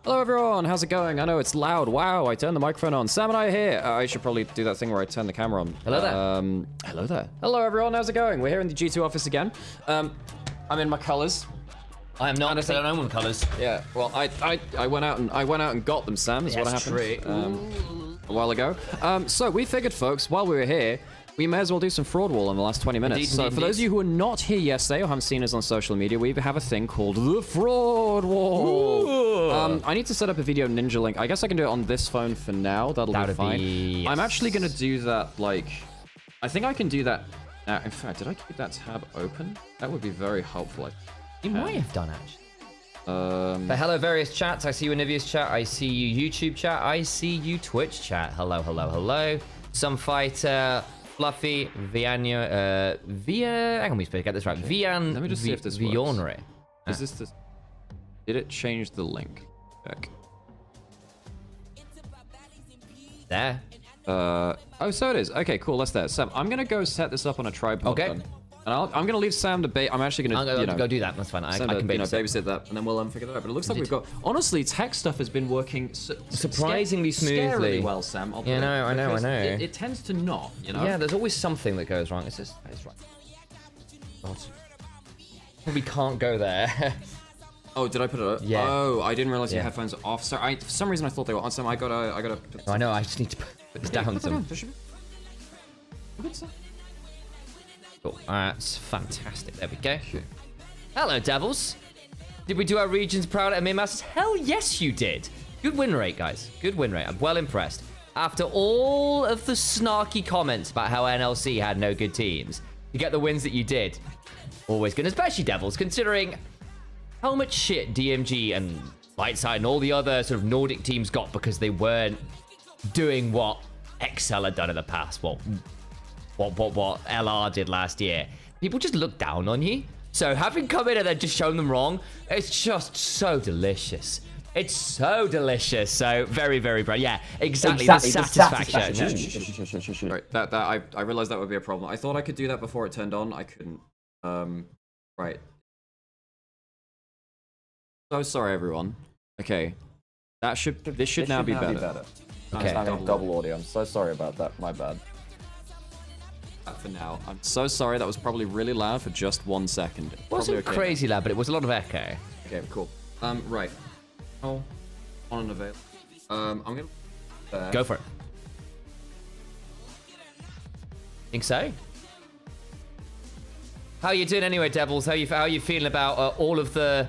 Hello everyone, how's it going? I know it's loud. Wow, I turned the microphone on. Sam and I are here. I should probably do that thing where I turn the camera on. Hello there. Hello there. Hello everyone, how's it going? We're here in the G2 office again. I'm in my colors. I am not. I don't own colours. Yeah. Well, I went out and got them, Sam. Is what happened. A while ago. So we figured, folks, while we were here, we may as well do some fraud wall in the last 20 minutes. Indeed, so for those of you who were not here yesterday or haven't seen us on social media, we have a thing called the fraud wall. I need to set up a video ninja link. I guess I can do it on this phone for now. That'll be fine. Yes. I'm actually going to do that, like... I think I can do that now. In fact, did I keep that tab open? That would be very helpful. You might have done, actually. But hello, various chats. I see you Onivia's chat. I see you YouTube chat. I see you Twitch chat. Hello, hello, hello. Some fighter... Fluffy, Viano, Via. Hang on, we speak. Get this right. Vian. Let me just see if this Vionre. Is this the? Did it change the link? Check. There. Oh, so it is. Okay, cool. That's there. Sam, I'm gonna go set this up on a tripod. Okay. Then. And I'm gonna leave Sam to bait. I'm actually gonna, go do that. That's fine. I can babysit that, and then we'll figure that out. But it looks like we've got. Honestly, tech stuff has been working surprisingly smoothly. Scarily well, Sam. Yeah, I know. It tends to not. You know. Yeah, there's always something that goes wrong. It's right. God. We can't go there. Oh, did I put it up? Yeah. Oh, I didn't realize your headphones are off. Sorry, for some reason I thought they were on. Sam, I gotta. I know. I just need to put this down. Cool. That's fantastic. There we go. Hello, Devils. Did we do our regions proud at Masters? Hell yes, you did. Good win rate, guys. Good win rate. I'm well impressed. After all of the snarky comments about how NLC had no good teams, you get the wins that you did. Always good, especially Devils, considering how much shit DMG and Lightside and all the other sort of Nordic teams got because they weren't doing what Excel had done in the past. Well, what LR did last year. People just look down on you. So having come in and then just shown them wrong, it's just so delicious. It's so delicious. So very, very bright. Yeah, exactly. The satisfaction. Right, I realized that would be a problem. I thought I could do that before it turned on. I couldn't. Right. So sorry, everyone. Okay, this should now be better. Okay. I'm having double audio. I'm so sorry about that. My bad. For now, I'm so sorry. That was probably really loud for just 1 second. It wasn't crazy loud, but it was a lot of echo. Okay, cool. Right. Oh, on an avail. I'm gonna go for it. Think so? How you doing anyway, Devils? How you feeling about all of the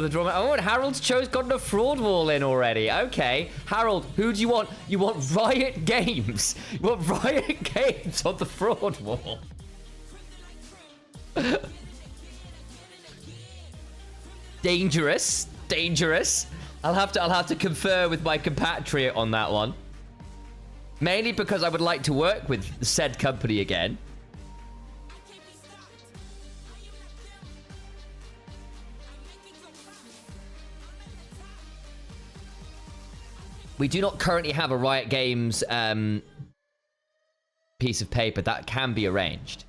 drama? Oh, and Harold's gotten a fraud wall in already. Okay, Harold, who do you want? You want Riot Games? You want Riot Games on the fraud wall? Dangerous. I'll have to confer with my compatriot on that one. Mainly because I would like to work with said company again. We do not currently have a Riot Games piece of paper. That can be arranged.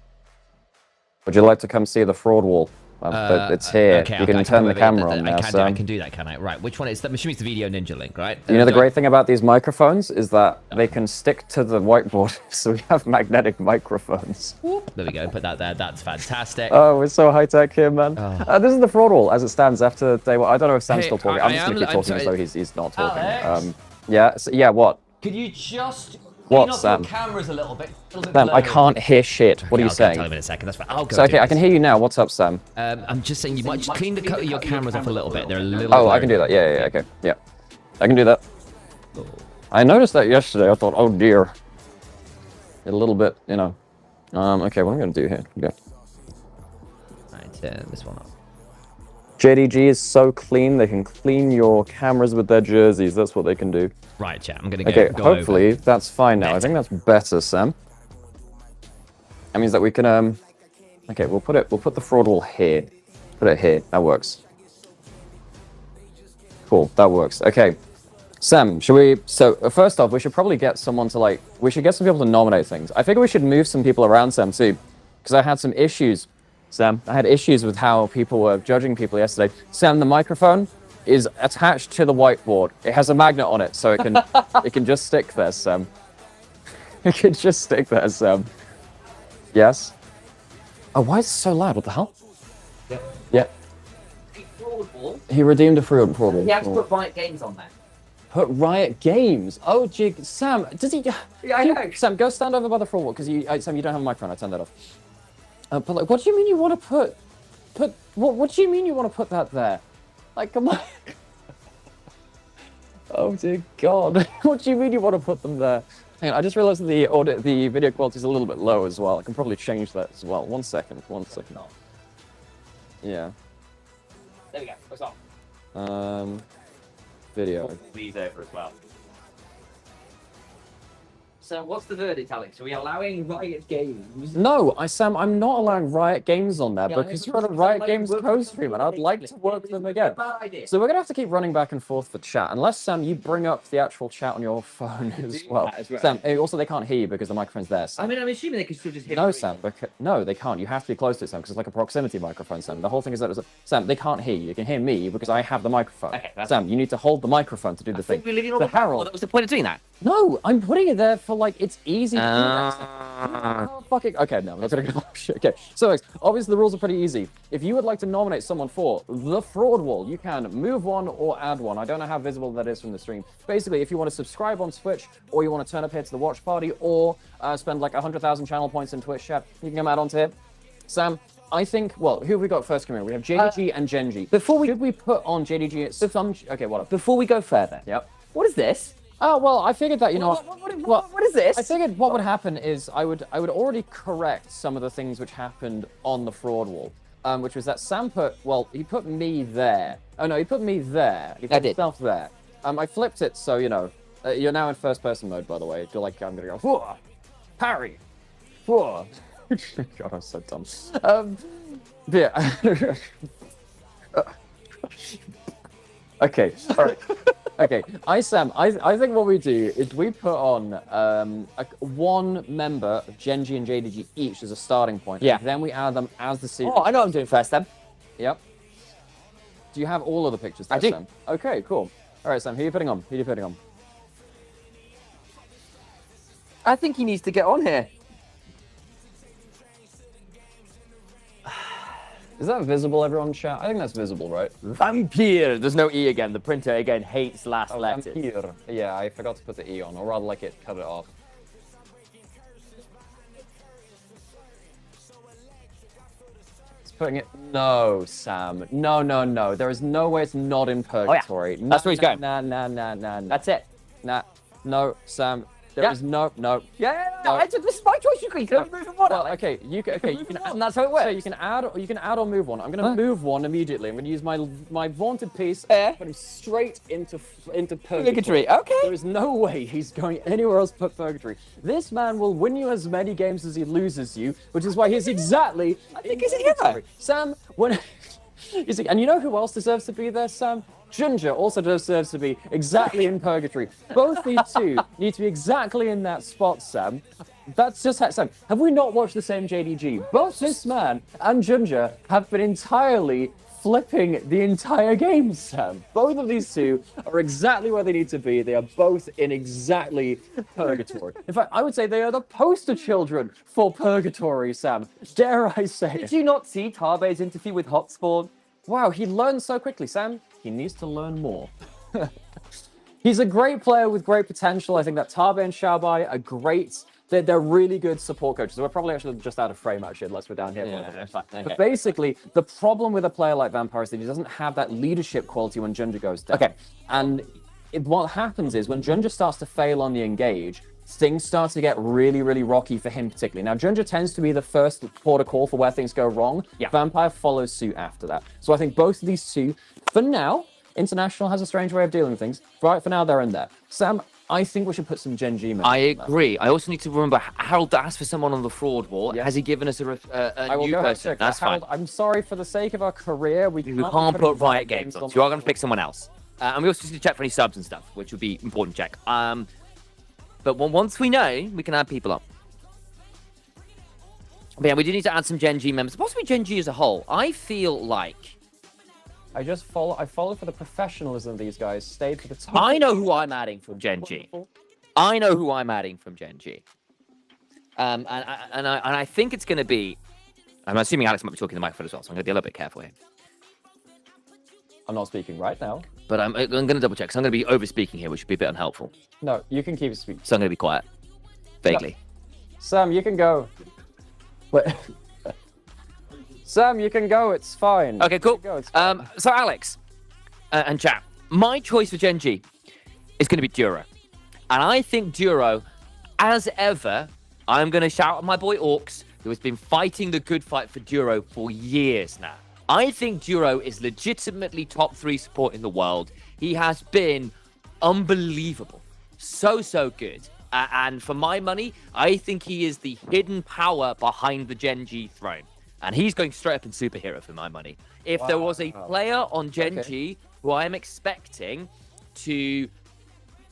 Would you like to come see the fraud wall? But it's here. Okay, you can turn the camera on now. I can do that, can I? Right, which one is that? Machine is the video ninja link, right? You know the great thing about these microphones is that they can stick to the whiteboard, so we have magnetic microphones. Whoop. There we go. Put that there. That's fantastic. Oh, we're so high tech here, man. This is the fraud wall as it stands after day one. I don't know if Sam's still talking. I'm just gonna keep talking as though he's not talking. Alex? Yeah, what? Could you just What, clean up Sam? your cameras a little bit? Sam, I can't hear shit. What are you saying? Tell him in a second. That's fine. I'll go. So, okay, I can hear you now. What's up, Sam? I'm just saying you might just clean your cameras off a little bit. They're a little. Oh, I can do that. Yeah, okay. Yeah. I can do that. I noticed that yesterday. I thought, oh dear. A little bit, you know. Okay, what am I going to do here? Okay. Right, this one up. JDG is so clean, they can clean your cameras with their jerseys. That's what they can do. Right, chat. I'm going to go hopefully over. That's fine now. I think that's better, Sam. That means that we can, okay, we'll put the fraud wall here. Put it here. That works. Cool, that works. Okay. Sam, should we... So, first off, we should probably get someone to, we should get some people to nominate things. I figure we should move some people around, Sam, too. Because I had some issues, Sam. I had issues with how people were judging people yesterday. Sam, the microphone, is attached to the whiteboard. It has a magnet on it, so it can it can just stick there, Sam. It can just stick there, Sam. Yes. Oh, why is it so loud? What the hell? Yep. Yeah. He redeemed a fraud ball. He has to put Riot Games on there. Put Riot Games. Oh, gee, Sam, does he? Yeah, I know. Sam, go stand over by the fraud wall because Sam, you don't have a microphone. I turned that off. But like, what do you mean you want to put? What do you mean you want to put that there? Like, come on. Oh dear God. What do you mean you want to put them there? Hang on, I just realized that the video quality is a little bit low as well. I can probably change that as well. 1 second. 1 second. Yeah. There we go. What's on? Video. These over as well. So what's the verdict, Alex? Are we allowing Riot Games? No, Sam, I'm not allowing Riot Games on there Yeah, because you're on a Riot Games co-stream and I'd like to work with them again. Bad idea. So we're gonna have to keep running back and forth for chat, unless Sam, you bring up the actual chat on your phone as well. Sam, also they can't hear you because the microphone's there. Sam. I mean, I'm assuming they can still just hear. No, Sam. No, they can't. You have to be close to it, Sam, because it's like a proximity microphone, Sam. The whole thing is that Sam, they can't hear you. You can hear me because I have the microphone. Okay, Sam, you need to hold the microphone to do the thing. We're living on So the platform. Harold, That was the point of doing that. no, I'm putting it there for like it's easy to do that. Oh, fucking okay, no, I'm not gonna go. Okay, so obviously the rules are pretty easy. If you would like to nominate someone for the fraud wall, you can move one or add one. I don't know how visible that is from the stream. Basically, if you want to subscribe on Twitch, or you want to turn up here to the watch party, or spend like 100,000 channel points in Twitch chat, you can come add onto here. Sam, I think, well, who have we got first coming in? We have JDG and Genji. Should we put on JDG at some... Okay, what up? Before we go further, Yep. what is this? Oh, well, I figured that, you know... What is this? I figured what would happen is I would already correct some of the things which happened on the fraud wall, which was that Sam he put me there. Oh, no, he put me there. He put himself there. I flipped it, so, you know, you're now in first-person mode, by the way. You're like, I'm going to go, whoa, parry, whoa. God, I'm so dumb. Yeah. Okay, all right. Okay, Sam, I think what we do is we put on one member of Genji and JDG each as a starting point. Yeah. And then we add them as the series. Oh, I know what I'm doing first then. Yep. Do you have all of the pictures there, I do. Sam? Okay, cool. All right, Sam, who are you putting on? Who are you putting on? I think he needs to get on here. Is that visible, everyone, chat? I think that's visible, right? Vampire. There's no E again. The printer again hates last letters. Vampire. Yeah, I forgot to put the E on, or rather like it cut it off. It's putting it... No, Sam. No. There is no way it's not in purgatory. That's where he's going. Nah. That's it. Nah. No, Sam. There is no... Yeah. No. This is my choice. You can move one. Well, okay, you can And that's how it works. So you can add or move one. I'm going to move one immediately. I'm going to use my vaunted piece. Yeah. Put him straight into purgatory. Purgatory, okay. There is no way he's going anywhere else but purgatory. This man will win you as many games as he loses you, which is why he's exactly. I think he's a hero. Sam, when. And you know who else deserves to be there, Sam? Ginger also deserves to be exactly in purgatory. Both these two need to be exactly in that spot, Sam. That's just how, Sam. Have we not watched the same JDG? Both this man and Ginger have been entirely flipping the entire game, Sam. Both of these two are exactly where they need to be. They are both in exactly purgatory. In fact, I would say they are the poster children for purgatory, Sam. Dare I say it? Did you not see Tabe's interview with Hotspawn? Wow, he learns so quickly, Sam. He needs to learn more. He's a great player with great potential. I think that Tabe and Xiaobai are great. They're really good support coaches. We're probably actually just out of frame, actually, unless we're down here. Yeah, Okay. But basically, the problem with a player like Vampire is that he doesn't have that leadership quality when Ginger goes down. Okay. And what happens is when Ginger starts to fail on the engage, things start to get really, really rocky for him particularly. Now, Ginger tends to be the first port of call for where things go wrong. Yeah. Vampire follows suit after that. So I think both of these two, for now, International has a strange way of dealing with things. Right, for now, they're in there. Sam, I think we should put some Genji members I in there. agree. I also need to remember Harold asked for someone on the fraud wall. Yes. Has he given us a I will new go ahead and person? check. That's Harold, fine. I'm sorry for the sake of our career. We We can't put put Riot Games on. So you are going to pick someone else. And we also need to check for any subs and stuff, which would be important to check. But once we know, we can add people up. But yeah, we do need to add some Genji members, possibly Genji as a whole. I feel like I follow for the professionalism of these guys. Stayed for the top. I know who I'm adding from Gen G. I know who I'm adding from Gen G. And I think it's going to be. I'm assuming Alex might be talking to the microphone as well, so I'm going to be a little bit careful here. I'm not speaking right now. But I'm going to double check, because I'm going to be over speaking here, which would be a bit unhelpful. No, you can keep speaking. So I'm going to be quiet. Vaguely. Sam, you can go. Wait. Sam, you can go. It's fine. Okay, cool. Go, it's fine. So Alex and chat, my choice for Gen G is going to be Duro. And I think Duro, as ever, I'm going to shout at my boy Orcs, who has been fighting the good fight for Duro for years now. I think Duro is legitimately top 3 support in the world. He has been unbelievable. So good. And for my money, I think he is the hidden power behind the Gen G throne. And he's going straight up in superhero for my money. If there was a player on Gen G who I am expecting to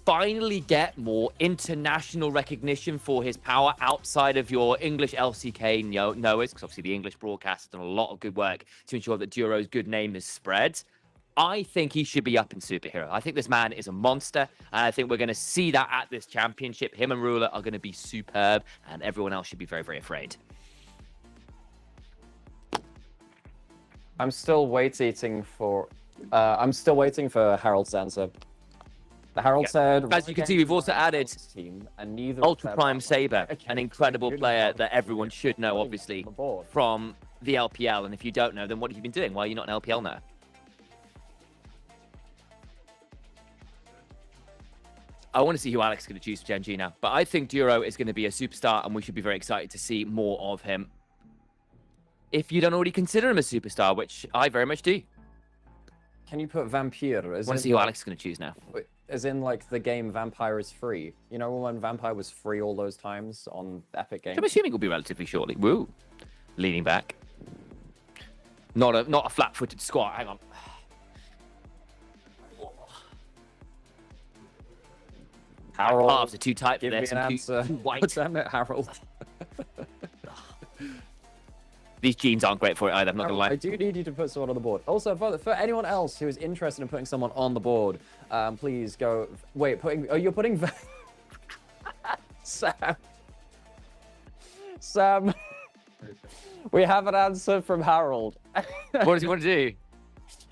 finally get more international recognition for his power outside of your English LCK knowers, because obviously the English broadcast has done a lot of good work to ensure that Duro's good name is spread, I think he should be up in superhero. I think this man is a monster, and I think we're going to see that at this championship. Him and Ruler are going to be superb, and everyone else should be very afraid. I'm still waiting for Harold's answer. Harold said, as you can see, we've also added team, and neither Ultra Prime Saber, an incredible player that everyone should know, obviously, from the LPL. And if you don't know, then what have you been doing? Why are you not an LPL now? I want to see who Alex is going to choose for Gen G now. But I think Duro is going to be a superstar, and we should be very excited to see more of him. If you don't already consider him a superstar, which I very much do. Can you put Vampire? I want to see who Alex is going to choose now. As in, like, the game Vampire is free. You know when Vampire was free all those times on Epic Games? I'm assuming it will be relatively shortly. Woo. Leaning back. Not a flat-footed squat. Hang on. Harold, Halves are too tight for give me this. an answer. White. Damn it, Harold. These jeans aren't great for it either, I'm not going to lie. I do need you to put someone on the board. Also, for anyone else who is interested in putting someone on the board, please go... Wait, you're putting... Sam, we have an answer from Harold. What does he want to do?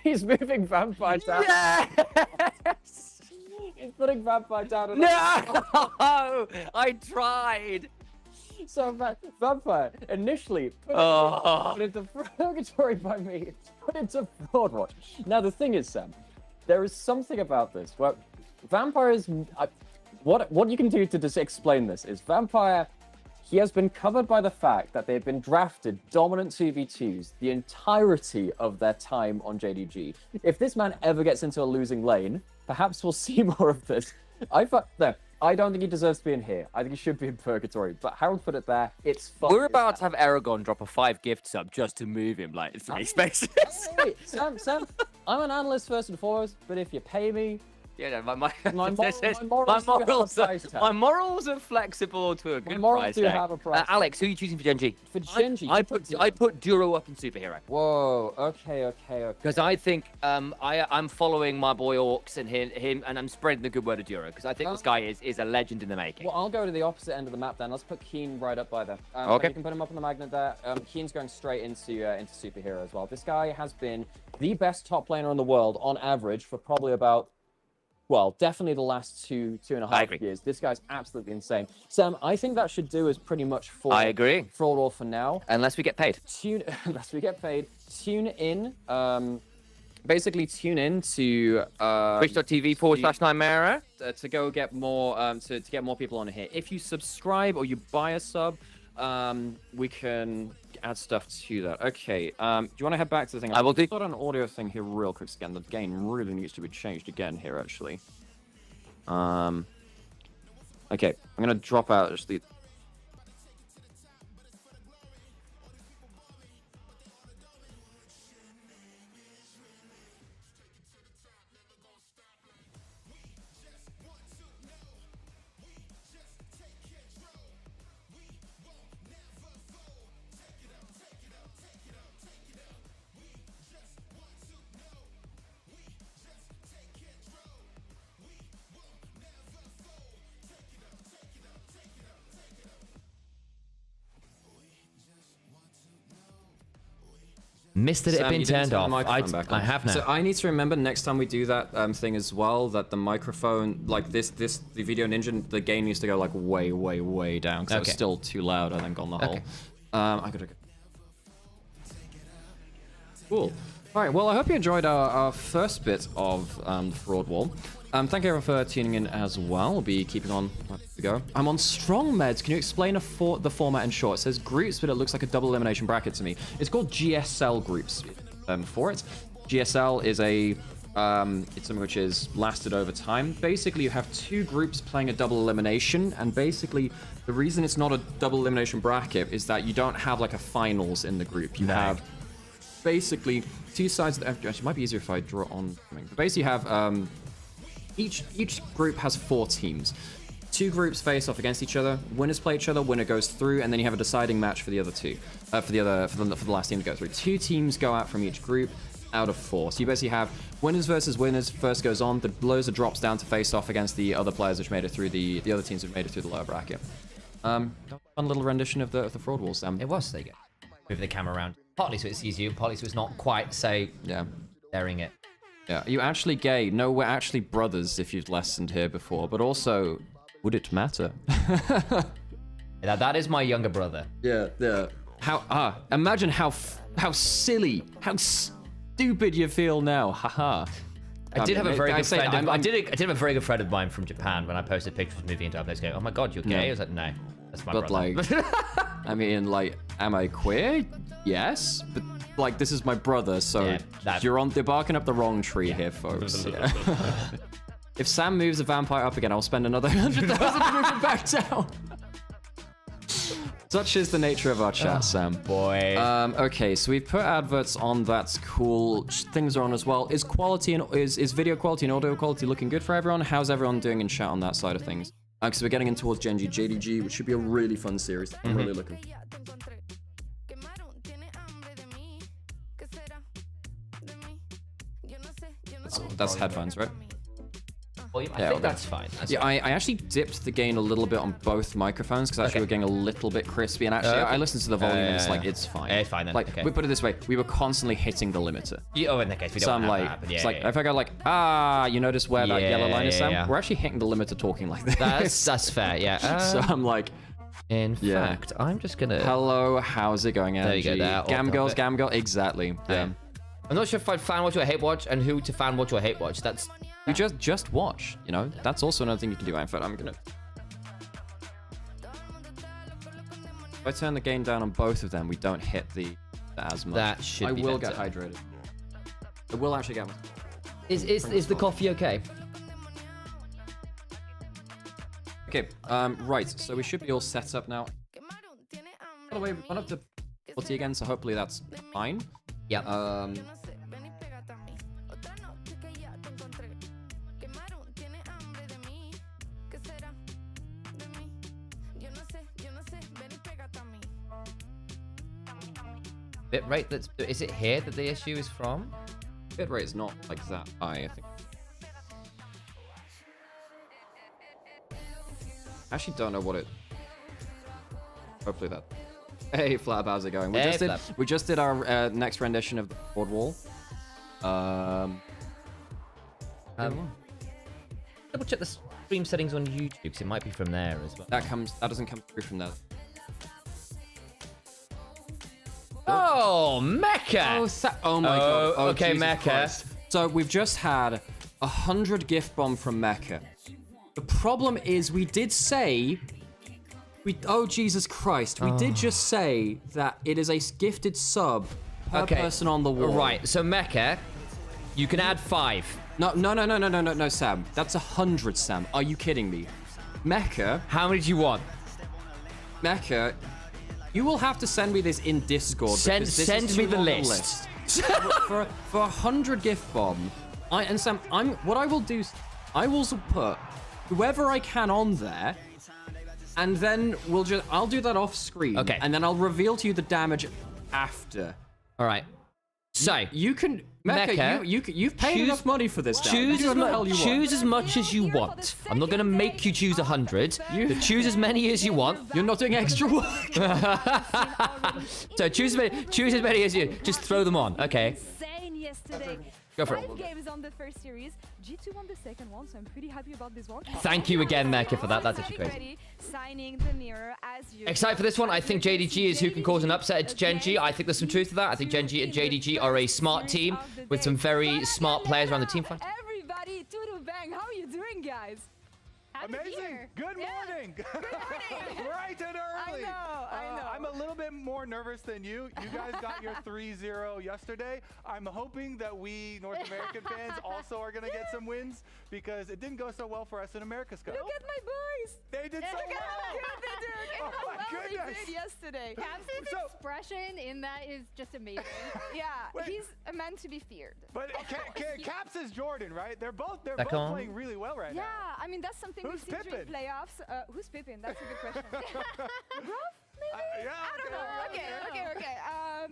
He's moving Vampire down. Yes! He's putting Vampire down. No! I tried! So Vampire initially put into purgatory by me, put into fraud watch. Now the thing is, Sam, there is something about this where Vampire is what you can do to just explain this is Vampire. He has been covered by the fact that they've been drafted dominant 2v2s the entirety of their time on JDG. If this man ever gets into a losing lane, perhaps we'll see more of this. I don't think he deserves to be in here. I think he should be in Purgatory. But Harold put it there. It's fun. We're about to have Aragon drop a 5 gift sub just to move him like 3 spaces. Hey, Sam, I'm an analyst first and foremost, but if you pay me, Yeah, no, my morals are flexible to a good price tag. Have a price. Alex, who are you choosing for Gen G? For Gen G, I put Duro up in superhero. Whoa. Okay. Because I think I'm following my boy Orcs and him, and I'm spreading the good word of Duro because I think this guy is a legend in the making. Well, I'll go to the opposite end of the map then. Let's put Keen right up by there. Okay. You can put him up on the magnet there. Keen's going straight into superhero as well. This guy has been the best top laner in the world on average for probably about. Well, definitely the last two and a half years. This guy's absolutely insane. Sam, I think that should do is pretty much for I agree. Fraud War for now. Unless we get paid. Unless we get paid. Tune in. Basically tune in to Twitch.tv/Nymaera to go get more to get more people on here. If you subscribe or you buy a sub, we can add stuff to that. Okay, do you want to head back to the thing? I will do. I've got an audio thing here real quick again. The game really needs to be changed again here, actually. Okay, I'm gonna drop out just the... Missed that it had Sam, been you didn't turned turn the off. microphone back on. I have now. So I need to remember next time we do that thing as well, that the microphone, like the Video Ninja, the gain needs to go like way down because it was Okay. still too loud, I think, on the whole. Okay. I gotta go. Cool. All right, well, I hope you enjoyed our first bit of the Fraud Wall. Thank you everyone for tuning in as well. We'll be keeping on as we go. I'm on strong meds. Can you explain the format in short? It says groups, but it looks like a double elimination bracket to me. It's called GSL groups for it. GSL is it's something which is lasted over time. Basically, you have two groups playing a double elimination, and basically, the reason it's not a double elimination bracket is that you don't have like a finals in the group. You have basically two sides. Actually, it might be easier if I draw on something. But basically, you have each group has 4 teams. 2 groups face off against each other. Winners play each other. Winner goes through, and then you have a deciding match for the other 2. For the last team to go through. 2 teams go out from each group out of 4. So you basically have winners versus winners. First goes on. The loser drops down to face off against the other players which made it through the other teams which made it through the lower bracket. Fun little rendition of the Fraud Wall, Sam. It was. There you go. Move the camera around. Partly so it sees you. Partly so it's not quite so staring it. Yeah, are you actually gay? No, we're actually brothers, if you've listened here before. But also, would it matter? That is my younger brother. Yeah. Imagine how silly, how stupid you feel now. Haha. I did have a very good friend. I I did have a very good friend of mine from Japan when I posted pictures of moving into our place going, "Oh my god, you're gay?" I was like, "No, that's my But brother." like, I mean, like, am I queer? Yes, but like, this is my brother, so they're barking up the wrong tree here, folks. Yeah. If Sam moves a vampire up again, I'll spend another 100,000 to move it back down. Such is the nature of our chat, Sam. Boy. Okay, so we've put adverts on. That's cool. Things are on as well. Is quality and is video quality and audio quality looking good for everyone? How's everyone doing in chat on that side of things? Because we're getting in towards Gen G, JDG, which should be a really fun series. I'm really looking. That's headphones, right? Well, I think that's fine. I actually dipped the gain a little bit on both microphones because actually we're getting a little bit crispy. And actually, I listened to the volume and it's like, it's fine. It's fine then. Like, we put it this way, we were constantly hitting the limiter. In that case, we don't have that. But it's like, if I go like, you notice where that yellow line is, Sam? We're actually hitting the limiter talking like this. That's fair, yeah. So I'm like, in fact, I'm just gonna... Hello, how's it going, There you go, there. Gam girl, exactly. Yeah. I'm not sure if I'd fan watch or hate watch and who to fan watch or hate watch. That's... You just watch, you know? That's also another thing you can do. In fact, I'm gonna... If I turn the gain down on both of them, we don't hit the as much. That should be I will better. get hydrated. I will actually get... Is the coffee okay? Okay, right, so we should be all set up now. By the way, we've gone up to 40 again, so hopefully that's fine. Yep. Bitrate, is it here that the issue is from? Bitrate is not like that high, I think. I actually don't know what it... Hopefully that... Hey, Flab, how's it going? We just did our next rendition of the Fraud Wall. Double check the stream settings on YouTube, because it might be from there as well. That doesn't come through from there. Oh, Mecca! Oh my god. Oh, okay, Jesus Mecca. Christ. So we've just had 100 gift bomb from Mecca. The problem is we did say... Oh, Jesus Christ. We did just say that it is a gifted sub per person on the wall. Right, so Mecca, you can add 5. No, Sam. That's 100, Sam. Are you kidding me? Mecca... How many do you want? Mecca... You will have to send me this in Discord. Send me the list. for 100 gift bomb, Sam, what I will do, I will put whoever I can on there, and then I'll do that off screen. Okay. And then I'll reveal to you the damage after. All right. So, You can... Mecca, Mecca, you've paid enough money for this now. choose Do as, what the hell you want. choose as much as you want. I'm not going to make you choose 100. You choose as many as you want. You're not doing extra work. So choose as many as you. Just throw them on. Okay. Insane yesterday. Go for it. 5 games on the first series. G2 won the second one, so I'm pretty happy about this one. Thank you again, Mecca, for that. That's actually crazy. Ready, signing the mirror as usual. Excited for this one. I think JDG is who can cause an upset to Gen G. I think there's some truth to that. I think Gen G and JDG are a smart team with some very smart players around the team fight. Everybody, Tudu Bang, how are you doing, guys? Amazing. Good morning. Bright and early. I know. I'm a little bit more nervous than you. You guys got your 3-0 yesterday. I'm hoping that we North American fans also are going to get some wins because it didn't go so well for us in America's Cup. Look at my boys. They did so Look at how well. good they did. Oh And how my well he goodness. did yesterday. Cap's So- expression in that is just amazing. Yeah, Wait. he's a man to be feared. But Caps is Jordan, right? They're both Back on. playing really well right Yeah, now. I mean, that's something Who's we've seen during Pippin? playoffs. Who's Pippin? That's a good question. Ruff, maybe? Yeah, I don't know. Okay.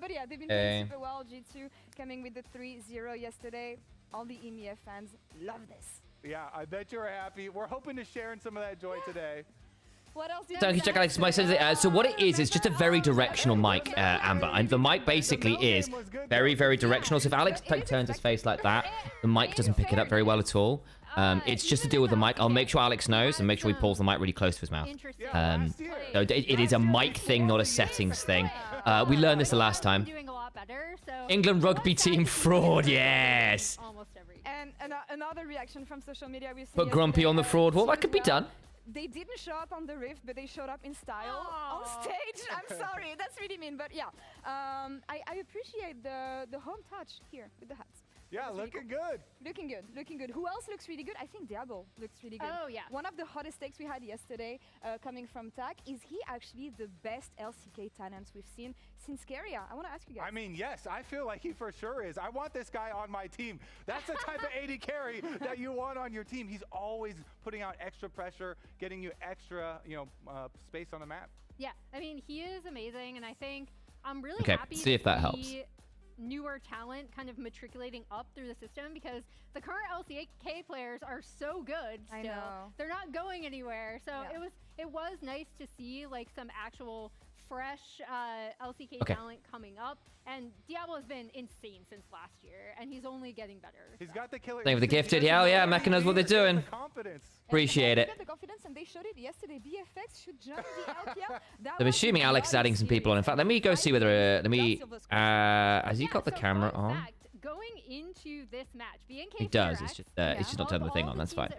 But yeah, they've been Okay. playing super well. G2 coming with the 3-0 yesterday. All the EMEA fans love this. Yeah, I bet you're happy. We're hoping to share in some of that joy today. What else did Thank you, check Alex. My sense, so what it is, it's just a very directional mic, Amber. And the mic basically is very, very directional. So if Alex turns his face like that, the mic doesn't pick it up very well at all. It's just to deal with the mic. I'll make sure Alex knows and make sure he pulls the mic really close to his mouth. Interesting. So it is a mic thing, not a settings thing. We learned this the last time. Doing a lot better. So England rugby team fraud, yes. almost every. And another reaction from social media we see. Put Grumpy on the fraud wall. That could be done. They didn't show up on the Rift, but they showed up in style on Aw. stage. I'm sorry, that's really mean, but yeah. I appreciate the home touch here with the hats. Yeah, That's really looking good. Looking good. Who else looks really good? I think Diablo looks really good. Oh, yeah. One of the hottest takes we had yesterday, coming from TAC, is he actually the best LCK talent we've seen since Keria? I want to ask you guys. I mean, yes, I feel like he for sure is. I want this guy on my team. That's the type of AD carry that you want on your team. He's always putting out extra pressure, getting you extra, space on the map. Yeah, I mean, he is amazing, and I think I'm really Okay, happy see if that to helps. see newer talent kind of matriculating up through the system because the current LCK players are so good still. I know. They're not going anywhere. So Yeah. it was nice to see like some actual fresh LCK Okay. talent coming up. And Diablo has been insane since last year, and he's only getting better. He's got the killer. Thank you for the instinct. gifted. He Hell doesn't yeah, know Mecca knows what they're he has doing. the confidence. Appreciate it. They got the confidence, and they showed it yesterday. BFX should join the LPL. I'm assuming Alex is adding some people on. In fact, let me go see whether has he got the so camera fun on? fact, going into this match, BNK He does. Firax, It's just not turning the thing on. That's fine.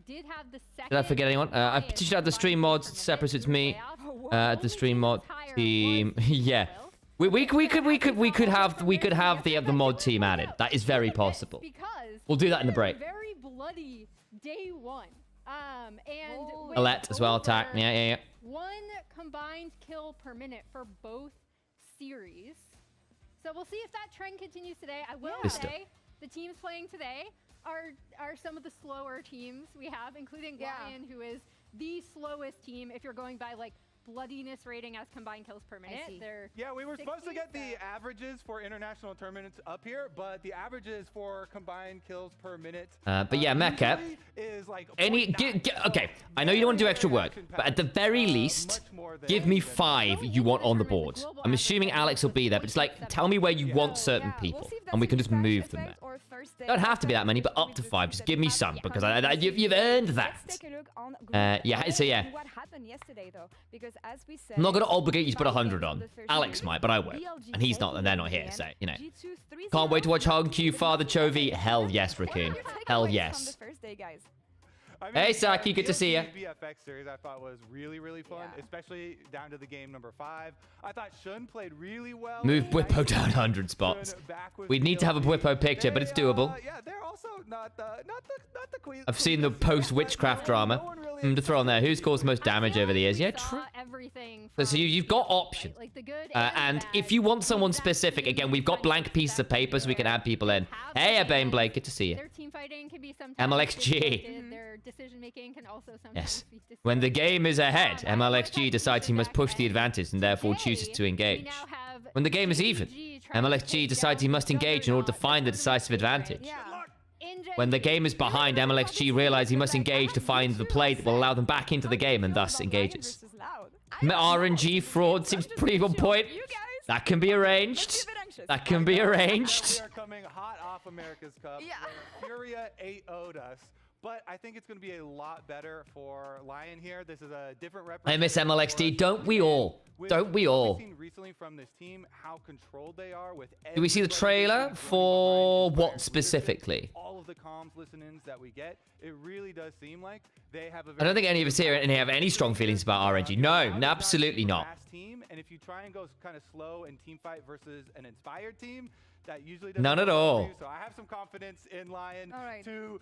Did have the Did I forget anyone? I petitioned out the stream mods. Separate, it's me. The stream mod team. Yeah. We could have the mod team added. That is very possible. Because We'll do that in the break. very bloody day one. And Holy with Alette as well. Attack. over Yeah. 1 combined kill per minute for both series. So we'll see if that trend continues today. I will Good stuff. say the teams playing today are some of the slower teams we have, including Yeah. LYON, who is the slowest team if you're going by like bloodiness rating as combined kills per minute. see. They're Yeah, we were supposed to 60, get the so- averages for international tournaments up here, but the averages for combined kills per minute. But yeah, Mecca. usually is like Okay, I know you don't want to do extra work, but at the very least, give me 5 you want on the board. I'm assuming Alex will be there, but it's like, tell me where you want certain people, and we can just move them there. Don't have to be that many, but up to 5. Just give me some, because you've earned that. Let's take a look on Yeah, so yeah. what happened yesterday though, because as we said, I'm not going to obligate you to put 100 the on. first Alex series, might, but I won't. BLG And he's not, and they're not here, again, so, you know. G2 3-0. Can't wait to watch Hug Q, Father Chovy. Hell yes, Raccoon. Hell Takeaways yes. From the first day, guys. Hey, Saki, good to see ya. BFX series I thought was really, really fun, Yeah. especially down to the game number 5. I thought Shun played really well. Move Nice Bwippo to down see 100 spots. Shun back with We'd need to have a BLG. Bwippo picture, but it's doable. Yeah, they're also not the queen. I've seen the post-witchcraft drama. No one really To throw on there, who's caused the most damage over the years? We Yeah, saw true. everything So from you've got both options. sides, like the good And the if bad. you want someone That specific, team again, we've got blank fighting pieces of paper so we can add people in. have Hey, a Bane plan. Blake, good to see you. Their team fighting can be sometimes MLXG. disjointed. Their decision making can also sometimes Yes. be When the game is ahead, MLXG decides he must push the advantage and therefore chooses to We engage. now have When the game is even, MLXG decides he must engage in order to find the decisive advantage. Yeah. When the game is behind, MLXG realize he must engage to find the play that will allow them back into the game and thus engages. RNG fraud seems pretty on point. That can be arranged. That can be arranged. We are coming hot off America's Cup. Yeah. Furia 8-0'd us. But I think it's going to be a lot better for Lion here. This is a different I miss representation MLXD. for us. Don't we all? Don't we all? We've seen recently from this team how controlled they are with. Do we see the everybody trailer getting for behind what this specifically? All of the comms listen-ins that we get, it really does seem like they have a. I don't think any of us here have any strong feelings about RNG. No, absolutely not. Team, and if you try and go kind of slow in team fight versus an inspired team, that usually doesn't None at work for all. you. So I have some confidence in Lion All right. to,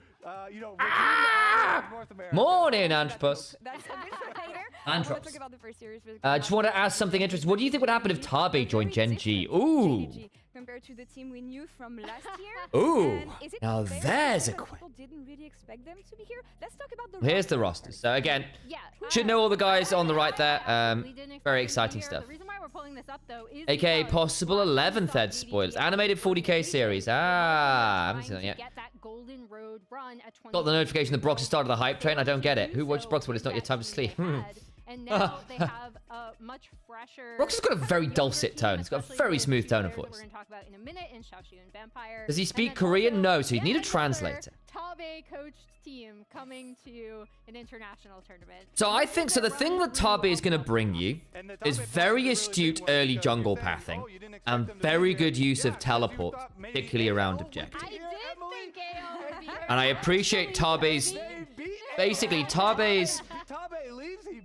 you know, redeem the honor of North America. Morning, Antropus. That's a bit for later. Androps. Let's talk about the first series. Just want to ask something interesting. What do you think would happen if Tabe joined Gen G? Ooh. JDG compared to the team we knew from last year. Ooh. And is it Now fair there's that a people didn't really expect them to be here? Let's talk about the Here's the roster roster. first. So again, Yeah. should know all the guys on the right there. Absolutely didn't expect Very them to be exciting here. stuff. The reason why we're pulling this up, though, is AKA because possible last 11th we Ed saw spoilers. JDG Animated 40k series. Ah, I haven't seen that trying to yet. get that golden road run at Got the notification that Brox has started the hype train. I don't get it. Who watches Brox when it's not your time to sleep? And now they have a much fresher. Brox has got a very younger dulcet team, tone. He's got a especially very with smooth two tone of players that voice. We're going to talk about in a minute in Xiaoxu and Vampire. Does he And speak then Korean? also No, so he'd need a yet translator. another Tabe coached team coming to an international tournament. So I think so. The thing that Tabe is going to bring you is very astute early jungle pathing and very good use of teleport, particularly around objective. I did think AO would be And I appreciate Tabe's, basically Tabe's,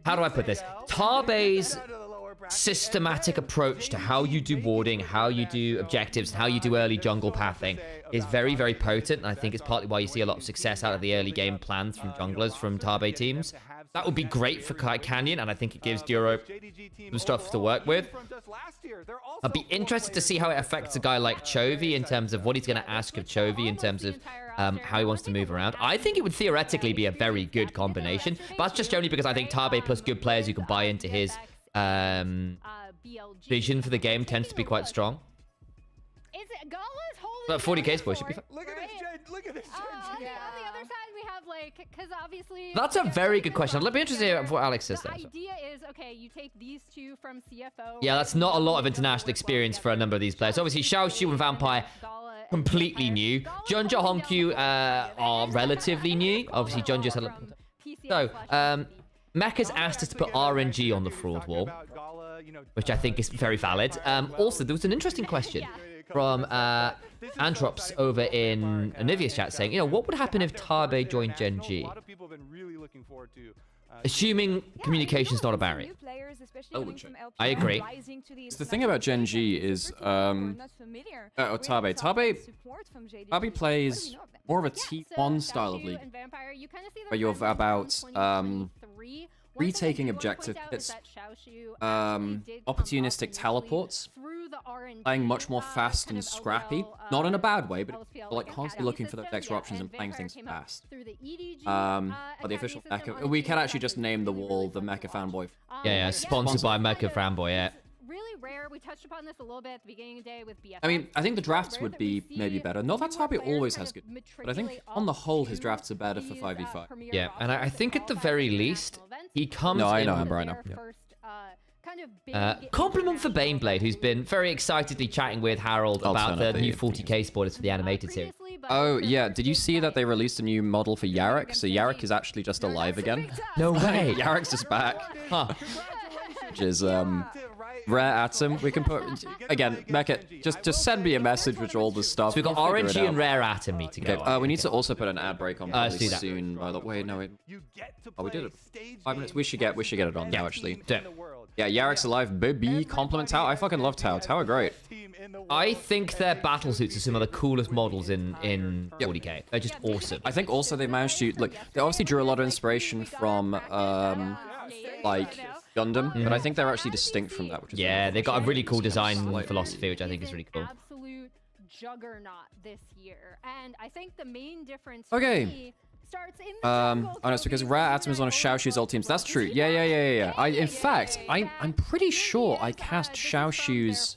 how do I put this? Tabe's systematic approach to how you do warding, how you do objectives, how you do early jungle pathing is very, very potent. And I think it's partly why you see a lot of success out of the early game plans from junglers, from Tabe teams. That would be great for Canyon, and I think it gives Duro some stuff to work with. I'd be interested to see how it affects a guy like Chovy in terms of what he's going to ask of Chovy in terms of how he wants to move around. I think it would theoretically be a very good combination, but that's just only because I think Tabe plus good players who can buy into his vision for the game tends to be quite strong. Is it Gala's holding But 40k spoil should be fine. Look at this, look at this. on the other side, we have like, because obviously That's a very good question. Let me interested to hear what Alex says The there. idea is, okay, you take these two from CFO. Yeah, that's not a lot of international experience for a number of these players. Obviously, Xiaoxu and Vampire, completely new. Junja Honkyu are relatively new. Obviously, Junja's had a... So, Mecca's asked us to put RNG on the fraud wall, which I think is very valid. Also, there was an interesting question from Antrops over in Onivia's chat saying, you know, what would happen if Tabe joined Gen G? Assuming communication's not a barrier. I agree. The thing about Gen G is, Tabe plays more of a T1 style of league, where you're about retaking objective hits, opportunistic teleports, playing much more fast and scrappy, not in a bad way, but like constantly looking for those extra options and playing things fast. But the official Mecha, we can actually just name the wall the Mecha Fanboy. Yeah, sponsored by Mecha Fanboy, yeah. Really rare. We touched upon this a little bit at the beginning of the day with BFF. I mean, I think the drafts would be maybe better. Not that Tabe always has good, but I think on the whole his drafts are better for 5v5. Yeah, and I think at the very least, he comes in... I know, I know. Compliment for Baneblade, who's been very excitedly chatting with Harold about the new 40k spoilers for the animated series. Oh, yeah. Did you see that they released a new model for Yarrick? So Yarrick is actually just alive again. No way. Yarrick's just back. Huh. Which is, rare atom. We can put... Again, Mecha, just send me a message with all this stuff. So we've got We'll figure RNG it out. and Rare Atom need to go. Okay, we need to also put an ad break on let's probably do that. soon. By the way, no, wait. Oh, we did it. 5 minutes. We should get it on now, actually. Yeah. Yeah, Yarrick's alive. Baby, compliment Tao. I fucking love Tao. Tao are great. I think their battle suits are some of the coolest models in 40k. They're just awesome. I think also they managed to look. They obviously drew a lot of inspiration from like Gundam, but I think they're actually distinct from that. Which is Yeah, they've got a really cool design philosophy, which I think is really cool. Absolute juggernaut this year, and I think the main difference. Okay. For me starts in the jungle, oh no, it's because Rare Atom is on a Xiaoxu's ult teams. That's true. Yeah. In fact, I'm pretty sure I cast Xiaoxu's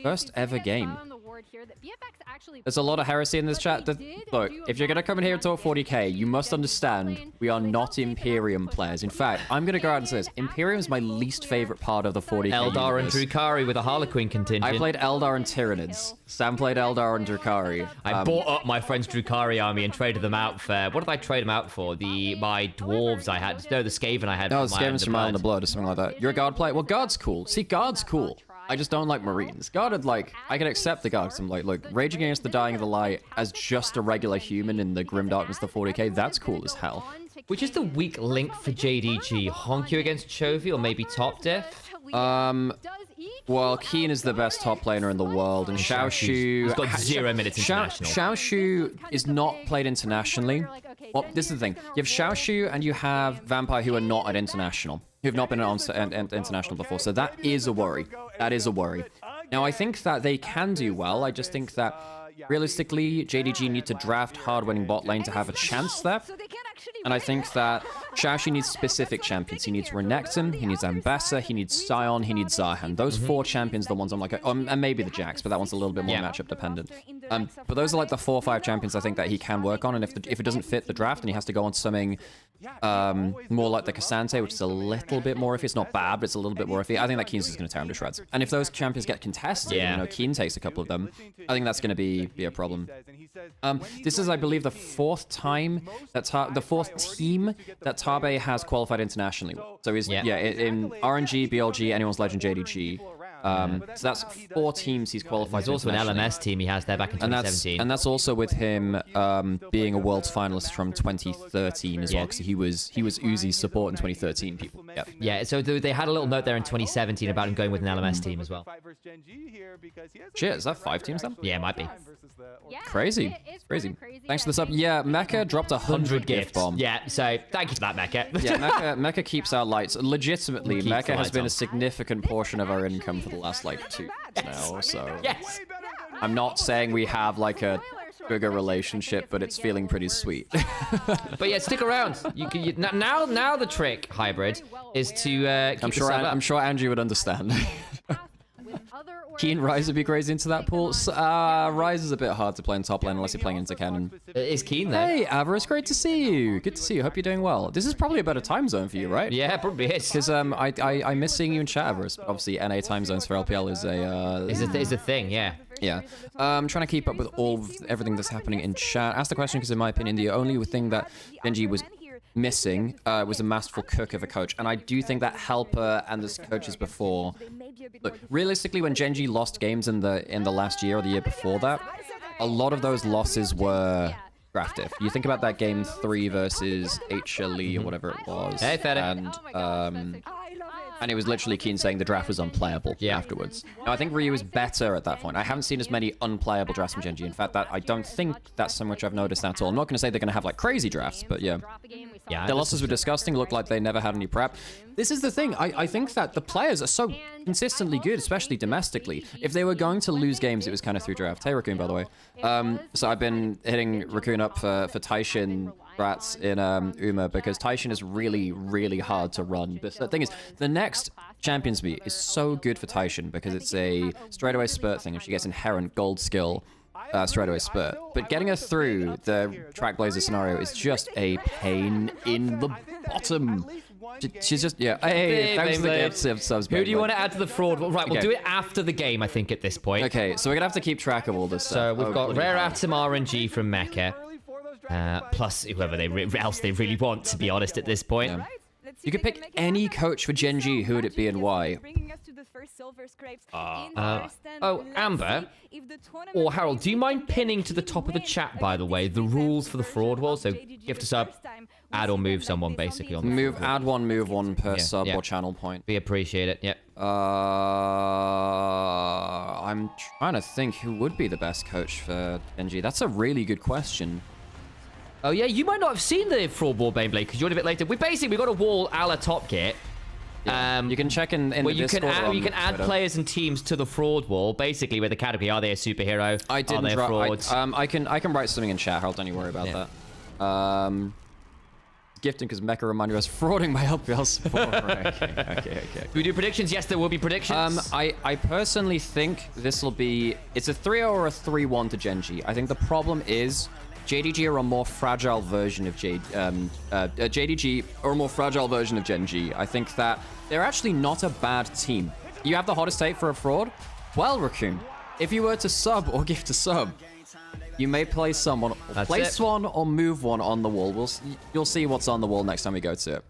First ever game. On the ward here that BFX actually There's a lot of heresy in this chat. Look, if you're going to come in here and talk 40k, you must understand we are not Imperium players. In fact, I'm going to go out and say this. Imperium is my least favorite part of the 40k Eldar and universe. Drukhari with a Harlequin contingent. I played Eldar and Tyranids. Sam played Eldar and Drukhari. I bought up my friend's Drukhari army and traded them out for... What did I trade them out for? My dwarves I had. No, the Skaven I had. No, for my Skaven's from Island of Underblood. Blood or something like that. You're a guard player? Well, guard's cool. See, guard's cool. I just don't like Marines. Guard, like, I can accept the guard. I'm like, look, raging against the dying of the light as just a regular human in the grim darkness of the 40k, that's cool as hell. Which is the weak link for JDG? Honku against Chovy or maybe top diff? Well, Keen is the best top laner in the world, and Xiaoshu... He's got 0 minutes international. Xiaoshu is not played internationally. Well, this is the thing. You have Xiaoshu and you have Vampire who are not at international, who have not been at international before, so that is a worry. That is a worry. Now, I think that they can do well. I just think that, realistically, JDG need to draft hard-winning bot lane to have a chance there. And I think that Xiaoxi needs specific champions. He needs Renekton, he needs Ambassa, he needs Sion, he needs Zarhan. Those 4 champions are the ones I'm like, and maybe the Jax, but that one's a little bit more matchup dependent. But those are like the 4 or 5 champions I think that he can work on, and if it doesn't fit the draft, then he has to go on something more like the Cassante, which is a little bit more iffy. It's not bad, but it's a little bit more iffy. I think that Keen's just going to tear him to shreds. And if those champions get contested, you know, Keen takes a couple of them, I think that's going to be a problem. This is, I believe, the 4th time that the 4th team that Tabe has qualified internationally. So he's in RNG, BLG, Anyone's Legend, JDG. So that's 4 teams he's qualified. There's also an LMS team he has there back in 2017. And that's also with him being a world's finalist from 2013 as well, because he was Uzi's support in 2013. People. Yeah, so they had a little note there in 2017 about him going with an LMS team as well. Shit, is that 5 teams then? Yeah, it might be. Crazy. Crazy. Thanks for the sub. Yeah, Mecha dropped 100 gift bomb. Yeah, so thank you for that, Mecha. Yeah, Mecha keeps our lights. Legitimately, Mecha has been on. a significant portion of our income for the last, like, 2 years now, so... Yes! I'm not saying we have, like, a bigger relationship, but it's feeling pretty sweet. But yeah, stick around. Now the trick, Hybrid, is to keep I'm sure Angie would understand. Keen Rise would be crazy into that pool. Rise is a bit hard to play in top lane unless you're playing into cannon. It is Keen there. Hey, Avarice, great to see you. Good to see you. Hope you're doing well. This is probably a better time zone for you, right? Yeah, probably is. Because I miss seeing you in chat, Avarice. But obviously, NA time zones for LPL is Is a thing, yeah. Yeah. I'm trying to keep up with everything that's happening in chat. Ask the question because, in my opinion, the only thing that Genji was missing was a masterful cook of a coach, and I do think that Helper and the coaches before. Look, realistically, when Genji lost games in the last year or the year before that, a lot of those losses were draft diff. You think about that game 3 versus HLE or whatever it was, and it was literally Keen saying the draft was unplayable afterwards. Now, I think Ryu is better at that point. I haven't seen as many unplayable drafts from Genji. In fact, I don't think that's so much I've noticed at all. I'm not going to say they're going to have, like, crazy drafts, but yeah. Their losses were disgusting, looked like they never had any prep. This is the thing. I think that the players are so consistently good, especially domestically. If they were going to lose games, it was kind of through draft. Hey, Raccoon, by the way. So I've been hitting Raccoon up for Taishin rats in Uma because Taishin is really, really hard to run. But the thing is, the next Champions Meet is so good for Taishin because it's a straightaway spurt thing and she gets inherent gold skill straightaway spurt. But getting her through the Trackblazer scenario is just a pain in the bottom. She's just, Hey, thanks for the gift subs. Who do you want to add to the fraud? Well, right, we'll do it after the game, I think, at this point. Okay, so we're going to have to keep track of all this stuff. So we've got Rare Atom RNG from Mecha. Plus whoever else they really want, to be honest, at this point. Yeah. You could pick any coach for Genji. Who would it be and why? Amber or Harold, do you mind pinning to the top of the chat, by the way, the rules for the fraud wall? So gift a sub, add or move someone, basically. On the add one, move one per sub or channel point. We appreciate it. Yep. I'm trying to think who would be the best coach for Genji. That's a really good question. Oh yeah, you might not have seen the fraud wall, Baneblade, because you're a bit later. We got a wall a la Top Gear. You can check in the Discord. You can add players and teams to the fraud wall, basically with the category. Are they a superhero? I didn't Are they frauds? I can write something in chat, Harold. Don't you worry about that. gifting because Mecha reminded us frauding my LPL support. Okay. Do we do predictions? Yes, there will be predictions. I personally think this will be... It's a 3-0 or a 3-1 to Gen.G. I think the problem is JDG are a more fragile version of JDG or a more fragile version of Gen.G. I think that they're actually not a bad team. You have the hottest take for a fraud? Well, Raccoon, if you were to sub or gift a sub, you may place someone, or place one or move one on the wall. You'll see what's on the wall next time we go to it.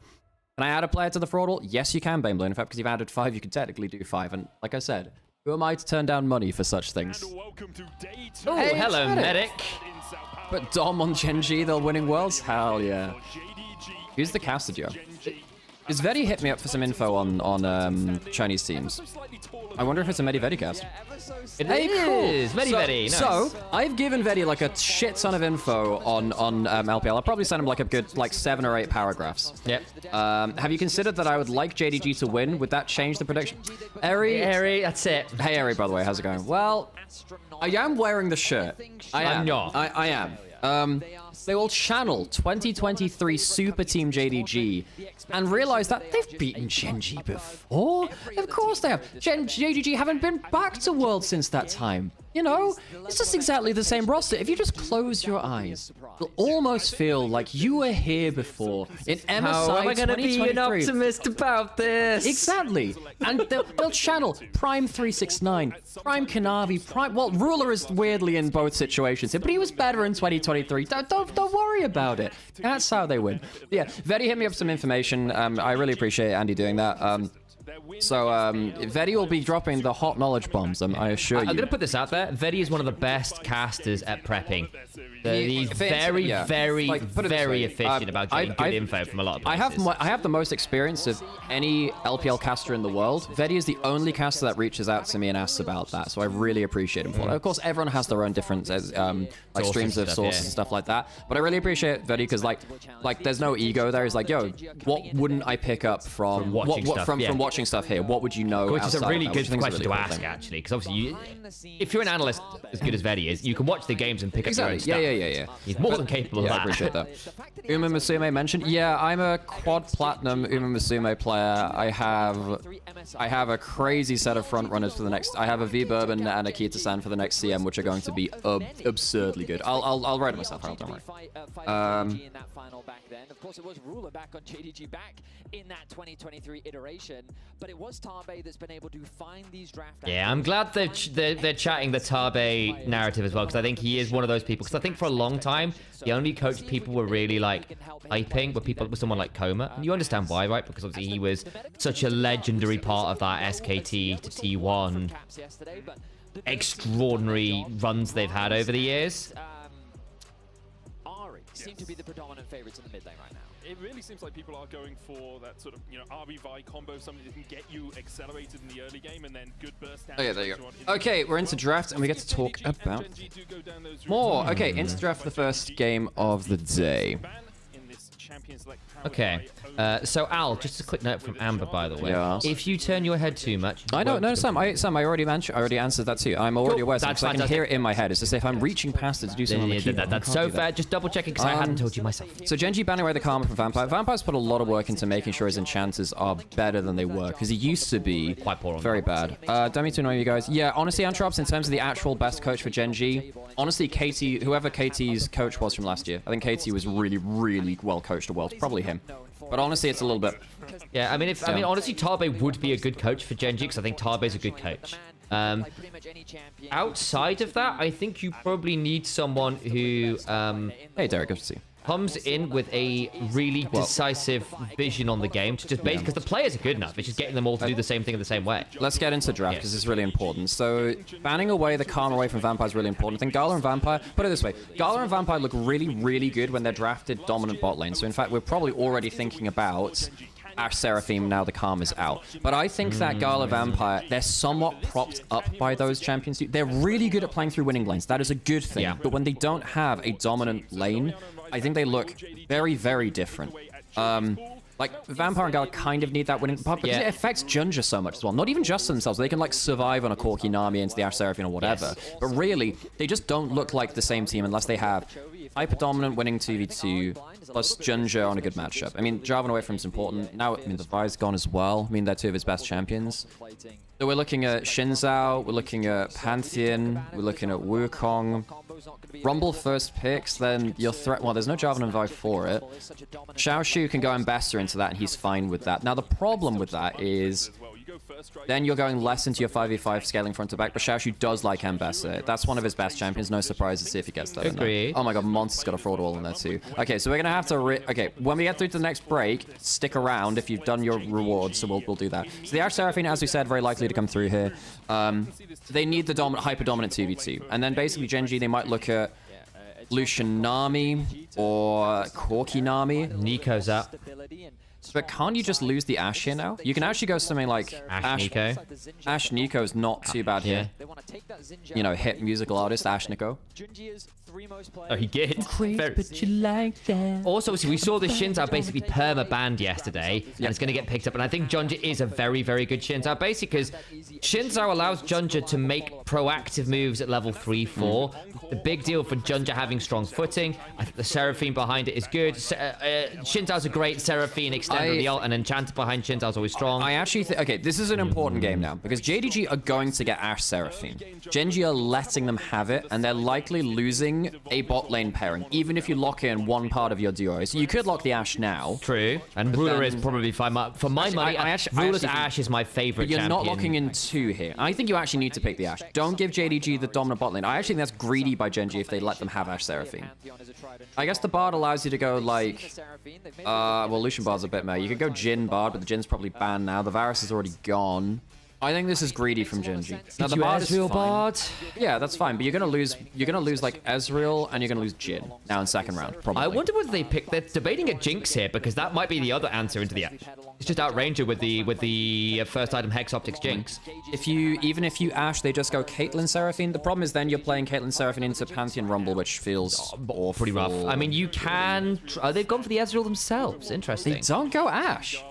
Can I add a player to the fraud wall? Yes, you can, Baneblade. In fact, because you've added 5, you can technically do 5. And like I said, who am I to turn down money for such things? Oh, hey, hello, medic. But Dom on Gen.G, they're winning worlds? Hell yeah. Who's the caster duo? Is Vedi hit me up for some info on Chinese teams? I wonder if it's a Vedi cast. It is. Vedi. Nice. So, I've given Vedi like a shit ton of info on LPL. I'll probably send him like a good 7 or 8 paragraphs. Yep. Have you considered that I would like JDG to win? Would that change the prediction? Eri, that's it. Hey, Eri, by the way, how's it going? Well, I am wearing the shirt. I'm not. I am. They will channel 2023 Super Team JDG and realize that they've beaten Gen.G before. Of course they have. JDG haven't been back to Worlds since that time. You know, it's just exactly the same roster. If you just close your eyes, you'll almost feel like you were here before in MSI 2023. How am I going to be an optimist about this? Exactly. And they'll channel Prime 369, Prime Kanavi, Prime... Well, Ruler is weirdly in both situations here, but he was better in 2023. Don't worry about it. That's how they win. Yeah, Vedi hit me up some information. I really appreciate Andy doing that. Vedi will be dropping the hot knowledge bombs, I assure you. I'm going to put this out there. Vedi is one of the best casters at prepping. He's very efficient about getting good info from a lot of places. I have the most experience of any LPL caster in the world. Vedi is the only caster that reaches out to me and asks about that, so I really appreciate him for it. Of course, everyone has their own different like streams of sources and stuff like that, but I really appreciate Vedi because like there's no ego there. He's like, yo, what wouldn't I pick up from watching stuff here? What would you know? Which is a really good question to ask, actually, because obviously, if you're an analyst as good as Vedi is, you can watch the games and pick up your own stuff. Yeah. He's more than capable of that. I appreciate that. Uma Musume mentioned, yeah, I'm a quad platinum Uma Musume player. I have a crazy set of front runners for the next. I have a V Bourbon and a Kita-san for the next CM, which are going to be absurdly good. I'll write it myself. Don't worry. Of course, it was Ruler back on JDG back in that 2023 iteration, but it was Tabe that's been able to find these draft. Yeah, I'm glad they're chatting the Tabe narrative as well, because I think he is one of those people. Because I think for a long time, the only coach people were really like hyping were someone like Koma. And you understand why, right? Because obviously he was such a legendary part of that SKT to T1 extraordinary runs they've had over the years. Seem to be the predominant favorites in the mid lane right now. It really seems like people are going for that sort of, RB Vi combo, something that can get you accelerated in the early game and then good burst down. Okay, there you go. Okay, we're into draft and we get to talk about more. Okay, into draft, the first game of the day. Okay, so Al, just a quick note from Amber, by the way. Yes. If you turn your head too much, I don't know, Sam. I already answered that too. I'm already aware, so I can hear it in my head. It's just if I'm reaching past it to do something on the keyboard. That's so fair. Just double checking because I hadn't told you myself. So Gen.G banning away the Karma from Vampire. Vampire's put a lot of work into making sure his enchanters are better than they were, because he used to be quite poor. Very bad. Don't mean to annoy you guys. Yeah, honestly, Antrops, in terms of the actual best coach for Gen.G, honestly, KT, whoever KT's coach was from last year, I think KT was really, really well coached at Worlds. Probably him. But honestly, it's a little bit. Yeah, I mean, honestly, Tabe would be a good coach for Gen.G because I think Tabe's a good coach. Outside of that, I think you probably need someone who. Hey, Derek, good to see you. Comes in with a really decisive vision on the game to just basically, because the players are good enough. It's just getting them all to do the same thing in the same way. Let's get into draft because it's really important. So banning away the Karma away from Vampire is really important. I think Gala and Vampire, put it this way, Gala and Vampire look really, really good when they're drafted dominant bot lane. So in fact, we're probably already thinking about Ash Seraphim now the Karma's out. But I think that Gala Vampire, they're somewhat propped up by those champions. They're really good at playing through winning lanes. That is a good thing. Yeah. But when they don't have a dominant lane, I think they look very, very different. Like, Vampire and Gala kind of need that winning part because it affects Junja so much as well. Not even just themselves. They can, like, survive on a Corki Nami into the Ash Seraphine or whatever. But really, they just don't look like the same team unless they have Hyper Dominant winning 2v2 plus Junja on a good matchup. I mean, driving away from is important. Now, I mean, the Vi's gone as well. I mean, they're two of his best champions. So we're looking at Shinzao, we're looking at Pantheon, we're looking at Wukong. Rumble first picks, then your threat... Well, there's no Jarvan and Vi for it. Xiaoshu can go Ambessa into that, and he's fine with that. Now, the problem with that is... Then you're going less into your 5v5 scaling front to back, but Xiaoshu does like Ambessa. That's one of his best champions. No surprise to see if he gets that. Agree. Oh my god, Monster's got a fraud wall in there too. Okay, so we're gonna have to... Okay, when we get through to the next break, stick around if you've done your rewards, so we'll do that. So the Ash Seraphine, as we said, very likely to come through here. They need the hyper-dominant 2v2. And then basically Genji, they might look at Lucian Nami or Corki Nami. Nico's up. But can't you just lose the Ash here now? You can actually go something like Ash Nico. Ash Nico is not too bad here. You know, hit musical artist Ash Nico. Oh, he did. But you like that. Also, we saw the Shinzao basically perma-banned yesterday, and it's going to get picked up. And I think Junja is a very, very good Shinzao, basically because Shinzao allows Junja to make proactive moves at level 3-4. The big deal for Junja having strong footing. I think the Seraphine behind it is good. Shinzao's a great Seraphine extender of the ult, and Enchanted behind Shinzao's always strong. I actually think... Okay, this is an important game now, because JDG are going to get Ash Seraphine. Genji are letting them have it, and they're likely losing a bot lane pairing, even if you lock in one part of your duo. So you could lock the Ash now. True. And Ruler is probably fine. For my money, Ruler's Ash is my favorite champion. But you're not locking in two here. I think you actually need to pick the Ash. Don't give JDG the dominant bot lane. I actually think that's greedy by Genji if they let them have Ash Seraphine. I guess the Bard allows you to go like... well, Lucian Bard's a bit meh. You could go Jhin Bard, but the Jin's probably banned now. The Varus is already gone. I think this is greedy from Genji. Now the Bard is fine. Bard? Yeah, that's fine, but you're gonna lose like Ezreal and you're gonna lose Jhin now in second round, probably. I wonder whether they pick... They're debating a Jinx here, because that might be the other answer into the... It's just outranger with the first item Hex Optics Jinx. Even if you Ash, they just go Caitlyn Seraphine. The problem is then you're playing Caitlyn Seraphine into Pantheon Rumble, which feels pretty rough. I mean, you can... they've gone for the Ezreal themselves. Interesting. They don't go Ash.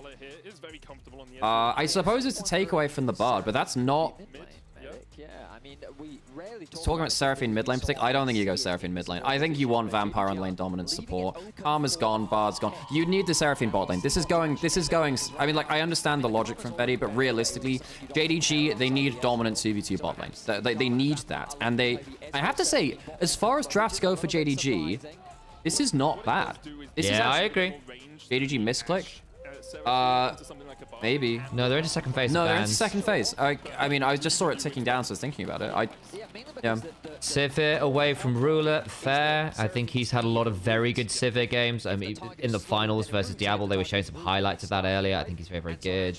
I suppose it's a takeaway from the Bard, but that's not... Just talking about Seraphine mid lane, I don't think you go Seraphine mid lane. I think you want Vampire on lane dominant support. Karma's gone, Bard's gone. You need the Seraphine bot lane. This is going... I mean, like, I understand the logic from Betty, but realistically, JDG, they need dominant 2v2 bot lane. They need that. And I have to say, as far as drafts go for JDG, this is not bad. I agree. JDG misclick? Maybe. No, they're into second phase. No, they're into second phase. I mean, I just saw it ticking down, so I was thinking about it. Yeah. Sivir away from Ruler, fair. I think he's had a lot of very good Sivir games. I mean, in the finals versus Diablo, they were showing some highlights of that earlier. I think he's very, very good.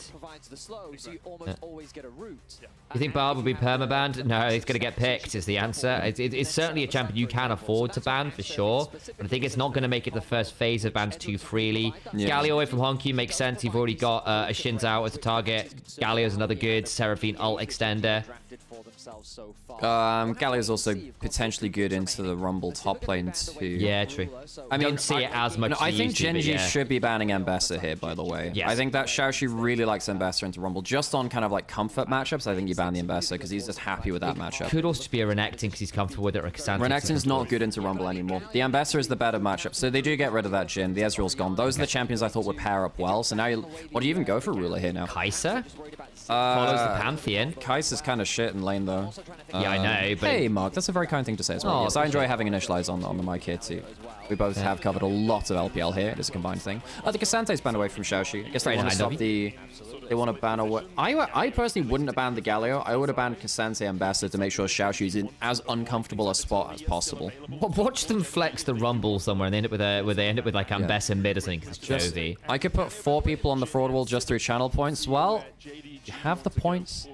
You think Barb will be permabanned? No, he's going to get picked is the answer. It's certainly a champion you can afford to ban, for sure. But I think it's not going to make it the first phase of bans too freely. Yeah. Galio away from Honky makes sense. You've already got a Shinzao as a target. Galio's another good Seraphine ult extender. Galio's also potentially good into the Rumble top lane too. Yeah, true. I mean, don't see it as much. No, I think Genji should be banning Ambessa here, by the way. Yes. I think that Xiaoshu really likes Ambessa into Rumble. Just on kind of like comfort matchups, I think you ban the Ambessa because he's just happy with that matchup. Could also just be a Renekton because he's comfortable with it. Or Renekton's not good into Rumble anymore. The Ambessa is the better matchup, so they do get rid of that Jhin. The Ezreal's gone. Those are the champions I thought would pair up well. So now, what do you even go for Ruler here now? Kai'Sa? Follows the Pantheon. Kai'Sa's kind of shit in lane though. Yeah, I know, but... Hey, Mark, that's a very kind thing to say as well. Oh, yes, I enjoy having Initialise on the mic here too. We both have covered a lot of LPL here. It is a combined thing. I think Kasante's banned away from Xiaoshu. I guess they want to stop the... They want to ban away... I personally wouldn't have banned the Galio. I would have banned Kasante Ambassador to make sure Xiaoshu's in as uncomfortable a spot as possible. Watch them flex the Rumble somewhere and they end up with like Ambessa mid or something because it's Jovi. I could put 4 people on the fraud wall just through channel points. Well, you have the points.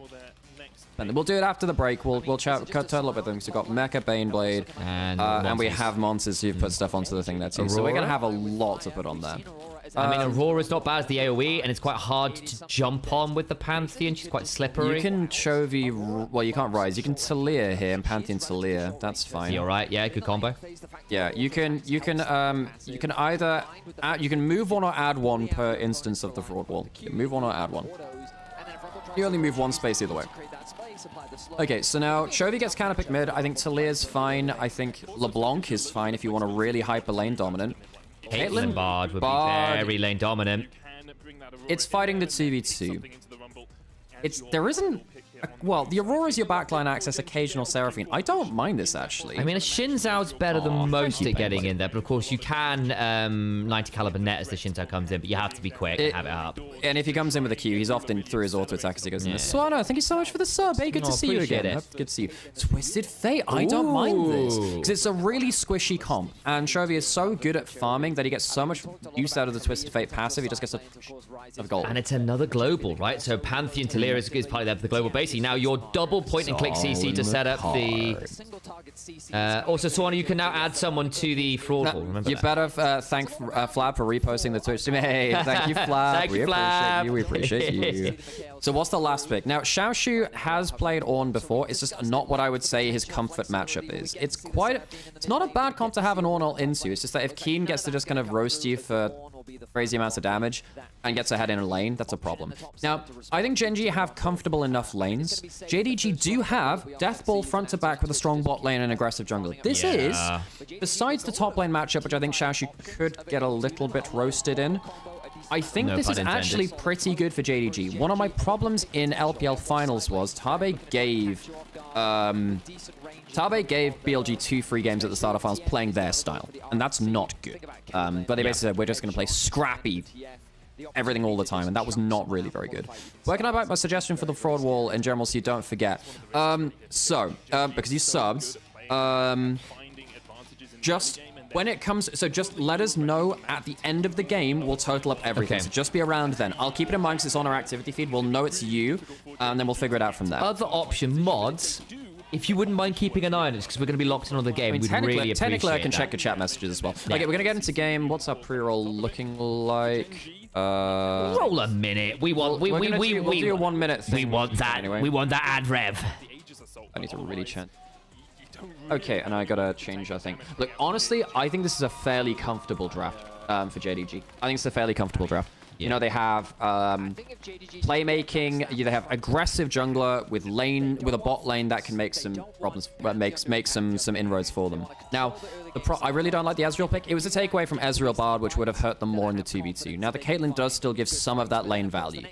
And we'll do it after the break. We'll turtle up with them. So we've got Mecha, Baneblade, and we have Monsters who've put stuff onto the thing there too. Aurora. So we're going to have a lot to put on there. I mean, Aurora's not bad as the AoE, and it's quite hard to jump on with the Pantheon. She's quite slippery. You can Chovy... Well, you can't Rise. You can Talia here and Pantheon Talia. That's fine. You're right. Yeah, good combo. Yeah, you can either... you can move one or add one per instance of the Fraud Wall. You can move one or add one. You only move one space either way. Okay, so now Chovy gets counterpick mid. I think Talia's fine. I think LeBlanc is fine if you want a really hyper lane dominant. Caitlyn Bard would be very lane dominant. It's fighting the 2v2. There isn't... Well, the Aurora's your backline access, occasional Seraphine. I don't mind this, actually. I mean, a Xin Zhao's better than most at getting in there, but of course you can 90 caliber net as the Xin Zhao comes in, but you have to be quick and have it up. And if he comes in with a Q, he's often through his auto attack as he goes in. Swana, thank you so much for the sub. Hey, good to see you again. Good to see you. Twisted Fate, I don't mind this. Because it's a really squishy comp. And Chovy is so good at farming that he gets so much use out of the Twisted Fate passive, he just gets a gold. And it's another global, right? So Pantheon Talia is part of the global base. Now your double point and click CC to set up the... also, Swana, you can now add someone to the fraud wall. Remember you better thank Flab for reposting the Twitch stream. Hey, thank you, Flab. Thank you, Flab. We appreciate you. So what's the last pick? Now, Xiaoshu has played Ornn before. It's just not what I would say his comfort matchup is. It's not a bad comp to have an Ornn ult into. It's just that if Keen gets to just kind of roast you for crazy amounts of damage and gets ahead in a lane, that's a problem. Now, I think Gen G have comfortable enough lanes. JDG do have Death Ball front to back with a strong bot lane and aggressive jungler. This is, besides the top lane matchup, which I think Xiaoshu could get a little bit roasted in, I think this is actually pretty good for JDG. One of my problems in LPL finals was Tabe gave BLG 2 free games at the start of finals playing their style, and that's not good. But they basically said, we're just going to play scrappy everything all the time, and that was not really very good. Where can I back my suggestion for the fraud wall in general so you don't forget? Because you subbed, just when it comes, so just let us know at the end of the game, we'll total up everything. So just be around then. I'll keep it in mind because it's on our activity feed. We'll know it's you, and then we'll figure it out from there. Other option, mods, if you wouldn't mind keeping an eye on it, because we're going to be locked in on the game, we'd really appreciate that. Technically, I can check your chat messages as well. Yeah. Okay, we're going to get into game. What's our pre-roll looking like? Roll a minute. We'll do a 1 minute thing. We want that. Anyway. We want that ad rev. I need to really check. Okay, and I gotta change, I think. Look, honestly, I think this is a fairly comfortable draft for JDG. I think it's a fairly comfortable draft. Yeah. You know, they have playmaking. They have aggressive jungler with a bot lane that can make some problems, make some inroads for them. Now, I really don't like the Ezreal pick. It was a takeaway from Ezreal Bard, which would have hurt them more in the 2v2. Now, the Caitlyn does still give some of that lane value.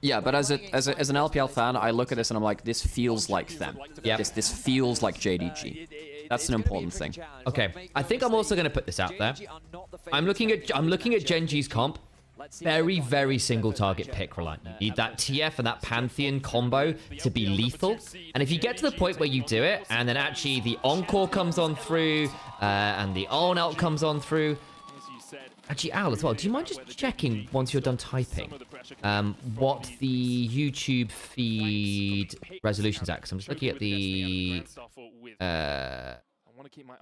Yeah, but as an LPL fan, I look at this and I'm like, this feels like them. Yeah, this feels like JDG. That's an important thing. Okay, I think I'm also going to put this out there. I'm looking at Gen G's comp. Very, very single target pick reliant. You need that TF and that Pantheon combo to be lethal. And if you get to the point where you do it, and then actually the Encore comes on through, and the Uln ult comes on through. Actually, Al, as well, do you mind just checking once you're done typing what the YouTube feed resolution's at? Because I'm just looking at the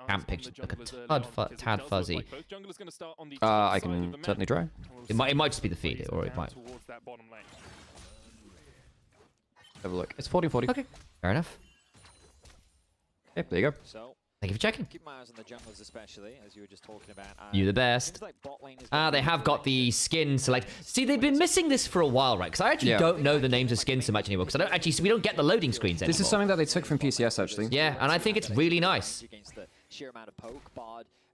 camp picture. Look a tad fuzzy. I can certainly try. It might just be the feed, or it might. Have a look. It's 40-40. Okay, fair enough. Yep, there you go. Thank you for checking. Keep my eyes on the junglers, especially as you were just talking about. You the best. They have got the skin select. See, they've been missing this for a while, right? Because I actually don't know the names of skins so much anymore. Because we don't get the loading screens anymore. This is something that they took from PCS, actually. Yeah, and I think it's really nice. By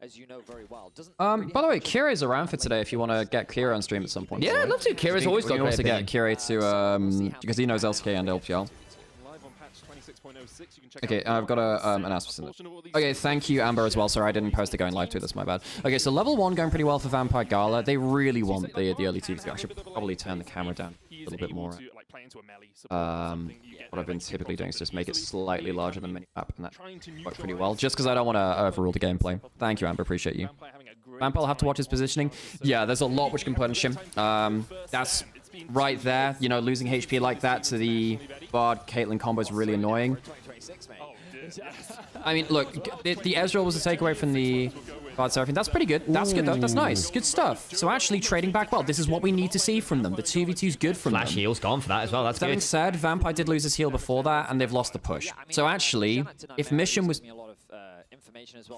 the way, Kira's around for today if you want to get Kira on stream at some point. Yeah, I'd love to. Kira's always got great opinion. We can also get Kira to, because he knows LCK and LPL. Okay, I've got an announcement. Okay, thank you, Amber, as well. Sorry, I didn't post it going live to this, my bad. Okay, so level 1 going pretty well for Vampire Gala. They really want the early 2v2. I should probably turn the camera down a little bit more. What I've been typically doing is just make it slightly larger than mini-map, and that worked pretty well, just because I don't want to overrule the gameplay. Thank you, Amber, appreciate you. Vampire will have to watch his positioning. Yeah, there's a lot which can punish him. That's right there. You know, losing HP like that to the Bard Caitlyn combo is really annoying. I mean, look, the Ezreal was a takeaway from the God Seraphine. That's pretty good. That's good, though. That's nice. Good stuff. So actually trading back well. This is what we need to see from them. The 2v2's good from Flash them. heal's gone for that as well. That's That being good. said, Vampire did lose his heal before that, and they've lost the push. So actually, if mission was...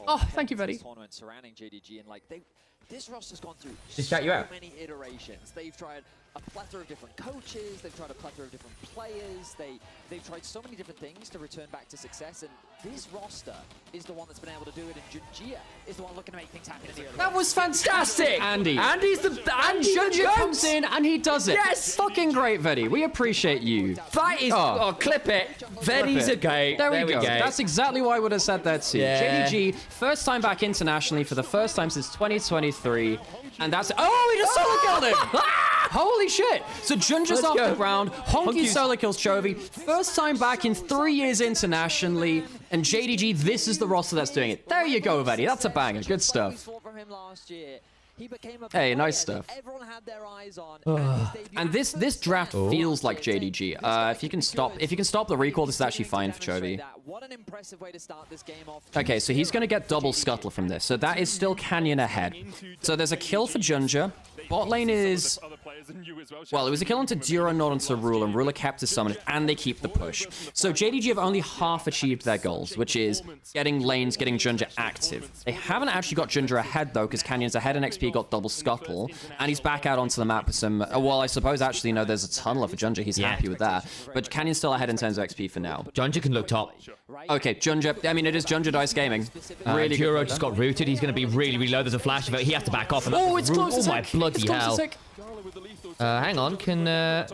Oh, thank you, buddy. Surrounding JDG and this roster's gone through Just shout you out. many iterations. They've tried a plethora of different coaches. They've tried a plethora of different players. They've tried so many different things to return back to success. And this roster is the one that's been able to do it. And Junjia is the one looking to make things happen in the early That was fantastic. Andy. Andy's the And Junja comes in and he does it. Yes! Fucking great, Vedi. We appreciate you. That is. Oh. Oh, clip it. Vedi's a goat. There we go. That's exactly what I would have said there too. Yeah. JDG, first time back internationally for the first time since 2023. And that's... Oh, he just solo killed him! Holy shit! So Junja's off the ground. Honky solo kills Chovy. First time back in 3 years internationally. And JDG, this is the roster that's doing it. There you go, Vedi. That's a banger. Good stuff. Hey, nice stuff. And this draft feels like JDG. If you can stop the recall, this is actually fine for Chovy. Okay, so he's gonna get double scuttle from this. So that is still Canyon ahead. So there's a kill for Junja. Bot lane is... Well, it was a kill onto Dura, not onto Ruler, and Ruler kept his summon, and they keep the push. So JDG have only half achieved their goals, which is getting lanes, getting Junja active. They haven't actually got Junja ahead, though, because Canyon's ahead and XP got double scuttle, and he's back out onto the map with some... Well, I suppose, actually, no, there's a tunneler for Junja. He's happy with that. But Canyon's still ahead in terms of XP for now. Junja can look top. Okay, Junja... I mean, it is Junja Dice Gaming. Really Duro good. just got rooted. He's going to be really, really low. There's a flash of it. He has to back off. And Oh, it's close to Oh, my sick. bloody It's close to hell. sick. Hang on. Can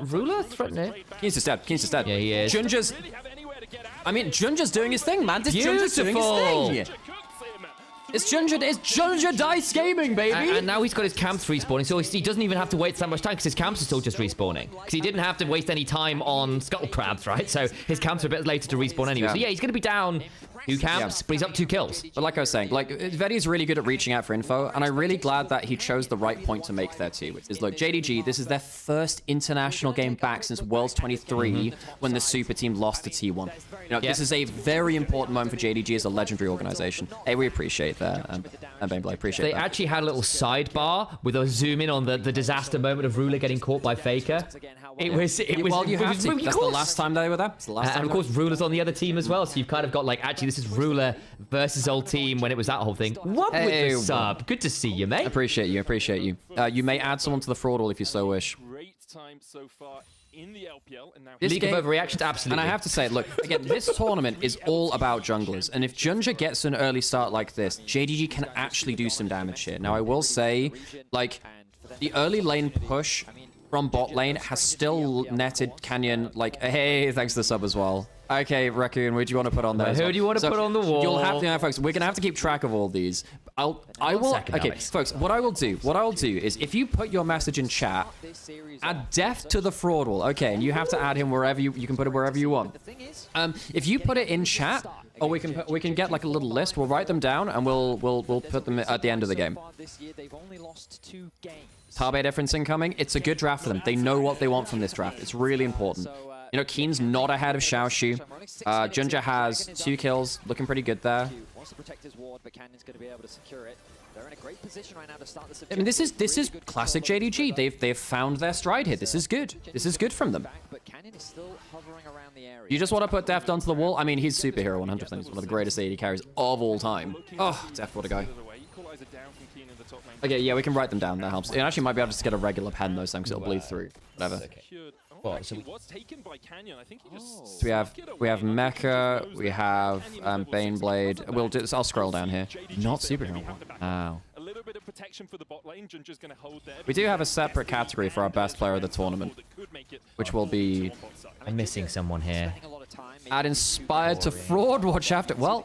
Ruler threaten it? Keen's just dead. Keen's just dead. Yeah, he is. Junja's... I mean, Junja's doing his thing, man. This Junja's doing Beautiful. his thing. It's Junja Dice Gaming, baby. And now he's got his camps respawning, so he doesn't even have to wait that much time because his camps are still just respawning. Because he didn't have to waste any time on Scuttle Crabs, right? So his camps are a bit later to respawn anyway. So yeah, he's going to be down 2 camps, but he's up 2 kills. But like I was saying, like, Vedi's really good at reaching out for info, and I'm really glad that he chose the right point to make there too, which is, look, JDG, this is their first international game back since Worlds 23 when the super team lost to T1. You know, this is a very important moment for JDG as a legendary organization. Hey, we appreciate that, and Baneblade, appreciate They that. actually had a little sidebar with a zoom in on the disaster moment of Ruler getting caught by Faker. It was Well, you have to. really That's cool. the last time they were there. It's the last time And of they course, Ruler's on the other team as well, so you've kind of got like, actually, this is Ruler versus old team when it was that whole thing. What with Hey, the sub? Good to see you, mate. Appreciate you, appreciate you. You may add someone to the fraud wall if you so wish. Great time so far in the LPL, and now This League game- of Overreactions, absolutely. And I have to say, look, again, this tournament is all about junglers. And if Junja gets an early start like this, JDG can actually do some damage here. Now, I will say, like, the early lane push from bot lane has still netted Canyon, like, hey, thanks to the sub as well. Okay, Raccoon, what do you want to put on there? as Who well? do you want to put on the wall? You'll have to, folks. We're gonna have to keep track of all these. I will. second, Okay, Alex. folks. What I'll do is, if you put your message in chat, add Def to the fraud wall. Okay, and you have to add him wherever you can put it wherever you want. If you put it in chat, or we can get like a little list. We'll write them down and we'll put them at the end of the game. Tarbay difference incoming. It's a good draft for them. They know what they want from this draft. It's really important. You know, Keen's not ahead of Xiaoshu. Junja has 2 kills, looking pretty good there. I mean, this is classic JDG. They've found their stride here. This is good. This is good from them. You just want to put Deft onto the wall? I mean, he's superhero 100%. He's one of the greatest AD carries of all time. Oh, Deft, what a guy. Okay, yeah, we can write them down. That helps. It actually might be able to just get a regular pen though, because it'll bleed through. Whatever. So we have Mecha, we have Baneblade. We'll do this. I'll scroll down here. Not superhero. Wow. We do have a separate category for our best player of the tournament, which will be... I'm missing someone here. Add Inspired to Fraud Watch after... Well,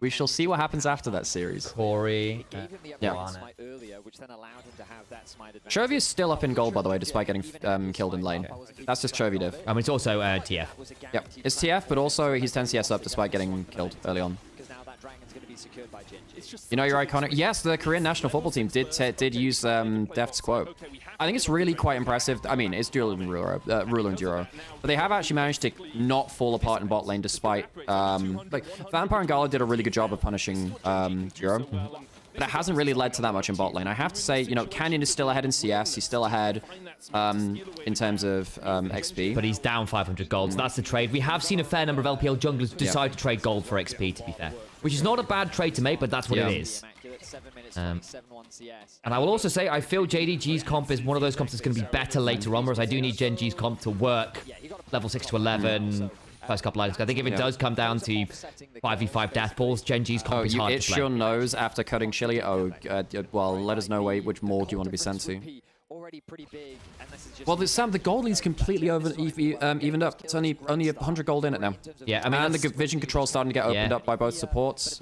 we shall see what happens after that series. Corey. Yeah. Chovy is still up in gold, by the way, despite getting killed in lane. That's just Chovy div. I mean, it's also TF. Yep. It's TF, but also he's 10 CS up despite getting killed early on. going to be secured by Genji. You know your iconic... Yes, the Korean national football team did use Deft's quote. I think it's really quite impressive. I mean, it's Ruler and Duro. But they have actually managed to not fall apart in bot lane despite... like, Vampire and Gala did a really good job of punishing Duro. But it hasn't really led to that much in bot lane. I have to say, you know, Canyon is still ahead in CS. He's still ahead in terms of XP. But he's down 500 gold, so that's the trade. We have seen a fair number of LPL junglers decide to trade gold for XP, to be fair. Which is not a bad trade to make, but that's what it is. And I will also say, I feel JDG's comp is one of those comps that's going to be better later on, whereas I do need Genji's comp to work level 6 to 11... First couple items. I think if it does come down to 5v5 death balls, Genji's comp is hard to play. Itch your nose after cutting Chili. Well, let us know which morgue you want to be sent to. Well, Sam, the gold lead's completely evened up. It's only 100 gold in it now. Yeah, I mean, and the vision control's starting to get opened up by both supports.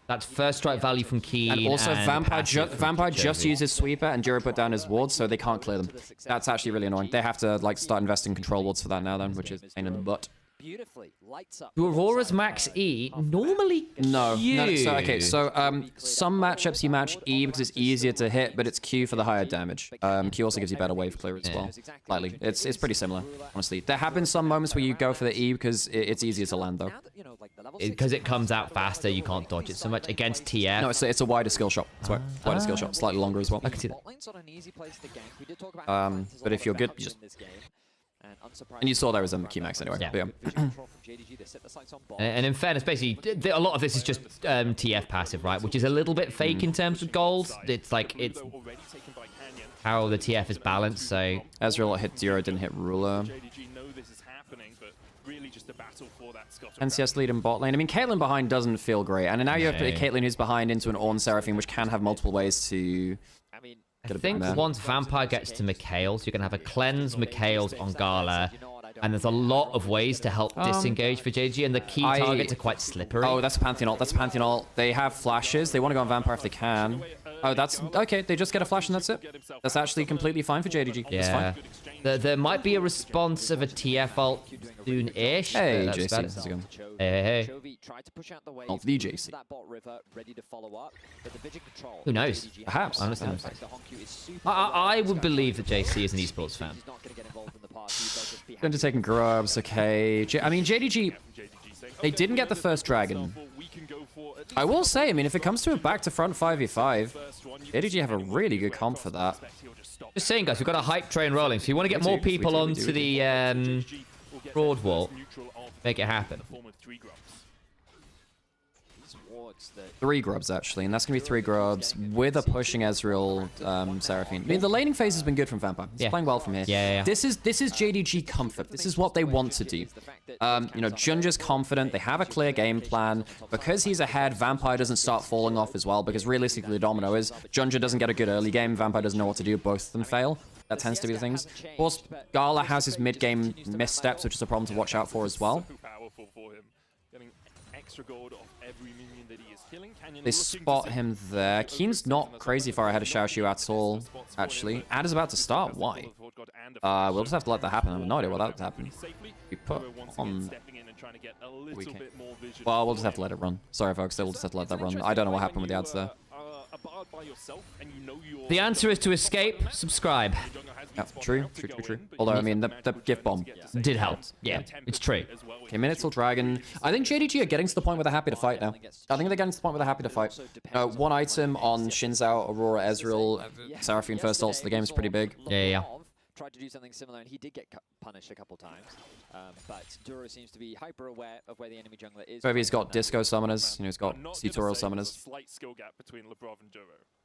That's first strike value from Keen. And also, Vampire just uses Sweeper and Jiro put down his wards, so they can't clear them. That's actually really annoying. They have to like start investing in control wards for that now, then, which is a pain in the butt. Do Aurora's max E normally No. So, okay, so some matchups you match E because it's easier to hit, but it's Q for the higher damage. Q also gives you better wave clear as well. Slightly. It's pretty similar, honestly. There have been some moments where you go for the E because it's easier to land, though. Because it comes out faster, you can't dodge it so much against TF. No, it's a wider skill shot. That's why. Wider skill shot. Slightly longer as well. I can see that. But if you're good, you just... And you saw there was a Q max anyway. Yeah. But yeah. And in fairness, basically, a lot of this is just TF passive, right? Which is a little bit fake in terms of gold. It's like, it's how the TF is balanced, so... Ezreal hit Duro, didn't hit Ruler. NCS lead in bot lane. I mean, Caitlyn behind doesn't feel great. And now you have Caitlyn who's behind into an Ornn Seraphine, which can have multiple ways to... I think once Vampire gets to Mikhail's, you're going to have a cleanse Mikhail's on Gala. And there's a lot of ways to help disengage for JDG, and the key targets are quite slippery. Oh, that's a Pantheon ult. That's a Pantheon ult. They have flashes. They want to go on Vampire if they can. Oh, that's... Okay, they just get a flash and that's it. That's actually completely fine for JDG. Yeah. There might be a response of a TF ult soon-ish. Hey, JC. How's it going? Hey. Not the JC. Who knows? Perhaps. Honestly, I would believe that JC is an esports fan. Going to taking grubs, okay. I mean, JDG, they didn't get the first dragon. I will say, I mean, if it comes to a back-to-front 5v5, JDG have a really good comp for that. Just saying, guys, we've got a hype train rolling. So you want to get more people onto the broad wall, make it happen. 3 grubs, actually, and that's going to be 3 grubs with a pushing Ezreal Seraphine. I mean, the laning phase has been good from Vampire. He's playing well from here. Yeah. This is JDG comfort. This is what they want to do. You know, Junja's confident. They have a clear game plan. Because he's ahead, Vampire doesn't start falling off as well, because realistically, the domino is Junja doesn't get a good early game. Vampire doesn't know what to do. Both of them fail. That tends to be the things. Of course, Gala has his mid-game missteps, which is a problem to watch out for as well. They spot him there. Keen's not crazy far ahead of Xiaoshu at all, actually. Ad is about to start. Why? We'll just have to let that happen. I have no idea what that happened. We put on... Well, we'll just have to let it run. Sorry, folks. We'll just have to let that run. I don't know what happened with the ads there. The answer is to escape, subscribe. Yeah, true. Although, I mean, the gift bomb did help. Yeah, it's true. Okay, minutes till Dragon. I think JDG are getting to the point where they're happy to fight now. I think they're getting to the point where they're happy to fight. 1 item on Shinzao, Aurora, Ezreal, Seraphine first ult, so the game's pretty big. Yeah. Tried to do something similar, and he did get punished a couple times. But Duro seems to be hyper aware of where the enemy jungler is. Maybe he's got disco summoners. You know, he's got tutorial summoners.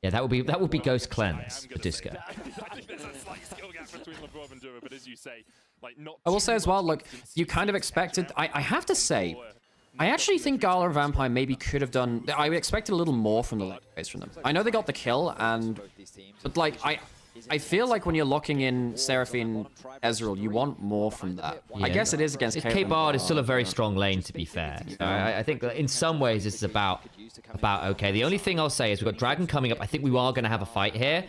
Yeah, that would be Ghost Cleanse for disco. I will say as well, look, you kind of expected. I have to say, I actually think Gala and Vampire maybe could have done... I expected a little more from the late phase from them. I know they got the kill, but like, I feel like when you're locking in Seraphine Ezreal, you want more from that. I guess it is against Caitlyn. K-Bard is still a very strong lane, to be fair. So I think that in some ways this is about okay. The only thing I'll say is we've got Dragon coming up. I think we are going to have a fight here.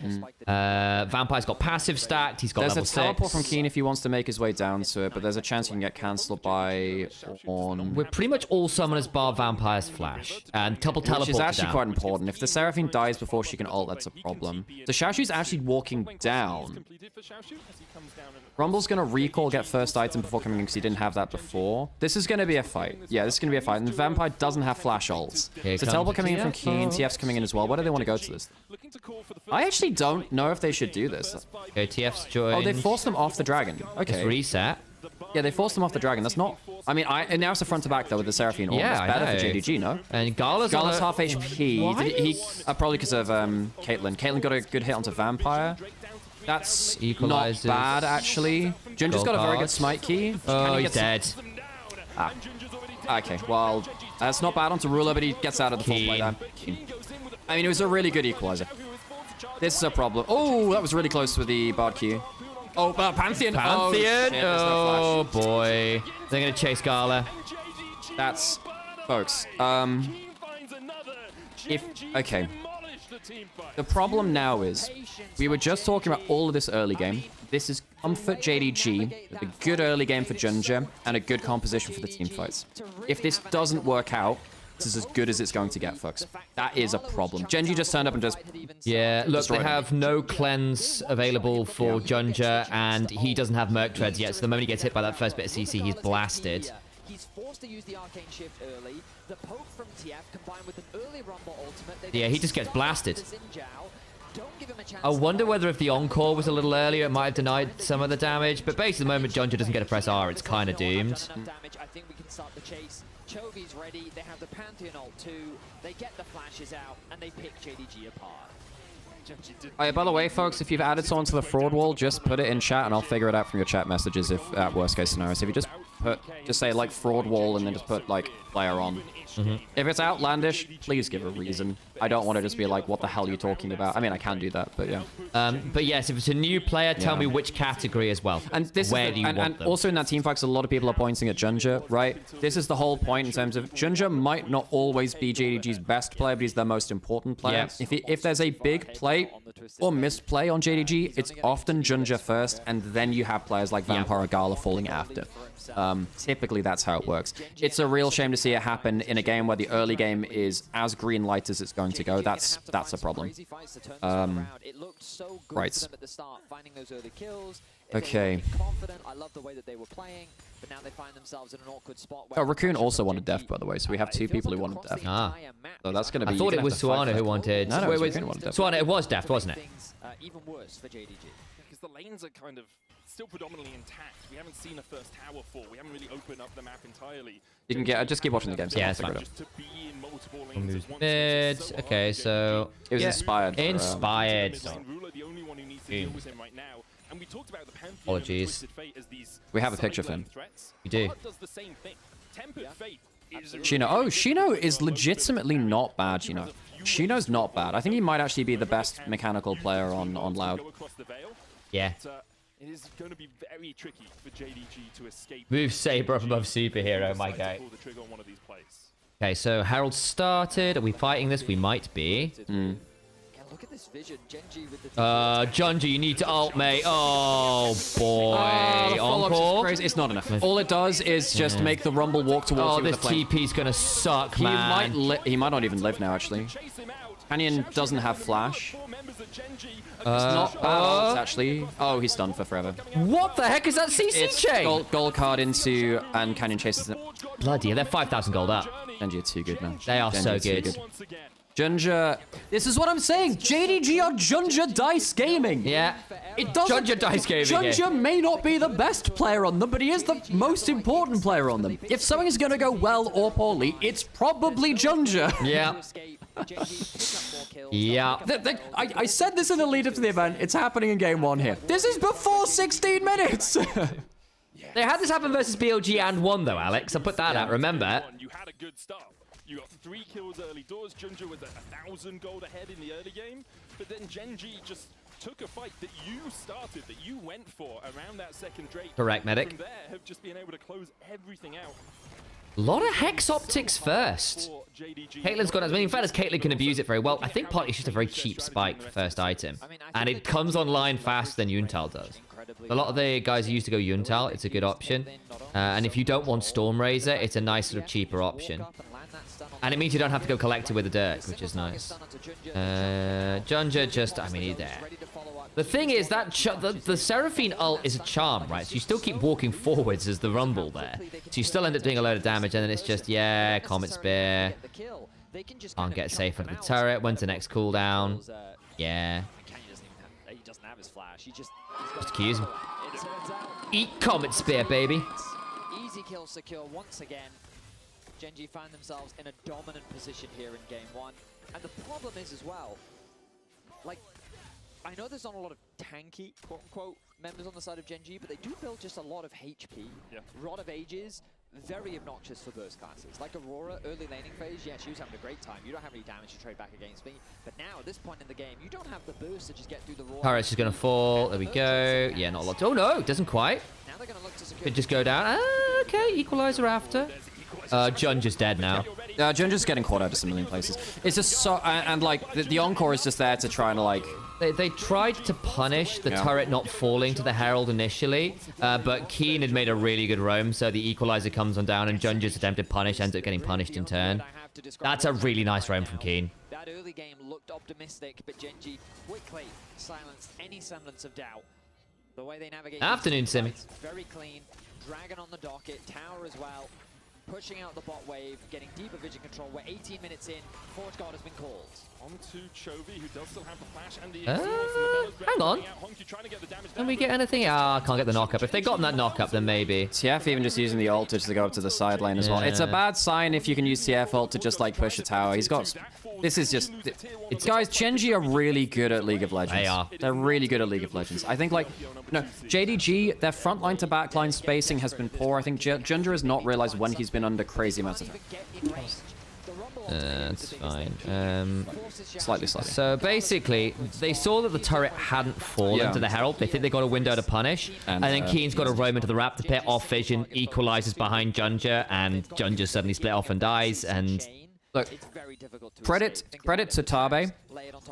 Vampire's got passive stacked. He's got There's level a teleport 6. from Keen if he wants to make his way down to it, but there's a chance he can get cancelled by Ornn. We're pretty much all summoners bar Vampire's Flash. And double teleport Which is actually down. quite important. If the Seraphine dies before she can ult, that's a problem. So Xiaoshu's actually walking down. Rumble's going to recall, get first item before coming in because he didn't have that before. This is going to be a fight. Yeah, this is going to be a fight. And Vampire doesn't have flash ults. So teleport coming in from Keen, TF's coming in as well. Where do they want to go to this? I actually don't know if they should do this. Okay, TF's joined. Oh, they forced them off the dragon. Okay. Just reset. Yeah, they forced them off the dragon. That's not... I mean, and now it's a front to back, though, with the Seraphine. Yeah, It's better I know. for JDG, no? And Gala's half HP. Probably because of Caitlyn. Caitlyn got a good hit onto Vampire. That's Equalizes. not bad, actually. Junja's got a very good smite key. Oh, he's dead. Ah. Okay, well, that's not bad onto Ruler, but he gets out of the full play there. I mean, it was a really good equalizer. This is a problem. Oh, that was really close with the Bard Q. Oh, Pantheon. Pantheon. Oh, shit, there's no flash. Boy. They're going to chase Gala. That's... Folks, okay. The problem now is, we were just talking about all of this early game. This is comfort JDG, with a good early game for Junja, and a good composition for the team fights. If this doesn't work out, this is as good as it's going to get, folks. That is a problem. Genji just turned up and just... Yeah, look, they destroyed him. have no cleanse available for Junja, and he doesn't have Merc Treads yet, so the moment he gets hit by that first bit of CC, he's blasted. He's forced to use the arcane shift early. The poke from TF combined with an early Rumble ultimate. Yeah, he just gets blasted. Don't give him a chance. I wonder whether if the Encore was a little earlier, it might have denied some of the damage, but basically the moment Junja doesn't get to press R, it's kind of doomed. I think we can start the chase. Chovy's ready. They have the Pantheon ult too. They get the flashes out and they pick JDG apart. By the way, folks, if you've added someone to the fraud wall, just put it in chat and I'll figure it out from your chat messages if at worst case scenario. So if you just say like fraud wall and then just put like player on. If it's outlandish, please give a reason. I don't want to just be like, what the hell are you talking about? I mean, I can do that, but yeah. But yes, if it's a new player, tell me which category as well. And this where is do you want them? Also in that team fight, a lot of people are pointing at Junja, right? This is the whole point in terms of Junja might not always be JDG's best player, but he's their most important player. Yeah. If there's a big play or misplay on JDG, it's often Junja first, and then you have players like Vampire or Gala falling after. Typically, that's how it works. It's a real shame to see it happen in a game where the early game is as green light as it's going to go. That's a problem. Right. Okay. I love the way that they were playing, but now they find themselves in an awkward spot. Oh, Raccoon also wanted Def, by the way, so we have two people who wanted Def. So that's going to be... I thought it was Suana who wanted... No, wait, Raccoon wanted Def. Suana, it was Deft, wasn't it? Even worse for JDG. Because the lanes are kind of still predominantly intact. We haven't seen a first tower fall. We haven't really opened up the map entirely. You can just keep watching the game. So Yeah, I'll it's figure fine. it out. Just to be in multiple lanes at once. Mid. So Okay, hard. so... It was inspired. For, Inspired. Ruler, the only one who needs to deal with him right now. And we talked about the Pantheon Apologies. and Twisted Fate as these We have a picture of him. threats. We do. Bard does the same thing. Tempered Fate is Shino. Oh, Shino is legitimately not bad, you know. Shino's not bad. I think he might actually be the best mechanical player on Loud. Go across the veil. Yeah. It is going to be very tricky for JDG to escape. Move Saber up above superhero, my guy. Pull the trigger on one of these plays. Okay, so Harold started. Are we fighting this? We might be. Look at this vision. Genji with the Junji, you need to ult, mate. Oh, boy. The follow-up's just Encore? crazy. It's not enough. All it does is just make the Rumble walk towards Oh, you with this the flame. TP's gonna suck, He man. he might not even live now, actually. Canyon doesn't have flash. It's not bad, actually. Oh, he's stunned for forever. What the heck is that CC It's chain? gold card into, and Canyon chases it. Bloody hell, they're 5,000 gold up. Genji are too good, man. They are so Genji are good. too Junja. This is what I'm saying. JDG are Junja Dice Gaming. Yeah. It doesn't. Junja Dice Gaming. Junja may not be the best player on them, but he is the most important player on them. If something is going to go well or poorly, it's probably Junja. Yeah. Yeah. I said this in the lead up to the event. It's happening in game one here. This is before 16 minutes. They had this happen versus BLG and won, though, Alex. I'll put that out, remember? You had a good start. You got 3 kills early doors. Junja was 1,000 gold ahead in the early game, but then Genji just took a fight that you started, that you went for around that second Drake. Correct, medic. From there, have just been able to close everything out. A lot of Hex Optics first. For JDG. Caitlin's got as many. In fact, as Caitlyn can abuse it very well. I think partly it's just a very cheap spike for first item. And it comes online faster than Yuntal does. A lot of the guys who used to go Yuntal, it's a good option. And if you don't want Storm Razor, it's a nice sort of cheaper option. And it means you don't have to go collect it with the Dirk, which is nice. Junja just, I mean, he's there. The thing is that the Seraphine ult is a charm, right? So you still keep walking forwards as the Rumble there. So you still end up doing a load of damage, and then it's just, yeah, Comet Spear. Can't get safe under the turret. When's the next cooldown? Yeah. He doesn't have his flash. Just accuse him. Eat Comet Spear, baby. Easy kill secure once again. Gen.G find themselves in a dominant position here in game 1. And the problem is as well, like, I know there's not a lot of tanky, quote-unquote, members on the side of Gen.G, but they do build just a lot of HP, Rod of Ages, very obnoxious for burst classes. Like Aurora, early laning phase, yeah, she was having a great time. You don't have any damage to trade back against me. But now, at this point in the game, you don't have the burst to just get through the raw. Turret's just going to fall. There we go. Yeah, not a lot. Oh, no, doesn't quite. Now they're going to look to secure. Could just go down. Okay, Equalizer after. Junja's dead now. Junja's getting caught out of a million places. It's just so... and like, the Encore is just there to try and, like... They tried to punish the turret not falling to the Herald initially, but Keen had made a really good roam, so the Equalizer comes on down, and Junja's attempted punish ends up getting punished in turn. That's a really nice roam from Keen. That early game looked optimistic, but Gen.G quickly silenced any semblance of doubt. The way they navigate... Afternoon, Simi. Very clean. Dragon on the docket. Tower as well. Pushing out the bot wave, getting deeper vision control. We're 18 minutes in. Forge Guard has been called. On to Chovy, who does still have the flash and the hang on. Can we get anything? Ah, can't get the knockup. If they gotten that knockup, then maybe. TF even just using the ult to go up to the side lane as well. It's a bad sign if you can use TF ult to just like push a tower. He's got... This is just... Guys, Gen.G are really good at League of Legends. They are. They're really good at League of Legends. I think like... No, JDG, their frontline to backline spacing has been poor. I think Junja has not realized when he's been under crazy amounts of... That's fine. Slightly. So basically, they saw that the turret hadn't fallen to the Herald. They think they got a window to punish. And then Keen's got to roam into the Raptor Pit, off vision, equalizes behind Junja, and Junja suddenly split off and dies. And look, credit to Tabe.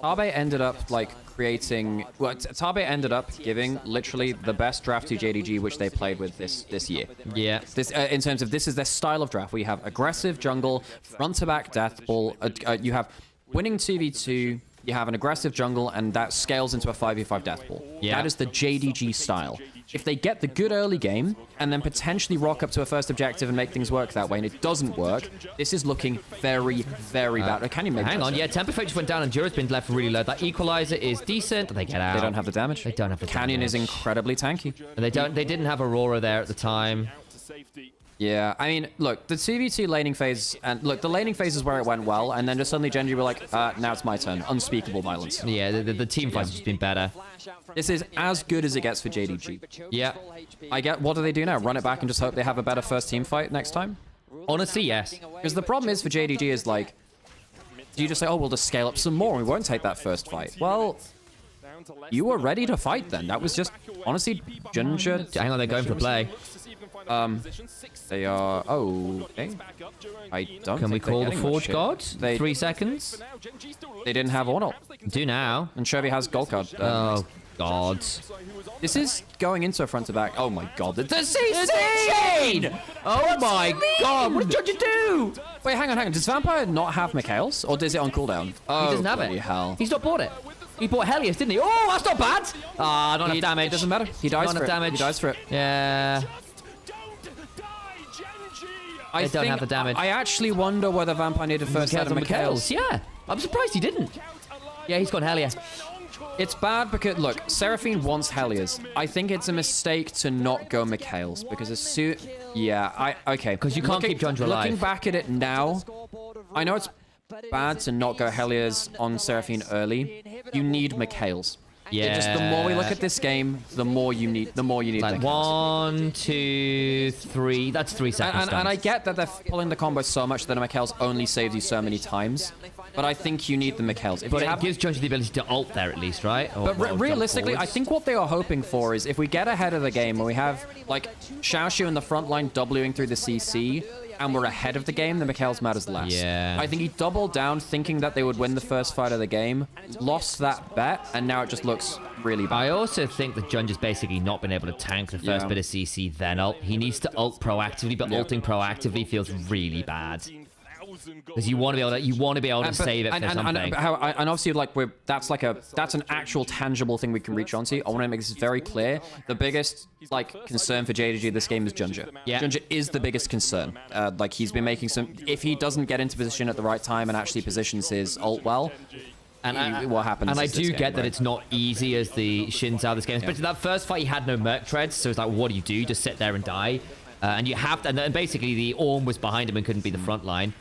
Tabe ended up like creating... Well, Tabe ended up giving literally the best draft to JDG which they played with this year. Yeah. This in terms of this is their style of draft. We have aggressive jungle, front to back death ball. You have winning 2v2. You have an aggressive jungle, and that scales into a 5v5 death ball. Yeah. That is the JDG style. If they get the good early game, and then potentially rock up to a first objective and make things work that way, and it doesn't work, this is looking very, very bad. Can you make hang on, yeah, Temper Fate just went down, and Jura's been left really low. That Equalizer is decent. They get out. They don't have the damage. They don't have the Canyon damage. is incredibly tanky. And they didn't have Aurora there at the time. Yeah, I mean, look, the 2v2 laning phase, and look, the laning phase is where it went well, and then just suddenly Gen.G were like, now it's my turn. Unspeakable violence. Yeah, the team fights have just been better. This is as good as it gets for JDG. Yeah. I get, what do they do now? Run it back and just hope they have a better first team fight next time? Honestly, yes. Because the problem is for JDG is like, do you just say, oh, we'll just scale up some more and we won't take that first fight? Well, you were ready to fight then. That was just, honestly, Junja... Hang on, they're going for play. They are... Oh, okay. I don't Can we call the Forge God? 3 seconds? They didn't have one ult. Do now. And Chevy has gold card. Oh, God. This is going into a front to back. Oh, my God. The CC! Oh, my God. What did Junja do? Wait, hang on. Does Vampire not have Mikhail's? Or is it on cooldown? Oh, he doesn't have it. Hell. He's not bought it. He bought Helios, didn't he? Oh, that's not bad. Ah, not enough damage. It doesn't matter. He dies for it. Damage. He dies for it. Yeah. They don't have the damage. I actually wonder whether Vampire needed first set of Mikhail's. Yeah. I'm surprised he didn't. Yeah, he's got Helios. It's bad because, look, Seraphine wants Helios. I think it's a mistake to not go Mikhail's because as soon... Yeah, okay. Because you can't keep Junja alive. Looking back at it now, I know it's bad to not go Helios on Seraphine early. You need Mikhail's. Yeah. Just the more we look at this game, the more you need like Mikhail's. 1, 2, 3. That's 3 seconds. And I get that they're pulling the combo so much that Mikhail's only saves you so many times. but I think you need the Mikhails. If But you it have, gives Junji the ability to ult there at least, right? Or, but or jump realistically, I forwards. think what they are hoping for is if we get ahead of the game and we have like Xiaoshu in the front line Wing through the CC, and we're ahead of the game, the Mikhails matters less. Yeah. I think he doubled down thinking that they would win the first fight of the game, lost that bet, and now it just looks really bad. I also think that Junji's basically not been able to tank the first bit of CC, then ult. He needs to ult proactively, but ulting proactively feels really bad. Because you want to be able to save it for something. And obviously, like that's an actual tangible thing we can reach onto. I want to make this very clear. The biggest concern for JDG this game is Junja. Yeah. Junja is the biggest concern. Like he's been making some. If he doesn't get into position at the right time and actually positions his ult well, what happens? And I is do this get game, that right? it's not easy as the Shins are this game. Especially that first fight, he had no Merc treads, so it's like, what do you do? Just sit there and die? And you have to. And basically, the Orm was behind him and couldn't be the front line.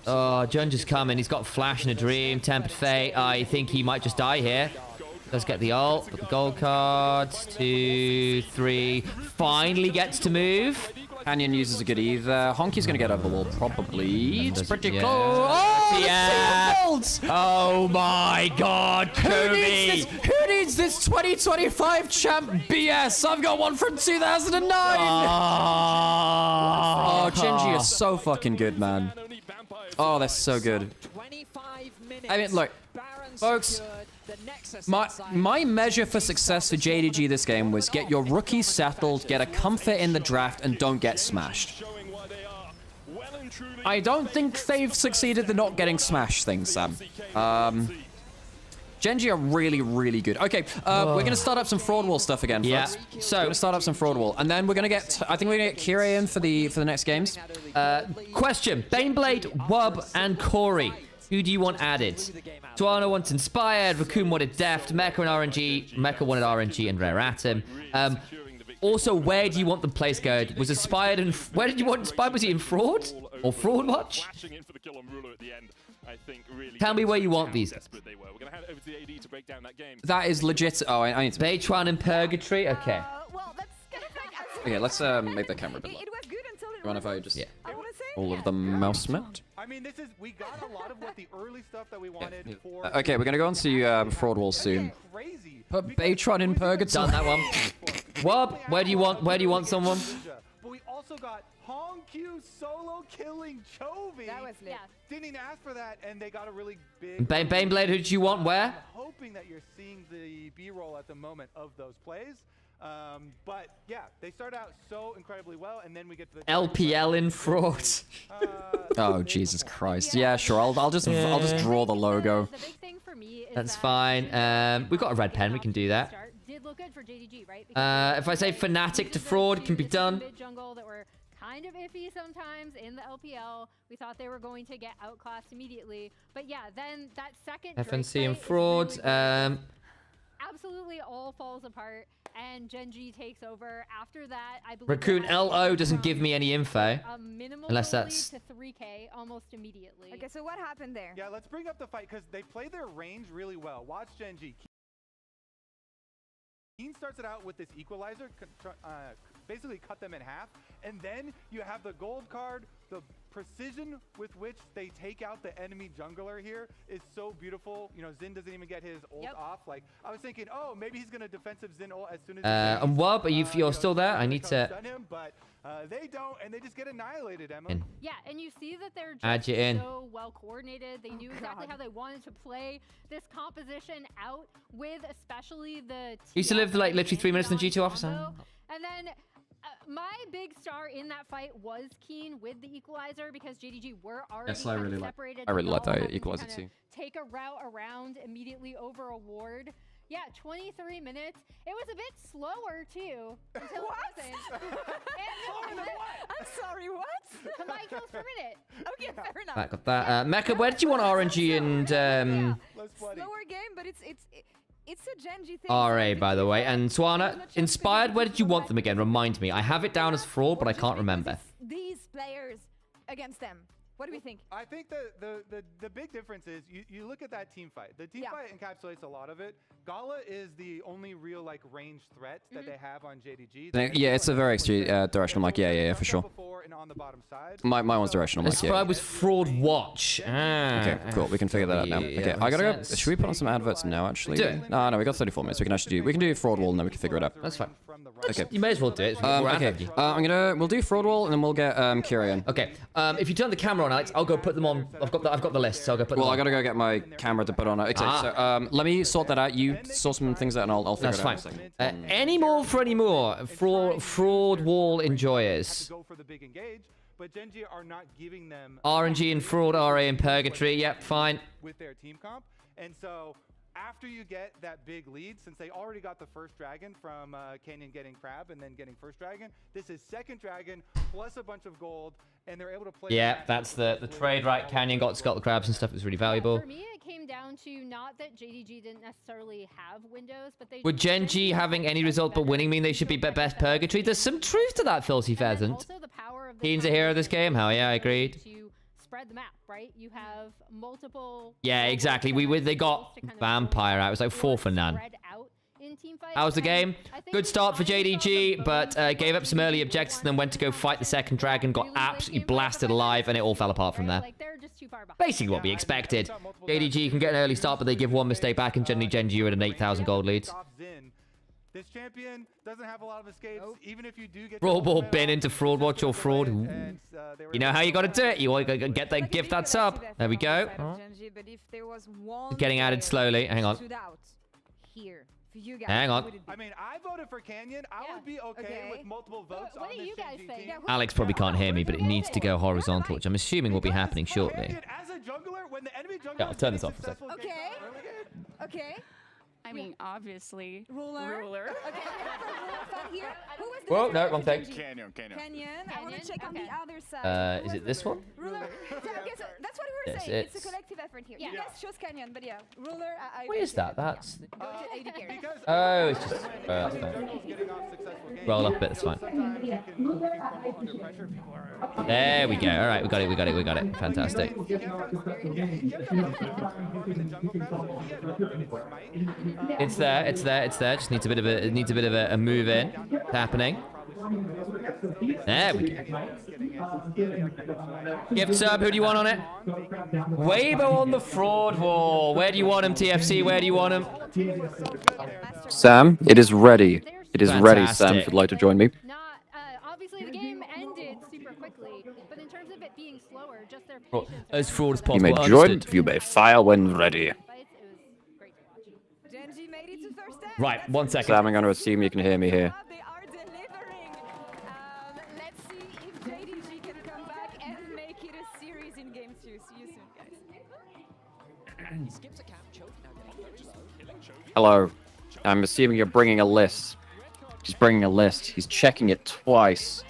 Oh, Junja's coming. He's got Flash and a Dream, Tempered Fate. I think he might just die here. Does get the ult, but the gold cards. 2, 3. Finally gets to move. Canyon uses a good either. Honky's going to get over the wall, probably. It's pretty yeah. close. Oh, Yeah. Golds! Oh my god, Kobe! Who needs this 2025 champ BS? I've got one from 2009! Oh, Genji is so fucking good, man. Oh, they're so good. 25 minutes. I mean, look, folks, my measure for success for JDG this game was get your rookies settled, get a comfort in the draft, and don't get smashed. I don't think they've succeeded in not getting smashed things, Sam. Genji are really, really good. Okay, we're going to start up some fraud wall stuff again, folks. Yeah. So we're going to start up some fraud wall, and then we're going to get. I think we're going to get Kyrie in for the next games. Question: Baneblade, Wub, and Corey. Who do you want added? Tuano wants Inspired, Raccoon wanted Deft, Mecha and RNG, Mecha wanted RNG and Rare Atom. Also, where do you want them placed, Gerd? Was Inspired and where did you want Inspired? Was he in Fraud? Or Fraud Watch? Tell me where you want these. That is legit. Oh, I need to. Baytron and Purgatory? Okay. Well, that's kind of like... Okay, let's make the camera a bit low. It was good until it You mind if I just... Yeah. I want to say... All of the mouse mint? I mean, we got a lot of what the early stuff that we wanted for. Okay, we're going to go on to fraud wall soon. Crazy. Put Baytron in Purgatory. Done that one. Wub, where do you want someone? But we also got Hong Q solo killing Chovy. That was lit. Yeah. Didn't even ask for that, and they got a really big. Baneblade, who did you want where? I'm hoping that you're seeing the B-roll at the moment of those plays. But yeah, they start out so incredibly well, and then we get to the LPL in Fraud. Oh, Jesus Christ. Yeah, sure. I'll just draw the logo. The big thing for me is That's that fine. We've got a red pen. We can do that. did look good for JDG, right? If I say Fnatic to Fraud, it can be done. Mid jungle that were kind of iffy sometimes in the LPL. We thought they were going to get outclassed immediately, but yeah, then that second FNC and Fraud. Absolutely all falls apart, and Genji takes over. After that, I believe Raccoon that LO doesn't give me any info. Minimal Unless lead that's- to 3K almost immediately. Okay, so what happened there? Yeah, let's bring up the fight because they play their range really well. Watch Genji. Keen starts it out with this equalizer, basically cut them in half, and then you have the gold card. The precision with which they take out the enemy jungler here is so beautiful. You know, Xin doesn't even get his ult off. Like, I was thinking, oh, maybe he's gonna defensive Xin ult as soon as. And Wub, are you're still there? I need to stun him, but they don't, and they just get annihilated, Emma. Yeah, and you see that they're Add just you in. so well coordinated. They knew exactly how they wanted to play this composition out with especially the Used to live like literally 3 minutes in the G2 office. combo. And then my big star in that fight was Keen with the equalizer because JDG were already Yes, I really like- separated. I really like Y'all that having to equalizer kinda too. Take a route around immediately over a ward. Yeah, 23 minutes. It was a bit slower too. Until What? It wasn't. I'm sorry, what? Combined kills per minute. Okay, fair enough. Got that. Mecha, where did you want RNG and Slower game, but it's a Genji thing. RA, by the way? And Swana, Inspired, where did you want them again? Remind me. I have it down as Fraud, but I can't remember. These players against them. What do we think? I think the big difference is you look at that team fight. The team fight encapsulates a lot of it. Gala is the only real like ranged threat that they have on JDG. Yeah, it's a very directional mic. Yeah, for sure. Before and on on the bottom side. My one's directional. The Mike, yeah. subscribe was Fraud Watch. Ah, Okay, cool. We can figure that out now. yeah, Okay, that I gotta go. makes sense. Should we put on some adverts now? Actually, Do it. No, we got 34 minutes. We can actually do. We can do fraud wall and then we can figure it out. That's fine. Okay. You may as well do it. It's more Okay. ad-heavy. We'll do fraud wall and then we'll get Kyrian. Okay. If you turn the camera on, Alex, I'll go put them on. I've got the list, so I'll go put them Well, on. I gotta go get my camera to put on it. Okay, so let me sort that out. You sort some things out and I'll figure That's it fine. out. In a second. Any more for any more fraud wall enjoyers? Go for the big engage, but Gen.G are not giving them RNG and fraud, RA and purgatory. Yep, fine. with their team comp, and so after you get that big lead, since they already got the first dragon from Canyon getting crab and then getting first dragon, this is second dragon plus a bunch of gold, and they're able to play. Yeah, that's the trade, right? Canyon got the crabs and stuff. It was really valuable. For me, it came down to not that JDG didn't necessarily have windows, but they. Would Gen.G having any result but winning mean they should be best purgatory? There's some truth to that, Filthy Pheasant. Also, the power of the Keen's a hero of this game. Hell yeah, I agreed. To spread the map, right? You have multiple. Yeah, exactly. They got Vampire out. It was like 4 for none. How was the game? Good start for JDG, but gave up some early objectives and then went to go fight the second dragon, got absolutely blasted alive, and it all fell apart from there. Basically what we expected. JDG can get an early start, but they give one mistake back, and generally Gen.G are at an 8,000 gold lead. This champion doesn't have a lot of escapes, even if you do get Fraud ball bin into fraud watch or fraud. Ooh. You know how you gotta do it. You gotta get that, give that sub. There we go. Getting added slowly. Hang on. Hang on. I mean, I voted for Canyon. I would be okay with multiple votes What on do this you guys Gen.G think? team. Alex probably can't hear me, but it needs to go horizontal, which I'm assuming will be happening shortly. Canyon, as a jungler, when the enemy jungler Yeah, I'll turn this off for a successful second. game Okay. early game, Okay. I mean, obviously, Ruler. ruler. Okay, fan here. Who was the Whoa, next no, one wrong for thing. Gen.G? Canyon. Canyon. I want to check on Okay. the other side. Who Is was it this one? Ruler. So, okay, so that's what we were Yes, saying. It's a it's- collective effort here. Yeah. You guys chose Canyon, but yeah, Ruler. What is that? That's... Go to AD carry. Because Oh, it's just... jungle's getting off successful games, Roll up a bit, that's fine. sometimes you can crumble under pressure. People are There we go. All right, we got it. Fantastic. It's there. Just needs a bit of a move in. It's happening. There we go. Gift sub, who do you want on it? Weibo on the fraud wall. Where do you want him, TFC? Where do you want him? Sam, it is ready. It is ready, Sam, Fantastic. if you'd like to join me. Not obviously the game ended super quickly, but in terms of it being slower, just their Fraud- patience. As fraud as You possible. may join, Understood. you may fire when ready. Fights, it was great to watch. Gen.G made it to first stand. Right, 1 second. Sam, I'm going to assume you can hear me here. They are delivering. Let's see if JDG can come back and make it a series in game 2. See you soon, guys. He skips a cap, choke now getting very low. Hello. I'm assuming you're bringing a list. He's bringing a list. He's checking it twice.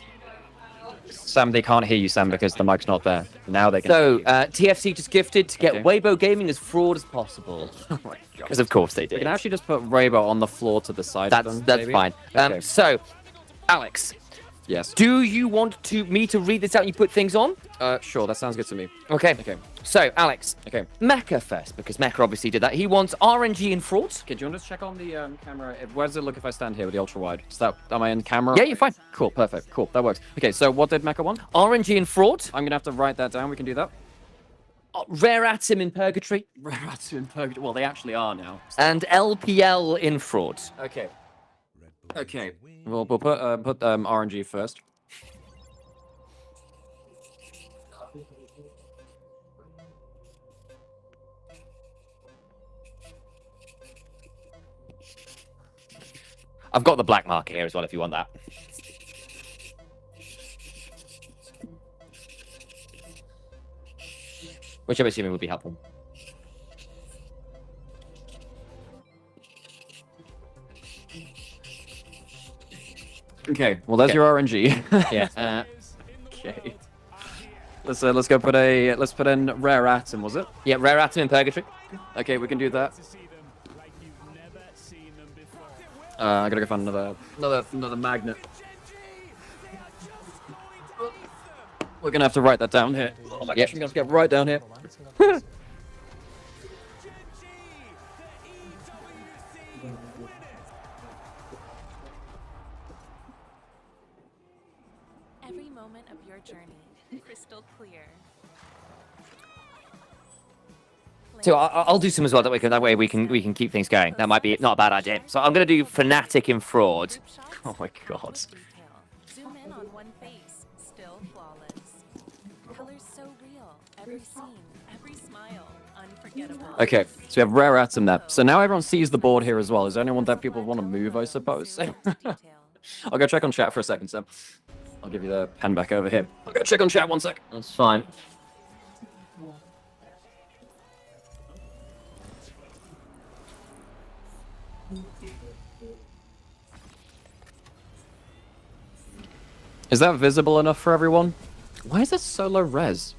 Sam, they can't hear you, Sam, because the mic's not there. Now they can. So, TFC just gifted to get Okay. Weibo Gaming as fraud as possible. Because of course they We did. can actually just put Raybo on the floor to the side of them, That's maybe? fine. Okay. So, Alex, Yes. do you want me to read this out and you put things on? Sure, that sounds good to me. Okay. Okay. So, Alex, Okay. Mecha first, because Mecha obviously did that. He wants RNG and frauds. Okay, do you want to check on the camera? Where does it look if I stand here with the ultra wide? Am I in camera? Yeah, you're fine. Cool, perfect. Cool, that works. Okay, so what did Mecha want? RNG and fraud. I'm gonna have to write that down. We can do that. Rare Atom in Purgatory. Rats in Purgatory. Well, they actually are now. And LPL in fraud. Okay. Okay. We'll put RNG first. I've got the black marker here as well if you want that. Which I'm assuming would be helpful. Okay. Well, there's Okay. your RNG. Yeah. Okay. Let's go let's put in Rare Atom, was it? Yeah, Rare Atom in Purgatory. Okay, we can do that. I gotta go find another magnet. We're gonna have to write that down here. Oh my gosh, I'm gonna have to get right down here. every moment of your journey crystal clear. So I'll do some as well. That way we can keep things going. That might be not a bad idea. So I'm gonna do Fnatic in Fraud. Oh my god. Zoom in on one face, still flawless. Colors so real, every scene, every smile, unforgettable. Okay, so we have Rare Atom there. So now everyone sees the board here as well. Is there anyone that people want to move, I suppose? I'll go check on chat for a second, Sam. I'll give you the pen back over here. I'll go check on chat 1 sec. That's fine. Is that visible enough for everyone? Why is it so low res?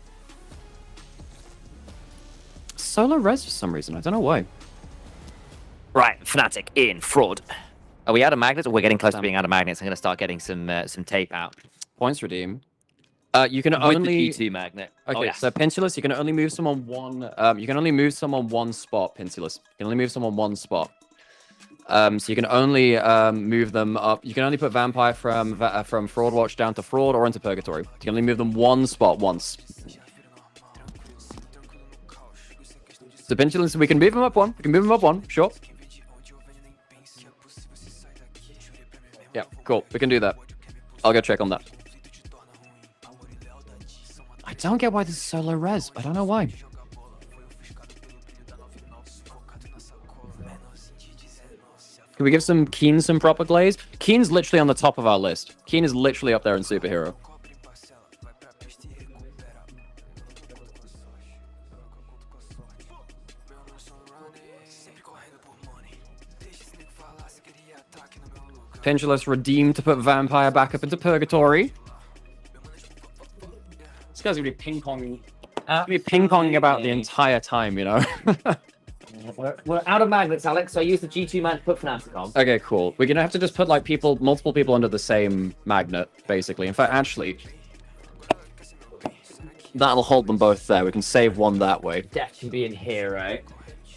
So low res for some reason. I don't know why. Right, Fnatic in Fraud. Are we out of magnets, or we're getting close to being out of magnets? I'm gonna start getting some tape out. Points redeem. You can With only the G2 magnet. Okay, Oh, yes. so Pinciless, you can only move someone one. You can only move someone one spot. Pinciless, you can only move someone one spot. So you can only move them up. You can only put Vampire from Fraud Watch down to Fraud or into Purgatory. You can only move them one spot once. So Pinciless, we can move them up one. We can move them up one. Sure. Yeah, cool. We can do that. I'll go check on that. I don't get why this is so low res. I don't know why. Can we give some Keen some proper glaze? Keen's literally on the top of our list. Keen is literally up there in Superhero. Pendulous redeemed to put Vampire back up into Purgatory. This guy's gonna be ping-ponging. Ping-ponging about the entire time, you know? We're out of magnets, Alex, so I use the G2 man to put Fnatic on. Okay, cool. We're gonna have to just put like multiple people under the same magnet, basically. In fact, actually, that'll hold them both there. We can save one that way. Death can be in Hero.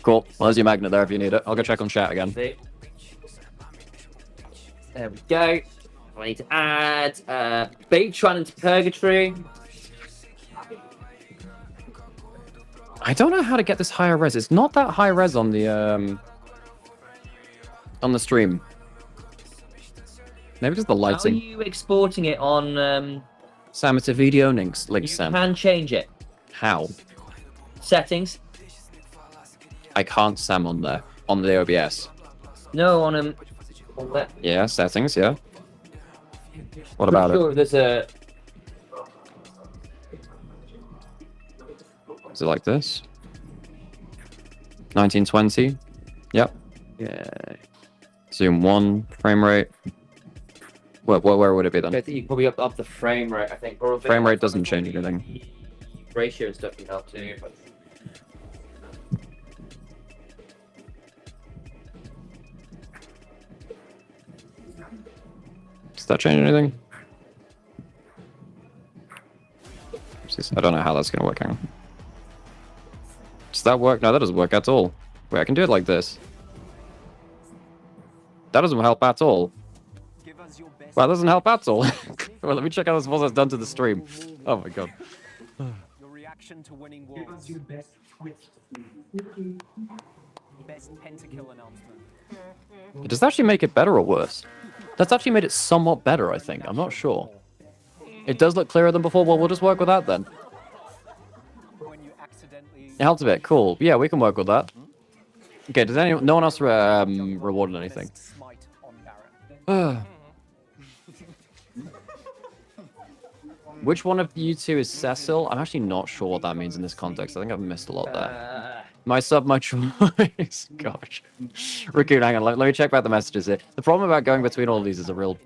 Cool. Well, there's your magnet there if you need it. I'll go check on chat again. See? There we go. I need to add Baitron into Purgatory. I don't know how to get this higher res. It's not that high res on the stream. Maybe just the How are lighting. you exporting it on... Sam, it's a video link, you Sam. can change it. How? Settings. I can't Sam on there. On the OBS. No, on Yeah, settings, yeah. What about it? There's a... Is it like this? 1920? Yep. Yeah. Zoom 1, frame rate. Where would it be then? I think you probably up the frame rate, I think. Or Frame rate doesn't change anything. Ratio and stuff can help too. But... Does that change anything? I don't know how that's going to work. Hang on. Does that work? No, that doesn't work at all. Wait, I can do it like this. That doesn't help at all. Well, that doesn't help at all. Well, let me check how this was done to the stream. Oh my god. Your reaction to winning wars. Best pentakill announcement. Does that actually make it better or worse? That's actually made it somewhat better, I think. I'm not sure. It does look clearer than before. Well, we'll just work with that then. It helped a bit. Cool. Yeah, we can work with that. Okay, does anyone... No one else rewarded anything? Which one of you two is Cecil? I'm actually not sure what that means in this context. I think I've missed a lot there. My sub, my choice. Gosh. Raccoon, hang on. Let me check back the messages here. The problem about going between all of these is a real...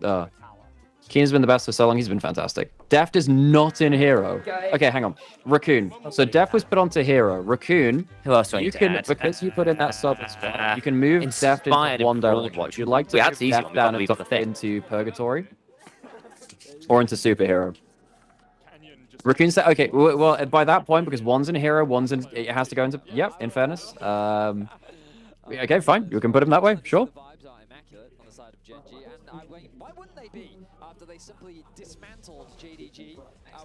Keen's been the best for so long. He's been fantastic. Deft is not in Hero. Okay, hang on. Raccoon. So Deft was put onto Hero. Raccoon. Who else do I need to add? Because you put in that sub as well, you can move Deft into one direct watch. You'd like to move Deft down into Purgatory or into Superhero. Raccoon said, okay, well, by that point, because one's in Hero, one's in, it has to go into, yep, in fairness. Okay, fine. You can put him that way, sure. after they simply dismantled JDG.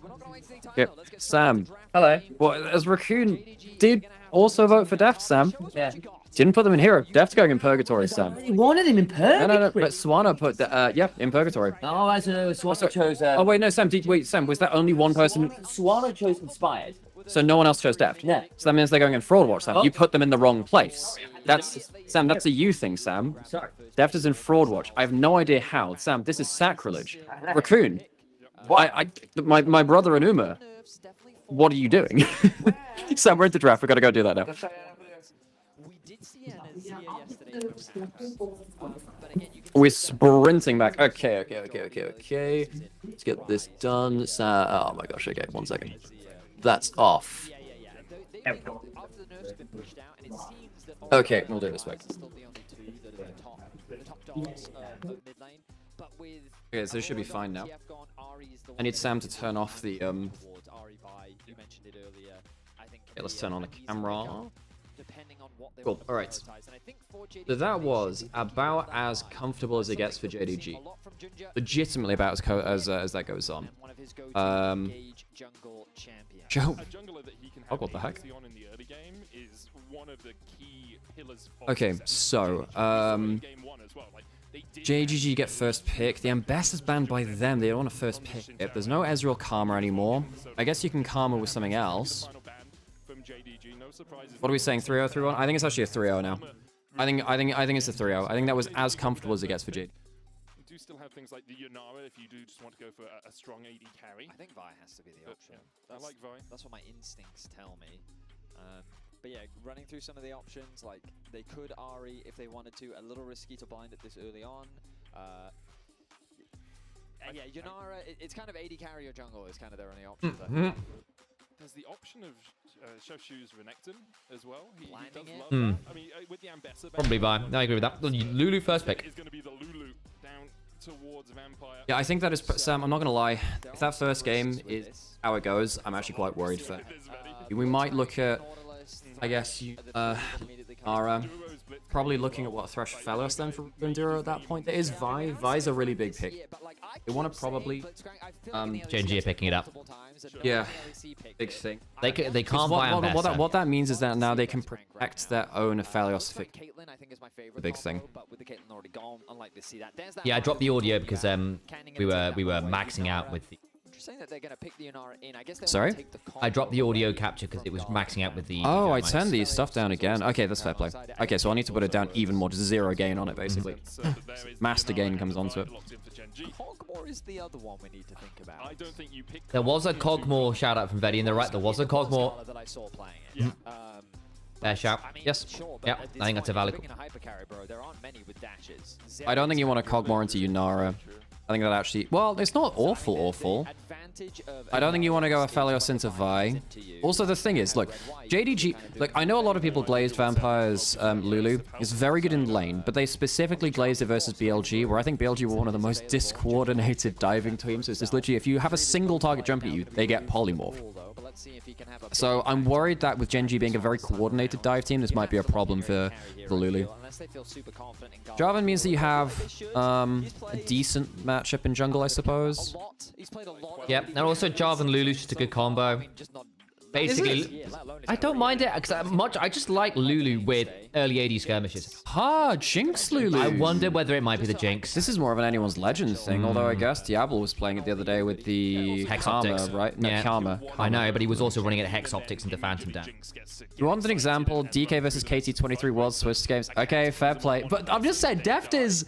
We're not gonna waste any time Yep. though. Let's get Sam. Hello. Well, as Raccoon did also vote for Deft, Sam. Yeah. Didn't put them in hero. Deft's going in purgatory, Sam. He wanted him in purgatory. No. But Swana put the, yeah, in purgatory. Oh, I know. Swana chose. Oh wait, no, Sam. Wait, Sam. Was that only one person? Swana chose inspired. So no one else chose Deft. Yeah. So that means they're going in fraud watch, Sam. Oh. You put them in the wrong place. That's Sam. That's a you thing, Sam. Sorry. Deft is in fraud watch. I have no idea how. Sam, this is sacrilege. Raccoon. My brother and Uma. What are you doing? Sam, we're at the draft. We gotta go do that now. We did see an Azir yesterday, perhaps. But again, you can We're sprinting back. Okay. Let's get this done. Oh my gosh. Okay, 1 second. That's off. after the nerfs have been pushed out, and it seems that Okay, we'll do it this way. still the only two that are the top dogs of mid lane. But with Okay, so this should be fine now. TF gone, Ahri is the I need one Sam to turn off the towards Ahri Vi. You mentioned it earlier. I think Okay, let's turn on the camera. depending on what they Cool. want to All right. prioritize. And I think for JDG, So that they was should be about keeping as that comfortable as it gets for We've seen JDG. a lot from Ginger, Legitimately about as that goes on. and one of his go-to engage jungle champions. Joe. A jungler that he can Oh, have what the heck? agency on in the early game is one of the key pillars of Okay, success. so Game one as well. Like, they did JGG get first pick. The ambassador's banned by them. They don't want a first pick. If there's no Ezreal Karma anymore, I guess you can Karma with something else. final ban from JDG. No surprises. What are we saying? 3-0, 3-1? I think it's actually a 3-0 now. I think it's a 3-0. I think that was as comfortable as it gets for JDG. You do still have things like the Yonara if you do just want to go for a strong AD carry. I think Vi has to be the But, option. I like Vi. That's what my instincts tell me. But yeah, running through some of the options, like they could Ahri if they wanted to. A little risky to blind it this early on. Yeah, Yonara, it's kind of AD carry or jungle is kind of their only options. I think. There's the option of Shoshu's Renekton as well. He Blinding does it. love that. I mean, with the Ambessa ban, Probably Vi. No, I agree with that. Lulu first pick. is going to be the Lulu down towards Vampire. Yeah, I think that is... Sam, I'm not going to lie. If that first game is how it goes, I'm actually quite worried for... We might look at... I guess you... Ara. Probably looking at what Thresh Fellows then for Enduro at that point. There is Vi. Vi's a really big pick. They want to probably... JNG are picking it up. Yeah, big thing. They can't buy Ambassador. What that means is that now they can protect their own Aphelios. Caitlyn, I think, is my favorite. The big thing. But with the Caitlyn already gone, unlikely to see that. There's that Yeah, I dropped the audio because Canning we gonna take were that one away maxing from out Yonara. with the... Saying that they're going to pick the Yonara in. I guess they Sorry? want to take the I dropped the combo audio away capture because it was from maxing out with the... Oh, I mics. turned the stuff down again. Okay, that's fair play. Okay, so I need to put it down even more. Just 0 gain on it, basically. Master gain comes onto it. Hogmore is the other one we need to think about. I don't think you pick. There was a Cogmore shout out from Vedi, and they're right. There was a Cogmore. That I saw playing it. Fair shout. I mean, Yes. sure, but Yep. at this I think that's a point, valid if call. you're picking a hypercarry, bro, there aren't many with dashes. I don't think you want to cog more into Yunara. I think that actually... Well, it's not awful. I don't think you want to go Aphelios into Vi. Also, the thing is, look, JDG... Look, I know a lot of people glazed Vampire's Lulu. It's very good in lane, but they specifically glazed it versus BLG, where I think BLG were one of the most discoordinated diving teams. So it's just literally, if you have a single target jump at you, they get polymorph. So I'm worried that with Genji being a very coordinated dive team, this might be a problem for the Lulu. Jarvan means that you have a decent matchup in jungle, I suppose. Yep, and also Jarvan Lulu's just a good combo. Basically, I don't mind it because I just like Lulu with early AD skirmishes. Jinx Lulu. I wonder whether it might be the Jinx. This is more of an anyone's legend thing, although I guess Diablo was playing it the other day with the Hex Karma, Optics. right? No, Yeah. Karma. I know, but he was also running it at Hex Optics into Phantom Down. You want an example? DK versus KT23 World Swiss games. Okay, fair play. But I'm just saying, Deft is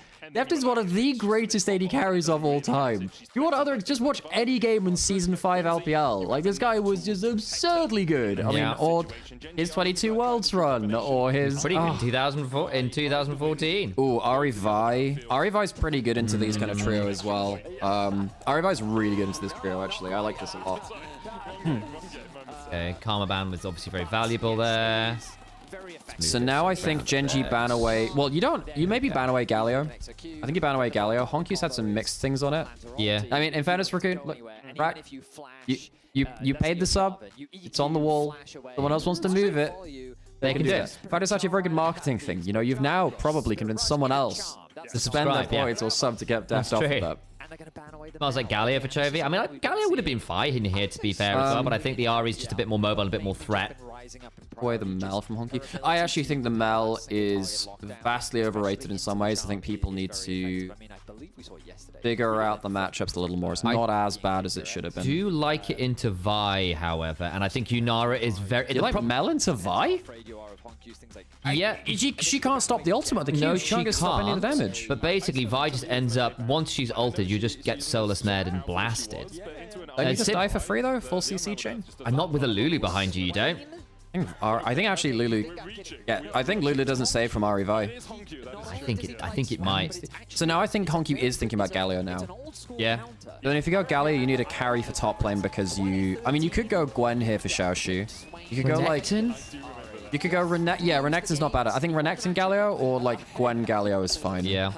one of the greatest AD carries of all time. You want just watch any game in Season 5 LPL. Like, this guy was just absurdly good. I mean, or his 22 Worlds run, or his... Pretty good in 2014. Ooh, Ahri Vi. Ahri Vi's pretty good into these kind of trio as well. Ahri Vi's really good into this trio, actually. I like this a lot. Okay, Karma Ban was obviously very valuable there. So now I think Genji ban away... Well, you maybe ban away Galio. I think you ban away Galio. Honky's had some mixed things on it. Yeah. I mean, in fairness, Raccoon, look, right? You paid the sub. It's on the wall. Someone else wants to move it. They can do it. In fact, it's actually a very good marketing thing. You know, you've now probably convinced someone else to spend their Subscribe, yeah. points or sub to get Deft off of that. they're going to ban away the Smells like Galio for Chovy. I mean, Galio would have been fine in here, to be fair, as well, but I think the Ari's just a bit more mobile, and a bit more threat. Away the Mel from Honky. I actually think the Mel is vastly overrated in some ways. I think people need to figure out the matchups a little more. It's not as bad as it should have been. I do like it into Vi, however, and I think Yunara is very... You like Mel into Vi? Yeah. She can't stop the ultimate. The Q. No, she can't stop any of the damage. But basically, Vi just ends up, once she's ulted, you just get solar snared and blasted. Don't you just die for free, though? Full CC chain? I'm not with a Lulu behind you, you don't? I think actually Lulu... Yeah, I think Lulu doesn't save from Ari Vi. I think it might. So now I think Honky is thinking about Galio now. Yeah. Then if you go Galio, you need a carry for top lane because you... I mean, you could go Gwen here for Xiaoshu. You could go like... You could go Yeah, Renekton's not bad. I think Renekton Galio or like Gwen Galio is fine. Yeah.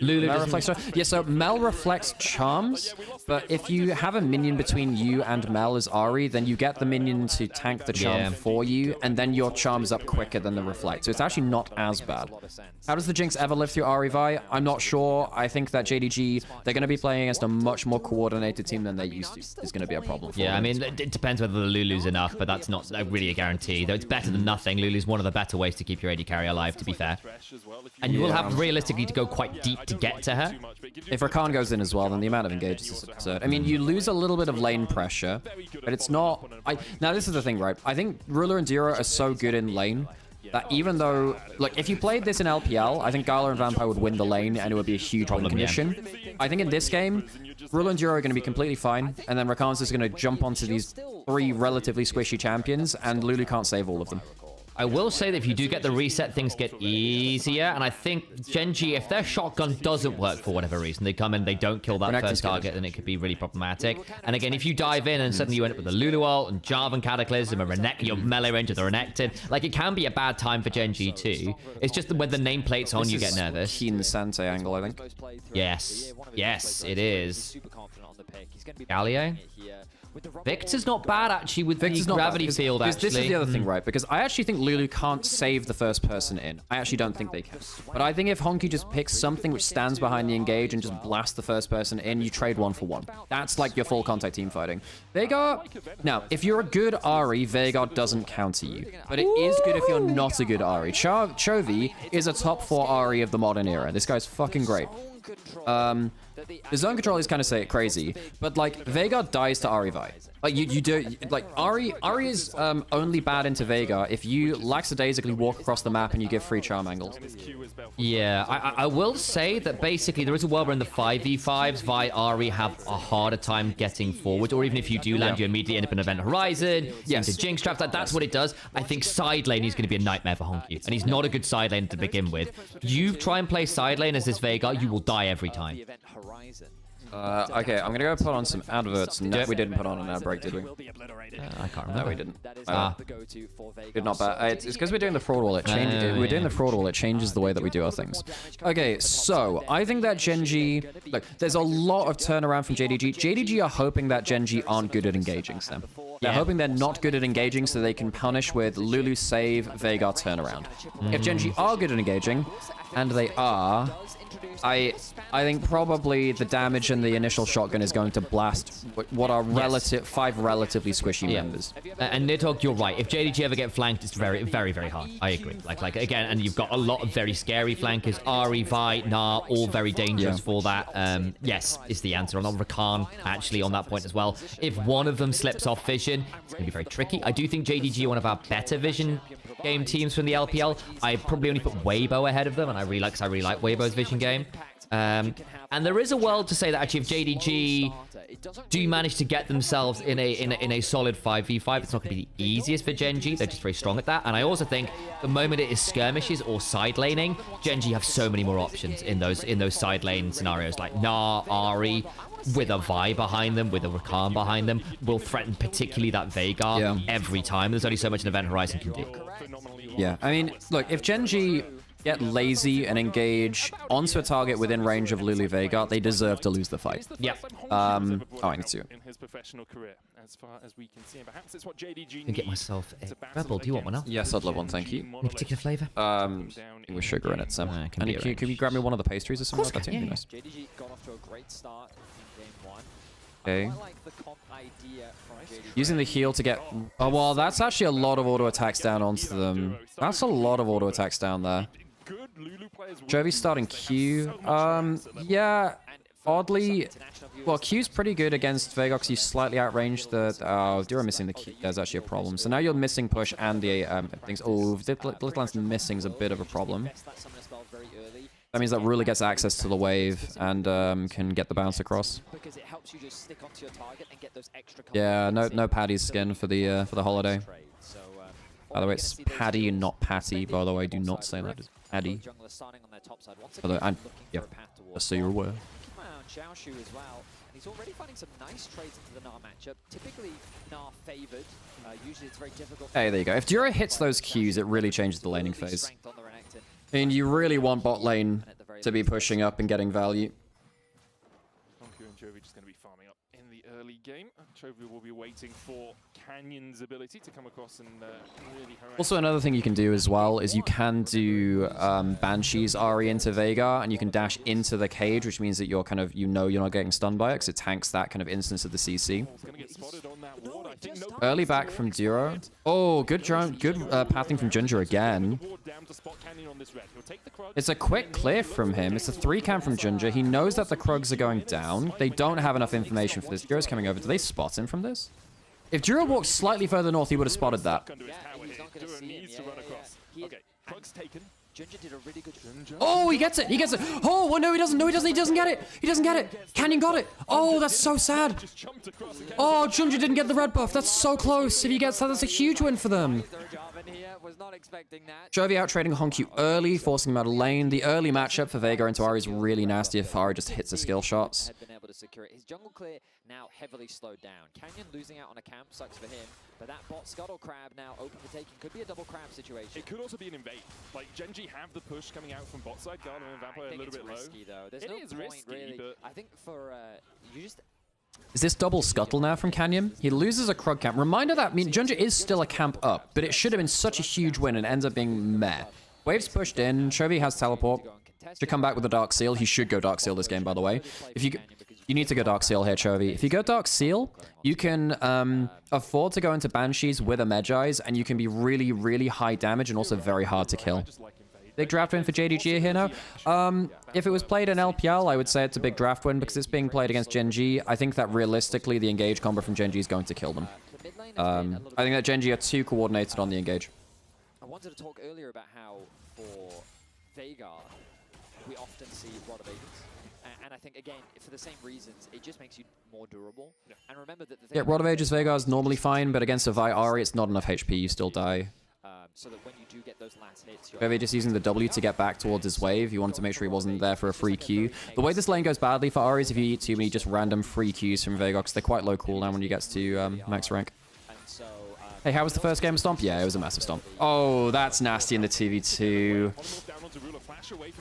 Lulu reflects. Yeah, so Mel reflects charms, but if you have a minion between you and Mel as Ari, then you get the minion to tank the charm for you, and then your charm is up quicker than the reflect. So it's actually not as bad. How does the Jinx ever live through Ari Vi? I'm not sure. I think that JDG, they're going to be playing against a much more coordinated team than they used to. It's going to be a problem for them. I mean, it depends whether the Lulu's enough, but that's not really a guarantee. Though it's better than nothing. Lulu's one of the better ways to keep your AD carry alive, to be fair. And you will have realistically to go quite deep to get to her. If Rakan goes in as well, then the amount of engages is absurd. I mean, you lose a little bit of lane pressure, but it's not... Now, this is the thing, right? I think Ruler and Zero are so good in lane that even though... Like, if you played this in LPL, I think Gala and Vampire would win the lane, and it would be a huge win condition. I think in this game, Ruler and Zero are going to be completely fine, and then Rakan's just going to jump onto these 3 relatively squishy champions, and Lulu can't save all of them. I will say that if you do get the reset, things get easier. And I think Gen G, if their shotgun doesn't work for whatever reason, they come in, they don't kill that first target, then it could be really problematic. And again, if you dive in and suddenly you end up with a Lulu ult and Jarvan Cataclysm and your melee range of the Renekton, like it can be a bad time for Gen G too. It's just that when the nameplate's on, you get nervous. Keen Sante angle, I think. Yes. Yes, it is. Galio? Victor's not bad, actually, with Victor's the gravity field, actually. This is the other thing, right? Because I actually think Lulu can't save the first person in. I actually don't think they can. But I think if Honky just picks something which stands behind the engage and just blasts the first person in, you trade 1 for 1. That's like your full contact team fighting. Veigar... Now, if you're a good Ahri, Veigar doesn't counter you. But it is good if you're not a good Ahri. Chovy is a top 4 Ahri of the modern era. This guy's fucking great. The zone control is kind of crazy, but like Veigar dies to Ahri Vi. Like you do like Ahri is only bad into Veigar if you lackadaisically walk across the map and you give free charm angles. Yeah, I will say that basically there is a world where in the 5v5s, Vi Ahri have a harder time getting forward, or even if you do land, you immediately end up in Event Horizon, into Jinx traps. That's what it does. I think side lane is going to be a nightmare for Honky, and he's not a good side lane to begin with. You try and play side lane as this Veigar, you will die every time. Okay, I'm gonna go put on some adverts. No, we didn't put on an ad break, did we? I can't remember. No, we didn't. Good, not bad. It's because we're doing the fraud wall. It changes. We're doing the fraud wall. It changes the way that we do our things. Okay, so I think that Gen G. Look, there's a lot of turnaround from JDG. JDG are hoping that Gen G aren't good at engaging Sam. They're hoping they're not good at engaging so they can punish with Lulu save, Veigar turnaround. If Gen G are good at engaging, and they are, I think probably the damage and the initial shotgun is going to blast what are 5 relatively squishy members. And Nidhogg, you're right. If JDG ever get flanked, it's very, very, very hard. I agree. Like again, and you've got a lot of very scary flankers. Ahri, Vi, Gnar, all very dangerous for that. Yes, is the answer. I'm not Rakan, actually, on that point as well. If one of them slips off vision, it's going to be very tricky. I do think JDG are one of our better vision game teams from the LPL. I probably only put Weibo ahead of them, and I really like Weibo's vision game. And there is a world to say that actually if JDG do manage to get themselves in a solid 5v5, it's not going to be the easiest for Gen G. They're just very strong at that. And I also think the moment it is skirmishes or side laning, Gen G have so many more options in those side lane scenarios, like Gnar, Ahri, with a Vi behind them, with a Rakan behind them, will threaten particularly that Veigar every time. There's only so much an Event Horizon can do. Yeah, I mean, look, if Gen G get lazy and engage onto a target within range of Lulu Vega, they deserve to lose the fight. Yep. Oh, I need to. In his professional career, as far as we can see, and perhaps it's what JDG Can get myself a rebel. Do you want one now? Yes, I'd love one, thank you. Any particular flavour? With sugar in it, Sam. Can And be can you grab me one of the pastries or something like that too? yeah. Nice. JDG got off to a great start in game 1. Okay. I quite like the comp idea from JDG. Using the heal to get... Oh, well, that's actually a lot of auto attacks down onto them. That's a lot of auto attacks down there. Jovi's starting Q. Yeah, oddly... Well, Q's pretty good against Vega because you slightly outranged the... Oh, Dura missing the Q. There's actually a problem. So now you're missing push and the things. Oh, Little Lance missing is a bit of a problem. That means that Ruler gets access to the wave and can get the bounce across. Because it helps you just stick onto your target and get those extra Yeah, no Paddy's skin for the holiday. So, By the way, it's Paddy and not Patty. By the way, do not say that. It's Paddy. By the way, yeah, just so you're aware. Keep an eye on Xiaoshu as well, and he's already finding some nice trades into the Gnar matchup. Typically, Gnar favored. Usually, it's very difficult. Hey, there you go. If Dura hits those Qs, it really changes the laning phase. I mean, you really want bot lane to be pushing up and getting value. Honku and Jovi just going to be farming up in the early game. Jovi will be waiting for Canyon's ability to come across and really harass. Also, another thing you can do as well is you can do Banshee's Ari into Veigar, and you can dash into the cage, which means that you're kind of, you're not getting stunned by it, because it tanks that kind of instance of the CC. Early back from Duro. Oh, good pathing from Ginger again. It's a quick clear from him. It's a 3-cam from Ginger. He knows that the Krugs are going down. They don't have enough information for this. Duro's coming over. Do they spot him from this? If Duro walked slightly further north, he would have spotted that. Ginger did a really good job. Oh, he gets it. He gets it. Oh, well, no, he doesn't. No, he doesn't. He doesn't get it. He doesn't get it. Canyon got it. Oh, that's so sad. Oh, Ginger didn't get the red buff. That's so close. If he gets that, that's a huge win for them. Jovi out trading Honku early, forcing him out of lane. The early matchup for Veigar into Ari is really nasty if Ari just hits the skill shots. His jungle clear now heavily slowed down. Canyon losing out on a camp sucks for him, but that bot Scuttle Crab now open for taking could be a double crab situation. It could also be an invade. Like Genji have the push coming out from bot side, Garden and Vampire a little bit risky, low. Though. There's no point risky, really. But I think for you just. Is this double scuttle now from Canyon? He loses a Krug camp. Reminder that, I mean, Ginger is still a camp up, but it should have been such a huge win and ends up being meh. Waves pushed in. Shovi has teleport. Should come back with a Dark Seal. He should go Dark Seal this game, by the way. If you need to go Dark Seal here, Chovy. If you go Dark Seal, you can afford to go into Banshees with a Medjai's, and you can be really, really high damage and also very hard to kill. Big draft win for JDG here now. If it was played in LPL, I would say it's a big draft win because it's being played against Gen G. I think that realistically, the engage combo from Gen G is going to kill them. I think that Gen G are too coordinated on the engage. I wanted to talk earlier about how for Veigar, we often see Rod of Ages. And I think, again, for the same reasons, it just makes you more durable. Yeah. And remember that the thing Rod of Ages Veigar is normally fine, but against a Vi Ari, it's not enough HP. You still die. So that when you do get those last hits, Maybe just using the W to get back towards his wave. You wanted to make sure he wasn't there for a free Q. The way this lane goes badly for Ari is if you eat too many just random free Qs from Veigar, because they're quite low cooldown when you get to max rank. Hey, how was the first game of Stomp? Yeah, it was a massive Stomp. Oh, that's nasty in the 2v2.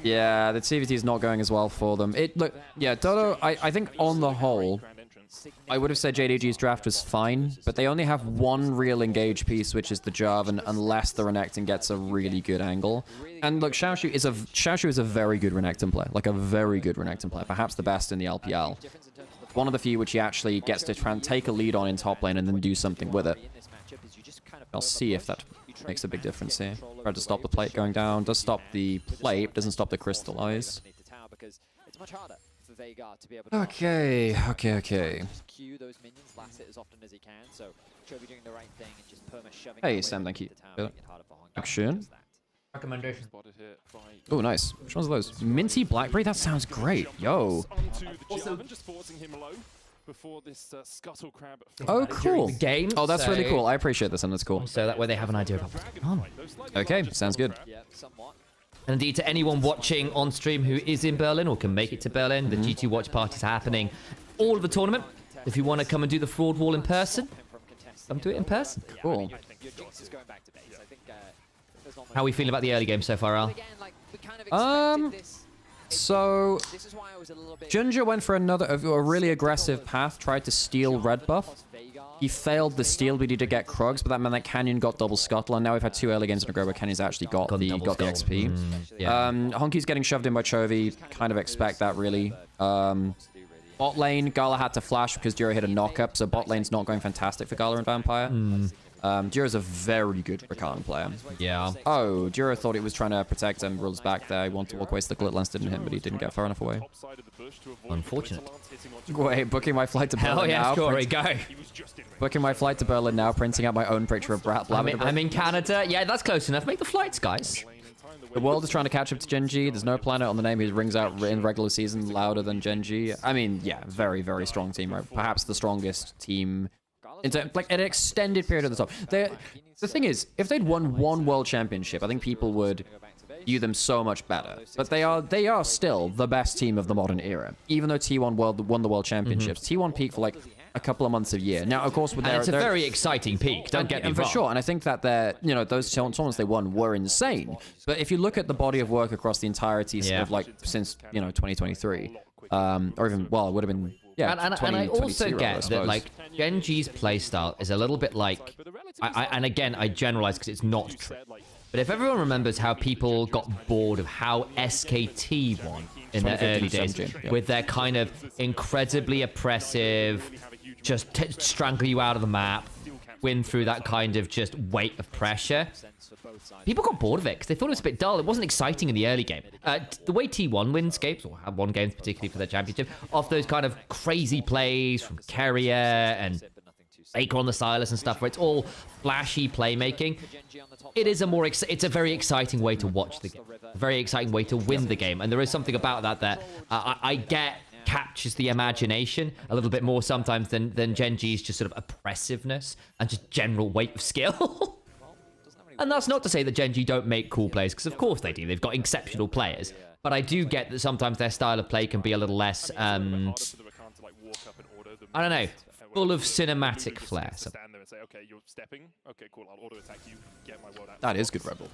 Yeah, the 2v2 is not going as well for them. Look, yeah, Dodo, I think on the whole, I would have said JDG's draft was fine, but they only have one real engage piece, which is the Jarvan, unless the Renekton gets a really good angle. And look, Xiaoshu is a very good Renekton player, like a very good Renekton player, perhaps the best in the LPL. One of the few which he actually gets to try and take a lead on in top lane and then do something with it. I'll see if that makes a big difference here. Try to stop the plate going down. Does stop the plate, doesn't stop the crystallize. Okay. Hey, Sam, thank you. Action. Recommendation. Oh, nice. Which ones are those? Minty Blackberry? That sounds great. Yo. Oh, cool. Game. Oh, that's really cool. I appreciate this, and that's cool. So that way they have an idea about what's going on. Okay, sounds good. And indeed, to anyone watching on stream who is in Berlin or can make it to Berlin, the G2 Watch Party's happening all of the tournament. If you want to come and do the fraud wall in person, come do it in person. Cool. How are we feeling about the early game so far, Al? kind of expected this. So This is why I was a little bit... Ginger went for a really aggressive path, tried to steal red buff. He failed the steal, but he did get Krugs, but that meant that Canyon got double scuttle, and now we've had 2 early games in a row where Canyon's actually got the XP. Honky's getting shoved in by Chovy. Kind of expect that, really. Bot lane, Gala had to flash because Duro hit a knock-up, so bot lane's not going fantastic for Gala and Vampire. Duro's a very good Rakan player. Yeah. Oh, Duro thought he was trying to protect Emerald's back there. He wanted to walk away, so the Glit Lance didn't hit, but he didn't get far enough away. Unfortunate. Wait, booking my flight to Berlin Hell yeah, now. Corey, go. Booking my flight to Berlin now, printing out my own picture of Brat Blabber. I'm in Canada. Yeah, that's close enough. Make the flights, guys. The world is trying to catch up to Gen G. There's no planet on the name who rings out in regular season louder than Gen G. I mean, yeah, very, very strong team, right? Perhaps the strongest team into like an extended period at the top. The thing is, if they'd won one world championship, I think people would view them so much better. But they are still the best team of the modern era. Even though T1 won the world championships, T1 peaked for like a couple of months a year. Now, of course, with it's a very exciting peak. Don't get me wrong. For sure, and I think that those tournaments they won were insane. But if you look at the body of work across the entirety of like since 2023, or even it would have been and I also get that like Gen G's playstyle is a little bit like, and again I generalize because it's not true. But if everyone remembers how people got bored of how SKT won in their early days with their kind of incredibly oppressive, just strangle you out of the map, win through that kind of just weight of pressure. People got bored of it because they thought it was a bit dull. It wasn't exciting in the early game. The way T1 wins games, or have won games particularly for their championship, off those kind of crazy plays from Carrier and Baker on the Silas and stuff, where it's all flashy playmaking. It is it's a very exciting way to watch the game, a very exciting way to win the game, and there is something about that I get captures the imagination a little bit more sometimes than Gen G's just sort of oppressiveness and just general weight of skill. And that's not to say that Gen G don't make cool plays, because of course they do. They've got exceptional players. But I do get that sometimes their style of play can be a little less, I don't know, full of cinematic flair. So. That is good Rebel.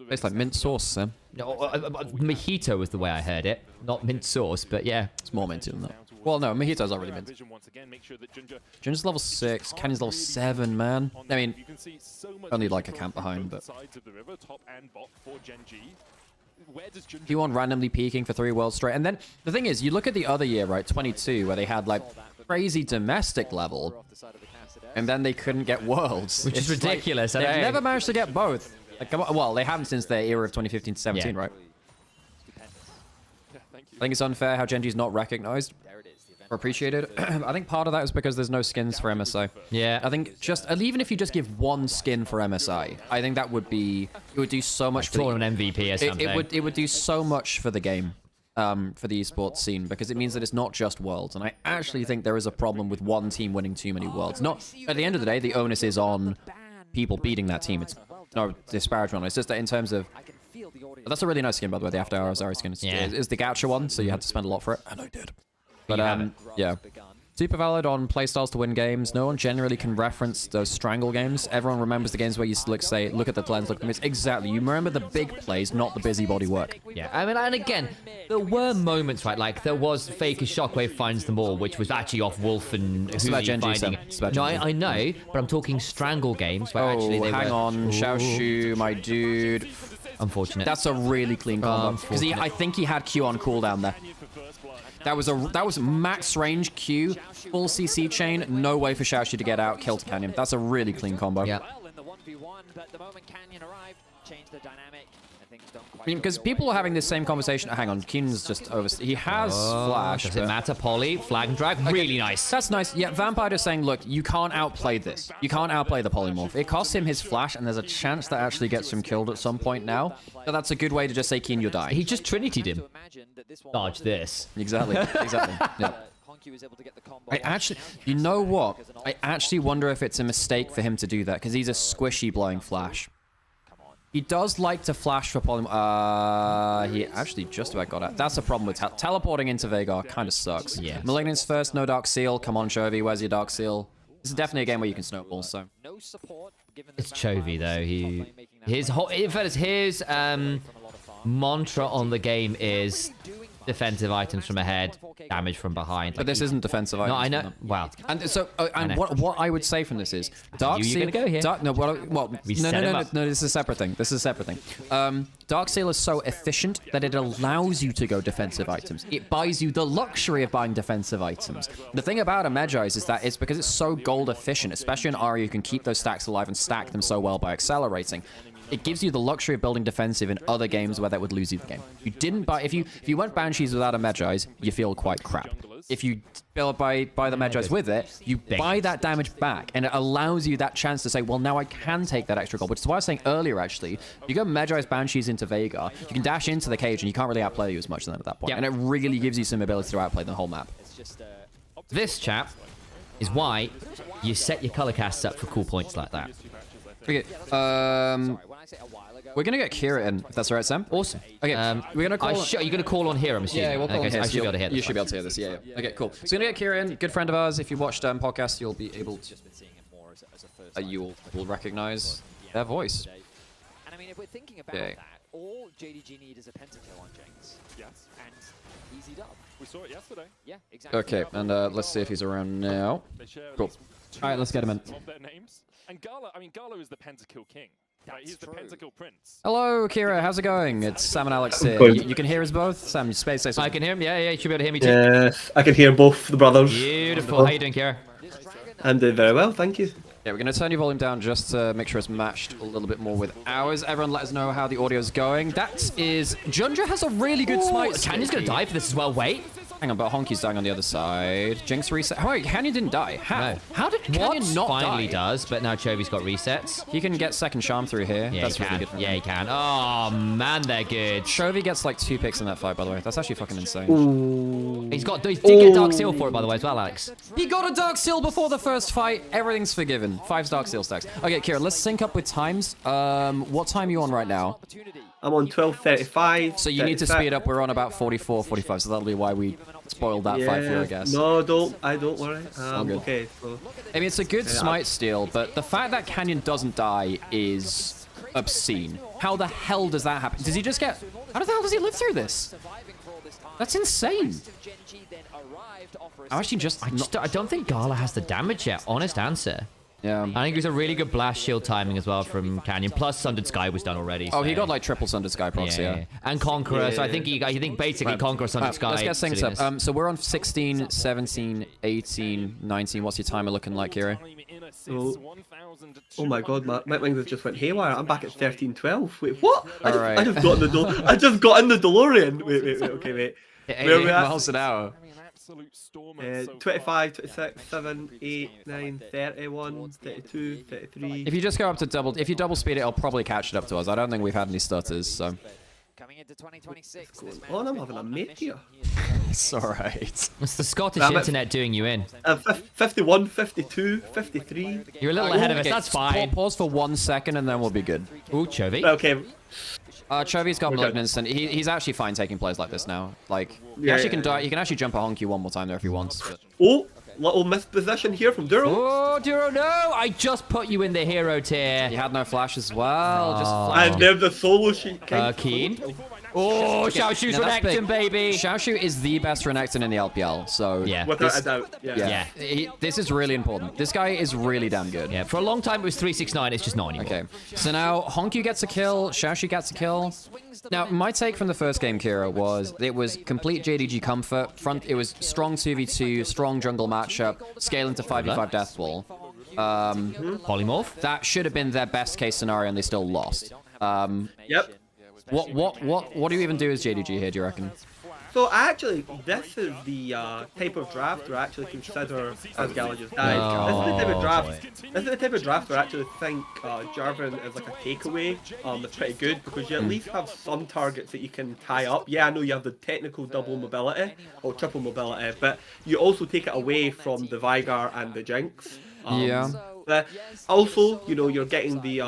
It's like mint sauce, Sam. No, mojito was the way I heard it. Not mint sauce, but yeah. It's more minty than that. Well, no, mojito's already mint. Ginger's level 6, Canyon's level 7, man. I mean, I'll need like a camp behind, but... T1 randomly peaking for 3 worlds straight. And then, the thing is, you look at the other year, right, 22, where they had like crazy domestic level, and then they couldn't get worlds. Which is ridiculous. Like, they've never managed to get both. Like, come on, well, they haven't since their era of 2015 to 17, right? I think it's unfair how Gen G's not recognized or appreciated. I think part of that is because there's no skins for MSI. Yeah. I think even if you just give one skin for MSI, I think that would be, it would do so much for an MVP or something. It would do so much for the game, for the esports scene, because it means that it's not just worlds. And I actually think there is a problem with one team winning too many worlds. Not, at the end of the day, the onus is on people beating that team. It's no disparagement. It's just that in terms of, that's a really nice skin, by the way, the After Hours Ari skin. It's the gacha one, so you had to spend a lot for it. And I did. But yeah. Super valid on playstyles to win games. No one generally can reference those strangle games. Everyone remembers the games where you look at the lens, look at the mids. Exactly. You remember the big plays, not the busybody work. Yeah, I mean, and again, there were moments, right? Like, there was Faker Shockwave finds them all, which was actually off Wolf and Hoovy finding it. No, I know, but I'm talking strangle games where actually they hang on, Xiaoshu, my dude. Unfortunate. That's a really clean combo. Because I think he had Q on cooldown there. That was max range Q, full CC chain, no way for Xiaoxu to get out, kill to Canyon. That's a really clean combo. Yeah. I mean, because people are having this same conversation. Hang on, Keenan's just over. He has flash. Does it matter? Poly, flag and drag, really nice. That's nice. Yeah, Vampire is saying, look, you can't outplay this. You can't outplay the polymorph. It costs him his flash, and there's a chance that actually gets him killed at some point now. So that's a good way to just say, Keen, you'll die. He just Trinity'd him. Dodge this. Exactly. Exactly. Yeah. I actually, you know what? I actually wonder if it's a mistake for him to do that, because he's a squishy blowing flash. He does like to flash for polymorph. He actually just about got out. That's a problem with teleporting into Veigar. Kind of sucks. Yeah. Malignant's first, no Dark Seal. Come on, Chovy. Where's your Dark Seal? This is definitely a game where you can snowball, so. It's Chovy, though. His whole, in fairness, his mantra on the game is defensive items from ahead, damage from behind. But this isn't defensive items. No, I know. Wow. And so, and what I would say from this is, You're gonna go here. No, set him no, up. this is a separate thing. This is a separate thing. Darkseal is so efficient that it allows you to go defensive items. It buys you the luxury of buying defensive items. The thing about a Magi's is that it's because it's so gold efficient, especially in Aria, you can keep those stacks alive and stack them so well by accelerating. It gives you the luxury of building defensive in other games where that would lose you the game. You didn't buy if you went Banshees without a Magi's, you feel quite crap. If you buy the Magi's with it, you buy that damage back, and it allows you that chance to say, well, now I can take that extra gold, which is why I was saying earlier, actually, you go Magi's Banshees into Veigar, you can dash into the cage, and you can't really outplay you as much then at that point. Yep. And it really gives you some ability to outplay the whole map. This, chap, is why you set your color casts up for cool points like that. Okay, we're gonna get Kira in, if that's all right, Sam. Awesome. Okay, we're gonna call. You're gonna call on here, I'm assuming. Yeah, we'll call on here. I So should be able to hear this. You should be able to hear this. Yeah. Okay, cool. So we're gonna get Kira in. Good friend of ours. If you watched podcast, you'll be able to. You will recognize their voice. And I mean, if we're thinking about that, all JDG need is a pentakill on Jinx. Yes. And easy dub. We saw it yesterday. Yeah, exactly. Okay, and let's see if he's around now. They share at Cool. least All right, let's get him in. of their names. And Gala, I mean, Gala is the pentakill king. Right? He's the pentakill prince. Hello, Kira. How's it going? It's Sam and Alex here. Good. You can hear us both. Sam, say something. I can hear him. Yeah, you should be able to hear me too. Yes, I can hear both the brothers. Beautiful. How you doing, Kira? I'm doing very well, thank you. Yeah, we're going to turn your volume down just to make sure it's matched a little bit more with ours. Everyone let us know how the audio's going. That is... Jundra has a really good smite. Canyon's going to die for this as well. Wait. Hang on, but Honky's dying on the other side. Jinx reset. Oh, wait, Canyon didn't die. How? No. How did Canyon not finally die? does, but now Chovy's got resets. He can get second charm through here. Yeah, That's he really can. good for him. Yeah, he can. Oh, man, they're good. Chovy gets like 2 picks in that fight, by the way. That's actually fucking insane. Ooh. He did get a Dark Seal for it, by the way, as well, Alex. He got a Dark Seal before the first fight. Everything's forgiven. 5 Dark Seal stacks. Okay, Kira, let's sync up with times. What time are you on right now? I'm on 12:35. So you need to speed up. We're on about 44, 45. So that'll be why we spoiled that fight for you, I guess. No, don't worry. good. Okay, so... I mean, it's a good smite steal, but the fact that Canyon doesn't die is obscene. How the hell does that happen? Does he just get... How the hell does he live through this? That's insane. I don't think Gala has the damage yet. Honest answer. Yeah. I think it was a really good blast shield timing as well from Canyon. Plus, Sundered Sky was done already. Oh, so. he got like triple Sundered Sky procs, yeah. And Conqueror. So I think basically Right. Conqueror, Sundered Sky. Let's get synced silliness. up. So we're on 16, 17, 18, 19. What's your timer looking like, Kira? Oh my god, my wings just went haywire. I'm back at 13:12. Wait, what? Alright. I just got in the I just got in the DeLorean. Wait, okay, wait. Where are we 88 at? miles an hour. 25, 26, 7, 8, 9, 31, 32, 33. If you just go up to double, if you double speed it, it'll probably catch it up to us. I don't think we've had any stutters, so. Coming into 2026. Oh, I'm having a mate here. It's alright. It's the Scottish Damn it. internet doing you in. 51, 52, 53. You're a little ahead of us. Okay, That's fine. Pause for 1 second and then we'll be good. Ooh, Chovy. Okay. Chovy's got Okay. Malignance and he's actually fine taking plays like this now. Like, he Yeah, actually yeah, can yeah. die. He can actually jump a Honky one more time there if he wants. But... Oh, little missed position here from Duro. Oh, Duro, no! I just put you in the hero tier. He had no flash as well. Just Oh. flash. And there's the solo sheet. Keen. Oh, Xiaoshu's Now that's big. Renekton, baby. Xiaoshu is the best Renekton in the LPL, so... Yeah. Without this- a doubt. Yeah. Yeah. This is really important. This guy is really damn good. Yeah, for a long time it was 369. It's just not anymore. Okay, so now Honky gets a kill, Xiaoshu gets a kill. Now, my take from the first game, Kira, was it was complete JDG comfort. It was strong 2v2, strong jungle matchup, scale into 5v5 death ball. Polymorph. That should have been their best case scenario, and they still lost. Yep. What do you even do as JDG here? Do you reckon? So actually, this is the type of draft where I actually consider, as Gala just died, this is the type of draft. This is the type of draft where I actually think Jarvan is like a takeaway. That's pretty good because you at least have some targets that you can tie up. Yeah, I know you have the technical double mobility or triple mobility, but you also take it away from the Veigar and the Jinx. Yeah. But also, you know, you're getting the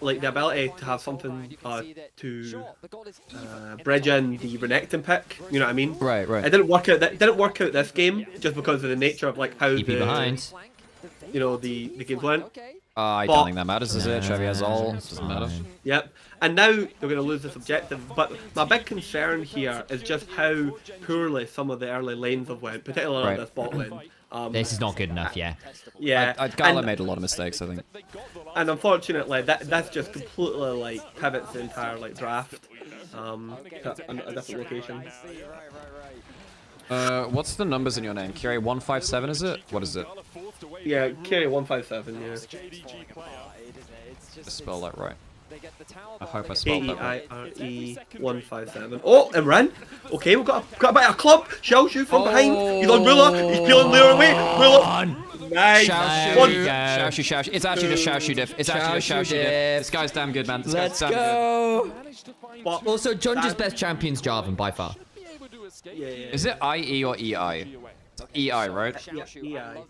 like the ability to have something to bridge in the Renekton pick. You know what I mean? Right, right. It didn't work out. That didn't work out this game just because of the nature of like how Keep you behind. you know the games went. I don't think that matters, does it? Chevy has all. Doesn't matter. Yep. And now they're going to lose this objective. But my big concern here is just how poorly some of the early lanes have went, particularly Right. this bot lane. This is not good enough, yeah. Yeah. Gala made a lot of mistakes, I think. And unfortunately, that's just completely like pivots the entire like draft to a different location. What's the numbers in your name? Kyrie 157 is it? What is it? Yeah, Kyrie 157. Yeah. Spell that right. I hope I spelled that right. AEIRE 157. Oh, Imran. Okay, we've got a bit of club. Xiaoshu from behind. He's on Ruler. He's peeling Lear away. Ruler. Nice. Xiaoshu. It's actually just Xiaoshu diff. It's actually just Xiaoshu diff. This guy's damn good, man. This guy's damn good. But also, Junja's best champion's Jarvan by far. Yeah. Is it IE or EI? EI, right? Yeah, EI.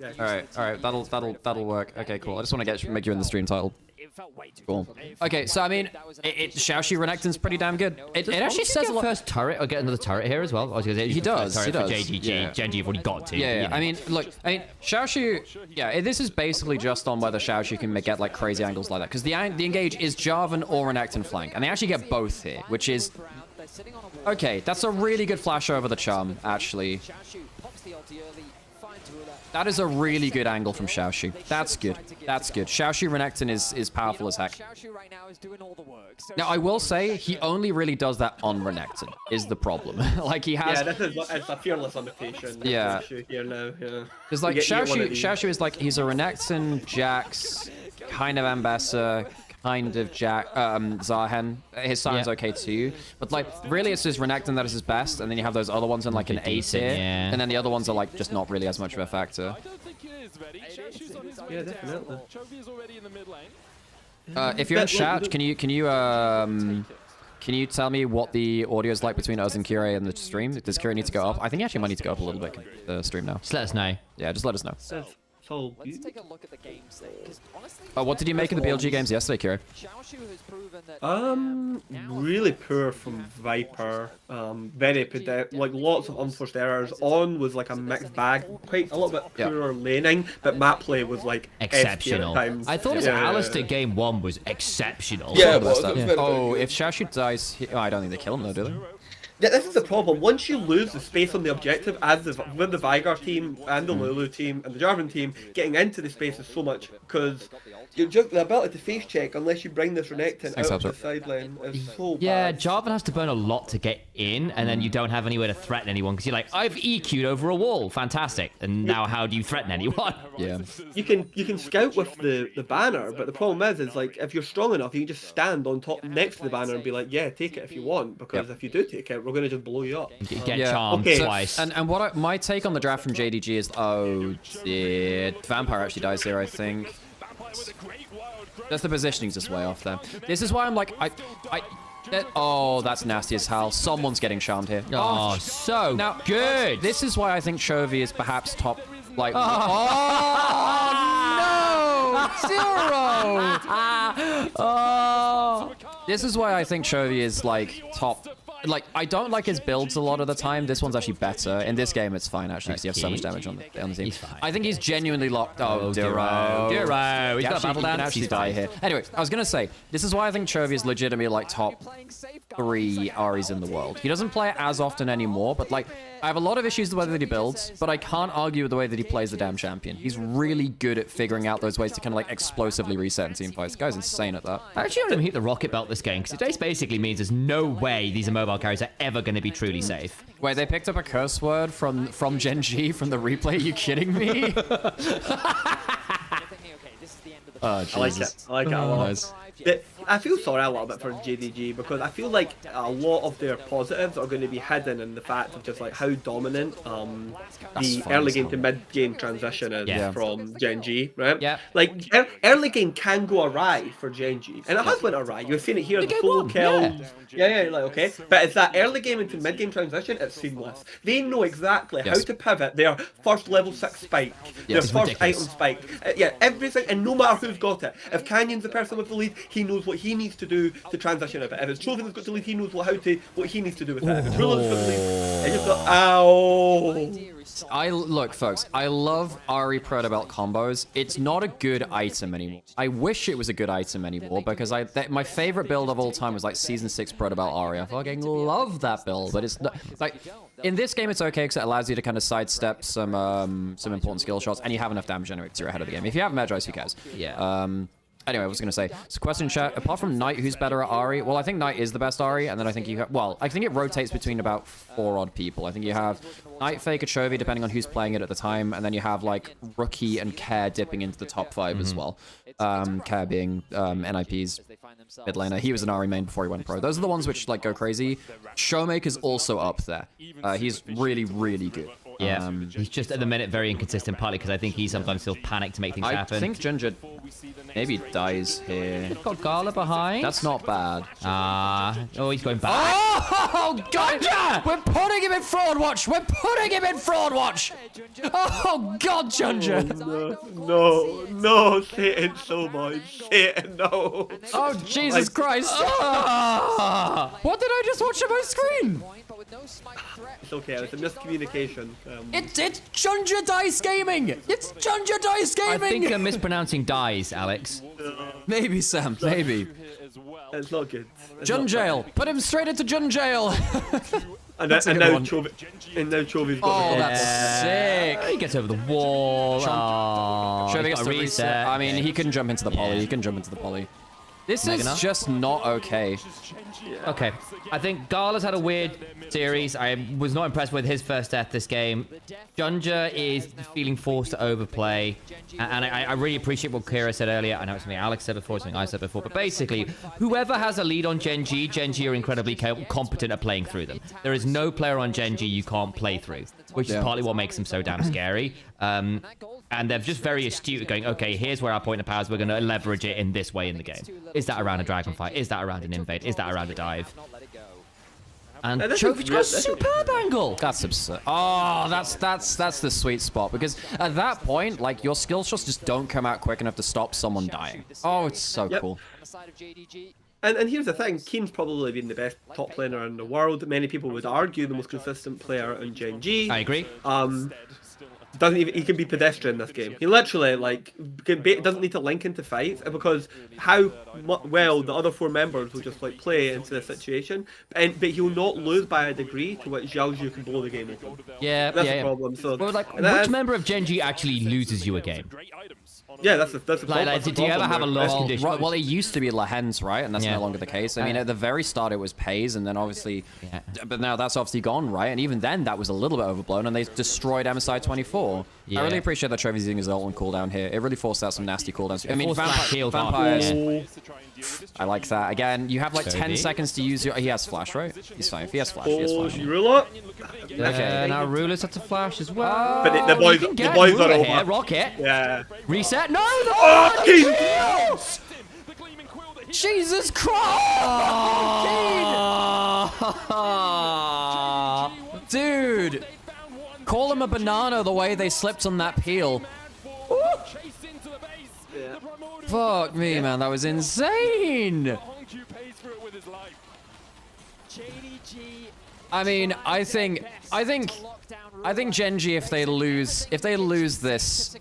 Alright, that'll work. Okay, cool. I just want to make you in the stream title. Cool. Okay, so I mean, Xiaoxi Renekton's pretty damn good. It actually says a lot. First turret or get another turret here as well. I was gonna say, He does. For JDG. Yeah. Genji, you've already got to. Yeah. I mean, look. Xiaoxi. Yeah, this is basically just on whether Xiaoxi can get like crazy angles like that, because the engage is Jarvan or Renekton flank, and they actually get both here, which is okay. That's a really good flash over the charm, actually. That is a really good angle from Xiaoxi. That's good. That's good. Xiaoxi Renekton is powerful as heck. Now, I will say, he only really does that on Renekton, is the problem. Like, he has... Yeah, it's a fearless limitation. Yeah. Here now, yeah. Because, like, Xiaoxi is like, he's a Renekton, Jax, kind of Ambassador, kind of Zahen. His Sion's okay too. But, like, really it's his Renekton that is his best, and then you have those other ones in, like, an A tier. Yeah. And then the other ones are, like, just not really as much of a factor. Yeah, definitely. If you're in chat, can you tell me what the audio is like between us and Kyrie and the stream? Does Kyrie need to go up? I think he actually might need to go up a little bit, the stream now. Just let us know. Yeah, just let us know. Let's take a look at the games thing, 'cause honestly, What did you make of the BLG games yesterday, Kyrie? Really poor from Viper. Very like lots of unforced errors. On was like a mixed bag, quite a little bit poorer laning, but map play was like exceptional. I thought his Alistair game 1 was exceptional. Yeah, Oh, if Xiaoxi dies, I don't think they kill him though, do they? Yeah, this is the problem. Once you lose the space on the objective, with the Vigar team and the Lulu team and the Jarvan team, getting into the space is so much, because the ability to face check, unless you bring this Renekton out of the sideline, is so Yeah, bad. Jarvan has to burn a lot to get in, and then you don't have anywhere to threaten anyone, because you're like, I've EQ'd over a wall, fantastic. And now how do you threaten anyone? Yeah. You can scout with the banner, but the problem is like, if you're strong enough, you can just stand on top next to the banner and be like, yeah, take it if you want, because if you do take it, we're going to just blow you up. Get charmed twice. And my take on the draft from JDG is, oh dear, Vampire actually dies here, I think. That's the positioning's just way off there. This is why I'm like, oh, that's nasty as hell. Someone's getting charmed here. Oh, so now, good. This is why I think Chovy is perhaps top, like... Oh, no! Zero! Oh. This is why I think Chovy is, like, top... Like, I don't like his builds a lot of the time. This one's actually better. In this game, it's fine, actually, because you have so much damage on the team. He's fine. I think he's genuinely locked. Oh, Duro. He's got a battle dance. Actually die here. Anyway, I was going to say, this is why I think Chovy is legitimately, like, top 3 Aries in the world. He doesn't play it as often anymore, but, like, I have a lot of issues with the way that he builds, but I can't argue with the way that he plays the damn champion. He's really good at figuring out those ways to kind of, like, explosively reset in team fights. The guy's insane at that. I actually want him to hit the rocket belt this game, because it basically means there's no way these immobile carries are ever going to be truly safe. Wait, they picked up a curse word from Genji from the replay? Are you kidding me? Oh, I like it. I like it a lot. Nice. I feel sorry a little bit for JDG, because I feel like a lot of their positives are going to be hidden in the fact of just like how dominant the early game to mid game transition is from Genji, right? Yeah. Like early game can go awry for Genji, and it has went awry. You've seen it here, the full kills. Yeah, like okay, but it's that early game into mid game transition. It's seamless. They know exactly how to pivot their first level 6 spike, their first item spike. Everything, and no matter who's got it. If Canyon's the person with the lead, he knows what he needs to do to transition a bit. If it's Trophy that's got the lead, he knows what he needs to do with it. If it's Ruler's got the lead, he just got, ow. Look, folks, I love Ari Predator Belt combos. It's not a good item anymore. I wish it was a good item anymore because my favorite build of all time was like Season 6 Predator Belt Ari. I fucking love that build, but it's not, like, in this game it's okay because it allows you to kind of sidestep some important skill shots, and you have enough damage anyway because you're ahead of the game. If you have Magi's, who cares? Yeah. Anyway, I was going to say, so question chat, apart from Knight, who's better at Ari? Well, I think Knight is the best Ari, and then I think you have, well, I think it rotates between about 4 odd people. I think you have Knight, Faker, Chovy, depending on who's playing it at the time, and then you have, like, Rookie and Care dipping into the top 5 as well. Care being NIP's mid laner. He was an Ari main before he went pro. Those are the ones which, like, go crazy. Showmaker's also up there. He's really, really good. Yeah, he's just at the minute very inconsistent, partly because I think he sometimes feels panicked to make things happen. I think Ginger maybe dies here. Got Gala behind. That's not bad. Oh, he's going back. Oh, Ginger! We're putting him in Fraud Watch! We're putting him in Fraud Watch! Oh, God, Ginger! No, say it so much. Say it, no. Oh, Jesus Christ! What did I just watch on my screen? It's okay, it's a miscommunication. It's Ginger Dice Gaming! It's Ginger Dice Gaming! I think I'm mispronouncing dies, Alex. Maybe, Sam, maybe. It's not good. Jun Jail! Put him straight into Jun Jail! And now Chovy's got Oh, that's sick! He gets over the wall. Chovy gets got to a reset. I mean, he can jump into the poly. Yeah. He can jump into the poly. This is just not okay. Okay, I think Gala's had a weird series. I was not impressed with his first death this game. Junja is feeling forced to overplay. And I really appreciate what Kira said earlier. I know it's something Alex said before, something I said before. But basically, whoever has a lead on Genji are incredibly competent at playing through them. There is no player on Genji you can't play through, which is partly what makes them so damn scary. And they're just very astute at going, okay, here's where our point of power is. We're going to leverage it in this way in the game. Is that around a dragon fight? Is that around an invade? Is that around a dive? And Chovy got a superb angle. That's absurd. Oh, that's the sweet spot, because at that point, like, your skill shots just don't come out quick enough to stop someone dying. Oh, it's so cool. And here's the thing, Keen's probably been the best top laner in the world. Many people would argue the most consistent player in Gen G. I agree. He can be pedestrian in this game. He literally, like, doesn't need to link into fights, because how well the other 4 members will just, like, play into the situation. But he'll not lose by a degree to which Zhao Zhu can blow the game open. Yeah, that's the problem. So, well, like, which member of Genji actually loses you a game? Yeah, that's the problem. Like, do you ever have a loss condition? Well, it used to be Lahens, right? And that's no longer the case. I mean, at the very start it was Pays, and then obviously... Yeah. But now that's obviously gone, right? And even then, that was a little bit overblown, and they destroyed MSI 24. Yeah. I really appreciate that Chovy's using his ult on cooldown here. It really forced out some nasty cooldowns. I mean, vampires... Yeah. I like that. Again, you have like 10 seconds to use your... He has flash, right? He's fine. If he has flash, he has flash. Ruler? Okay, now Ruler's had to flash as well. But the boys are over. Here. Rocket. Yeah. Reset. No! Oh, Jesus Christ! Dude! Call him a banana the way they slipped on that peel. Yeah. Fuck me, man. That was insane! I mean, I think Genji, if they lose this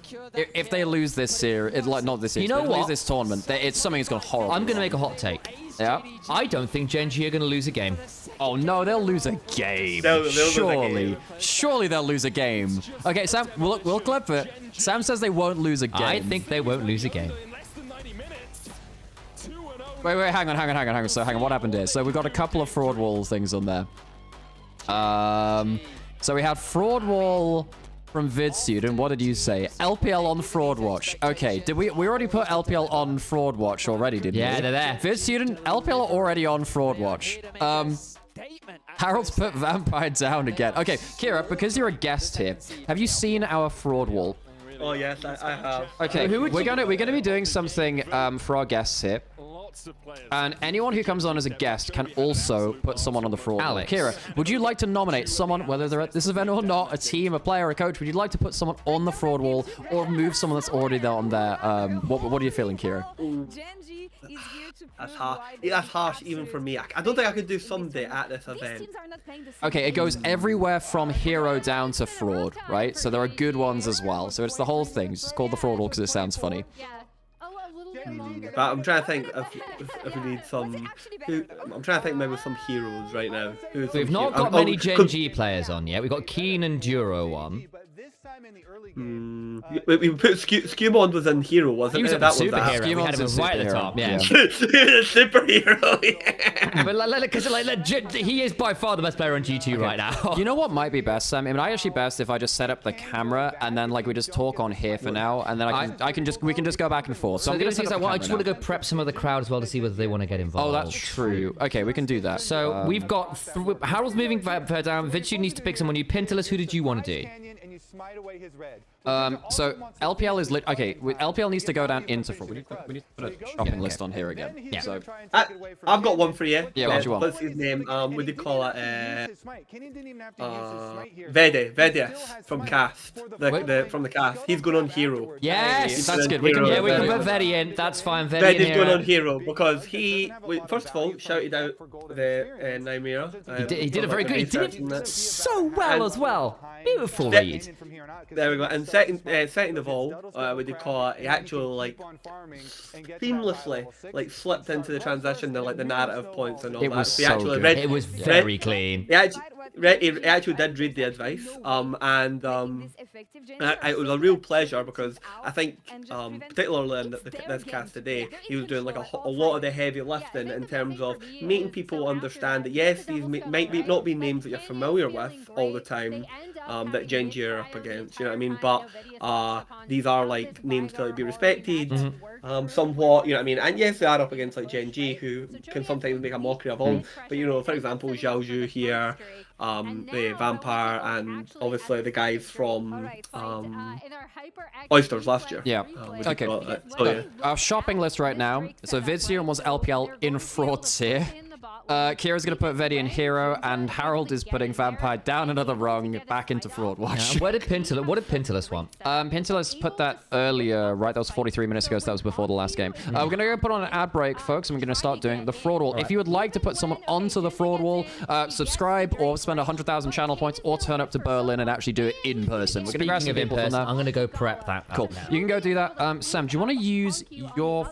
series, like not this series, you know what? Lose this tournament, it's something that's gone horrible. I'm gonna make a hot take. Yeah. I don't think Genji are gonna lose a game. Oh no, they'll lose a game. They'll Surely they'll lose a game. Okay, Sam, we'll clip it. Sam says they won't lose a game. I think they won't lose a game. Wait, hang on. So what happened here? So we've got a couple of fraud wall things on there. So we had fraud wall from Vid Student. What did you say? LPL on fraud watch. Okay, did we already put LPL on fraud watch already, didn't we? Yeah, they're there. Vid Student, LPL already on fraud watch. Harold's put Vampire down again. Okay, Kira, because you're a guest here, have you seen our fraud wall? Oh yes, I have. Okay, we're gonna be doing something for our guests here. And anyone who comes on as a guest can also put someone on the fraud. Alex. Kira, would you like to nominate someone, whether they're at this event or not, a team, a player, a coach? Would you like to put someone on the fraud wall or move someone that's already there on there? What are you feeling, Kira? Genji is here That's harsh. That's harsh even for me. I don't think I could do Sunday at this event. Okay, it goes everywhere from hero down to fraud, right? So there are good ones as well. So it's the whole thing. It's called the fraud wall because it sounds funny. But I'm trying to think if we need some. I'm trying to think maybe some heroes right now. We've not got many Gen G players on yet. We've got Keen and Duro on. We put Skewbond was in hero, wasn't He was it? a That was superhero. that. We had him right at the top. Yeah. Superhero. Yeah. But because he is by far the best player on G2 right now. You know what might be best, Sam? I mean, I actually best if I just set up the camera and then like we just talk on here for now, and then we can just go back and forth. So I'm gonna set up the I just want to camera go prep some of the crowd as well to see whether they want to get involved. Oh, that's true. Okay, we can do that. So we've got Harold's moving down. Vidsu needs to pick someone new. Pintalus, who did you want to do? So LPL is lit. Okay, LPL needs to go down into fraud. We need to put a shopping list on here again. Yeah. So I've got one for you. Yeah, what do you want? What's his name? What do you call it? Vedius from Cast. From the Cast. He's going on hero. Yes, that's good. We can put Vedi in. That's fine. Vedi's going on hero because he first of all shouted out the Nymaera. He did a very good. He did it so well as well. Beautiful read. There we go. And second of all, what do you call it? He actually like seamlessly like slipped into the transition, like the narrative points and all that. It was So so good. It was very clean. He actually did read the advice, and it was a real pleasure because I think, particularly in this cast today, he was doing like a lot of the heavy lifting in terms of making people understand that yes, these might not be names that you're familiar with all the time, that Gen G are up against, you know what I mean? But these are like names to like, be respected, somewhat, you know what I mean? And yes, they are up against like Gen G, who can sometimes make a mockery of them. But you know, for example, Xiaoju here, the Vampire, and obviously the guys from Oysters last year. Yeah. Okay. So, yeah. Our shopping list right now. So Vidserum was LPL in fraud tier. Kira's gonna put Vedi in hero, and Harold is putting Vampire down another rung back into fraud watch. What did Pintalus want? Pintalus put that earlier, right? That was 43 minutes ago, so that was before the last game. We're gonna go put on an ad break, folks, and we're gonna start doing the fraud wall. If you would like to put someone onto the fraud wall, subscribe or spend 100,000 channel points, or turn up to Berlin and actually do it in person. We're gonna grab some people from there. I'm gonna go prep that. Cool. You can go do that. Sam, do you want to use your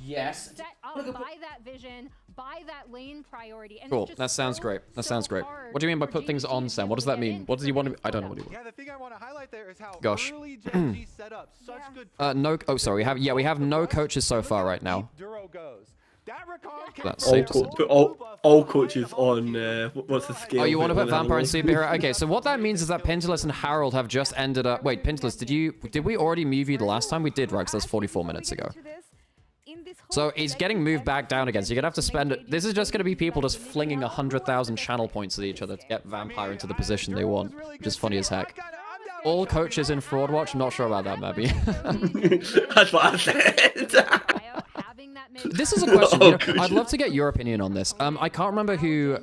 Yes. Buy that vision, buy that lane priority. And cool. That sounds great. That sounds great. What do you mean by put things on, Sam? What does that mean? What does he want to? I don't know what he wants. Yeah, the thing I want to highlight there is how Gosh. early Gen G set up such good. No. Oh, sorry. We have no coaches so far right now. Duro goes. That's safe to say. Put all coaches on what's the scale? Oh, you want to put Vampire and Superhero? Okay, so what that means is that Pintalus and Harold have just ended up. Wait, Pintalus, did we already move you the last time? We did, right? Because that was 44 minutes ago. So he's getting moved back down again. So you're gonna have to spend it. This is just gonna be people just flinging 100,000 channel points at each other to get Vampire into the position they want, which is funny as heck. All coaches in Fraud Watch. I'm not sure about that, maybe. That's what I said. This is a question. You know, I'd love to get your opinion on this. I can't remember who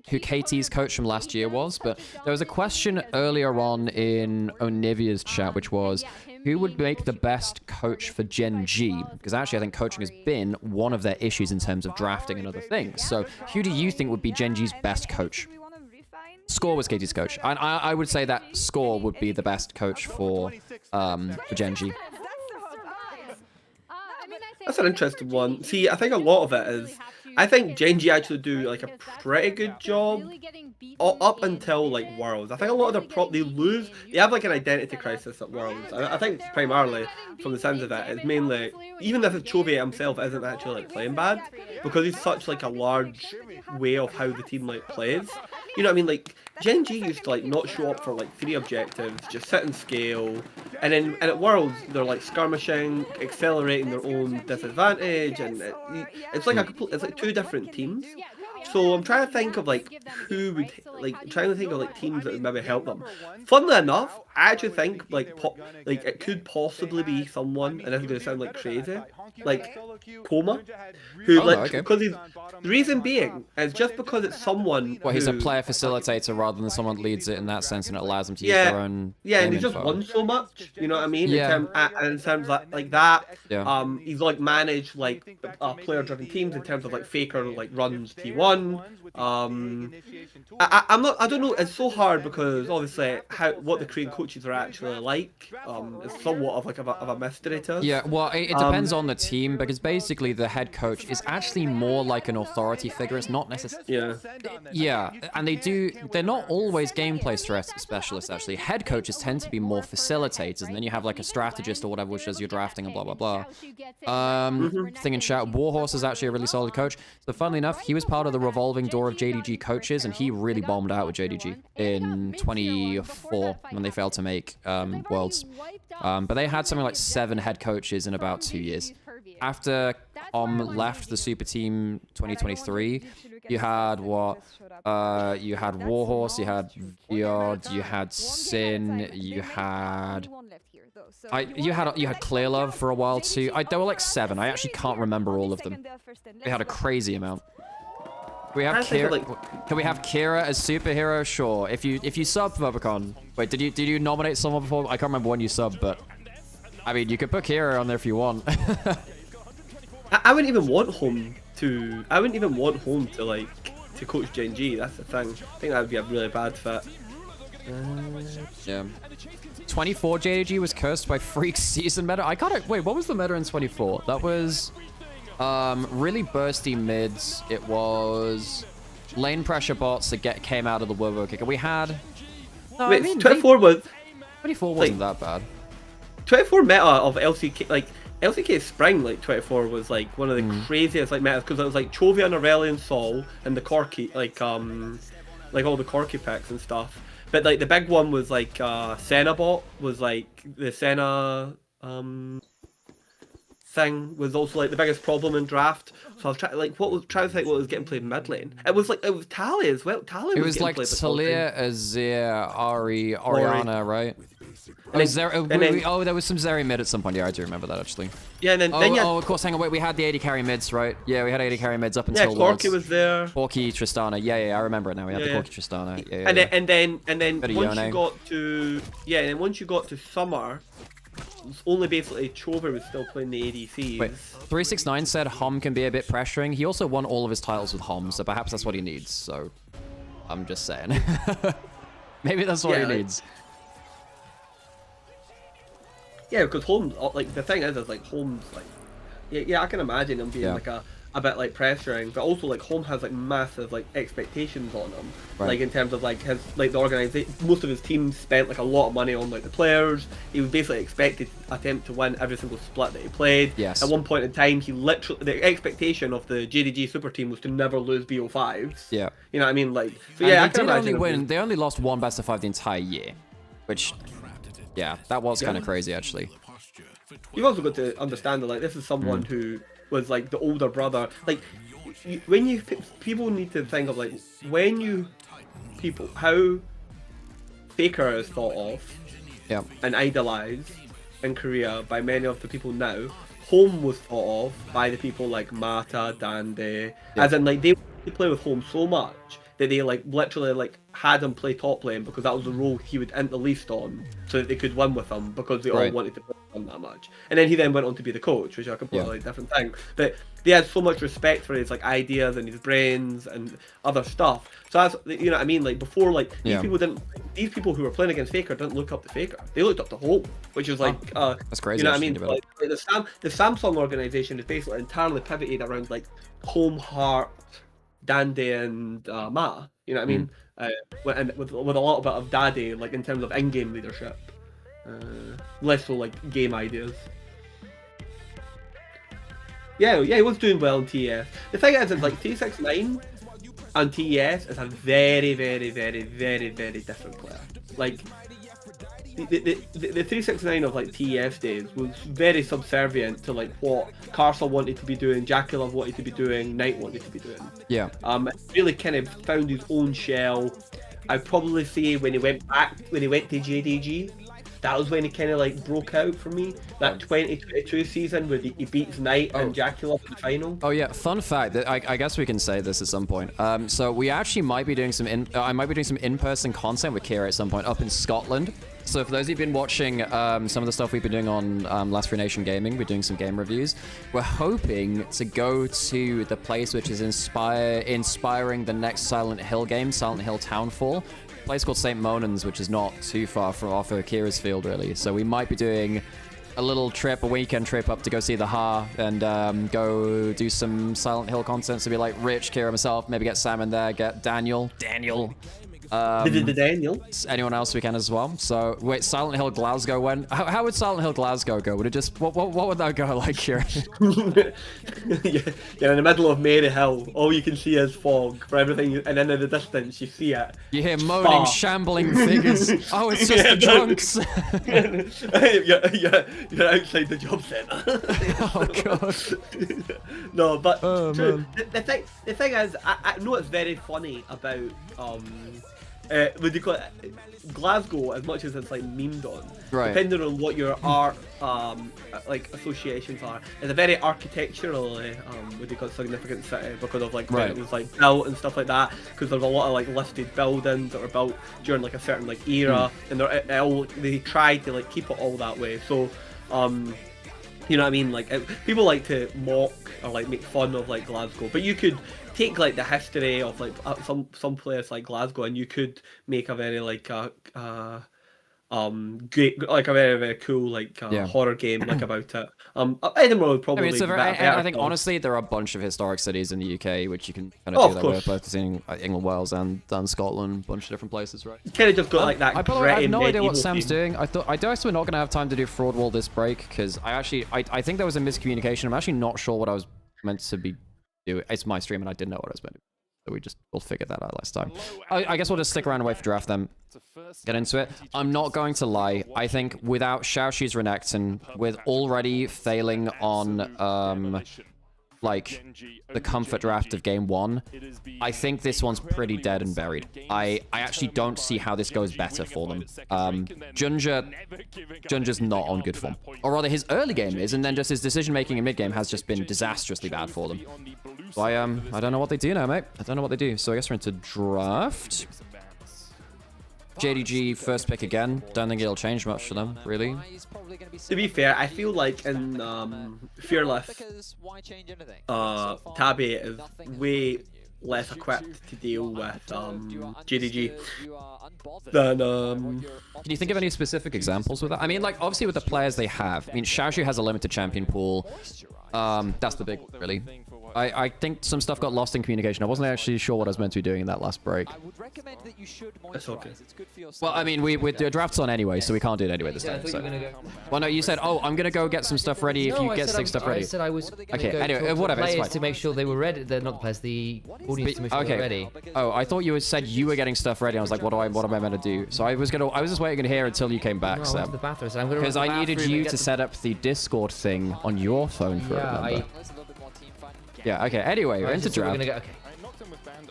KT's coach from last year was, but there was a question earlier on in Onivia's chat, which was, who would make the best coach for Gen G? Because actually, I think coaching has been one of their issues in terms of drafting and other things. So who do you think would be Gen G's best coach? Score was KT's coach. I would say that Score would be the best coach for Gen G. That's an interesting one. See, I think a lot of it is, I think Gen G actually do like a pretty good job up until like Worlds. I think a lot of they lose. They have like an identity crisis at Worlds. I think primarily, from the sounds of it, it's mainly, even if Chovy himself isn't actually like playing bad, because he's such like a large way of how the team like plays. You know what I mean? Like Gen G used to like not show up for like 3 objectives, just sit and scale, and at Worlds they're like skirmishing, accelerating their own disadvantage, and it's like it's like 2 different teams. So I'm trying to think of like who would trying to think of like teams that would maybe help them. Funnily enough, I actually think like it could possibly be someone, and this is gonna sound like crazy, like Coma, who because the reason being is just because it's someone. Well, he's a player facilitator rather than someone leads it in that sense, and it allows them to use their own. Yeah, and he's just won so much. You know what I mean? Yeah. In terms like that. Yeah. He's like managed like player-driven teams in terms of like Faker like runs T1. I don't know. It's so hard because obviously what the Korean coaches are actually like is somewhat of a mystery to us. Yeah, well, it depends on the team because basically the head coach is actually more like an authority figure. It's not necessarily. Yeah, and they're not always gameplay specialists actually. Head coaches tend to be more facilitators, and then you have like a strategist or whatever, which does your drafting and blah blah blah. Thing in chat, Warhorse is actually a really solid coach. So funnily enough, he was part of the revolving door of JDG coaches, and he really bombed out with JDG in 2024 when they failed to make Worlds. But they had something like 7 head coaches in about 2 years. After left the Super Team 2023, you had what? You had Warhorse, you had Viod, you had Sin, you had Clearlove for a while too. There were like 7. I actually can't remember all of them. They had a crazy amount. We have Kira. Can we have Kira as superhero? Sure. If you sub Verbicon. Wait, did you nominate someone before? I can't remember when you subbed, but I mean you could put Kira on there if you want. I wouldn't even want Home to. I wouldn't even want Home to coach Gen G. That's the thing. I think that would be a really bad fit. Yeah. 24 JDG was cursed by Freak's season meta. I gotta wait. What was the meta in 24? That was really bursty mids. It was lane pressure bots that came out of the Werewolf kicker. We had. No, wait, I mean, 24 was. 24 wasn't that bad. 24 meta of LCK LCK Spring 24 was like one of the craziest metas because it was like Chovia and Aurelion Sol and the Corki all the Corki picks and stuff. But like the big one was like Senna bot was like the Senna thing was also like the biggest problem in draft. So I was trying to think what was getting played mid lane. It was Tali as well. Tali was like Talia, Azir, Ari, Oriana, right? There was some Zeri mid at some point. Yeah, I do remember that actually. Yeah, and then of course, hang on, wait, we had the AD carry mids, right? Yeah, we had AD carry mids up until Corki was there. Corki, Tristana. Yeah, I remember it now. We had the Corki, Tristana. Yeah. And then once you got to summer, only basically Chover was still playing the ADCs. Wait, 369 said Hom can be a bit pressuring. He also won all of his titles with Hom, so perhaps that's what he needs. So, I'm just saying. Maybe that's what he needs. Yeah, because Holmes, the thing is Holmes, I can imagine him being a bit pressuring, but also Holmes has massive expectations on him, in terms of his the organization. Most of his team spent a lot of money on the players. He was basically expected to attempt to win every single split that he played. Yes. At one point in time, the expectation of the JDG super team was to never lose BO5s. Yeah. You know what I mean? I can imagine. They only lost 1 best of 5 the entire year, which. Yeah, that was kind of crazy, actually. You've also got to understand that this is someone who was the older brother. People need to think of how Faker is thought of and idolized in Korea by many of the people now. Home was thought of by the people like Mata, Dande, as in they play with Home so much that they literally had him play top lane because that was the role he would enter least on, so that they could win with him because they all wanted to play with him that much. And then he went on to be the coach, which is a completely different thing. But they had so much respect for his ideas and his brains and other stuff. So that's, you know what I mean? Before these people who were playing against Faker didn't look up to Faker. They looked up to Home, which is that's crazy. You know what I mean? The Samsung organization is basically entirely pivoted around Home, Heart, Dandy and Ma, you know what I mean? With a lot bit of Daddy, in terms of in-game leadership, less so game ideas. Yeah, he was doing well in TES. The thing is 369 and TES is a very, very, very, very, very different player. the 369 of like TEF days was very subservient to like what Carcel wanted to be doing, Jackulov wanted to be doing, Knight wanted to be doing. Yeah. Really kind of found his own shell. I'd probably say when he went to JDG, that was when he kind of like broke out for me. That 2022 season where he beats Knight and Jackulov in the final. Oh yeah, fun fact that I guess we can say this at some point. So we actually might be doing some I might be doing some in-person content with Kira at some point up in Scotland. So for those of you who've been watching some of the stuff we've been doing on Last Free Nation Gaming, we're doing some game reviews. We're hoping to go to the place which is inspiring the next Silent Hill game, Silent Hill Townfall. A place called St. Monans, which is not too far from off of Kira's field, really. So we might be doing a little trip, a weekend trip up to go see the Ha and go do some Silent Hill content. So be like Rich, Kira himself, maybe get Sam in there, get Daniel. Daniel. Anyone else we can as well. So wait, Silent Hill Glasgow when? How would Silent Hill Glasgow go? Would it just what would that go like here? You're in the middle of Mary Hill. All you can see is fog for everything, and then in the distance you see it. You hear moaning, shambling figures. Oh, it's just the drunks. you're outside the job centre. Oh god. No, but the thing is, I know it's very funny about what do you call it? Glasgow, as much as it's like memed on, right, depending on what your art like associations are, it's a very architecturally what do you call it, significant city because of like when it was like built and stuff like that. Because there's a lot of like listed buildings that were built during like a certain like era, and they tried to like keep it all that way. So you know what I mean? Like people like to mock or like make fun of like Glasgow, but you could take like the history of like some players like Glasgow, and you could make a very like great, like a very very cool like horror game like about it. Edinburgh would probably. I mean, it's a very, and I think honestly there are a bunch of historic cities in the UK which you can kind of do that with, both in England, Wales, and Scotland, a bunch of different places, right? You kind of just got like that. I have no idea what Sam's doing. I guess we're not going to have time to do Fraud Wall this break because I think there was a miscommunication. I'm actually not sure what I was meant to be doing. It's my stream and I didn't know what I was meant to do. So we'll figure that out last time. I guess we'll just stick around and wait for draft then. Get into it. I'm not going to lie. I think without Xiaoxi's Renekton, with already failing on like the comfort draft of game 1, I think this one's pretty dead and buried. I actually don't see how this goes better for them. Junja's not on good form. Or rather, his early game is, and then just his decision-making in mid-game has just been disastrously bad for them. So I don't know what they do now, mate. I don't know what they do. So I guess we're into draft. JDG first pick again. Don't think it'll change much for them, really. To be fair, I feel like in Fearless, Tabby is way less equipped to deal with JDG than Can you think of any specific examples with that? I mean, like, obviously with the players they have. I mean, Xiaoxu has a limited champion pool. That's the big one, really. I think some stuff got lost in communication. I wasn't actually sure what I was meant to be doing in that last break. I would recommend that you should That's okay. It's good for your Well, I mean, we're drafts on anyway, so we can't do it anyway this time. So. Well, no, you said, oh, I'm gonna go get some stuff ready if you get stuff ready. I said I was okay. Anyway, whatever. It's fine. To make sure they were ready. They're not the players. The audience to make sure they were ready. Oh, I thought you said you were getting stuff ready. I was like, what am I meant to do? So I was just waiting to hear until you came back, Sam. Because I needed you to set up the Discord thing on your phone for it. Yeah, okay. Anyway, we're into draft.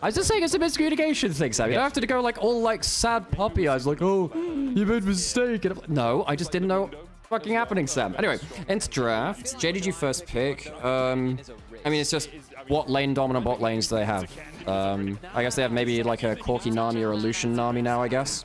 I was just saying it's a miscommunication thing, Sam. You don't have to go like all like sad puppy eyes, like, oh, you made a mistake. And no, I just didn't know what fucking happening, Sam. Anyway, into draft. JDG first pick. I mean, it's just what lane dominant bot lanes do they have? I guess they have maybe like a Corki Nami or a Lucian Nami now, I guess.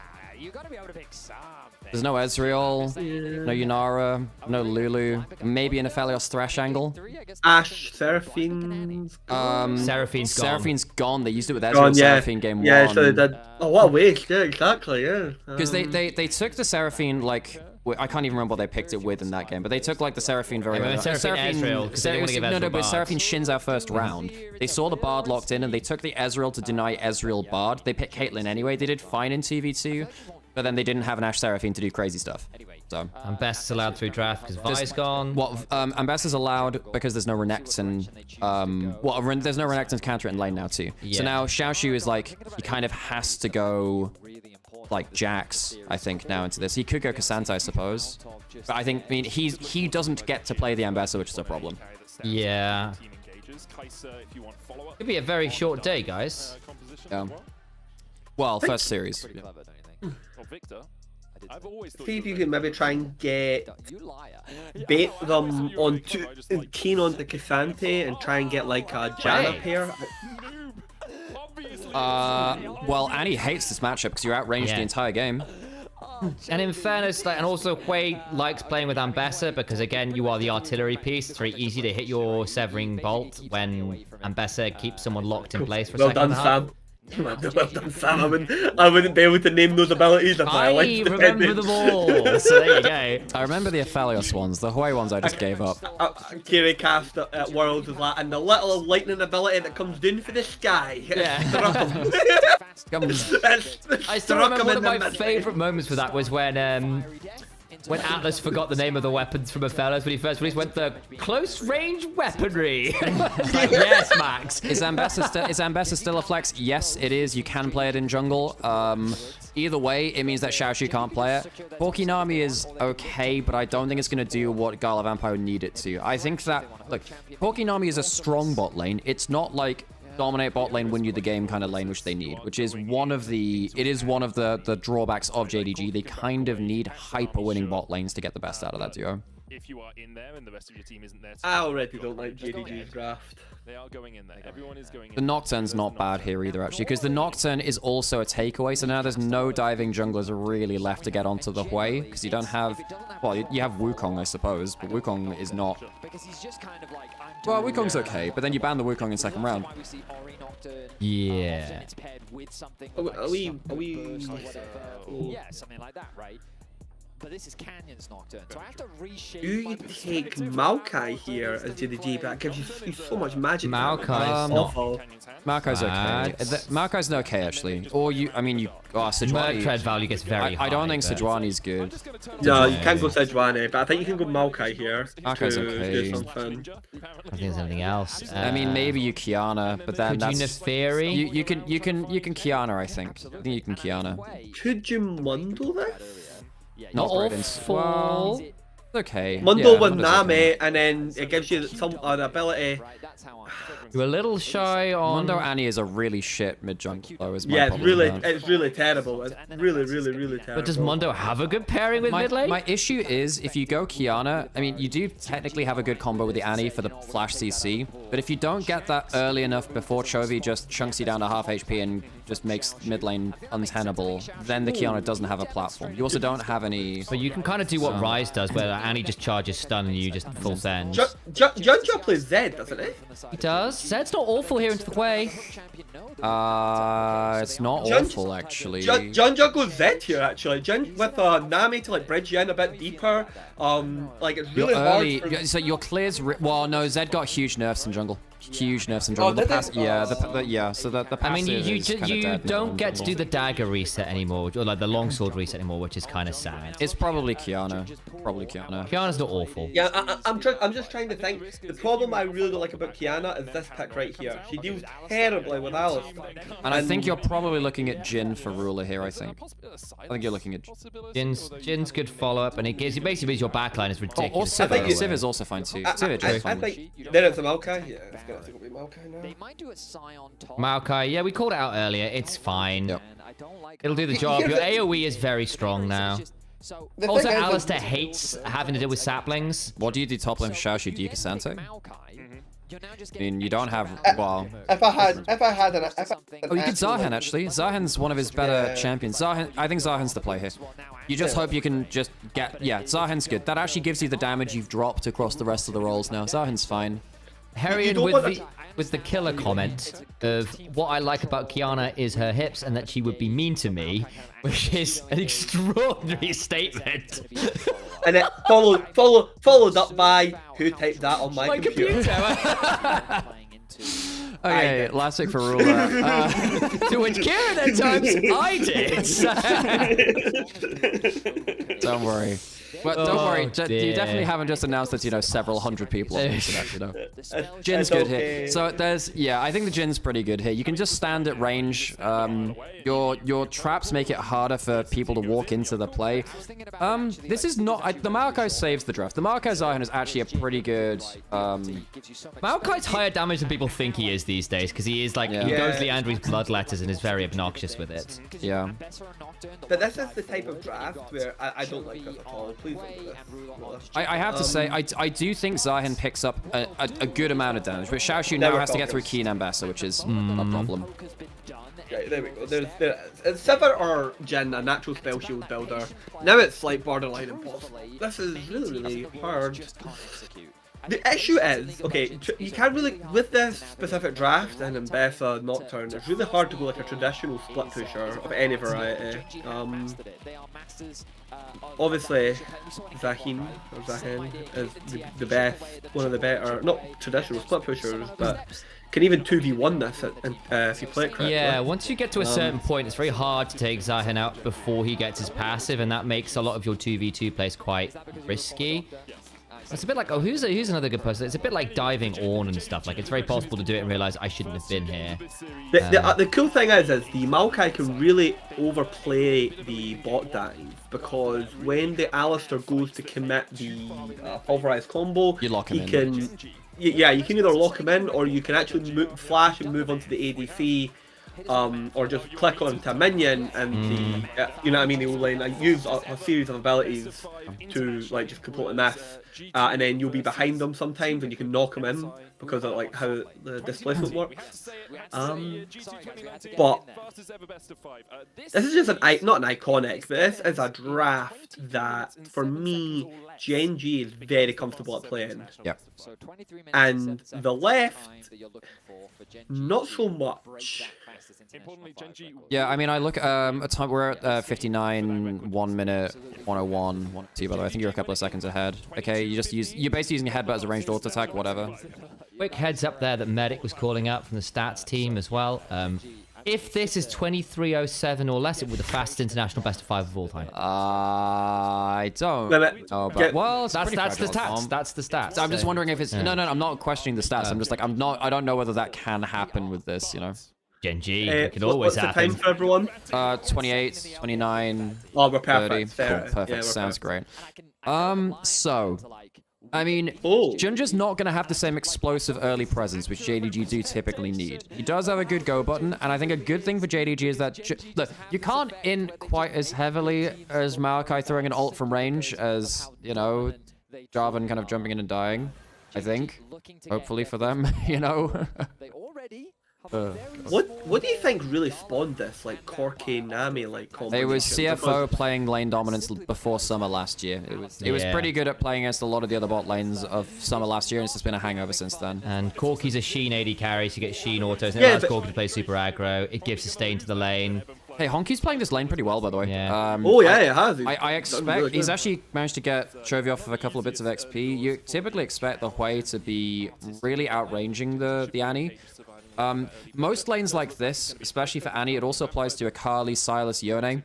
There's no Ezreal, no Yunara, no Lulu, maybe an Aphelios Thresh angle. Ash, Seraphine's gone. Seraphine's gone. They used it with Ezreal Seraphine game 1. Yeah, so they did. Oh, what a waste. Yeah, exactly, yeah. Because they took the Seraphine, like, I can't even remember what they picked it with in that game, but they took, like, the Seraphine very early. Seraphine Ezreal, because they didn't want to give Ezreal but Seraphine Shin's our first round. They saw the Bard locked in, and they took the Ezreal to deny Ezreal Bard. They picked Caitlyn anyway. They did fine in TV2. But then they didn't have an Ashe Seraphine to do crazy stuff. So and best is allowed through draft because Vi's gone. What and best is allowed because there's no Renekton. There's no Renekton counter in lane now too. Yeah. So now Xiaoxu is like he kind of has to go like Jax, I think, now into this. He could go Cassandra, I suppose. But I mean, he doesn't get to play the Ambassador, which is a problem. Yeah. Could be a very short day, guys. Well, first series. See if you can maybe try and get bait them onto keen onto Cassante and try and get like a Janna pair. Well, Annie hates this matchup because you're outranged the entire game. And in fairness, and also Hui likes playing with Ambessa because, again, you are the artillery piece. It's very easy to hit your severing bolt when Ambessa keeps someone locked in place for a second. Well done, Sam. Well done, Sam. I wouldn't be able to name those abilities if my life depended. I remember them all, so there you go. I remember the Aphelios ones. The Hui ones I just gave up. Kiri cast at Worlds was like, and the little lightning ability that comes down for the sky. Yeah. I still remember one of my favourite moments for that was when Atlas forgot the name of the weapons from Aphelios when he first released, went the close range weaponry. Like, yes, Max. Is Ambessa still a flex? Yes, it is. You can play it in jungle. Either way, it means that Xiaoxu can't play it. Porkinami is okay, but I don't think it's going to do what Gala Vampire would need it to. I think that, look, Porkinami is a strong bot lane. It's not like dominate bot lane, win you the game kind of lane, which they need, which is one of the drawbacks of JDG. They kind of need hyper winning bot lanes to get the best out of that duo. If you are in there and the rest of your team isn't there, I already don't like JDG's draft. They are going in there. Everyone is going in. The Nocturne's not bad here either, actually, because the Nocturne is also a takeaway, so now there's no diving junglers really left to get onto the Hui, because you don't have, well, you have Wukong, I suppose, but Wukong is not. Well, Wukong's okay, but then you ban the Wukong in second round. Yeah. Are we... Yeah, something like that, right? But this is Canyon's Nocturne, so I have to reshape. You take Maokai here as JDG, but that gives you so much magic. Maokai's awful. Maokai's okay. Maokai's okay, actually. Or Sejuani. Tread value gets very high. I don't think Sejuani's good. No, you can't go Sejuani, but I think you can go Maokai here. Maokai's okay. Do something. I think there's anything else. I mean, maybe you Kiana, but then could that's... Fairy? You can Kiana, I think. I think you can Kiana. Could you Mundo this? Not awful. Okay. Mundo with Nami, and then it gives you some ability. You're a little shy on... Mundo Annie is a really shit mid-jungle, though, is my Yeah, problem it's really terrible. It's really terrible. But does Mundo have a good pairing with mid lane? My issue is, if you go Kiana, I mean, you do technically have a good combo with the Annie for the flash CC, but if you don't get that early enough before Chovy just chunks you down to half HP and just makes mid lane untenable, then the Kiana doesn't have a platform. You also don't have any... But you can kind of do what Ryze does, where Annie just charges stun and you just full send. Junjo plays Zed, doesn't he? He does. Zed's not awful here into the Hui. It's not awful, actually. Junjo goes Zed here, actually. With Nami to like bridge you in a bit deeper. Like it's really hard. So your clears... Well, no, Zed got huge nerfs in jungle. Huge nerfs in jungle. So the passive I mean, you dead don't get to do the dagger reset anymore, or like the longsword reset anymore, which is kind of sad. It's probably Kiana. Kiana's not awful. Yeah, I'm just trying to think. The problem I really don't like about Kiana is this pick right here. She deals terribly with Alice. And I think you're probably looking at Jhin for ruler here, I think. I think you're looking at... Jin's good follow-up, and it basically means your backline is ridiculous. Or Civ is also fine too. Civ is fine. I think then it's a Maokai. Yeah, it's gonna be Maokai now. They might do a Scion top. Maokai, yeah, we called it out earlier. It's fine. Yep. It'll do the job. Your AoE is very strong now. Also, Alistair hates having to deal with saplings. What do you do top lane for Xiaoxu? Do you Cassante? I mean, you don't have... Well... If I had an... Oh, you could Zahen, actually. Zahen's one of his better champions. I think Zahen's the play here. You just hope you can just get... Yeah, Zahen's good. That actually gives you the damage you've dropped across the rest of the roles now. Zahen's fine. Harriet with the killer comment of what I like about Kiana is her hips and that she would be mean to me, which is an extraordinary statement. And it followed up by who typed that on my computer. Okay, last pick for ruler. To which Kieran at times I did. Don't worry. But don't worry, dear. you definitely haven't just announced that, you know, several hundred people on the internet, you know. Jin's It's good okay. here. So there's, yeah, I think the Jin's pretty good here. You can just stand at range. Your traps make it harder for people to walk into the play. This is not, the Maokai saves the draft. The Maokai Zion is actually a pretty good, Maokai's higher damage than people think he is these days, because he is like, he goes Leandri's bloodletters and is very obnoxious with it. Yeah. But this is the type of draft where I don't like this at all. Please don't do this. I have to say, I do think Zion picks up a good amount of damage, but Xiaoshu now has to get through Keen Ambassador, which is a problem. Okay, there we go. It's Sivir or Jin, a natural spell shield builder. Now it's like borderline impossible. This is really hard. The issue is, okay, you can't really, with this specific draft and in Bessa Nocturne, it's really hard to go like a traditional split pusher of any variety. Obviously, Zahin is the best, one of the better, not traditional split pushers, but can even 2v1 this if you play it correctly. Yeah, once you get to a certain point, it's very hard to take Zahin out before he gets his passive, and that makes a lot of your 2v2 plays quite risky. It's a bit like, oh, who's another good person? It's a bit like diving on and stuff. Like, it's very possible to do it and realize I shouldn't have been here. The cool thing is the Maokai can really overplay the bot dive, because when the Alistar goes to commit the pulverized combo, you lock him he can... Yeah, you can either lock him in, or you can actually flash and move onto the ADC, or just click onto a minion and you know what I mean, the O-lane use a series of abilities to like just completely miss, and then you'll be behind them sometimes and you can knock them in because of like how the displacement works. But this is just not an iconic, but this is a draft that for me Gen.G is very comfortable at playing. Yep. And the left, not so much. Yeah, I mean, I look at time, we're at 59, 1 minute, 101, 102, by the way. I think you're a couple of seconds ahead. Okay, you're basically using your headbutt as a ranged auto attack, whatever. Quick heads up there that Medic was calling out from the stats team as well. If this is 23:07 or less, it would be the fastest international best of 5 of all time. I don't know, but well, that's the stats. That's the stats. I'm just wondering if it's no, I'm not questioning the stats. I'm just like I don't know whether that can happen with this, you know. Gen.G, it can always happen. What's the time for everyone? 28, 29, oh, we're perfect. 30. Cool, perfect. Yeah, Sounds perfect. great. So, I mean, Junja's not going to have the same explosive early presence, which JDG do typically need. He does have a good go button, and I think a good thing for JDG is that, look, you can't in quite as heavily as Maokai throwing an ult from range as, you know, Jarvan kind of jumping in and dying, I think. Hopefully for them, you know. What do you think really spawned this, like Corki Nami like combination? It was CFO playing lane dominance before summer last year. It was pretty good at playing against a lot of the other bot lanes of summer last year, and it's just been a hangover since then. And Corki's a Sheen AD carry, so you get Sheen autos, and it allows Corki to play super aggro. It gives sustain to the lane. Hey, Honky's playing this lane pretty well, by the way. Yeah. It has. I expect really he's actually managed to get Chovy off of a couple of bits of XP. You typically expect the Hui to be really outranging the Annie. Most lanes like this, especially for Annie, it also applies to Akali, Sylas, Yone.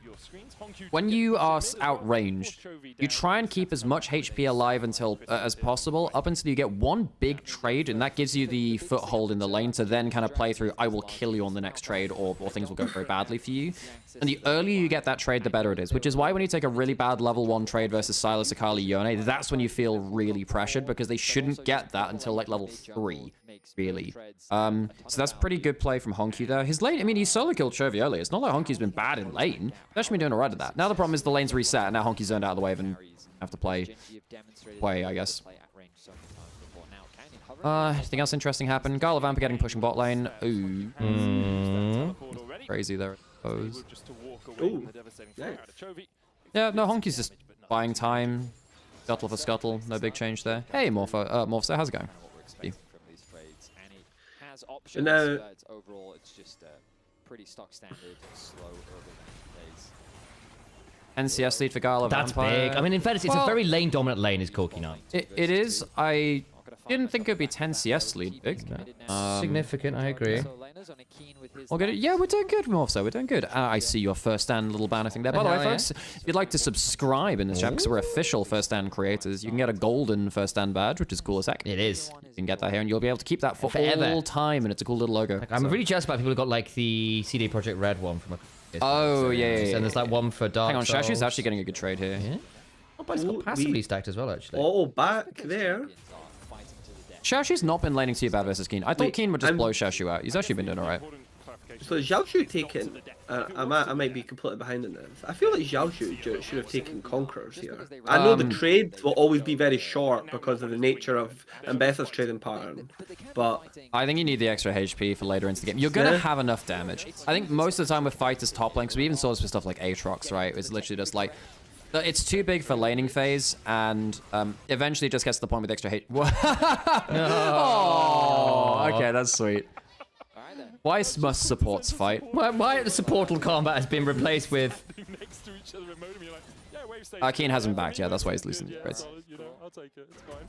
When you are outranged, you try and keep as much HP alive until as possible, up until you get one big trade, and that gives you the foothold in the lane to then kind of play through, I will kill you on the next trade, or things will go very badly for you. And the earlier you get that trade, the better it is, which is why when you take a really bad level 1 trade versus Sylas, Akali, Yone, that's when you feel really pressured, because they shouldn't get that until like level 3, really. So that's pretty good play from Honky there. His lane, I mean, he solo killed Chovy earlier. It's not like Honky's been bad in lane. He's actually been doing alright at that. Now the problem is the lane's reset, and now Honky's zoned out of the wave and have to play I guess. Anything else interesting happened? Garla Vampa getting pushing bot lane. Ooh. Crazy there, I suppose. Yeah, no, Honky's just buying time. Scuttle for scuttle. No big change there. Hey, Morpho, how's it going? Options, now, overall it's just pretty stock standard, slow early phase. NCS lead for Garla That's Vampire. big. I mean, in fairness, it's a very lane dominant lane, is Corki Knight. It is. I didn't think it'd be 10 CS lead big. Significant, I agree. learners. Only Keen with his We'll get it. Yeah, we're doing good, Morphso. We're doing good. I see your first stand little banner thing there. By the way, Hell yeah. folks, if you'd like to subscribe in this chat, because we're official first stand creators, you can get a golden first stand badge, which is cool as heck. It is. You can get that here, and you'll be able to keep that for Forever. all time, and it's a cool little logo. I'm really jealous about people who got like the CD Projekt Red one from a. Oh, yeah. And there's like one for Dark Hang on, Souls. Shashu's actually getting a good trade here. Yeah. Oh, but it's got passively stacked as well, actually. Oh, back there. Shashu's not been laning too bad versus Keen. I thought Keen would just blow Shashu out. He's actually been doing alright. So Xiaoshu taken, I might be completely behind in this. I feel like Xiaoshu should have taken Conquerors here. I know the trades will always be very short because of the nature of Ambessa's trading pattern, but I think you need the extra HP for later into the game. You're gonna have enough damage. I think most of the time with fighters top lane, because we even saw this with stuff like Aatrox, right? It's literally just like, it's too big for laning phase, and eventually it just gets to the point with extra HP. Oh, okay, that's sweet. Why must supports fight? Why the supportal combat has been replaced with... Keen hasn't backed yet, that's why he's losing grades. I'll take it. It's fine.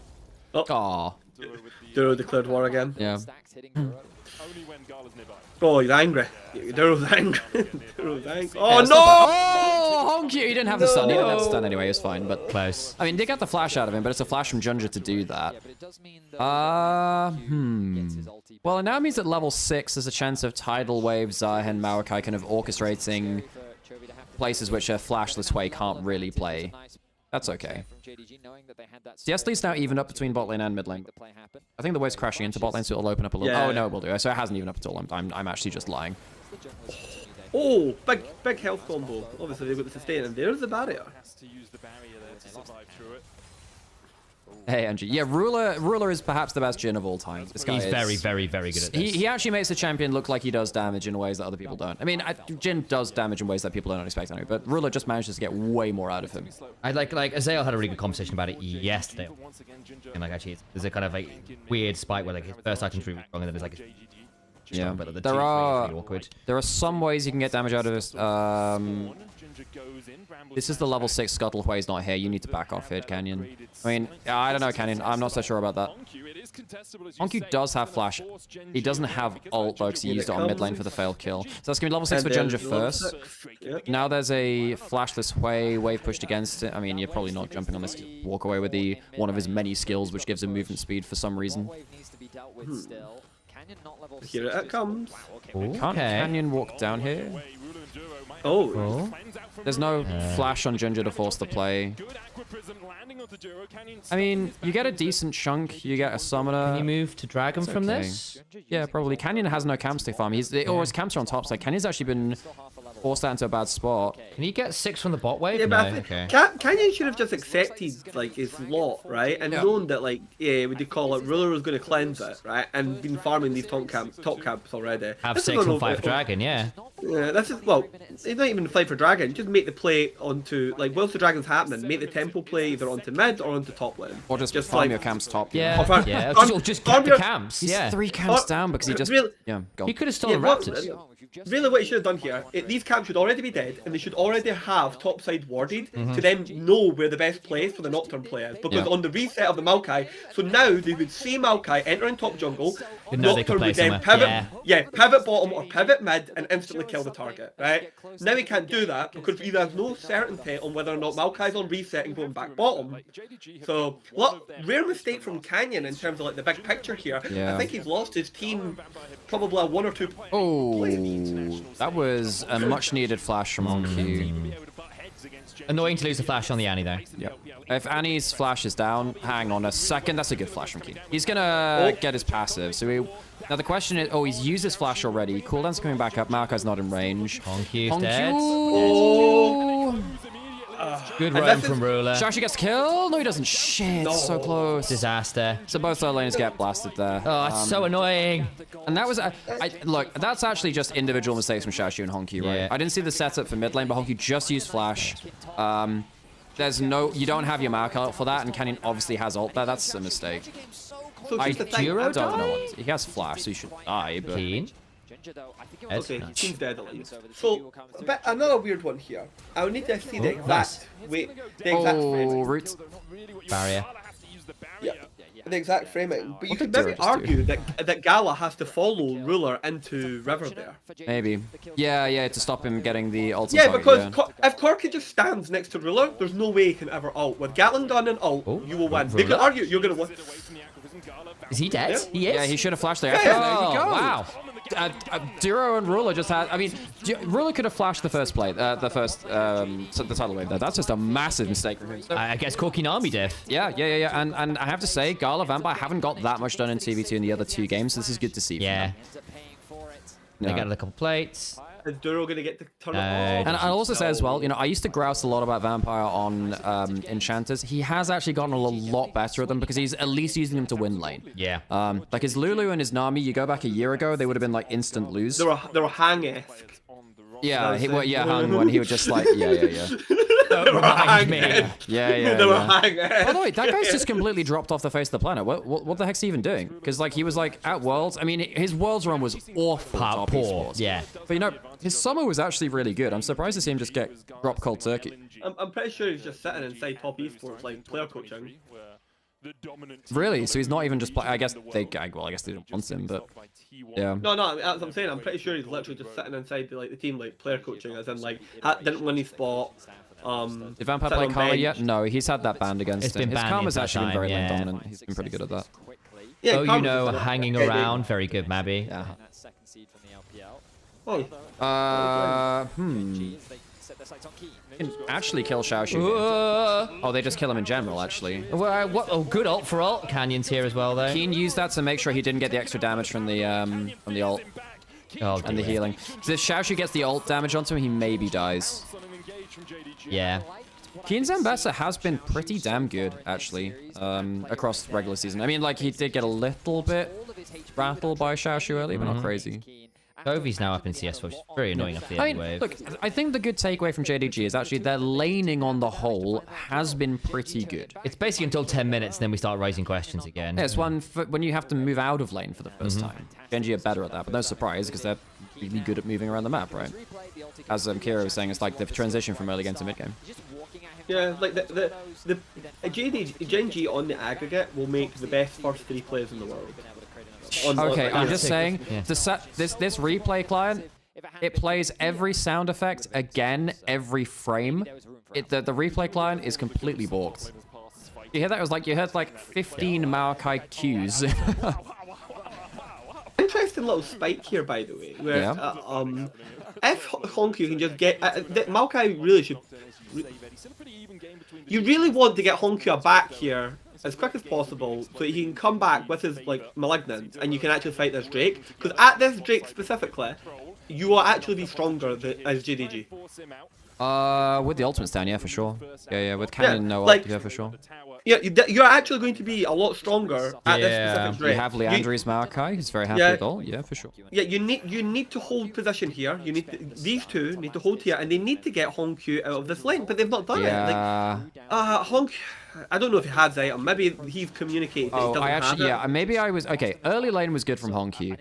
Aw. Duro declared war again. Yeah. Oh, he's angry. Duro's angry. Duro's angry. Oh, Yeah, no! Oh, Honky! He didn't have the stun. He didn't have the stun anyway. It was fine, but close. I mean, they got the flash out of him, but it's a flash from Junja to do that. Well, it now means at level 6, there's a chance of Tidal Wave, Zahen, Maokai kind of orchestrating places which a flashless way can't really play. That's okay. Siestly's now even up between bot lane and mid lane. I think the wave's crashing into bot lane, so it'll open up a little. Yeah. Oh no, we'll do. So it hasn't even up at all. I'm actually just lying. Oh, big health combo. Obviously, they've got the sustain, and there's the barrier. Hey, Angie. Yeah, Ruler is perhaps the best Jhin of all time. This guy He's is... very, very, very good at this. He actually makes the champion look like he does damage in ways that other people don't. I mean, Jhin does damage in ways that people don't expect anyway, but Ruler just manages to get way more out of him. I like Azael had a really good conversation about it yesterday. And like actually, there's a kind of like weird spike where like his first item's really strong, and then there's like Yeah, but the there G3 are is really awkward. there are some ways you can get damage out of this. This is the level 6 Scuttle where he's not here. You need to back off here, Canyon. I mean, I don't know, Canyon. I'm not so sure about that. Honku does have flash. He doesn't have ult though, because he used it on mid lane for the failed kill. So that's gonna be level 6 for Junja first. Now there's a flashless wave pushed against it. I mean, you're probably not jumping on this. Walk away with one of his many skills, which gives him movement speed for some reason. Here it comes. Can't Canyon walk down here? Oh. There's no flash on Junja to force the play. I mean, you get a decent chunk, you get a summoner. Can you move to Dragon It's from okay. this? Yeah, probably. Canyon has no camp stick farm. Or his camps are on top, so Canyon's actually been forced out into a bad spot. Can he get 6 from the bot wave? Yeah, No, but I think okay. Canyon should have just accepted like his lot, right, and known that like what do you call it, Ruler was going to cleanse it, right, and been farming these top camps already. Have This is 6 an and 5 over- for Dragon, yeah. Yeah, this is it's not even the play for Dragon. Just make the play onto whilst the Dragon's happening, make the tempo play either onto mid or onto top lane. Or just farm your camps top. Yeah, Or yeah. Just farm keep the your- camps, He's yeah. 3 camps down because he just... Really- Yeah, go. He could have stolen what- Raptors. Really, what he should have done here, these camps should already be dead, and they should already have top side warded to then know where the best place for the Nocturne play is. Because on the reset of the Maokai, so now they would see Maokai entering top jungle, You'd know they could Nocturne play would then somewhere. pivot, pivot bottom or pivot mid, and instantly kill the target, right? Now he can't do that because he has no certainty on whether or not Maokai's on reset and going back bottom. So, rare mistake from Canyon in terms of like the big picture here. Yeah. I think he's lost his team probably 1 or 2. Oh, that was a much needed flash from Honku. Annoying to lose the flash on the Annie, though. Yeah. If Annie's flash is down, hang on a second. That's a good flash from Keen. He's gonna get his passive. So now the question is, he's used his flash already. Cooldown's coming back up. Maokai's not in range. Honky's dead. Good And run this from Ruler. Shashi gets killed. No, he doesn't. Shit, so close. Disaster. So both our lanes get blasted there. Oh, it's so annoying. And that was, look, that's actually just individual mistakes from Shashi and Honky, right? Yeah. I didn't see the setup for mid lane, but Honky just used flash. You don't have your mark out for that, and Canyon obviously has ult there. That's a mistake. So I here's the thing, don't know what, he has flash, so he should die, but... Keen. Okay, he's dead at least. So, but another weird one here. I would need to see the exact weight, the exact frame. Root. Barrier. Yeah. the exact framing. But you What could did maybe Duro just do? argue that Gala has to follow Ruler into River there. Maybe. Yeah, to stop him getting the ultimate Yeah, target, because yeah. if Corki just stands next to Ruler, there's no way he can ever ult. With Gatling gun and ult, Oh, you will win. They could Ruler? argue you're gonna win. Is he dead? Yeah. He is? Yeah, he should have flashed there. Yeah, There Oh, you go. wow. Duro and Ruler just had. I mean, Ruler could have flashed the first play, the tidal wave there. That's just a massive mistake from him. So, I guess Corki Nami diff. yeah. And I have to say, Gala Vampire haven't got that much done in TVT in the other 2 games. So this is good to see. Yeah. They No. got a couple plates. Is Duro gonna get the turn it And off? I'll also say as well, you know, I used to grouse a lot about Vampire on Enchanters. He has actually gotten a lot better at them because he's at least using them to win lane. Yeah. Like his Lulu and his Nami, you go back a year ago, they would have been like instant lose. They were hang-esque. Yeah, That's it. hung when he would just like, yeah. Don't remind me. Yeah. They were hang-esque. By the way, that guy's just completely dropped off the face of the planet. What the heck's he even doing? Because like he was like at Worlds. I mean, his Worlds run was awful. Top Poor. esports. Yeah. But you know, his summer was actually really good. I'm surprised to see him just get dropped cold turkey. I'm pretty sure he's just sitting inside top esports like player coaching. Really? So he's not even just I guess they don't want him, but yeah. No, as I'm saying, I'm pretty sure he's literally just sitting inside the team like player coaching, as in like didn't win his spot. Did Vampire sat play on Karma bench. yet? No, he's had that banned against It's him. been His banned Karma's the actually been entire very lane time, dominant. He's been pretty good at that. Yeah, Oh, you Karma's know, just hanging yeah, around. Very good, Mabby. Yeah. Oh, Can actually kill Xiaoshu. Oh, they just kill him in general, actually. Well, what? Oh, good ult for ult. Canyon's here as well, though. Keen used that to make sure he didn't get the extra damage from the ult Oh, and the dear. healing. So if Xiaoshu gets the ult damage onto him, he maybe dies. Yeah. Keen's Ambessa has been pretty damn good, actually, across the regular season. I mean, like, he did get a little bit rattled by Xiaoshu early, but not crazy. Kovi's now up in CS, which is very annoying off the I early mean, wave. look, I think the good takeaway from JDG is actually their laning on the whole has been pretty good. It's basically until 10 minutes, and then we start raising questions again. Yeah, it's when you have to move out of lane for the first time. Genji are better at that, but no surprise, because they're really good at moving around the map, right? As Kira was saying, it's like the transition from early game to mid game. yeah, like the Genji on the aggregate will make the best first 3 players in the world. Okay, I'm just saying, Yeah. this replay client, it plays every sound effect again every frame. The replay client is completely balked. You hear that? It was like you heard like 15 Maokai Qs. Interesting little spike here, by the way. Where Yeah. if Honku can just get Maokai really should. You really want to get Honku back here as quick as possible so that he can come back with his like malignant and you can actually fight this Drake. Because at this Drake specifically, you will actually be stronger as JDG. With the ultimates down, yeah, for sure. Yeah, with Cannon, no like- ult, yeah, for sure. Yeah, you're actually going to be a lot stronger at this specific You Drake. have Leandri's Maokai, he's very happy Yeah. with ult, yeah, for sure. Yeah, you need to hold position here. You need these two need to hold here, and they need to get Honku out of this lane, but they've not done it. Yeah. Like, Honk, I don't know if he has item. Maybe he's communicated that he Oh, doesn't I actually, have it. maybe I was, okay, early lane was good from Honky.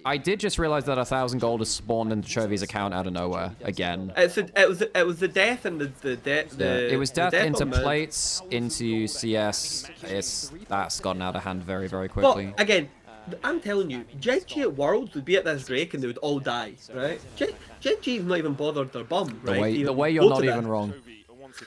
I did just realize that 1,000 gold has spawned into Chovy's account out of nowhere, again. It was the death and the death. It was death into on the- plates, into CS. That's gotten out of hand very, very But quickly. again, I'm telling you, Genji at Worlds would be at this Drake and they would all die, right? Genji's not even bothered their bum, right? The to way go you're to not this. even wrong.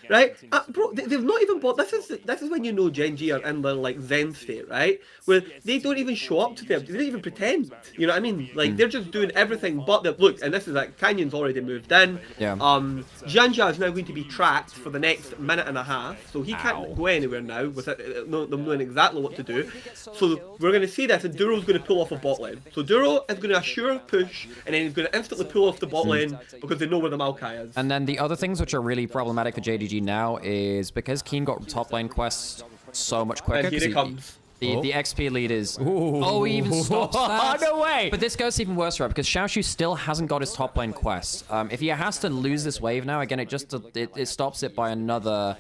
Right, bro, they've not even bought. This is when you know Genji are in the like Zen state, right? Where they don't even show up to them. They don't even pretend. You know what I mean? Like they're just doing everything but the look. And this is like Canyon's already moved in. Yeah. Janja is now going to be tracked for the next minute and a half, so he can't go anywhere now with them knowing exactly what to do. So we're going to see this, and Duro's going to pull off a bot lane. So Duro is going to assure push, and then he's going to instantly pull off the bot lane because they know where the Maokai is. And then the other things which are really problematic for JDG now is because Keen got top lane quests so much quicker. And here 'cause it comes. The XP lead is... Oh, he even stops that. No way! But this goes even worse, right? Because Xiaoshu still hasn't got his top lane quest. If he has to lose this wave now, again, it stops it by another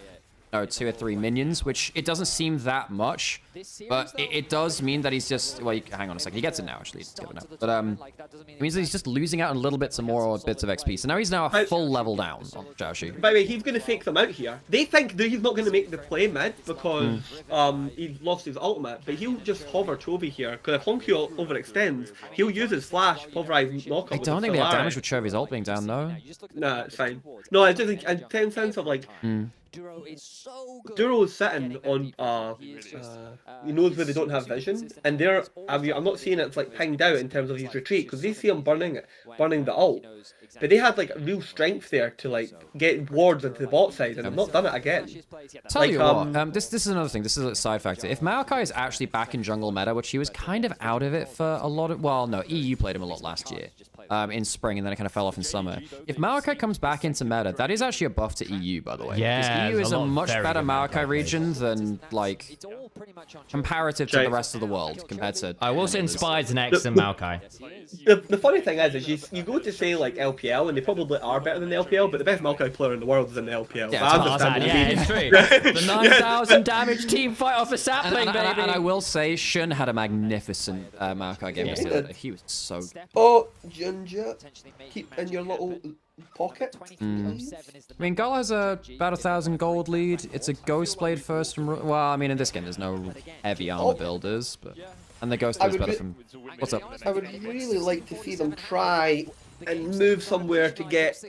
2 or 3 minions, which it doesn't seem that much. But it does mean that he's just... Well, hang on a second. He gets it now, actually. He's given it. But it means that he's just losing out on little bits and more bits of XP. So now he's now a full level down on Xiaoshu. By the way, he's going to fake them out here. They think that he's not going to make the play mid because he lost his ultimate, but he'll just hover Chovy here. Because if Honku overextends, he'll use his flash, pulverize knockup. I don't think they have damage with Chovy's ult being down, though. Nah, it's fine. No, I just think, in 10 sense of like... Duro is sitting on, he knows where they don't have vision, and they're, I'm not saying it's like pinged out in terms of his retreat, because they see him burning the ult, but they had like real strength there to like get wards into the bot side, and they've not done it again. Tell you what, this is another thing, this is a side factor. If Maokai is actually back in jungle meta, which he was kind of out of it for a lot of, well, no, EU played him a lot last year. In spring, and then it kind of fell off in summer. If Maokai comes back into meta, that is actually a buff to EU, by the way. Yeah, EU is a much better Maokai region than, like, comparative to the rest of the world, compared to... I will say Inspired's next than Maokai. The funny thing is you go to say, like, LPL, and they probably are better than the LPL, but the best Maokai player in the world is in the LPL. Yeah, it's true. The 9,000 damage team fight off a sapling, baby! And I will say, Shun had a magnificent Maokai game yesterday. He was so good. Oh, Ginger, keep in your little pocket. I mean, Gull has about 1,000 gold lead. It's a Ghost Blade first from... Well, I mean, in this game, there's no heavy armor builders, but... And the Ghost Blade is better from... What's up? I would really like to see them try and move somewhere to get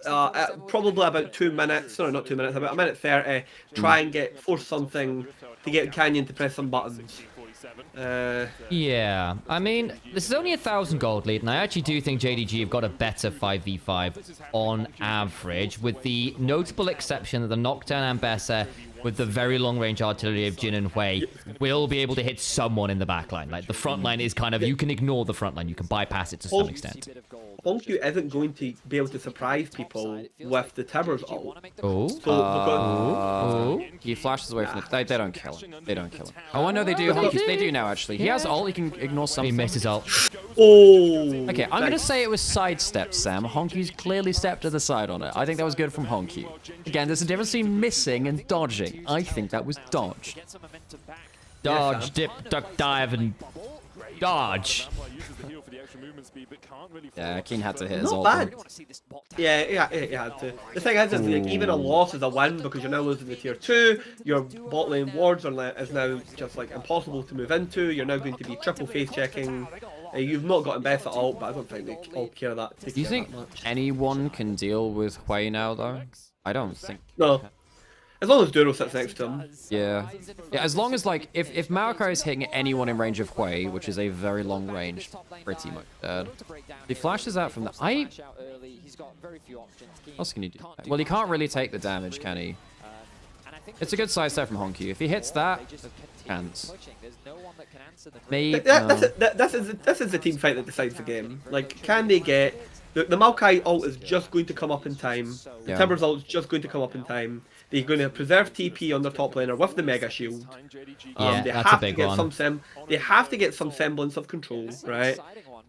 probably about 2 minutes, sorry, not 2 minutes, about 1:30, try and force something to get Canyon to press some buttons. Yeah, I mean, this is only 1,000 gold lead, and I actually do think JDG have got a better 5v5 on average, with the notable exception that the Nocturne Ambessa with the very long-range artillery of Jin and Hui will be able to hit someone in the backline. Like, the front line is kind of, you can ignore the front line, you can bypass it to some extent. Honku isn't going to be able to surprise people with the Tibbers ult. He flashes away from the... They don't kill him. They don't kill him. Oh, I know they do. They do now, actually. He has ult. He can ignore something. He misses ult. Oh! Okay, I'm going to say it was sidestep, Sam. Honky's clearly stepped to the side on it. I think that was good from Honky. Again, there's a difference between missing and dodging. I think that was dodge. Dodge, dip, duck, dive, and dodge. Yeah, Keen had to hit his ult. Not bad. Yeah, he had to. The thing is like, even a loss is a win because you're now losing the tier 2. Your bot lane wards is now just like impossible to move into. You're now going to be triple face checking. You've not gotten best at ult, but I don't think they all care that. Do you think anyone can deal with Hui now, though? I don't think. No. As long as Duro sits next to him. Yeah. Yeah, as long as, like, if Maokai is hitting anyone in range of Hui, which is a very long range, pretty much dead. He flashes out from the... What else can you do? Well, he can't really take the damage, can he? It's a good side step from Honku. If he hits that, can't. Maybe... This is the team fight that decides the game. Like, can they get... The Maokai ult is just going to come up in time. The Tibbers ult is just going to come up in time. They're going to preserve TP on their top laner with the Mega Shield. They have to get they have to get some semblance of control, right?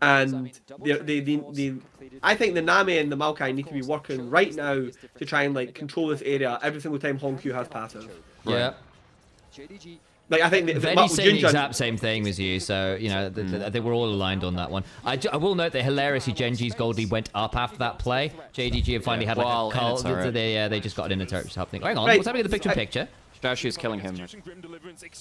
And I think the Nami and the Maokai need to be working right now to try and like control this area every single time Honku has passive. Yeah. Like, I think Benny's saying the exact same thing as you, so, you know, they were all aligned on that one. I will note that hilariously, Genji's gold lead went up after that play. JDG have finally had like a cult. They just got in a turret something. Hang on, what's happening in the picture-in-picture? Xiaoshu is killing him.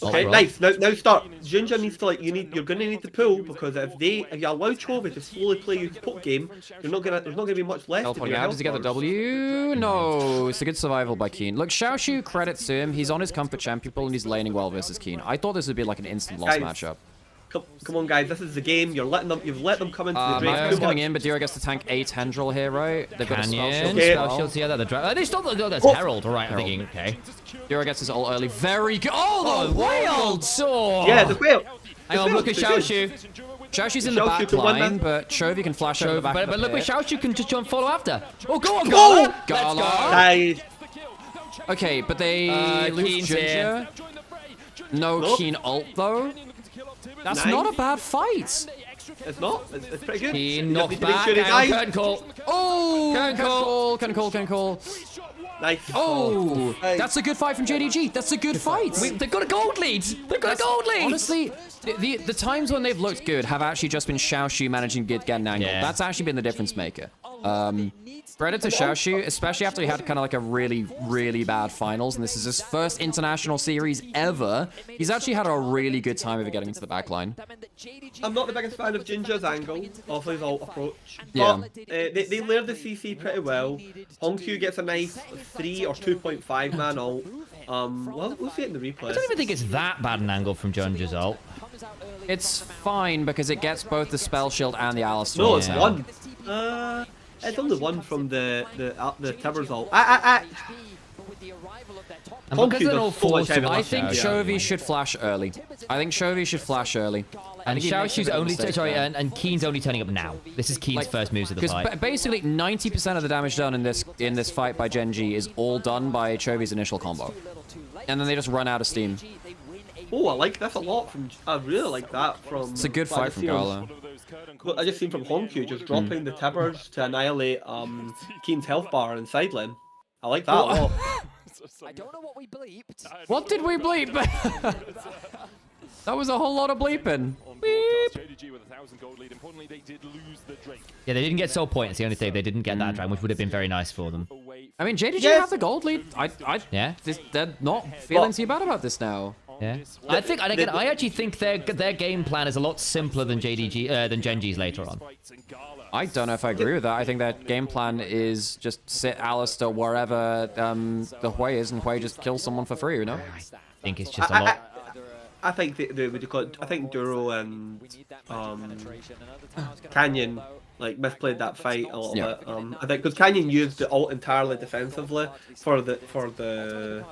Okay, nice. Now start. Ginger needs to you're gonna need to pull because if you allow Chovy to slowly play your poke game, there's not gonna be much left. Does he get the W? No, it's a good survival by Keen. Look, Xiaoshu, credits to him. He's on his comfort champion pool and he's laning well versus Keen. I thought this would be like an instant loss matchup. Come on, guys, this is the game. You've let them come into the Drake. Mao's coming in, but Duro gets to tank a tendril here, right? They've got a spell shield. Spell shields, yeah, they still that's Herald, right? I'm thinking, okay. Duro gets his ult early. Very good. Oh, the wild sword! Yeah, the whale. Hang on, look at Xiaoshu. Xiaoshu's in the back line, but Chovy can flash over the back. But look at Xiaoshu can just jump follow after. Oh, go on, Gala! Gala! Okay, but they lose Ginger. No Keen ult, though. That's not a bad fight. It's not. It's pretty good. He knocked back. Curtain call. Oh! Curtain call. Nice. Oh, Nice. that's a good fight from JDG. That's a good fight. They've got a gold lead. They've got a gold lead. Honestly, the times when they've looked good have actually just been Xiaoshu managing to get an angle. Yeah. That's actually been the difference maker. Credit to Xiaoshu, especially after he had kind of like a really, really bad finals, and this is his first international series ever. He's actually had a really good time of getting into the back line. I'm not the biggest fan of Jinja's angle, of his ult approach. Yeah. But they layered the CC pretty well. Hongkyu gets a nice 3 or 2.5 man ult. We'll see it in the replay. I don't even think it's that bad an angle from Junja's ult. It's fine because it gets both the spell shield and the Alistar. No, it's one. It's only one from the Tibbers ult. And because they're all forced to I think Chovy should flash early. And Xiaoshu's only, sorry, and Keen's only turning up now. This is Keen's first moves of the fight. Because basically 90% of the damage done in this fight by Genji is all done by Chovy's initial combo. And then they just run out of steam. Oh, I like this a lot from. I really like that from. It's a good fight from Gala. Look, I just seen from Hongkyu just dropping the Tibbers to annihilate Keen's health bar in side lane. I like that a lot. I don't know what we bleeped. What did we bleep? That was a whole lot of bleeping. Yeah, they didn't get soul point. It's the only thing. They didn't get that dragon, which would have been very nice for them. I mean, JDG have the gold lead. Yeah. They're not feeling too bad about this now. Yeah. I think, and again, I actually think their game plan is a lot simpler than than Genji's later on. I don't know if I agree with that. I think their game plan is just sit Alistar wherever the Hui is, and Hui just kills someone for free, you know? I think it's just a lot. I think I think Duro and Canyon like misplayed that fight a little bit. I think because Canyon used the ult entirely defensively for the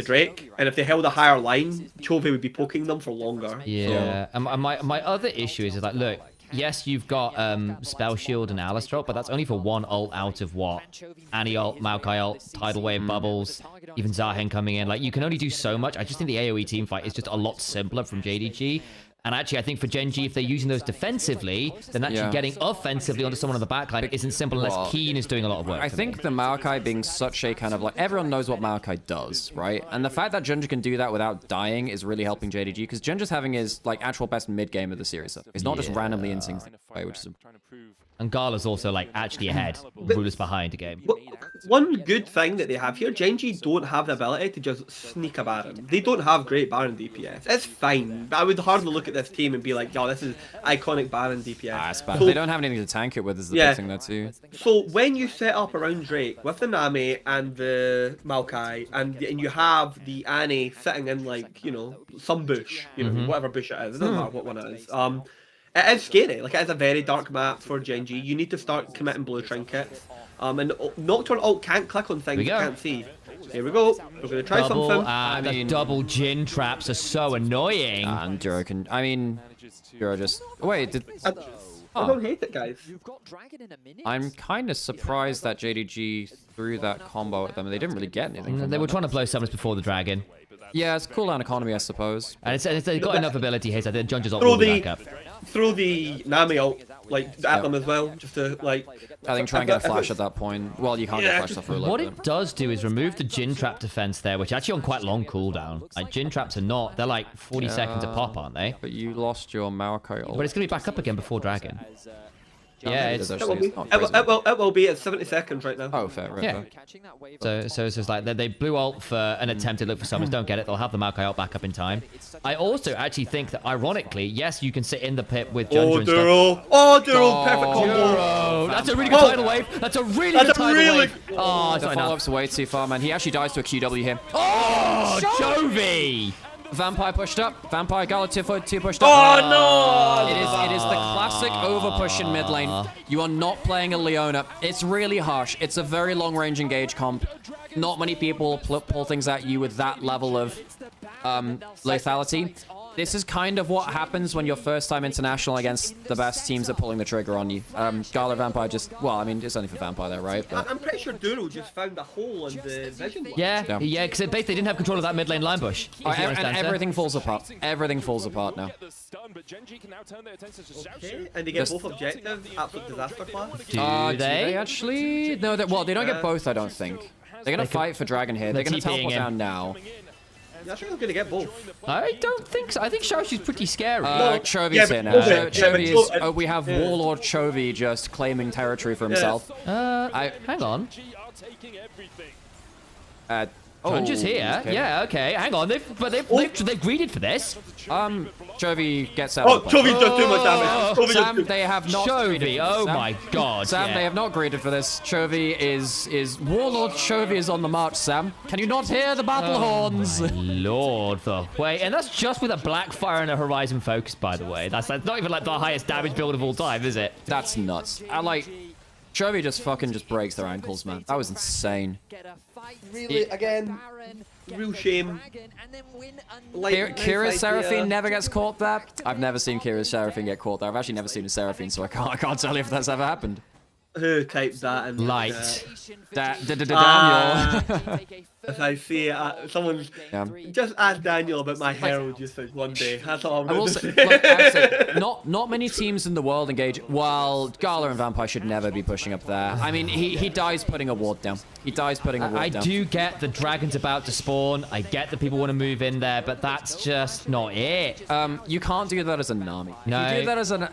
Drake, and if they held a higher line, Chovy would be poking them for longer. Yeah. And my other issue is like, look, yes, you've got Spell Shield and Alistar, but that's only for one ult out of what? Annie ult, Maokai ult, Tidal Wave Bubbles, even Zahen coming in. Like, you can only do so much. I just think the AoE team fight is just a lot simpler from JDG. And actually, I think for Genji, if they're using those defensively, then actually getting offensively onto someone on the backline isn't simple unless Keen is doing a lot of work. I think the Maokai being such a kind of like, everyone knows what Maokai does, right? And the fact that Junja can do that without dying is really helping JDG, because Junja's having his like actual best mid game of the series. It's not just randomly in sync, which is. And Gala's also like actually ahead, Ruler's behind a game. One good thing that they have here, Genji don't have the ability to just sneak a Baron. They don't have great Baron DPS. It's fine, but I would hardly look at this team and be like, yo, this is iconic Baron DPS. It's bad. So, they don't have anything to tank it with, is the big thing there too. So when you set up around Drake with the Nami and the Maokai, and you have the Annie sitting in like, you know, some bush, you know, whatever bush it is, it doesn't matter what one it is. It is scary. Like, it is a very dark map for Genji. You need to start committing blue trinkets. And Nocturne ult can't click on things you can't see. Here we go. We're going to try something. The double Jin traps are so annoying. And Duro can... I mean... Duro just... Wait, did... I don't hate it, guys. I'm kind of surprised that JDG threw that combo at them. They didn't really get anything. They were trying to blow summons before the dragon. Yeah, it's cooldown economy, I suppose. And they've got enough ability here, so the Junja's ult will be back up. Throw the Nami ult at them as well, just to like. I think try and get a flash at that point. Well, you can't get flash stuff for a little bit. What it does do is remove the Jin trap defense there, which actually on quite long cooldown. Like Jin traps are not; they're like 40 seconds a pop, aren't they? But you lost your Maokai ult. But it's gonna be back up again before dragon. Yeah, it will be at 70 seconds right now. Oh, fair, right. Yeah. So it's just like they blew ult for an attempted look for summons. Don't get it. They'll have the Maokai ult back up in time. I also actually think that, ironically, yes, you can sit in the pit with Junja and stuff. Oh, Duro! Perfect combo! That's a really good tidal wave. That's a really good tidal wave. Oh, the follow-up's way too far, man. He actually dies to a QW here. Oh, Chovy! Vampire pushed up. Vampire Gala 2 pushed up. Oh no! It is the classic over push in mid lane. You are not playing a Leona. It's really harsh. It's a very long range engage comp. Not many people pull things at you with that level of lethality. This is kind of what happens when you're first time international against the best teams at pulling the trigger on you. Gala Vampire just, well, I mean, it's only for Vampire there, right? But I'm pretty sure Duro just found a hole in the vision line. Yeah, because they basically didn't have control of that mid lane line bush. And everything falls apart. Everything falls apart now. Okay, and they get both objectives. Absolute disaster class. Do they actually? No, well, they don't get both, I don't think. They're going to fight for Dragon here. They're going to teleport down now. Yeah, I think they're going to get both. I don't think so. I think Xiaoshu's pretty scary. Chovy's here now. Chovy is, we have Warlord Chovy just claiming territory for himself. Hang on. Junja's here. Okay. Yeah, okay. Hang on. They've greeded for this. Chovy gets out. Oh, Chovy's just too much damage. Sam, they have not Chovy. Oh my god. Sam, they have not greeted for this. Chovy is Warlord Chovy is on the march, Sam. Can you not hear the battle horns? My lord, the way. And that's just with a Blackfire and a Horizon Focus, by the way. That's not even like the highest damage build of all time, is it? That's nuts. Chovy just fucking breaks their ankles, man. That was insane. Really, again, real shame. Kira's Seraphine never gets caught there. I've never seen Kira's Seraphine get caught there. I've actually never seen a Seraphine, so I can't tell you if that's ever happened. Who typed that in? Light. Daniel. As I see, someone's just ask Daniel about my herald just like one day. That's all I'm going to say. Not many teams in the world engage. Well, Gala and Vampire should never be pushing up there. I mean, he dies putting a ward down. He dies putting a ward down. I do get the dragon's about to spawn. I get that people want to move in there, but that's just not it. You can't do that as a Nami. No.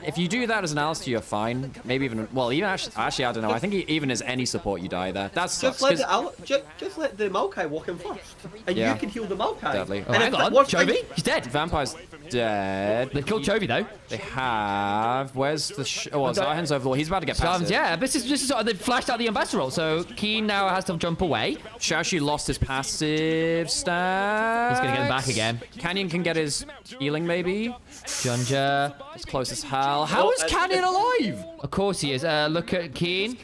If you do that as an Alistair, you're fine. Maybe even, well, even actually, I don't know. I think even as any support, you die there. That's just let the Maokai walk in first, and you can heal the Maokai. Deadly. Oh, hang on, Chovy, he's dead. Vampire's dead. They killed Chovy though. They have. Where's the? Zarhan's over the wall. He's about to get past. Yeah, this is they flashed out the ambassador roll, so Keen now has to jump away. Xiaoxu lost his passive stack. He's gonna get him back again. Canyon can get his healing maybe. Junja, it's close as hell. How is Canyon alive? Of course he is. Look at Keen.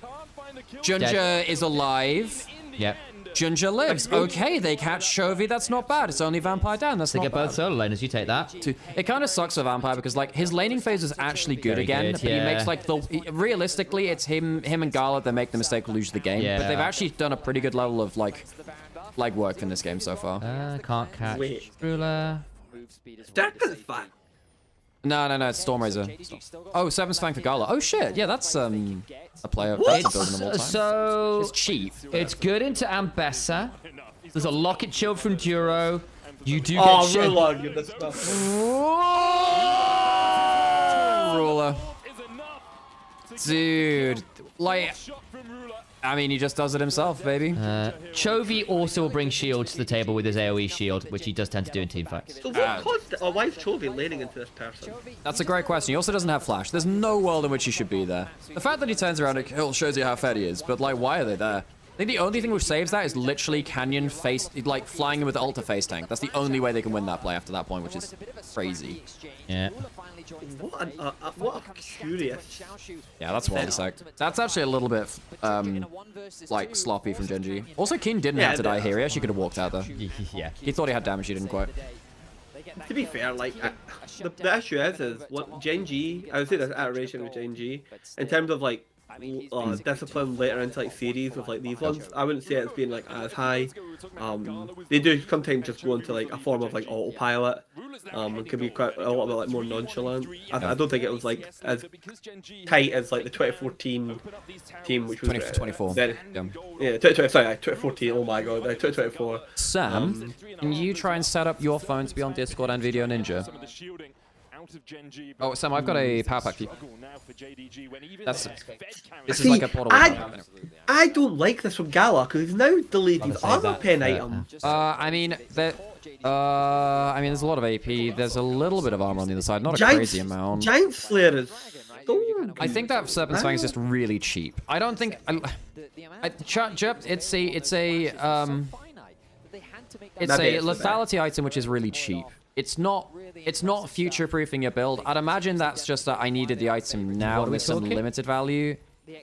Junja is alive. Yep. Junja lives. Okay, they catch Chovy. That's not bad. It's only Vampire down. That's not bad. They get both solo laners. You take that. It kind of sucks for Vampire because like his laning phase is actually good again. But he makes like realistically, it's him and Gala that make the mistake to lose the game. Yeah. But they've actually done a pretty good level of like work in this game so far. Can't catch Ruler. That is fine. No, it's Stormraiser. Oh, 7's fang for Gala. Oh shit, yeah, that's a player. That's a building of all time. So it's cheap. It's good into Ambessa. There's a Locket Shield from Duro. You do get Ruler. Dude, like, I mean, he just does it himself, baby. Chovy also will bring shield to the table with his AoE shield, which he does tend to do in teamfights. So why is Chovy laning into this person? That's a great question. He also doesn't have flash. There's no world in which he should be there. The fact that he turns around and kills shows you how fed he is, but like, why are they there? I think the only thing which saves that is literally Canyon flying in with the Alta face tank. That's the only way they can win that play after that point, which is crazy. Yeah. What a curious. Yeah, that's wild as heck. That's actually a little bit, like, sloppy from Gen G. Also, Keen didn't have to die here. He actually could have walked out there. Yeah. He thought he had damage, he didn't quite. To be fair, like, the issue is what Gen G, I would say this iteration of Gen G, in terms of, like, discipline later into like series with like these ones, I wouldn't say it's been like as high. They do sometimes just go into like a form of like autopilot. It could be quite a little bit like more nonchalant. I don't think it was like as tight as like the 2014 team, which was 2024. Yeah, 2014. Oh my god, 2024. Sam, can you try and set up your phone to be on Discord and Video Ninja? Oh, Sam, I've got a power pack for you. This is like a portal. I don't like this from Gala because he's now deleted his armor pen item. I mean, there's a lot of AP. There's a little bit of armor on the other side, not a crazy amount. Giant Slayer is so I think that Serpent's Fang is just really cheap. I don't think. It's a lethality item which is really cheap. It's not future-proofing your build. I'd imagine that's just that I needed the item now with some limited value.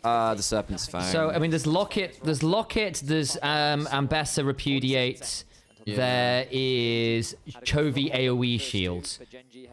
The Serpent's Fang. So I mean, there's Locket, there's Ambessa Repudiate. There is Chovy AoE shield.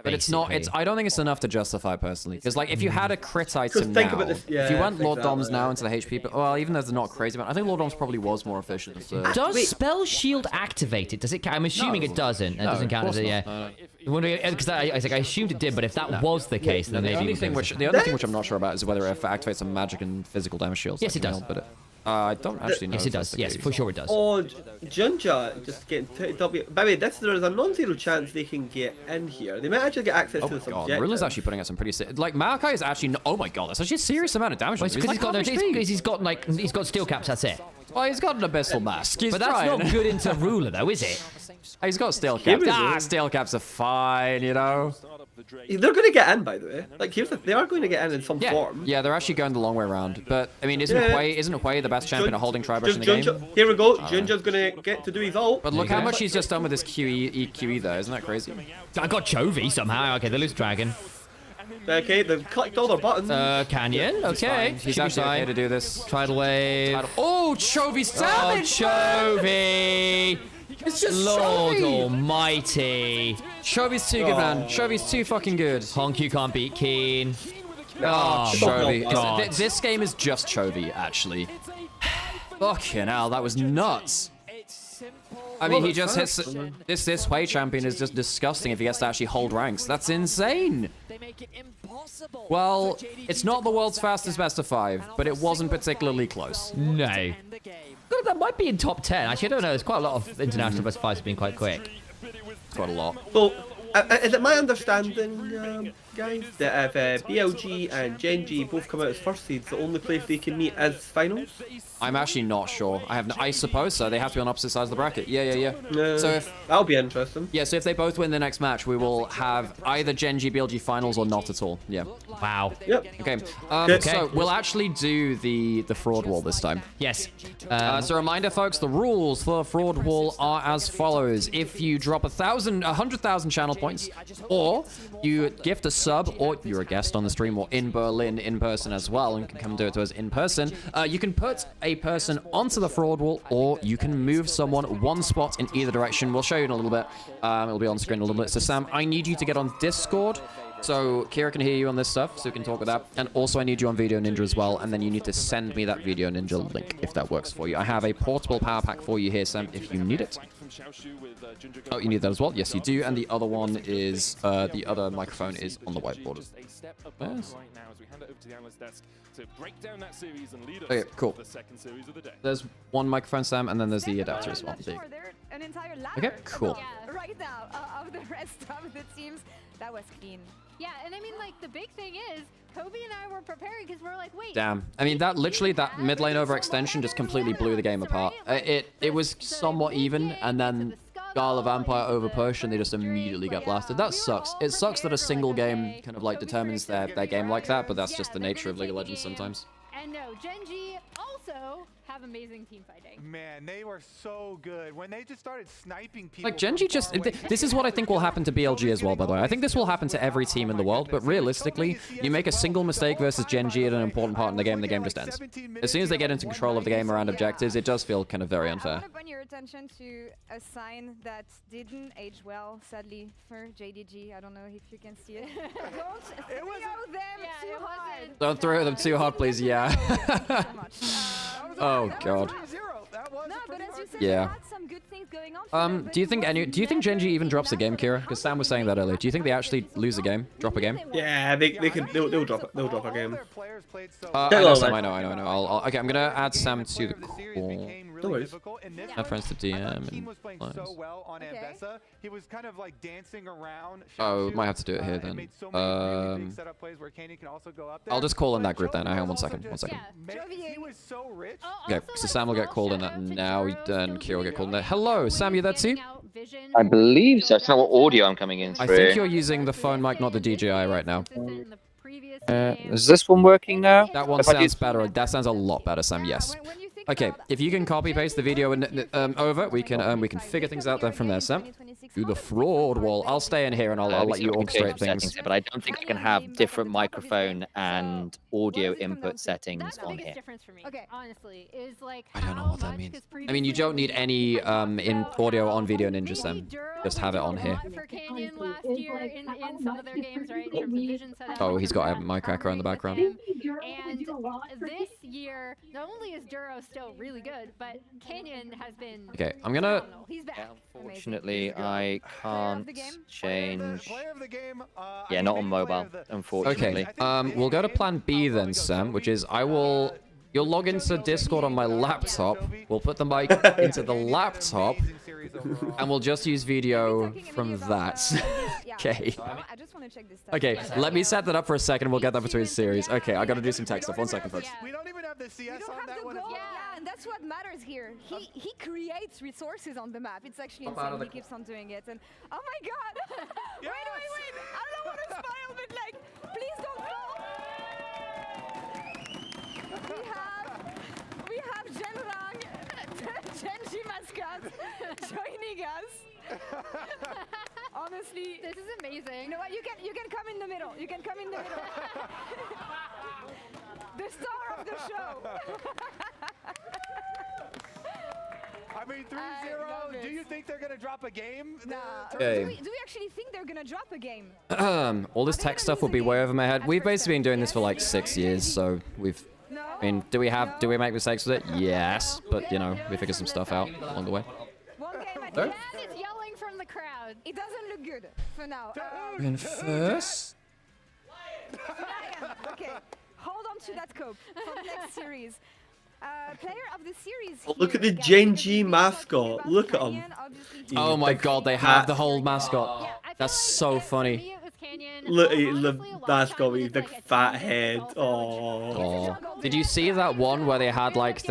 But it's not. It's. I don't think it's enough to justify personally. Because like, if you had a crit item think now, about this- if you yeah, went Lord exactly. Doms now into the HP, but well, even though they're not crazy, but I think Lord Doms probably was more efficient. So. Does spell shield activate it? Does it count? I'm assuming No. it doesn't. It No, doesn't of count as course it. Yeah. not. Because I assumed it did, but if that was the case, then The maybe. only it was thing gonna which the only thing which I'm not sure about is whether it activates some magic and physical damage shields. Yes, like it does. But I don't actually know. Yes, if it that's does. the Yes, case. for sure it does. Oh, Junja just getting W. By the way, there is a non-zero chance they can get in here. They might actually get access Oh to my this god, objective. Rilla's actually putting out some pretty like Malachi is actually oh my god, that's actually a serious amount of damage. Well, it's because he's got no. He's got steel caps. That's it. Well, he's got an abyssal mask. He's But that's trying. not good into ruler, though, is it? He's got steel caps. Gabriel. Steel caps are fine, you know. They're going to get in, by the way. Like, they are going to get in some Yeah, form. yeah, they're actually going the long way around. But I mean, isn't Hui the best champion at holding Tribush in the Junja, game? here we go. Junja's going to get to do his ult. But look how much he's just done with his QE there. Isn't that crazy? I got Chovy somehow. Okay, they lose dragon. Okay, they've clicked all their buttons. Canyon. Okay, He's actually okay to do this. Tidal wave. Oh, Chovy's Oh, damage! Chovy. It's just Lord Chovy! Almighty. Chovy's too good, man. Chovy's too fucking good. Honk, you can't beat Keen. Oh, Chovy. God. This game is just Chovy, actually. Fucking hell, that was nuts. I mean, he just hits this Hui champion is just disgusting if he gets to actually hold ranks. That's insane. Well, it's not the world's fastest best of 5, but it wasn't particularly close. No. God, that might be in top 10. Actually, I don't know. There's quite a lot of international best of 5s being quite quick. Quite a lot. So, is it my understanding, guys, that if BLG and Genji both come out as first seeds, the only place they can meet is finals? I'm actually not sure. I suppose so. They have to be on opposite sides of the bracket. Yeah. So if that'll be interesting. Yeah, so if they both win the next match, we will have either Genji BLG finals or not at all. Yeah. Wow. Yep. Okay. Okay. So we'll actually do the fraud wall this time. Yes. So reminder, folks, the rules for the fraud wall are as follows: if you drop 100,000 channel points, or you gift a sub, or you're a guest on the stream, or in Berlin in person as well, and can come do it to us in person, you can put a person onto the fraud wall, or you can move someone one spot in either direction. We'll show you in a little bit. It'll be on screen in a little bit. So Sam, I need you to get on Discord, so Kira can hear you on this stuff, so we can talk with that. And also I need you on Video Ninja as well, and then you need to send me that Video Ninja link if that works for you. I have a portable power pack for you here, Sam, if you need it. Oh, you need that as well? Yes, you do. And the other one is, the other microphone is on the whiteboard. Yes. Okay, cool. There's one microphone, Sam, and then there's the adapter as well. An entire ladder. Okay, cool. Right now, of the rest of the teams, that was clean. Yeah, and I mean, like, the big thing is, Kobe and I were preparing because we're like, wait. Damn. I mean, that mid lane overextension just completely blew the game apart. It was somewhat even, and then Gala Vampire overpush, and they just immediately got blasted. That sucks. It sucks that a single game kind of like determines their game like that, but that's just the nature of League of Legends sometimes. And no, Genji also have amazing team fighting. Man, they were so good. When they just started sniping people. Like, Genji just... This is what I think will happen to BLG as well, by the way. I think this will happen to every team in the world, but realistically, you make a single mistake versus Genji at an important part in the game just ends. As soon as they get into control of the game around objectives, it does feel kind of very unfair. I want to bring your attention to a sign that didn't age well, sadly, for JDG. I don't know if you can see it. Don't throw them too hard. Don't throw them too hard, please. Yeah. Oh, God. No, but as you said, Yeah. they had some good things going on for them, but Do you it think wasn't Genji even drops a game, Kira? Because Sam was saying that earlier. Do you think they actually lose a game? Drop a game? Yeah, they'll drop it. They'll drop a game. I know, Sam. I know. Okay, I'm gonna add Sam to the call. No worries. Add friends to DM. Team was playing so well on Ambessa. He was kind of like dancing around. Oh, might have to do it here then. I'll just call in that group then. Hang on 1 second. 1 second. He was so rich. Okay, so Sam will get called in that now, and Kira will get called in there. Hello, Sam, you there too? I believe so. It's not what audio I'm coming in through. I think you're using the phone mic, not the DJI right now. Is this one working now? That one sounds better. That sounds a lot better, Sam, yes. Okay, if you can copy paste the video and over, we can figure things out then from there, Sam. Do the fraud wall. I'll stay in here and I'll let you orchestrate things. But I don't think I can have different microphone and audio input settings on here. difference for me, honestly, is like I don't know what that means. I mean, you don't need any in audio on Video Ninja, Sam. Just have it on here. for Canyon last year in some of their games, right? In terms of vision setup. Oh, he's got a mic cracker in the background. And this year, not only is Duro still really good, but Canyon has been Okay, I'm gonna... phenomenal. He's back. Unfortunately, I can't change. Yeah, not on mobile, unfortunately. Okay, we'll go to plan B then, Sam, which is you'll log into Discord on my laptop. We'll put the mic into the laptop, and we'll just use video from that. Okay. Okay, let me set that up for a second. We'll get that between series. Okay, I gotta do some tech stuff. 1 second, folks. We don't even have the CS on that one. Yeah, and that's what matters here. He creates resources on the map. It's actually insane. He keeps on doing it. And oh my god! Wait! I don't want to spoil, but like, please don't fall. We have Genrang, Genji mascot, joining us. Honestly, this is amazing. You know what? You can come in the middle. You can come in the middle. The star of the show. I mean, 3-0. Do you think they're gonna drop a game? Nah. Okay. Do we actually think they're gonna drop a game? All this tech stuff will be way over my head. We've basically been doing this for like 6 years, so we've... I mean, do we make mistakes with it? Yes, but you know, we figure some stuff out along the way. One game at Dan is yelling from the crowd. It doesn't look good for now. And first... Okay, hold on to that cope for the next series. Player of the series. Oh, look at the Genji mascot. Look at him. Oh my god, they have the whole mascot. That's so funny. Look at the mascot with the fat head. Oh. Did you see that one where they had to like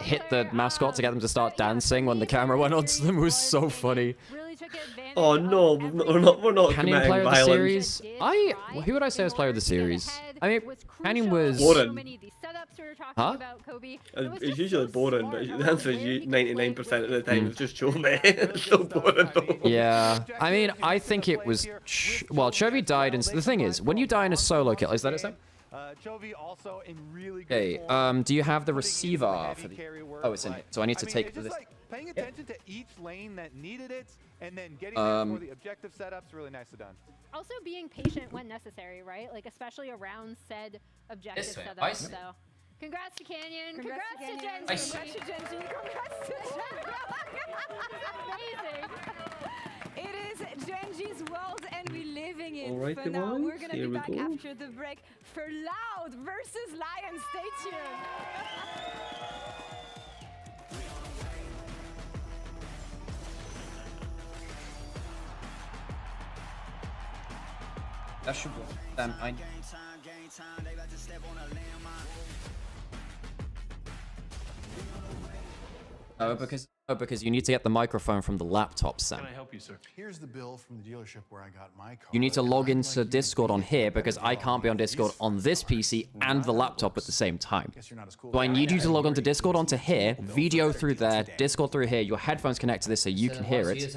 hit the mascot to get them to start dancing when the camera went onto them? It was so funny. Oh no, we're not Canyon committing player of the violence. series? Who would I say was player of the series? I mean, Canyon was... Boren. Huh? It's usually Boren, but the answer is 99% of the time it's just Chome. It's so Boren though. Yeah, I mean, I think it was... Well, Chovy died, and the thing is, when you die in a solo kill, is that it, Sam? Chovy also in really good Okay, form. do you have the receiver for the... Oh, it's in here. So I need to take it's just this... like paying attention to each lane that needed it, and then getting there for the objective setups, really nicely done. Also being patient when necessary, right? Like especially around said objective setup. So, congrats to Canyon. Congrats to Genji. Congrats to Genji. Congrats to Amazing. It is Genji's world, and we're living it. Alright, For now, we're gonna here be we back go. after the break for Loud versus Lion. Stay tuned. That should work. Damn, because you need to get the microphone from the laptop, Sam. Can I help you, sir? Here's the bill from the dealership where I got my car. You need to log into Discord on here because I can't be on Discord on this PC and the laptop at the same time. So I need you to log onto Discord onto here, video through there, Discord through here, your headphones connect to this so you can hear it.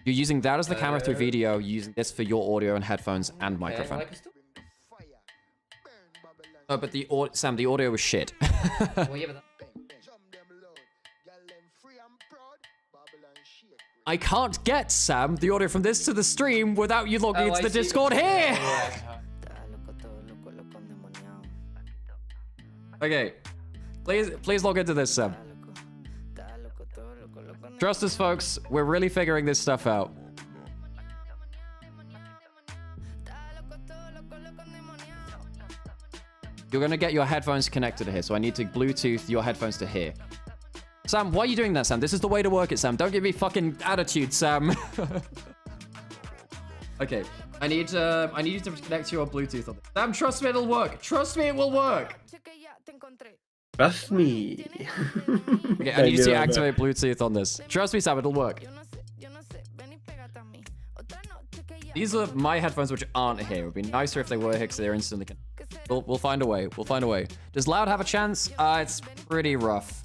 You're using that as the camera through video, using this for your audio and headphones and microphone. Oh, but Sam, the audio was shit. I can't get, Sam, the audio from this to the stream without you logging into the Discord here! Okay. Please log into this, Sam. Trust us, folks. We're really figuring this stuff out. You're gonna get your headphones connected to here, so I need to Bluetooth your headphones to here. Sam, why are you doing that, Sam? This is the way to work it, Sam. Don't give me fucking attitude, Sam. Okay, I need you to connect your Bluetooth on this. Sam, trust me, it'll work. Trust me, it will work. Trust me. Okay, I need you to activate Bluetooth on this. Trust me, Sam, it'll work. These are my headphones, which aren't here. It would be nicer if they were here because they're instantly connected. We'll find a way. We'll find a way. Does Loud have a chance? It's pretty rough.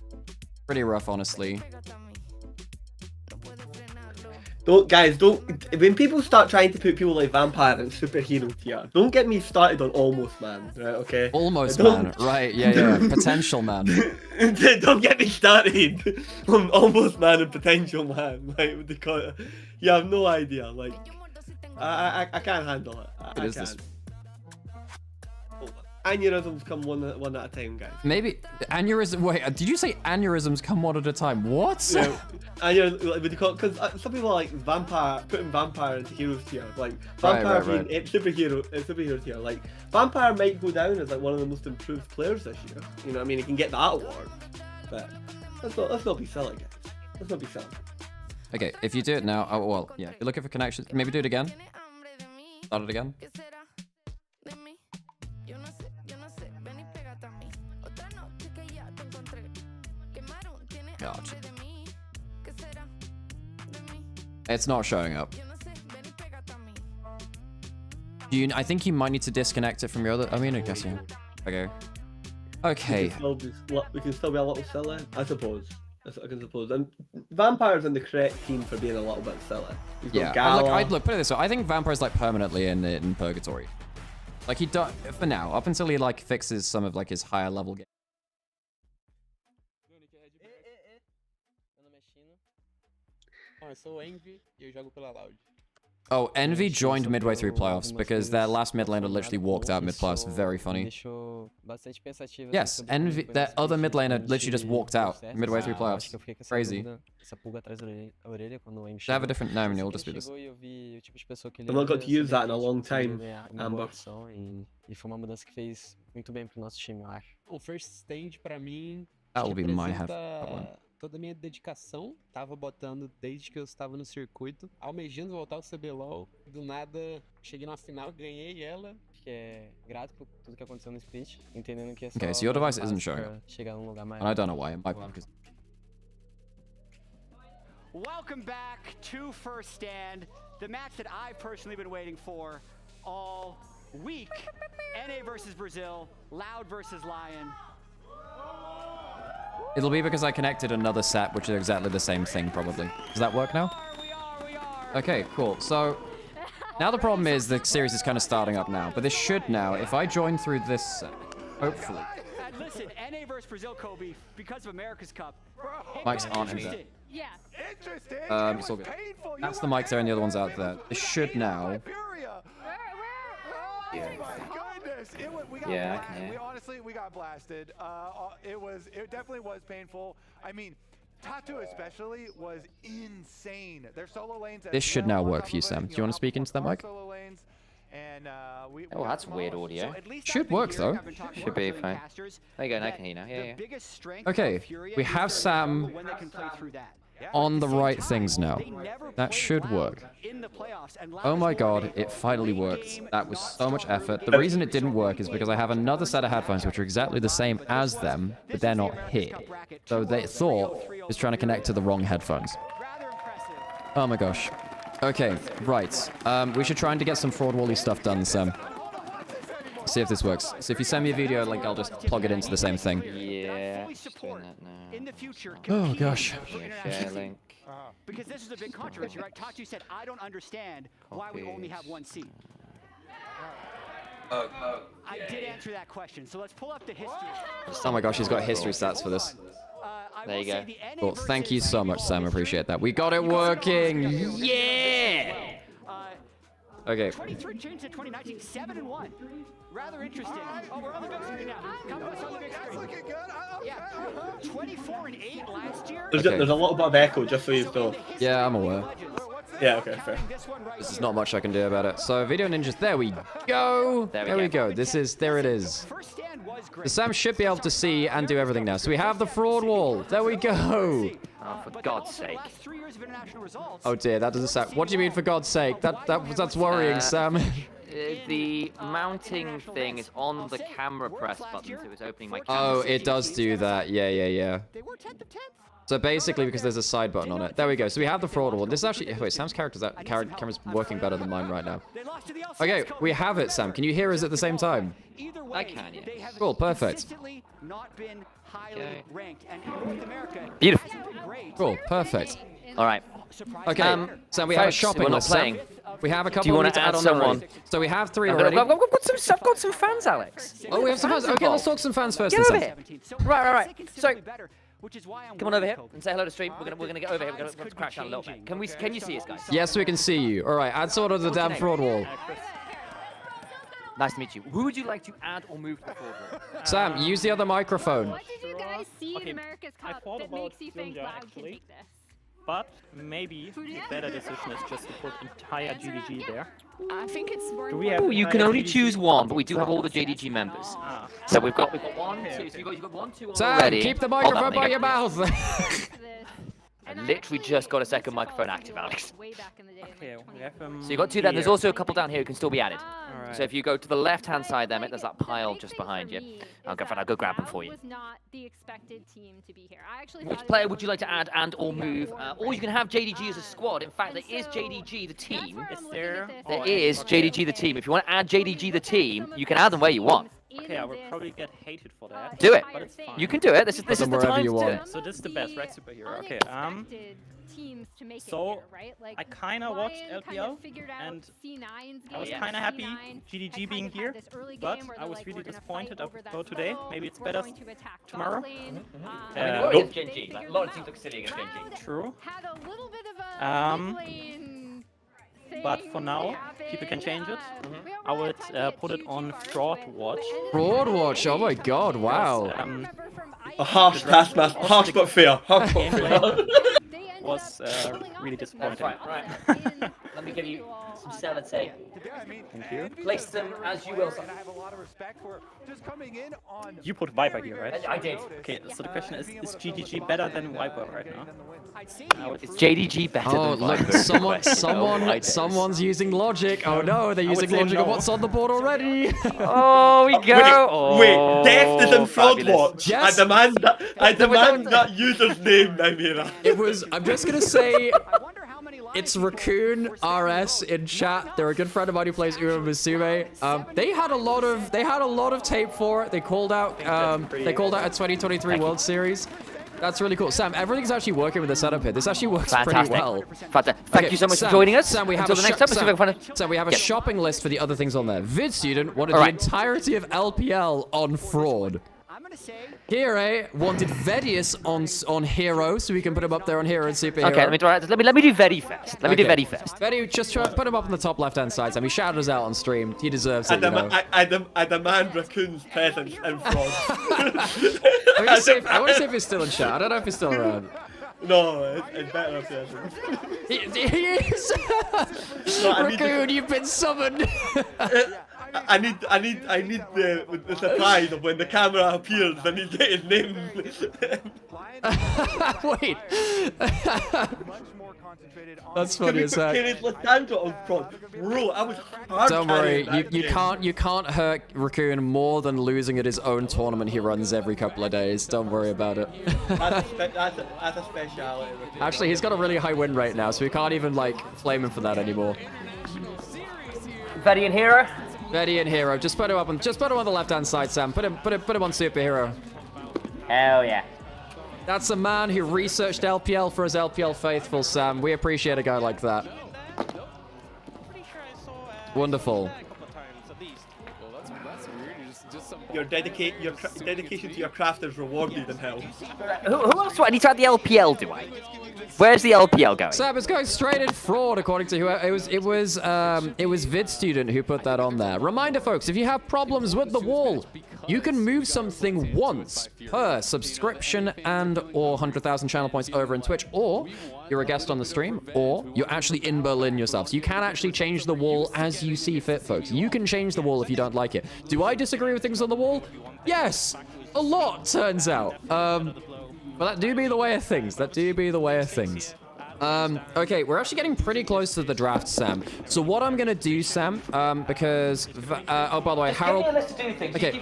Pretty rough, honestly. Don't. When people start trying to put people like Vampire in superhero tier, don't get me started on Almost Man, right? Okay. Almost Man, right? Yeah. Potential Man. Don't get me started on Almost Man and Potential Man. Like, because you have no idea. Like, I can't handle it. I It is can't. this. Aneurysms come one at a time, guys. Maybe aneurysm. Wait, did you say aneurysms come one at a time? What? Yeah, because some people are like putting Vampire into heroes tier. Like Vampire being superhero tier. Like Vampire might go down as like one of the most improved players this year. You know what I mean? He can get that award. But let's not be silly, guys. Let's not be silly. Okay, if you do it now, oh well, yeah. If you're looking for connections, maybe do it again. Start it again. Gotcha. It's not showing up. I think you might need to disconnect it from your other. I mean, I guess yeah. Okay. Okay. We can still be a little silly, I suppose. I can suppose. And Vampire's in the correct team for being a little bit silly. Yeah. Look, put it this way. I think Vampire's like permanently in purgatory. Like he does for now, up until he like fixes some of like his higher level games. Eu sou Envy e eu jogo pela Loud. Oh, Envy joined midway through playoffs because their last mid laner literally walked out mid-playoffs. Very funny. Yes, Envy, their other mid laner literally just walked out midway through playoffs. Crazy. They have a different name and it'll just be this. I've not got to use that in a long time, Amber. E foi uma mudança que fez muito bem pro nosso time, eu acho. O first stage pra mim That will be my half. toda a minha dedicação, tava botando desde que eu estava no circuito, almejando voltar ao CBLOL. Do nada, cheguei na final, ganhei ela, que é grato por tudo que aconteceu no split, entendendo que é só Okay, so your device isn't showing up. chegar num lugar maior. And I don't know why. It might be. Welcome back to First Stand, the match that I've personally been waiting for all week. NA versus Brazil, Loud versus Lion. It'll be because I connected another set, which is exactly the same thing, probably. Does that work now? Okay, cool. So, now the problem is the series is kind of starting up now, but this should now, if I join through this set, hopefully. And listen, NA versus Brazil, Kobe, because of America's Cup. Mics aren't in there. Yeah. Interesting. It's all good. That's the mics there and the other one's out there. This should now. Yeah, we got blasted. It definitely was painful. I mean, Tatu especially was insane. Their solo lanes. This should now work for you, Sam. Do you want to speak into that mic? And oh, that's weird audio. Should work though. Should be fine. There you go, now I can hear you now. Yeah. Okay, we have Sam on the right things now. That should work. Oh my god, it finally worked. That was so much effort. The reason it didn't work is because I have another set of headphones which are exactly the same as them, but they're not here. So they thought it was trying to connect to the wrong headphones. Oh my gosh. Okay, right. We should try and get some fraud wally stuff done, Sam. See if this works. So if you send me a video link, I'll just plug it into the same thing. Yeah, doing that now. In the future, oh gosh. Share link. Because this is a big controversy, right? Tatu said, I don't understand why we only have one seat. I did answer that question, so let's pull up the history. Oh my gosh, he's got history stats for this. There you go. Well, thank you so much, Sam. I appreciate that. We got it working! Yeah! Okay. 23 changed to 2019, 7-1. Rather interesting. Oh, we're on the big screen now. Come on, on the big screen. Looking good. Yeah, 24-8 last year. There's a little bit of echo, just so you know. Yeah, I'm aware. Yeah, okay, fair. This is not much I can do about it. So, Video Ninjas, there we go. There we go. There it is. The Sam should be able to see and do everything now. So we have the fraud wall. There we go. Oh, for God's sake. Oh dear, that doesn't sound... What do you mean, for God's sake? That's worrying, Sam. The mounting thing is on the camera press button, so it's opening my camera. Oh, it does do that. Yeah. They were 10th of 10th. So basically, because there's a side button on it. There we go. So we have the fraud wall. This is actually... Wait, Sam's camera's working better than mine right now. Okay, we have it, Sam. Can you hear us at the same time? I can, yeah. Cool, perfect. Okay. Beautiful. Cool, perfect. All right. Okay, Sam, we have a folks, shopping we're not list, Sam. playing. We have a Do couple you we want need to to add add on someone? the road. So we have 3 I've already. got some fans, Alex. Oh, we have some fans. Okay, let's talk some fans first. Get then, over Sam. here. Right. So, come on over here and say hello to stream. We're gonna get over here. We're gonna crash down a little bit. Can you see us, guys? Yes, we can see you. All right, add sort of the damn fraud wall. Nice to meet you. Who would you like to add or move to the fraud wall? Sam, use the other microphone. What did you guys see in America's Cup that makes you think Loud can take this? But maybe the better decision is just to put entire GDG there. I think it's more. Ooh, you can only choose one, but we do have all the JDG members. So we've got 1, 2. So you've got 1, 2 Sam, already. keep the Hold on, microphone by there you your go. mouth. I literally just got a second microphone active, Alex. Okay, we have So you got 2 there. There's also a couple down here who can still be added. Alright. So if you go to the left-hand side there, mate, there's that pile just behind you. I'll go grab them for you. Was not the expected team to be here. I actually Which thought player would you like to add and or move? Or you can have JDG as a squad. In fact, there is JDG the team. Is there? There is JDG the team. If you want to add JDG the team, you can add them where you want. Okay, I will probably get hated for that. Do it. But it's fine. You can do it. This is the wherever time you to do want. it. So this is the best red superhero. Okay, teams to make so it here, right? Like I kind of watched Lion kind LPL of figured out and C9's I was game. kind of happy C9 GDG being here, this early but game where I they're was like, really we're gonna disappointed fight over that about today. bubble, Maybe it's we're better going to attack top tomorrow. lane. I mean, against Gen G. Like, a lot of teams look silly against Gen G. True. Had a little bit of a mid lane But for now, people can change it. I would put it on Fraud Watch. Fraud watch. Oh my god, wow. A harsh taskmaster, harsh but fair. Harsh but fair. Was really disappointing. Right. Let me give you some sellotape. Thank you. Place them as you will. And I have a lot of respect for just coming in on. You put Viper here, right? I did. Okay, so the question is GDG better than Viper right now? Is JDG better Oh, than look, Viper? someone's using logic. Oh no, they're using say logic no. of what's on the board already. Oh, we go. Wait, Death is in Fraud Watch. Yes. I demand that user's name, Nymaera. It was, I'm just gonna say, it's Raccoon RS in chat. They're a good friend of mine who plays Uma Musume. They had a lot of tape for it. They called out a 2023 World Series. That's really cool. Sam, everything's actually working with the setup here. This actually works pretty well. Thank you so much for joining us. Sam, we have Until the next time, let's see if I can find Sam, we have a shopping list for the other things on there. Vid Student wanted All the right. entirety of LPL on Fraud. Hero wanted Vedius on Hero, so we can put him up there on Hero and Superhero. Okay, let me do Vedi first. Let me do Vedi first. Vedi, just put him up on the top left-hand side, Sam. He shouted us out on stream. He deserves it, you know. I demand Raccoon's presence in Fraud. I want to see if he's still in chat. I don't know if he's still around. No, it's better if there's. He is! No, I need Raccoon, you've been summoned! I need the surprise of when the camera appears and you get his name. Wait. That's funny as heck. Bro, I was hard. Don't worry, you can't hurt Raccoon more than losing at his own tournament he runs every couple of days. Don't worry about it. That's a speciality. Actually, he's got a really high win rate now, so we can't even like flame him for that anymore. Vedi and Hero. Vedi and Hero. Just put him up on the left-hand side, Sam. Put him on Superhero. Hell yeah. That's a man who researched LPL for his LPL faithful, Sam. We appreciate a guy like that. Wonderful. Your dedication to your craft is rewarded in hell. Who else do I need to add the LPL, do I? Where's the LPL going? Sam, it's going straight in Fraud, according to whoever. It was Vid Student who put that on there. Reminder, folks, if you have problems with the wall, you can move something once per subscription and or 100,000 channel points over in Twitch, or you're a guest on the stream, or you're actually in Berlin yourself. So you can actually change the wall as you see fit, folks. You can change the wall if you don't like it. Do I disagree with things on the wall? Yes, a lot, turns out. But that do be the way of things. That do be the way of things. Okay, we're actually getting pretty close to the draft, Sam. So what I'm gonna do, Sam, because oh, by the way, Harold. Okay.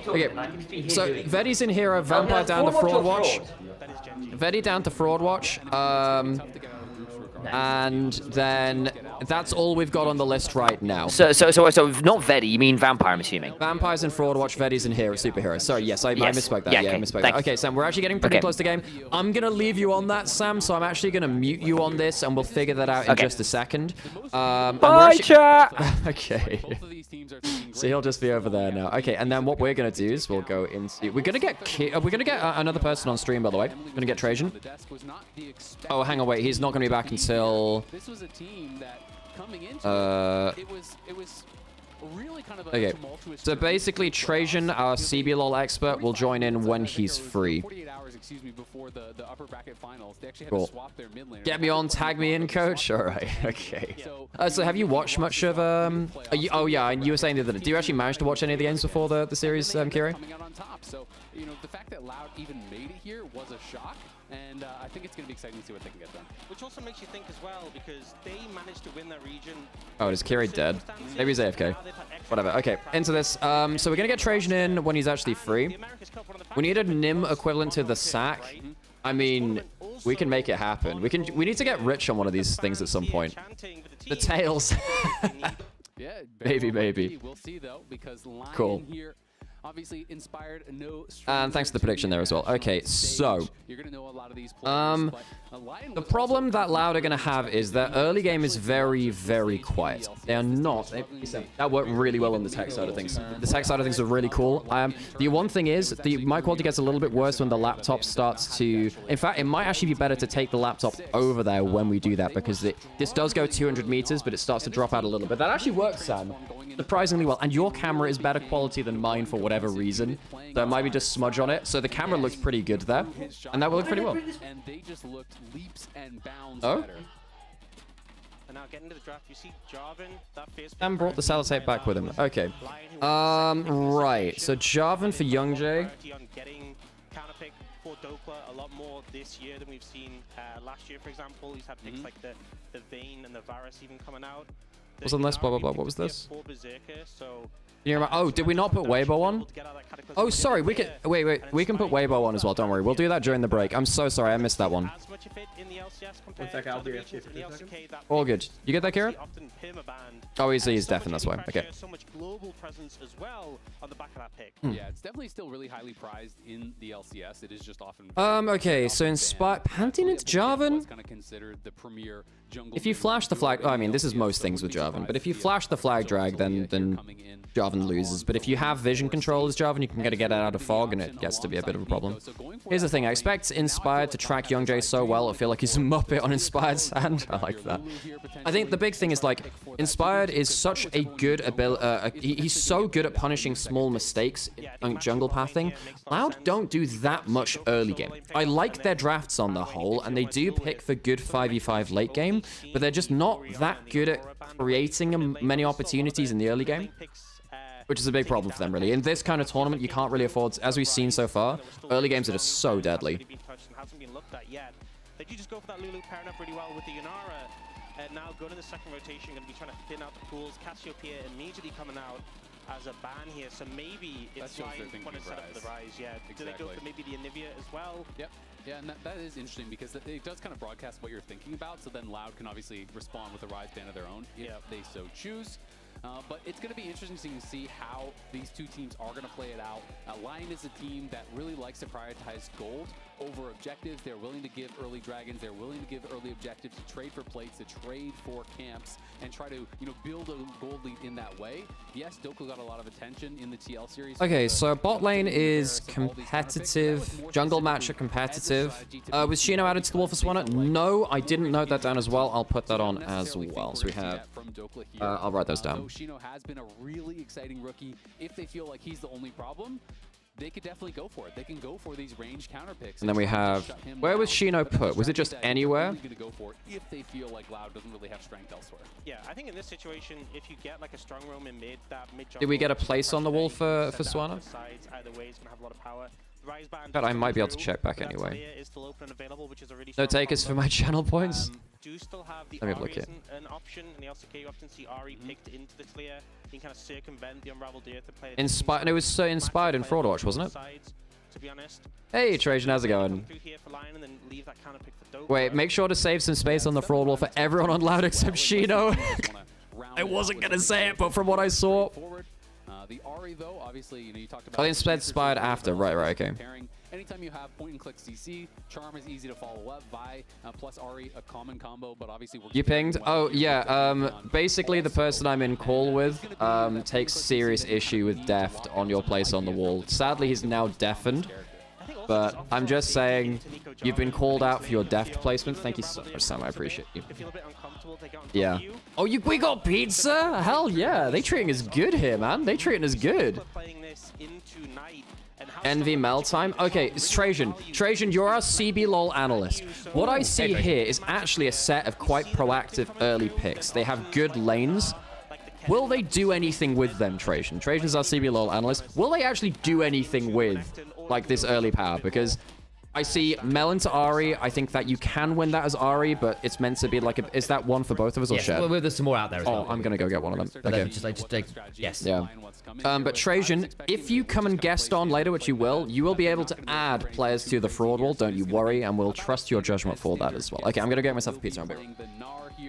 So Vedi's in hero, Vampire down to Fraud Watch. Vedi down to Fraud Watch. And then that's all we've got on the list right now. So not Vedi, you mean Vampire, I'm assuming. Vampires and Fraud Watch, Vedi's and Hero, Superheroes. Sorry, yes, I misspoke that. Yeah, I misspoke that. Okay, Sam, we're actually getting pretty close to game. I'm going to leave you on that, Sam, so I'm actually going to mute you on this, and we'll figure that out in just a second. Bye, chat! Okay. So he'll just be over there now. Okay, and then what we're going to do is we'll go into... We're going to get another person on stream, by the way. We're going to get Trajan. Oh, hang on, wait. He's not going to be back until... This was a team that coming into it was really kind of a tumultuous. So basically, Trajan, our CBLOL expert, will join in when he's free. 48 hours, excuse me, before the upper bracket finals. They actually had Cool. to swap their mid laner. Get me on, tag me in, coach. All right, okay. So have you watched much of oh yeah, and you were saying the other day. Do you actually manage to watch any of the games before the series, Kiri? Coming out on top. So you know the fact that Loud even made it here was a shock. And I think it's going to be exciting to see what they can get done. Which also makes you think as well, because they managed to win that region. Oh, is Kiri dead? Maybe he's AFK. Whatever. Okay, into this. So we're going to get Trajan in when he's actually free. We need a Nim equivalent to the sack. I mean, we can make it happen. We need to get rich on one of these things at some point. The tails. Yeah, maybe. We'll see though, because LYON Cool. here obviously inspired no. And thanks for the prediction there as well. Okay, so you're gonna know a lot of these players, the problem that Loud are going to have is their early game is very, very quiet. They are not. That worked really well on the tech side of things. The tech side of things are really cool. The one thing is, the mic quality gets a little bit worse when the laptop starts to... In fact, it might actually be better to take the laptop over there when we do that, because this does go 200 meters, but it starts to drop out a little bit. That actually works, Sam, surprisingly well. And your camera is better quality than mine for whatever reason. So it might be just smudge on it. So the camera looks pretty good there. And that will look pretty well. And they just looked leaps and bounds Oh? better. And now getting to the draft, you see Jarvan, that face. Sam brought the sellotape back with him. Okay. Right. So Jarvan for Young Jay. On getting counterpick for Dokla a lot more this year than we've seen last year, for example. He's had picks like the Vayne and the Varus even coming out. What's on this? Blah, blah, blah. What was this? For Berserker, so Can you remember? Oh, did we not put Weibo on? Oh, sorry. We can... Wait. We can put Weibo on as well. Don't worry. We'll do that during the break. I'm so sorry. I missed that one. One second, I'll do it. 2 seconds. All good. You get that, Kira? Oh, he's deaf, and that's why. Okay. so much global presence as well on the back of that pick. Yeah, it's definitely still really highly prized in the LCS. It is just often. Okay. So Inspire... Pantheon into Jarvan? Kind of considered the premier jungle. If you flash the flag... Oh, I mean, this is most things with Jarvan. But if you flash the flag drag, then Jarvan loses. But if you have vision control as Jarvan, you can get it out of fog, and it gets to be a bit of a problem. Here's the thing. I expect Inspired to track Young Jay so well, I feel like he's a Muppet on Inspired's hand. I like that. I think the big thing is, like, Inspired is such a good ability. He's so good at punishing small mistakes in jungle pathing. Loud don't do that much early game. I like their drafts on the whole, and they do pick for good 5v5 late game, but they're just not that good at creating many opportunities in the early game, which is a big problem for them, really. In this kind of tournament, you can't really afford, as we've seen so far, early games that are so deadly. They do just go for that Lulu pairing up really well with the Yunara. And now going to the second rotation, going to be trying to thin out the pools. Cassiopeia immediately coming out as a ban here, so maybe it's LYON want to set up for the Rise. Yeah, do they go for maybe the Onivia as well? Yep. Yeah, and that is interesting because it does kind of broadcast what you're thinking about, so then Loud can obviously respond with a Rise ban of their own if they so choose. But it's going to be interesting to see how these two teams are going to play it out. LYON is a team that really likes to prioritize gold over objectives. They're willing to give early dragons. They're willing to give early objectives, to trade for plates, to trade for camps, and try to build a gold lead in that way. Yes, Dokla got a lot of attention in the TL series. Okay, so bot lane is competitive. Jungle match are competitive. Was Shino added to the Wolf of Swanna? No, I didn't note that down as well. I'll put that on as well. So we have... I'll write those down. Shino has been a really exciting rookie. If they feel like he's the only problem, they could definitely go for it. They can go for these range counter picks. And then we have... Where was Shino put? Was it just anywhere? Really gonna go for it if they feel like Loud doesn't really have strength elsewhere. Yeah, I think in this situation, if you get like a strong roam in mid, that mid Did we get a place on the wall for Swanna? Either way, it's gonna have a lot of power. But I might be able to check back anyway. No takers for my channel points. do still have the Let me have a look Ari here. as an option, and the LCK you often see Ari picked into the clear. You can kind of circumvent the Unraveled Earth to play it. Inspired. It was so inspired in Fraud Watch, wasn't it? To be honest. Hey, Trajan, how's it going? Through here for Lion and then leave that counter pick for Dope. Wait, make sure to save some space on the Fraud Wall for everyone on Loud except Shino. I wasn't gonna say it, but from what I saw. The Ari, though, obviously, you know, you talked about. Oh, they inspired after. Right, okay. Anytime you have point and click CC, Charm is easy to follow up. Vi plus Ari, a common combo, but obviously we're. You pinged? Oh, yeah. Basically, the person I'm in call with takes serious issue with deft on your place on the wall. Sadly, he's now deafened. But I'm just saying, you've been called out for your deft placement. Thank you so much, Sam. I appreciate you. Yeah. Oh, we got pizza? Hell yeah. They treating us good here, man. They treating us good. Envy Mel time? Okay, it's Trajan. Trajan, you're our CB LOL analyst. What I see here is actually a set of quite proactive early picks. They have good lanes. Will they do anything with them, Trajan? Trajan's our CB LOL analyst. Will they actually do anything with, like, this early power? Because I see Melon to Ari. I think that you can win that as Ari, but it's meant to be like a... Is that one for both of us or shared? Well, there's some more out there as well. Oh, I'm going to go get one of them. Okay. Just yes. Yeah. But Trajan, if you come and guest on later, which you will be able to add players to the Fraud Wall. Don't you worry, and we'll trust your judgment for that as well. Okay, I'm going to get myself a pizza.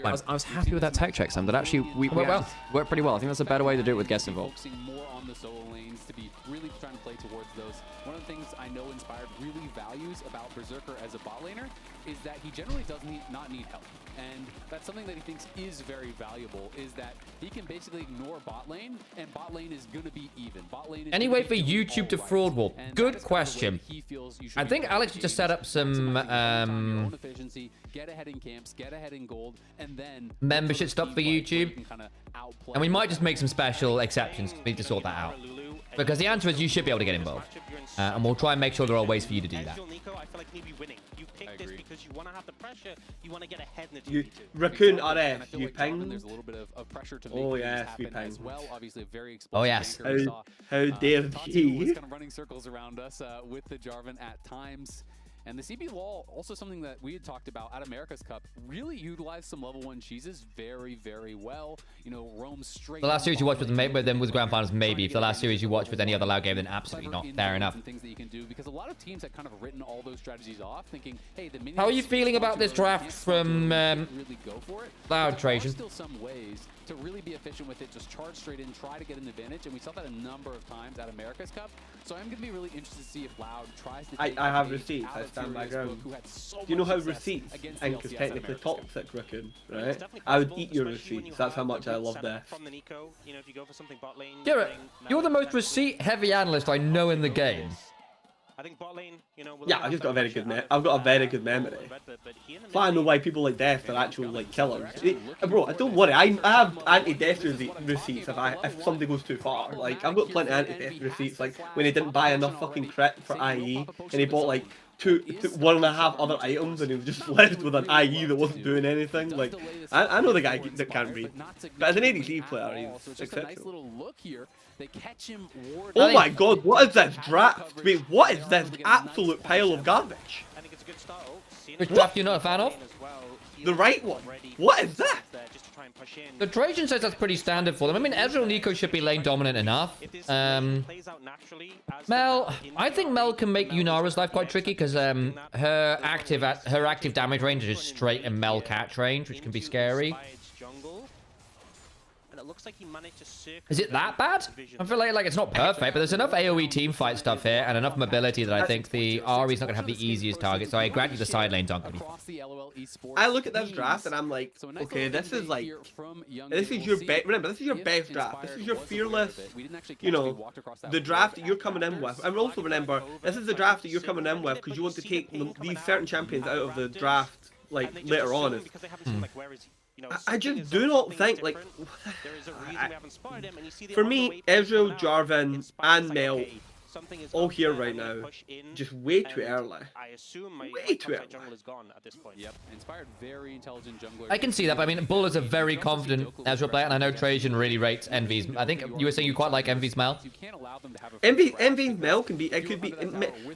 I was happy with that tech check, Sam. That actually worked pretty well. I think that's a better way to do it with guests involved. Focusing more on the solo lanes to be really trying to play towards those. One of the things I know Inspired really values about Berserker as a bot laner is that he generally does not need help. And that's something that he thinks is very valuable, is that he can basically ignore bot lane, and bot lane is going to be even. Bot lane is any way for YouTube to Fraud Wall? Good question. I think Alex just set up some efficiency, get ahead in camps, get ahead in gold, and then membership stuff for YouTube. And we might just make some special exceptions to need to sort that out. Because the answer is you should be able to get involved. And we'll try and make sure there are ways for you to do that. Raccoon RF, you pinged? Oh yes, we pinged. Oh yes. How dare he? Kind of running circles around us with the Jarvan at times. And the CB LOL, also something that we had talked about at America's Cup, really utilized some level 1 cheeses very, very well. You know, roam straight. The last series you watched with them was Grand Finals, maybe. If the last series you watched with any other Loud game, then absolutely not. Fair enough. Things that you can do, because a lot of teams had kind of written all those strategies off, thinking, hey, the how are you feeling about this draft from really go for it? Loud, Trajan? Still some ways to really be efficient with it, just charge straight in, try to get an advantage, and we saw that a number of times at America's Cup. So I'm going to be really interested to see if Loud tries to take I have receipts, I stand my ground. Do you know how receipts ink is technically toxic, Raccoon, right? I would eat your receipts, that's how much I love this. Garrett, you're the most receipt-heavy analyst I know in the game. I think bot lane, you know, yeah, I've just got a very good I've got a very good memory. So I know why people like Death are actual like killers. Bro, don't worry, I have anti-death receipts if somebody goes too far. Like I've got plenty of anti-death receipts. Like when he didn't buy enough fucking crit for IE and he bought like 1.5 other items and he was just left with an IE that wasn't doing anything. Like I know the guy that can't read, but as an ADC player, he's exceptional. Oh my god, what is this draft? Wait, what is this absolute pile of garbage? Which draft you're not a fan of? The right one. What is that? The Trajan says that's pretty standard for them. I mean, Ezreal and Nico should be lane dominant enough. Mel, I think Mel can make Yunara's life quite tricky because her active damage range is just straight in Mel catch range, which can be scary. Is it that bad? I feel like it's not perfect, but there's enough AoE teamfight stuff here and enough mobility that I think the Ari's not going to have the easiest target, so I grant you the side lanes aren't going to be. I look at this draft and I'm like, okay, this is like, this is your best, remember, this is your best draft. This is your fearless, you know, the draft that you're coming in with. And also remember, this is the draft that you're coming in with because you want to take these certain champions out of the draft, like, later on. I just do not think, like, for me, Ezreal, Jarvan, and Mel something is all up here there, right I'm gonna now. push in, Just way too and early. I assume my Way too topside early. jungle is gone at this point. Yep, Inspired, very intelligent jungler. I can see that, but I mean, Bull is a very confident Ezreal player, and I know Trajan really rates Envy's. I think you were saying you quite like Envy's Mel. Envy's Mel can be, it could be,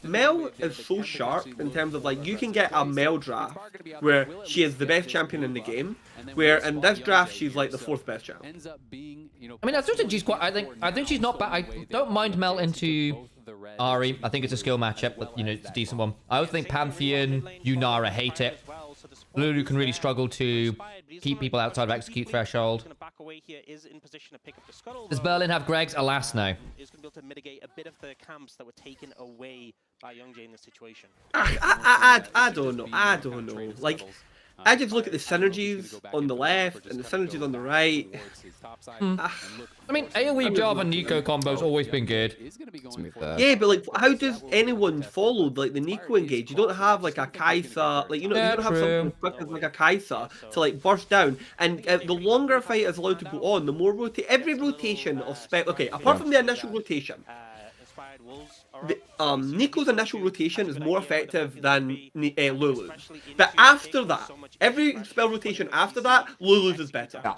Mel is so sharp in terms of like, you can get a Mel draft where she is the best champion in the game, where in this draft she's like the 4th best champ. I mean, I still think she's quite. I think she's not bad. I don't mind Mel into Ari. I think it's a skill matchup, but you know, it's a decent one. I also think Pantheon, Yunara hate it. Lulu can really struggle to keep people outside of execute threshold. Does Berlin have Greg's? Alas, no. Is going to be able to mitigate a bit of the camps that were taken away by Young Jay in this situation. I don't know. I don't know. Like, I just look at the synergies on the left and the synergies on the right. I mean, AoE Java and Nico combo's always been good. Yeah, but like, how does anyone follow like the Nico engage? You don't have like a Kaisa, like you know, you don't have something as quick as like a Kaisa to like burst down. And the longer a fight is allowed to go on, the more every rotation of spec. Okay, apart from the initial rotation. Nico's initial rotation is more effective than Lulu's. But after that, every spell rotation after that, Lulu's is better. Yeah.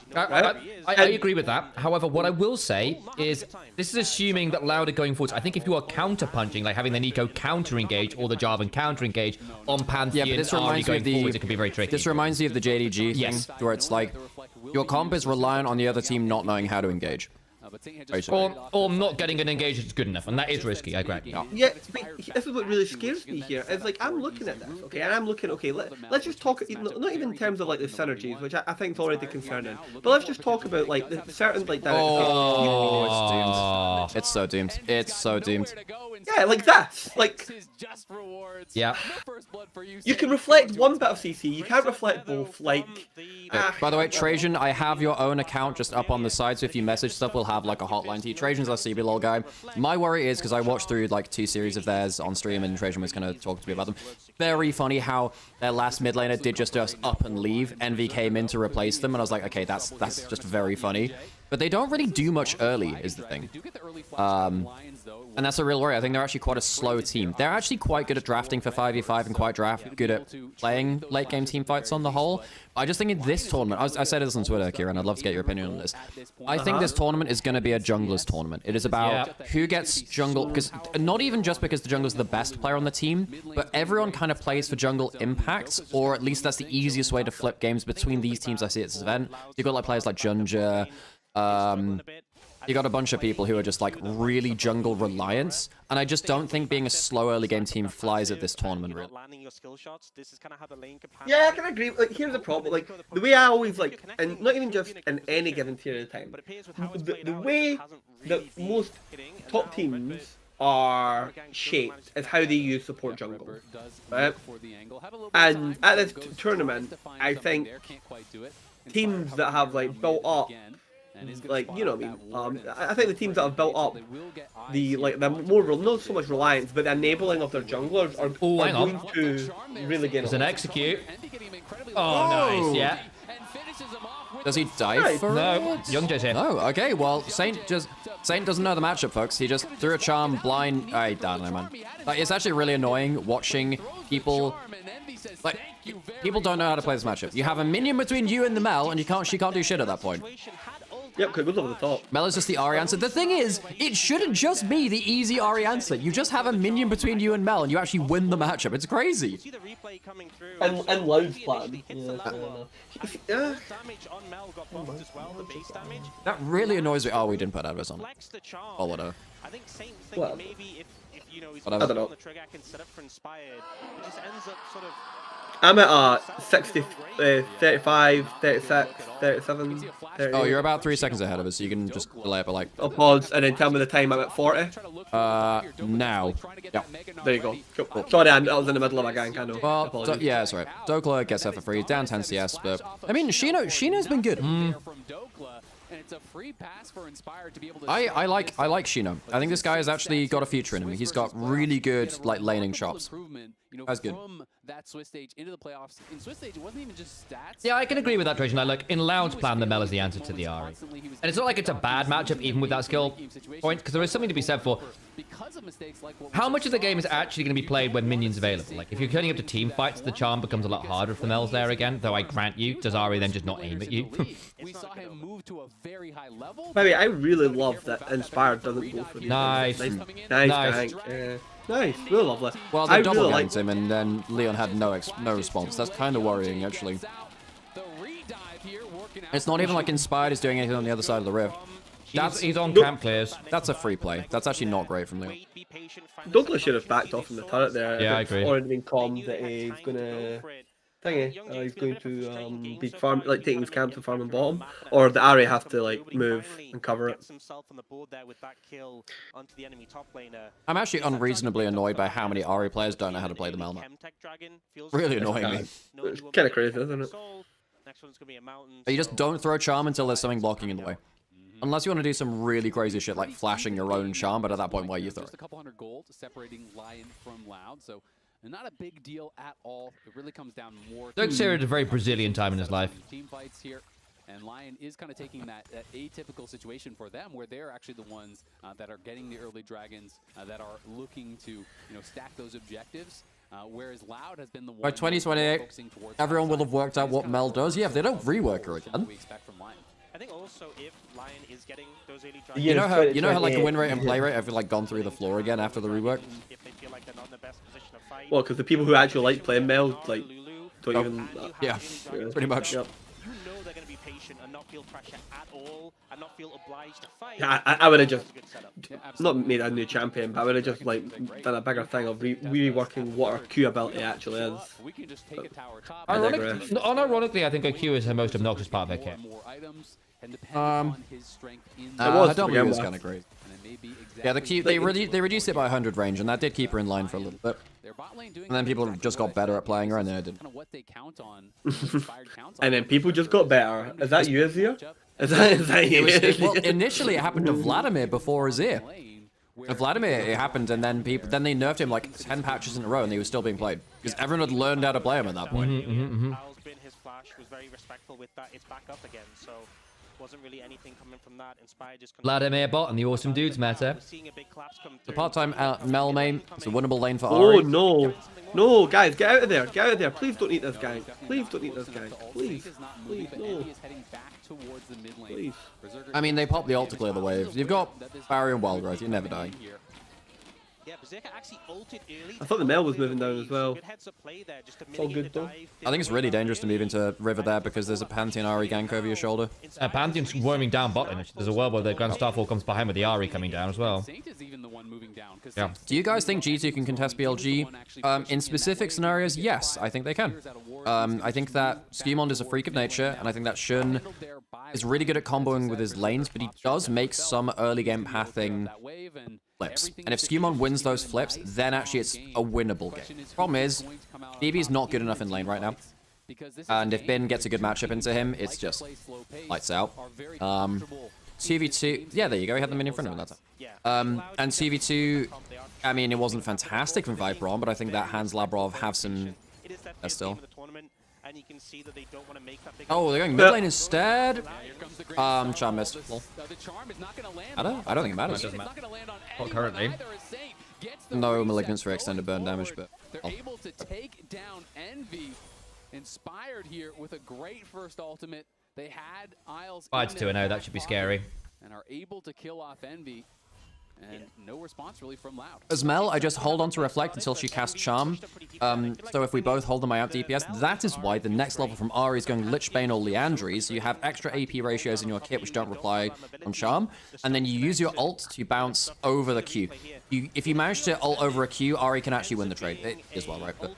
I agree with that. However, what I will say is, this is assuming that Loud are going forward. I think if you are counter-punching, like having the Nico counter-engage or the Jarvan counter-engage on Pantheon, yeah, but this reminds me of the, forwards, it can be very tricky. This reminds me of the JDG thing, where it's like, your comp is reliant on the other team not knowing how to engage. Or not getting an engage is good enough, and that is risky, I agree. Yeah, but this is what really scares me here. It's like, I'm looking at this, okay, and I'm looking, okay, let's just talk, not even in terms of like the synergies, which I think is already concerning, but let's just talk about like the certain like... Oh, it's doomed. It's so doomed. It's so doomed. Yeah, like that. Like, yeah. You can reflect one bit of CC, you can't reflect both, like... By the way, Trajan, I have your own account just up on the side, so if you message stuff, we'll have like a hotline to you. Trajan's our CB lol guy. My worry is, because I watched through like 2 series of theirs on stream, and Trajan was kind of talking to me about them. Very funny how their last mid laner did just up and leave. Envy came in to replace them, and I was like, okay, that's just very funny. But they don't really do much early, is the thing. And that's a real worry. I think they're actually quite a slow team. They're actually quite good at drafting for 5v5 and quite good at playing late game team fights on the whole. I just think in this tournament, I said this on Twitter, Kieran, I'd love to get your opinion on this. I think this tournament is going to be a jungler's tournament. It is about who gets jungle, because not even just because the jungler's the best player on the team, but everyone kind of plays for jungle impact, or at least that's the easiest way to flip games between these teams I see at this event. You've got like players like Junja, you got a bunch of people who are just like really jungle reliant, and I just don't think being a slow early game team flies at this tournament really. Yeah, I can agree. Like, here's the problem. Like, the way I always like, and not even just in any given period of time, the way that most top teams are shaped is how they use support jungle, right? And at this tournament, I think teams that have like built up, like, you know what I mean, I think the teams that have built up the more not so much reliance, but the enabling of their junglers are going to really get an execute. Oh, nice, yeah. Does he die for No, it? Young Jay's here. No, okay, well, Saint doesn't know the matchup, folks. He just threw a charm blind. I don't know, man. Like, it's actually really annoying watching people. Like, people don't know how to play this matchup. You have a minion between you and the Mel, and she can't do shit at that point. Yep, because it goes over the top. Mel is just the Ahri answer. The thing is, it shouldn't just be the easy Ahri answer. You just have a minion between you and Mel, and you actually win the matchup. It's crazy. And Loud's plan. That really annoys me. Oh, we didn't put Advis on. Oh, whatever. I think Saint thinking maybe if he's I don't know. on the trigger, I can set up for Inspired. He just ends up sort of... I'm at 60, 35, 36, 37, 38. Oh, you're about 3 seconds ahead of us, so you can just delay it by like... I'll pause and then tell me the time. I'm at 40. Now. Yeah. There you go. Cool. Sorry, I was in the middle of a gang, I know. Well, yeah, that's right. Dokla gets her for free, down 10 CS, but... I mean, Shino's been good. I like Shino. I think this guy has actually got a future in him. He's got really good, like, laning chops. you know, That's good. from that Swiss stage into the playoffs. In Swiss stage, it wasn't even just stats. Yeah, I can agree with that, Trajan. Like, look, in Loud's plan, the Mel is the answer to the Ari. And it's not like it's a bad matchup, even with that skill point, because there is something to be said for how much of the game is actually going to be played when minions available. Like, if you're turning up to team fights, the charm becomes a lot harder if the Mel's there again, though I grant you, does Ari then just not aim at you? We saw him move to a very high level. By the way, I really love that Inspired doesn't go for the Nice. Nice Nice. gank. Nice, really lovely. Well, I they double really ganked him, and then Leon had no response. That's kind of worrying, actually. It's not even like Inspired is doing anything on the other side of the rift. He's on camp clears. That's a free play. That's actually not great from Leon. Douglas should have backed off from the turret there. Yeah, I It's agree. already been calmed that he's gonna he's going to be farm, like taking his camp to farming bottom, or the Ari have to like move and cover it. I'm actually unreasonably annoyed by how many Ari players don't know how to play the Mel map. Really annoying me. It's kind of crazy, isn't it? You just don't throw charm until there's something blocking in the way. Unless you want to do some really crazy shit like flashing your own charm, but at that point, why you throw Just it? a couple hundred gold separating LYON from Loud, so not a big deal at all. It really comes down more Doug's here at a very Brazilian time in his life. team fights here. And LYON is kind of taking that atypical situation for them, where they're actually the ones that are getting the early dragons, that are looking to stack those objectives. Whereas Loud has been the one By 2028, everyone will have worked out what Mel does. Yeah, if they don't rework her again. we expect from LYON. I think also if LYON is getting those early You know how like the win rate and play rate have like gone through the floor again after the rework? if they feel like they're not in the best position to fight. Well, because the people who actually like playing Mel like don't even. Yeah, pretty much. Yep. You know they're going to be patient and not feel pressure at all and not feel obliged to fight. Yeah, I would have just not made a new champion, but I would have just like done a bigger thing of reworking what our Q ability actually is. We can just take a tower top. Unironically, I think a Q is the most obnoxious part of their kit. I don't believe it's kind of great. Yeah, the Q they reduced it by 100 range, and that did keep her in line for a little bit. And then people just got better at playing her, and then it didn't. And then people just got better. Is that you, Azir? Is that you? Well, initially it happened to Vladimir before Azir. Vladimir, it happened, and then they nerfed him like 10 patches in a row, and he was still being played because everyone had learned how to play him at that point. His flash was very respectful with that. It's back up again, so wasn't really anything coming from that. Inspired just Vladimir bot and the awesome dudes meta. The part-time Mel main, it's a winnable lane for Oh Ari. no. No, guys, get out of there. Get out of there. Please don't eat this guy. Please don't eat this guy. Please. Please, no. Please. I mean, they pop the ult to clear the waves. You've got Barrier and Wild Growth, you never die. I thought the Mel was moving down as well. It's all good though. I think it's really dangerous to move into River there because there's a Pantheon Ari gank over your shoulder. Pantheon's worming down bot lane. There's a world where the Grand Starfall comes behind with the Ari coming down as well. Yeah. Do you guys think G2 can contest BLG? In specific scenarios, yes, I think they can. I think that Skewmond is a freak of nature, and I think that Shun is really good at comboing with his lanes, but he does make some early game pathing flips. And if Skewmond wins those flips, then actually it's a winnable game. Problem is, BB's not good enough in lane right now. And if Bin gets a good matchup into him, it's just lights out. CV2, yeah, there you go, he had the minion in front of him that time. And CV2, I mean, it wasn't fantastic from Viper on, but I think that Hans Labrov have some still. Oh, they're going mid lane instead. Charm missed. I don't think it matters. Not currently. No malignance for extended burn damage, but They're able to take down Envy. Inspired here with a great first ultimate. They had Isles 5-2-0, that should be scary. And are able to kill off Envy. And no response really from Loud. As Mel, I just hold on to Reflect until she casts Charm. So if we both hold them, I out DPS. That is why the next level from Ari is going Lichbane or Liandry, so you have extra AP ratios in your kit which don't rely on Charm. And then you use your ult to bounce over the Q. If you manage to ult over a Q, Ari can actually win the trade. It is well, right? But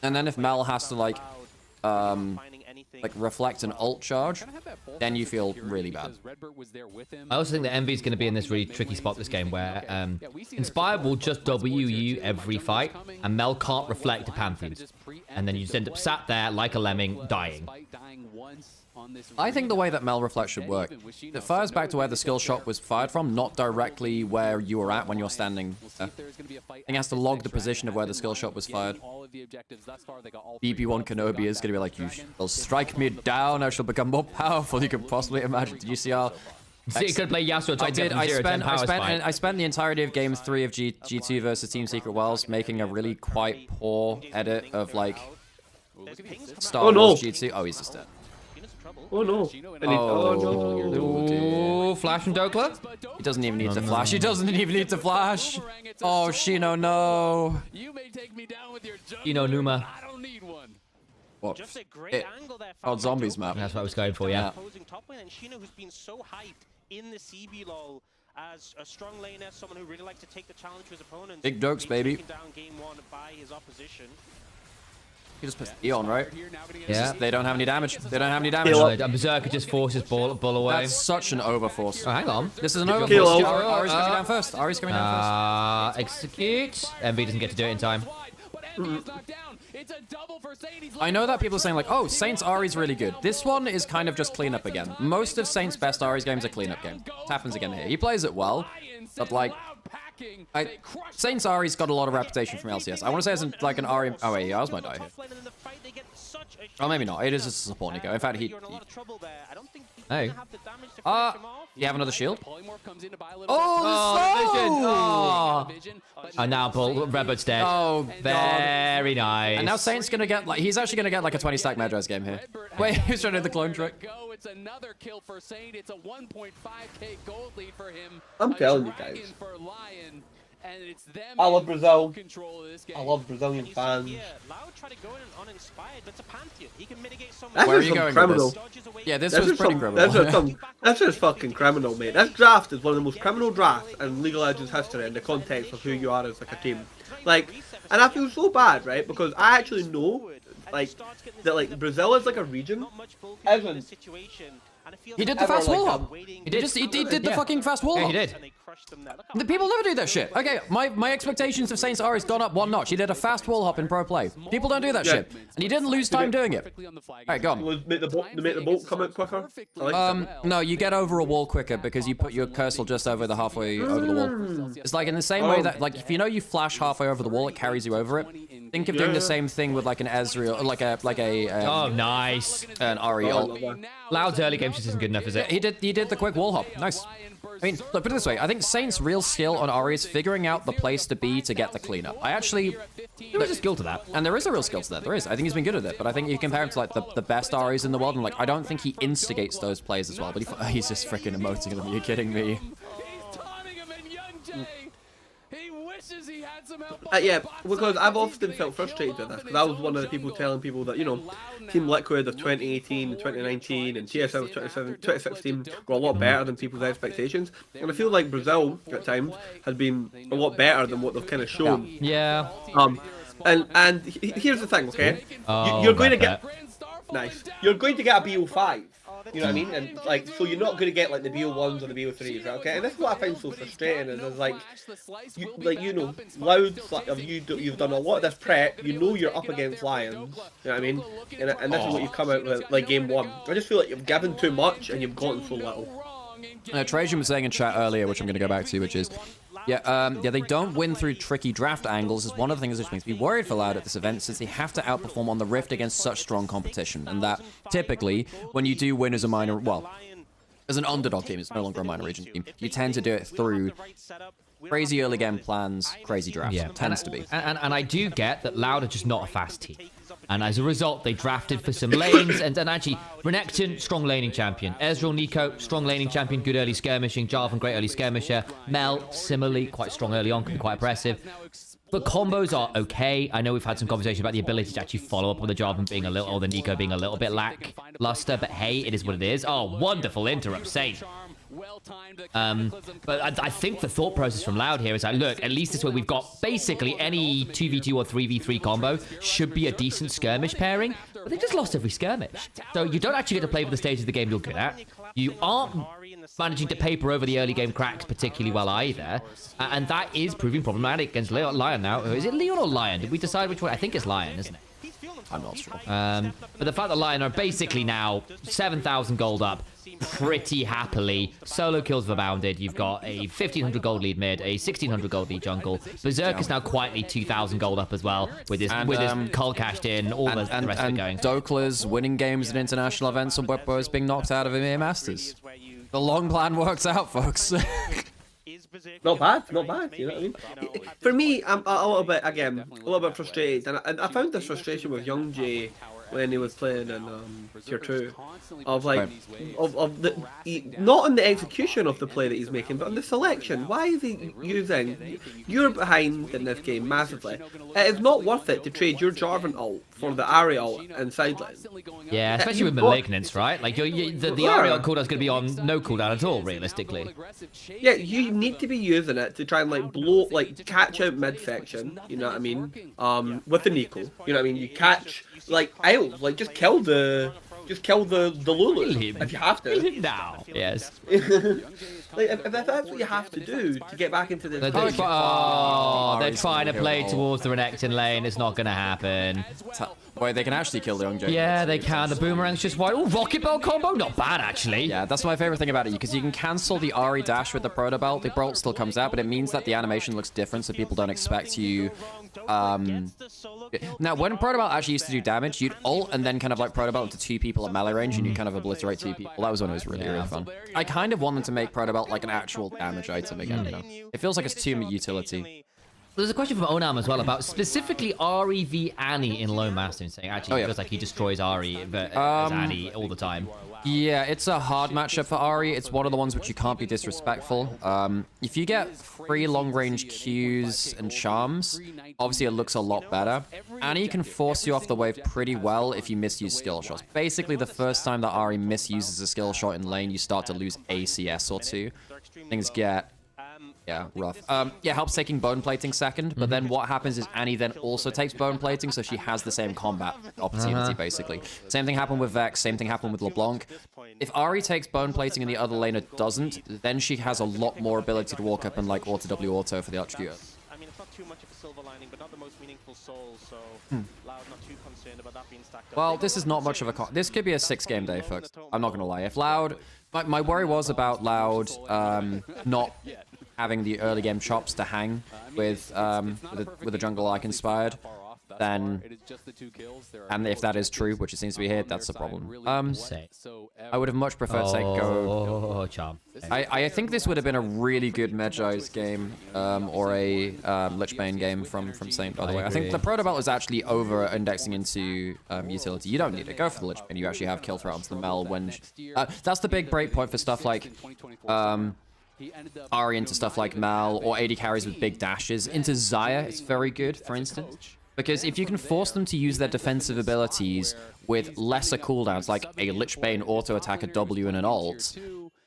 and then if Mel has to like reflect an ult charge, then you feel really bad. I also think that Envy is going to be in this really tricky spot this game where Inspired will just W you every fight, and Mel can't reflect a Pantheon. And then you just end up sat there like a lemming, dying. I think the way that Mel Reflect should work, it fires back to where the skill shot was fired from, not directly where you were at when you're standing there. I think it has to log the position of where the skill shot was fired. BB1 Kenobi is going to be like, you shall strike me down, I shall become more powerful than you can possibly imagine. Did you see our... So you could play Yasuo. I spent the entirety of Game 3 of G2 versus Team Secret Worlds making a really quite poor edit of, like, Star Wars G2. Oh, he's just dead. Oh no. Oh, Flash from Dokla? He doesn't even need to flash. He doesn't even need to flash. Oh, Shino, no. Numa. What? Oh, zombies map. That's what I was going for, yeah. Shino, who's been so hyped in the CB lol as a strong laner, someone who really likes to take the challenge to his opponents. Big Dokes, baby. Down game 1 by his opposition. He just puts Eon, right? Yeah. They don't have any damage. They don't have any damage. A Berserker just forces bull away. That's such an overforce. Oh, hang on. This is an overforce. Ari's coming down first. Ari's coming down first. Execute. MV doesn't get to do it in time. I know that people are saying like, oh, Saint's Ari's really good. This one is kind of just cleanup again. Most of Saint's best Ari's games are cleanup game. It happens again here. He plays it well, but like, Saint's Ari's got a lot of reputation from LCS. I want to say it's like an Ari. Oh wait, ours might die here. Oh, maybe not. It is just a support Nico. In fact, he hey. You have another shield? Oh, Vision. And now Redbird's dead. Oh, very nice. And now Saint's gonna get like, he's actually gonna get like a 20 stack Medraz game here. Wait, he's trying to do the clone trick. It's another kill for Saint. It's a 1.5k gold lead for him. I'm telling you guys. And it's them I love Brazil. Control of this game. I love Brazilian fans. Loud tried to go in uninspired, but it's a Pantheon. He can mitigate so much. Where are you going with this? Yeah, this was pretty criminal. That's just fucking criminal, mate. This draft is one of the most criminal drafts in League of Legends history in the context of who you are as like a team. Like, and I feel so bad, right? Because I actually know, like, that like Brazil is like a region. He did the fast wall hop. He did the fucking fast wall hop. Yeah, he did. The people never do that shit. Okay, my expectations of Saint's Ari's gone up one notch. He did a fast wall hop in pro play. People don't do that shit, and he didn't lose time doing it. Alright, go on. Make the bolt come out quicker. No, you get over a wall quicker because you put your cursor just over the halfway over the wall. It's like in the same way that, like, if you know you flash halfway over the wall, it carries you over it. Think of doing the same thing with like an Ezreal, like a oh, nice. An Ari ult. Loud's early game just isn't good enough, is it? He did the quick wall hop. Nice. I mean, look, put it this way. I think Saint's real skill on Ari is figuring out the place to be to get the cleanup. There is a skill to that. And there is a real skill to that. There is. I think he's been good at it. But I think you compare him to like the best Aris in the world, and like I don't think he instigates those plays as well. But he's just freaking emoting them. Are you kidding me? Yeah, because I've often felt frustrated with this, because I was one of the people telling people that, you know, Team Liquid of 2018 and 2019 and TSL of 2016 were a lot better than people's expectations, and I feel like Brazil at times has been a lot better than what they've kind of shown. Yeah. And here's the thing, okay? You're going to get nice. You're going to get a BO5. You know what I mean? And like, so you're not going to get like the BO1s or the BO3s, right? Okay? And this is what I find so frustrating, is like, you know, Loud, like, you've done a lot of this prep. You know you're up against Lions. You know what I mean? And this is what you've come out with, like game 1. I just feel like you've given too much and you've gotten so little. Trajan was saying in chat earlier, which I'm going to go back to, which is, yeah, they don't win through tricky draft angles is one of the things which makes me worried for Loud at this event, since they have to outperform on the Rift against such strong competition, and that typically when you do win as a minor, well, as an underdog team, it's no longer a minor region team, you tend to do it through crazy early game plans, crazy drafts. Yeah, tends to be. And I do get that Loud are just not a fast team. And as a result, they drafted for some lanes, and actually, Renekton, strong laning champion. Ezreal, Nico, strong laning champion, good early skirmishing. Jarvan, great early skirmisher. Mel, similarly, quite strong early on, can be quite impressive. The combos are okay. I know we've had some conversation about the ability to actually follow up with the Jarvan being a little, or the Nico being a little bit lackluster, but hey, it is what it is. Oh, wonderful interrupt, Saint. But I think the thought process from Loud here is like, look, at least this way we've got basically any 2v2 or 3v3 combo should be a decent skirmish pairing, but they just lost every skirmish. So you don't actually get to play for the stage of the game you're good at. You aren't managing to paper over the early game cracks particularly well either, and that is proving problematic against LYON now. Is it LYON or Lion? Did we decide which one? I think it's Lion, isn't it? I'm not sure. But the fact that LYON are basically now 7,000 gold up pretty happily. Solo kills have abounded. You've got a 1,500 gold lead mid, a 1,600 gold lead jungle. Berserk is now quietly 2,000 gold up as well with his cull cashed in, all the rest of it going. Dokla's winning games at international events and Bwebbo is being knocked out of EMEA Masters. The long plan works out, folks. Not bad, not bad. You know what I mean? For me, I'm a little bit, again, a little bit frustrated, and I found this frustration with Young Jay when he was playing in Tier 2, of like, not in the execution of the play that he's making, but in the selection. Why is he using, you're behind in this game massively, it is not worth it to trade your Jarvan ult for the Ahri ult in side lane. Yeah, especially with Malignance, right? Like, the Ahri ult cooldown's going to be on no cooldown at all, realistically. Yeah, you need to be using it to try and like catch out mid section, you know what I mean? With the Nico, you know what I mean? You catch like Isles, like just kill the Lulu if you have to. Now, yes. Like if that's what you have to do to get back into this. They're trying to play towards the Renekton lane. It's not going to happen. Wait, they can actually kill the Young Jay. Yeah, they can. The boomerang's just wide. Oh, Rocket Bell combo, not bad actually. Yeah, that's my favorite thing about it, because you can cancel the Ahri dash with the Proto Belt. The Bolt still comes out, but it means that the animation looks different, so people don't expect you. Now, when Proto Belt actually used to do damage, you'd ult and then kind of like Proto Belt into 2 people at melee range, and you kind of obliterate 2 people. That was when it was really, really fun. I kind of want them to make Proto Belt like an actual damage item again. You know, it feels like it's too utility. There's a question from Onam as well about specifically Ahri v Annie in Low Master, saying actually it feels like he destroys Ahri as Annie all the time. Yeah, it's a hard matchup for Ahri. It's one of the ones which you can't be disrespectful. If you get 3 long-range Qs and charms, obviously it looks a lot better. Annie can force you off the wave pretty well if you misuse skill shots. Basically, the first time that Ahri misuses a skill shot in lane, you start to lose ACS or 2. Things get... yeah, rough. Yeah, helps taking bone plating second, but then what happens is Annie then also takes bone plating, so she has the same combat opportunity, basically. Same thing happened with Vex, same thing happened with LeBlanc. If Ahri takes bone plating and the other laner doesn't, then she has a lot more ability to walk up and like auto W auto for the Archduke. I mean, it's not too much of a silver lining, but not the most meaningful soul, so Loud not too concerned about that being stacked up. Well, this is not much of a... this could be a 6-game day, folks. I'm not going to lie. If Loud... My worry was about Loud not having the early game chops to hang with a jungle like Inspired, then, and if that is true, which it seems to be here, that's a problem. I would have much preferred to go. Charm. I think this would have been a really good Medjai's game, or a Lichbane game from Saint, by the way. I think the Proto Belt is actually over-indexing into utility. You don't need it. Go for the Lichbane. You actually have kill threat onto the Mel when... that's the big breakpoint for stuff like... Ahri into stuff like Mal, or AD carries with big dashes. Into Xayah, it's very good, for instance. Because if you can force them to use their defensive abilities with lesser cooldowns, like a Lichbane auto attack, a W, and an ult,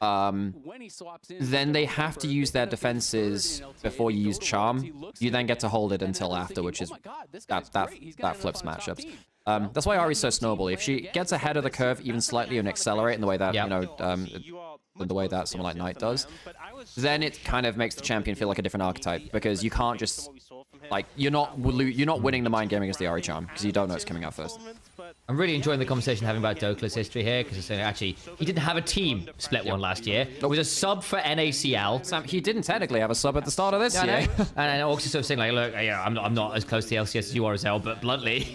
then they have to use their defenses before you use Charm. You then get to hold it until after, which is... that flips matchups. That's why Ahri's so snowbally. If she gets ahead of the curve even slightly and accelerate in the way that, you know, the way that someone like Knight does, then it kind of makes the champion feel like a different archetype, because you can't just, like, you're not winning the mind game against the Ahri Charm, because you don't know it's coming out first. I'm really enjoying the conversation having about Dokla's history here, because it's saying actually he didn't have a team split one last year. It was a sub for NACL. Sam, he didn't technically have a sub at the start of this year. And also sort of saying like, look, yeah, I'm not as close to the LCS as you are, as hell, but bluntly,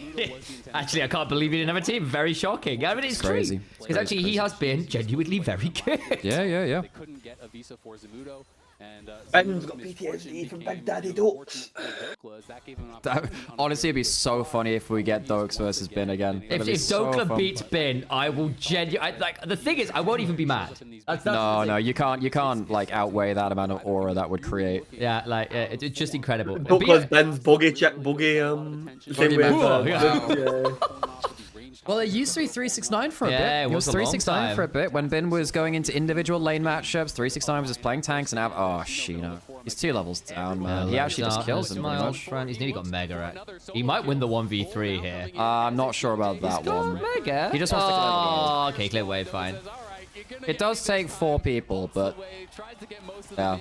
actually I can't believe he didn't have a team. Very shocking. I mean, it's crazy. Because actually he has been genuinely very good. Yeah. They couldn't get a visa for Zamudo. And Ben's got PTSD from Big Daddy Dokes. Honestly, it'd be so funny if we get Dokes versus Bin again. If Dokla beats Bin, I will genuinely... Like, the thing is, I won't even be mad. No, you can't, like, outweigh that amount of aura that would create. Yeah, like, it's just incredible. Dokla's Ben's buggy Well, it used to be 369 for a bit. Yeah, it was 369 for a bit. When Bin was going into individual lane matchups, 369 was just playing tanks, and now... Oh, Shino. He's 2 levels down, man. He actually just kills him, pretty much. He's nearly got Mega at. He might win the 1v3 here. I'm not sure about that one. Mega? He just wants to clear the wave. Oh, okay, clear wave, fine. It does take 4 people, but... Yeah.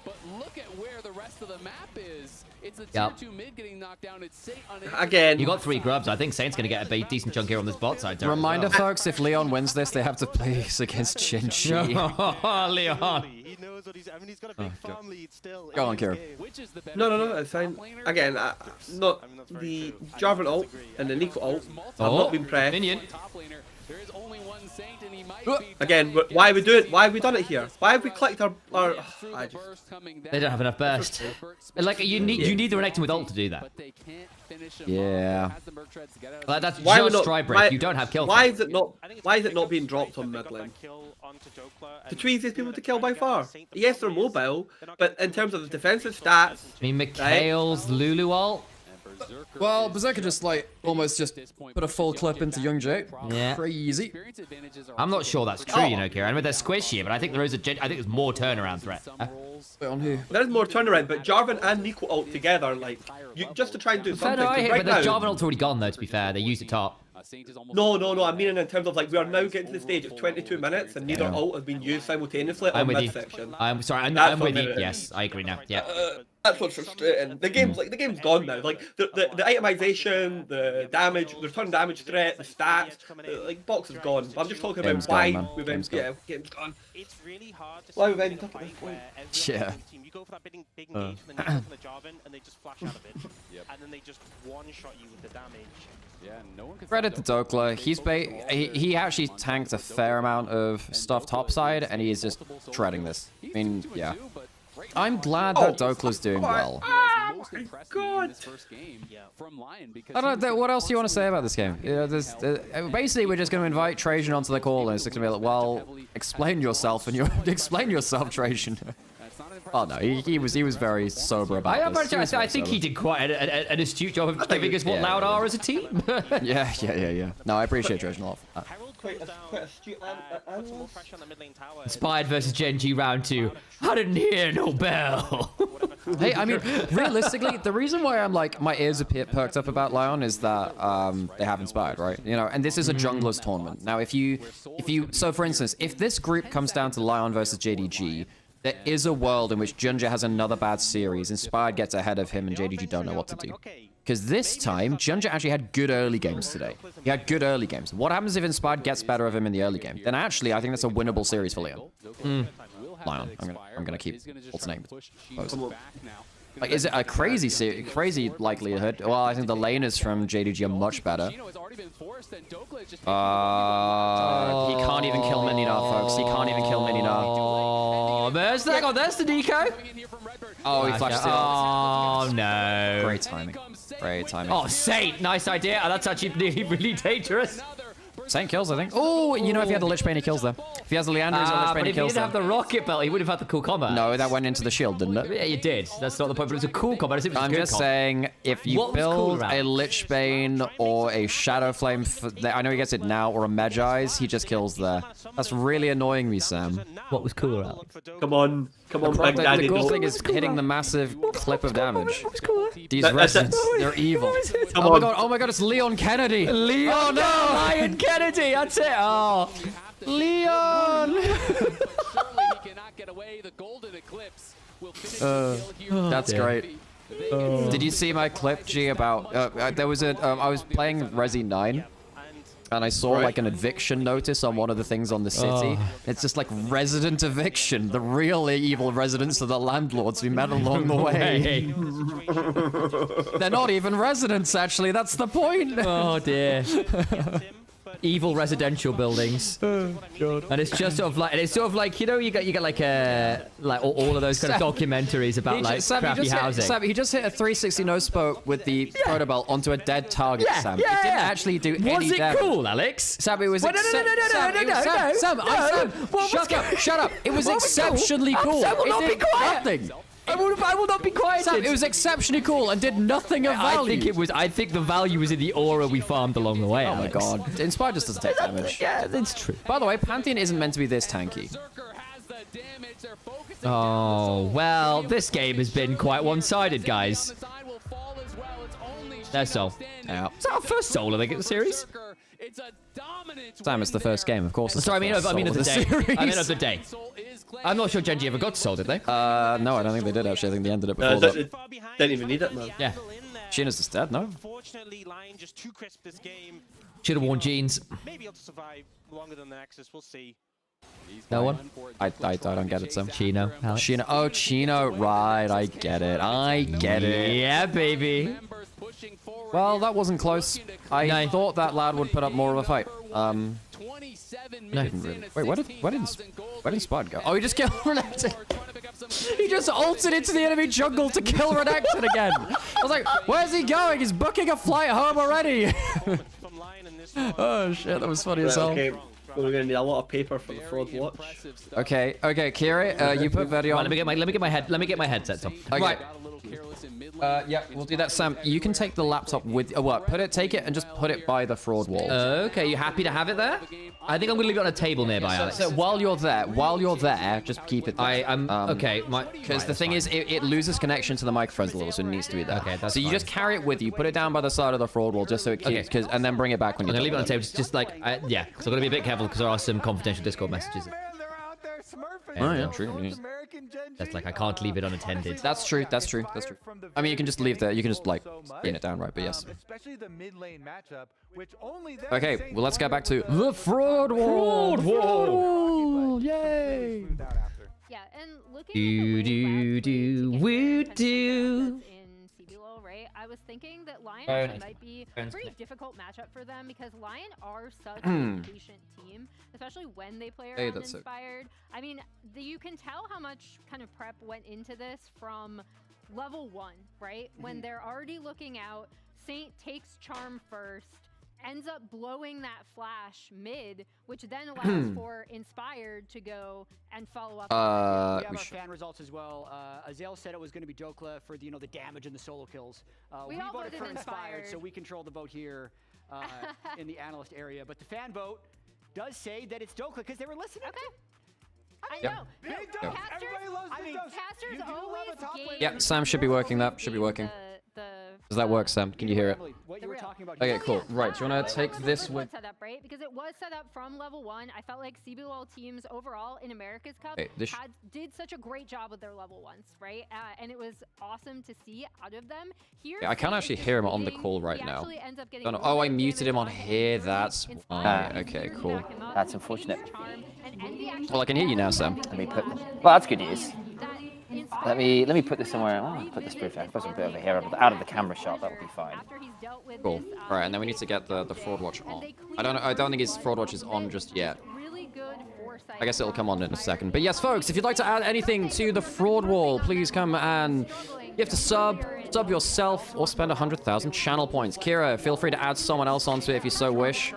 But look at where the rest of the map is. It's the Yep. tier 2 mid getting knocked down. It's Saint Again. You got 3 grubs. I think Saint's going to get a decent chunk here on this bot side. Derek, as Reminder, well. folks, if Leon wins this, they have to play against Jinji. Leon. He knows what he's. I mean, he's got a big farm lead still. Go on, Kira. No, it's fine. Again, not the Jarvan ult and the Nico ult have not been pressed. Minion. Again, why are we doing? Why have we done it here? Why have we clicked our They don't have enough burst. Like you need the Renekton with ult to do that. Yeah. Like, that's why just not, dry break. You don't have kill. Why is it not? Why is it not being dropped on mid lane? The trees these people to kill by far. Yes, they're mobile, but in terms of the defensive stats, I mean, Mikhail's Lulu ult. Well, Berserker just almost just put a full clip into Young Jay. Yeah. Crazy. I'm not sure that's true, you know, Kieran. I mean, they're squishy, but I think I think there's more turnaround threat. On who? There's more turnaround, but Jarvan and Nico ult together, like, just to try and do something. But the Jarvan ult's already gone, though, to be fair. They used it top. No, I mean in terms of, like, we are now getting to the stage of 22 minutes and neither ult has been used simultaneously on mid section. I'm sorry, I'm with you. Yes, I agree now. Yeah. That's what's frustrating. The game's gone now. Like the itemization, the damage, the return damage threat, the stats, like box is gone. I'm just talking about why we've ended. Yeah, game's gone. It's really hard to why we've ended up at this point. point. Yeah. You go for that big engagement, and then you go for the Jarvan, and they just flash out of it, and then they just one-shot you with the damage. Yeah, no one can. Credit to Dokla. He actually tanked a fair amount of stuff topside, and he is just treading this. I mean, yeah. I'm glad that Dokla's doing well. Oh my god! I don't know, what else do you want to say about this game? You know, basically, we're just going to invite Trajan onto the call, and it's going to be like, well, explain yourself, and explain yourself, Trajan. Oh no, he was very sober about this. I think he did quite an astute job of giving us what Loud are as a team. Yeah. No, I appreciate Trajan a lot. Quite astute Inspired versus Gen G round 2. I didn't hear no bell. Hey, I mean, realistically, the reason why I'm like, my ears are perked up about LYON is that they have Inspired, right? You know, and this is a junglers tournament. Now, so for instance, if this group comes down to LYON versus JDG, there is a world in which Junja has another bad series, Inspired gets ahead of him, and JDG don't know what to do. Because this time, Junja actually had good early games today. He had good early games. What happens if Inspired gets better of him in the early game? Then actually, I think that's a winnable series for Leon. LYON. I'm gonna keep what's name. Like, is it a crazy likelihood? Well, I think the laners from JDG are much better. He can't even kill Mininar, folks. He can't even kill Mininar. Oh, there's the deco. Oh, he flashed it. Oh, no. Great timing. Great timing. Oh, Saint, nice idea. That's actually really dangerous. Saint kills, I think. Oh, you know, if he had the Lich Bane, he kills them. If he has the Leander, he's a Lich Bane, but he if he kills didn't them. have the rocket belt, he would have had the cool combat. No, that went into the shield, didn't it? Yeah, you did. That's not the point, but it was a cool combat. I'm just saying, if you build a Lich Bane or a Shadow Flame, I know he gets it now, or a Magi's, he just kills there. That's really annoying me, Sam. What was cooler, Alex? Come on, Big Daddy. The cool thing is hitting the massive clip of damage. These residents, they're evil. Oh my god, it's Leon Kennedy. Leon, no! Lion Kennedy, that's it. Oh, Leon! That's great. Did you see my clip, G, about there was I was playing Resi 9 and I saw like an eviction notice on one of the things on the city. It's just like resident eviction, the real evil residents of the landlords we met along the way. They're not even residents, actually. That's the point. Oh dear. Evil residential buildings. Oh, God. And it's just sort of like, you know, you get like all of those kind of documentaries about like crappy housing. Sam, he just hit a 360 no spoke with the protobelt onto a dead target, Sam. It didn't actually do any damage. Was it cool, Alex? Sam, it was Sam, shut up. It was exceptionally cool. Sam will not be quiet. Nothing. I will not be quiet. Sam, it was exceptionally cool and did nothing of value. I think the value was in the aura we farmed along the way. Oh Alex. my god. Inspired just doesn't take damage. Yeah, that's true. By the way, Pantheon isn't meant to be this tanky. Oh, well, this game has been quite one-sided, guys. Their soul. Yeah. Is that our first soul of the series? It's a dominant Sam, it's the first game, of course. Sorry, I mean of the day. I mean of the day. I'm not sure Genji ever got to Seoul, did they? No, I don't think they did, actually. I think they ended it before No, that. didn't even need it, man. Yeah. Sheena's just dead, no? Unfortunately, LYON just too crisp this game. Should have worn jeans. Maybe able to survive longer than the Nexus. We'll see. No one? I don't get it, Sam. Chino. Alex. Chino. Oh, Chino. Right, I get it. I get it. Yeah, baby. Well, that wasn't close. I thought that lad would put up more of a fight. No, he didn't really. Wait, where did Spud go? Oh, he just killed Renekton. He just ulted into the enemy jungle to kill Renekton again. I was like, where's he going? He's booking a flight home already. Oh shit, that was funny as hell. Okay, we're gonna need a lot of paper for the fraud watch. Okay, Kira, you put video on. Let me get my headset on. Okay. Right. Yeah, we'll do that. Sam, you can take the laptop with. What? Take it and just put it by the fraud wall. Okay, you happy to have it there? I think I'm gonna leave it on a table nearby, Alex. So while you're there, just keep it there. I'm okay. Because the thing is, it loses connection to the microphones a little, so it needs to be there. Okay, that's so you fine. just carry it with you, put it down by the side of the fraud wall, just so it keeps, and then bring it back when you're I'm gonna done leave it on the with table, just like yeah. So I'm gonna be a bit careful because there are some confidential Discord messages. Oh yeah, true. Yeah. That's like I can't leave it unattended. That's true. I mean, you can just leave there. You can just like spin it down, right? But yes. Especially the mid lane matchup, which only Okay, well let's get back to the fraud wall. Fraud wall. Yay! Yeah, and looking at the right? I was thinking that LYON actually might be a pretty difficult matchup for them because LYON are such a patient team, especially when they play around Inspired. I mean, you can tell how much kind of prep went into this from level 1, right? When they're already looking out, Saint takes Charm first, ends up blowing that flash mid, which then allows for Inspired to go and follow up. We have our fan results as well. Azael said it was going to be Dokla for the, the damage and the solo kills. We all voted for voted Inspired, so Inspired. we control the vote here in the analyst area. But the fan vote does say that it's Dokla because they were listening. Okay. I Yep. know. Big Casters, dose. Everybody loves big dose. Casters You do love always a top lane. gave Yeah, Sam should be working that. Should be working. Does that work, Sam? Can you hear it? What you were talking about. Okay, cool. Right, do you want to take this with... set up, right? Because it was set up from level 1. I felt like CBLOL teams overall in America's Cup Okay, this did such a great job with their level 1s, right? And it was awesome to see out of them. Here, Yeah, I can't actually hear him on the call right now. Oh, I muted him on here. That's why. Okay, cool. That's unfortunate. Well, I can hear you now, Sam. Let me put. Well, that's good news. Let me put this somewhere. Oh, put this proof. Put some bit over here, out of the camera shot. That would be fine. Cool. Right, and then we need to get the fraud watch on. I don't think his fraud watch is on just yet. I guess it'll come on in a second. But yes, folks, if you'd like to add anything to the fraud wall, please come and you have to sub yourself, or spend 100,000 channel points. Kira, feel free to add someone else onto it if you so wish.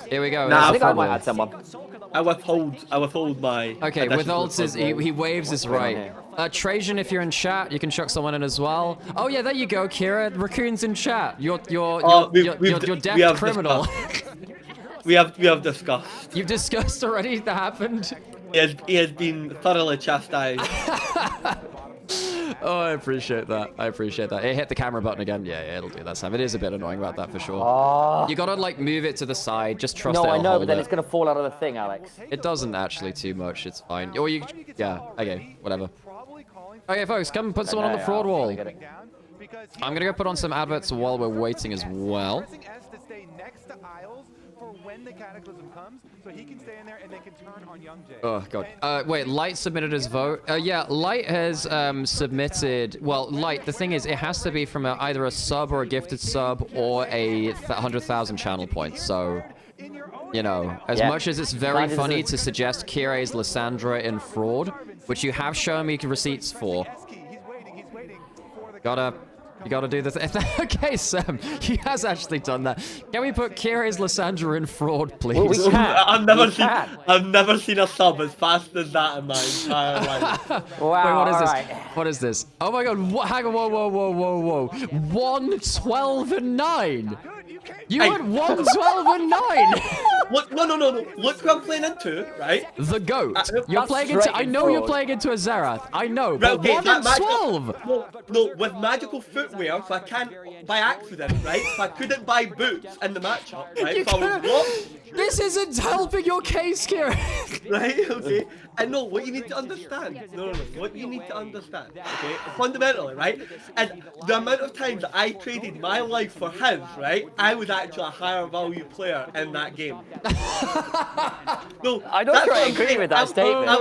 Here we go. Nah, I think I might add someone. I withhold my. Okay, withholds his. He waves his right. Trajan, if you're in chat, you can chuck someone in as well. Oh yeah, there you go, Kira. Raccoon's in chat. You're deaf criminal. We have discussed. You've discussed already? That happened? He has been thoroughly chastised. Oh, I appreciate that. It hit the camera button again. Yeah, it'll do that, Sam. It is a bit annoying about that for sure. You gotta like move it to the side. Just trust it. No, I know, but then it. it's gonna fall out of the thing, Alex. It doesn't actually too much. It's fine. Or you, yeah. Okay, whatever. Okay, folks, come and put someone on the fraud wall. I'm gonna go put on some adverts while we're waiting as well. When the Cataclysm comes, so he can stay in there and they can turn on Young Jay. Oh god. Wait, Light submitted his vote. Yeah, Light has submitted. Well, Light. The thing is, it has to be from either a sub or a gifted sub or a 100,000 channel points. So, you know, as much as it's very funny to suggest Kire's Lissandra in fraud, which you have shown me receipts for. You gotta do this. Okay, Sam, he has actually done that. Can we put Kire's Lissandra in fraud, please? Well, we can. I've never seen a sub as fast as that in my entire life. Wow. Wait, what is this? What is this? Oh my god, hang on, whoa. 112 and 9. You went 112 and 9. Look, no. Look who I'm playing into, right? The goat. You're playing into. I know you're playing into a Zerath. I know, but 112. No, with magical footwork. wear, so I can't, by accident, right? So I couldn't buy boots in the matchup, right? So I was locked. This isn't helping your case, Kieran. Right, okay? And no, what you need to understand, what you need to understand, okay, fundamentally, right, and the amount of times that I traded my life for his, right, I was actually a higher value player in that game. No, I don't try to agree with that statement. I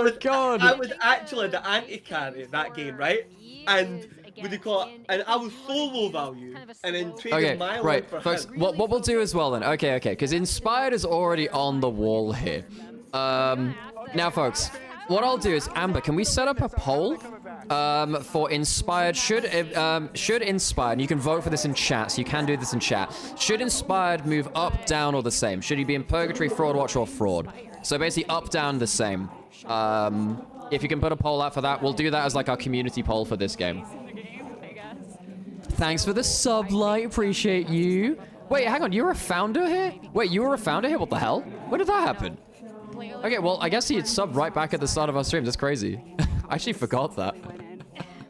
was actually the anti-carry that game, right, and what do you call it? And I was so low value, and then traded my life for folks, him. what we'll do as well then, okay, because Inspired is already on the wall here. Now, folks, what I'll do is, Amber, can we set up a poll for Inspired? Should Inspired, and you can vote for this in chat, so you can do this in chat. Should Inspired move up, down, or the same? Should he be in Purgatory, Fraud Watch, or Fraud? So basically, up, down, the same. If you can put a poll out for that, we'll do that as like our community poll for this game. Thanks for the sub, Light. Appreciate you. Wait, hang on. You were a founder here? Wait, you were a founder here? What the hell? When did that happen? Okay, well, I guess he had subbed right back at the start of our stream. That's crazy. I actually forgot that.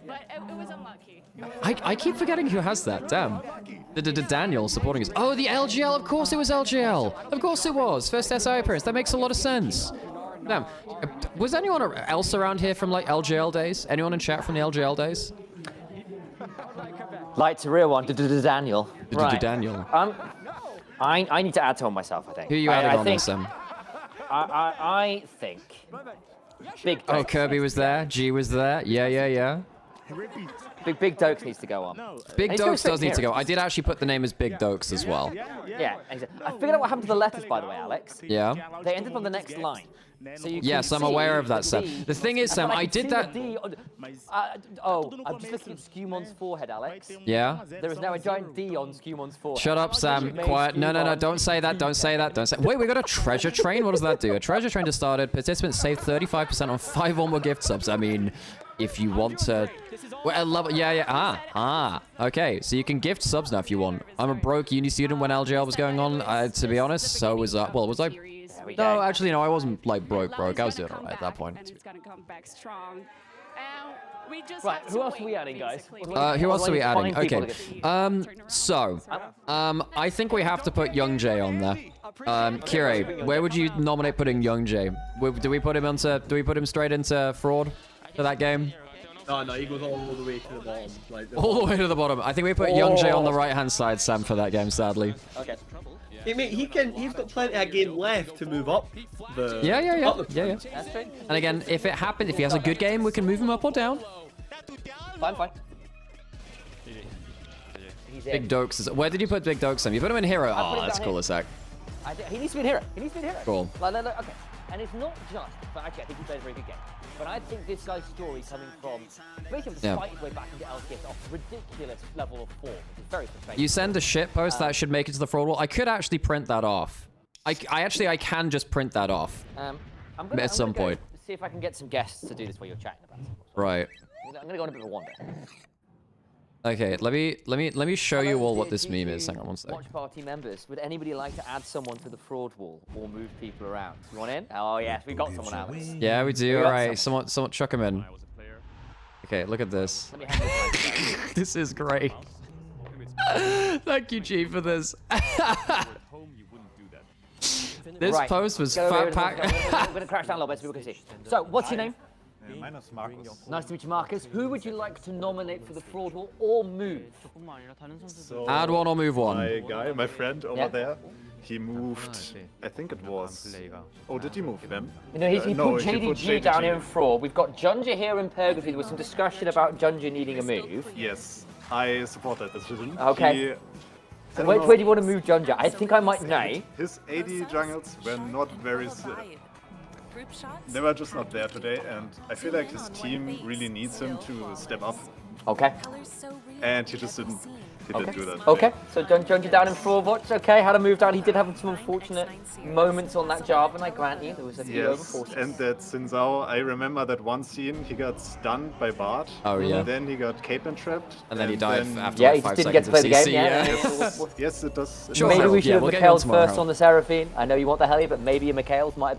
But it was unlucky. I keep forgetting who has that. Damn. Daniel supporting us. Oh, the LGL. Of course it was LGL. Of course it was. First SI appearance. That makes a lot of sense. Damn. Was anyone else around here from like LGL days? Anyone in chat from the LGL days? Light's a real one. Daniel. Right. Daniel. I need to add someone myself, I think. Who are you adding on this, I think Big Dokes. Oh, Kirby was there. G was there. Yeah. Big Dokes needs to go on. Big Dokes does need to go. I did actually put the name as Big Dokes as well. Yeah, exactly. I figured out what happened to the letters, by the way, Alex. Yeah. They ended on the next line. So you Yes, I'm aware of that, Sam. The thing is, Sam, I did that. I'm just looking at Scumon's forehead, Alex. Yeah. There is now a giant D on Scumon's forehead. Shut up, Sam. Quiet. No. Don't say that. Don't say that. Don't say. Wait, we got a treasure train. What does that do? A treasure train just started. Participants saved 35% on 5 or more gift subs. I mean, if you want to. Well, I love it. Yeah. Okay, so you can gift subs now if you want. I'm a broke uni student when LGL was going on. To be honest, so was I. Well, was I? No, actually, no. I wasn't like broke. I was doing alright at that point. And it's gonna come back strong. We just right, who else are we adding, guys? Who else are we adding? Okay. I think we have to put Young J on there. Kire, where would you nominate putting Young J? Do we put him straight into Fraud for that game? No, he goes all the way to the bottom. Like, all the way to the bottom. I think we put Young J on the right-hand side, Sam, for that game, sadly. Okay. Hey, mate, he's got plenty of game left to move up the... Yeah. And again, if it happens, if he has a good game, we can move him up or down. Fine. Big Dokes. Where did you put Big Dokes, Sam? You put him in Hero. Oh, that's cool as heck. He needs to be in Hero. Cool. Okay. And it's not just, but actually I think he played a very good game. But I think this guy's story coming from basically to fight his way back into LCS off ridiculous level of form, which is very frustrating. You send a shit post that should make it to the fraud wall. I could actually print that off. I can just print that off. At some point. See if I can get some guests to do this while you're chatting about it. Right. I'm gonna go on a bit of a wander. Okay, let me show you all what this meme is. Hang on one second. Watch party members, would anybody like to add someone to the fraud wall or move people around? You want in? Oh yes, we got someone, Alex. Yeah, we do. All right, someone chuck him in. Okay, look at this. This is great. Thank you, G, for this. This post was fat pack. We're gonna crash down a little bit so people can see. So, what's your name? My name's Marcus. Nice to meet you, Marcus. Who would you like to nominate for the fraud wall or move? So, add one or move one. My friend over there, he moved, I think it was... Oh, did he move him? No, he put JDG down here in fraud. We've got Junja here in Purgatory. There was some discussion about Junja needing a move. Yes, I support that decision. Okay. Where do you want to move Junja? I think I might know. His AD jungles were not very... They were just not there today, and I feel like his team really needs him to step up. Okay. And he just didn't do that. Okay, so Junja down in fraud watch. Okay, had to move down. He did have some unfortunate moments on that job, and I grant you there was a few overforces. And that Sinzao, I remember that one scene, he got stunned by Bard. Oh yeah. And then he got Caitlyn trapped. And then he died after like 5 seconds. Yeah, he didn't get to play the game. Yes, it does. Sure. Maybe we should have Mikhail's first on the Seraphine. I know you want the heli, but maybe a Mikhail's might have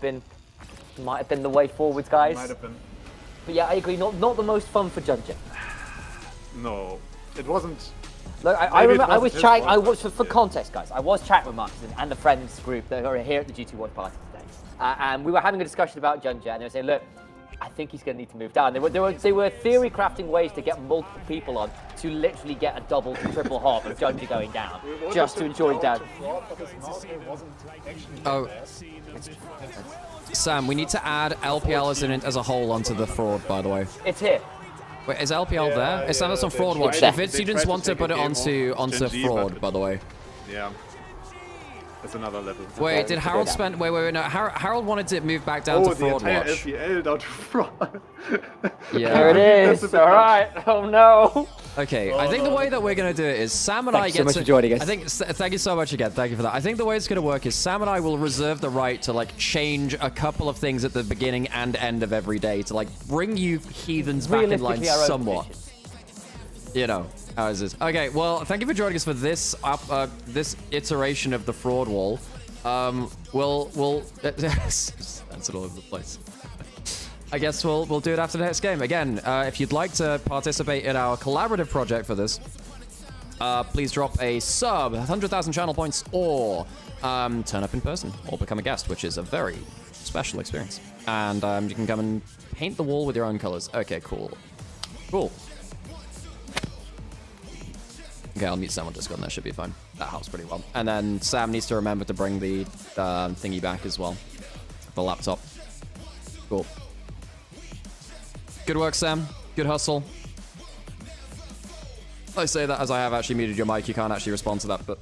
been the way forwards, guys. Might have been. But yeah, I agree. Not the most fun for Junja. No, it wasn't Look, I remember I was chatting. I was for context, guys. I was chatting with Marcus and the friends group that are here at the GT Watch Party today, and we were having a discussion about Junja, and they were saying, look, I think he's going to need to move down. They were theory crafting ways to get multiple people on to literally get a double to triple hop of Junja going down, just to enjoy down. Oh, Sam, we need to add LPL as a whole onto the fraud, by the way. It's here. Wait, is LPL there? It's on fraud watch. If students want to put it onto fraud, by the way. Yeah. It's another level. Wait, did Harold spend? Wait, no. Harold wanted it moved back down to fraud the entire watch. LPL down to fraud. Yeah. There it is. All right. Oh no. Okay, I think the way that we're gonna do it is Sam and I get so much for joining us. I think thank you so much again. Thank you for that. I think the way it's gonna work is Sam and I will reserve the right to like change a couple of things at the beginning and end of every day to like bring you heathens back in line somewhat. You know. How is this? Okay, well, thank you for joining us for this this iteration of the fraud wall. We'll that's it all over the place. I guess we'll do it after the next game. Again, if you'd like to participate in our collaborative project for this, please drop a sub, 100,000 channel points, or turn up in person, or become a guest, which is a very special experience. And you can come and paint the wall with your own colors. Okay, cool. Cool. Okay, I'll mute Sam on Discord and that should be fine. That helps pretty well. And then Sam needs to remember to bring the thingy back as well. The laptop. Cool. Good work, Sam. Good hustle. I say that as I have actually muted your mic. You can't actually respond to that, but...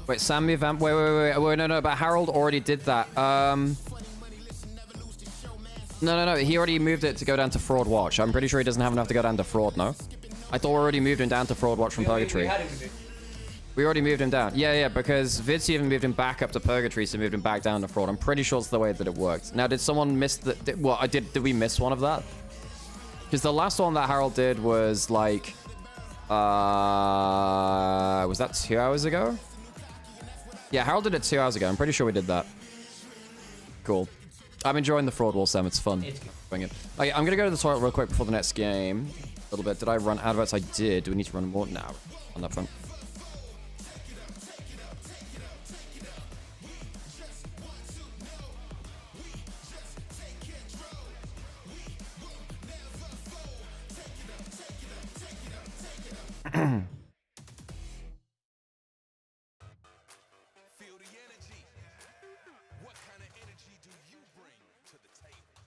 Wait, Sam moved vamp. Wait, no, but Harold already did that. No, he already moved it to go down to Fraud Watch. I'm pretty sure he doesn't have enough to go down to Fraud, no? I thought we already moved him down to Fraud Watch from Purgatory. We already moved him down. Yeah, because Vids even moved him back up to Purgatory, so moved him back down to Fraud. I'm pretty sure it's the way that it worked. Now, did someone miss the... Did we miss one of that? Because the last one that Harold did was like... was that 2 hours ago? Yeah, Harold did it 2 hours ago. I'm pretty sure we did that. Cool. I'm enjoying the fraud wall, Sam. It's fun. Okay, I'm going to go to the toilet real quick before the next game. A little bit. Did I run adverts? I did. Do we need to run more now on that front?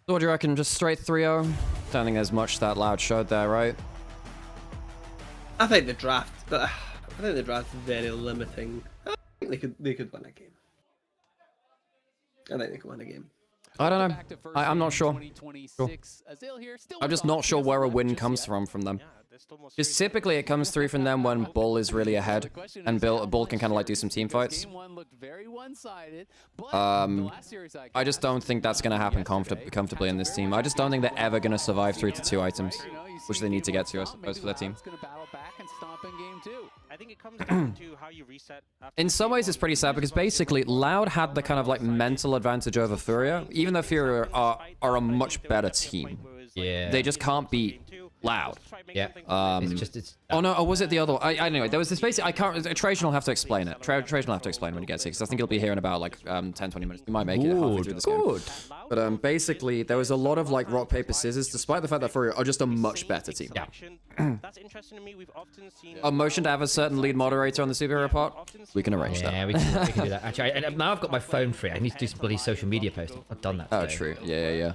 So what do you reckon? Just straight 3-0? Don't think there's much that Loud showed there, right? I think the draft is very limiting. I think they could win a game. I think they could win a game. I don't know. I'm not sure. I'm just not sure where a win comes from them. Because typically it comes through from them when Bull is really ahead, and Bull can kind of like do some team fights. I just don't think that's going to happen comfortably in this team. I just don't think they're ever going to survive through to 2 items, which they need to get to, I suppose, for their team. I think it comes down to how you reset. In some ways, it's pretty sad because basically Loud had the kind of like mental advantage over Furia, even though Furia are a much better team. Yeah. They just can't beat Loud. Yeah. Oh no, or was it the other one? Anyway, there was this basic. I can't. Trajan will have to explain it. Trajan will have to explain when he gets here because I think he'll be here in about like 10-20 minutes. He might make it halfway through this game. But basically, there was a lot of like rock paper scissors, despite the fact that Furia are just a much better team. Yeah. That's interesting to me. We've often seen a motion to have a certain lead moderator on the superhero part. We can arrange that. Yeah, we can do that. Actually, now I've got my phone free. I need to do some bloody social media posting. I've done that today. Oh, true. Yeah.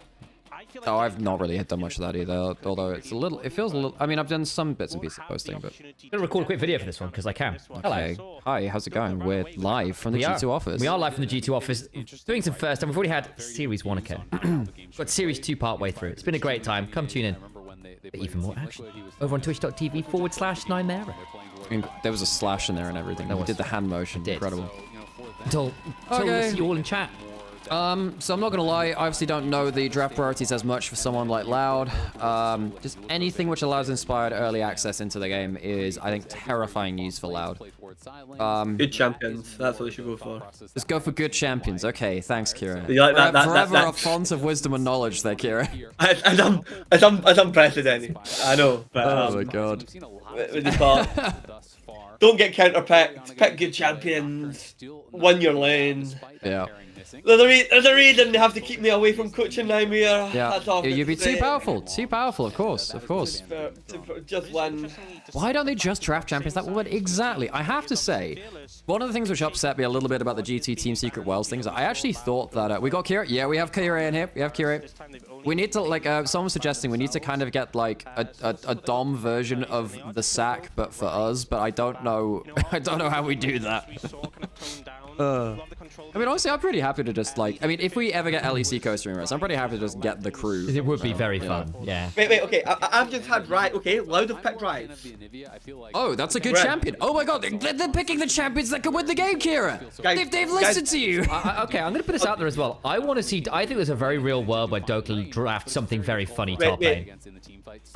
Oh, I've not really done much of that either, although it feels a little, I mean, I've done some bits and pieces of posting, but... I'm going to record a quick video for this one, because I can. Okay. Hello. Hi, how's it going? We're live from the G2 office. We are live from the G2 office, doing some first time. We've already had Series 1 occur. Got Series 2 part way through. It's been a great time. Come tune in. For even more action. Over on twitch.tv/Nymaera. I mean, there was a slash in there and everything. We did the hand motion. Incredible. Until we'll see you all in chat. So I'm not gonna lie, I obviously don't know the draft priorities as much for someone like Loud. Just anything which allows inspired early access into the game is, I think, terrifying news for Loud. Good champions, that's what we should go for. Just go for good champions. Okay, thanks, Kira. You like that, Forever a font of wisdom and knowledge there, Kira. It's unprecedented. I know, but oh my god. We just thought, don't get counter-picked, pick good champions, win your lane. Yeah. There's a reason they have to keep me away from coaching Nymaera. Yeah, That's all you'd be too powerful. Too powerful, of course, of course. Just win. Why don't they just draft champions that would exactly? I have to say, one of the things which upset me a little bit about the G2 Team Secret Wells things, I actually thought that we got Kira. Yeah, we have Kira in here. We have Kira. We need to, like, someone was suggesting we need to kind of get, like, a Dom version of the sack, but for us, but I don't know. I don't know how we do that. I mean, honestly, I'm pretty happy to just, like, I mean, if we ever get LEC co-streamers, I'm pretty happy to just get the crew. It would be very fun, yeah. Wait, okay, I've just had okay, Loud have picked Rise. Oh, think that's a good champion. Oh my god, they're picking the champions that can win the game, Kira. They've listened to you. Okay, I'm going to put this out there as well. I want to see, I think there's a very real world where Doka drafts something very funny top lane.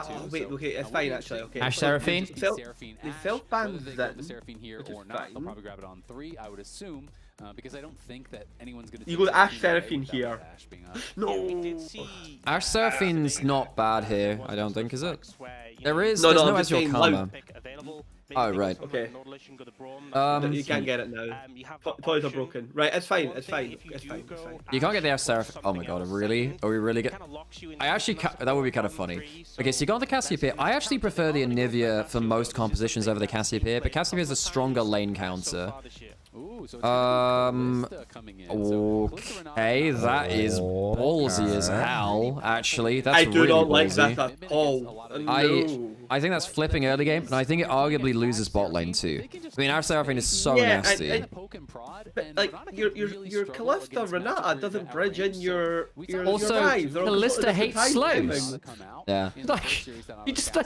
Oh, wait, okay, it's fine actually. Okay. Ash Seraphine? They self-banned them. Seraphine here or not, I'll probably grab it on 3, I would assume. Because I don't think that anyone's going to... You go Ash Seraphine here. No! Ash Seraphine's not bad here, I don't think, is it? There's no Ezreal Karma. Oh, right. Okay. You can't get it now. Toys are broken. Right, it's fine, it's fine. You can't get the Ash Seraphine. Oh my god, really? Are we really get... I actually... That would be kind of funny. Okay, so you got the Cassiopeia. I actually prefer the Onivia for most compositions over the Cassiopeia, but Cassiopeia is a stronger lane counter. Okay, that is ballsy as hell, actually. That's really ballsy. I do not like that at all. No. I think that's flipping early game, and I think it arguably loses bot lane too. I mean, our Seraphine is so nasty. But, like, your Callista Renata doesn't bridge in your also, Rise. Callista hates slows. Yeah. Like, you just,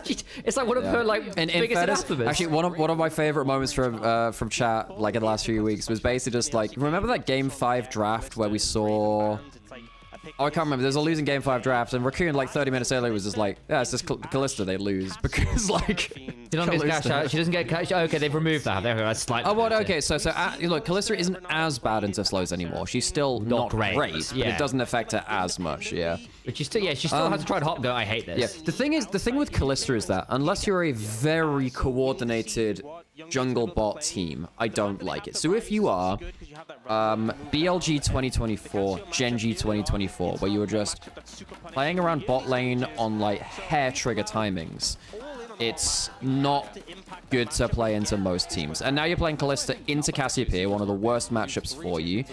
it's like one of her, like, biggest alphabets. Actually, one of my favorite moments from chat, like, in the last few weeks, was basically just like, remember that Game 5 draft where we saw... Oh, I can't remember. There's a losing Game 5 draft, and Raccoon, like, 30 minutes earlier was just like, yeah, it's just Callista, they lose. Because, like... She doesn't get cash out. She doesn't get cash out. Okay, they've removed that. That's slightly... Oh, well, okay, so look, Callista isn't as bad into slows anymore. She's still not great, but it doesn't affect her as much, yeah. But she still, she still has to try and hop go, I hate this. Yeah, the thing with Callista is that, unless you're a very coordinated jungle bot team, I don't like it. So if you are BLG 2024, Gen G 2024, where you are just playing around bot lane on like hair trigger timings, it's not good to play into most teams. And now you're playing Callista into Cassiopeia, one of the worst matchups for you.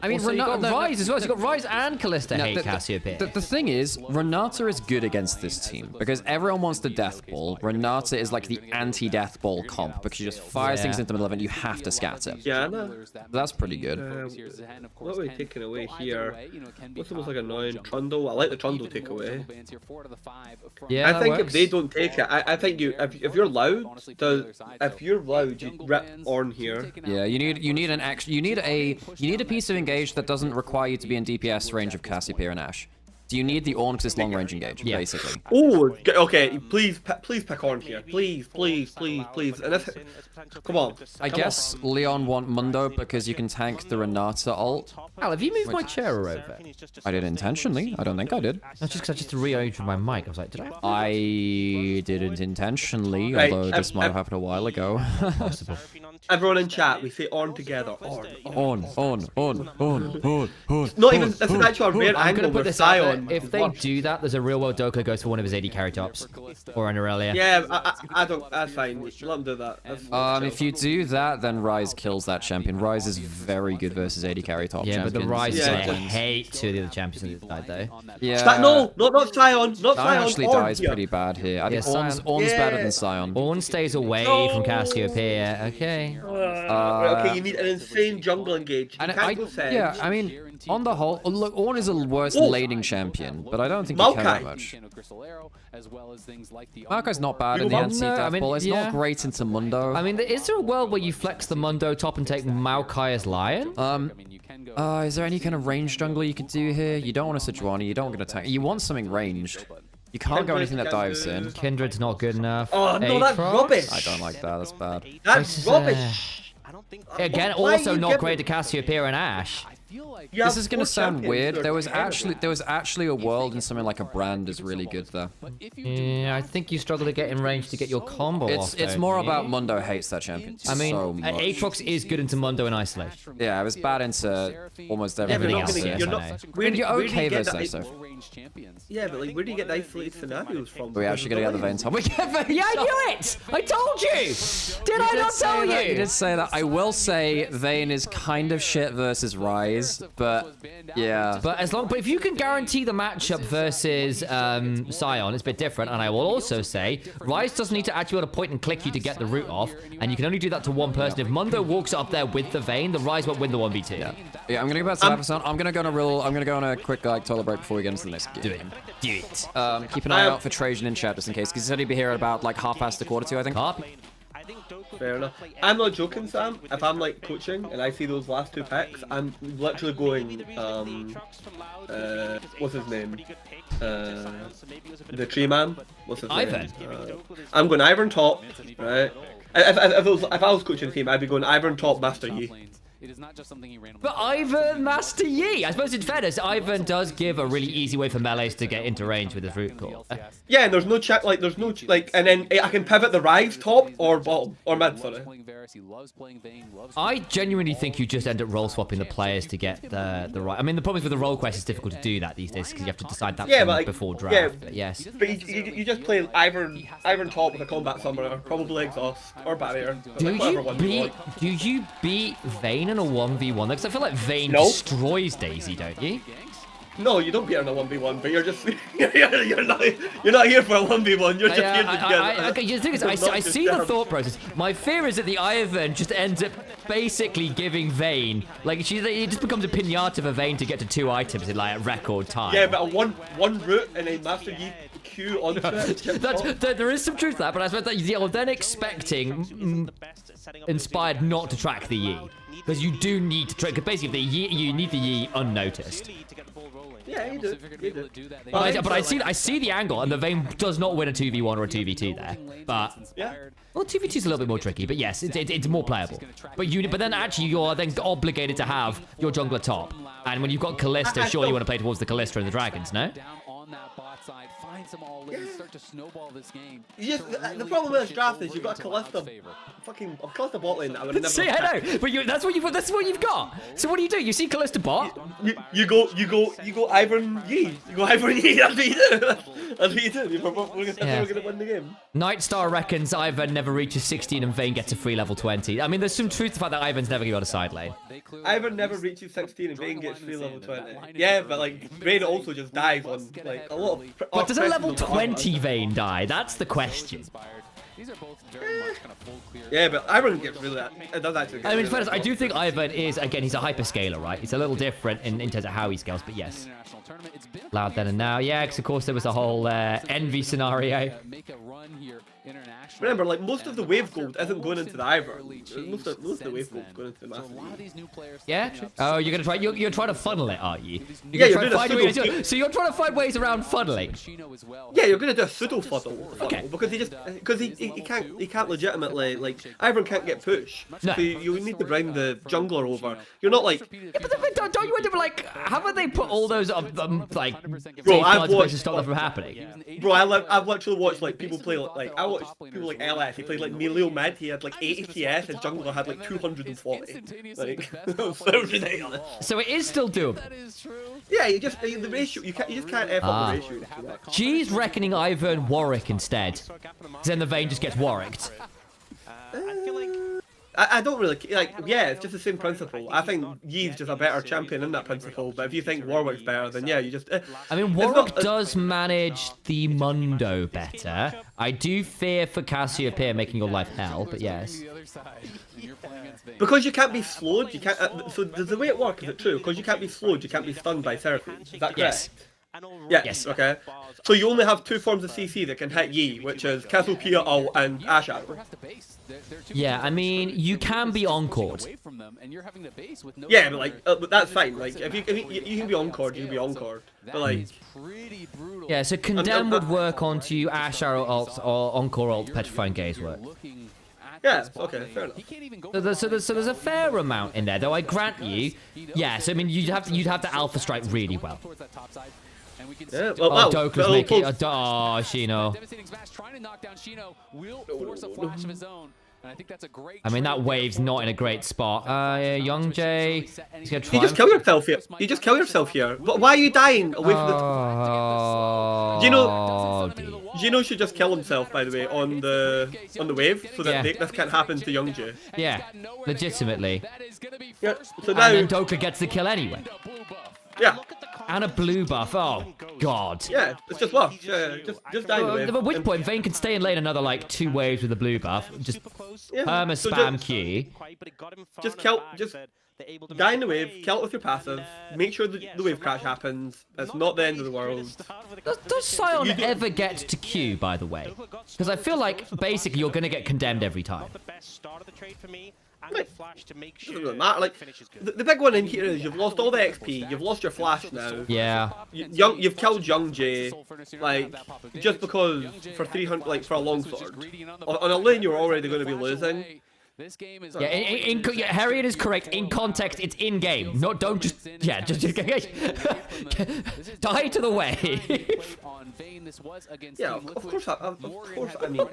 I mean, you got Rise as well. You got Rise and Callista hate Cassiopeia. The thing is, Renata is good against this team because everyone wants the Death Ball. Renata is like the anti-Death Ball comp because she just fires things into the middle of it and you have to scatter. Yeah, I know. That's pretty good. What are we taking away here? What's almost like annoying Trundle? I like the Trundle takeaway. Yeah, I think if they don't take it, I think if you're Loud, you rip Ornn here. Yeah, you need an extra. You need a piece of engage that doesn't require you to be in DPS range of Cassiopeia and Ashe. Do you need the Ornn because it's long range engage, basically? Oh, okay. Please pick Ornn here. Please. And if, come on. I guess LYON want Mundo because you can tank the Renata ult. Al, have you moved my chair over? I did intentionally. I don't think I did. That's just because I just rearranged my mic. I was like, did I? I didn't intentionally, although this might have happened a while ago. Possible. Everyone in chat, we say Ornn together. Ornn. Not even, that's an actual rare angle with Sion. If they do that, there's a real world Doka goes for one of his AD carry tops. Or an Aurelia. Yeah, I don't, that's fine. Let him do that. If you do that, then Rise kills that champion. Rise is very good versus AD carry top champions. Yeah, but the Rise I hate two of the other champions that died though. Yeah. No, not Sion. Not Sion. Actually dies pretty bad here. I think Ornn's better than Sion. Ornn stays away from Cassiopeia. Okay. Okay, you need an insane jungle engage. I mean, On the whole, look, Ornn is a worse laning champion, but I don't think he can that much. Maokai's not bad in the NC Death Ball. It's not great into Mundo. I mean, is there a world where you flex the Mundo top and take Maokai as Lion? Is there any kind of range jungler you could do here? You don't want a Sejuani, you don't want to attack. You want something ranged. You can't go anything that dives in. Kindred's not good enough. Oh, no, that's rubbish. I don't like that. That's bad. That's rubbish. Again, also not great to Cassiopeia and Ashe. This is gonna sound weird. There was actually a world in something like a Brand is really good there. Yeah, I think you struggle to get in range to get your combo off. It's more about Mundo hates that champion. I mean, so much. Aatrox is good into Mundo in isolation. Yeah, it was bad into almost everything else. You're okay versus Iso. Yeah, but like, where do you get the isolated scenarios from? We actually gotta get the Vayne top. We get Vayne. Yeah, I knew it! I told you! Did I not tell you? You did say that. I will say Vayne is kind of shit versus Ryze, but yeah. But if you can guarantee the matchup versus Sion, it's a bit different. And I will also say, Ryze doesn't need to actually be able to point and click you to get the root off, and you can only do that to one person. If Mundo walks up there with the Vayne, the Ryze won't win the 1v2. Yeah, I'm gonna go back to Episode. I'm gonna go on a quick toilet break before we get into the next game. Do it. Keep an eye out for Trajan in chat just in case, because he said he'd be here at about like 2:30, I think. Fair enough. I'm not joking, Sam. If I'm like coaching and I see those last two picks, I'm literally going, what's his name? The tree man. What's his Ivan. name? I'm going Ivern top, right? If I was coaching the team, I'd be going Ivern top, Master Yi. It is not just something he ran. But Ivan Master Yi, I suppose in fairness, Ivan does give a really easy way for melees to get into range with his root call. Yeah, and there's no check, like there's no like, and then I can pivot the Ryze top or bottom or mid. Sorry. I genuinely think you just end up role swapping the players to get the right. I mean, the problem is with the role quest, it's difficult to do that these days because you have to decide that before draft. Yeah, but yes. But you just play Ivern top with a combat summoner, probably exhaust or barrier. Do you beat Vayne in a 1v1? Because I feel like Vayne destroys Daisy, don't you? No, you don't beat her in a 1v1, but you're just you're not here for a 1v1. You're just here to get. The thing is, I see the thought process. My fear is that the Ivan just ends up basically giving Vayne, like it just becomes a pinata for Vayne to get to 2 items in like a record time. Yeah, but one route and then Master Yi Q onto it. There is some truth to that, but I suppose that you're then expecting Inspired not to track the Yi. Because you do need to track, because basically you need the Yi unnoticed. Yeah, you do. But I see the angle, and the Vayne does not win a 2v1 or a 2v2 there. But well, 2v2 is a little bit more tricky, but yes, it's more playable. But then actually you're then obligated to have your jungler top, and when you've got Kalista, surely you want to play towards the Kalista and the dragons, no? Some all in, start to snowball this game. The problem with this draft is you've got a Kalista, fucking Kalista bot lane that I would never. See, I know, but that's what you've got. So what do? You see Kalista bot? You go Ivern Yi. You go Ivern Yi. That's what you do. That's what you do. We're gonna win the game. Nightstar reckons Ivan never reaches 16 and Vayne gets a free level 20. I mean, there's some truth to the fact that Ivan's never got a side lane. Ivan never reaches 16 and Vayne gets free level 20. Yeah, but like Vayne also just dies on like a lot of. But does a level 20 Vayne die? That's the question. These are both very much kind of full clear. Yeah, but Ivan gets rid of that. It does actually get I mean, rid of I do think Ivan is, again, he's a hyperscaler, right? He's a little different in terms of how he scales, but yes. Loud then and now. Yeah, because of course there was a whole envy scenario. Remember, like, most of the wave gold isn't going into the Ivern. Most of the wave gold is going into the Master. Yeah? Oh, you're trying to funnel it, aren't you? Yeah, you're doing a pseudo. So you're trying to find ways around funneling? Yeah, you're going to do a pseudo funnel. Okay. Because he can't legitimately, like, Ivern can't get pushed. No. So you need to bring the jungler over. You're not like... Yeah, but don't you end up like, haven't they put all those like bro, I've watched to stop that from happening? Bro, I've literally watched like people play like I watched people like LS. He played like Melio mid. He had like 80 PS. His jungler had like 240. Like so ridiculous. So it is still doable. Yeah, you just the ratio. You just can't F up the ratio. G's reckoning Ivern Warwick instead. Then the Vayne just gets Warwicked. I feel like I don't really like. Yeah, it's just the same principle. I think Yi's just a better champion in that principle. But if you think Warwick's better, then yeah, you just. I mean, Warwick does manage the Mundo better. I do fear for Cassiopeia making your life hell, but yes. Because you can't be slowed, you can't. So the way it works, is it true? Because you can't be slowed, you can't be stunned by Seraphine. Is that correct? Yes. Yes. Okay. So you only have 2 forms of CC that can hit Yi, which is Cassiopeia, Ult, and Ash Arrow. Yeah, I mean, you can be encored. Yeah, but like that's fine. Like if you can be encored, you can be encored. But like. Yeah, so Condemn would work onto Ash Arrow ult or Encore ult, Petrifying Gaze work. Yeah, okay, fair enough. So there's a fair amount in there, though I grant you. Yes, I mean you'd have to Alpha Strike really well. Yeah, well, Dokla's making it. Oh, Shino. Trying to knock down Shino will force a flash of his own. And I think that's a great. I mean, that wave's not in a great spot. Young Jay. He's gonna try. You just kill yourself here. You just kill yourself here. Why are you dying away from the? Gino should just kill himself, by the way, on the wave, so that this can't happen to Young Jay. Yeah, legitimately. Yeah. So now. And then Dokla gets the kill anyway. Yeah. And a blue buff. Oh, God. Yeah, it's just what? Just die away. At which point, Vayne can stay in lane another, like, 2 waves with a blue buff. Just perma-spam Q. Just die in the wave, kill it with your passive, make sure the wave crash happens. It's not the end of the world. Does Sion ever get to Q, by the way? Because I feel like, basically, you're going to get condemned every time. Doesn't matter. Like the big one in here is you've lost all the XP, you've lost your flash now. Yeah. You've killed Young Jay, like just because for 300, like for a longsword. On a lane you're already going to be losing. This game is yeah, Harriet is correct. In context, it's in game. No, don't just die to the wave. Yeah, of course. I mean,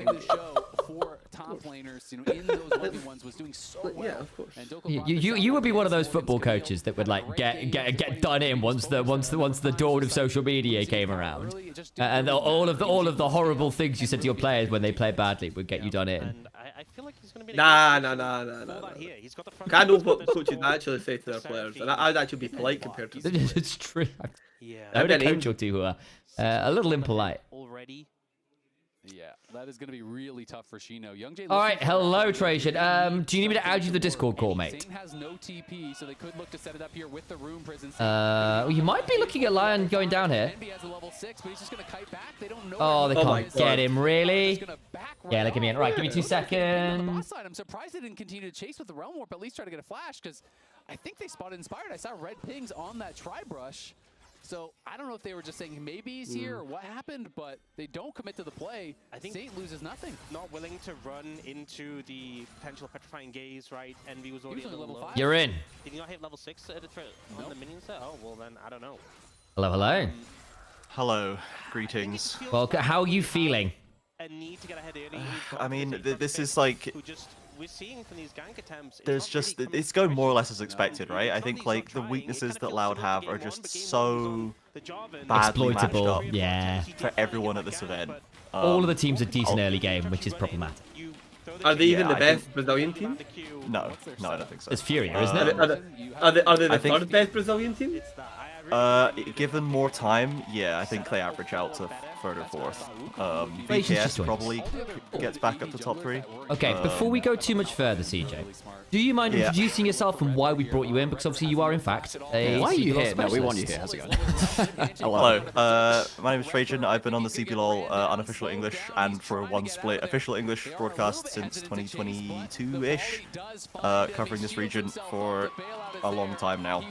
for top laners, in those 1v1s was doing so well. Yeah, of course. You would be one of those football coaches that would like get done in once the dawn of social media came around, and all of the horrible things you said to your players when they play badly would get you done in. I feel like he's going to be Nah. I know what coaches actually say to their players, and I'd actually be polite compared to them. It's true. I would a coach or two who are a little impolite. Already. Yeah, that is going to be really tough for Shino. Young Jay. All right, hello Trajan. Do you need me to add you to the Discord call, mate? Zane has no TP, so they could look to set it up here with the Rune Prison. You might be looking at LYON going down here. Has a level 6, but he's just going to kite back. They don't know. Oh, they can't get him, really? Yeah, let me in. Right, give me 2 seconds. I'm surprised they didn't continue to chase with the Realm Warp, at least try to get a flash, because I think they spotted Inspired. I saw red pings on that Tri-Brush. So I don't know if they were just saying maybe he's here or what happened, but they don't commit to the play. I think Saint loses nothing. Not willing to run into the potential Petrifying Gaze, right? Envy was already level 5. You're in. Did you not hit level 6 on the minion set? Oh, well then, I don't know. Hello. Hello. Greetings. Well, how are you feeling? A need to get ahead early. I mean, this is like... We're seeing from these gank attempts. It's going more or less as expected, right? I think like the weaknesses that Loud have are just so badly matched up for everyone at this event. All of the teams are decent early game, which is problematic. Are they even the best Brazilian team? No, I don't think so. It's Furia, isn't it? Are they the third best Brazilian team? Given more time, yeah, I think they average out to third or fourth. VKS probably gets back up to top 3. Okay, before we go too much further, CJ, do you mind introducing yourself and why we brought you in? Because obviously you are, in fact, a Why are you here? specialist. No, we want you here. How's it going? Hello. My name is Trajan. I've been on the CBLOL unofficial English and for one split official English broadcast since 2022-ish, covering this region for a long time now.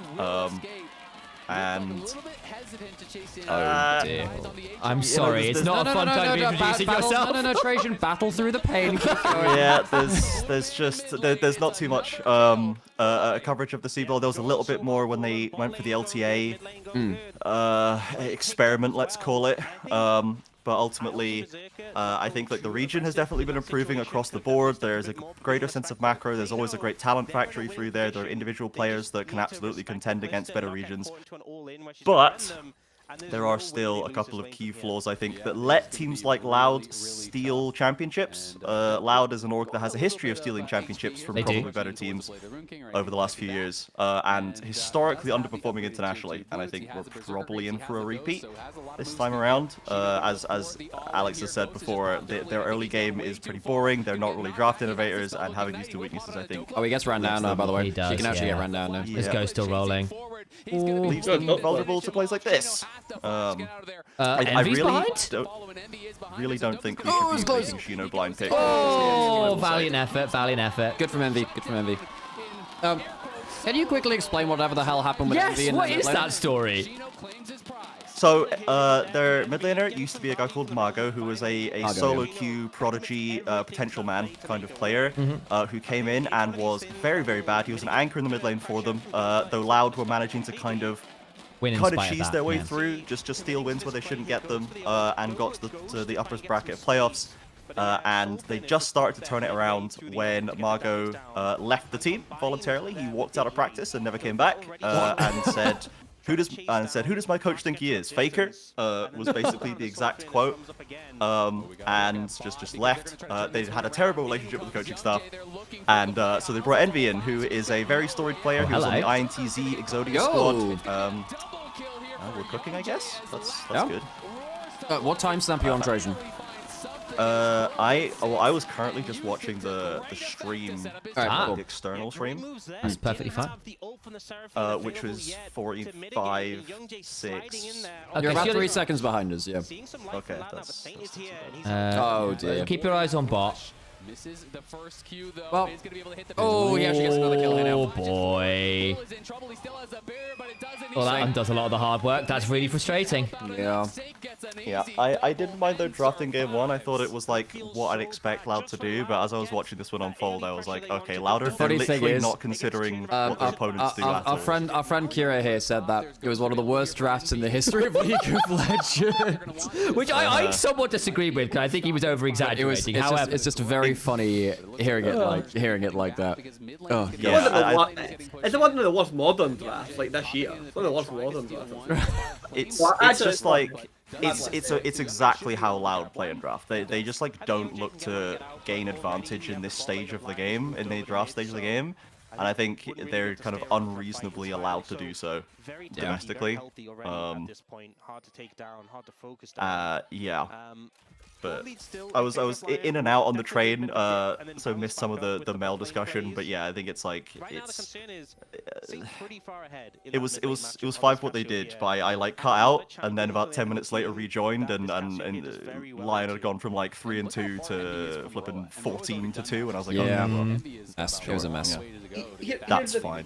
And oh dear, I'm sorry. It's not a fun time to be introducing yourself. No, Trajan, battle through the pain. Yeah, there's not too much coverage of the CBLOL. There was a little bit more when they went for the LTA experiment, let's call it. But ultimately, I think like the region has definitely been improving across the board. There's a greater sense of macro. There's always a great talent factory through there. There are individual players that can absolutely contend against better regions. But there are still a couple of key flaws, I think, that let teams like Loud steal championships. Loud is an org that has a history of stealing championships from probably better teams over the last few years, and historically underperforming internationally. And I think we're probably in for a repeat this time around. As Alex has said before, their early game is pretty boring. They're not really draft innovators, and having these two weaknesses, I think. Oh, he gets ran down now, by the way. He does, He can actually get ran down now. His Ghost still rolling. Leaves them vulnerable to plays like this. I really don't think we should be making Shino blind pick. Oh, valiant effort, valiant effort. Good from Envy, good from Envy. Can you quickly explain whatever the hell happened with Envy? Yes, what is that story? So, their mid laner used to be a guy called Mago, who was a solo queue, prodigy, potential man kind of player, who came in and was very, very bad. He was an anchor in the mid lane for them, though Loud were managing to kind of cheese their way through, just steal wins where they shouldn't get them, and got to the upper bracket playoffs. And they just started to turn it around when Margot left the team voluntarily. He walked out of practice and never came back, and said, "Who does my coach think he is? Faker?" Was basically the exact quote, and just left. They had a terrible relationship with the coaching staff, and so they brought Envy in, who is a very storied player who was on the INTZ Exodia squad. We're cooking, I guess. That's good. What timestamp are you on, Trojan? I was currently just watching the stream, the external stream. That's perfectly fine. Which was 45.6. Okay, you're about 3 seconds behind us, yeah. Okay, that's oh dear. Keep your eyes on bot. Misses the first Q though. Well, is going to be able to hit the he actually gets another kill here now. Oh boy. Well, that undoes a lot of the hard work. That's really frustrating. Yeah. Yeah, I didn't mind their drafting game one. I thought it was like what I'd expect Loud to do, but as I was watching this one unfold, I was like, okay, Loud are literally not considering what their opponents do at all. Our friend Kira here said that it was one of the worst drafts in the history of League of Legends. Which I somewhat disagree with, because I think he was over-exaggerating. However, it's just very funny hearing it like that. Oh, yeah. It's one of the worst modern drafts like this year. It's one of the worst modern drafts. It's just like it's exactly how Loud play and draft. They just like don't look to gain advantage in this stage of the game, in the draft stage of the game. And I think they're kind of unreasonably allowed to do so domestically. Yeah. But I was in and out on the train, so missed some of the Mel discussion. But yeah, I think it's like it was 5 what they did. But I like cut out, and then about 10 minutes later rejoined, and LYON had gone from like 3-2 to flipping 14-2, and I was like, yeah, it was a mess. Yeah. That's fine.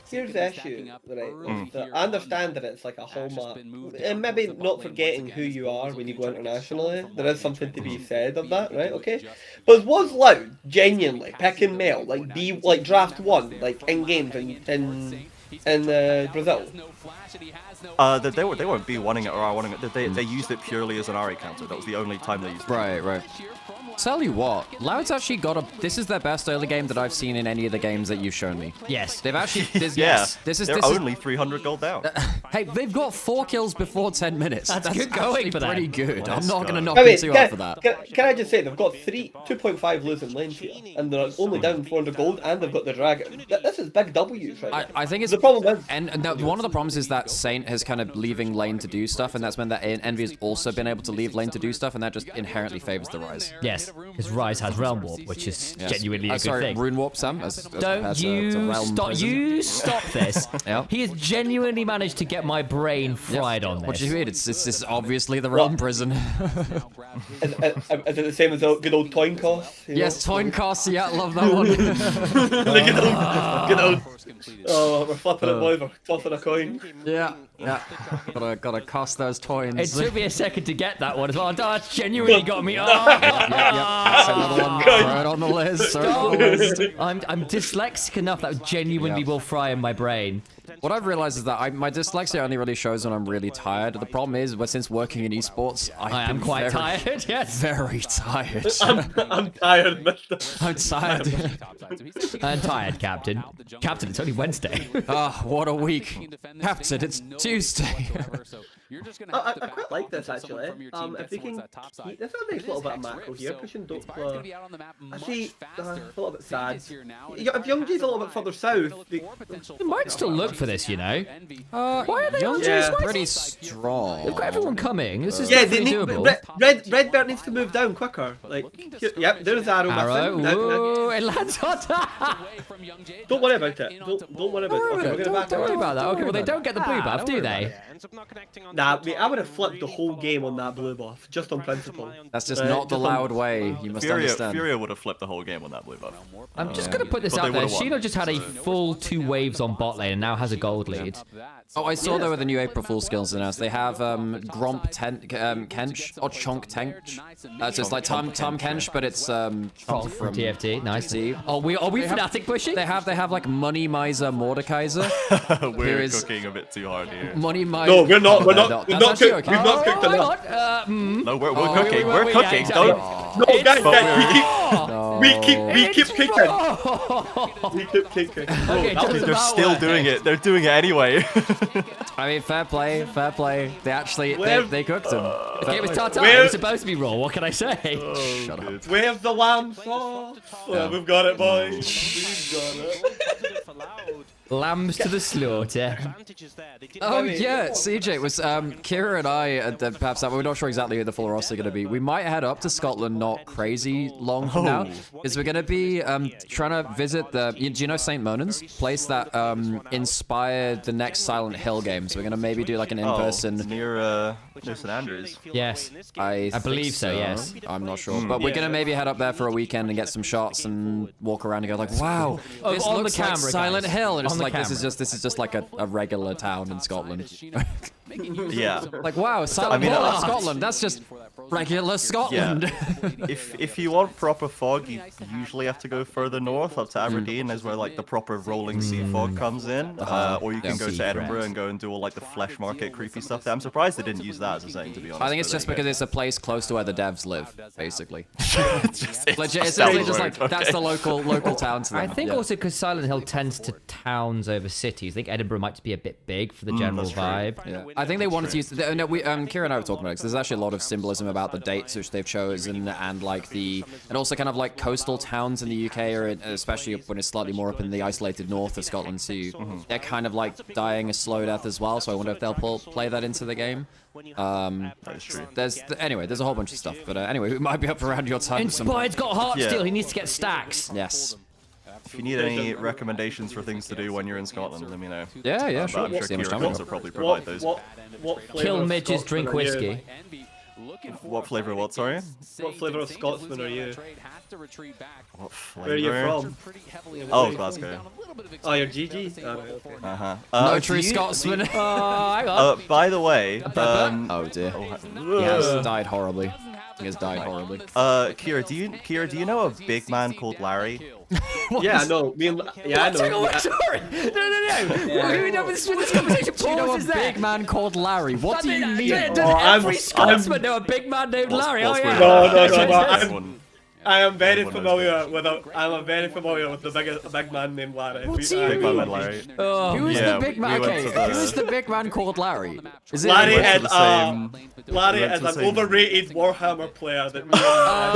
Here's the issue, right? I understand that it's like a hallmark, and maybe not forgetting who you are when you go internationally. There is something to be said of that, right? Okay, but was Loud genuinely picking Mel like draft 1, like in games in Brazil? They weren't B1ing it or R1ing it. They used it purely as an RA counter. That was the only time they used it. Right. Tell you what, Loud's actually got this is their best early game that I've seen in any of the games that you've shown me. Yes. They've actually, they're only 300 gold down. Hey, they've got 4 kills before 10 minutes. That's good going for them. Pretty good. I'm not going to knock them too hard for that. Can I just say, they've got 2.5 losing lanes here, and they're only down 400 gold, and they've got the dragon. This is big W's right now. I think it's the problem is, and one of the problems is that Saint has kind of leaving lane to do stuff, and that's meant that Envy has also been able to leave lane to do stuff, and that just inherently favors the Rise. Yes, because Rise has Realm Warp, which is genuinely a good thing. Rune Warp, Sam. Don't you stop! You stop this. He has genuinely managed to get my brain fried on this. What do you mean? It's obviously the Realm Prison. Is it the same as good old Toyn Cost? Yes, Toyn Cost. Yeah, love that one. Good old. Oh, we're flipping it, boys. We're tossing a coin. Yeah. Gotta cost those toins. It took me a second to get that one as well. That's genuinely got me. Yep. That's another one. Throw it on the list. I'm dyslexic enough that genuinely will fry in my brain. What I've realized is that my dyslexia only really shows when I'm really tired. The problem is, since working in esports, I am quite tired. Yes, very tired. I'm tired, mister. I'm tired. I'm tired, Captain. Captain, it's only Wednesday. Ah, what a week. Captain, it's Tuesday. I quite like this actually. If they can keep this, a nice little bit of macro here. Pushing Dokla. Actually, a little bit sad. If Youngjae's a little bit further south, they might still look for this, you know. Why are they? Youngjae's pretty strong. They've got everyone coming. This is they need doable. Redbird needs to move down quicker. Like, yep, there's Arrow. Ooh, it lands on. Don't worry about it. Don't worry about it. Okay, we're gonna back Don't worry about that. Okay, well they don't get the blue buff, do they? Nah, mate, I would have flipped the whole game on that blue buff, just on principle. That's just not the loud way. You must understand. Furia would have flipped the whole game on that blue buff. I'm just gonna put this out there. Shino just had a full 2 waves on bot lane and now has a gold lead. Oh, I saw there were the new April Fool skills announced. They have Gromp Kench or Chonk Tench. So it's like Tom Kench, but it's from TFT. Nice. Are we Fnatic pushing? They have like Money Miser Mordekaiser. We're cooking a bit too hard here. Money Miser. No, we're not. We've not cooked enough. No, we're cooking. We're cooking. Don't. No, guys, we keep kicking. We keep kicking. They're still doing it. They're doing it anyway. I mean, fair play, fair play. They actually they cooked him. The game was Tartar. It was supposed to be raw. What can I say? Shut up. Where's the lamb sauce? Yeah. We've got it, boys. We've got it. Lambs to the slaughter. Oh yeah, CJ was Kira and I perhaps we're not sure exactly who the full roster are going to be. We might head up to Scotland not crazy long from now, because we're going to be trying to visit the. Do you know St. Monan's place that inspired the next Silent Hill game? So we're going to maybe do like an in-person near St. Andrews. Yes, I believe so. Yes, I'm not sure, but we're going to maybe head up there for a weekend and get some shots and walk around and go like, wow, this on looks the camera, like Silent guys. Hill, and it's like camera. this is just like a regular town in Scotland. Yeah. Like wow, Silent Hill in Scotland. That's just regular Scotland. Yeah. If you want proper fog, you usually have to go further north up to Aberdeen. Is where like the proper rolling sea fog comes in. Or you can go to Edinburgh and go and do all like the flesh market creepy stuff there. I'm surprised they didn't use that as a setting, to be honest. I think it's just because it's a place close to where the devs live, basically. Legit, it's just like that's the local town to them. I think also because Silent Hill tends to towns over cities. I think Edinburgh might be a bit big for the general vibe. Yeah. I think they wanted to use. No, Kira and I were talking about it. 'Cause there's actually a lot of symbolism about the dates which they've chosen, and like and also kind of like coastal towns in the UK, or especially when it's slightly more up in the isolated north of Scotland too. They're kind of like dying a slow death as well. So I wonder if they'll play that into the game. That's true. There's a whole bunch of stuff, but anyway, we might be up around your time. Inspired's got heart steel. He needs to get stacks. Yes. If you need any recommendations for things to do when you're in Scotland, let me know. Yeah, sure. I'm sure Kira will probably provide those. Kill midges, drink whiskey. What flavor? What? Sorry. What flavor of Scotsman are you? What flavor? Where are you from? Oh, Glasgow. Oh, you're GG. Oh, okay. No true Scotsman. Hang on. By the way, oh dear, he has died horribly. He has died horribly. Kira, do you know a big man called Larry? Yeah, no. I know. Sorry. No. This conversation Do you know a big man called Larry? What do you mean? Every Scotsman know a big man named Larry. Oh yeah. No. I am very familiar with the big man named Larry. What do you mean? Big man Larry. Who is the big man? Okay, who is the big man called Larry? Is it Larry is an overrated Warhammer player that me and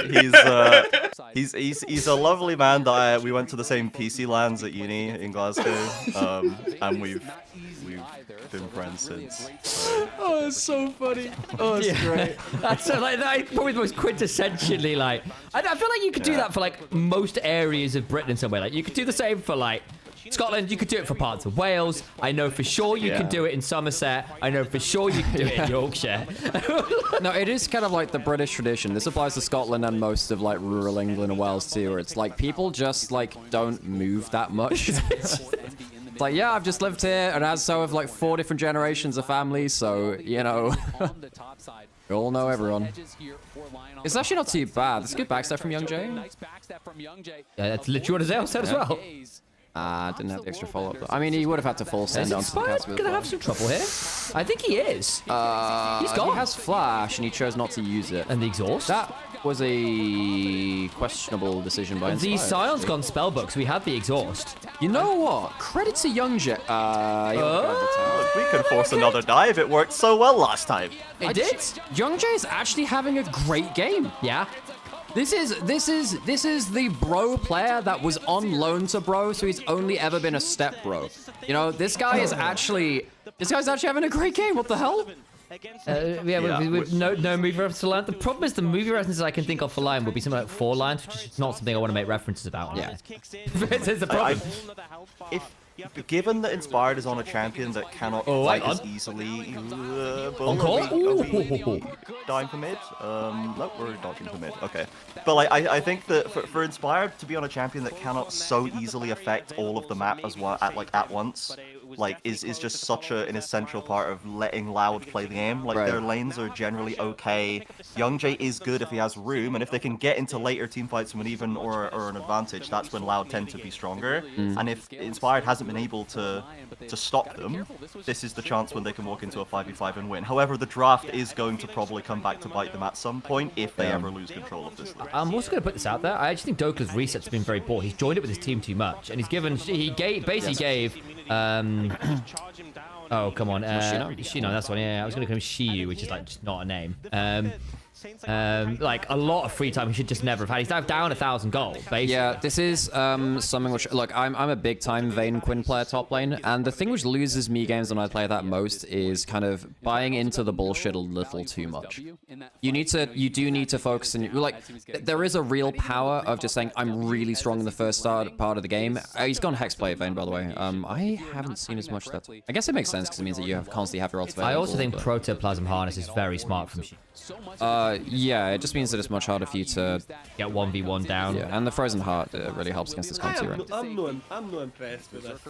DJ. He's a lovely man that we went to the same PC lands at uni in Glasgow, and we've been friends since. So. Oh, it's so funny. Oh, it's great. That's like probably the most quintessentially like. I feel like you could do that for like most areas of Britain in some way. Like you could do the same for like Scotland. You could do it for parts of Wales. I know for sure you can do it in Somerset. I know for sure you can do it in Yorkshire. No, it is kind of like the British tradition. This applies to Scotland and most of like rural England and Wales too, where it's like people just like don't move that much. It's like, yeah, I've just lived here, and as so have like 4 different generations of families, so, you know, we all know everyone. It's actually not too bad. It's a good backstab from Youngjae. Yeah, that's literally what Azale said as well. Didn't have the extra follow-up. I mean, he would have had to full send on some Inspired gonna have some trouble here. I think he is. He's gone. He has flash, and he chose not to use it. And the exhaust? That was a questionable decision by Inspired. The Scion's gone spellbook, so we had the exhaust. You know what? Credit to Youngjae. We could force another dive. It worked so well last time. It did. Youngjae is actually having a great game. Yeah. This is the bro player that was on loan to bro, so he's only ever been a step bro. You know, this guy's actually having a great game. What the hell? With no movie reference to Lion. The problem is the movie references I can think of for Lion would be something like 4 lines, which is not something I want to make references about. Yeah. It's the problem. Given that Inspired is on a champion that cannot fight as easily, dying for mid? No, we're dodging for mid. Okay, but like I think that for Inspired to be on a champion that cannot so easily affect all of the map as well at once, like is just such an essential part of letting Loud play the game. Like their lanes are generally okay. Youngjae is good if he has room, and if they can get into later team fights from an even or an advantage, that's when Loud tend to be stronger. And if Inspired hasn't been able to stop them, this is the chance when they can walk into a 5v5 and win. However, the draft is going to probably come back to bite them at some point if they ever lose control of this. I'm also going to put this out there. I actually think Doka's resets have been very poor. He's joined it with his team too much, and he basically gave oh come on, Shino, that's one. Yeah, I was going to call him Shiyu, which is like just not a name. Like a lot of free time he should just never have had. He's now down 1,000 gold, basically. Yeah, this is something which, look, I'm a big time Vayne Quinn player top lane, and the thing which loses me games when I play that most is kind of buying into the bullshit a little too much. You do need to focus, and like there is a real power of just saying I'm really strong in the first part of the game. He's gone Hexblade Vayne, by the way. I haven't seen as much of that. I guess it makes sense because it means that you constantly have your ults available. I also think Protoplasm Harness is very smart from Shiyu. Yeah, it just means that it's much harder for you to get 1v1 down. Yeah, and the Frozen Heart really helps against this comp too, right? I'm no impressed with this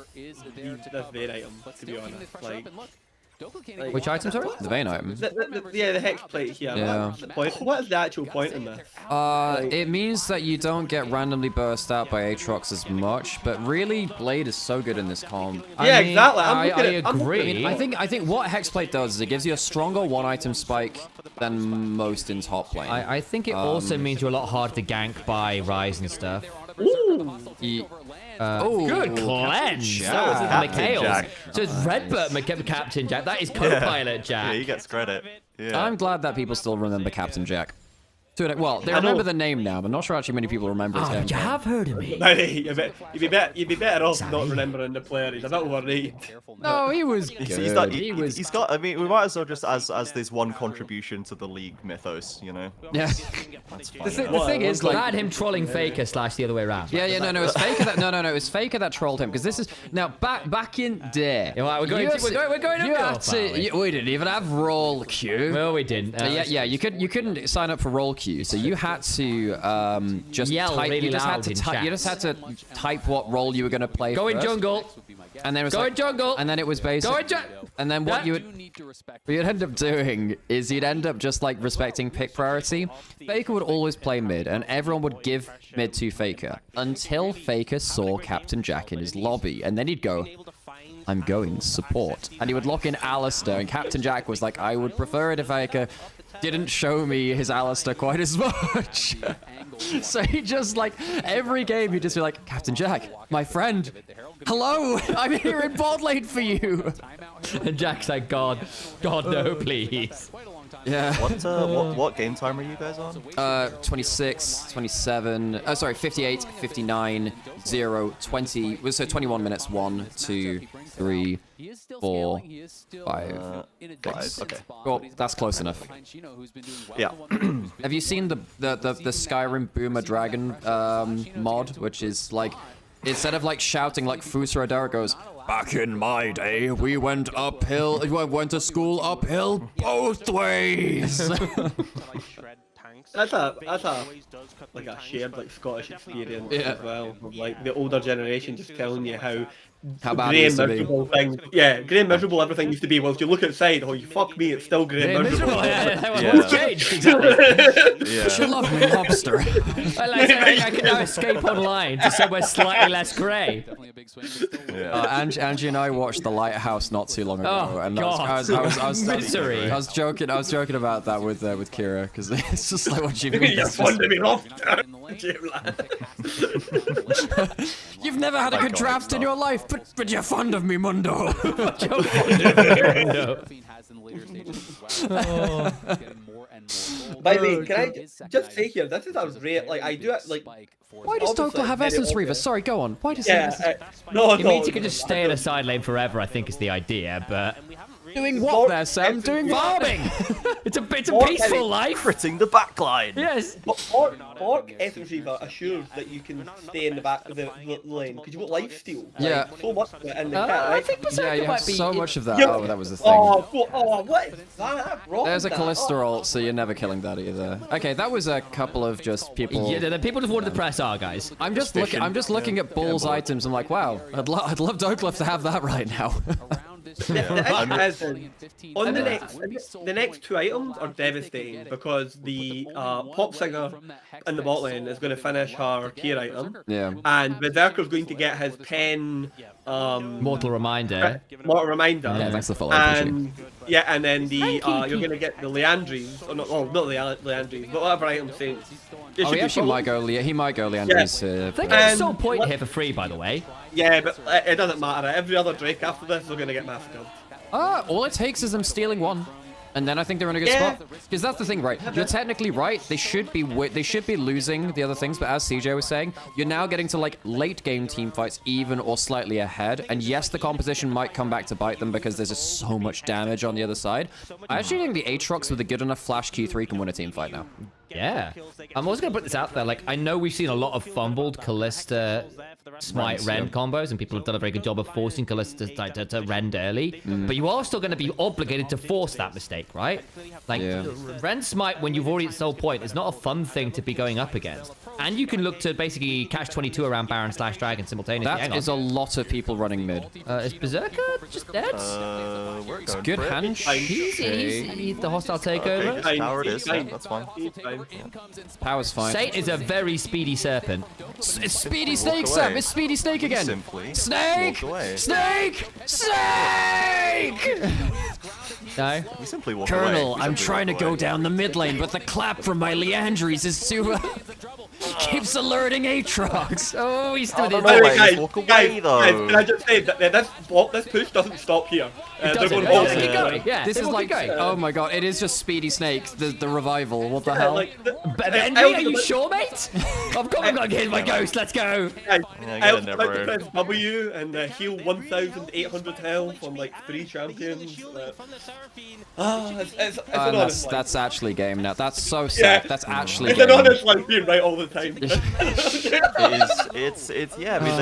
Vayne item, to be honest. Like, which item, sorry? The Vayne item. The hex plate here. Yeah. What is the actual point in this? It means that you don't get randomly burst out by Aatrox as much, but really, Blade is so good in this comp. Yeah, exactly. I agree. I think what Hexplate does is it gives you a stronger one-item spike than most in top lane. I think it also means you're a lot harder to gank by Ryze and stuff. Ooh. Good cleanse. That was Mikhail's. So it's Redbird Captain Jack. That is co-pilot Jack. Yeah, he gets credit. Yeah. I'm glad that people still remember Captain Jack. Well, they remember the name now, but not sure actually many people remember his name. You have heard of me. You'd be better off not remembering the player. He's a bit overrated. No, he was good. He's got. I mean, we might as well just as this one contribution to the league mythos, you know. Yeah. The thing is, like, had him trolling Faker / the other way around. Yeah, no, it was Faker that it was Faker that trolled him because this is now back in day. We're going we didn't even have roll queue. Well, we didn't. Yeah, you couldn't sign up for roll queue. So you had to just yell type. Really you just had loud to you just had to type what role you were going to play. Go in jungle. And then it was Go in jungle. And then it was basically. And then what you'd end up doing is you'd end up just like respecting pick priority. Faker would always play mid, and everyone would give mid to Faker until Faker saw Captain Jack in his lobby, and then he'd go, "I'm going support," and he would lock in Alistair, and Captain Jack was like, "I would prefer it if Faker didn't show me his Alistair quite as much." So he just like every game he'd just be like, "Captain Jack, my friend, hello, I'm here in bot lane for you." And Jack's like, God no, please. Yeah. What game time are you guys on? 26, 27, sorry, 58, 59, 0, 20, so 21 minutes, 1, 2, 3, 4, 5, 6. Okay. Well, that's close enough. Yeah. Have you seen the Skyrim Boomer Dragon mod, which is like, instead of like shouting like Fusra Derek goes, "Back in my day, we went uphill, went to school uphill both ways." that's a like a shared like Scottish experience as well. Of, like the older generation just telling you how bad grey it and used to be. miserable things. Yeah, grey and miserable everything used to be. Well, if you look outside, oh, you fuck me, it's still grey and miserable. What's changed? Exactly. She loved me, lobster. I can now escape online to somewhere slightly less grey. Angie and I watched The Lighthouse not too long ago, Oh, and God. I was Misery. I was joking about that with Kira because it's just like what she means. You're fond of me, lobster. You've never had a good draft in your life, but you're fond of me, Mundo. By the way, can I just say here, this is a rare, like, I do, like... Why does Dokla have Essence Reaver? Sorry, go on. Why does he have Essence? It means you can just stay in a side lane forever, I think is the idea, but... Doing what there, Sam? Doing farming! It's a peaceful life! Critting the backline! Yes! Orc Essence Reaver assures that you can stay in the back of the lane, because you've got lifesteal. Yeah. So much of it in the kit, right? I think Yeah, you have so much of that. Yeah. Oh, that was the thing. Oh, what is that? Wrong There's a with that? cholesterol, so you're never killing that either. Okay, that was a couple of just people. Yeah, the people just wanted to press R, guys. I'm just looking at Bull's items. I'm like, wow, I'd love Dokla to have that right now. On the next two items are devastating because the pop singer in the bot lane is going to finish her tier item. Yeah. And Berserker's going to get his pen. Mortal Reminder. Mortal Reminder. Yeah, thanks for the follow. And yeah, and then the you're going to get the Leandries, or not Leandries, but whatever item says. Oh, he actually might go. He might go Leandries. They get a soul point here for free, by the way. Yeah, but it doesn't matter. Every other Drake after this, they're going to get massacred. All it takes is them stealing one. And then I think they're in a good spot. Because that's the thing, right? You're technically right. They should be losing the other things. But as CJ was saying, you're now getting to like late game team fights, even or slightly ahead. And yes, the composition might come back to bite them because there's just so much damage on the other side. I actually think the Aatrox with a good enough flash Q3 can win a team fight now. Yeah. I'm also going to put this out there. Like, I know we've seen a lot of fumbled Callista Smite Rend combos, and people have done a very good job of forcing Callista to rend early. But you are still going to be obligated to force that mistake, right? Like, Rend Smite, when you've already at soul point, is not a fun thing to be going up against. And you can look to basically catch 22 around Baron/Dragon simultaneously. That is a lot of people running mid. Is Berserker just dead? It's a good handshake. He's the hostile takeover. Okay, power it is. Yeah, that's fine. Power's fine. Sate is a very speedy serpent. It's Speedy Snake, Sam. It's Speedy Snake again. Simply Snake! Snake! Snake! No. We simply walk Colonel, away. I'm trying to go down the mid lane, but the clap from my Leandries is too... keeps alerting Aatrox. Oh, he's still Guys, can I just say that this push doesn't stop here. Keep going. Yeah, this is like, oh my god, it is just Speedy Snake, the revival. What the hell? Benji, are you sure, mate? I've got to get my ghost. Let's go. I also like to press W and heal 1,800 health on like 3 champions. It's an honest life. That's actually game now. That's so sad. That's actually It's game. an honest life being right all the time. It's yeah. I mean,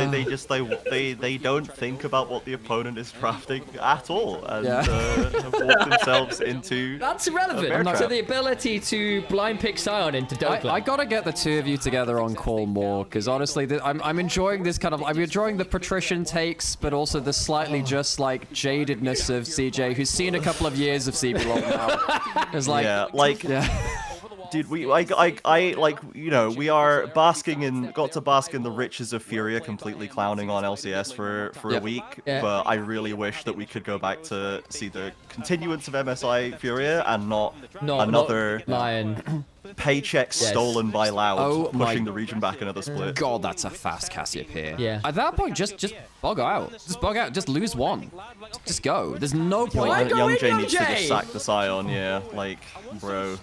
they don't think about what the opponent is drafting at all, and have walked themselves into. That's irrelevant to the ability to blind pick Sion into Dokla. I gotta get the two of you together on call more, because honestly, I'm enjoying this kind of. I'm enjoying the patrician takes, but also the slightly just like jadedness of CJ, who's seen a couple of years of CBLOL now. It's like, Dude, we like you know, we are got to bask in the riches of Furia, completely clowning on LCS for a week. But I really wish that we could go back to see the continuance of MSI Furia and not another LYON paycheck stolen by Loud, pushing the region back another split. God, that's a fast Cassiopeia. Yeah. At that point, just bug out. Just bug out. Just lose one. Just go. There's no point. Young Jay needs to just sack the Sion. Yeah, like, bro.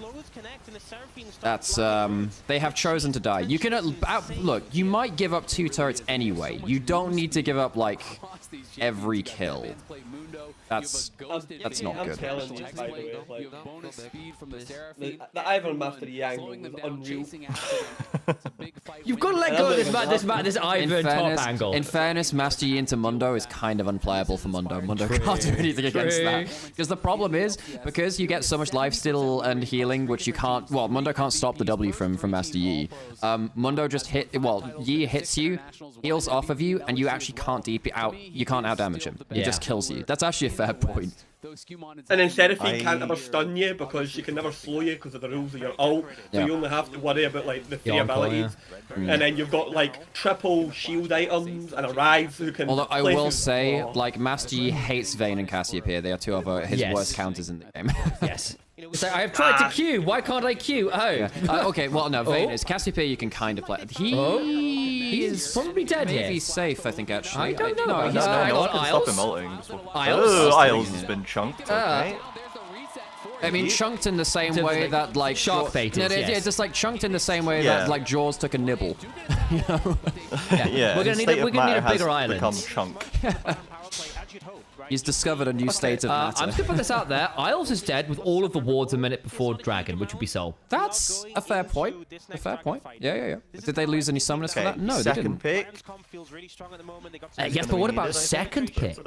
That's they have chosen to die. You can look. You might give up 2 turrets anyway. You don't need to give up like every kill. That's not I'm good. telling you, by the way, like, the Ivan Mastery angle was unreal. You've got to let go of this Ivan top angle. In fairness, Master Yi into Mundo is kind of unplayable for Mundo. Mundo can't do anything against that. Because the problem is, because you get so much lifesteal and healing, which you can't... Well, Mundo can't stop the W from Master Yi. Mundo just Yi hits you, heals off of you, and you actually can't you can't out-damage him. He just kills you. That's actually a fair point. And then Seraphine can't ever stun you because she can never slow you because of the rules of your ult. So you only have to worry about like the 3 abilities. And then you've got like triple shield items and a Rise who can. Although I will say, like, Master Yi hates Vayne and Cassiopeia. They are two of his worst counters in the game. Yes. So I have tried to Q. Why can't I Q? Oh. Yeah. Okay, well, no, Vayne is. Cassiopeia you can kind of play. He's probably dead here. Maybe safe, I think, actually. I don't know. No, he's no one can stop him ulting. Isles has been chunked, okay. I mean, chunked in the same way that, like... Shark bait is, yeah, just, like, chunked in the same way that, like, Jaws took a nibble. You know? Yeah, we're gonna need a bigger island. Become chunk. He's discovered a new state of matter. I'm just gonna put this out there. Isles is dead with all of the wards a minute before Dragon, which would be Soul. That's a fair point. A fair point. Yeah. Did they lose any summoners for that? No, they didn't. Second pick. Yes, but what about second pick?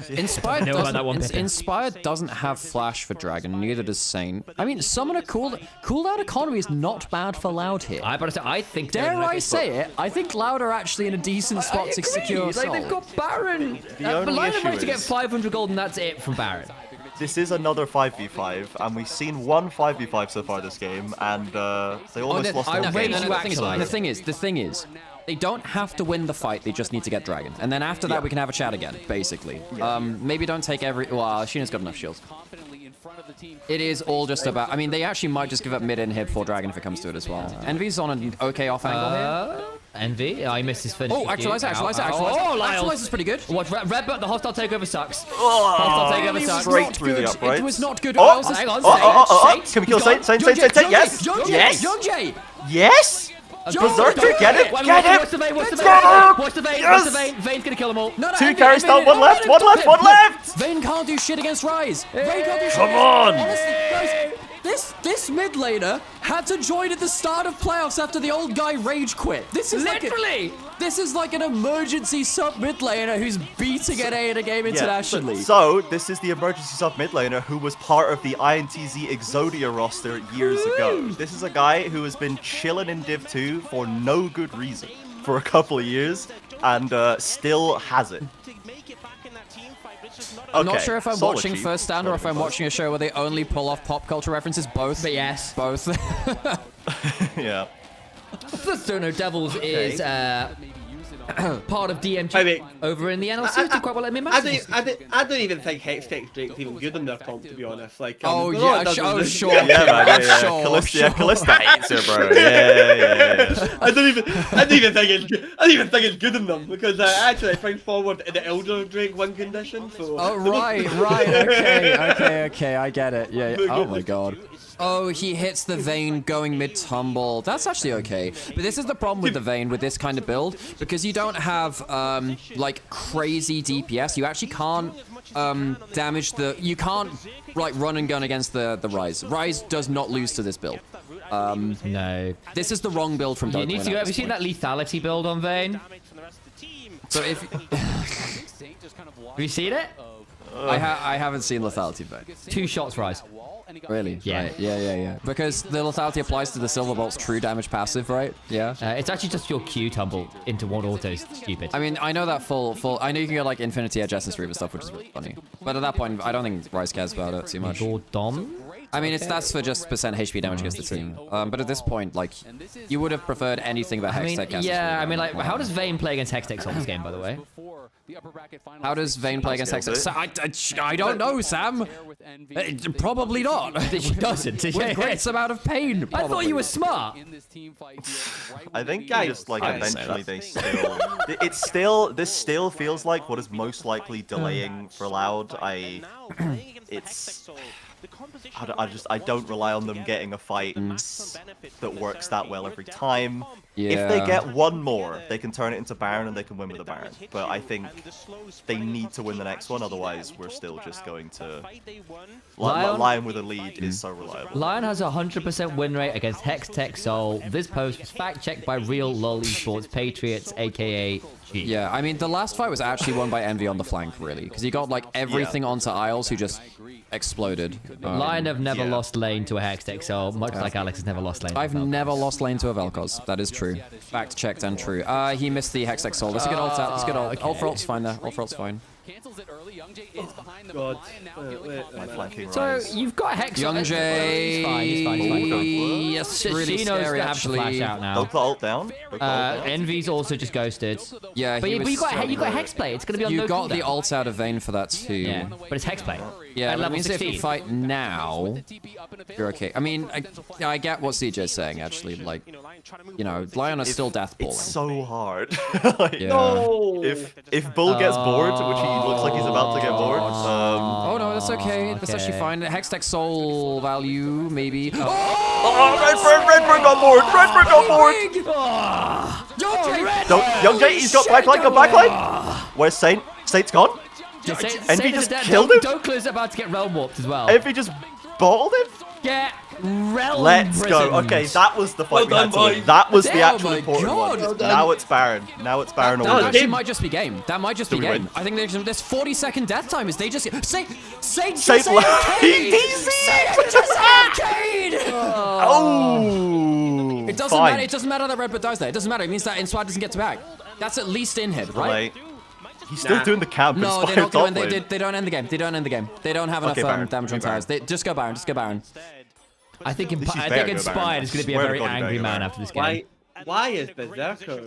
Inspired doesn't have flash for Dragon, neither does Sane. I mean, summoner cooldown economy is not bad for Loud here. I think. Dare I say it? I think Loud are actually in a decent spot to secure Soul. They've got Baron. The only issue is to get 500 gold, and that's it from Baron. This is another 5v5, and we've seen one 5v5 so far this game, and they almost lost the game. The thing is, they don't have to win the fight, they just need to get Dragon. And then after that, we can have a chat again, basically. Maybe don't take every... Well, Sheena's got enough shields. It is all just about... I mean, they actually might just give up mid-inhib for Dragon if it comes to it as well. Envy's on an okay off angle here. Envy? I missed his finish. Oh, actualize. Actualize is pretty good. Watch, Red Butt, the hostile takeover sucks. Hostile takeover sucks. Straight through the uprights. It was not good. Hang on, can we kill Saint? Yes! Yes! Yes! Berserker, get it! Get it! Watch the Vayne! Yes! Vayne's gonna kill them all. No, 2 carries down, one left! Vayne can't do shit against Rise. Come on! Honestly, guys, this mid laner had to join at the start of playoffs after the old guy rage quit. This is literally. This is like an emergency sub mid laner who's beating NA in a game internationally. So this is the emergency sub mid laner who was part of the INTZ Exodia roster years ago. This is a guy who has been chilling in Div 2 for no good reason for a couple of years and still has it. I'm not sure if I'm watching First Stand or if I'm watching a show where they only pull off pop culture references. Both. But yes. Both. Yeah. Stono Devils is part of DMG over in the NLC. Do quite well at mid-match. I don't even think Hextech Drake's even good in their comp, to be honest. Like, sure. Yeah, man, Callista hates her, bro. Yeah. I don't even think it's good in them because actually I find forward in the Elder Drake win condition. So. Oh right, okay, I get it. Yeah. Oh my god. Oh, he hits the Vayne going mid-tumble. That's actually okay. But this is the problem with the Vayne with this kind of build. Because you don't have, like, crazy DPS. You actually can't damage the... You can't, like, run and gun against the Rise. Rise does not lose to this build. No. This is the wrong build from Dota. Have you seen that lethality build on Vayne? So if... Have you seen it? I haven't seen lethality Vayne. 2 shots Rise. Really? Yeah. Right. Yeah. Because the lethality applies to the Silver Bolt's true damage passive, right? Yeah. It's actually just your Q tumble into one auto is stupid. I mean, I know that full. I know you can get like Infinity Edge Essence Reaver stuff, which is really funny. But at that point, I don't think Rise cares about it too much. I mean, that's for just percent HP damage against the team. But at this point, like, you would have preferred anything but Hextech. Yeah, I mean, like, how does Vayne play against Hextech on this game, by the way? How does Vayne play against Hextech? I don't know, Sam. Probably not. She doesn't. With great amount of pain. I thought you were smart. I think just like eventually they still. This still feels like what is most likely delaying for Loud. I don't rely on them getting a fight that works that well every time. Yeah. If they get one more, they can turn it into Baron and they can win with the Baron. But I think they need to win the next one, otherwise we're still just going to... LYON with a lead is so reliable. LYON has a 100% win rate against Hex Tech Soul. This post was fact-checked by Real LOL Esports Patriots, aka G. Yeah, I mean, the last fight was actually won by Envy on the flank, really, because he got, like, everything onto Isles, who just exploded. LYON have never lost lane to a Hex Tech Soul, much like Alex has never lost lane to I've a Vel'Koz. never lost lane to a Vel'Koz. That is true. Fact checked and true. He missed the Hex Tech Soul. Let's get ult out. Let's get ult. Okay. Ult for ult's fine there. Ult for ult's fine. God. My flanking So rise. you've got Hex. Young J. He's fine. Yes, really she knows scary, that actually. flash out now. Don't put ult down. Don't put ult down. Envy's also just ghosted. Yeah, but he you was got so you got Hexplay. It's gonna be on You no got the cooldown. ult out of Vayne for that too. Yeah, but it's Hexplay. Yeah, At but that level means if 16. you fight now, you're okay. I mean, I get what CJ's saying, actually. Like, you know, LYON is still death balling. It's so hard. Yeah. No! If Bull gets bored, which he looks like he's about to get bored, Oh no, that's okay. That's actually fine. Hextech soul value, maybe. Redbird got bored! Redbird got bored! Young J, he's got backline, got backline! Where's Saint? Saint's gone? Envy just killed him? Dokler's about to get realm warped as well. Envy just bottled him? Get realm Let's go. prisoned. Okay, that was the fight we had to win. That was the actual important one. Now it's Baron. Now it's Baron. That actually might just be game. That might just be we game. win? I think there's 40-second death time. Is they just Saint Saint just he Saint just AFK'd! Oh! It doesn't matter. It doesn't matter that Redbird dies there. It doesn't matter. It means that Inspired doesn't get to back. That's at least in him, right? He's still doing the camp. No, they're not going. They don't end the game. They don't end the game. They don't have enough Baron. damage on towers. Just go Baron. Just go Baron. I think This is fair, Inspired go is Baron. going to be a Swear to very God, angry go man Baron. after this game. Why is Berserker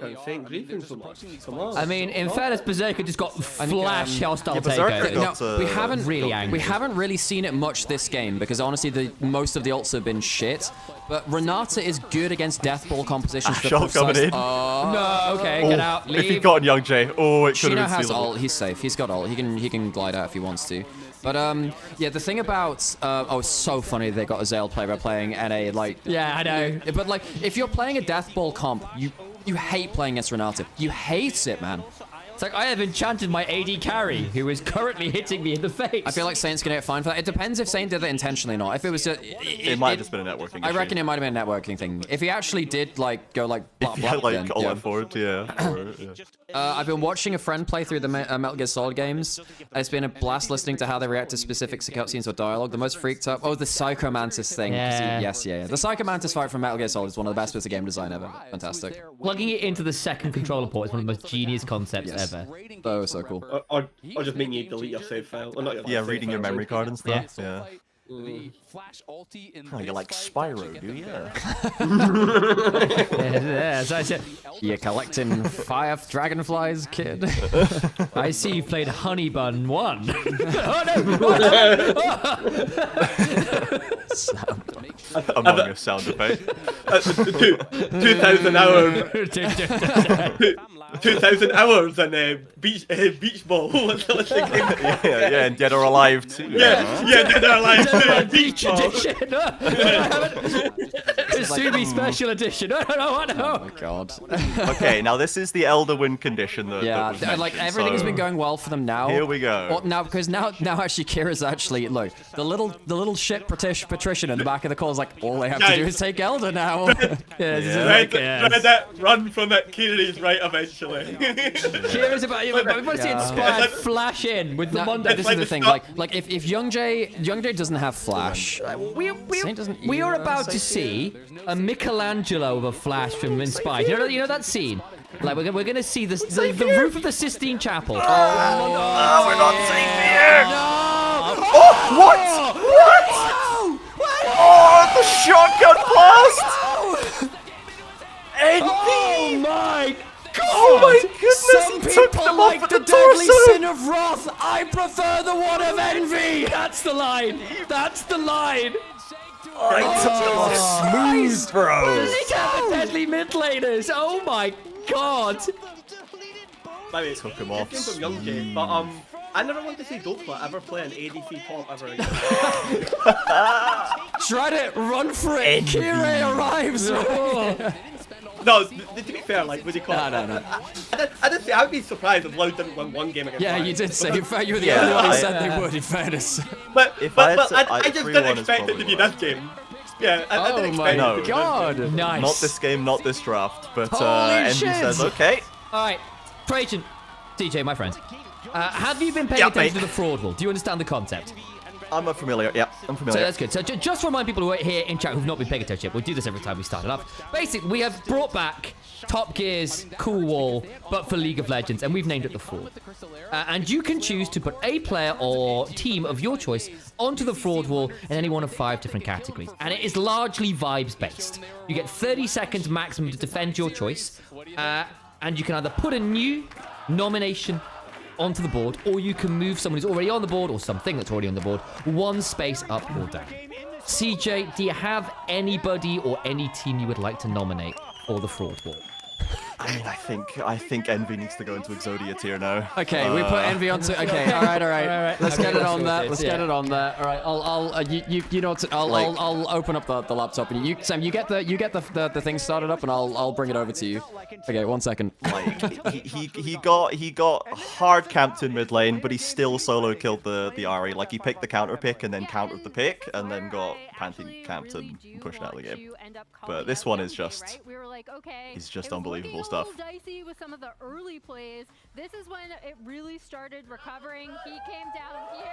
and Saint griefing so much? Come on. I mean, in fairness, Berserker just got flash hostile Berserker takeover. got, we haven't really angry. We haven't really seen it much this game because honestly, most of the ults have been shit. But Renata is good against death ball compositions. Shot coming in. No, okay, get out. Leave. If he'd gotten Young J, it could have Shino been has stealable. ult. He's safe. He's got ult. He can glide out if he wants to. But yeah, the thing about it's so funny they got a Zale player by playing NA like. Yeah, I know. But like, if you're playing a death ball comp, you hate playing against Renata. You hate it, man. It's like I have enchanted my AD carry, who is currently hitting me in the face. I feel like Saint's gonna get fined for that. It depends if Saint did it intentionally or not. If it was just, It might have just been a networking I issue. reckon it might have been a networking thing. If he actually did like go like If you had like all forward, yeah. I've been watching a friend play through the Metal Gear Solid games. It's been a blast listening to how they react to specific cutscenes or dialogue. The most freaked up, the Psycho Mantis thing. Yeah. Yes. The Psycho Mantis fight from Metal Gear Solid is one of the best bits of game design ever. Fantastic. Plugging it into the second controller port is one of the most genius concepts ever. Oh, so cool. Or just making you delete your save file. Or not your Yeah, save reading file, your memory card and stuff. Yeah. Oh, you like Spyro, do you? Yeah, as I said. You're collecting fire dragonflies, kid. I see you played Honey Bun 1. Among Us sound effect. 2,000 hours. 2,000 hours and beach ball. What's the game? Yeah, and Dead or Alive too. Yeah, Dead or Alive too. Beach edition. Kasumi special edition. No. Oh my god. Okay, now this is the Elder win condition that Yeah, that was like mentioned, everything's so been going well for them now. Here we go. Well, now actually Kira's actually look the little shit patrician in the back of the call is like all they have to do is take Elder now. Run from that Kiri's right eventually. Kira's about you. We want to see Inspired flash in with the Mondo. This is the thing. Like if Young J doesn't have flash, We are about to see a Michelangelo of a flash from Inspired. You know that scene? Like we're gonna see the roof of the Sistine Chapel. we're not safe here. No! Oh, what? Oh, the shotgun blast! Oh my god! Oh my goodness! Some He took people them like off the at the deadly torso. sin of wrath. I prefer the one of envy. That's the line. That's the line. Smooth, bro. Look at the deadly mid laners. Oh my god. By the way, Took him it off. came from Young J, but I never want to see Dopla ever play an ADC top ever again. Shred it, run for it. Kira arrives. No, to be fair, like, would you call it? No. I did say I would be surprised if Loud didn't win one game against Yeah, Lion. you did say. In fact, you were the only one who said they would, in fairness. But I just 3-1 didn't is expect it to be this game. Yeah, I didn't expect it to be this game. Nice. Not this game, not this draft. But Holy Envy shit. says, okay. All right, Trajan, DJ, my friend. Have you been paying attention to the fraud wall? Do you understand the concept? I'm familiar. Yeah, I'm familiar. So that's good. So just to remind people who are here in chat who've not been paying attention, we'll do this every time we start it up. Basically, we have brought back Top Gear's cool wall, but for League of Legends, and we've named it the Fraud. And you can choose to put a player or team of your choice onto the Fraud wall in any one of 5 different categories. And it is largely vibes-based. You get 30 seconds maximum to defend your choice, and you can either put a new nomination onto the board, or you can move someone who's already on the board or something that's already on the board 1 space up or down. CJ, do you have anybody or any team you would like to nominate for the Fraud wall? I mean, I think Envy needs to go into Exodia tier now. Okay, we put Envy onto. Okay, all right. Let's get it on there. Let's get it on there. All right, I'll you know what? I'll open up the laptop and you Sam, you get the thing started up and I'll bring it over to you. Okay, 1 second. Like he got hard camped in mid lane, but he still solo killed the Ahri. Like he picked the counter pick and then countered the pick and then got Pantheon camped and pushed out of the game. But this one is just unbelievable stuff. Dicey with some of the early plays. This is when it really started recovering. He came down here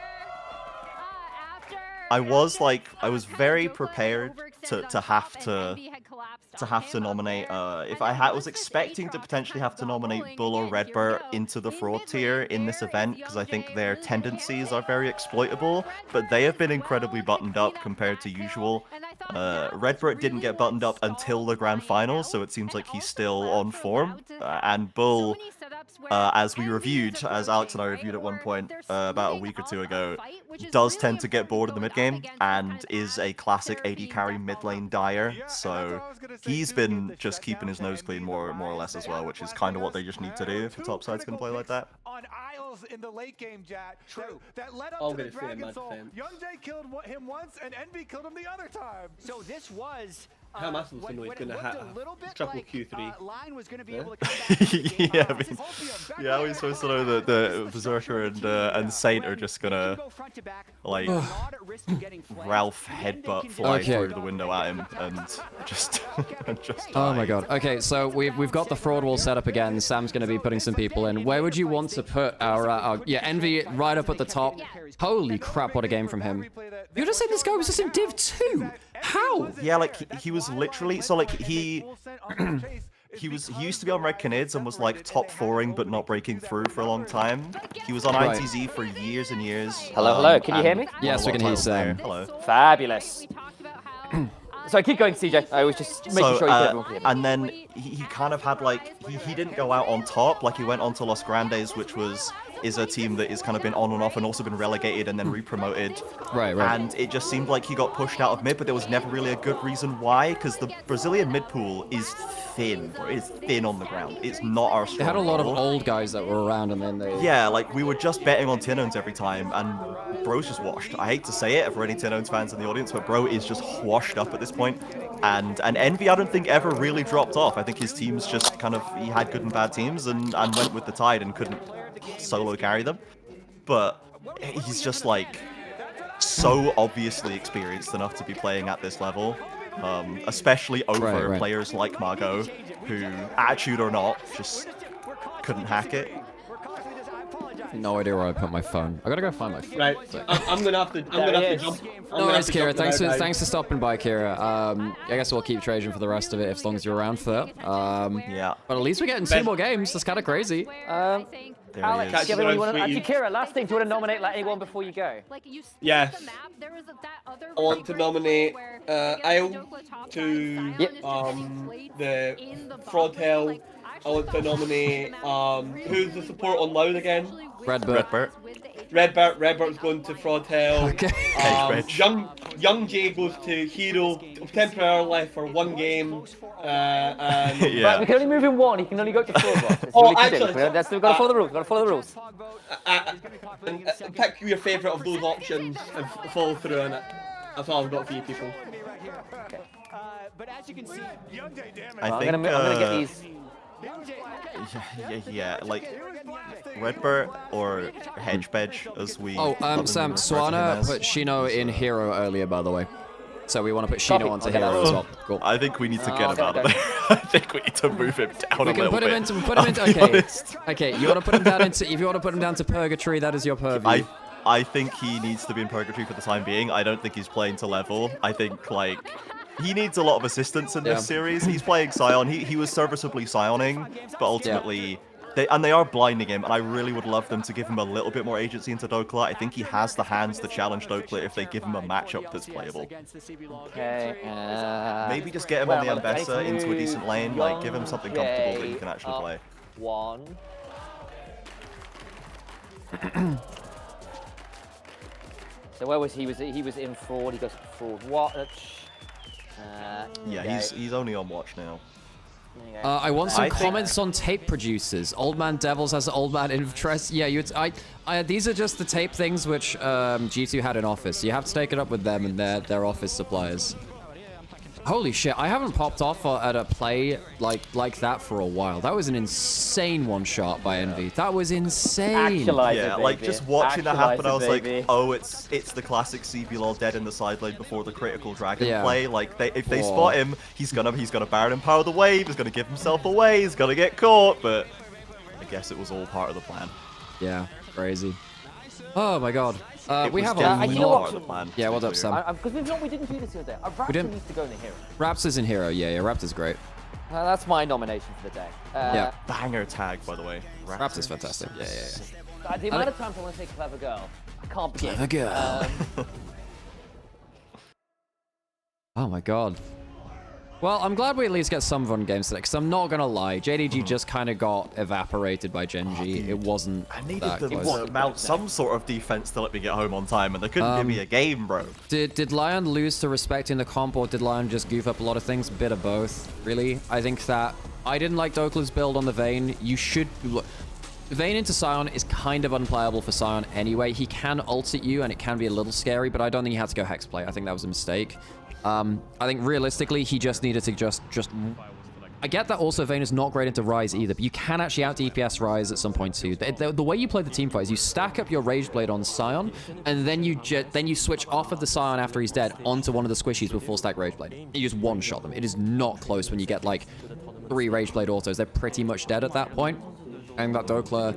I was very prepared to have to nominate. If I was expecting to potentially have to nominate Bull or Redbird into the Fraud tier in this event, because I think their tendencies are very exploitable, but they have been incredibly buttoned up compared to usual. Redbird didn't get buttoned up until the grand final, so it seems like he's still on form. And Bull, as Alex and I reviewed at one point about a week or 2 ago, does tend to get bored in the mid game and is a classic AD carry mid lane dyer. So he's been just keeping his nose clean more or less as well, which is kind of what they just need to do if the top side's going to play like that. On Isles in the late game, Jat. True. That led up All to the good to see Dragon him, Soul. man. Yunjay killed him once, and Envy killed him the other time. So this was. How massive is going to have triple Q3? Line was going to be able to come back Yeah, I mean, yeah, how are we supposed to know that the Berserker and Saint are just gonna like Ralph headbutt fly through the window at him and just Oh my god. Okay, so we've got the Fraud wall set up again. Sam's going to be putting some people in. Where would you want to put our Envy right up at the top? Holy crap, what a game from him. You're just saying this guy was just in Div 2? How? Yeah, like he was literally he used to be on Red Canids and was like top 4ing but not breaking through for a long time. He was on ITZ for years and years. Hello, can you hear me? Yes, we can hear you, Sam. Hello. Fabulous. So keep going, CJ. I was just making sure everyone could hear me. And then he kind of had like he didn't go out on top. Like he went on to Los Grandes, which is a team that has kind of been on and off and also been relegated and then re-promoted. Right. And it just seemed like he got pushed out of mid, but there was never really a good reason why, because the Brazilian mid pool is thin, bro. It's thin on the ground. It's not our strong They had a lot of pool. old guys that were around and then they... Yeah, like we were just betting on Tinones every time, and bro's just washed. I hate to say it for any Tinones fans in the audience, but bro is just washed up at this point. And Envy, I don't think ever really dropped off. I think his teams just kind of, he had good and bad teams and went with the tide and couldn't solo carry them. But he's just like so obviously experienced enough to be playing at this level, especially over players like Margot, who, attitude or not, just couldn't hack it. No idea where I put my phone. I gotta go find my phone. Right, I'm gonna have to jump. No worries, Kira. Thanks for stopping by, Kira. I guess we'll keep Trajan for the rest of it, as long as you're around for that. Yeah. But at least we're getting 2 more games. That's kind of crazy. Alex, do you have anyone you want to... Actually, Kira, last thing, do you want to nominate like anyone before you go? Yes. I want to nominate Isle to the Fraud Hell. I want to nominate who's the support on Loud again? Redbird. Redbert's going to Fraud Hell. Okay. Young Jay goes to Hero, temporarily for 1 game. And Right, we can only move in 1. He can only go to 4 blocks. That's we've got to follow the rules. Got to follow the rules. Pick your favourite of those options and follow through on it. That's all I've got for you people. But as you can see, I'm gonna get these. Yeah, like Redbert or Hedgebedge, as we. Oh, Sam, Swana put Shino in Hero earlier, by the way. So we want to put Shino onto Hero as well. Cool. I think we need to get him out of there. I think we need to move him down a little bit. Put him into. Okay. Okay. You want to put him down into. If you want to put him down to Purgatory, that is your purview. I think he needs to be in Purgatory for the time being. I don't think he's playing to level. I think like. He needs a lot of assistance in this series. He's playing Scion. He was serviceably Scioning, but ultimately, they are blinding him, and I really would love them to give him a little bit more agency into Dokla. I think he has the hands to challenge Dokla if they give him a matchup that's playable. Okay. Maybe just get him on the Ambessa into a decent lane, like give him something comfortable that he can actually play. 1. So where was he? He was in Fraud. He goes to Fraud. What? Yeah, he's only on watch now. I want some comments on tape producers. Old Man Devils has Old Man Interest. Yeah, these are just the tape things which G2 had in office. You have to take it up with them and their office suppliers. Holy shit, I haven't popped off at a play like that for a while. That was an insane one-shot by Envy. That was insane. Yeah, like just watching that happen, I was like, oh, it's the classic CBLOL dead in the side lane before the critical dragon play. Like if they spot him, he's gonna Baron Empower the wave, he's gonna give himself away, he's gonna get caught, but I guess it was all part of the plan. Yeah, crazy. Oh my god. We have a lot of the plan. Yeah, what's up, Sam? Because we didn't do this the other day. Raptor needs to go in the Hero. Raptor's in Hero, yeah, Raptor's great. That's my nomination for the day. Yeah. Banger tag, by the way. Raptor's fantastic. Yeah. The amount of times I want to say Clever Girl, I can't begin. Clever Girl. Oh my god. Well, I'm glad we at least get some fun games today, because I'm not going to lie. JDG just kind of got evaporated by Gen G. It wasn't I needed them to mount some sort of defense to let me get home on time, and they couldn't give me a game, bro. Did LYON lose to respect in the comp, or did LYON just goof up a lot of things? Bit of both, really. I think that I didn't like Dokla's build on the Vayne. You should... Look, Vayne into Scion is kind of unplayable for Scion anyway. He can ult at you, and it can be a little scary, but I don't think he had to go Hex play. I think that was a mistake. I think realistically, he just needed to just... I get that also Vayne is not great into Ryze either, but you can actually out-DPS Ryze at some point too. The way you play the team fight is you stack up your Rage Blade on Scion, and then you switch off of the Scion after he's dead onto one of the squishies with full stack Rage Blade. You just one-shot them. It is not close when you get like 3 Rage Blade autos. They're pretty much dead at that point. And that Dokla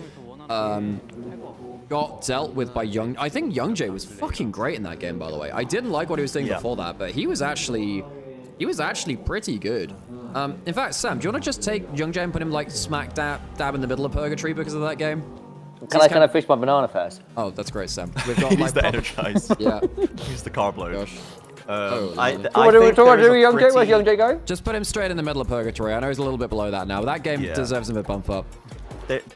got dealt with by Young. I think Young Jay was fucking great in that game, by the way. I didn't like what he was doing before that, but he was actually pretty good. In fact, Sam, do you want to just take Young Jay and put him like smack dab in the middle of Purgatory because of that game? Can I fish my banana first? Oh, that's great, Sam. We've got He's the Energize. Yeah. He's the carb load. Gosh. Where's Young Jay go? Just put him straight in the middle of Purgatory. I know he's a little bit below that now, but that game deserves him a bump up.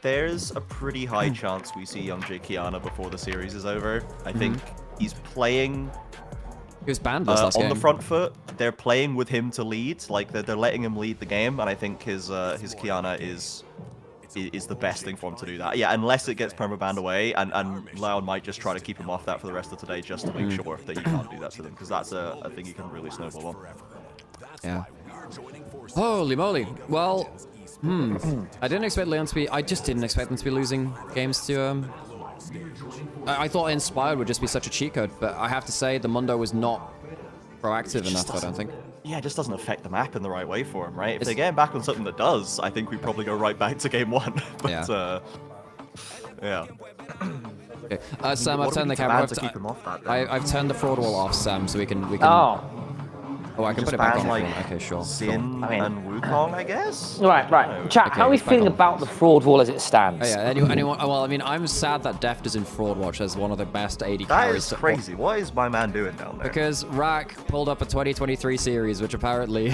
There's a pretty high chance we see Young Jay Kiana before the series is over. I think he's playing... He was banned last game. On the front foot. They're playing with him to lead. Like, they're letting him lead the game, and I think his Kiana is the best thing for him to do that. Yeah, unless it gets permabanned away, and LYON might just try to keep him off that for the rest of today just to make sure that he can't do that to them, because that's a thing you can really snowball on. Yeah. Holy moly. Well... I didn't expect LYON to be... I just didn't expect them to be losing games to... I thought Inspired would just be such a cheat code, but I have to say the Mundo was not proactive enough, I don't think. Yeah, it just doesn't affect the map in the right way for him, right? If they get him back on something that does, I think we probably go right back to game 1. But, yeah. Okay. Sam, I've turned the camera... I've turned the fraud wall off, Sam, so we can... Oh, I can put it back on. Like, okay, sure. Xin and Wukong, I guess? Right. Chat, how are we feeling about the fraud wall as it stands? Oh, yeah, anyone, well, I mean, I'm sad that Deft is in Fraud Watch as one of the best AD carries. That is crazy. What is my man doing down there? Because Rack pulled up a 2023 series, which apparently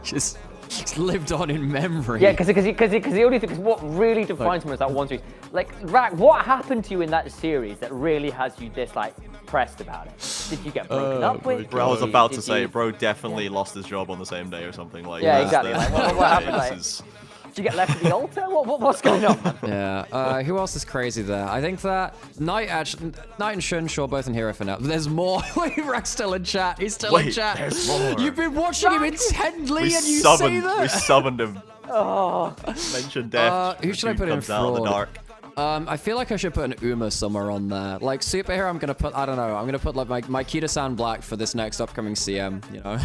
just... It's lived on in memory. Yeah, because the only thing, because what really defines him is that one series. Like, Rack, what happened to you in that series that really has you this, like, pressed about it? Did you get broken up with? Bro, I was about to say, bro definitely lost his job on the same day or something. Like, yeah, exactly. Like, what happened? This Like, is... did you get left at the altar? What's going on? Yeah. Who else is crazy there? I think that Knight and Shun, sure, both in hero for now. There's more. Wait, Rack's still in chat. He's still in chat. There's more. You've been watching him intently, and you say that. We summoned him. Oh. Mentioned death. Who should I put in comes out of the fraud? dark. I feel like I should put an Uma somewhere on there. Like, superhero, I'm gonna put, I don't know, I'm gonna put like my Kita-san Black for this next upcoming CM, you know?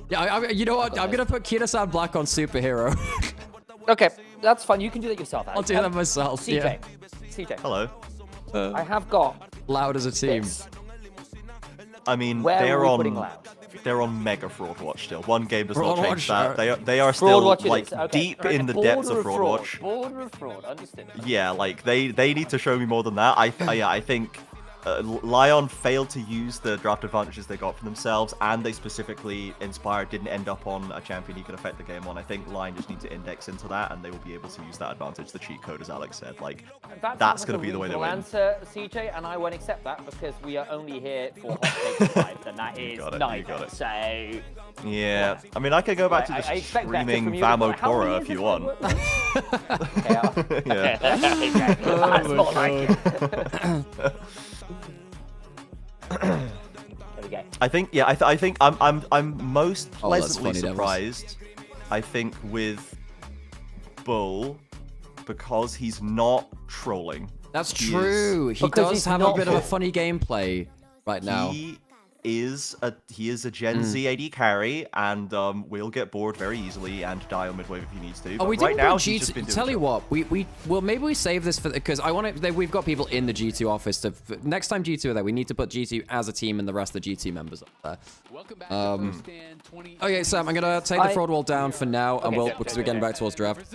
Yeah, you know what? I'm gonna put Kita-san Black on superhero. Okay, that's fine. You can do that yourself, Alex. I'll do that myself, CJ, yeah. CJ. Hello. I have got Loud as a team. this. I mean, Where they're are we putting on. Loud? They're on Mega Fraud Watch still. One game does Fraud not Watch, change that. They are Fraud still Watch it like is. Okay. deep in the depths of Fraud Watch. Border of fraud, understood. Yeah, like they need to show me more than that. I think LYON failed to use the draft advantages they got for themselves, and they specifically, Inspired didn't end up on a champion you could affect the game on. I think LYON just need to index into that, and they will be able to use that advantage, the cheat code, as Alex said. Like, that's going to be the way they win. Answer, CJ, and I won't accept that because we are only here for hot takes vibes, and that is neither. So. Yeah, I mean, I could go back to just screaming Vamo Pora if you want. Yeah. That's not like it. I think, yeah, I think I'm most pleasantly funny, surprised. I think with Bull, because he's not trolling. That's true. He does have a bit of a funny gameplay right now. He is a Gen Z AD carry, and will get bored very easily and die on midwave if he needs to. Oh, but we right didn't now, put he's just been G2. doing Tell you stuff. what, well, maybe we save this for because I want to. We've got people in the G2 office. Next time G2 are there, we need to put G2 as a team and the rest of the G2 members up there. Okay, Sam, I'm gonna take the fraud wall down for now, and because we're getting back towards draft.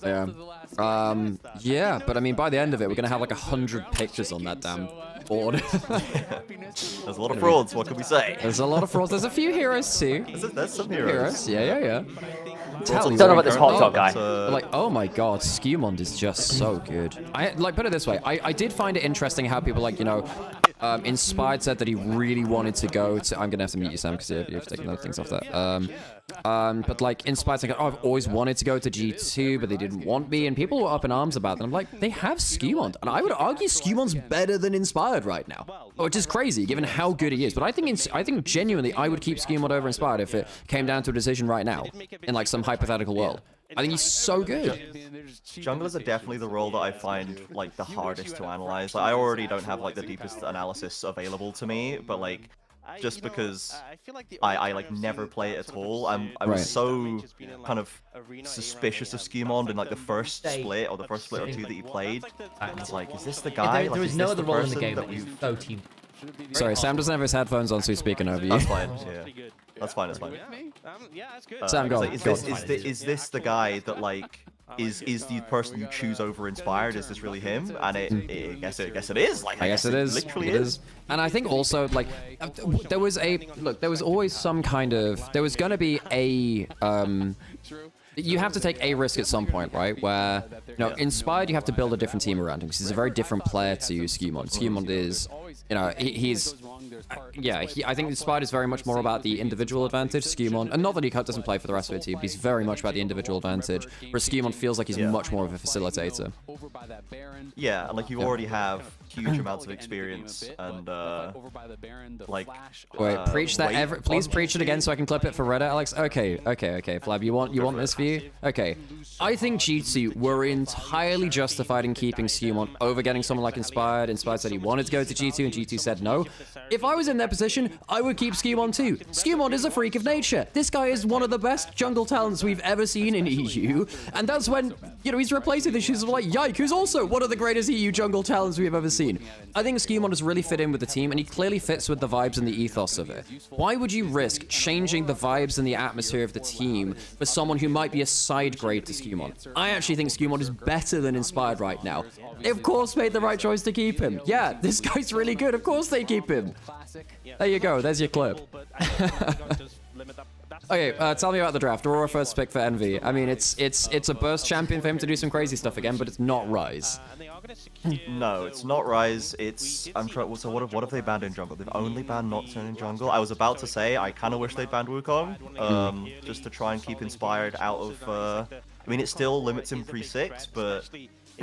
Yeah. Yeah, but I mean, by the end of it, we're gonna have like 100 pictures on that damn board. There's a lot of frauds. What can we say? There's a lot of frauds. There's a few heroes too. There's some heroes. Yeah. Don't know about this hot dog guy. Like, oh my god, Skewmond is just so good. I like put it this way. I did find it interesting how people like, you know, Inspired said that he really wanted to go to. I'm gonna have to mute you, Sam, because you've taken other things off that. But like Inspired saying, oh, I've always wanted to go to G2, but they didn't want me, and people were up in arms about that. I'm like, they have Skewmond, and I would argue Skewmond's better than Inspired right now, which is crazy given how good he is. But I think genuinely, I would keep Skewmond over Inspired if it came down to a decision right now in like some hypothetical world. I think he's so good. Junglers are definitely the role that I find like the hardest to analyze. Like, I already don't have like the deepest analysis available to me, but like just because I like never play it at all, I was so kind of suspicious of Skewmond in like the first split or the first split or two that he played. I was like, is this the guy? There was no other role in the game that was so team. Sorry, Sam doesn't have his headphones on, so he's speaking over you. That's fine. Yeah. That's fine. That's fine. Sam, go. Like, is this the guy that like is the person you choose over Inspired? Is this really him? And I guess it is. Like, I guess it is. Literally it is. And I think also like there was always some kind of there was gonna be a you have to take a risk at some point, right? Where, you know, Inspired, you have to build a different team around him because he's a very different player to Skewmond. Skewmond is, you know, he's, yeah, I think Inspired is very much more about the individual advantage. Skewmond, and not that he doesn't play for the rest of the team, but he's very much about the individual advantage, whereas Skewmond feels like he's much more of a facilitator. Yeah, and like you already have huge amounts of experience and like. Wait, preach that please preach it again so I can clip it for Reddit, Alex. Okay, Flab, you want this view? Okay, I think G2 were entirely justified in keeping Skewmond over getting someone like Inspired. Inspired said he wanted to go to G2 and G2 said no. If I was in their position, I would keep Skewmond too. Skewmond is a freak of nature. This guy is one of the best jungle talents we've ever seen in EU, and that's when, you know, he's replacing the shoes of like Yike, who's also one of the greatest EU jungle talents we've ever seen. I think Skewmond has really fit in with the team, and he clearly fits with the vibes and the ethos of it. Why would you risk changing the vibes and the atmosphere of the team for someone who might be a side grade to Skewmond? I actually think Skewmond is better than Inspired right now. They of course made the right choice to keep him. Yeah, this guy's really good. Of course they keep him. There you go. There's your clip. Okay, tell me about the draft. Aurora first pick for Envy. I mean, it's a burst champion for him to do some crazy stuff again, but it's not Rise. No, it's not Rise. It's I'm trying. So what have they banned in jungle? They've only banned Nocturne in jungle. I was about to say I kind of wish they'd banned Wukong, just to try and keep Inspired out of. I mean, it still limits him pre-6, but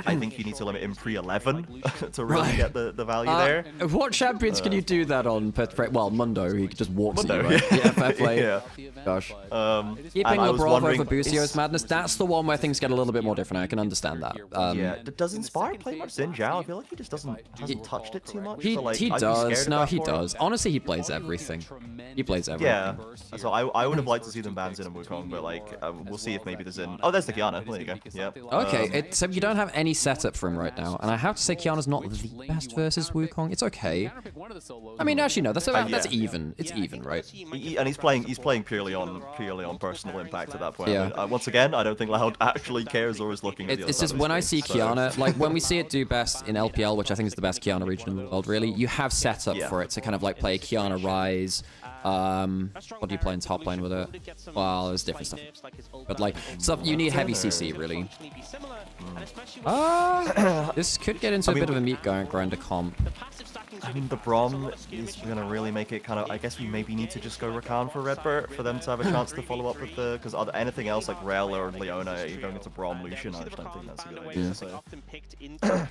I think you need to limit him pre-11 to really get the value there. What champions can you do that on? Well, Mundo, he just walks Mundo, at you, right? Yeah, fair play. Yeah. Gosh. And Keeping I was LeBron wondering, over Bucio's madness, that's the one where things get a little bit more different. I can understand that. Yeah. Does Inspire play much Xin Zhao? I feel like he just hasn't touched it too much. He, so, like, he I'd be does. scared No, of that he for him. does. Honestly, he plays everything. He plays everything. Yeah. So I would have liked to see them ban Xin and Wukong, but like we'll see if maybe there's in. Oh, there's the Kiana. There you go. Yep. Okay, except you don't have any setup for him right now, and I have to say Kiana's not the best versus Wukong. It's okay. I mean, actually, no, that's even. It's even, right? And he's playing purely on personal impact at that point. Yeah. I mean, once again, I don't think Loud actually cares or is looking at the other It's side just of when I his see screen, so- Kiana, like when we see it do best in LPL, which I think is the best Kiana region in the world, really, you have set up for it to kind of like play Kiana Rise. What do you play in top lane with it? Well, there's different stuff. But like, stuff you need heavy CC, really. This could get into a bit of a meat grinder comp. I mean, the Brom is going to really make it kind of... I guess we maybe need to just go Rakan for Redbird for them to have a chance to follow up with the... Because anything else like Rel or Leona, you're going into Brom Lucian, I just don't think that's a good idea. So,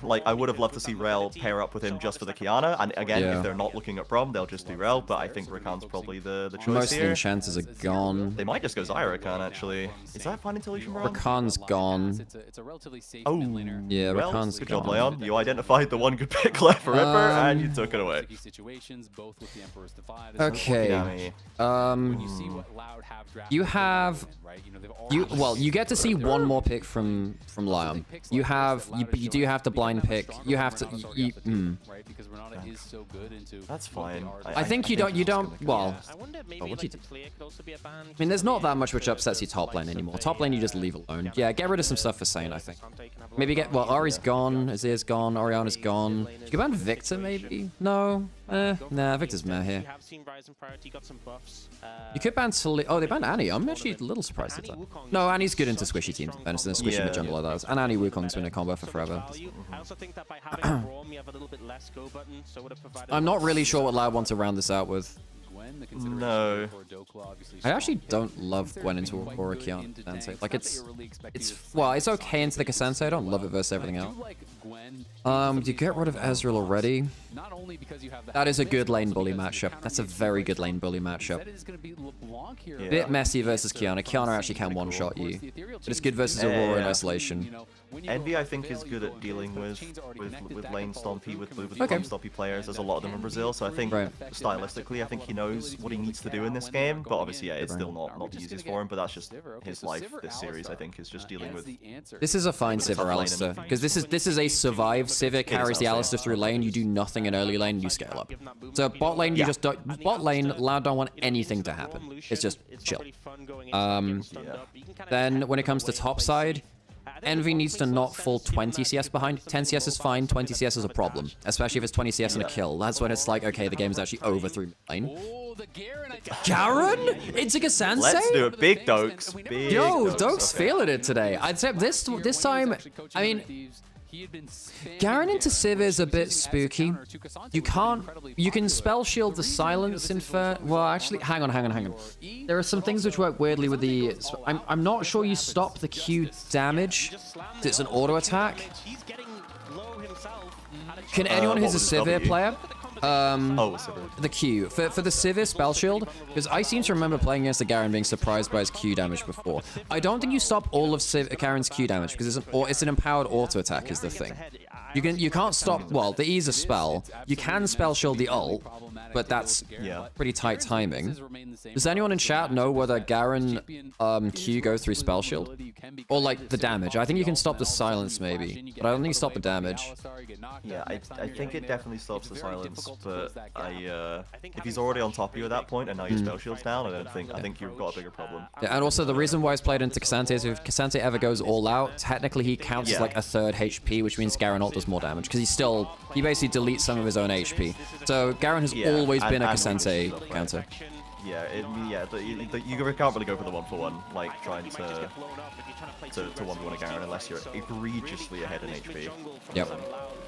like, I would have loved to see Rel pair up with him just for the Kiana. And again, if they're not looking at Brom, they'll just do Rel. But I think Rakan's probably the choice Most of the here. enchanters are gone. They might just go Zyra Rakan, actually. Is that fine until Lucian Brom? Rakan's gone. Oh, yeah, well, Rakan's good gone. job, Leon. You identified the one good pick left for Ripper, and you took it away. Okay. You get to see one more pick from LYON. You do have to blind pick. You have to. That's fine. I think you don't. Well, what do you do? I mean, there's not that much which upsets you top lane anymore. Top lane you just leave alone. Yeah, get rid of some stuff for Sane, I think. Maybe Ari's gone, Azir's gone, Oriana's gone. You could ban Victor, maybe? No. Nah, Victor's meh here. You could ban they banned Annie. I'm actually a little surprised at that. No, Annie's good into squishy teams. And squishy mid jungler does. And Annie Wukong's been a combo for forever. I'm not really sure what Loud wants to round this out with. No. I actually don't love Gwen into Aurora Kiana Cassante. Like it's okay into the Cassante. I don't love it versus everything else. Do you get rid of Ezreal already? That is a good lane bully matchup. That's a very good lane bully matchup. Bit messy versus Kiana. Kiana actually can one-shot you. But it's good versus Aurora in isolation. Envy, I think, is good at dealing with lane stompy, with lane stompy players. There's a lot of them in Brazil, so I think stylistically, I think he knows what he needs to do in this game. But obviously, yeah, it's still not the easiest for him. But that's just his life. This series, I think, is just dealing with. This is a fine Sivir Alistar, because this is a survive. Sivir carries the Alistar through lane. You do nothing in early lane. You scale up. So bot lane, you just don't. Bot lane, Loud don't want anything to happen. It's just chill. Then when it comes to top side. Envy needs to not fall 20 CS behind. 10 CS is fine, 20 CS is a problem. Especially if it's 20 CS and a kill. That's when it's like, okay, the game's actually over through lane. Garen? Into Cassante? Let's do it. Big Dokes. Big Yo, Dokes. Dokes feeling it today. I'd say this time, I mean, Garen into Civ is a bit spooky. You can spell shield the silence infer. Well, actually, hang on. There are some things which work weirdly with the. I'm not sure you stop the Q damage. It's an auto attack. Can anyone who's a Sivir player? The Q. For the Sivir spell shield, because I seem to remember playing against the Garen being surprised by his Q damage before. I don't think you stop all of Garen's Q damage, because it's an empowered auto attack is the thing. You can't stop, well, the E's a spell. You can spell shield the ult, but that's pretty tight timing. Does anyone in chat know whether Garen Q goes through spell shield? Or like the damage? I think you can stop the silence maybe, but I don't think you stop the damage. Yeah, I think it definitely stops the silence, but if he's already on top of you at that point and now your spell shield's down, I think you've got a bigger problem. Yeah, and also the reason why it's played into Cassante is if Cassante ever goes all out, technically he counts as like a third HP, which means Garen ult does more damage, because he basically deletes some of his own HP. So Garen has always been a Cassante counter. you can't really go for the 1-for-1, like trying to 1v1 a Garen unless you're egregiously ahead in HP. Yep.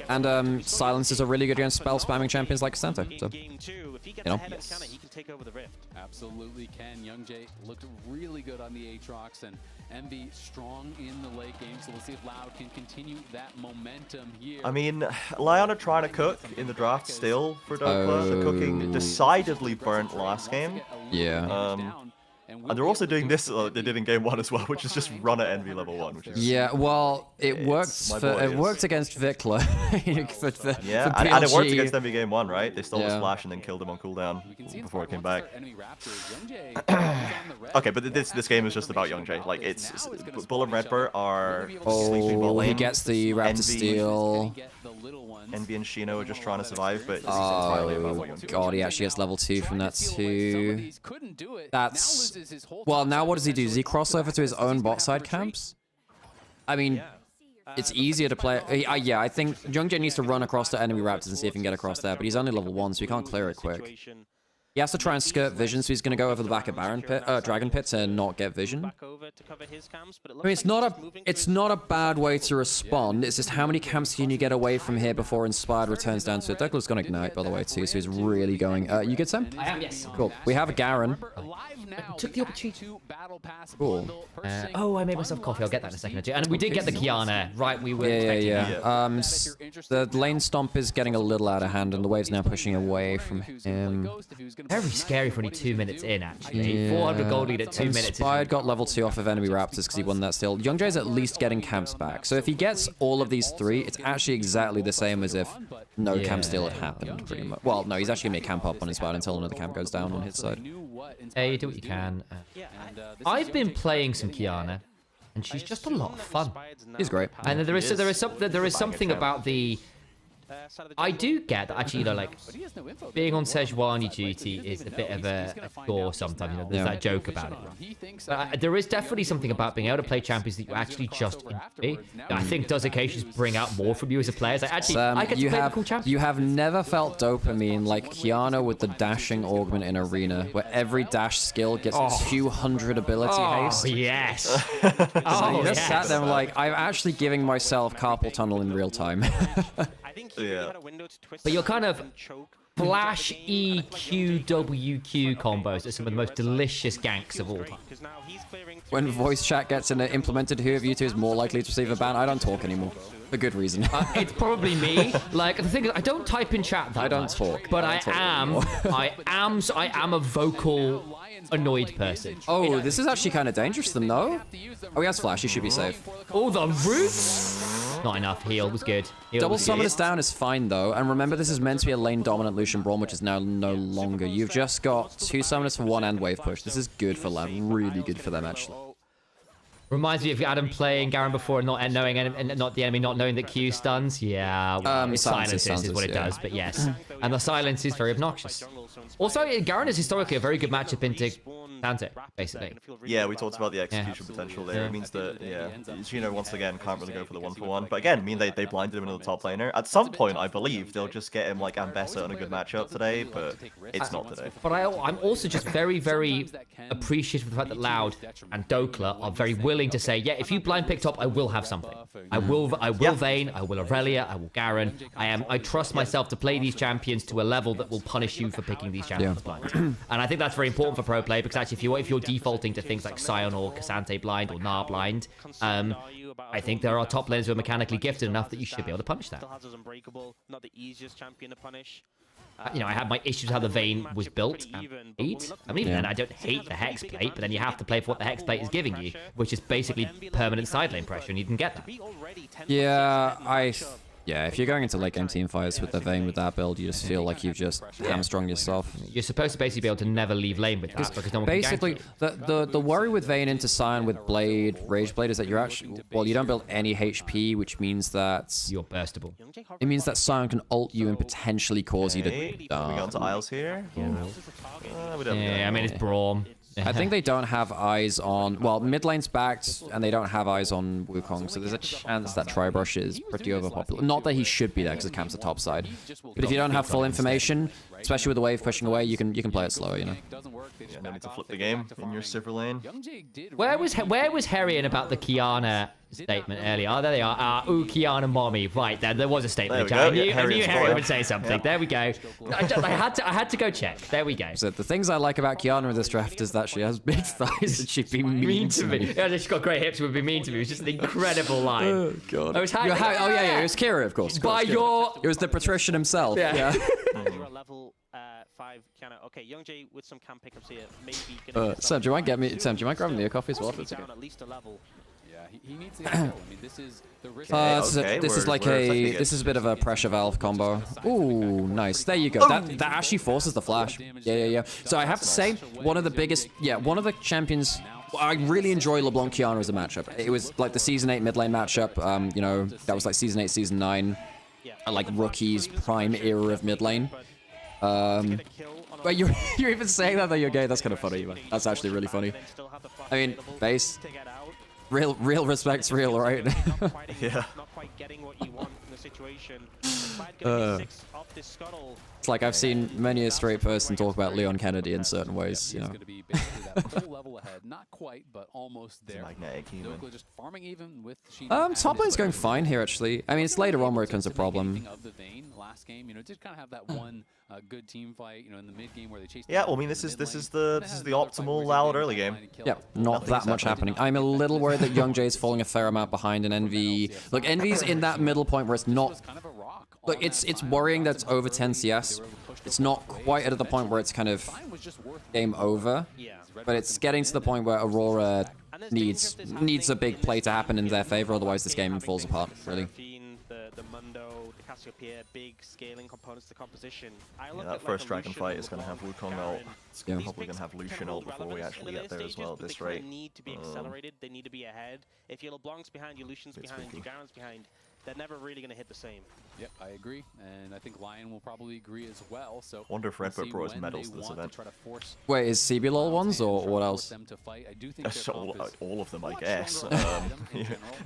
And silences are really good against spell spamming champions like Santo. So, you know. He can take over the Rift. Absolutely can. Young Jay looked really good on the Aatrox, and Envy strong in the late game. So we'll see if Loud can continue that momentum here. I mean, LYON are trying to cook in the draft still for Doppler. They're cooking decidedly burnt last game. Yeah. And they're also doing this they did in game 1 as well, which is just run at Envy level 1, which is well, it worked against Vikla. Yeah, and it worked against Envy game 1, right? They stole his flash and then killed him on cooldown before it came back. Okay, but this game is just about Young Jay. Like, it's Bull and Redbird are sleeping bot lane. He gets the Raptor steal. Envy and Shino are just trying to survive, but it's entirely about what Young Jay. God, he actually gets level 2 from that too. That's... Well, now what does he do? Does he cross over to his own bot side camps? I mean, it's easier to play... yeah, I think Young Jay needs to run across to enemy Raptors and see if he can get across there, but he's only level 1, so he can't clear it quick. He has to try and skirt vision, so he's going to go over the back of Dragon Pit to not get vision. I mean, it's not a bad way to respond. It's just how many camps can you get away from here before Inspired returns down to it. Douglas going to ignite, by the way, too, so he's really going... you good, Sam? I am, yes. Cool. We have a Garen. Took the opportunity. Cool. Oh, I made myself coffee. I'll get that in a second or two. And we did get the Kiana, right? We were expecting that. The lane stomp is getting a little out of hand, and the wave's now pushing away from him. Very scary for only 2 minutes in, actually. 400 gold lead at 2 minutes. Inspired got level 2 off of enemy Raptors because he won that steal. Young Jay's at least getting camps back. So if he gets all of these 3, it's actually exactly the same as if no camp steal had happened, pretty much. Well, no, he's actually going to make camp up on Inspired until another camp goes down on his side. Hey, do what you can. I've been playing some Kiana, and she's just a lot of fun. She's great. And there is something about the... I do get that actually, you know, like being on Sejuani duty is a bit of a chore sometimes. You know, there's that joke about it. But there is definitely something about being able to play champions that you actually just enjoy. I think does occasionally bring out more from you as a player. Like, actually, I get to play the cool champions. You have never felt dopamine like Kiana with the dashing augment in Arena, where every dash skill gets 200 ability haste. Oh, yes. So you just sat there like, I'm actually giving myself carpal tunnel in real time. But you're kind of flash EQWQ combos are some of the most delicious ganks of all time. When voice chat gets implemented, who of you two is more likely to receive a ban? I don't talk anymore. For good reason. It's probably me. Like, the thing is, I don't type in chat that I don't much, talk. But I am a vocal annoyed person. Oh, this is actually kind of dangerous then, though. Oh, he has flash. He should be safe. Oh, the roots! Not enough. Heal was good. Double summon us down is fine, though. And remember, this is meant to be a lane-dominant Lucian Braum, which is now no longer. You've just got 2 summoners for 1 and wave push. This is good for Lab. Really good for them, actually. Reminds me of Adam playing Garen before and not knowing, and not the enemy not knowing that Q stuns. Yeah, well, silences is what it does, but yes. And the silence is very obnoxious. Also, Garen is historically a very good matchup into Dante, basically. Yeah, we talked about the execution potential there. It means that, Gino once again can't really go for the 1-for-1. But again, I mean, they blinded him into the top laner. At some point, I believe, they'll just get him like Ambessa on a good matchup today, but it's not today. But I'm also just very, very appreciative of the fact that Loud and Dokla are very willing to say, yeah, if you blind pick top, I will have something. I will Vayne, I will Aurelia, I will Garen. I trust myself to play these champions to a level that will punish you for picking these champions blind. And I think that's very important for pro play, because actually if you're defaulting to things like Sion or Cassante blind or Gnar blind, I think there are top laners who are mechanically gifted enough that you should be able to punish that. You know, I had my issues with how the Vayne was built and played. I mean, even then, I don't hate the Hex plate, but then you have to play for what the Hex plate is giving you, which is basically permanent side lane pressure, and you can get that. Yeah, if you're going into late game team fights with the Vayne with that build, you just feel like you've just hamstrung yourself. You're supposed to basically be able to never leave lane with that, because no one basically, the worry with Vayne into Sion with Blade, Rage Blade, is that you're actually, well, you don't build any HP, which means that you're burstable. It means that Sion can ult you and potentially cause you to die. We got to Isles here. I mean, it's Braum. I think they don't have eyes on... Well, mid lane's backed, and they don't have eyes on Wukong, so there's a chance that Tribrush is pretty overpopular. Not that he should be there, because it camps the top side. But if you don't have full information, especially with the wave pushing away, you can play it slower, you know? Yeah, no need to flip the game in your silver lane. Where was Herrion about the Kiana statement earlier? Oh, there they are. Ooh, Kiana mommy. Right, there was a statement. I knew Herrion would say something. Yep. There we go. I had to go check. There we go. So the things I like about Kiana in this draft is that she has big thighs and she'd be mean to me. Yeah, she's got great hips and would be mean to me. It was just an incredible line. Oh, God. Oh, yeah, it was Kira, of course. It was the patrician himself. Yeah. You're a level 5 Kiana. Okay, Young J with some camp pickups here. Maybe Sam, do you mind grabbing me a coffee as well? Down at least a level. Yeah, he needs to get I mean, this is the risk. This is a bit of a pressure valve combo. Ooh, nice. There you go. That actually forces the flash. Yeah. So I have to say, one of the champions. I really enjoy LeBlanc Kiana as a matchup. It was like the Season 8 mid lane matchup. You know, that was like Season 8, Season 9. Like rookies, prime era of mid lane. But you're even saying that you're gay. That's kind of funny, man. That's actually really funny. I mean, base. Real respect's real, right? Yeah. Not quite getting what you want in the situation. It's like I've seen many a straight person talk about Leon Kennedy in certain ways, you know. Not quite, but almost there. Magnetic human. Just farming even with top lane's going fine here, actually. I mean, it's later on where it becomes a problem. Last game, you know, just kind of have that one good team fight, you know, in the mid game where they chase. Yeah, well, I mean, this is the optimal Loud early game. Yeah, not that much happening. I'm a little worried that Young Jay is falling a fair amount behind in Envy. Look, Envy's in that middle point where it's not. Look, it's worrying that it's over 10 CS. It's not quite at the point where it's kind of game over, but it's getting to the point where Aurora needs a big play to happen in their favor, otherwise this game falls apart, really. The Mundo, the Cassiopeia, big scaling components to composition. Yeah, that first dragon fight is going to have Wukong ult. It's probably going to have Lucian ult before we actually get there as well at this rate. They need to be accelerated. They need to be ahead. If your LeBlanc's behind, your Lucian's behind, your Garen's behind, they're never really going to hit the same. Yep, I agree, and I think Lion will probably agree as well. So wonder if Redbird brought his medals to this event. Wait, is CBLOL ones or what else? All of them, I guess.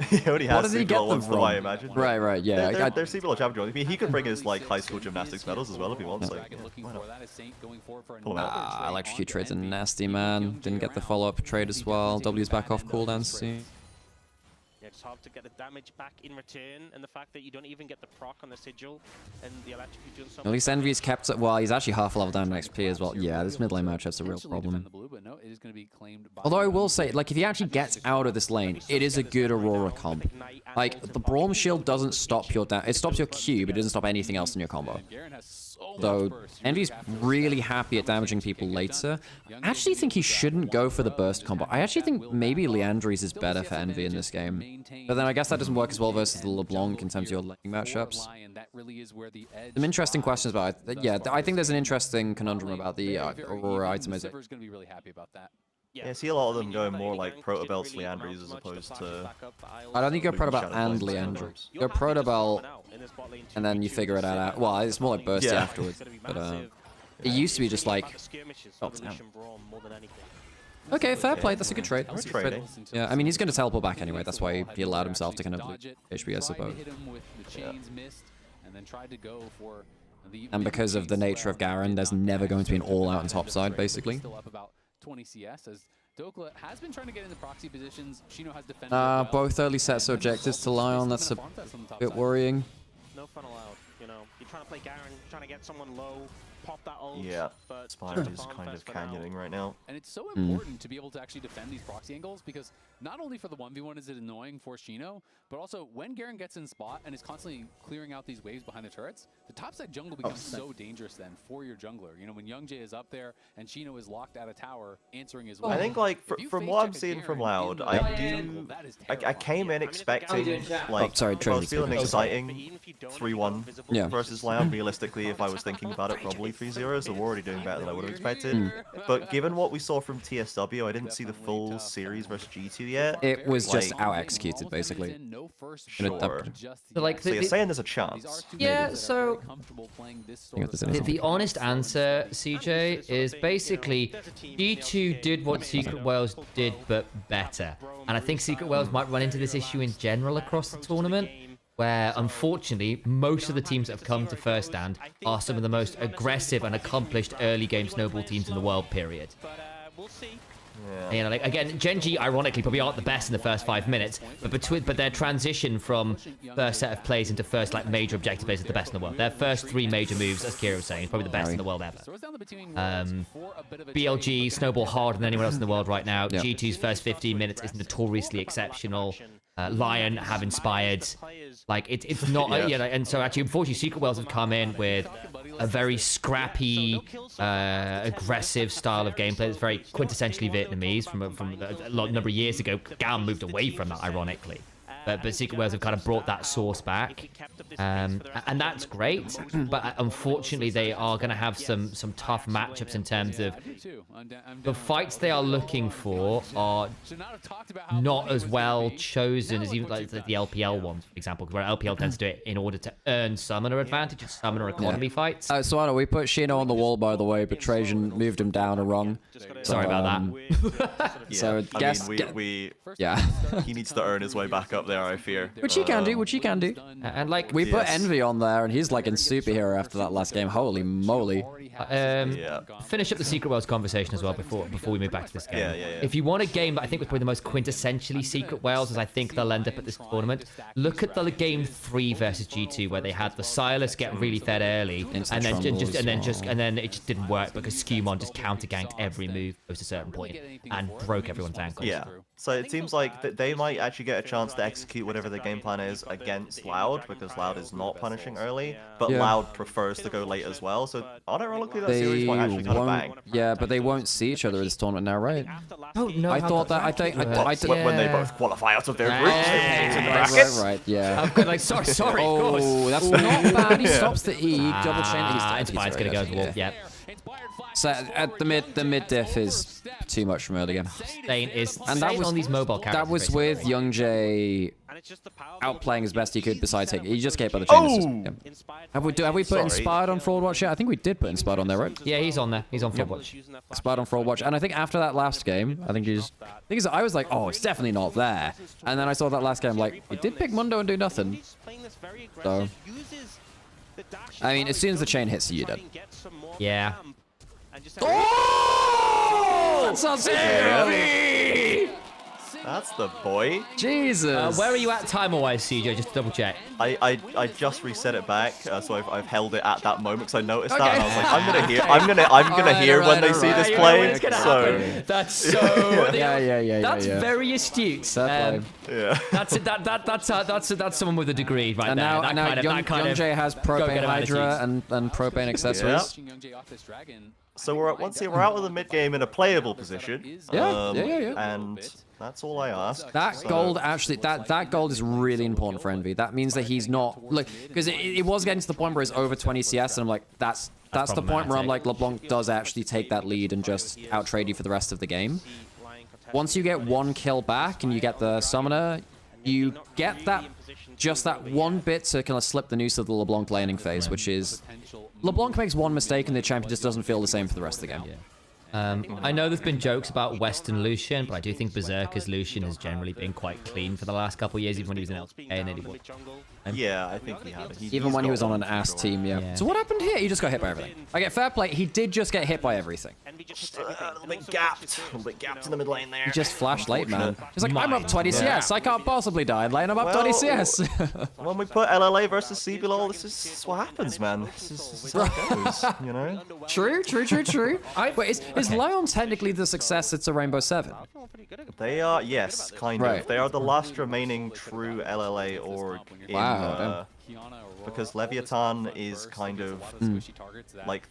He only has CBLOL ones, though, I imagine. Right, yeah. They're CBLOL champions. I mean, he could bring his like high school gymnastics medals as well if he wants. Like, pull him out. Electrocute trade's a nasty, man. Didn't get the follow-up trade as well. W's back off cooldown soon. Yeah, it's hard to get the damage back in return, and the fact that you don't even get the proc on the sigil, and the electrocute doing something. At least Envy's kept it. Well, he's actually half a level down in XP as well. Yeah, this mid lane matchup's a real problem. Although I will say, like, if he actually gets out of this lane, it is a good Aurora comp. Like, the Braum Shield doesn't stop your it stops your Q, but it doesn't stop anything else in your combo. Though Envy's really happy at damaging people later. I actually think he shouldn't go for the burst combo. I actually think maybe Leandries is better for Envy in this game. But then I guess that doesn't work as well versus the LeBlanc in terms of your lane matchups. Some interesting questions about it. Yeah, I think there's an interesting conundrum about the Aurora itemization. Yeah, I see a lot of them going more like Protobelts Leandries as opposed to... I don't think you go Protobelt and Leandries. You go Protobelt and then you figure it out. Well, it's more like Bursty afterwards. But it used to be just like... Oh, damn. Okay, fair play. That's a good trade. That's a good trade. Yeah, I mean, he's going to teleport back anyway. That's why he allowed himself to kind of HP, I suppose. And because of the nature of Garen, there's never going to be an all-out on top side, basically. 20 CS as Dokla has been trying to get into proxy positions. Shino has defended well. Both early sets objectives to LYON. That's a bit worrying. No fun allowed, you know. You're trying to play Garen, trying to get someone low, pop that ult. Yeah, Spire is kind of canyoning right now. And it's so important to be able to actually defend these proxy angles because not only for the 1v1 is it annoying for Shino, but also when Garen gets in spot and is constantly clearing out these waves behind the turrets, the topside jungle becomes so dangerous then for your jungler. You know, when Young Jay is up there and Shino is locked at a tower answering his I think, like, from what I'm seeing from Loud, I came in expecting, like, I was feeling exciting 3-1 versus Loud. Realistically, if I was thinking about it, probably 3-0, so we're already doing better than I would have expected. But given what we saw from TSW, I didn't see the full series versus G2 yet. It was just out-executed, basically. Sure. So, like, so you're saying there's a chance? Yeah, so the honest answer, CJ, is basically G2 did what Secret Wales did, but better. And I think Secret Wales might run into this issue in general across the tournament, where, unfortunately, most of the teams that have come to First Stand are some of the most aggressive and accomplished early game snowball teams in the world, period. we'll see. Yeah. You know, like again, Gen G ironically probably aren't the best in the first 5 minutes, but their transition from first set of plays into first like major objective plays is the best in the world. Their first 3 major moves, as Kira was saying, is probably the best in the world ever. BLG snowball harder than anyone else in the world right now. G2's first 15 minutes is notoriously exceptional. LYON have inspired. Like it's not, you know, and so actually, unfortunately, Secret Worlds have come in with a very scrappy, aggressive style of gameplay that's very quintessentially Vietnamese from a number of years ago. GAM moved away from that, ironically. But Secret Worlds have kind of brought that source back, and that's great. But unfortunately, they are going to have some tough matchups in terms of the fights they are looking for are not as well chosen as even like the LPL ones, for example, where LPL tends to do it in order to earn summoner advantage and summoner economy fights. So we put Shino on the wall, by the way, but Trajan moved him down a rung. Sorry about that. So guess he needs to earn his way back up there, I fear. Which he can do, And like we put Envy on there, and he's like in superhero after that last game. Holy moly! Finish up the Secret Worlds conversation as well before we move back to this game. If you want a game that I think was probably the most quintessentially Secret Worlds, as I think they'll end up at this tournament, look at the game 3 versus G2 where they had the Silas get really fed early, and then it just didn't work because Skewmon just counter ganked every move to a certain point and broke everyone's ankles. Yeah. So it seems like that they might actually get a chance to execute whatever the game plan is against Loud, because Loud is not punishing early, but Loud prefers to go late as well. So ironically, that series might actually kind of bang. Yeah, but they won't see each other in this tournament now, right? Oh no! I thought that. I think when they both qualify out of their groups. Right. Yeah. Like sorry. Oh, that's not bad. He stops the E. Double chain. Inspired's gonna go to wall. Yep. So at the mid diff is too much from early game. And that was on these mobile characters. That was with Young J outplaying as best he could. Besides taking, he just kept by the chain. Have we put Inspired on Fraud Watch yet? I think we did put Inspired on there, right? Yeah, he's on there. He's on Fraud Watch. Inspired on Fraud Watch, and I think after that last game, I was like, oh, it's definitely not there. And then I saw that last game, like, he did pick Mundo and do nothing. So, I mean, as soon as the chain hits you, you're dead. Yeah. Oh! That's not heavy! That's the boy. Jesus. Where are you at timer-wise, CJ? Just to double check. I just reset it back, so I've held it at that moment because I noticed that, and I was like, I'm gonna hear when they see this play. So that's so. That's very astute. That's someone with a degree right there. And now Young J has propane Hydra and propane accessories. So we're out of the mid game in a playable position. Yeah. And that's all I ask. That gold actually, that gold is really important for Envy. That means that he's not because it was getting to the point where it's over 20 CS, and I'm like, that's the point where I'm like, LeBlanc does actually take that lead and just out trade you for the rest of the game. Once you get 1 kill back and you get the summoner, you get just that 1 bit to kind of slip the noose of the LeBlanc laning phase, which is LeBlanc makes 1 mistake and the champion just doesn't feel the same for the rest of the game. I know there's been jokes about Western Lucian, but I do think Berserker's Lucian has generally been quite clean for the last couple of years, even when he was in LPA and anyway. Yeah, I think he had it. Even when he was on an ass team, yeah. So what happened here? He just got hit by everything. Okay, fair play. He did just get hit by everything. Just a little bit gapped in the mid lane there. He just flashed late, man. He's like, I'm up 20 CS. I can't possibly die in lane. I'm up 20 CS. When we put LLA versus CBLOL, this is what happens, man. This is how it goes, you know? True. Wait, is LYON technically the successor to Rainbow 7? They are, yes, kind of. They are the last remaining true LLA org in, because Leviathan is kind of like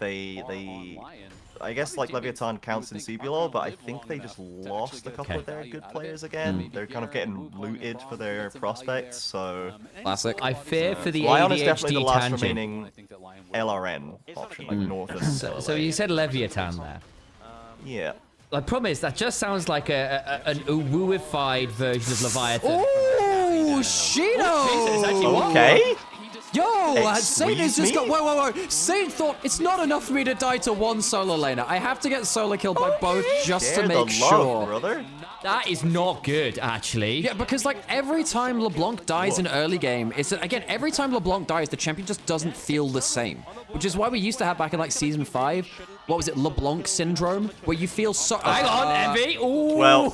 I guess like Leviathan counts in CBLOL, but I think they just lost a couple of their good players again. They're kind of getting looted for their prospects, so classic. I fear for the LYON ADHD is definitely the last tangent. remaining LRN option, like North and So you said Leviathan there. Yeah. The problem is that just sounds like an Uwuified version of Leviathan. Oh, Shino! Okay. Yo, Saint has just got... Whoa. Saint thought, it's not enough for me to die to 1 solo laner. I have to get solo killed by both just to make sure. Brother. That is not good, actually. Yeah, because like every time LeBlanc dies in early game, again, every time LeBlanc dies, the champion just doesn't feel the same. Which is why we used to have back in like Season 5, what was it, LeBlanc syndrome, where you feel so. Hang on, Envy. Ooh.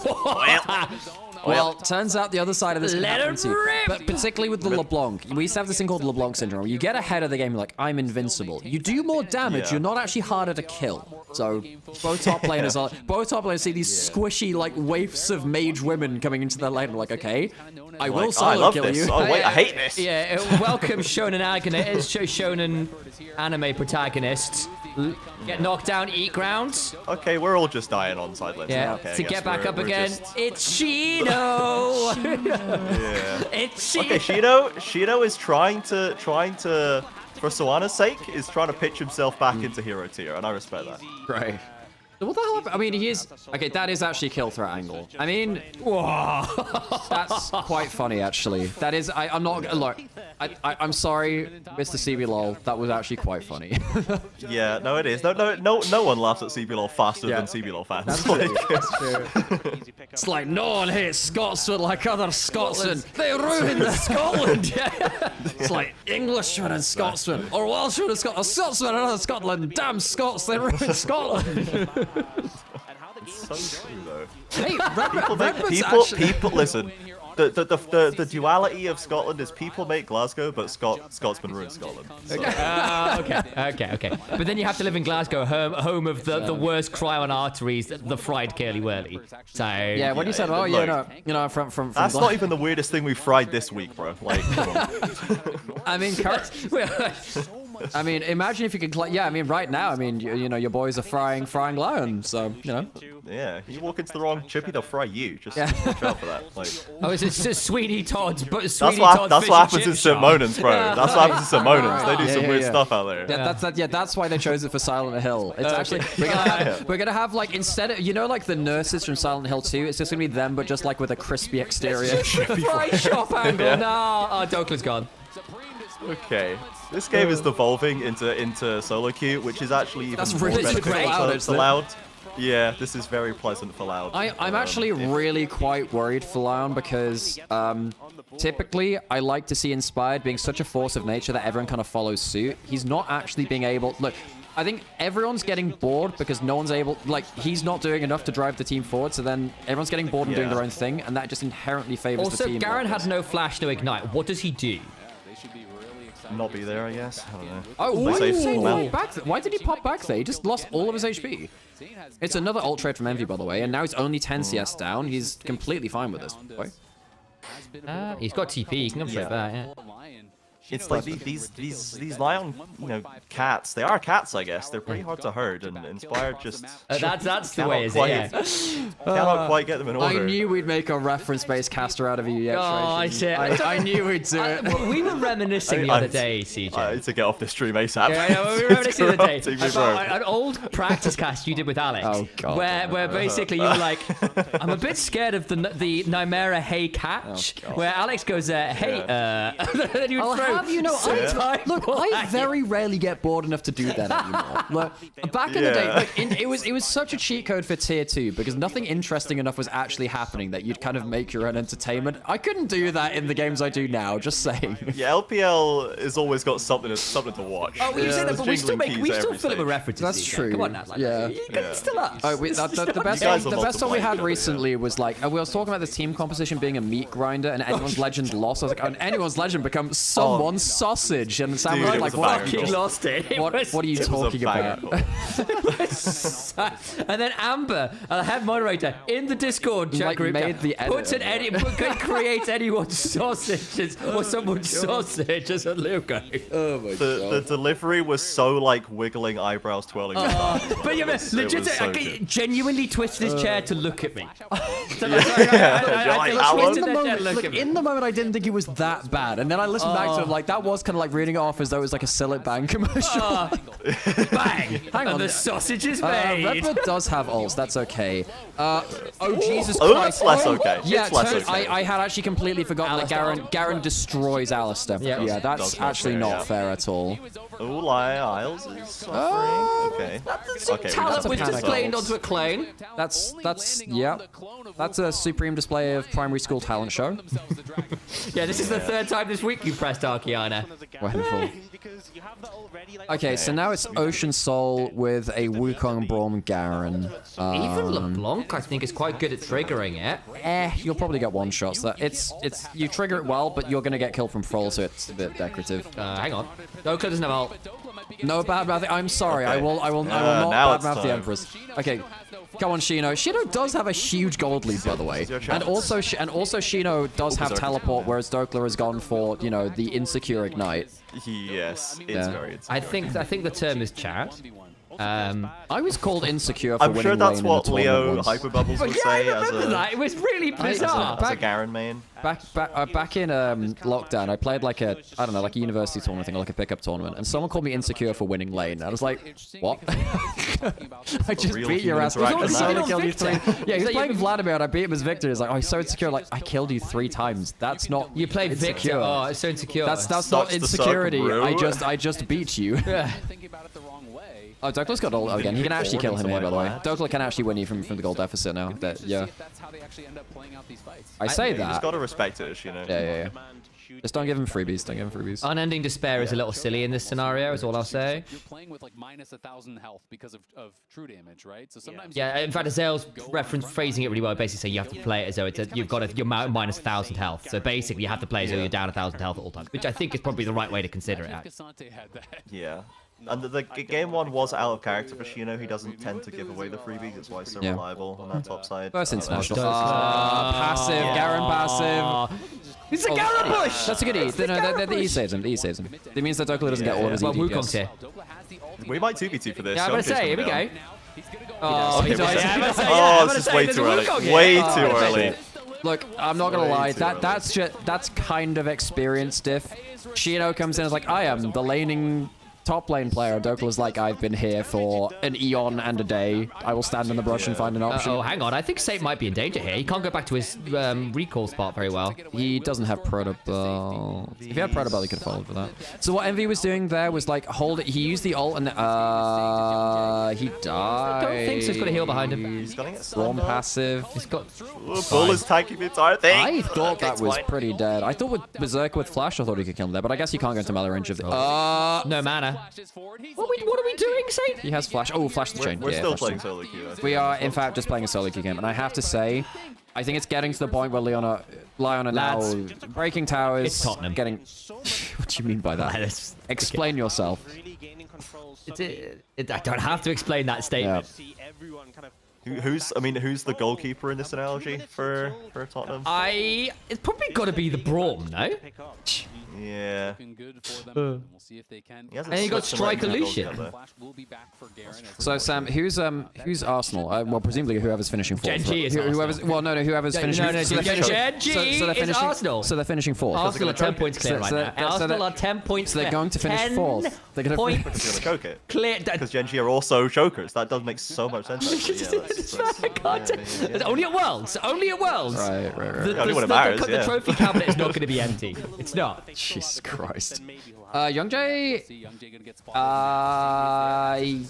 Well, turns out the other side of this can Let happen it too. rip! But particularly with the LeBlanc, we used to have this thing called LeBlanc syndrome. Where you get ahead of the game, you're like, I'm invincible. You do more damage, Yeah. you're not actually harder to kill. So both top laners see these squishy like waifs of mage women coming into their lane. Like, okay, I will solo kill you. Oh wait, I hate this. Yeah, welcome shonen shonen anime protagonists. Get knocked down, eat ground. Okay, we're all just dying on side lanes. Yeah, Okay, I to guess get back we're up again, just- it's Shido. Yeah. It's Shido. Okay, Shido is trying to, for Sawana's sake, is trying to pitch himself back into hero tier, and I respect that. Right. What the hell? I mean, he is... Okay, that is actually a kill threat angle. I mean, whoa. That's quite funny, actually. That is... I'm not... Look, I'm sorry, Mr. CBLOL. That was actually quite funny. Yeah, no, it is. No one laughs at CBLOL faster than CBLOL fans. That's true. It's like, no one hates Scotsmen like other Scotsmen. They ruined the Scotland. It's like Englishmen and Scotsmen, or Welshmen and Scotsmen, Scotsmen and other Scotland. Damn Scots, they ruined Scotland. It's so true, though. Hey, people listen. The duality of Scotland is people make Glasgow, but Scotsmen ruin Scotland. So. Okay. But then you have to live in Glasgow, home of the worst cry on arteries, the fried curly whirly. So yeah, when you said, oh yeah, from that's not even the weirdest thing we fried this week, bro. Like, come on. I mean, imagine if you could. Yeah, I mean, right now, I mean, you know, your boys are frying LYON, so you know. Yeah, you walk into the wrong chippy, they'll fry you. Just watch out for that. Like, oh, it's just Sweeney Todd's, but that's what happens in St. Monans, bro. That's what happens in St. Monans. They do some weird stuff out there. Yeah, that's why they chose it for Silent Hill. It's actually we're gonna have like, instead of, you know, like the nurses from Silent Hill 2, it's just gonna be them, but just like with a crispy exterior. Fry shop angle. No, Dokka's gone. Okay, this game is devolving into solo queue, which is actually even more beneficial to Loud. Yeah, this is very pleasant for Loud. I'm actually really quite worried for LYON because typically I like to see Inspired being such a force of nature that everyone kind of follows suit. He's not actually being able... Look, I think everyone's getting bored because no one's able... Like, he's not doing enough to drive the team forward, so then everyone's getting bored and doing their own thing, and that just inherently favors the team. Also, Garen had no flash, no ignite. What does he do? Not be there, I guess. I don't know. Oh, why did he pop back there? He just lost all of his HP. It's another ult trade from Envy, by the way, and now he's only 10 CS down. He's completely fine with this. He's got TP. He can come straight back. Yeah. It's like these LYON, you know, cats. They are cats, I guess. They're pretty hard to herd, and Inspired just that's the way, is it? Yeah. Cannot quite get them in order. I knew we'd make a reference-based caster out of you. I knew we'd do it. We were reminiscing the other day, CJ. I need to get off this stream ASAP. Yeah, we were reminiscing the other day about an old practice cast you did with Alex. Oh God. Where basically you were like, I'm a bit scared of the Nymaera Hey catch. Where Alex goes, hey, then you would throw. You know, I very rarely get bored enough to do that anymore. Look, back in the day, like, it was such a cheat code for tier 2 because nothing interesting enough was actually happening that you'd kind of make your own entertainment. I couldn't do that in the games I do now. Just saying. Yeah, LPL has always got something to watch. Oh, you say that, but we still fill it with references. That's true. Come on now, still us. Oh, the best one we had recently was like we were talking about the team composition being a meat grinder, and anyone's legend lost. I was like, and anyone's legend becomes someone's sausage, and Sam was like, fucking lost it. What are you talking about? And then Amber, head moderator in the Discord chat group, creates anyone's sausage or someone's sausage as a logo. Oh my God. The delivery was so like wiggling eyebrows twirling. But yeah, legit, I genuinely twisted his chair to look at me. In the moment, I didn't think it was that bad, and then I listened back to him like that was kind of like reading it off as though it was like a Sillet Bang commercial. Bang! Hang on, the sausage is made. Redwood does have ults. That's okay. Oh Jesus Christ! Oh, that's less okay. Yeah, okay. I had actually completely forgotten that Garen destroys Alistair. Yeah, that's actually not fair at all. Oh, Isles is suffering. Okay. Talent was displayed onto a clone. That's a supreme display of primary school talent show. Yeah, this is the third time this week you pressed R2. Kiana. Wonderful. Okay, so now it's Ocean Soul with a Wukong Braum Garen. Even LeBlanc, I think, is quite good at triggering it. You'll probably get one shots. You trigger it well, but you're gonna get killed from Thrall, so it's a bit decorative. Hang on. Doka doesn't have ult. No badmouth. I'm sorry. Okay. I will not badmouth the Empress. Okay. Come on, Shino. Shino does have a huge gold lead, by the way, and also Shino does have teleport, whereas Dokla has gone for the insecure ignite. Yes, it's very insecure. I think the term is Chad. I was called insecure for I'm winning sure that's lane what in a Leo tournament once. Hyperbubbles would say as a... that. It was really bizarre. As a Garen main. Back in lockdown, I played like a university tournament thing, or like a pickup tournament, and someone called me insecure for winning lane. I was like, what? I just beat your ass. I killed you 3. Yeah, he was playing Vladimir, and I beat him as Victor. He's like, oh, he's so insecure. Like, I killed you 3 times. That's not. You played Victor. Oh, it's so insecure. That's not insecurity. I just beat you. Yeah. Oh, Dokla's got ult again. He can actually kill him here, by the way. Dokla can actually win you from the gold deficit now. Yeah. I say that. You just gotta respect it, Yeah. Just don't give him freebies. Don't give him freebies. Unending despair is a little silly in this scenario, is all I'll say. You're playing with like minus 1,000 health because of true damage, right? So sometimes. Yeah, in fact, Azael's phrasing it really well. Basically, saying you have to play it as though you're minus 1,000 health. So basically, you have to play as though you're down 1,000 health at all times, which I think is probably the right way to consider it. Yeah. And the game 1 was out of character for Shino. He doesn't tend to give away the freebies. That's why he's so reliable on that top side. First international. Passive. Garen passive. It's a Garen push! That's a good E. The E saves him. The E saves him. It means that Dokla doesn't get all of his E DPS. Wukong's here. We might 2v2 for this. Yeah, I'm going to say, here we go. Oh, this is way too early. Way too early. Look, I'm not gonna lie. That's kind of experience diff. Shino comes in as like, I am the laning top lane player. Dokla's like, I've been here for an eon and a day. I will stand in the brush and find an option. Oh, hang on. I think Saint might be in danger here. He can't go back to his recall spot very well. He doesn't have Protobell. If he had Protobell, he could have followed for that. So what Envy was doing there was like hold it. He used the ult and he died. I don't think so. He's got a heal behind him. He's gonna get Storm passive. He's got. Bull is tanking the entire thing. I thought that was pretty dead. I thought with Berserker with Flash, I thought he could kill him there, but I guess you can't go into melee range of the. No mana. What are we doing, Saint? He has Flash. Oh, Flash the chain. We're still playing solo queue. We are, in fact, just playing a solo queue game, and I have to say, I think it's getting to the point where LYON are now breaking towers. It's Tottenham. Getting. What do you mean by that? Explain yourself. I don't have to explain that statement. Yeah. Who's the goalkeeper in this analogy for Tottenham? It's probably got to be the Braum, no? Yeah. And you got Striker Lucian. So Sam, who's Arsenal? Well, presumably whoever's finishing fourth. JDG is whoever's whoever's finishing. JDG is Arsenal. So they're finishing fourth. Arsenal are 10 points clear right now. Arsenal are 10 points. So they're going to finish fourth. They're going to choke it. Clear. Because Genji are also chokers. That does make so much sense. Only at Worlds. Only at Worlds. Right. Only when it matters. The trophy cabinet is not going to be empty. It's not. Jesus Christ. Youngjae,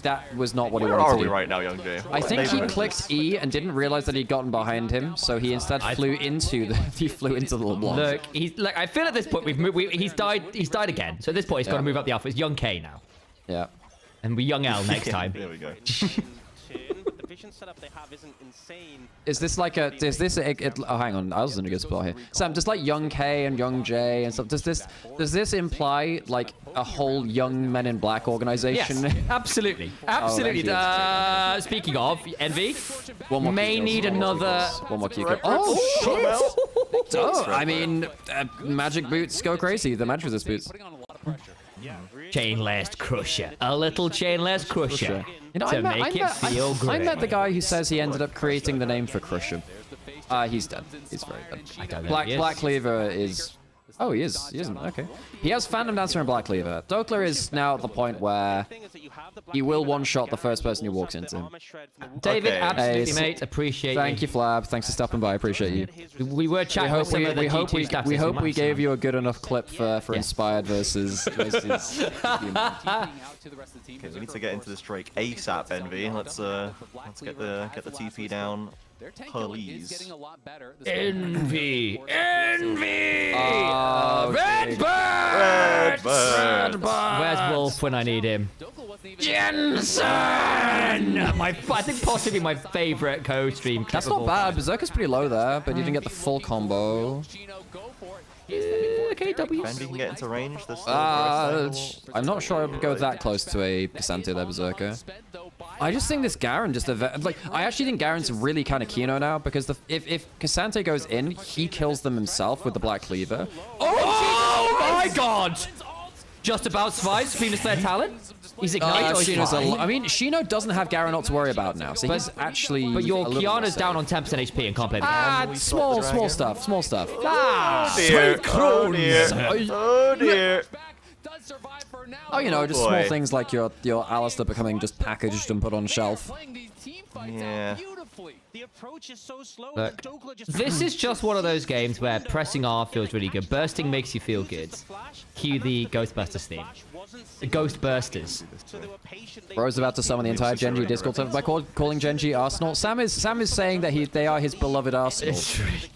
that was not what he wanted to do. Where are we right now, Youngjae? I think he clicked E and didn't realize that he'd gotten behind him, so he instead flew into the LeBlanc. Look, I feel at this point he's died again. So at this point he's got to move up the alpha. It's Young K now. Yeah. And we Young L next time. There we go. Setup they have isn't insane. Is this like a? Is this? Oh, hang on. I was in a good spot here. Sam, just like Young K and Young J and stuff. Does this imply like a whole Young Men in Black organization? Yes, absolutely. Speaking of Envy, may need another. One more Q. Oh shit! Oh, I mean, magic boots go crazy. The magic resist boots. Chainless Crusher. A little Chainless Crusher. To make it feel great. I met the guy who says he ended up creating the name for Crusher. He's dead. He's very dead. I don't know. Black Cleaver is... Oh, he is. He isn't. Okay. He has Phantom Dancer and Black Cleaver. Dokla is now at the point where he will one-shot the first person who walks into him. David, absolutely, mate. Appreciate you. Thank you, Flab. Thanks for stopping by. Appreciate you. We were chatting with some of the G2 stats. We hope we gave you a good enough clip for Inspired versus Okay, we need to get into this Drake ASAP, Envy. Let's get the TP down. Please. Envy! Redbird! himself when I need him. Jensen! I think possibly my favorite co-stream. That's not bad. Berserker's pretty low there, but you didn't get the full combo. Okay, W. Fendi can get into range. I'm not sure I would go that close to a Cassante there, Berserker. I just think this Garen just I actually think Garen's really kind of Kino now because if Cassante goes in, he kills them himself with the Black Cleaver. Oh my god! Just about survived. Supreme Display talent. He's ignited. I mean, Shino doesn't have Garen not to worry about now, so he's actually. But your Kiana's down on 10% HP and can't play the game. Small stuff. Oh dear. Oh dear. Oh dear. Oh, you know, just small things like your Alistair becoming just packaged and put on shelf. Yeah. Look, this is just one of those games where pressing R feels really good. Bursting makes you feel good. Cue the Ghostbusters theme. The Ghostbusters. Bro's about to summon the entire Genji Discord server by calling Genji Arsenal. Sam is saying that they are his beloved Arsenal.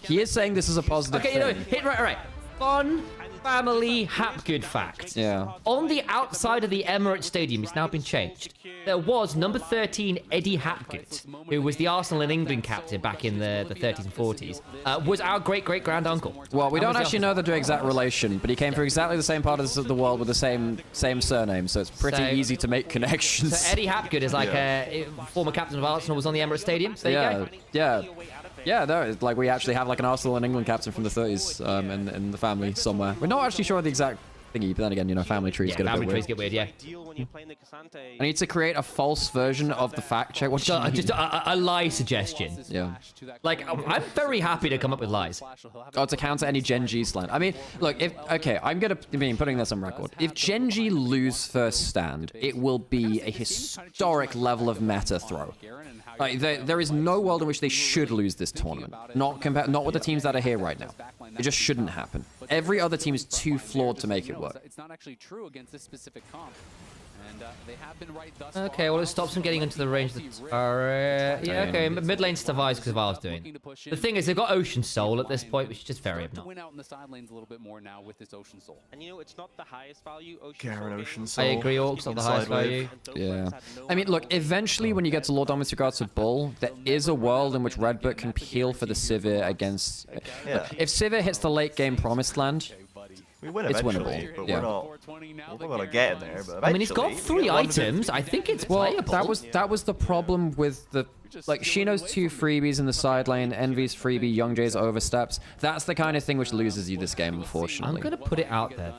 He is saying this is a positive thing. Okay, you know, right. Fun family Hapgood fact. Yeah. On the outside of the Emirates Stadium, it's now been changed. There was number 13 Eddie Hapgood, who was the Arsenal and England captain back in the 30s and 40s, was our great-great-grand uncle. Well, we don't actually know the exact relation, but he came from exactly the same part of the world with the same surname, so it's pretty easy to make connections. So Eddie Hapgood is like a former captain of Arsenal, was on the Emirates Stadium. So there you go. Yeah, no, it's like we actually have like an Arsenal and England captain from the 30s in the family somewhere. We're not actually sure of the exact thingy, but then again, you know, family trees get a bit weird. Get weird, yeah. I need to create a false version of the fact check. What's just a lie suggestion. Yeah. Like, I'm very happy to come up with lies. Oh, to counter any Genji slant. I mean, look, I'm putting this on record. If Genji lose first stand, it will be a historic level of meta throw. Like, there is no world in which they should lose this tournament. Not with the teams that are here right now. It just shouldn't happen. Every other team is too flawed to make it work. It's not actually true against this specific comp. And they have been right thus Okay, well, it stops them getting into the range of the turret. Yeah, okay, mid lane survives because of what I was doing. The thing is, they've got Ocean Soul at this point, which is just very obnoxious. Win out in the side lanes a little bit more now with this Ocean Soul. And you know, it's not the highest value Ocean Soul. I agree, Orcs, not the highest value. Yeah. I mean, look, eventually when you get to Lord Dom with regards to Bull, there is a world in which Redbird can peel for the Sivir against... Yeah. If Sivir hits the late game Promised Land, we win it's eventually, winnable. but yeah. we're not gonna get in there. But I mean, he's got 3 items. I think it's playable. That was the problem with the Shino's 2 freebies in the side lane, Envy's freebie, Young Jay's oversteps. That's the kind of thing which loses you this game, unfortunately. I'm gonna put it out there.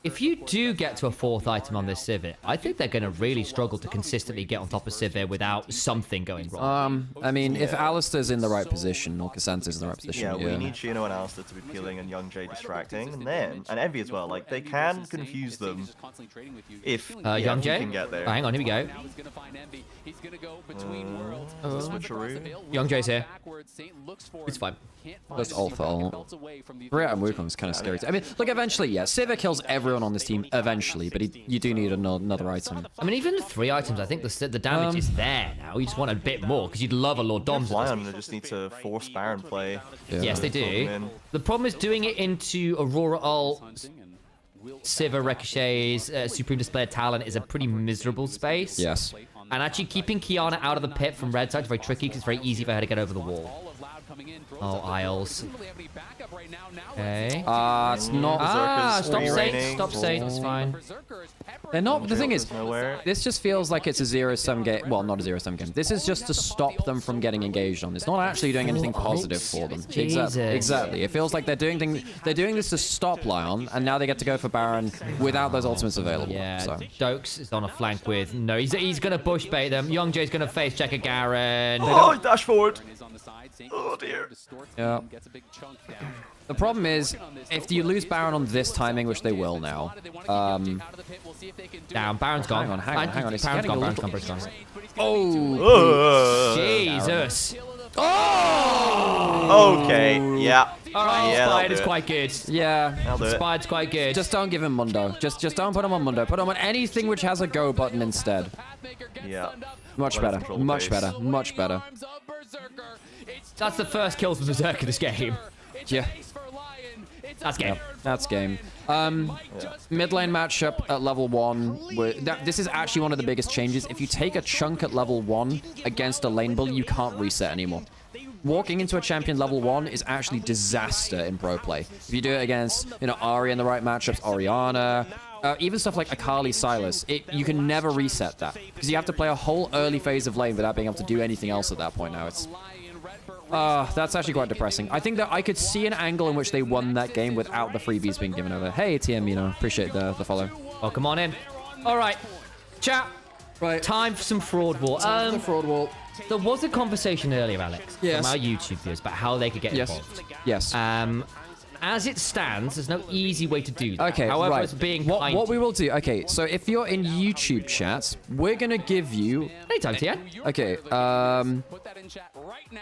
If you do get to a 4th item on this Sivir, I think they're going to really struggle to consistently get on top of Sivir without something going wrong. I mean, if Alistair's in the right position, or Cassante's in the right position, we need Shino and Alistair to be peeling and Young Jay distracting, and Envy as well. Like, they can confuse them if Young Jay can get there. Oh, hang on, here we go. Young Jay's here. It's fine. Just all for all. 3 item Wukong's kind of scary. I mean, look, eventually, yeah, Sivir kills everyone on this team eventually, but you do need another item. I mean, even 3 items, I think the damage is there now. You just want a bit more, because you'd love a Lord Dom. LYON just need to force Baron play. Yeah. Yes, they do. The problem is doing it into Aurora ult, Sivir ricochets, Supreme Display of Talent is a pretty miserable space. Yes. And actually keeping Kiana out of the pit from red side is very tricky, because it's very easy for her to get over the wall. Oh, Isles. Okay. It's not. Stop Saint, it's fine. They're not. The thing is, this just feels like it's a 0-sum game. Well, not a 0-sum game. This is just to stop them from getting engaged on. It's not actually doing anything positive for them. Exactly. It feels like they're doing this to stop LYON, and now they get to go for Baron without those ultimates available. Yeah. So. Dokes is on a flank with he's gonna bush bait them. Young Jay's gonna face check a Garen. Oh, dash forward. Oh dear. Yeah. The problem is, if you lose Baron on this timing, which they will now, down. Baron's gone. Hang on. Baron's gone. Oh, Jesus. Oh. Okay. Yeah. Alright, Spider's quite good. Yeah. Spider's quite good. Just don't give him Mundo. Just don't put him on Mundo. Put him on anything which has a go button instead. Yeah. Much better. Much better. That's the first kill for Berserker this game. Yeah. That's game. That's game. Mid lane matchup at level 1. This is actually one of the biggest changes. If you take a chunk at level 1 against a lane bully, you can't reset anymore. Walking into a champion level 1 is actually disaster in pro play. If you do it against, Ahri in the right matchups, Orianna, even stuff like Akali Sylas, you can never reset that. Because you have to play a whole early phase of lane without being able to do anything else at that point now. It's... that's actually quite depressing. I think that I could see an angle in which they won that game without the freebies being given over. Hey, TM, appreciate the follow. Oh, come on in. All right. Chat. Right. Time for some fraud wall. Time for the fraud wall. There was a conversation earlier, Alex, yes. from our YouTube viewers about how they could get involved. Yes. As it stands, there's no easy way to do that. Okay, However, right. it's being what we will do. Okay, so if you're in YouTube chat, we're gonna give you. Anytime, Tian. Okay.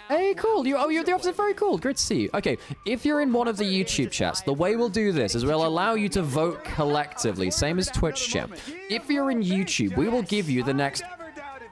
Hey, cool. You're the opposite. Very cool. Great to see you. Okay, if you're in one of the YouTube chats, the way we'll do this is we'll allow you to vote collectively, same as Twitch chat. If you're in YouTube, we will give you the next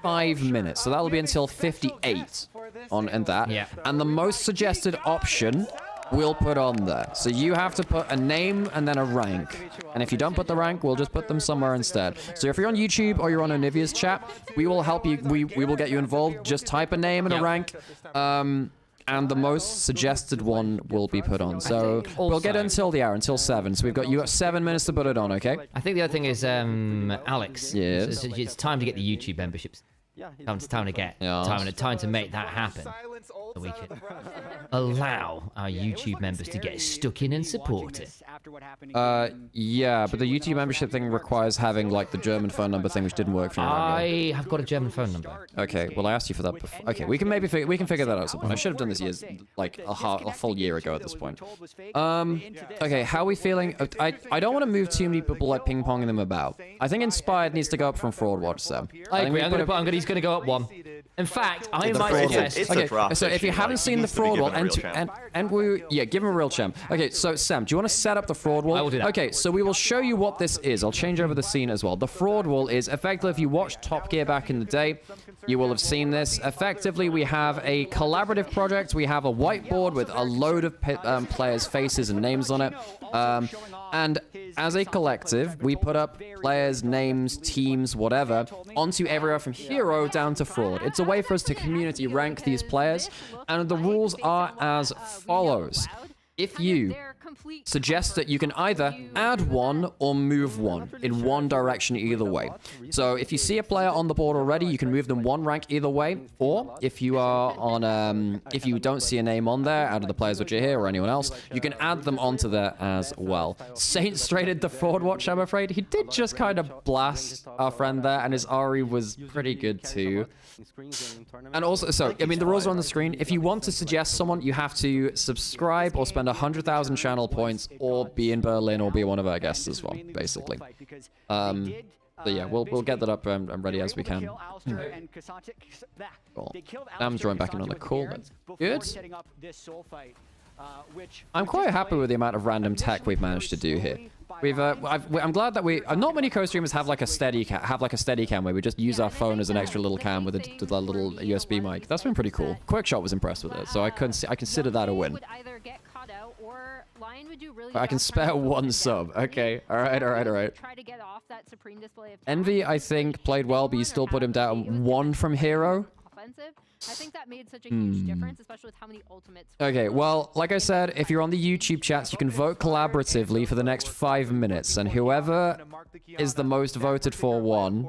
5 minutes, so that'll be until 58 on that. Yeah. And the most suggested option we'll put on there. So you have to put a name and then a rank. And if you don't put the rank, we'll just put them somewhere instead. So if you're on YouTube or you're on Onivia's chat, we will help you. We will get you involved. Just type a name and a rank. And the most suggested one will be put on. So we'll get until the hour, until 7. So you got 7 minutes to put it on, okay? I think the other thing is, Alex. Yes. It's time to get the YouTube memberships. It's time to get time to make that happen. So we can allow our YouTube members to get stuck in and support it. Yeah, but the YouTube membership thing requires having like the German phone number thing, which didn't work for me. I have got a German phone number. Okay, well I asked you for that before. Okay, we can figure that out sometime. I should have done this years like a full year ago at this point. Okay, how are we feeling? I don't want to move too many people like ping ponging them about. I think Inspired needs to go up from Fraud Watch, Sam. I agree. He's going to go up 1. In fact, I might suggest. Okay, so if you haven't seen the fraud wall, give him a real champ. Okay, so Sam, do you want to set up the fraud wall? I will do that. Okay, so we will show you what this is. I'll change over the scene as well. The fraud wall is effectively, if you watched Top Gear back in the day, you will have seen this. Effectively, we have a collaborative project. We have a whiteboard with a load of players' faces and names on it. And as a collective, we put up players' names, teams, whatever, onto everywhere from hero down to fraud. It's a way for us to community rank these players, and the rules are as follows. If you suggest that you can either add one or move one in one direction either way. So if you see a player on the board already, you can move them 1 rank either way, or if you are on, if you don't see a name on there out of the players which are here or anyone else, you can add them onto there as well. Saint straighted the fraud watch, I'm afraid. He did just kind of blast our friend there, and his Ahri was pretty good too. And also, so, I mean, the rules are on the screen. If you want to suggest someone, you have to subscribe or spend 100,000 channel points or be in Berlin or be one of our guests as well, basically. So yeah, we'll get that up and ready as we can. Cool. I'm drawing back in on the call. That's good. I'm quite happy with the amount of random tech we've managed to do here. I'm glad that not many co-streamers have like a steady cam where we just use our phone as an extra little cam with a little USB mic. That's been pretty cool. Quickshot was impressed with it, so I consider that a win. I can spare 1 sub. Okay, all right. Envy, I think, played well, but you still put him down 1 from hero. I think that made such a huge difference, especially with how many ultimates. Okay, well, like I said, if you're on the YouTube chats, you can vote collaboratively for the next 5 minutes, and whoever is the most voted for one,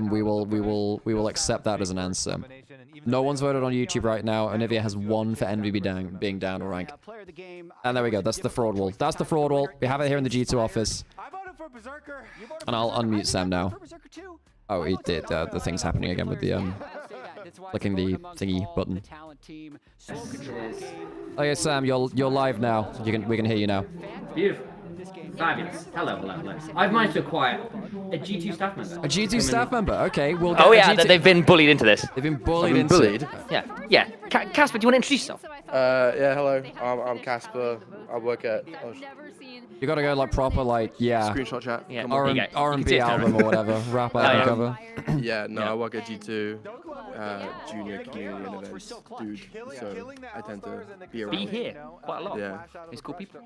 we will accept that as an answer. No one's voted on YouTube right now. Onivia has 1 for Envy being down a rank. And there we go. That's the fraud wall. That's the fraud wall. We have it here in the G2 office. And I'll unmute Sam now. Oh, he did. The thing's happening again with the clicking the thingy button. Okay, Sam, you're live now. We can hear you now. Beautiful. Fabulous. Hello. I've managed to acquire a G2 staff member. A G2 staff member? Okay, we'll get they've been bullied into this. They've been bullied into it. Yeah. Yeah, Casper, do you want to introduce yourself? Yeah, hello. I'm Casper. I work at. You gotta go like proper, like, yeah. Screenshot chat. Yeah, R&B album or whatever. Rap album cover. Yeah, no, I work at G2, junior community and events dude. So I tend to be around. Be here quite a lot. Yeah. It's cool people.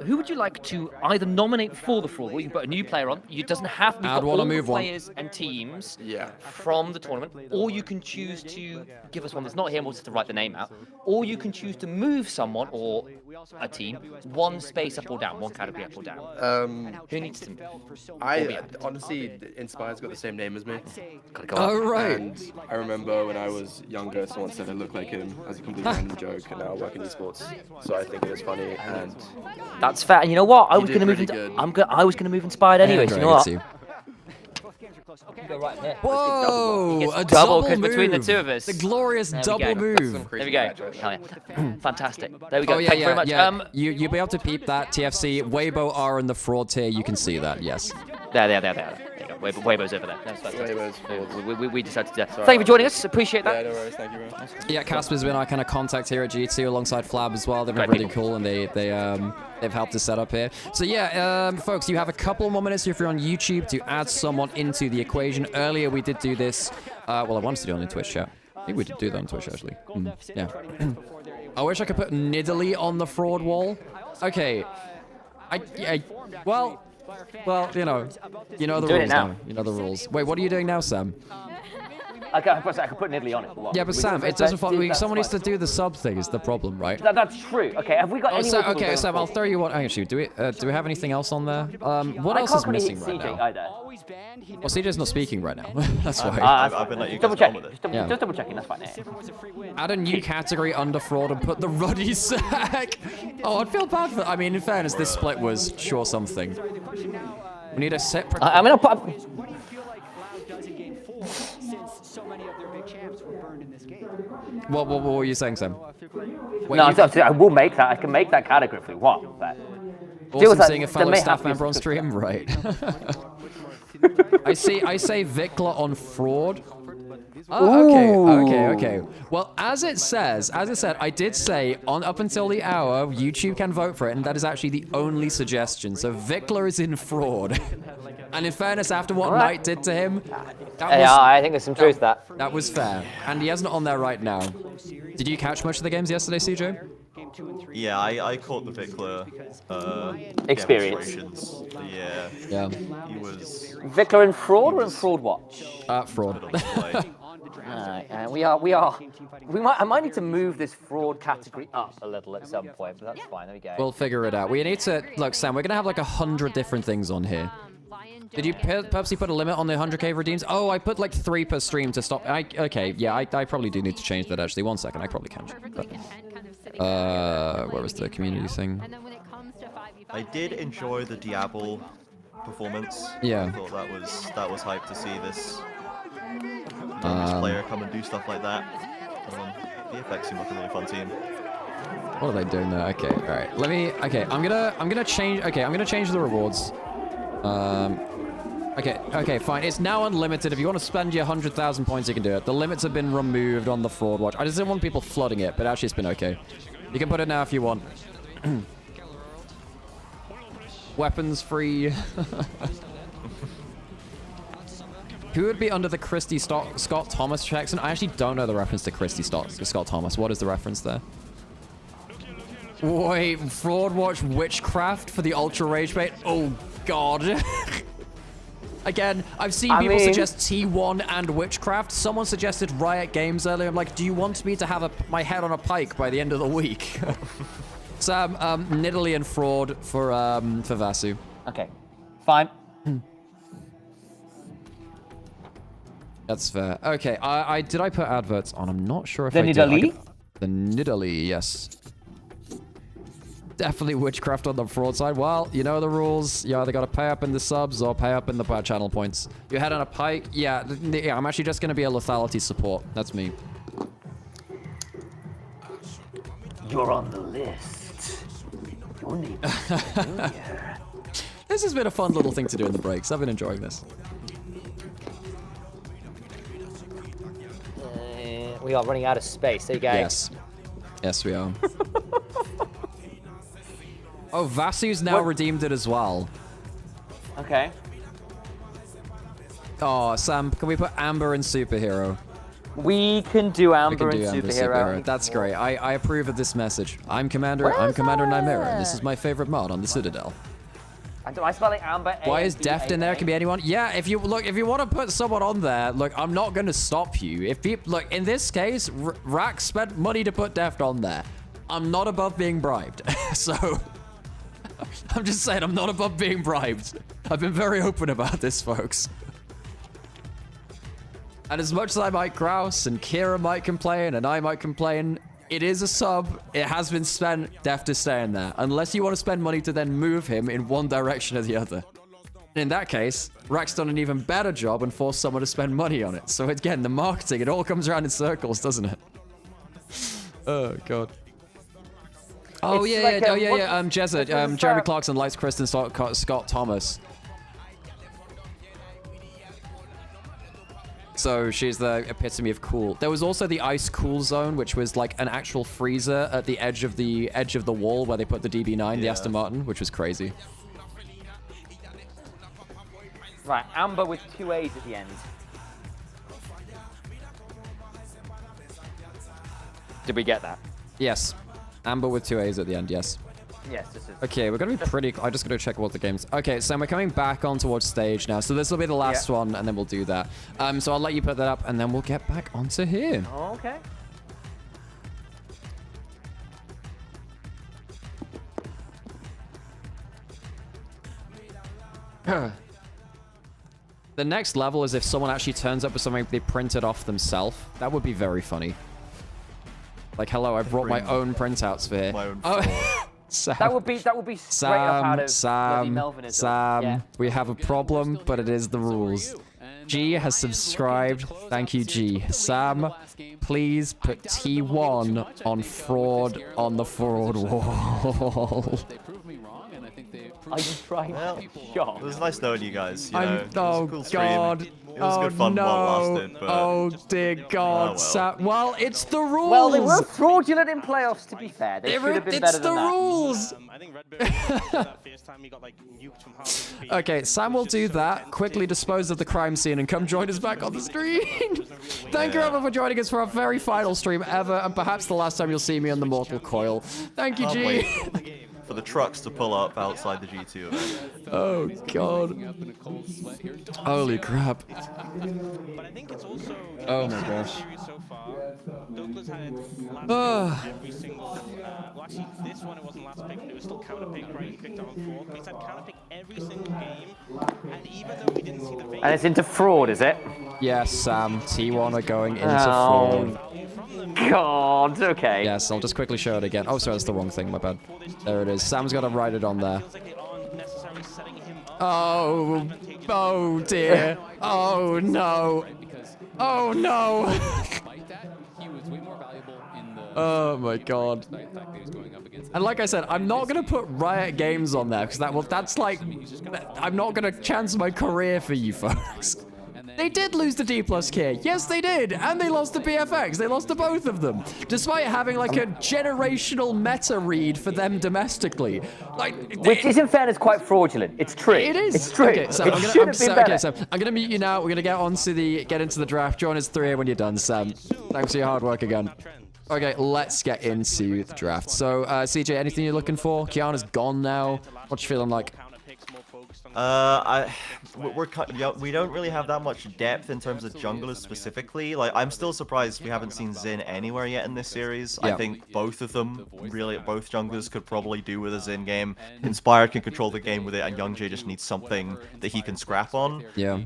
Who would you like to either nominate for the fraud? You can put a new player on. It doesn't have to be all the players and teams from the tournament, or you can choose to give us one that's not here and we'll just have to write the name out, or you can choose to move someone or a team one space up or down, one category up or down. Who needs to move? I honestly, Inspired's got the same name as me. Oh, right. And I remember when I was younger, someone said I looked like him as a completely random joke, and now I work in esports, so I think it was funny. And that's fair. And you know what? I was going to move into. I was going to move Inspired anyway. So you know what? Go right there. Whoa! A double move between the two of us. The glorious double move. There we go. Hell yeah. Fantastic. There we go. Oh, yeah, Thank you very much. Yeah. You'll be able to peep that TFC. Weibo are in the fraud tier. You can see that. Yes. There you go. Weibo's over there. Weibo's we decided to do that. Thank you for joining us. Appreciate that. Yeah, no worries. Thank you very much. Yeah, Casper's been our kind of contact here at G2 alongside Flab as well. They've been really cool, and they've helped us set up here. So yeah, folks, you have a couple more minutes if you're on YouTube to add someone into the equation. Earlier we did do this. Well, I wanted to do it on the Twitch chat. I think we did do that on Twitch actually. Yeah. I wish I could put Nidalee on the fraud wall. Okay. Well, you know the rules now. You know the rules. Wait, what are you doing now, Sam? I can put Nidalee on it. Yeah, but Sam, it doesn't follow. Someone needs to do the sub thing. Is the problem, right? That's true. Okay, have we got any? Okay, Sam, I'll throw you one. Actually, do we have anything else on there? What else is missing right now? Either. Well, CJ's not speaking right now. That's why. I've been letting you double checking. Just double checking. That's fine. Add a new category under fraud and put the Ruddy sack. Oh, I'd feel bad for. I mean, in fairness, this split was sure something. We need a separate. I'm gonna put. What do you feel like Loud does in game 4 since so many of their big champs were burned in this game? What were you saying, Sam? Wait, no, I will make that. I can make that category if we want. But awesome seeing a fellow staff member on stream, right? I say Vikla on fraud. Oh, okay. Well, as it said, I did say up until the hour, YouTube can vote for it, and that is actually the only suggestion. So Vikla is in fraud. And in fairness, after what Knight did to him, I think there's some truth to that. That was fair. And he isn't on there right now. Did you catch much of the games yesterday, CJ? Yeah, I caught the Vikla experience. Yeah. He was Vikla in fraud or in fraud watch? Fraud. I might need to move this fraud category up a little at some point, but that's fine. There we go. We'll figure it out. We need to look, Sam. We're gonna have like 100 different things on here. Did you purposely put a limit on the 100k redeems? Oh, I put like 3 per stream to stop. Okay, yeah, I probably do need to change that actually. 1 second, I probably can. Where was the community thing? I did enjoy the Diablo performance. Yeah. I thought that was hype to see this player come and do stuff like that. VFX seemed like a really fun team. What are they doing there? Okay, all right. Okay, I'm gonna change. Okay, I'm gonna change the rewards. Okay, fine. It's now unlimited. If you want to spend your 100,000 points, you can do it. The limits have been removed on the fraud watch. I just didn't want people flooding it, but actually it's been okay. You can put it now if you want. Weapons free. Who would be under the Christy Scott Thomas Jackson? I actually don't know the reference to Christy Scott Thomas. What is the reference there? Wait, fraud watch witchcraft for the ultra rage bait? Oh god. Again, I've seen people suggest T1 and witchcraft. Someone suggested Riot Games earlier. I'm like, do you want me to have my head on a pike by the end of the week? Sam, Nidalee and fraud for Vasu. Okay, fine. That's fair. Okay, did I put adverts on? I'm not sure if the I did. Nidalee? The Nidalee, yes. Definitely witchcraft on the fraud side. Well, you know the rules. You either got to pay up in the subs or pay up in the channel points. You head on a pike. Yeah, I'm actually just going to be a lethality support. That's me. You're on the list. Your name is This has been a fun little thing to do in the breaks. I've been enjoying this. We are running out of space. There you go. Yes. Yes, we are. Oh, Vasu's now redeemed it as well. Okay. Oh, Sam, can we put Amber in superhero? We can do Amber We can do and Amber superhero. That's great. I approve of this message. I'm Commander Nymaera, and this is my favorite mod on the Citadel. Am I spelling Amber? Why is Deft in there? It can be anyone. Yeah, if you want to put someone on there, look, I'm not going to stop you. If people look, in this case, Rack spent money to put Deft on there. I'm not above being bribed, so I'm just saying I'm not above being bribed. I've been very open about this, folks. And as much as I might grouse and Kira might complain and I might complain, it is a sub. It has been spent. Deft is staying there. Unless you want to spend money to then move him in one direction or the other. In that case, Rack's done an even better job and forced someone to spend money on it. So again, the marketing, it all comes around in circles, doesn't it? Oh, God. Oh, yeah, like Jezza, Jeremy Clarkson likes Kristen Scott Thomas. So she's the epitome of cool. There was also the ice cool zone, which was like an actual freezer at the edge of the wall where they put the DB9, the Aston Martin, which was crazy. Right, Amber with 2 A's at the end. Did we get that? Yes. Amber with 2 A's at the end, yes. Yes, this is. Okay, we're going to be pretty... I'm just going to check what the game's... Okay, so we're coming back on towards stage now. So this will be the last one, and then we'll do that. So I'll let you put that up, and then we'll get back onto here. Okay. The next level is if someone actually turns up with something they printed off themselves. That would be very funny. Like, hello, I brought my own printouts for here. My own Sam, that would be straight up out of Melvinism. Sam, Yeah. we have a problem, but it is the rules. G has subscribed. Thank you, G. Sam, please put T1 on fraud on the fraud wall. Are you trying to shot? It was nice knowing you guys. You know, it was Oh, a cool stream. God. It was good fun while it lasted, but... Oh, dear God. well. Well, it's the rules. Well, they were fraudulent in playoffs, to be fair. They should have been better than that. It's the rules. I think that first time he got like nuked from half. Okay, Sam will do that, quickly dispose of the crime scene, and come join us back on the stream. Thank you, everyone, for joining us for our very final stream ever, and perhaps the last time you'll see me on the Mortal Coil. Thank you, G. For the trucks to pull up outside the G2 event. Oh, God. Holy crap. But I think it's also Oh, my gosh. so far. Douglas had last pick every single. Well, actually, this one it wasn't last pick, but it was still counter pick, right? He picked it on 4. But he's had counter pick every single game. And even though we didn't see the And it's into fraud, is it? Yes, Sam. T1 are going into fraud. God, okay. Yes, I'll just quickly show it again. Oh, sorry, that's the wrong thing. My bad. There it is. Sam's got to write it on there. Oh, oh dear. Oh no. Oh no. Oh my God. And like I said, I'm not gonna put Riot Games on there because that's like, I'm not gonna chance my career for you folks. They did lose to D+K. Yes, they did. And they lost to BFX. They lost to both of them. Despite having like a generational meta read for them domestically. Which is in fairness quite fraudulent. It's true. It is. It's true. Okay, so it should have been better. so I'm gonna mute you now. We're gonna get into the draft. Join us 3 when you're done, Sam. Thanks for your hard work again. Okay, let's get into the draft. So, CJ, anything you're looking for? Kiana's gone now. What you feeling like? We don't really have that much depth in terms of junglers specifically. Like, I'm still surprised we haven't seen Xin anywhere yet in this series. Yeah. I think both of them, really, both junglers could probably do with a Xin game. Inspired can control the game with it, and Young J just needs something that he can scrap on. Yeah.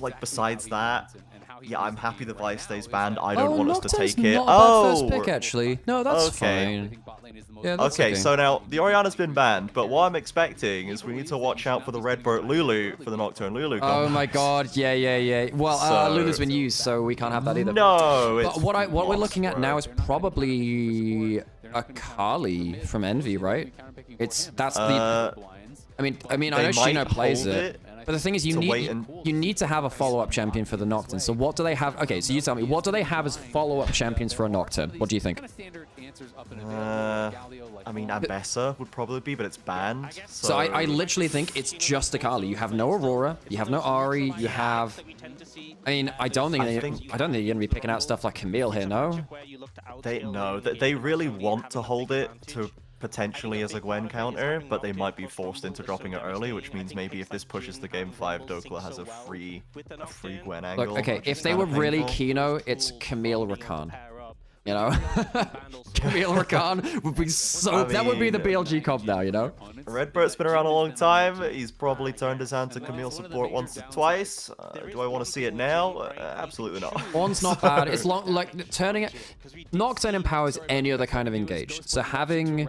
Like, besides that, yeah, I'm happy the Vi stays banned. I don't want us to take it. Not a bad first pick, actually. No, that's fine. Yeah, that's okay, so now the Orianna's been banned, but what I'm expecting is we need to watch out for the Redbird Lulu for the Nocturne Lulu combo. Oh my God, yeah. Well, Lulu's been used, so we can't have that either. No, but what we're looking at now is probably a Kali from Envy, right? That's the. I mean, I know Shino plays it. But the thing is, you need to have a follow-up champion for the Nocturne. So what do they have? Okay, so you tell me, what do they have as follow-up champions for a Nocturne? What do you think? I mean, Ambessa would probably be, but it's banned. So I literally think it's just Akali. You have no Aurora, you have no Ahri, you have... I mean, I don't think you're going to be picking out stuff like Camille here, no? They really want to hold it to potentially as a Gwen counter, but they might be forced into dropping it early, which means maybe if this pushes to game 5, Dokla has a free Gwen angle. Look, okay, if they were really Kino, it's Camille Rakan. You know? Camille Rakan would be so... that would be the BLG comp now, you know? Redbird's been around a long time. He's probably turned his hand to Camille support once or twice. Do I want to see it now? Absolutely not. One's not bad. It's like turning it... Nocturne empowers any other kind of engage. So having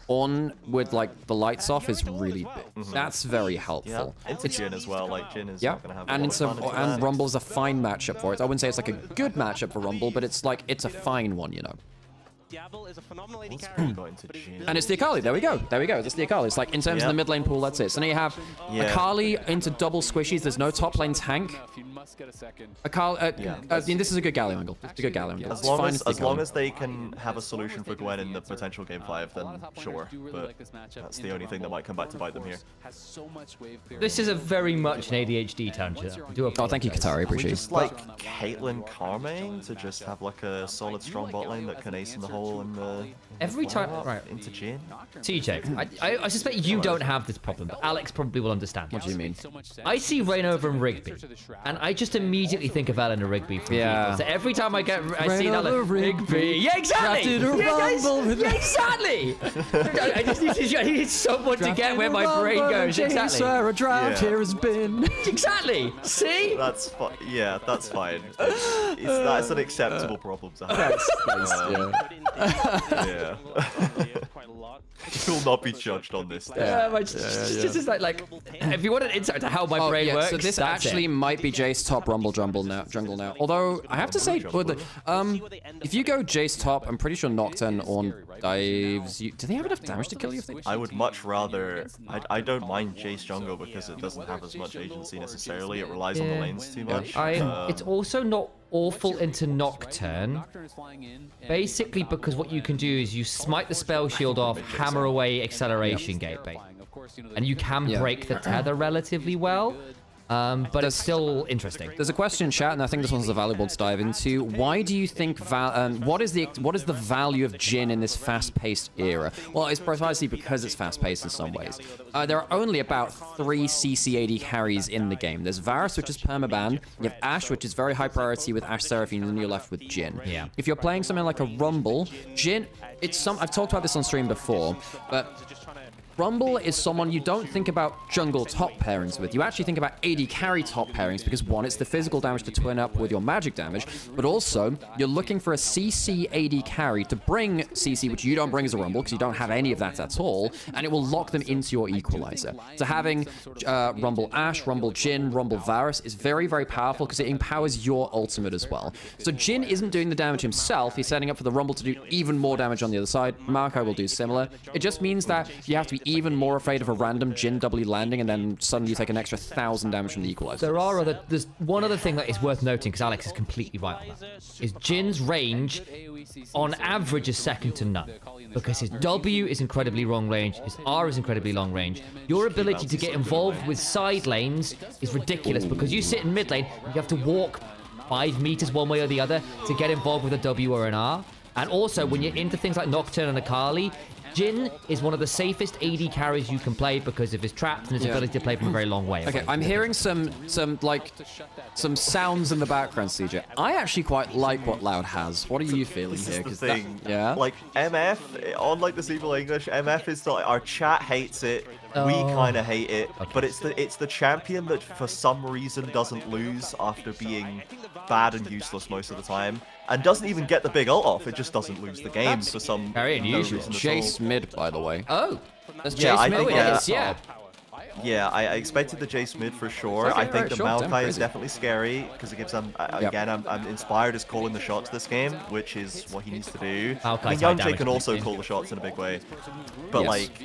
on with like the lights off is really big. That's very helpful. Yeah. Into Jhin as well. Like Jhin is not going to have and Rumble's a fine matchup for it. I wouldn't say it's like a good matchup for Rumble, but it's like it's a fine one, you know. Is a phenomenal AD carry. And it's the Akali. There we go. There we go. It's the Akali. It's like in terms of the mid lane pool, that's it. So now you have Akali into double squishies. There's no top lane tank. Akali. I mean, this is a good Galio angle. It's a good Galio angle. As long as they can have a solution for Gwen in the potential game 5, then sure. But that's the only thing that might come back to bite them here. This is a very much an ADHD tangent. Oh, thank you, Katari. Appreciate it. Just like Caitlyn Carmain to just have like a solid strong bot lane that can ace in the hole and every time into Jhin. TJ, I suspect you don't have this problem, but Alex probably will understand. What do you mean? I see Reignover and Rigby, and I just immediately think of Eleanor Rigby from people. So every time I see that, like, Rigby. Yeah, exactly. Yeah, exactly. I just need someone to get where my brain goes. Exactly. A draft here has been. Exactly. See? That's fine. Yeah, that's fine. That's an acceptable problem to have. Yeah. You will not be judged on this. Just like if you want an insight to how my brain works. So this actually might be Jace top Rumble jungle now. Although I have to say, if you go Jace top, I'm pretty sure Nocturne on dives you. Do they have enough damage to kill you? I would much rather. I don't mind Jace jungle because it doesn't have as much agency necessarily. It relies on the lanes too much. It's also not awful into Nocturne, basically because what you can do is you smite the spell shield off, hammer away acceleration gate bait, and you can break the tether relatively well. But it's still interesting. There's a question in chat, and I think this one's valuable to dive into. Why do you think what is the value of Jhin in this fast-paced era? Well, it's precisely because it's fast-paced in some ways. There are only about 3 CC AD carries in the game. There's Varus, which is permaban. You have Ashe, which is very high priority with Ashe Seraphine, and then you're left with Jhin. Yeah. If you're playing something like a Rumble, Jhin, I've talked about this on stream before, but Rumble is someone you don't think about jungle top pairings with. You actually think about AD carry top pairings because, one, it's the physical damage to twin up with your magic damage, but also you're looking for a CC AD carry to bring CC, which you don't bring as a Rumble because you don't have any of that at all, and it will lock them into your equalizer. So having Rumble Ashe, Rumble Jhin, Rumble Varus is very, very powerful because it empowers your ultimate as well. So Jhin isn't doing the damage himself. He's setting up for the Rumble to do even more damage on the other side. Marco will do similar. It just means that you have to be even more afraid of a random Jhin W landing and then suddenly you take an extra 1,000 damage from the equalizer. There's one other thing that is worth noting, because Alex is completely right on that, is Jin's range on average is second to none, because his W is incredibly long range, his R is incredibly long range. Your ability to get involved with side lanes is ridiculous, because you sit in mid lane and you have to walk 5 meters one way or the other to get involved with a W or an R. And also, when you're into things like Nocturne and Akali, Jhin is one of the safest AD carries you can play because of his traps and his ability to play from a very long way. Okay, I'm hearing some sounds in the background, CJ. I actually quite like what Loud has. What are you feeling here? This is the thing. Like MF, on like the Simple English, MF is like our chat hates it. We kind of hate it, but it's the champion that for some reason doesn't lose after being bad and useless most of the time, and doesn't even get the big ult off. It just doesn't lose the game for some very unusual. Jace mid, by the way. Oh, that's Jace yeah, mid. I think, Yeah, I expected the Jace mid for sure. Okay, I think right, the sure, damn Maokai is crazy. definitely scary because it gives them. Again, I'm inspired as calling the shots this game, which is what he needs to do. I mean, Young can also call the shots in a big way, but Yes. like,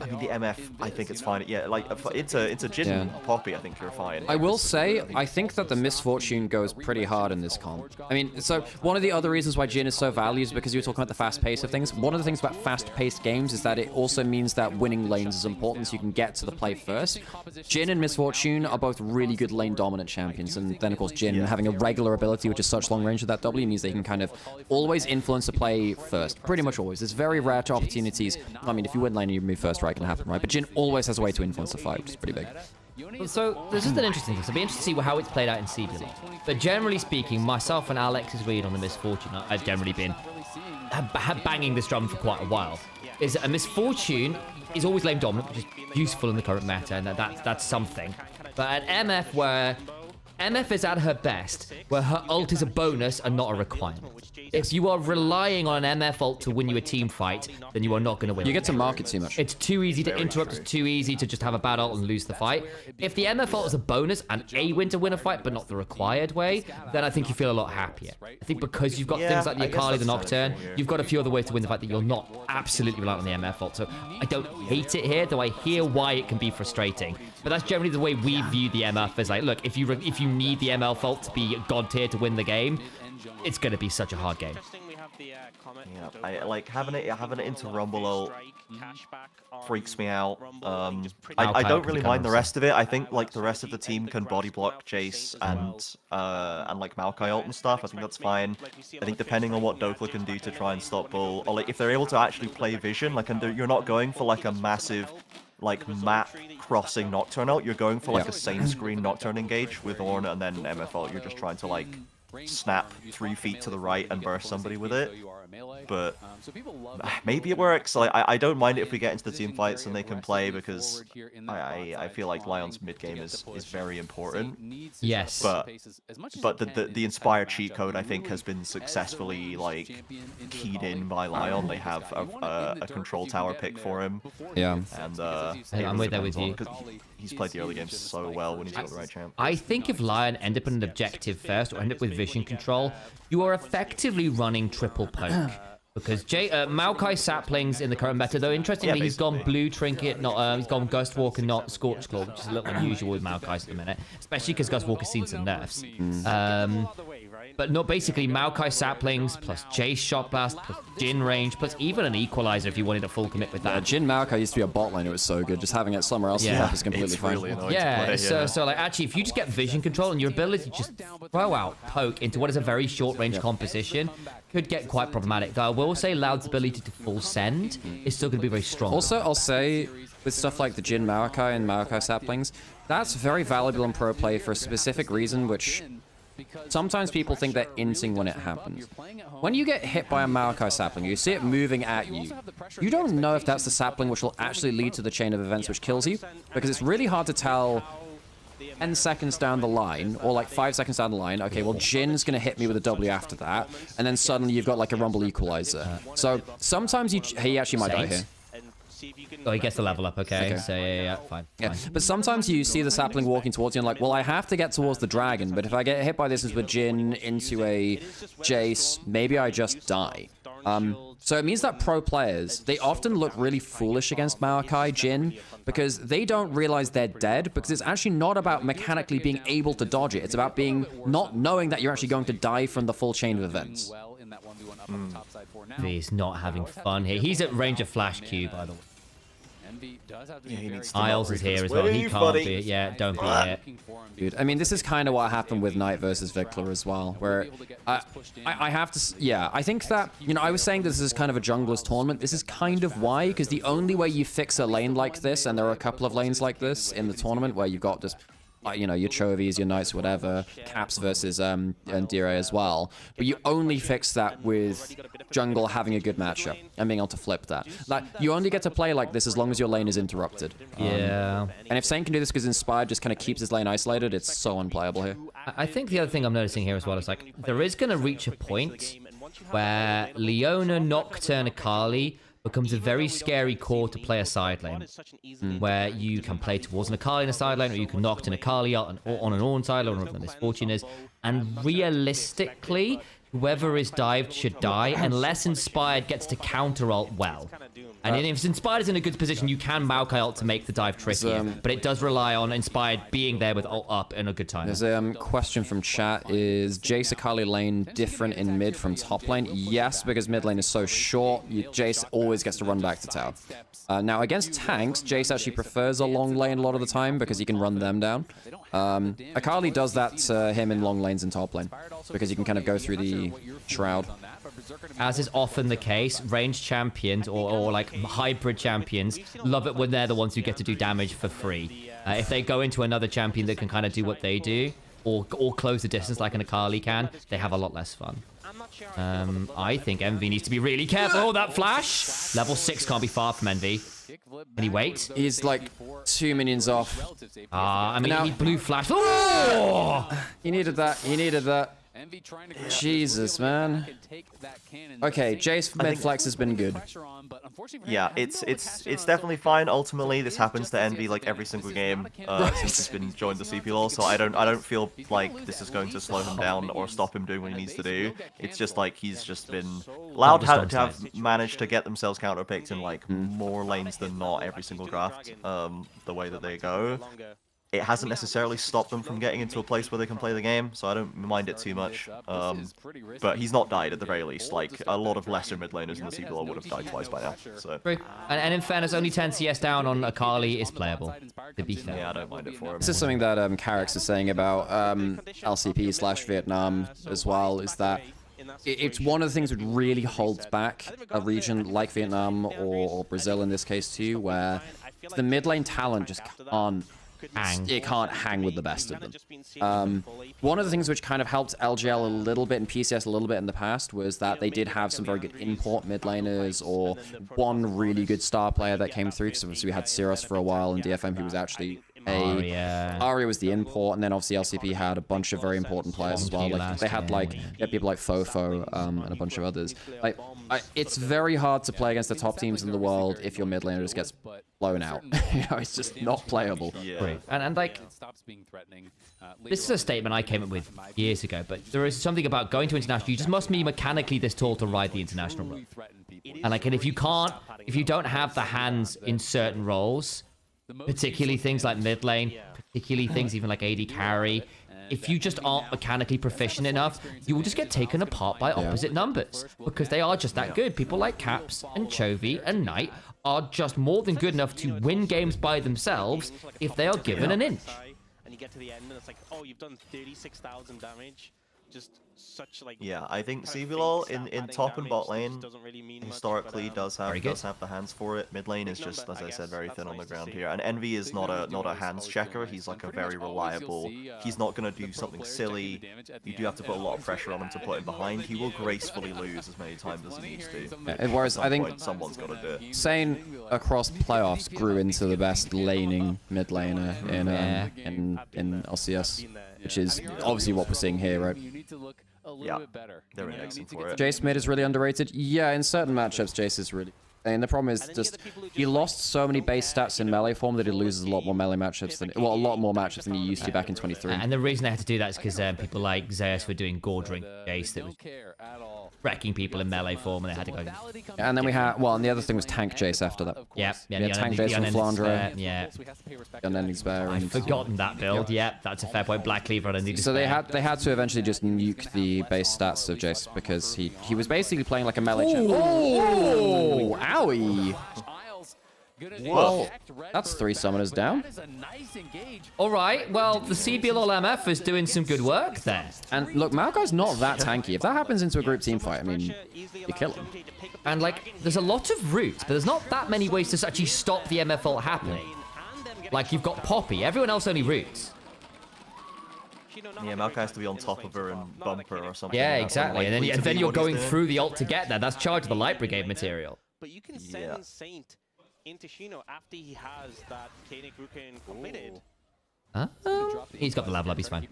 I mean, the MF, I think it's fine. Yeah, like it's a Jin Poppy. I think you're fine. I will say, I think that the Misfortune goes pretty hard in this comp. I mean, so one of the other reasons why Jin is so valued is because you were talking about the fast pace of things. One of the things about fast-paced games is that it also means that winning lanes is important, so you can get to the play first. Jin and Misfortune are both really good lane-dominant champions, and then, of course, Jin having a regular ability, which is such long range with that W, means they can kind of always influence the play first. Pretty much always. There's very rare opportunities. I mean, if you win lane and you move first, right, it can happen, right? But Jin always has a way to influence the fight, which is pretty big. So this is an interesting thing. So it'll be interesting to see how it's played out in CBLOL. But generally speaking, myself and Alex's read on the Misfortune, I've generally been banging this drum for quite a while, is that a Misfortune is always lane dominant, which is useful in the current meta, and that's something. But at MF, where MF is at her best, where her ult is a bonus and not a requirement. If you are relying on an MF ult to win you a team fight, then you are not going to win. You get to market too much. It's too easy to interrupt. It's too easy to just have a bad ult and lose the fight. If the MF ult is a bonus and a win to win a fight, but not the required way, then I think you feel a lot happier. I think because you've got things like the Akali, the Nocturne, you've got a few other ways to win the fight that you're not absolutely reliant on the MF ult. So I don't hate it here, though I hear why it can be frustrating. But that's generally the way we view the MF as like, look, if you need the MF ult to be god tier to win the game, it's going to be such a hard game. Yeah, I like having it into Rumble ult freaks me out. I don't really mind the rest of it. I think like the rest of the team can body block Jace and like Maokai ult and stuff. I think that's fine. I think depending on what Dokla can do to try and stop Bull, or like if they're able to actually play vision, like and you're not going for like a massive like map crossing Nocturne ult, you're going for like a same screen Nocturne engage with Ornn and then MF ult. You're just trying to like snap 3 feet to the right and burst somebody with it. But maybe it works. Like I don't mind it if we get into the team fights and they can play, because I feel like LYON's mid game is very important. Yes. But the Inspire cheat code I think has been successfully like keyed in by LYON. They have a control tower pick for him. Yeah. And I'm with that with you. He's played the early games so well when he's got the right champ. I think if LYON end up in an objective first or end up with vision control, you are effectively running triple poke. Because Maokai saplings in the current meta, though interestingly he's gone blue trinket, not he's gone Ghost Walker, not Scorch Claw, which is a little unusual with Maokai at the minute, especially because Ghost Walker's seen some nerfs. But not basically Maokai saplings plus Jace shot blast plus Jin range plus even an equalizer if you wanted a full commit with that. Yeah, Jin Maokai used to be a bot lane. It was so good. Just having it somewhere else is completely fine. Really annoying Yeah, to play, so like actually if you just get vision control and your ability to just throw out poke into what is a very short range composition could get quite problematic. Though I will say Loud's ability to full send is still going to be very strong. Also, I'll say with stuff like the Jin Maokai and Maokai saplings, that's very valuable in pro play for a specific reason, which sometimes people think they're inting when it happens. When you get hit by a Maokai sapling, you see it moving at you. You don't know if that's the sapling which will actually lead to the chain of events which kills you, because it's really hard to tell 10 seconds down the line, or like 5 seconds down the line, okay, well, Jin's gonna hit me with a W after that, and then suddenly you've got like a Rumble equalizer. So sometimes he actually might die here. Oh, he gets the level up, okay. So yeah, fine. Yeah, but sometimes you see the sapling walking towards you and like, well, I have to get towards the dragon, but if I get hit by this with Jin into a Jace, maybe I just die. So it means that pro players, they often look really foolish against Maokai Jin because they don't realize they're dead, because it's actually not about mechanically being able to dodge it. It's about not knowing that you're actually going to die from the full chain of events. He's not having fun here. He's at range of Flash Q, by the way. Yeah, he needs to Isles is here as well. He can't be it. Yeah, don't be it. Dude, I mean, this is kind of what happened with Knight versus Vikler as well, where I have to, yeah, I think that, you know, I was saying this is kind of a jungler's tournament. This is kind of why, because the only way you fix a lane like this, and there are a couple of lanes like this in the tournament where you've got just, you know, your Chovies, your Knights, whatever, Caps versus Dire as well. But you only fix that with jungle having a good matchup and being able to flip that. Like, you only get to play like this as long as your lane is interrupted. Yeah. And if Saint can do this because Inspired just kind of keeps his lane isolated, it's so unplayable here. I think the other thing I'm noticing here as well is like, there is going to reach a point where Leona, Nocturne, Akali becomes a very scary core to play a side lane, where you can play towards an Akali in a side lane, or you can knock an Akali out on an Ornn side lane, or whatever the misfortune is. And realistically, whoever is dived should die, unless Inspired gets to counter-ult well. And if Inspired is in a good position, you can Maokai ult to make the dive trickier. But it does rely on Inspired being there with ult up in a good time. There's a question from chat. Is Jace Akali lane different in mid from top lane? Yes, because mid lane is so short, Jace always gets to run back to tower. Now, against tanks, Jace actually prefers a long lane a lot of the time because he can run them down. Akali does that to him in long lanes and top lane because you can kind of go through the shroud. As is often the case, ranged champions or like hybrid champions love it when they're the ones who get to do damage for free. If they go into another champion that can kind of do what they do, or close the distance like an Akali can, they have a lot less fun. I think Envy needs to be really careful. Oh, that flash! Level 6 can't be far from Envy. Can he wait? He's like 2 minions off. I mean, he blue flash. Oh! He needed that. He needed that. Jesus, man. Okay, Jace mid flex has been good. Yeah, it's definitely fine. Ultimately, this happens to Envy like every single game since he's been joined the CPLOL, so I don't feel like this is going to slow him down or stop him doing what he needs to do. It's just like he's just been allowed to have managed to get themselves counterpicked in like more lanes than not every single draft. The way that they go. It hasn't necessarily stopped them from getting into a place where they can play the game, so I don't mind it too much. But he's not died at the very least. Like, a lot of lesser mid laners in the CPLOL would have died twice by now. So. And in fairness, only 10 CS down on Akali is playable, to be fair. Yeah, I don't mind it for him. This is something that Carrix is saying about LCP/Vietnam as well, is that it's one of the things that really holds back a region like Vietnam or Brazil in this case too, where the mid lane talent just can't it can't hang with the best of them. One of the things which kind of helped LGL a little bit and PCS a little bit in the past was that they did have some very good import mid laners or one really good star player that came through, because obviously we had Syros for a while and DFM who was actually Aria was the import, and then obviously LCP had a bunch of very important players as well. Like they had people like Fofo and a bunch of others. Like it's very hard to play against the top teams in the world if your mid laner just gets blown out. You know, it's just not playable. Right. And like this is a statement I came up with years ago, but there is something about going to international. You just must be mechanically this tall to ride the international role. And if you don't have the hands in certain roles, particularly things like mid lane, particularly things even like AD carry, if you just aren't mechanically proficient enough, you will just get taken apart by opposite numbers, because they are just that good. People like Caps and Chovy and Knight are just more than good enough to win games by themselves if they are given an inch. And you get to the end and it's like, oh, you've done 36,000 damage. Just such like I think CPLOL in top and bot lane historically does have the hands for it. Mid lane is just, as I said, very thin on the ground here. And Envy is not a hands checker. He's like a very reliable. He's not gonna do something silly. You do have to put a lot of pressure on him to put him behind. He will gracefully lose as many times as he needs to. Whereas I think someone's got to do it. Sane across playoffs grew into the best laning mid laner in LCS, which is obviously what we're seeing here, right? Yeah, they're indexing for it. Jace mid is really underrated. Yeah, in certain matchups, Jace is really... And the problem is just he lost so many base stats in melee form that he loses a lot more melee matchups than, well, a lot more matchups than he used to back in 23. And the reason they had to do that is because people like Zeus were doing gore drink Jace that was wrecking people in melee form, and they had to go. And then we had, well, and the other thing was tank Jace after that. Yeah, tank Jace from Flandre. Yeah, Unending Spare. I've forgotten that build. Yeah, that's a fair point. Black Cleaver on Unending Spare. So they had to eventually just nuke the base stats of Jace because he was basically playing like a melee champ. Oh, owie. Well, that's 3 summoners down. All right, well, the CBLOL MF is doing some good work there. And look, Maokai's not that tanky. If that happens into a group team fight, I mean, you kill him. And like, there's a lot of routes, but there's not that many ways to actually stop the MF ult happening. Like, you've got Poppy. Everyone else only roots. Yeah, Maokai has to be on top of her and bump her or something. Yeah, exactly. And then you're going through the ult to get there. That's Charge of the Light Brigade material. But you can send Saint into Shino after he has that Kanik Rukin completed. He's got the level up, he's fine.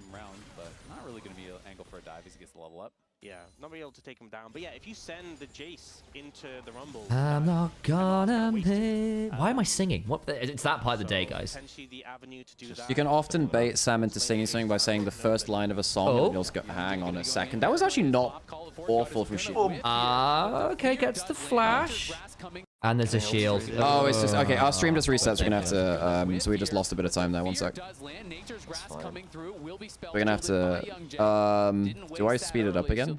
But not really going to be an angle for a dive as he gets the level up. Yeah, not be able to take him down. But yeah, if you send the Jace into the Rumble, I'm not gonna miss. Why am I singing? What? It's that part of the day, guys. the avenue to do that. You can often bait Sam into singing something by saying the first line of a song, and you'll just go, hang on a second. That was actually not awful from Shi. Okay, gets the flash. And there's a shield. Oh, it's just okay. Our stream just resets. We're gonna have to. So we just lost a bit of time there. 1 sec. We're gonna have to. Do I speed it up again?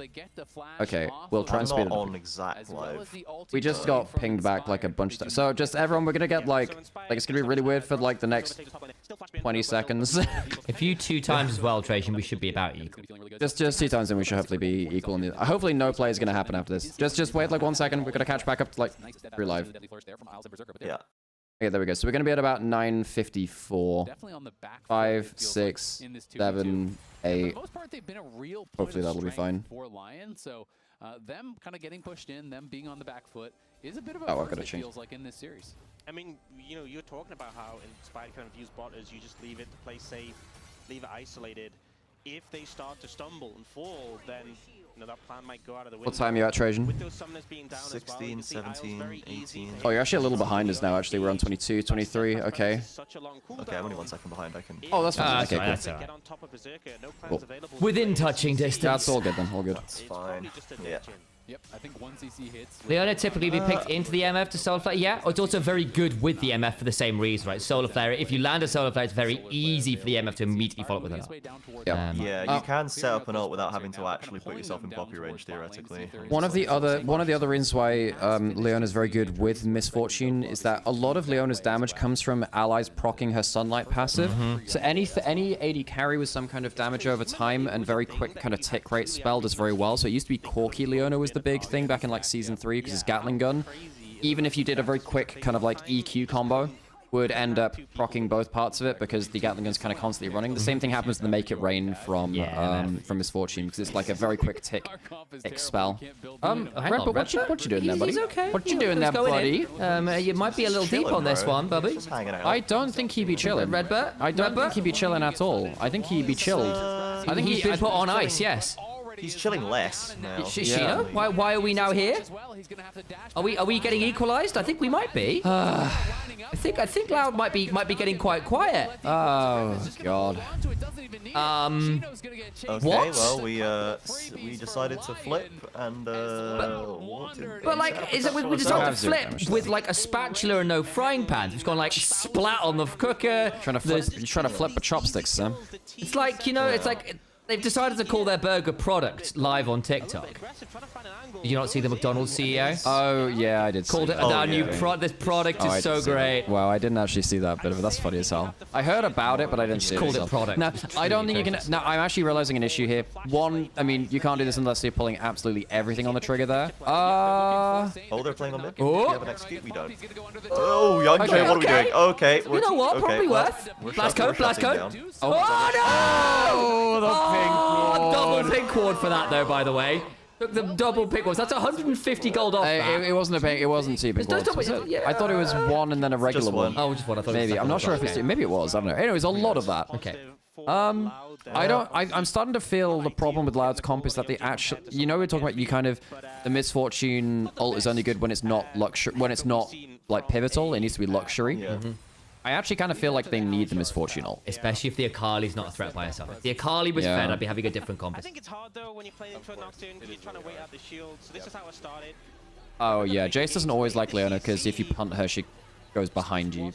Okay, we'll try and speed it up. on exact live. We just got pinged back like a bunch of times. So just everyone, we're gonna get like it's gonna be really weird for like the next 20 seconds. If you 2 times as well, Trajan, we should be about equal. Just 2 times, and we should hopefully be equal. Hopefully, no play is gonna happen after this. Just wait like 1 second. We're gonna catch back up to like 3 live. Yeah. Okay, there we go. So we're gonna be at about 9:54. 5, 6, 7, 8. Hopefully that'll be fine. For LYON, so them kind of getting pushed in, them being on the back foot is a bit of a I've got to it change. feels like in this series. I mean, you know, you're talking about how Inspired kind of views bot as you just leave it to play safe, leave it isolated. If they start to stumble and fall, then that plan might go out of the window. What time are you at, Trajan? With those summoners being down 16, as well, 17, 18. Oh, you're actually a little behind us now. Actually, we're on 22, 23. Okay. Okay, I'm only 1 second behind. I can. Oh, that's fine. Okay, that's cool. all right. Cool. Within touching distance. That's all good then. All good. That's fine. Yeah. Yep, I think 1 CC hits. Leona typically be picked into the MF to Solar Flare. Yeah, it's also very good with the MF for the same reason, right? Solar Flare, if you land a Solar Flare, it's very easy for the MF to immediately follow up with it. Yeah, you can set up an ult without having to actually put yourself in poppy range, theoretically. One of the other reasons why Leona is very good with Misfortune is that a lot of Leona's damage comes from allies proccing her Sunlight passive. So any AD carry with some kind of damage over time and very quick kind of tick rate spell does very well. So it used to be Corki Leona was the big thing back in like season 3 because his Gatling gun, even if you did a very quick kind of like EQ combo, would end up proccing both parts of it because the Gatling gun's kind of constantly running. The same thing happens to the Make It Rain from Misfortune because it's like a very quick tick spell. Red, what you doing there, buddy? He's okay. What you doing there, buddy? You might be a little deep on this one, Bubby. I don't think he'd be chilling. Redbert? I don't think he'd be chilling at all. I think he'd be chilled. I think he's been put on ice, yes. He's chilling less now. Shino, why are we now here? Are we getting equalized? I think we might be. I think Loud might be getting quite quiet. Oh god. Okay, what? well we decided to flip and But like, we decided to flip with like a spatula and no frying pan. It's gone like splat on the cooker. Trying to flip with chopsticks, Sam. It's like, you know, it's like they've decided to call their burger product live on TikTok. Did you not see the McDonald's CEO? Oh yeah, I did. Called it our new this product is so great. Wow, I didn't actually see that bit of it. That's funny as hell. I heard about it, but I didn't see it. Called it product. Now, I don't think you can. Now, I'm actually realizing an issue here. One, I mean, you can't do this unless you're pulling absolutely everything on the trigger there. Oh, they're playing on mid. Oh. Do we have an execute? We don't. Oh, Young Jay, what are we doing? Okay. You know what? Probably worth. Blast code. Oh no! Oh, double pink ward for that though, by the way. Look, the double pick was. That's 150 gold off that. It wasn't a pink. It wasn't two pink ones. I thought it was one and then a regular one. Oh, just one. I thought maybe. I'm not sure if it's maybe it was. I don't know. Anyways, a lot of that. Okay. I'm starting to feel the problem with Loud's comp is that they actually, you know, we're talking about the Misfortune ult is only good when it's not luxury, when it's not like pivotal. It needs to be luxury. Yeah. I actually kind of feel like they need the Misfortune ult. Especially if the Akali's not a threat by herself. If the Akali was fed, I'd be having a different comp. I think it's hard though when you play into a Nocturne because you're trying to wait out the shield. So this is how it started. Oh yeah, Jace doesn't always like Leona because if you punt her, she goes behind you.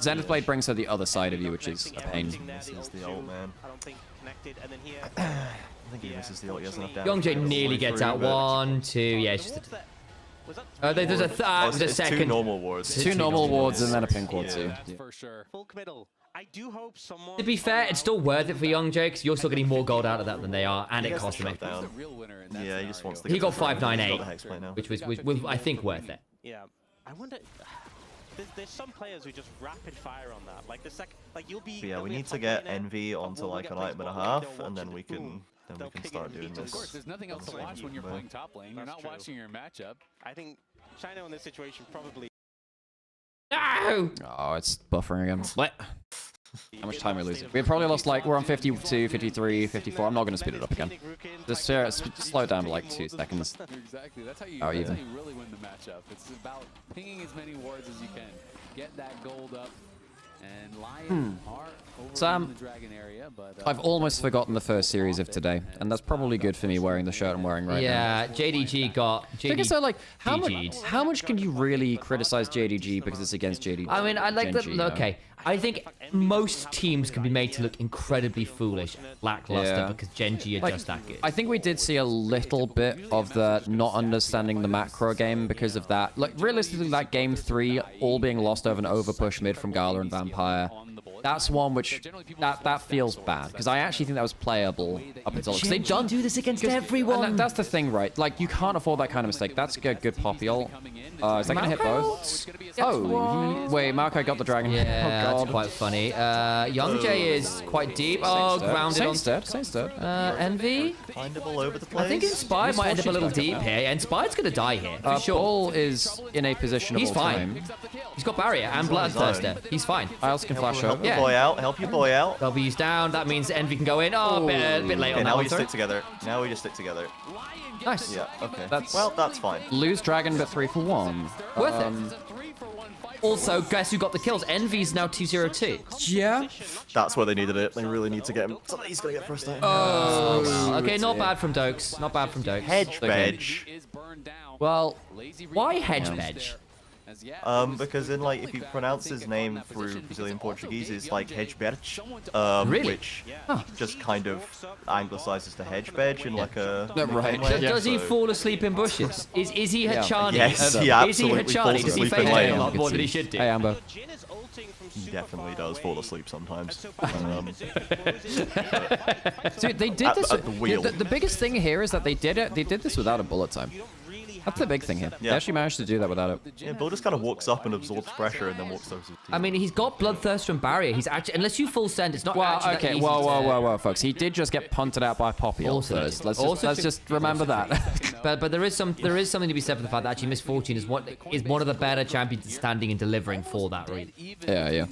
Zenith Blade brings her the other side of you, which is a pain. This is the ult, man. I don't think connected, and then here. I think he misses the ult. He has enough damage. Youngjae nearly gets out. 1, 2. Yeah, it's just there's a second. 2 normal wards. 2 normal wards and then a pink ward too. For sure. Full committal. I do hope someone. To be fair, it's still worth it for Youngjae because you're still getting more gold out of that than they are, and it costs him. Yeah, he just wants to. He got 598, which was I think worth it. Yeah, I wonder. There's some players who just rapid fire on that. Like you'll be. But yeah, we need to get Envy onto like an item and a half, and then we can start doing this. Of course, there's nothing else to watch when you're playing top lane. You're not watching your matchup. I think China in this situation probably. No! Oh, it's buffering again. What? How much time are we losing? We probably lost like, we're on 52, 53, 54. I'm not going to speed it up again. Just slow it down to like 2 seconds. Exactly. That's how you really win the matchup. It's about pinging as many wards as you can. Get that gold up. And Lion are over in the dragon area, but I've almost forgotten the first series of today, and that's probably good for me wearing the shirt I'm wearing right now. Yeah, JDG got... Think so, like, how much can you really criticize JDG because it's against JDG? I mean, I like that. Genji, Okay, I think most teams can be made to look incredibly foolish, lackluster, because Genji are just that good. I think we did see a little bit of the not understanding the macro game because of that. Like, realistically, that game 3, all being lost over an overpush mid from Gala and Vampire, that's one which, that feels bad, because I actually think that was playable up until... Because they don't do this against everyone. And that's the thing, right? Like, you can't afford that kind of mistake. That's a good poppy ult. Is that going to hit both? Oh, wait, Marco got the dragon. Yeah, oh, that's quite funny. Young Jay is quite deep. Oh, grounded on... Saint's dead. Envy? Kind of all over the place. I think Inspired might end up a little deep here. Inspired's going to die here, for sure. Bull is in a position of He's all fine. time. He's got barrier and bloodthirster. He's fine. I also can flash over. Help your boy out. Help your boy out. W's down. That means Envy can go in. Oh, a bit late on that now one. we just stick together. Now we just stick together. Nice. Yeah, okay. Well, that's fine. Lose dragon, but 3 for 1. Worth it. Also, guess who got the kills? Envy's now 2-0-2. Yeah. That's where they needed it. They really need to get him. So he's going to get first time. Oh, wow. Okay, not bad from Dokes. Not bad from Dokes. Hedge badge. Well, why hedge badge? Because in like if you pronounce his name through Brazilian Portuguese, it's like hedgebedge, really? which just kind of anglicizes to hedgebedge in like a right. Does he fall asleep in bushes? Is he Hachani? Yes, he absolutely is he falls Hachani? Does he asleep in fake lane. a lot more than he should do? Hey, Amber. He definitely does fall asleep sometimes. Dude, they did this. At the wheel. The biggest thing here is that they did it. They did this without a bullet time. That's the big thing here. Yeah. They actually managed to do that without it. Yeah, Bill just kind of walks up and absorbs pressure and then walks over to his team. I mean, he's got bloodthirst and barrier. He's actually, unless you full send, it's not actually that easy whoa, folks. He did just get punted out by Poppy first. Let's just remember that. but there is something to be said for the fact that actually Miss Fortune is one of the better champions standing and delivering for that reason. Yeah.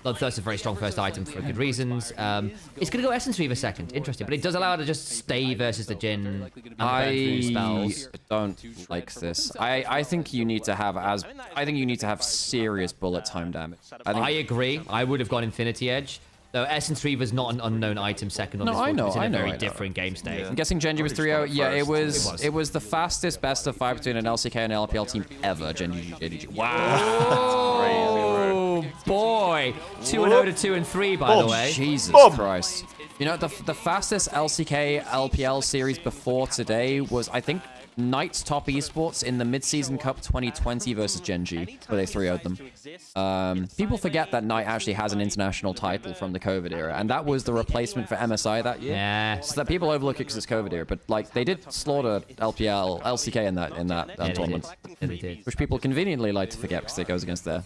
Bloodthirst is a very strong first item for good reasons. It's going to go Essence Reaver second. Interesting. But it does allow her to just stay versus the Jhin and burn through spells. Don't like this. I think you need to have serious bullet time damage. I agree. I would have gone Infinity Edge. Though Essence Reaver is not an unknown item second on this board. It's in a very different game state. Yeah. I'm guessing Genji was 3-0. Yeah, it was the fastest best of 5 between an LCK and an LPL team ever. Genji, JDG. Wow. Oh boy. 2-0 to 2-3 by the way. Jesus Christ. You know, the fastest LCK LPL series before today was, I think, Knight's Top Esports in the Mid-Season Cup 2020 versus Genji, where they 3-0'd them. People forget that Knight actually has an international title from the COVID era, and that was the replacement for MSI that year. Yeah. So that people overlook it because it's COVID era, but like they did slaughter LCK in that tournament. Yeah, they did. Which people conveniently like to forget because it goes against their,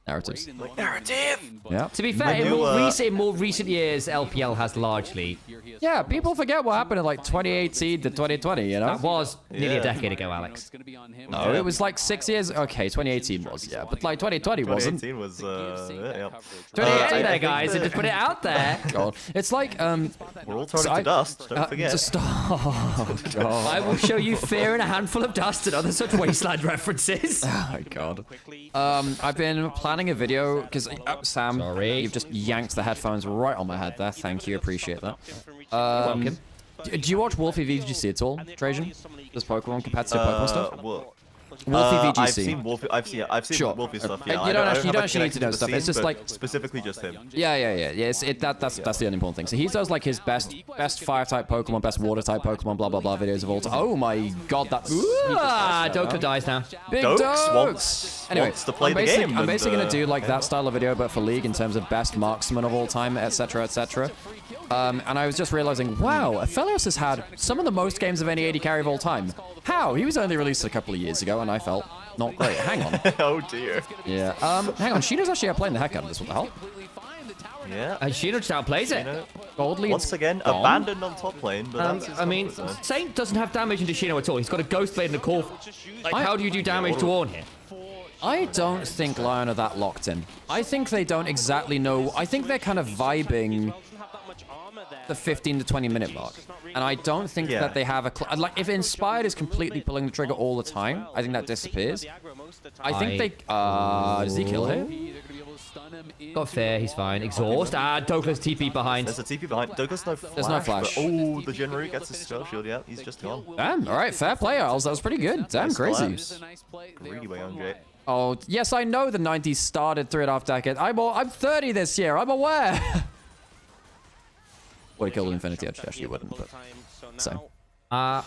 narratives. Narrative! Yeah. To be fair, in more recent years, LPL has largely... Yeah, people forget what happened in like 2018 to 2020, That was nearly a decade ago, Alex. No, it was like 6 years. Okay, 2018 was, yeah. But like 2020 wasn't. 2018 was, yeah. 2018 there, guys, and just put it out there. God. It's like, we're all turning to dust, don't forget. Just oh, God. I will show you Fear and a Handful of Dust and other such wasteland references. Oh, my God. I've been planning a video, because, Sam, you've just yanked the headphones right on my head there. Thank you, appreciate that. Welcome. Do you watch Wolfie VGC at all, Trajan? Does Pokemon competitive Pokemon stuff? Wolfie VGC. I've seen Wolfie. I've seen Wolfie stuff. Yeah, you don't actually need to know stuff. It's just like specifically just him. Yeah. That's the only important thing. So he does like his best fire type Pokemon, best water type Pokemon, blah blah blah videos of all time. Oh my God, that's Dokes dies now. Big Dokes wants to play the game. I'm basically gonna do like that style of video, but for League in terms of best marksman of all time, etc., etc. And I was just realizing, wow, Aphelios has had some of the most games of any AD carry of all time. How? He was only released a couple of years ago, and I felt not great. Hang on. Oh dear. Yeah. Hang on. Shino's actually outplaying the heck out of this. What the hell? Yeah. Shino just outplays it. Gold lead. Once again, abandoned on top lane. But I mean, Saint doesn't have damage into Shino at all. He's got a Ghost Blade and a Core. Like, how do you do damage to Ornn here? I don't think LYON are that locked in. I think they don't exactly know. I think they're kind of vibing the 15 to 20 minute mark. And I don't think that they have a... Like, if Inspired is completely pulling the trigger all the time, I think that disappears. I think they... does he kill him? Got fair, he's fine. Exhaust. Douglas TP behind. There's a TP behind. Douglas no flash. There's no flash. Oh, the Jinru gets his spell shield. Yeah, he's just gone. Damn, all right, fair play, Isles. That was pretty good. Damn, Nice crazy. collapse. Greedy by Young Jay. Oh, yes, I know the 90s started 3.5 decades. I'm 30 this year. I'm aware. Would have killed Infinity Edge. Actually, wouldn't. But so. I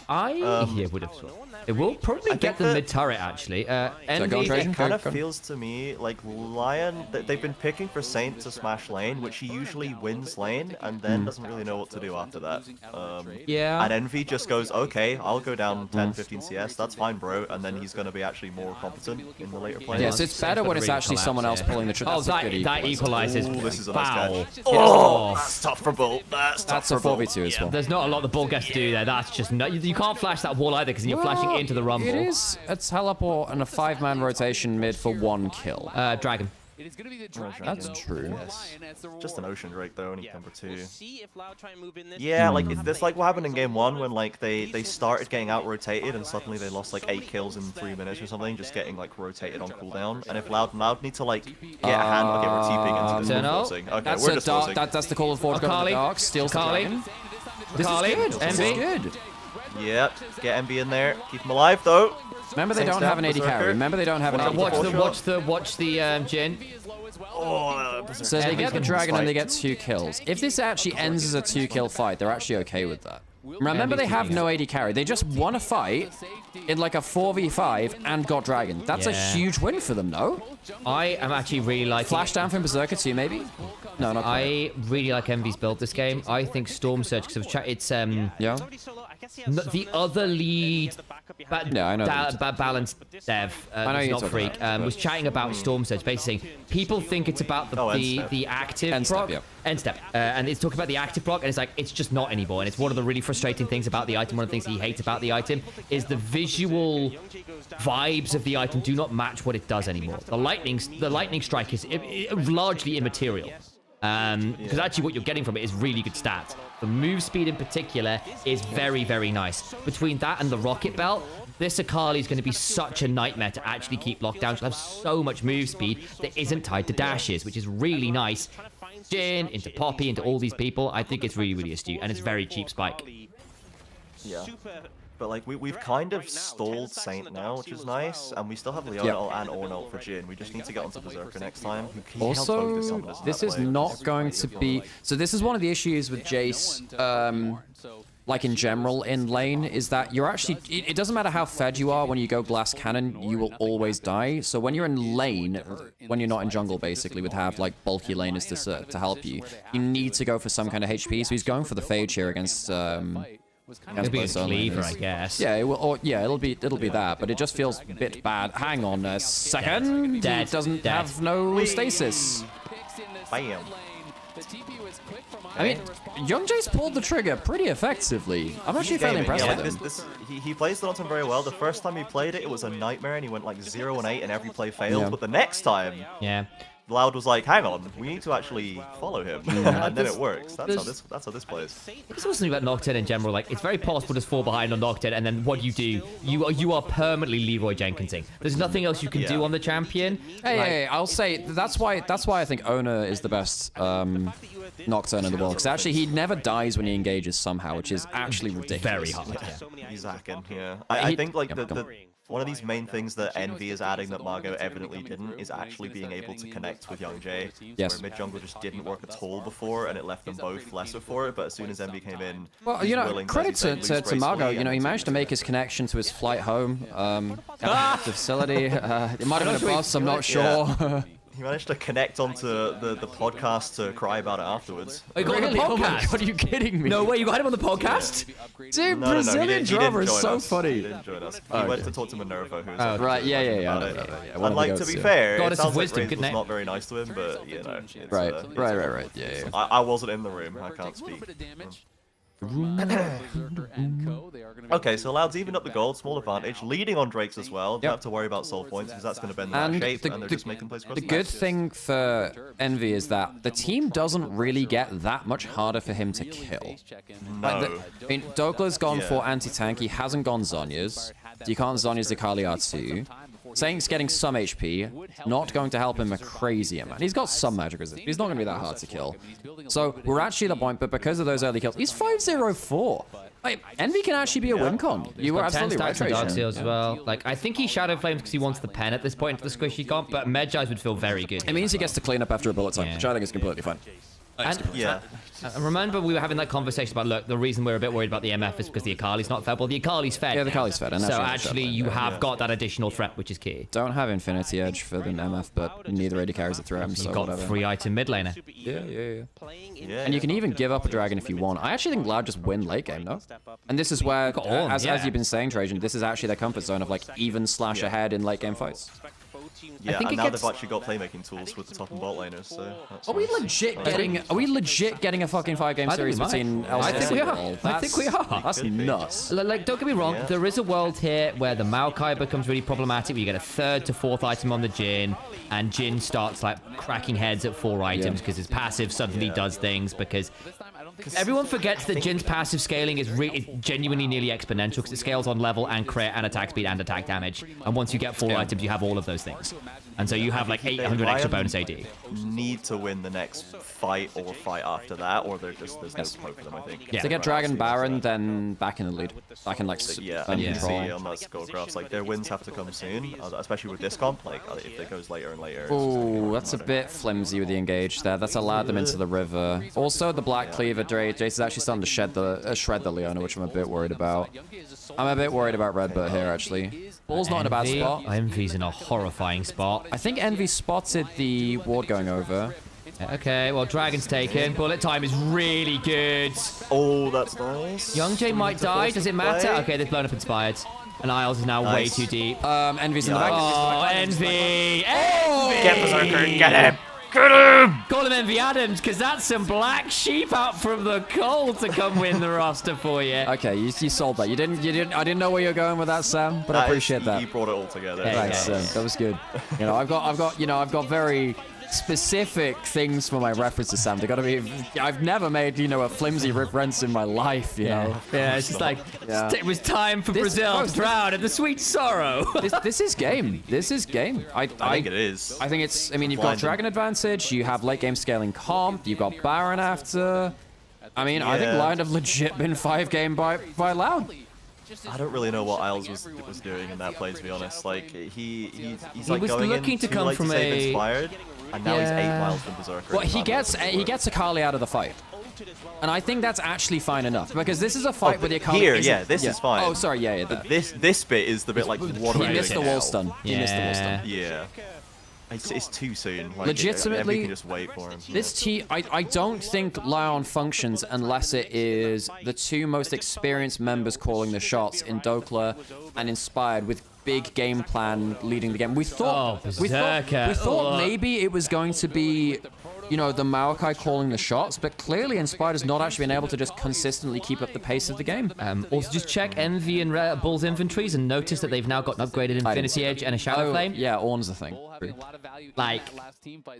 would have thought. It will probably get the mid turret actually. Envy. It kind of feels to me like LYON. They've been picking for Saint to smash lane, which he usually wins lane and then doesn't really know what to do after that. Yeah. And Envy just goes, okay, I'll go down 10, 15 CS. That's fine, bro. And then he's gonna be actually more competent in the later play. Yes, it's better when it's actually someone else pulling the trigger. Oh, that equalizes. Ooh, this is a Foul. nice catch. Oh, that's tough for Bull. That's a 4v2 as well. There's not a lot the Bull gets to do there. That's just no. You can't flash that wall either because you're flashing into the rumble. It is a teleport and a 5-man rotation mid for 1 kill. Dragon. That's true. Yes. Just an Ocean Drake though, only number 2. Yeah, like it's like what happened in game 1 when like they started getting out rotated and suddenly they lost like 8 kills in 3 minutes or something, just getting like rotated on cooldown. And if Loud need to like get a hand, okay, we're TPing into this forcing. Okay, that's we're just forcing. That's the call of Forge going to the dark. Steals the dragon. This is good. This is good. Yep, get MB in there. Keep him alive though. Remember they don't have an AD carry. Remember they don't have an AD carry. Watch the Jin. So they get the dragon and they get 2 kills. If this actually ends as a 2-kill fight, they're actually okay with that. Remember they have no AD carry. They just won a fight in like a 4v5 and got dragon. That's a huge win for them, no? I am actually really liking Flash down from Berserker too, maybe? No, not quite. I really like Envy's build this game. I think Storm Surge, because it's the other lead balanced dev, not Freak, was chatting about Storm Surge, basically saying people think it's about the active proc. End step. And it's talking about the active proc, and it's like, it's just not anymore. And it's one of the really frustrating things about the item. One of the things he hates about the item is the visual vibes of the item do not match what it does anymore. The lightning strike is largely immaterial. Because actually what you're getting from it is really good stats. The move speed in particular is very, very nice. Between that and the rocket belt, this Akali is going to be such a nightmare to actually keep locked down. She'll have so much move speed that isn't tied to dashes, which is really nice. Jin, into Poppy, into all these people. I think it's really, really astute, and it's very cheap spike. Yeah. But like we've kind of stalled Saint now, which is nice, and we still have LYON and Ornult for Jin. We just need to get onto Berserker next time. Also, this is not going to be... So this is one of the issues with Jace, like in general in lane, is that you're actually... It doesn't matter how fed you are when you go Glass Cannon, you will always die. So when you're in lane, when you're not in jungle basically, would have like bulky laners to help you, you need to go for some kind of HP. So he's going for the Phage here against... It'll be a cleaver, I guess. Yeah, it'll be that, but it just feels a bit bad. Hang on a second. Dead. It doesn't have no stasis. Bam. I mean, Young Jace pulled the trigger pretty effectively. I'm actually fairly impressed with him. He plays the Nocturne very well. The first time he played it, it was a nightmare, and he went like 0-8 and every play failed. But the next time, Loud was like, hang on, we need to actually follow him. And then it works. That's how this plays. There's also something about Nocturne in general. Like, it's very possible to fall behind on Nocturne, and then what do? You are permanently Leroy Jenkinsing. There's nothing else you can do on the champion. Hey, I'll say that's why I think Ona is the best Nocturne in the world. Because actually, he never dies when he engages somehow, which is actually ridiculous. Very hard. He's hacking, I think like one of these main things that Envy is adding that Margot evidently didn't is actually being able to connect with Young Jay. Yes. Where mid jungle just didn't work at all before, and it left them both lesser for it. But as soon as Envy came in, well, you know, credit to Margot. You know, he managed to make his connection to his flight home at the facility. It might have been a bus. I'm not sure. He managed to connect onto the podcast to cry about it afterwards. Oh, you got him on the podcast? Oh my God, are you kidding me? No way, you got him on the podcast? Dude, Brazilian drummer is so funny. He didn't join us. He went to talk to Minerva, who was right, yeah. And like, to be fair, Goddess it sounds of wisdom, like good was name. not very nice to him, but, you know. Right. Yeah. I wasn't in the room, I can't speak. Okay, so Loud's evened up the gold, small advantage, leading on Drakes as well. Don't have to worry about soul points because that's going to bend the map shape, and they're just making plays across the good thing for Envy is that the team doesn't really get that much harder for him to kill. No. I mean, Dokla's gone for anti-tank, he hasn't gone Zonya's. You can't Zonya's the Kaliar 2. Saint's getting some HP, not going to help him a crazy amount. He's got some magic resist. He's not going to be that hard to kill. So we're actually at the point, but because of those early kills, he's 5-0-4. Like, Envy can actually be a win con. You were absolutely right, Trajan. As well. Like, I think he Shadow Flames because he wants the pen at this point for the squishy comp, but Medjai's would feel very good. It means he gets to clean up after a bullet time, which I think is completely fine. And, remember we were having that conversation about, look, the reason we're a bit worried about the MF is because the Akali's not fed. Well, the Akali's fed. Yeah, the Akali's fed. And so actually you have got that additional threat, which is key. Don't have Infinity Edge for the MF, but neither AD carries the threat. You've got whatever. 3-item mid laner. Yeah. And you can even give up a dragon if you want. I actually think Loud just win late game, though. And this is where, as you've been saying, Trajan, this is actually their comfort zone of like even slash ahead in late game fights. Yeah, and now they've actually got playmaking tools with the top and bot laners, so that's Are we legit getting a fucking 5-game series between LCS? I think we are. I think we are. That's nuts. Like, don't get me wrong, there is a world here where the Maokai becomes really problematic, where you get a 3rd to 4th item on the Jhin, and Jhin starts like cracking heads at 4 items because his passive suddenly does things, because everyone forgets that Jin's passive scaling is genuinely nearly exponential because it scales on level and crit and attack speed and attack damage. And once you get 4 items, you have all of those things. And so you have like 800 extra bonus AD. Need to win the next fight or fight after that, or there's no hope for them, I think. Yeah. To get Dragon Baron, then back in the lead. Back in like you can see on that score graphs, like their wins have to come soon, especially with this comp. Like if it goes later and later. Oh, that's a bit flimsy with the engage there. That's allowed them into the river. Also, the Black Cleaver Jace is actually starting to shred the Leona, which I'm a bit worried about. I'm a bit worried about Redbird here, actually. Ball's not in a bad spot. Envy's in a horrifying spot. I think Envy spotted the ward going over. Okay, well, Dragon's taken. Bullet time is really good. Oh, that's nice. Young Jay might die. Does it matter? Okay, they've blown up Inspired. And Isles is now way too deep. Envy's in the back. Oh, Envy! Envy! Get Berserker, get him! Get him! Call him Envy Adams, because that's some black sheep out from the cold to come win the roster for you. Okay, you sold that. You didn't. I didn't know where you're going with that, Sam, but I appreciate that. You brought it all together. Thanks, Sam. That was good. You know, I've got very specific things for my references, Sam. They got to be. I've never made a flimsy reference in my life. You know. Yeah, it's just like it was time for Brazil to drown in the sweet sorrow. This is game. This is game. I think it is. I think it's. I mean, you've got Dragon advantage. You have late game scaling comp. You've got Baron after. I mean, I think Lion have legit been 5-game by Loud. I don't really know what Isles was doing in that play, to be honest. Like he's like was going looking in to come from inspired, and now he's 8 miles from Berserker. Well, he gets Akali out of the fight, and I think that's actually fine enough because this is a fight where the Akali. This is fine. Oh, sorry, yeah. This bit is the bit like what he missed the wall stun. He missed the wall stun. Yeah. It's too soon. Like, legitimately, we can just wait for him. This team, I don't think LYON functions unless it is the 2 most experienced members calling the shots in Dokla and Inspired with big game plan leading the game. We thought maybe it was going to be, the Maokai calling the shots, but clearly Inspired has not actually been able to just consistently keep up the pace of the game. Also, just check Envy and Bull's inventories and notice that they've now got an upgraded Infinity Edge and a Shadow Flame. Yeah, Ornn's the thing. Like,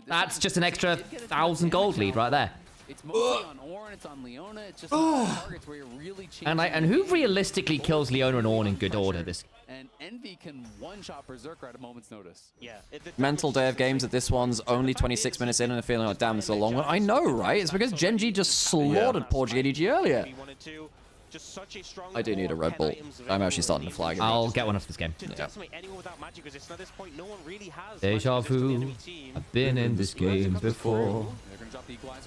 that's just an extra 1,000 gold lead right there. It's mostly on Ornn, it's on Leona, it's just targets where you're really changing. And who realistically kills Leona and Ornn in good order this? And Envy can one-shot Berserker at a moment's notice. Yeah. Mental day of games that this one's only 26 minutes in and I'm feeling like, damn, it's a long one. I know, right? It's because Gen G just slaughtered poor JDG earlier. I do need a Red Bull. I'm actually starting to flag it. I'll get one off this game. Deja vu. I've been in this game before.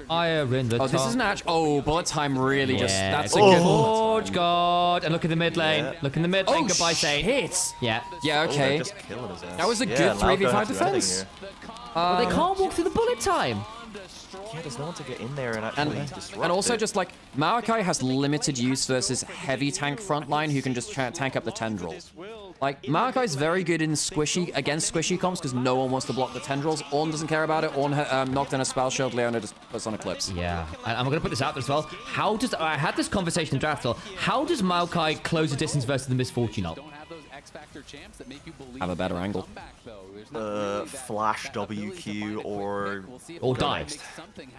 Higher in the top. This is an bullet time really just. That's a good. Oh, God. And look at the mid lane. Yeah. Look in the mid lane. Goodbye, Saint. Hit. Yeah. Yeah, okay. Just killing his ass. That was a good 3v5 defense. Well, they can't walk through the bullet time. Yeah, there's no one to get in there and actually disrupt And also it. just like, Maokai has limited use versus heavy tank frontline who can just tank up the tendrils. Like, Maokai's very good in against squishy comps because no one wants to block the tendrils. Ornn doesn't care about it. Ornn knocked in a spell shield. Leona just puts on Eclipse. Yeah, and I'm going to put this out there as well. How does... I had this conversation in draft. How does Maokai close the distance versus the Misfortune ult? Have a better angle. Flash WQ or die.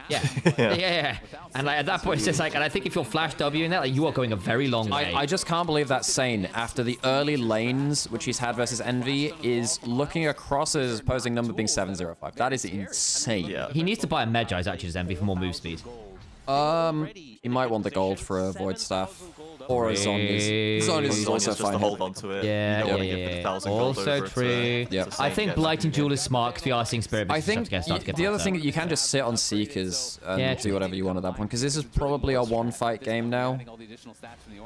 Yeah. And like, at that point, it's just like, and I think if you're Flash W in that, like, you are going a very long way. I just can't believe that Sane, after the early lanes, which he's had versus Envy, is looking across his opposing number being 705. That is insane. Yeah. He needs to buy a Medjai's actually as Envy for more move speed. He might want the gold for a Void Staff. Or a Zhonya's. Zhonya's is also just fine. to hold on to it. Yeah. Also true. I think Blighting Jewel is smart because we are seeing Spirit. I think the other thing that you can just sit on Seekers and do whatever you want at that point, because this is probably a one-fight game now.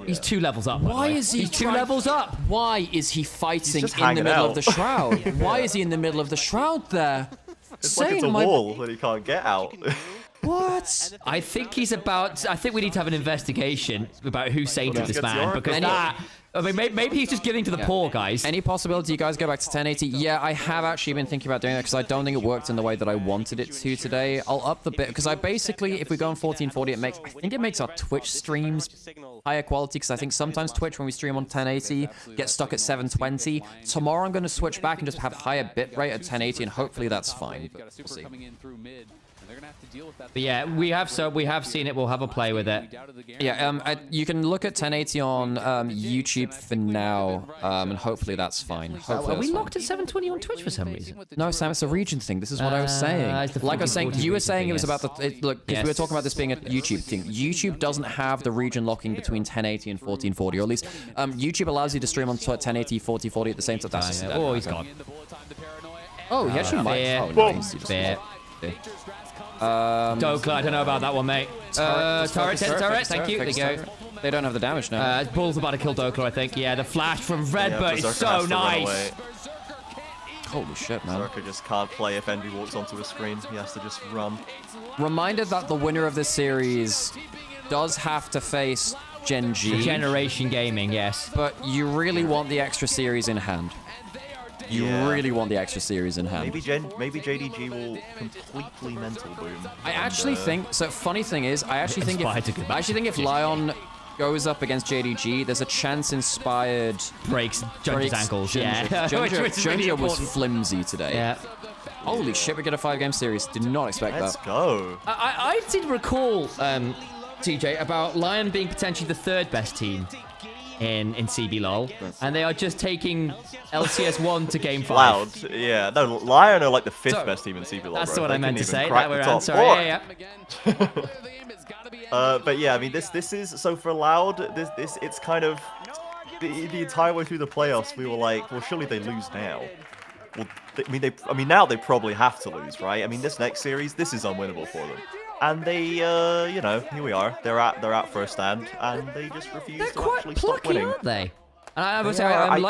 He's 2 levels up. Why is he 2 levels up? Why is he fighting in the middle of the shroud? Why is he in the middle of the shroud there? It's like it's a wall that he can't get out. What? I think he's about... I think we need to have an investigation about who sainted this man, because that... I mean, maybe he's just giving to the poor, guys. Any possibility you guys go back to 1080? Yeah, I have actually been thinking about doing that because I don't think it worked in the way that I wanted it to today. I'll up the bit because I basically, if we go on 1440, I think it makes our Twitch streams higher quality because I think sometimes Twitch, when we stream on 1080, gets stuck at 720. Tomorrow I'm going to switch back and just have higher bitrate at 1080 and hopefully that's fine. But we'll see. But yeah, we have seen it. We'll have a play with it. Yeah, you can look at 1080 on YouTube for now, and hopefully that's fine. Are we locked at 720 on Twitch for some reason? No, Sam, it's a region thing. This is what I was saying. Like I was saying, you were saying it was about the... look, because we were talking about this being a YouTube thing. YouTube doesn't have the region locking between 1080 and 1440, or at least YouTube allows you to stream on 1080, 1440 at the same time. That's oh, he's gone. Oh, he actually might. Fair. Oh, nice. Fair. Dokla, I don't know about that one, mate. Turret. Thank you. There you go. They don't have the damage now. Bull's about to kill Dokla, I think. Yeah, the flash from Redbird is so nice. Holy shit, man. Berserker just can't play if Envy walks onto a screen. He has to just run. Reminder that the winner of this series does have to face Gen G. Generation Gaming, yes. But you really want the extra series in hand. You really want the extra series in hand. Maybe JDG will completely mental boom. I actually think... So, funny thing is, I actually think if LYON goes up against JDG, there's a chance Inspired... breaks Junja's ankles. Yeah. Junja was flimsy today. Yeah. Holy shit, we get a 5-game series. Did not expect that. Let's go. I did recall, TJ, about LYON being potentially the 3rd best team in CBLOL, and they are just taking LCS1 to game 5. Loud, yeah. No, LYON are like the 5th best team in CBLOL. That's bro. what They I meant to couldn't even say. crack That the way top around. Sorry. four. Yeah. But yeah, I mean, this is so for Loud. This it's kind of the entire way through the playoffs. We were like, well, surely they lose now. Well, I mean, now they probably have to lose, right? I mean, this next series, this is unwinnable for them. And they, you know, here we are. They're at first stand, and they just refuse to actually stop winning. Aren't they? And I would say I'm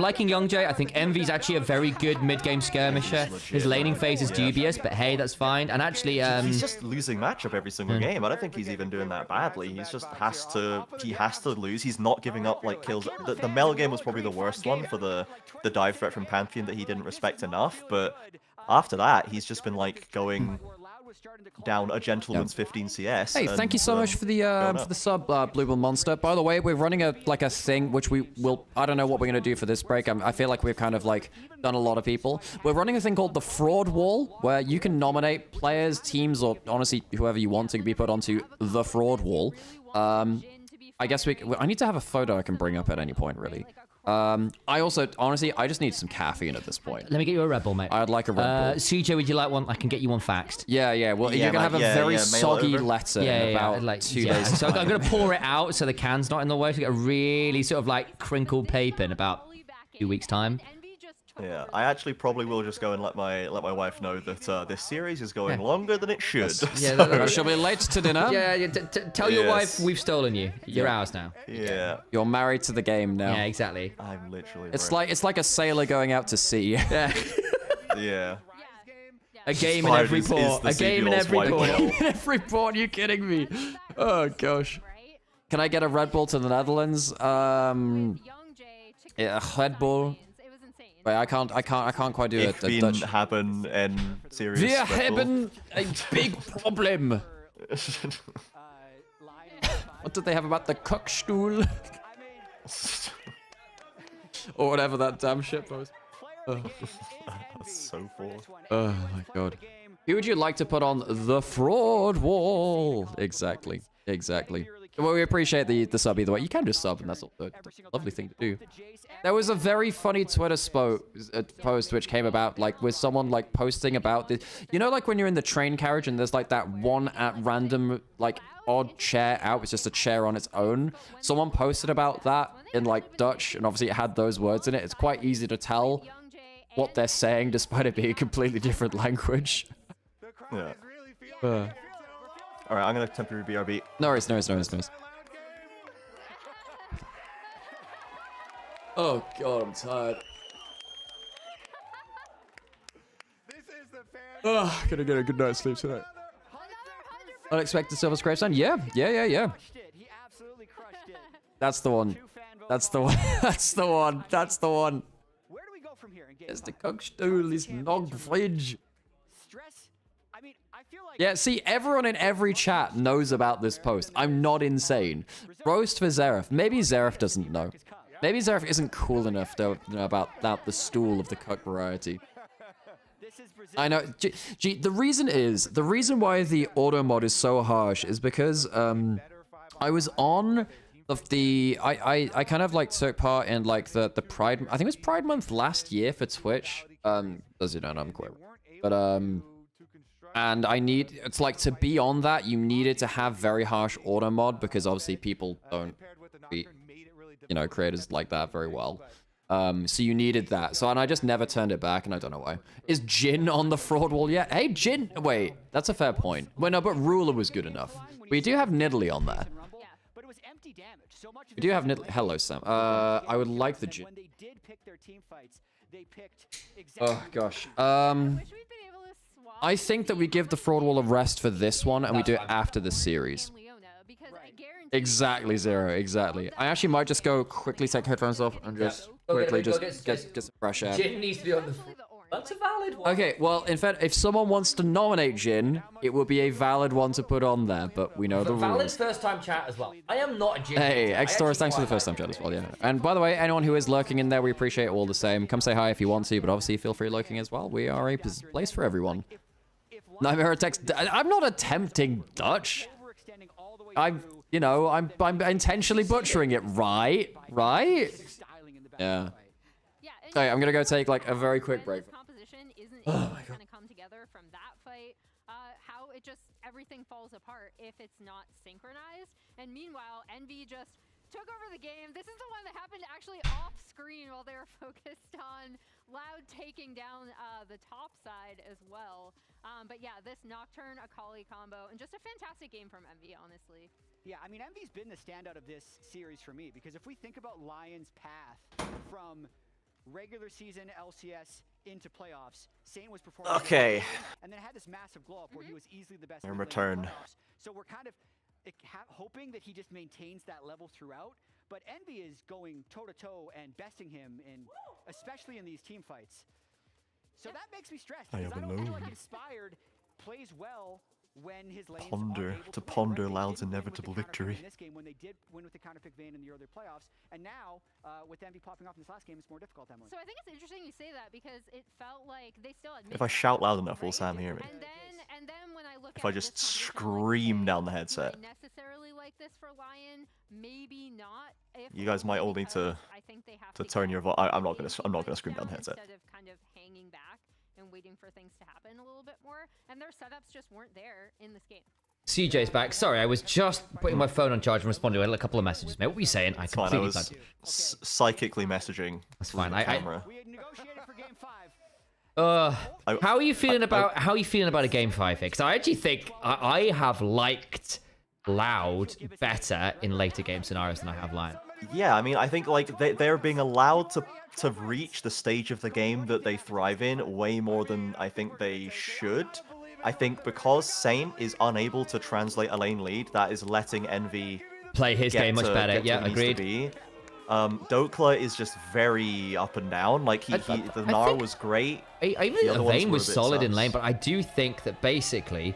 liking Youngjae. I think Envy's actually a very good mid-game skirmisher. His laning phase is dubious, but hey, that's fine. And actually, he's just losing matchup every single game. I don't think he's even doing that badly. He just has to lose. He's not giving up like kills. The Mel game was probably the worst one for the dive threat from Pantheon that he didn't respect enough. But after that, he's just been like going down a gentleman's 15 CS. Hey, thank you so much for the sub, Bluebell Monster. By the way, we're running a thing which we will. I don't know what we're gonna do for this break. I feel like we've kind of like done a lot of people. We're running a thing called the Fraud Wall, where you can nominate players, teams, or honestly whoever you want to be put onto the Fraud Wall. I guess I need to have a photo I can bring up at any point, really. I also, honestly, I just need some caffeine at this point. Let me get you a Red Bull, mate. I'd like a Red Bull. CJ, would you like one? I can get you one faxed. Yeah. Well, you're gonna have a very soggy letter in about like 2 days. So I'm gonna pour it out so the can's not in the way. So you get a really sort of like crinkled paper in about 2 weeks' time. Yeah, I actually probably will just go and let my wife know that this series is going longer than it should. Yeah, she'll be late to dinner. Yeah. Tell your wife we've stolen you. You're ours now. Yeah. You're married to the game now. Yeah, exactly. I'm literally. It's like a sailor going out to sea. Yeah. A game in Spired every is port. the A game in CBL's every white port. whale. In every port. Are you kidding me? Oh gosh. Can I get a Red Bull to the Netherlands? Yeah, a Red Bull. Wait, I can't quite do it. Ich bin haben en serious Wir Red Bull. haben a big problem. What did they have about the Kochstuhl? Or whatever that damn shit was. That's so forced. Oh my god. Who would you like to put on the fraud wall? Exactly. Exactly. Well, we appreciate the sub either way. You can just sub, and that's a lovely thing to do. There was a very funny Twitter post which came about, like, with someone, like, posting about this. You know, like, when you're in the train carriage and there's, like, that one at random, like, odd chair out. It's just a chair on its own. Someone posted about that in, like, Dutch, and obviously it had those words in it. It's quite easy to tell what they're saying, despite it being a completely different language. Yeah. Alright, I'm gonna temporary BRB. No worries, no worries, no worries, no worries. Oh god, I'm tired. Oh, gonna get a good night's sleep tonight. Unexpected Silver Scrapesign? Yeah. That's the one. That's the one. That's the one. That's the one. Where do we go from here? It's the Kochstuhl, this nog fridge. Yeah, see, everyone in every chat knows about this post. I'm not insane. Roast for Xerath. Maybe Xerath doesn't know. Maybe Xerath isn't cool enough to know about the stool of the Koch variety. I know. The reason why the auto mod is so harsh is because I was on I kind of like took part in like the Pride, I think it was Pride Month last year for Twitch. As you don't know, I'm queer. But and it's like, to be on that, you needed to have very harsh auto mod because obviously people don't treat, you know, creators like that very well. So you needed that. So, and I just never turned it back, and I don't know why. Is Jin on the fraud wall yet? Hey, Jin. Wait, that's a fair point. Well, no, but Ruler was good enough. We do have Nidalee on there. We do have Nidalee. Hello, Sam. I would like the Jin. Oh gosh. I think that we give the fraud wall a rest for this one, and we do it after the series. Exactly, Zero. Exactly. I actually might just go quickly take headphones off and just quickly get some fresh air. Jin needs to be on the. That's a valid one. Okay, well, in fact, if someone wants to nominate Jin, it will be a valid one to put on there, but we know the rules. Valid first-time chat as well. I am not a Jin. Hey, X-Taurus, thanks for the first-time chat as well, yeah. And by the way, anyone who is lurking in there, we appreciate it all the same. Come say hi if you want to, but obviously feel free lurking as well. We are a place for everyone. Nymaera text. I'm not attempting Dutch. I'm intentionally butchering it, right? Right? Yeah. Okay, I'm gonna go take like a very quick break. Oh my god. Come together from that fight, how it just everything falls apart if it's not synchronized. And meanwhile, Envy just took over the game. This is the one that happened actually off screen while they were focused on Loud taking down the top side as well. But yeah, this Nocturne Akali combo and just a fantastic game from Envy, honestly. Yeah, I mean, Envy's been the standout of this series for me, because if we think about Lion's path from regular season LCS into playoffs, Saint was performing okay, and then had this massive glow up where he was easily the best in return. So we're kind of hoping that he just maintains that level throughout, but Envy is going toe-to-toe and besting him, especially in these team fights. So that makes me stressed, because I don't feel like Inspired plays well when his lanes ponder Loud's inevitable victory. In this game, when they did win with the counterpick Vayne in the earlier playoffs, and now with Envy popping off in this last game, it's more difficult, Emily. So I think it's interesting you say that, because it felt like they still had. If I shout loud enough, will Sam hear me? And then when I look if I just scream down the headset. Necessarily like this for Lion, maybe not. You guys might all need to turn your voice. I'm not gonna scream down the headset. Instead of kind of hanging back and waiting for things to happen a little bit more, and their setups just weren't there in this game. CJ's back. Sorry, I was just putting my phone on charge and responding to a couple of messages. Mate, what were you saying? I completely was psychically messaging. That's fine. We had negotiated for game 5. How are you feeling about a game 5 here? Because I actually think I have liked Loud better in later game scenarios than I have Lion. Yeah, I mean, I think like they're being allowed to to reach the stage of the game that they thrive in way more than I think they should. I think because Saint is unable to translate a lane lead, that is letting Envy play his game much better. Yeah, agreed. Dokla is just very up and down. Like the Gnar was great. Even Vayne was solid in lane, but I do think that basically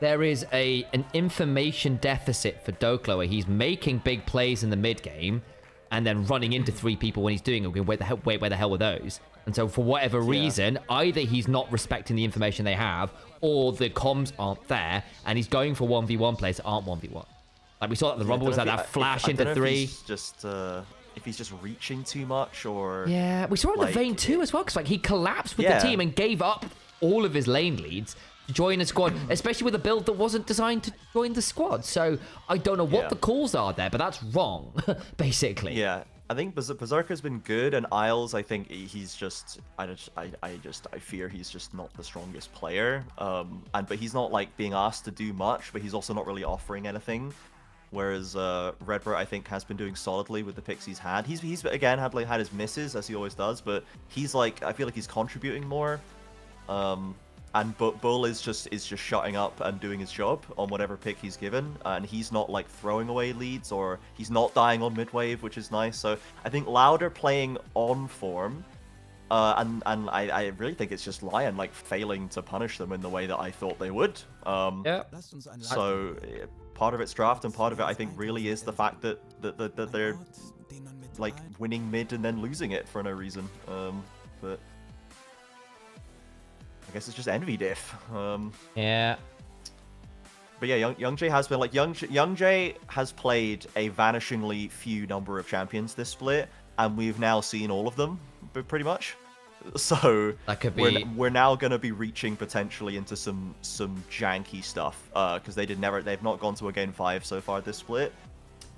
there is an information deficit for Dokla where he's making big plays in the mid game and then running into 3 people when he's doing it. Where the hell were those? And so for whatever reason, either he's not respecting the information they have, or the comms aren't there, and he's going for 1v1 plays that aren't 1v1. Like we saw that the Rumble was like that flash into 3. If he's just reaching too much, or yeah, we saw it in the Vayne too as well, because like he collapsed with the team and gave up all of his lane leads to join a squad, especially with a build that wasn't designed to join the squad. So I don't know what the calls are there, but that's wrong, basically. Yeah. I think Berserker's been good, and Isles, I think he's just, I fear he's just not the strongest player. But he's not like being asked to do much, but he's also not really offering anything. Whereas Redbird, I think, has been doing solidly with the picks he's had. He's again had his misses, as he always does, but he's like, I feel like he's contributing more. And Bull is just shutting up and doing his job on whatever pick he's given, and he's not like throwing away leads, or he's not dying on mid wave, which is nice. So I think Loud are playing on form, and I really think it's just LYON like failing to punish them in the way that I thought they would. Yeah. So part of it's draft, and part of it I think really is the fact that they're like winning mid and then losing it for no reason. But I guess it's just Envy diff. Yeah. But yeah, Young Jay has been like Young Jay has played a vanishingly few number of champions this split, and we've now seen all of them, pretty much. So that could be... we're now going to be reaching potentially into some janky stuff, because they've not gone to a game 5 so far this split.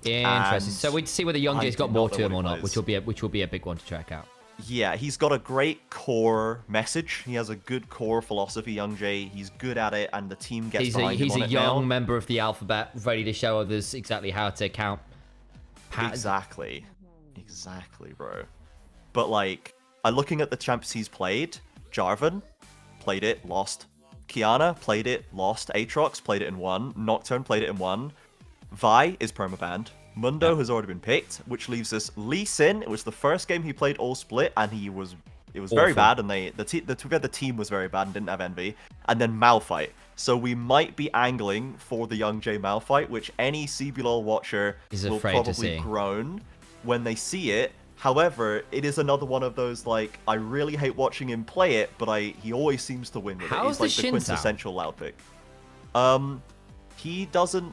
Interesting. So we'd see whether Young Jay's got more to him or not, which will be a big one to check out. Yeah, he's got a great core message. He has a good core philosophy, Young Jay. He's good at it, and the team gets behind him on it now. He's a young member of the alphabet, ready to show others exactly how to count. Exactly, bro. But like, looking at the champs he's played, Jarvan played it, lost. Kiana played it, lost. Aatrox played it and won. Nocturne played it and won. Vi is permabanned. Mundo has already been picked, which leaves us Lee Sin. It was the first game he played all split, and it was very bad, and the team was very bad and didn't have Envy. And then Malphite. So we might be angling for the Young Jay Malphite, which any CBLOL watcher will probably groan when they see it. However, it is another one of those, like, I really hate watching him play it, but he always seems to win with it. He's like the quintessential Loud pick. He doesn't...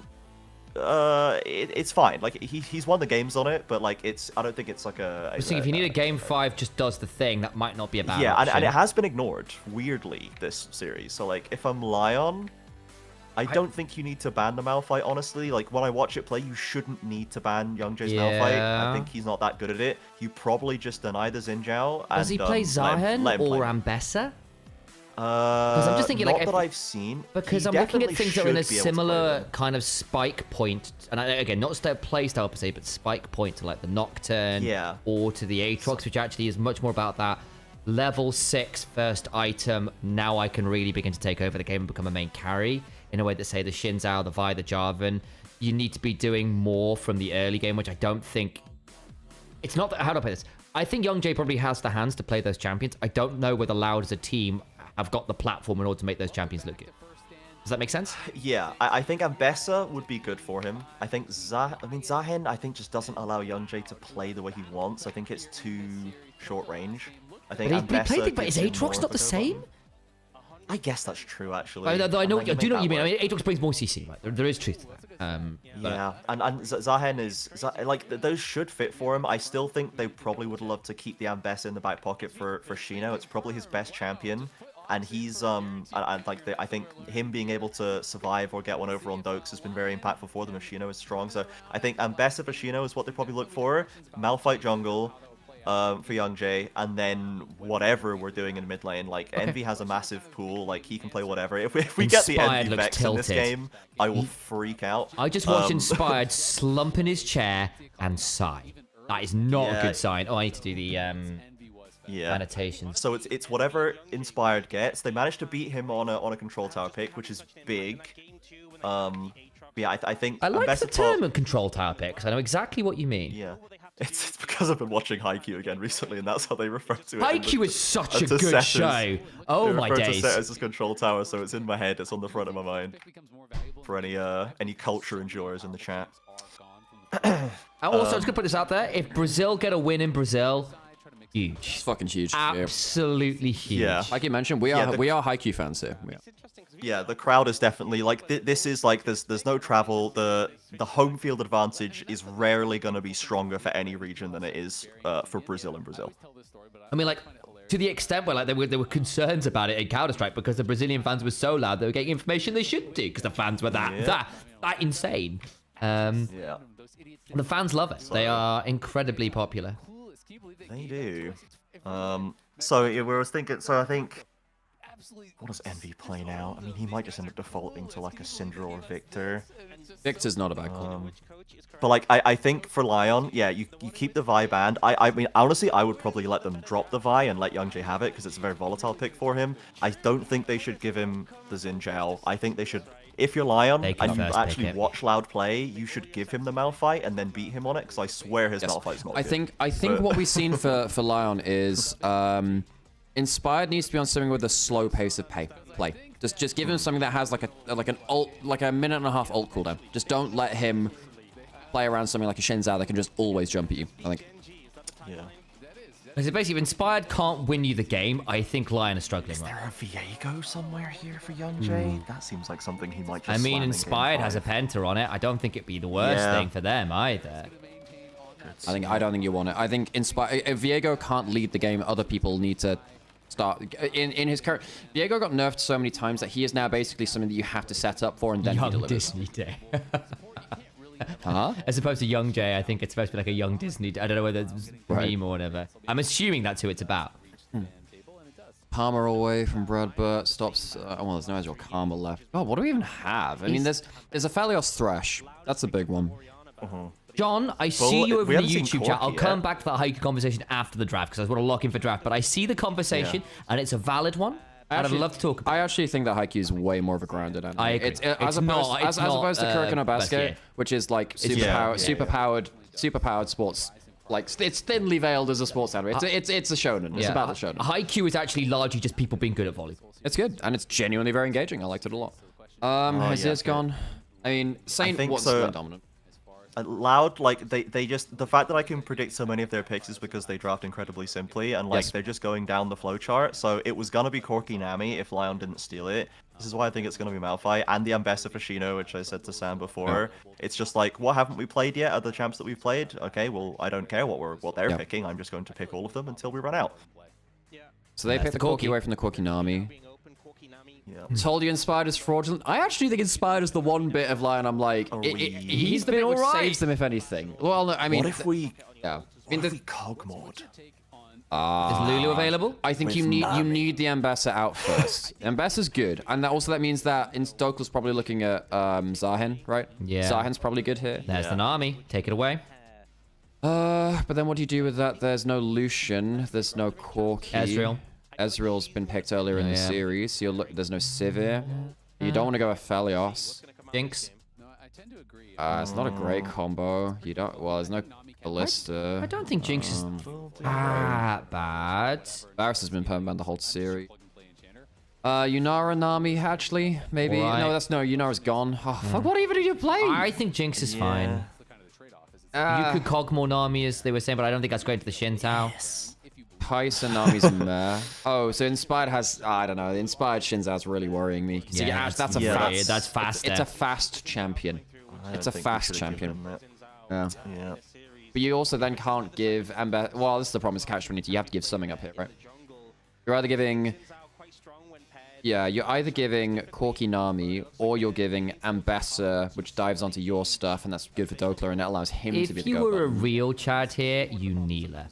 it's fine. Like he's won the games on it, but like I don't think it's like a. I think if you need a game 5 just does the thing, that might not be a bad option. And it has been ignored weirdly this series. So like if I'm LYON, I don't think you need to ban the Malphite. Honestly, like when I watch it play, you shouldn't need to ban Young Jay's Malphite. I think he's not that good at it. You probably just deny the Xin Zhao. Does he play Zahen or Ambessa? Because I'm just thinking, not like, that I've seen. Because I'm looking at things that are in a similar kind of spike point, and again, not play style per se, but spike point to like the Nocturne, or to the Aatrox, which actually is much more about that level 6 first item. Now I can really begin to take over the game and become a main carry in a way that say the Xin Zhao, the Vi, the Jarvan. You need to be doing more from the early game, which I don't think. It's not that. How do I play this? I think Young Jay probably has the hands to play those champions. I don't know whether Loud as a team have got the platform in order to make those champions look good. Does that make sense? Yeah, I think Ambessa would be good for him. I think Zahen, I think, just doesn't allow Young Jay to play the way he wants. I think it's too short range. I think Ambessa. But is Aatrox not the same? I guess that's true, actually. I do know what you mean. I mean, Aatrox brings more CC, right? There is truth to that. Yeah, and Zahen is like those should fit for him. I still think they probably would love to keep the Ambessa in the back pocket for Shino. It's probably his best champion. And he's I think him being able to survive or get one over on Dokes has been very impactful for them if Shino is strong. So I think Ambessa for Shino is what they probably look for. Malphite jungle for Young Jay, and then whatever we're doing in mid lane. Like Envy has a massive pool. Like he can play whatever. If we get the Envy Vex in this game, I will freak out. I just watched Inspired slump in his chair and sigh. That is not a good sign. Oh, I need to do the annotations. So it's whatever Inspired gets. They managed to beat him on a control tower pick, which is big. Yeah, I think I like the term control tower pick because I know exactly what you mean. Yeah. It's because I've been watching Haikyuu again recently, and that's how they refer to it. Haikyuu is such a good show. Oh my days. To as control tower, so it's in my head. It's on the front of my mind. For any culture enjoyers in the chat. Also, I'm just gonna put this out there: if Brazil get a win in Brazil, huge. It's fucking huge. Absolutely huge. Yeah. Like you mentioned, we are Haikyuu fans here. Yeah, the crowd is definitely like this is like there's no travel. The home field advantage is rarely going to be stronger for any region than it is for Brazil in Brazil. I mean, like to the extent where like there were concerns about it in Counter-Strike because the Brazilian fans were so loud they were getting information they shouldn't do because the fans were that insane. The fans love it. They are incredibly popular. They do. So yeah, we was thinking. So I think. What does Envy play now? I mean, he might just end up defaulting to like a Syndra or Victor. Victor's not a bad call. But like, I think for LYON, yeah, you keep the Vi banned. I mean, honestly, I would probably let them drop the Vi and let Youngjae have it because it's a very volatile pick for him. I don't think they should give him the Xin Zhao. I think they should. If you're LYON and you actually watch Loud play, you should give him the Malphite and then beat him on it because I swear his Malphite's not good. I think what we've seen for LYON is Inspired needs to be on something with a slow pace of play. Just give him something that has like a minute and a half ult cooldown. Just don't let him play around something like a Xin Zhao that can just always jump at you. I think. Yeah. So basically, if Inspired can't win you the game, I think LYON is struggling. Is there a Viego somewhere here for Youngjae? That seems like something he might just. I mean, Inspired has a Penta on it. I don't think it'd be the worst thing for them either. I don't think you want it. I think Inspired. If Viego can't lead the game, other people need to. In his current, Viego got nerfed so many times that he is now basically something that you have to set up for and then he delivers. Disney Day. As opposed to Youngjae, I think it's supposed to be like a young Disney. I don't know whether it's a meme or whatever. I'm assuming that's who it's about. Palmer away from Brad Burt stops. Well, there's no Ezreal Karma left. Oh, what do we even have? I mean, there's a Phalios Thresh. That's a big one. John, I see you over in the YouTube chat. I'll come back to that Haikyuu conversation after the draft because I want to lock in for draft. But I see the conversation and it's a valid one. And I'd love to talk about it. I actually think that Haikyuu is way more of a grounded anime. I agree. As opposed to Kuroko no Basket, which is like super powered sports. Like it's thinly veiled as a sports anime. It's a shonen. It's about the shonen. Haikyuu is actually largely just people being good at volleyball. It's good and it's genuinely very engaging. I liked it a lot. Hazir's gone. I mean, Saint wasn't dominant. Loud, like they just the fact that I can predict so many of their picks is because they draft incredibly simply and like they're just going down the flowchart. So it was gonna be Corki Nami if LYON didn't steal it. This is why I think it's gonna be Malphite and the Ambessa for Shino, which I said to Sam before. It's just like, what haven't we played yet? Are the champs that we've played? Okay, well I don't care what they're picking. I'm just going to pick all of them until we run out. So they picked the Corki away from the Corki Nami. Told you Inspired is fraudulent. I actually think Inspired is the one bit of LYON I'm like, he's the bit which saves them if anything. Well, no, I mean, what if we? Yeah. What if we cog mod? Is Lulu available? I think you need the Ambessa out first. Ambessa's good, and that means that Dokel's probably looking at Zahen, right? Yeah. Zahen's probably good here. There's the Nami. Take it away. But then what do you do with that? There's no Lucian. There's no Corki. Ezreal's been picked earlier in the series. So there's no Sivir. You don't want to go with Phalios. Jinx. It's not a great combo. You don't. Well, there's no Ballista. I don't think Jinx is bad. Varus has been permanent the whole series. Yunara Nami actually maybe. Right. No, Yunara's gone. Oh fuck! What even did you play? I think Jinx is fine. You could cog more Nami as they were saying, but I don't think that's great for the Xin Zhao. Yes. Tyson Nami's meh. Oh, so Inspired has, I don't know, the Inspired Xin Zhao's really worrying me. Yeah, that's fast. It's a fast champion. It's a fast champion. Yeah. But you also then can't give well, this is the problem, it's catch-22. You have to give something up here, right? You're either giving... Yeah, you're either giving Corki Nami or you're giving Ambessa, which dives onto your stuff, and that's good for Dokler, and that allows him to be the If you were a real Chad here, you Neela.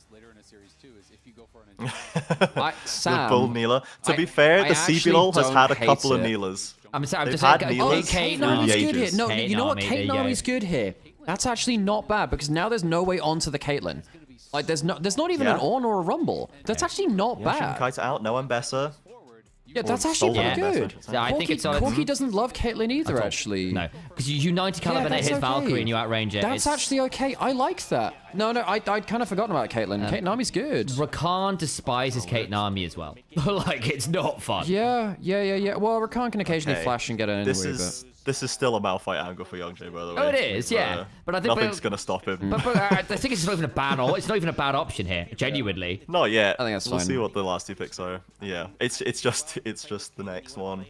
The bull Neela. To be fair, the CBLOL has had a couple of Neelas. I'm just saying, Kate Nami's good here. No, you know what? Kate Nami's good here. That's actually not bad because now there's no way onto the Caitlyn. Like there's not even an On or a Rumble. That's actually not Yeah, she can bad. kite it out. No Ambessa. Yeah, that's actually pretty good. Yeah, I think it's solid. Corki doesn't love Caitlyn either, actually. No, because you 90 caliber that's his okay. Valkyrie and you outrange it. That's actually okay. I like that. No, I'd kind of forgotten about Caitlyn. Kate Nami's good. Rakan despises Kate Nami as well. Like, it's not fun. Yeah. Well, Rakan can occasionally flash and get in anyway, This is still a Malphite angle for Young Jay, by the way. Oh, it is, yeah. But I think nothing's gonna stop him. But I think it's not even a bad. It's not even a bad option here. Genuinely. Not yet. I think that's We'll fine. see what the last two picks are. Yeah, it's just the next one.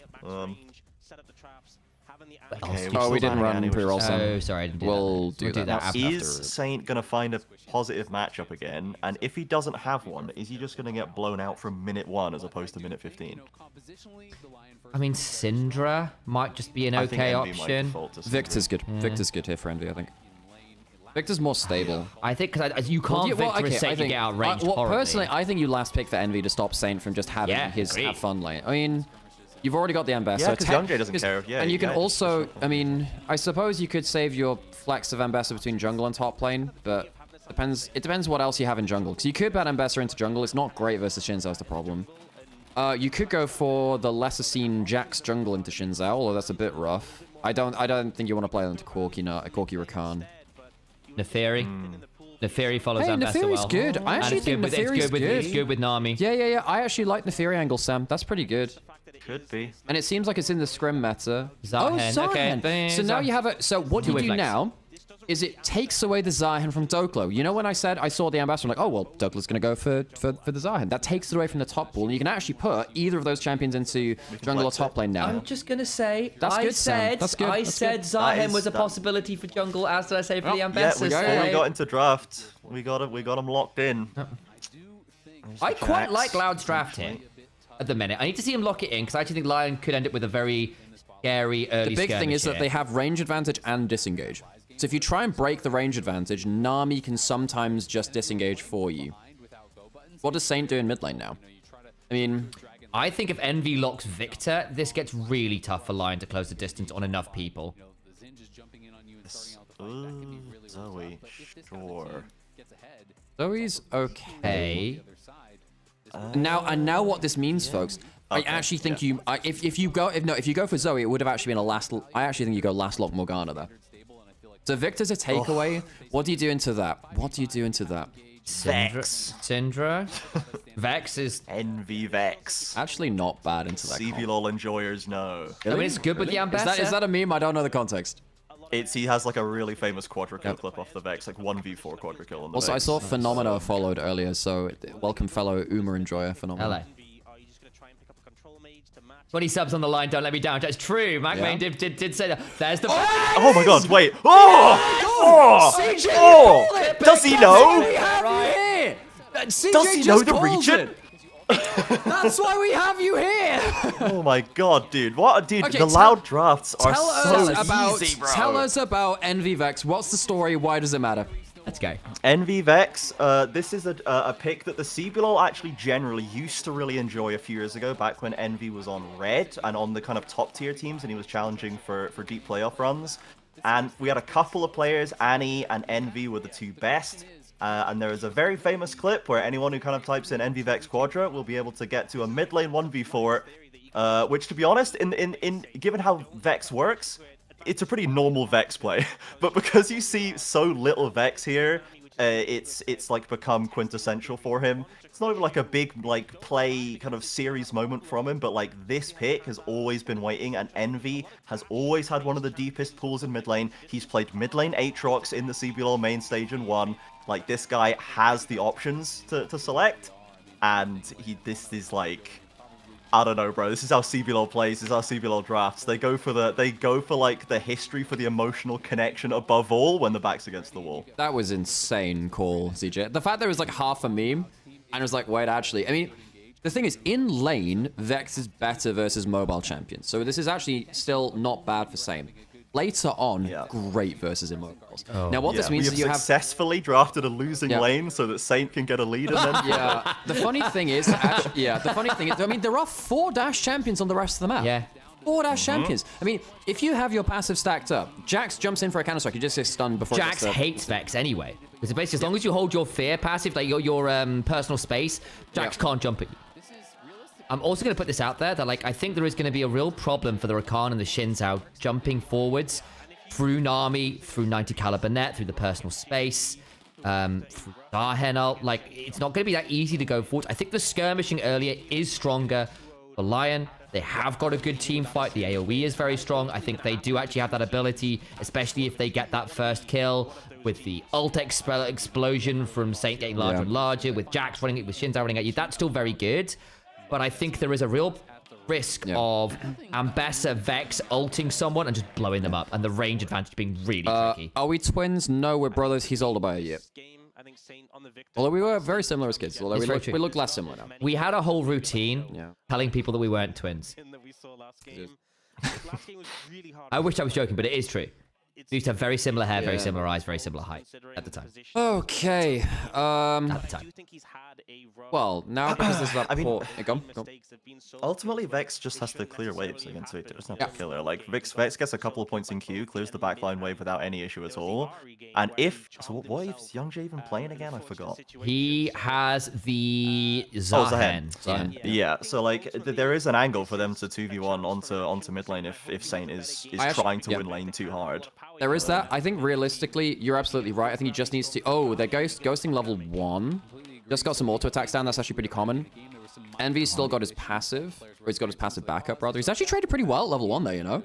Okay, we didn't run pre-roll. Oh, sorry, I didn't do we'll that. do that after. Is Saint gonna find a positive matchup again? And if he doesn't have one, is he just gonna get blown out from minute 1 as opposed to minute 15? I mean, Syndra might just be an okay option. Victor's good. Victor's good here for Envy, I think. Victor's more stable. I think because you can't Victor a Saint to get outranged horribly. Personally, I think you last pick for Envy to stop Saint from just having his have fun lane. I mean, you've already got the Ambassador. Yeah, because Young Jay doesn't care. Yeah, and you can also, I mean, I suppose you could save your flex of Ambassador between jungle and top lane, but it depends what else you have in jungle. Because you could bat Ambassador into jungle. It's not great versus Shinzao is the problem. You could go for the lesser seen Jax jungle into Shinzao, although that's a bit rough. I don't think you want to play them into Corki Rakan. Neferi. Neferi follows Hey, Ambassador Neferi's well. good. I actually think Neferi's good. It's good with Nami. Yeah. I actually like Neferi angle, Sam. That's pretty good. Could be. And it seems like it's in the scrim meta. Zahen. Zahen. Okay. So now you have a... So what you do now is it takes away the Zahen from Doklo. You know when I said I saw the Ambassador, I'm like, oh, well, Doklo's going to go for the Zahen. That takes it away from the top pool. And you can actually put either of those champions into jungle or top lane now. I'm just going to say, I said Zahen was a possibility for jungle, as did I say for the Ambassador. Yeah, we got into draft. We got him locked in. I quite like Loud's draft here at the minute. I need to see him lock it in, because I actually think Lion could end up with a very scary early The big thing is that they have range advantage and disengage. So if you try and break the range advantage, Nami can sometimes just disengage for you. What does Saint do in mid lane now? I mean... I think if Envy locks Victor, this gets really tough for Lion to close the distance on enough people. Zoe, sure. Zoe's okay. Now what this means, folks, I actually think if you go for Zoe, it would have actually been a last... I actually think you go last lock Morgana there. So Victor's a takeaway. What do you do into that? Syndra? Vex is... Envy Vex. Actually not bad into that. CBLOL enjoyers know. I mean, it's good with the Ambassador. Is that a meme? I don't know the context. He has like a really famous quadra kill clip off the Vex, like 1v4 quadra kill on the Also, Vex. I saw Phenomena followed earlier, so welcome fellow Uma Enjoyer, Phenomena. Hello. 20 subs on the line, don't let me down. That's true. MacMain did say that. There's the... Oh my god, wait. Does he know? Does he know the region? That's why we have you here. Oh my god, dude. What? Dude, Okay, the Loud drafts are so easy, bro. Tell us about Envy Vex. What's the story? Why does it matter? Let's go. Envy Vex, this is a pick that the CBLOL actually generally used to really enjoy a few years ago, back when Envy was on Red and on the kind of top tier teams and he was challenging for deep playoff runs. And we had a couple of players, Annie and Envy were the two best. And there is a very famous clip where anyone who kind of types in Envy Vex Quadra will be able to get to a mid lane 1v4, which to be honest, given how Vex works, it's a pretty normal Vex play. But because you see so little Vex here, it's like become quintessential for him. It's not even like a big like play kind of series moment from him, but like this pick has always been waiting, and Envy has always had one of the deepest pools in mid lane. He's played mid lane Aatrox in the CBLOL main stage and won. Like this guy has the options to select, and this is like, I don't know, bro. This is how CBLOL plays. This is how CBLOL drafts. They go for like the history, for the emotional connection above all when the back's against the wall. That was insane call, CJ. The fact there was like half a meme, and it was like, wait, actually, I mean, the thing is, in lane, Vex is better versus mobile champions. So this is actually still not bad for Same. Later on, great versus immobiles. Now, what this means is you have successfully drafted a losing lane so that Saint can get a lead and then... The funny thing is, I mean, there are 4 Dash champions on the rest of the map. Yeah. 4-dash champions. I mean, if you have your passive stacked up, Jax jumps in for a counter strike, you just get stunned before Jax hates Vex anyway. Because basically, as long as you hold your fear passive, like your personal space, Jax can't jump at you. I'm also going to put this out there that, like, I think there is going to be a real problem for the Rakan and the Xin Zhao jumping forwards through Nami, through 90 caliber net, through the personal space, through Darhen ult. Like, it's not going to be that easy to go forward. I think the skirmishing earlier is stronger for LYON. They have got a good team fight. The AoE is very strong. I think they do actually have that ability, especially if they get that first kill with the ult explosion from Saint getting larger and larger, with Jax running it, with Xin Zhao running at you. That's still very good. But I think there is a real risk of Ambessa Vex ulting someone and just blowing them up, and the range advantage being really tricky. Are we twins? No, we're brothers. He's older by a year. Although we were very similar as kids. Although we look less similar now. We had a whole routine telling people that we weren't twins. I wish I was joking, but it is true. We used to have very similar hair, very similar eyes, very similar height at the time. Okay. At the time. Well, now because there's that go on. Ultimately, Vex just has to clear waves against Victor. It doesn't have to kill her. Like, Vex gets a couple of points in queue, clears the backline wave without any issue at all. And if... So what wave's Youngjae even playing again? I forgot. He has the Zahen. Yeah, so, like, there is an angle for them to 2v1 onto mid lane if Saint is trying to win lane too hard. There is that. I think realistically, you're absolutely right. I think he just needs to... Oh, they're ghosting level 1. Just got some auto attacks down. That's actually pretty common. Envy's still got his passive. Or he's got his passive backup, rather. He's actually traded pretty well at level 1 there, you know?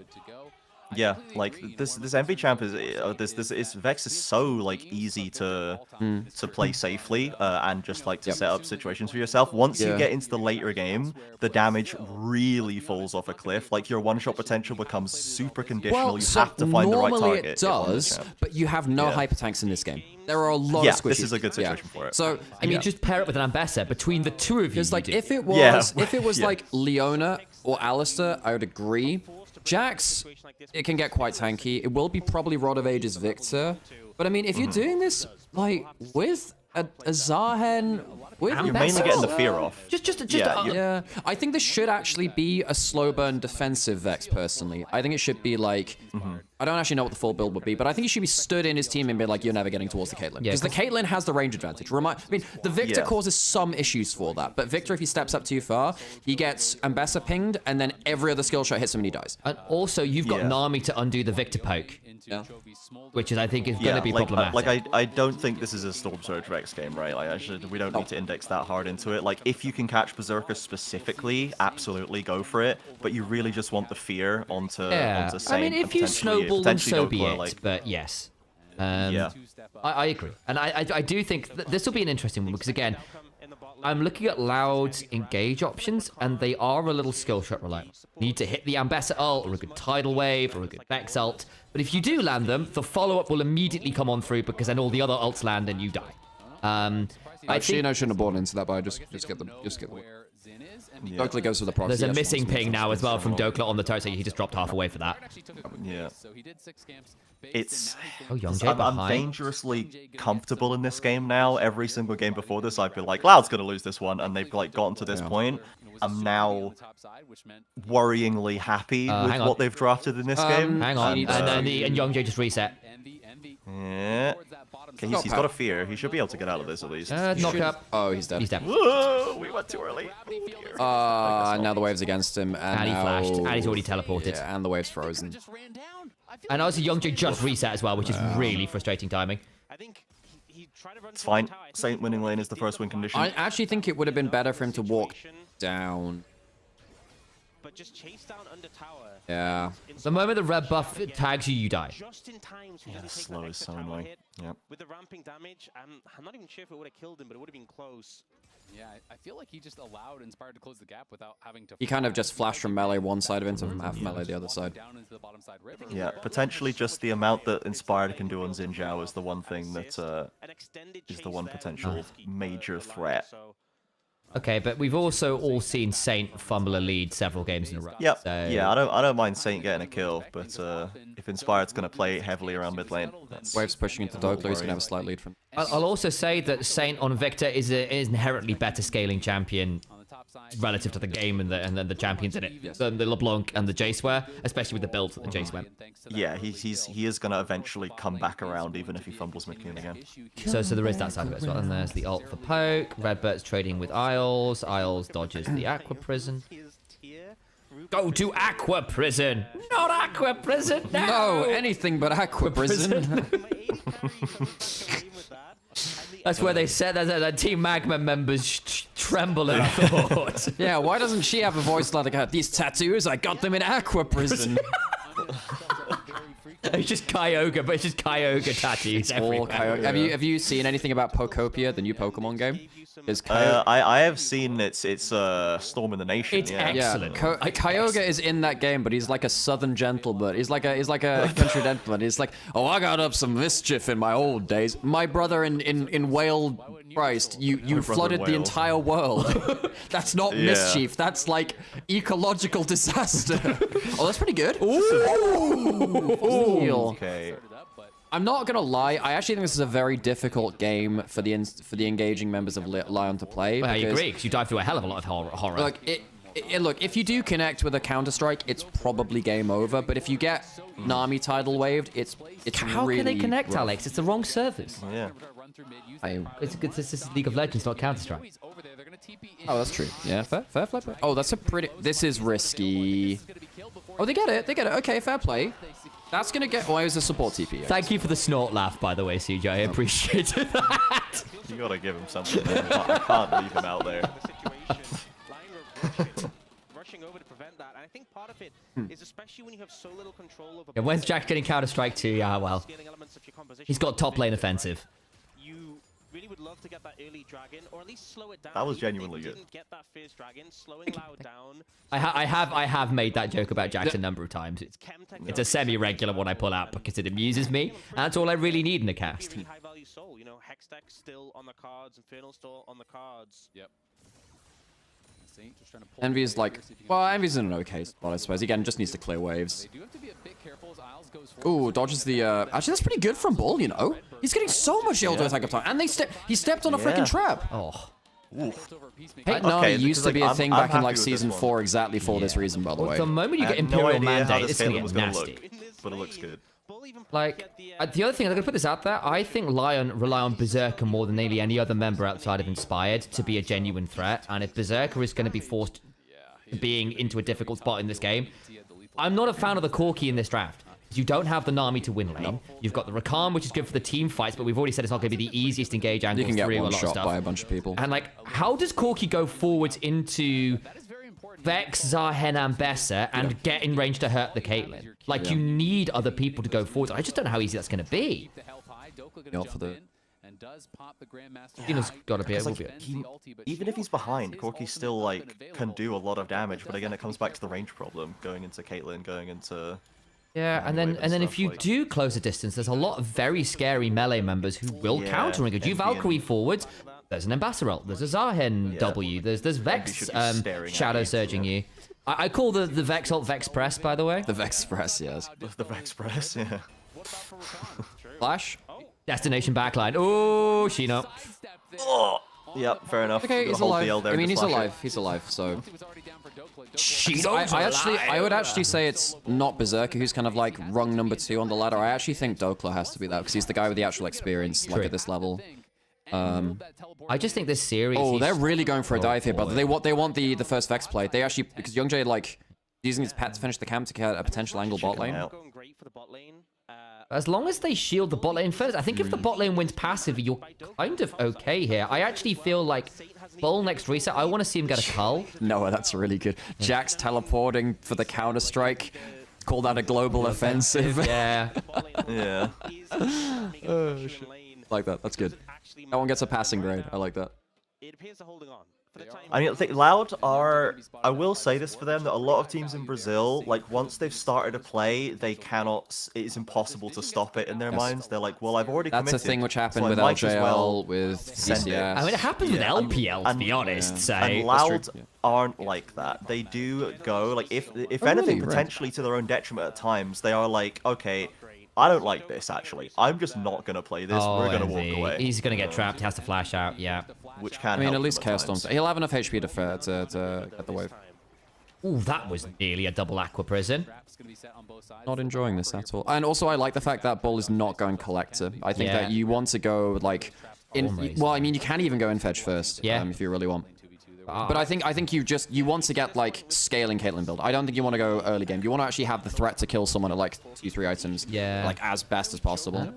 Yeah, like this Envy champ is Vex is so like easy to play safely and just like to set up situations for yourself. Once you get into the later game, the damage really falls off a cliff. Like your one-shot potential becomes super conditional. You have to find the right target. Normally it does, but you have no hyper tanks in this game. There are a lot of squishies. This is a good situation for it. So I mean, just pair it with an Ambessa between the two of you. Because like if it was like Leona or Alistair, I would agree. Jax, it can get quite tanky. It will be probably Rod of Ages Victor. But I mean, if you're doing this, like, with a Zahen, with you're mainly getting the fear off. Yeah, I think this should actually be a slow burn defensive Vex, personally. I think it should be like... I don't actually know what the full build would be, but I think he should be stood in his team and be like, you're never getting towards the Caitlyn. Because the Caitlyn has the range advantage. I mean, the Victor causes some issues for that, but Victor, if he steps up too far, he gets Ambessa pinged, and then every other skill shot hits him and he dies. And also, you've got Nami to undo the Victor poke. Which is, I think, is going to be problematic. Like, I don't think this is a Storm Surge Vex game, right? Like, we don't need to index that hard into it. Like, if you can catch Berserker specifically, absolutely go for it. But you really just want the fear onto Saint. I mean, if you snowball them, so be it. But yes. I agree. And I do think this will be an interesting one because, again, I'm looking at Loud's engage options, and they are a little skill shot reliant. You need to hit the Ambessa ult, or a good Tidal Wave, or a good Vex ult. But if you do land them, the follow-up will immediately come on through, because then all the other ults land and you die. Actually, I shouldn't have bought into that, but I just get them. Dokla goes for the proxy. There's a missing ping now as well from Dokla on the turret, so he just dropped half away for that. Yeah. It's... Youngjae I'm dangerously comfortable in this game now. Every single game before this, I've been like, Loud's gonna lose this one, and they've like gotten to this point. I'm now worryingly happy with what they've drafted in this game. Hang on, and Youngjae just reset. Yeah. Okay, he's got a fear. He should be able to get out of this at least. Knock up. Oh, he's dead. He's dead. Whoa, we went too early. Now the wave's against him, and he flashed, and he's already teleported. Yeah, and the wave's frozen. And also, Youngjae just reset as well, which is really frustrating timing. It's fine. Saint winning lane is the first win condition. I actually think it would have been better for him to walk down. But just chase down under tower. Yeah. The moment the red buff tags you, you die. Yeah, the slow is so annoying. Yep. With the ramping damage, I'm not even sure if it would have killed him, but it would have been close. Yeah, I feel like he just allowed Inspired to close the gap without having to... He kind of just flashed from melee one side of it to half melee the other side. Yeah, potentially just the amount that Inspired can do on Xin Zhao is the one thing that is the one potential major threat. Okay, but we've also all seen Saint fumble a lead several games in a row. Yep. So... Yeah, I don't mind Saint getting a kill, but if Inspired's going to play heavily around mid lane, that's... Wave's pushing into Dokla, he's going to have a slight lead from... I'll also say that Saint on Victor is an inherently better scaling champion relative to the game and the champions in it. The LeBlanc and the Jace were, especially with the build that the Jace went. Yeah, he is gonna eventually come back around, even if he fumbles mid-game again. So there is that side of it as well. And there's the ult for poke. Redbert's trading with Isles. Isles dodges the Aqua Prison. Go to Aqua Prison! Not Aqua Prison! No, anything but Aqua Prison. That's where they said that Team Magma members tremble at thought. Yeah, why doesn't she have a voice like that? These tattoos, I got them in Aqua Prison. It's just Kyogre, but it's just Kyogre tattoos everywhere. Kyogre. Have you seen anything about Pokopia, the new Pokemon game? I have seen it's Storm in the Nation. It's excellent. Kyogre is in that game, but he's like a southern gentleman. He's like a country gentleman. He's like, oh, I got up some mischief in my old days. My brother in Wales, Christ, you flooded the entire world. That's not mischief. That's like ecological disaster. Oh, that's pretty good. Ooh. Okay. I'm not gonna lie. I actually think this is a very difficult game for the engaging members of LYON to play. Well, I agree, because you dive through a hell of a lot of horror. Look, look, if you do connect with a Counter-Strike, it's probably game over. But if you get Nami tidal waved, it's How really can they connect, rough. Alex? It's the wrong servers. Yeah. This is League of Legends, not Counter-Strike. Oh, that's true. Yeah, fair play. Oh, that's a pretty... This is risky. Oh, they get it. They get it. Okay, fair play. That's gonna get... Why is the support TP? Thank you for the snort laugh, by the way, CJ. I appreciated that. You gotta give him something. I can't leave him out there. Rushing over to prevent that, and I think part of it is especially when you have so little control over. Yeah, when's Jack getting Counter-Strike 2? Yeah, well. He's got top lane offensive. You really would love to get that early dragon, or at least slow it down. That was genuinely good. Didn't get that first dragon, slowing Loud down. I have made that joke about Jax a number of times. It's a semi-regular one I pull out because it amuses me. And that's all I really need in a cast. Really high value soul, you know, Hextech still on the cards, Infernal still on the cards. Yep. Envy's like... Well, Envy's in an okay spot, I suppose. Again, just needs to clear waves. Ooh, dodges the... Actually, that's pretty good from Bull, you know? He's getting so much auto attack up time. And he stepped on a freaking trap. Oh. Hate Nami used to be a thing back in like season 4 exactly for this reason, by the way. The moment you get Imperial Mandate, it's going to get nasty. But it looks good. Like, the other thing, I'm going to put this out there, I think LYON rely on Berserker more than nearly any other member outside of Inspired to be a genuine threat, and if Berserker is going to be forced being into a difficult spot in this game, I'm not a fan of the Corki in this draft. You don't have the Nami to win lane. You've got the Rakan, which is good for the team fights, but we've already said it's not going to be the easiest engage angle. You can get through one a lot shot of stuff. by a bunch of people. And like, how does Corki go forwards into Vex, Zahen, and Bessa and get in range to hurt the Caitlyn? Like, you need other people to go forwards. I just don't know how easy that's going to be. For the... Tina's got to be able to. Even if he's behind, Corki still like can do a lot of damage. But again, it comes back to the range problem. Going into Caitlyn, going into... Yeah, and then if you do close a distance, there's a lot of very scary melee members who will counter engage. You Valkyrie forwards, there's an Ambassador ult, there's a Zahen W, there's Vex shadow surging you. I call the Vex ult Vex Press, by the way. The Vex Press, yes. The Vex Press, yeah. Flash. Destination backline. Oh, Sheena. Oh. Yep, fair enough. Okay, he's alive. I mean, he's alive. He's alive, so... I would actually say it's not Berserker who's kind of like rung number 2 on the ladder. I actually think Dokla has to be that because he's the guy with the actual experience like at this level. I just think this series... Oh, they're really going for a dive here, but they want the first Vex play. They actually... Because Youngjae, like, using his pet to finish the camp to get a potential angle bot lane. As long as they shield the bot lane first, I think if the bot lane wins passive, you're kind of okay here. I actually feel like Bull next reset, I want to see him get a cull. No, that's really good. Jack's teleporting for the Counter-Strike. Call that a global offensive. Yeah. Yeah. Oh, shit. Like that. That's good. That one gets a passing grade. I like that. It appears they're holding on. I mean, I think Loud are... I will say this for them, that a lot of teams in Brazil, like, once they've started a play, they cannot... It's impossible to stop it in their minds. They're like, well, I've already committed. That's a thing which happened so with LJL, with CCS. I mean, it happens with LPL, to be honest. So. And Loud aren't like that. They do go, like, if anything, really? potentially to their own detriment at times, they are like, okay... I don't like this, actually. I'm just not going to play this. We're going to walk away. He's going to get trapped. He has to flash out. Yeah. which can. I mean, help at least them Chaos times. Storms. He'll have enough HP to get the wave. Ooh, that was nearly a double Aqua Prison. Not enjoying this at all. And also, I like the fact that Bull is not going Collector. I think that you want to go, like... well, I mean, you can even go in Fetch first, if you really want. But I think you want to get, like, scaling Caitlyn build. I don't think you want to go early game. You want to actually have the threat to kill someone at, like, 2-3 items, like, as best as possible.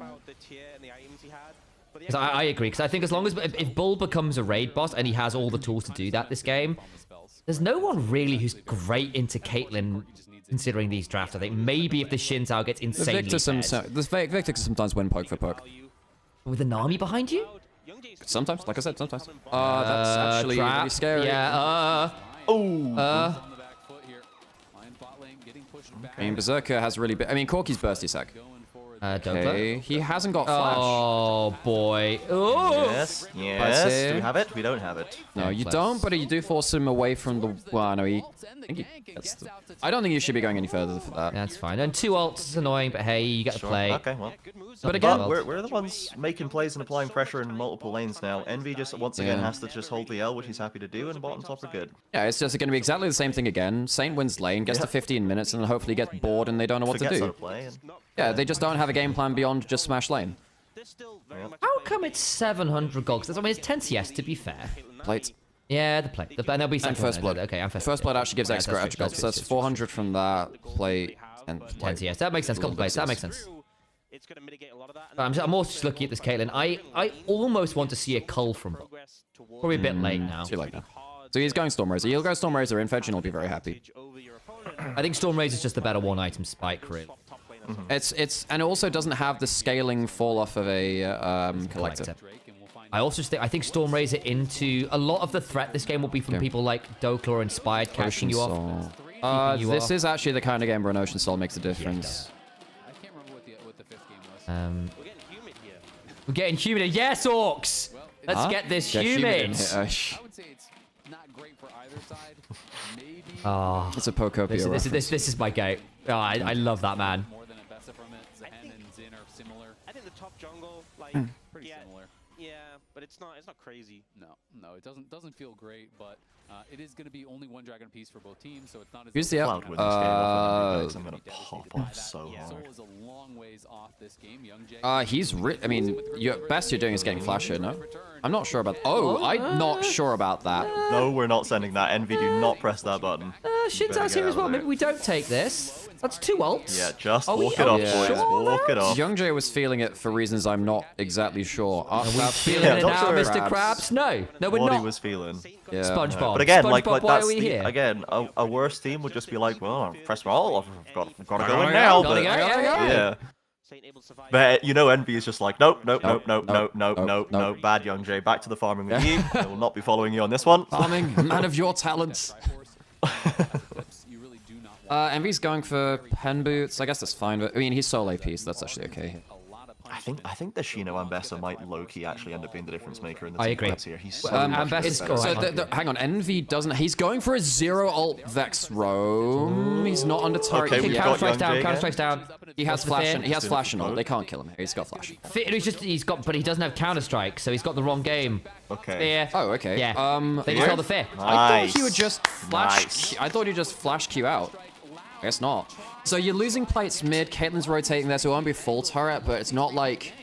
I agree, because I think as long as... If Bull becomes a raid boss and he has all the tools to do that this game, there's no one really who's great into Caitlyn considering these drafts. I think maybe if the Xin Zhao gets insanely The Victor can sometimes win poke for poke. With a Nami behind you? Sometimes, like I said, sometimes. That's actually really scary. Yeah, I mean, Berserker has really been... I mean, Corki's bursty sec. Okay, he hasn't got flash. Oh, boy. Ooh. Yes, yes. Do we have it? We don't have it. No, you don't, but you do force him away from the... Well, no, I don't think you should be going any further for that. That's fine. And 2 ults is annoying, but hey, you get to play. Okay, well. But again... We're the ones making plays and applying pressure in multiple lanes now. Envy just, once again, has to just hold the L, which he's happy to do, and bottom top are good. Yeah, it's just going to be exactly the same thing again. Saint wins lane, gets to 15 minutes, and then hopefully gets bored and they don't know what to do. How to play and... Yeah, they just don't have a game plan beyond just smash lane. How come it's 700 gold? I mean, it's 10 CS, to be fair. Plate. Yeah, the plate. And there'll be and first blood. Okay, and first blood actually gives extra gold. So that's 400 from that plate and 10 CS. That makes sense. Couple plates. That makes sense. I'm also just looking at this Caitlyn. I almost want to see a cull from Bull. Probably a bit late now. Too late now. So he's going Stormrazor. He'll go Stormrazor in Fetch and he'll be very happy. I think Stormrazor's just the better one-item spike, really. And it also doesn't have the scaling fall off of a collector. I think Stormrazor into a lot of the threat this game will be from people like Dokla Inspired catching you off. This is actually the kind of game where an Ocean Soul makes a difference. We're getting humid here. Yes, Orcs! Let's get this humid. I would say it's not great for either side. Maybe it's a Pokopia. This is my game. Oh, I love that, man. I think the top jungle, like, pretty similar. Yeah, but it's not crazy. No, it doesn't feel great, but it is going to be only one dragon piece for both teams, so it's not as... Who's the Cloud wins this game off, I'm going to pop off so hard. Soul is a long ways off this game. Young Jay... I mean, best you're doing is getting flash here, no? I'm not sure about... Oh, I'm not sure about that. No, we're not sending that. Envy, do not press that button. Xin Zhao's here as well. Maybe we don't take this. That's 2 ults. Yeah, just walk it off, boys. Walk it off. Young Jay was feeling it for reasons I'm not exactly sure. Are we feeling it now, Mr. Krabs? No, we're what not. he was feeling. Yeah. SpongeBob. But again, SpongeBob, why that's are we here? again, a worse team would just be like, well, press roll. I've got to go in now. But yeah. But Envy is just like, nope. Bad Young Jay. Back to the farming with you. I will not be following you on this one. Farming, man of your talents. Envy's going for pen boots. I guess that's fine, but I mean he's solo AP, so that's actually okay. I think the Shino Ambessa might low-key actually end up being the difference maker in the I team agree. fights here. He's so much better. Hang on, Envy doesn't... He's going for a 0 ult Vex roam. He's not under turret Okay, yet. Counter strikes down. He has flash and ult. They can't kill him. He's got flash. But he doesn't have counter strike, so he's got the wrong game. Okay. Fear. Oh, okay. Yeah. They just held the fear. Nice. I thought he would just flash... I thought he'd just flash Q out. I guess not. So you're losing plates mid. Caitlyn's rotating there, so it won't be full turret, but it's not like...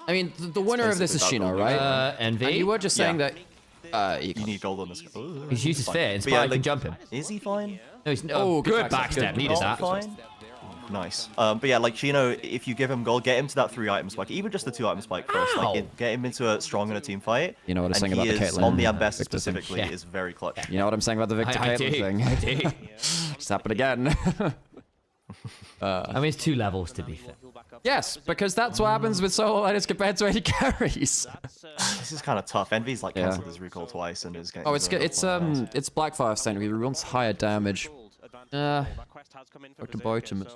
I mean, the winner of this is Shino, right? Envy. And you were just saying that... you need gold on this. He's used his fear. Inspired can jump him. Is he fine? No, he's good backstep. Needed that. Fine. Nice. But yeah, like Shino, if you give him gold, get him to that 3-item spike, even just the 2-item spike first. Like, get him into a strong in a team fight. You know what I'm saying about the Caitlyn on the Ambessa specifically is very clutch. You know what I'm saying about the Victor Caitlyn thing? I do. Just happened again. I mean, it's 2 levels to be fair. Yes, because that's what happens with solo lanes compared to AD carries. This is kind of tough. Envy's like cancelled his recall twice and is getting... Oh, it's Blackfire Saint. We want higher damage. Goodbye to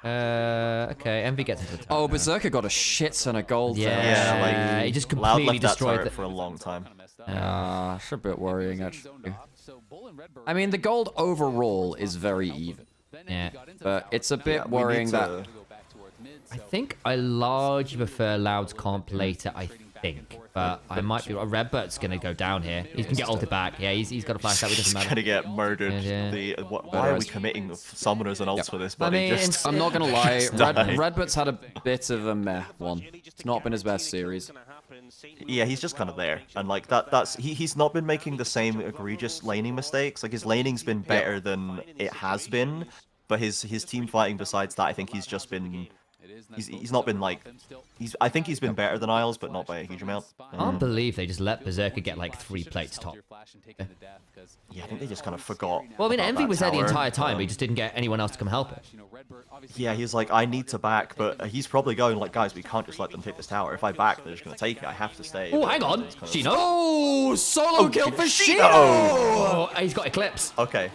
Okay, Envy gets into the Oh, Berserker got a shit ton of gold there. Yeah, like, he just completely destroyed it for a long time. It's a bit worrying, actually. I mean, the gold overall is very even. Yeah. But it's a bit worrying that... I think I largely prefer Loud's comp later. I think. But I might be. Redbird's gonna go down here. He can get ulted back. Yeah, he's got a flash out. It doesn't matter. He's gonna get murdered. Yeah. Why are we committing summoners and ults for this, buddy? I'm not gonna lie. Redbird's had a bit of a meh one. It's not been his best series. Yeah, he's just kind of there, and like he's not been making the same egregious laning mistakes. Like his laning's been better than it has been, but his team fighting besides that, I think he's just been. He's not been like I think he's been better than Isles, but not by a huge amount. I can't believe they just let Berserker get like 3 plates top. Yeah, I think they just kind of forgot. Well, I mean, Envy was there the tower. entire time, but he just didn't get anyone else to come help it. Yeah, he's like, I need to back, but he's probably going like, guys, we can't just let them take this tower. If I back, they're just going to take it. I have to stay. Oh, hang on. Shino. Oh, solo kill for Shino. Oh, he's got Eclipse. Okay.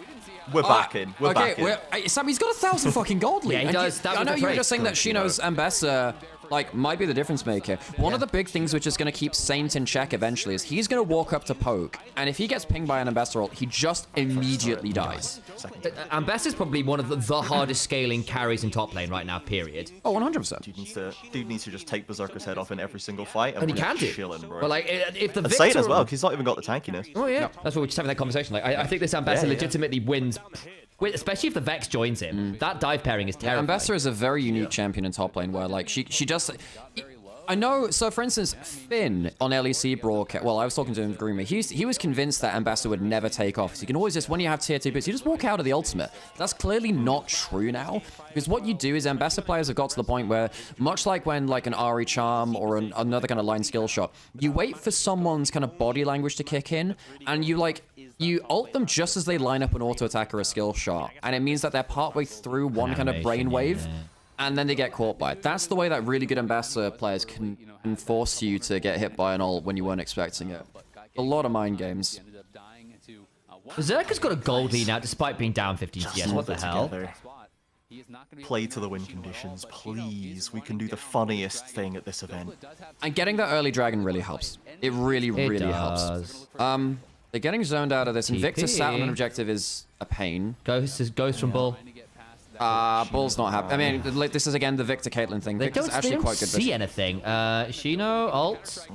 We're backing. We're backing. Sam, he's got 1,000 fucking gold lead. Yeah, he does. I know you were just saying that Shino's Ambessa like might be the difference maker. One of the big things which is going to keep Saint in check eventually is he's going to walk up to poke, and if he gets pinged by an Ambessa ult, he just immediately dies. Ambessa's probably one of the hardest scaling carries in top lane right now, period. Oh, 100%. Dude needs to just take Berserker's head off in every single fight. And he we're can do. chilling, bro. But like, if the and Victor... Saint as well, because he's not even got the tankiness. Oh yeah, that's what we're just having that conversation. Like, I think this Ambessa legitimately wins. Especially if the Vex joins him. That dive pairing is terrible. Ambessa is a very unique champion in top lane where, like, she just... I know, so for instance, Finn on LEC broadcast, well, I was talking to him, Greenme, he was convinced that Ambessa would never take off. So you can always just, when you have tier 2 bits, you just walk out of the ultimate. That's clearly not true now, because what you do is Ambessa players have got to the point where, much like when like an Ari Charm or another kind of line skill shot, you wait for someone's kind of body language to kick in, and you ult them just as they line up an auto attack or a skill shot, and it means that they're partway through one kind of brainwave. And then they get caught by it. That's the way that really good Ambassador players can force you to get hit by an ult when you weren't expecting it. A lot of mind games. Berserker's got a gold lead now despite being down 15 CS. What the hell? Play to the win conditions, please. We can do the funniest thing at this event. And getting that early dragon really helps. It really helps. They're getting zoned out of this, and Victor sat on an objective is a pain. Ghost from Bull. Bull's not happy. I mean, this is again the Victor Caitlyn thing. Victor's actually quite good. See anything? Shino ult,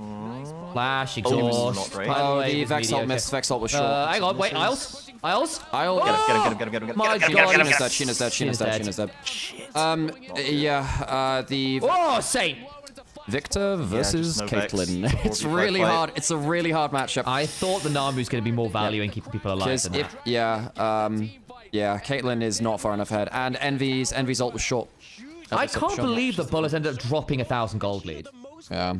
flash, exhaust. Oh, the Vex ult missed. Vex ult was short. Hang on, wait, Isles. Get him. My God, Shina's dead. Yeah. The. Oh, Saint. Victor versus Caitlyn. It's really hard. It's a really hard matchup. I thought the Namu's going to be more value in keeping people alive than that. Yeah, Caitlyn is not far enough ahead, and Envy's ult was short. I can't believe that Bull has ended up dropping 1,000 gold lead. Yeah,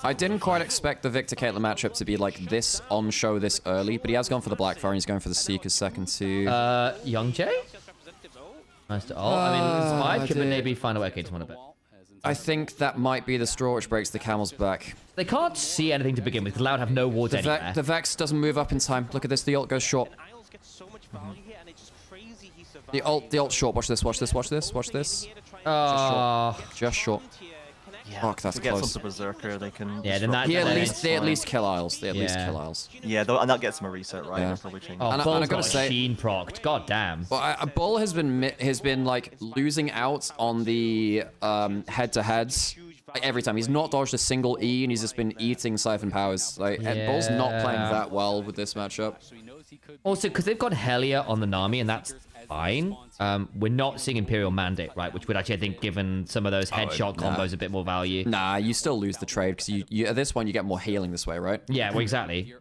I didn't quite expect the Victor Caitlyn matchup to be like this on show this early, but he has gone for the Blackfire and he's going for the Seeker's second too. Young Jay? Nice to ult. I mean, Smite could maybe find a way to one a bit. I think that might be the straw which breaks the camel's back. They can't see anything to begin with because Loud have no wards anywhere. The Vex doesn't move up in time. Look at this. The ult goes short. The ult short. Watch this. Just short. Yeah, fuck, that's to get close. some to Berserker, they can. Yeah, then they at least kill Isles. Yeah, and that gets them a reset, right? Yeah. Probably change. Oh, Bull's got Sheen procced. God damn. Well, Bull has been like losing out on the head-to-heads. Like, every time. He's not dodged a single E, and he's just been eating Siphon Powers. And Bull's not playing that well with this matchup. Also, because they've got Helia on the Nami, and that's fine. We're not seeing Imperial Mandate, right? Which would actually, I think, given some of those headshot combos a bit more value. Nah, you still lose the trade, because you at this point, you get more healing this way, right? Yeah, well, exactly.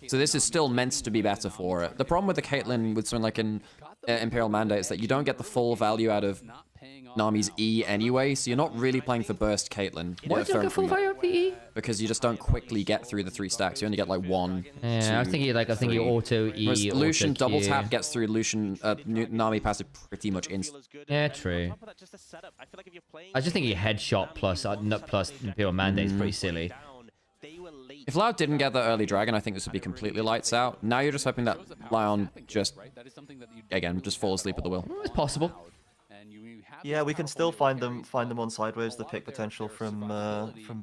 So this is still meant to be better for it. The problem with the Caitlyn, with something like an Imperial Mandate, is that you don't get the full value out of Nami's E anyway, so you're not really playing for burst Caitlyn. Why do you get full value of the E? Because you just don't quickly get through the 3 stacks. You only get like 1. Yeah, I think you auto E. Whereas Lucian auto double Q. tap gets through Lucian Nami passive pretty much instant. Yeah, true. I just think your headshot plus Imperial Mandate is pretty silly. If Loud didn't get that early dragon, I think this would be completely lights out. Now you're just hoping that LYON just fall asleep at the wheel. It's possible. Yeah, we can still find them on sideways. The pick potential from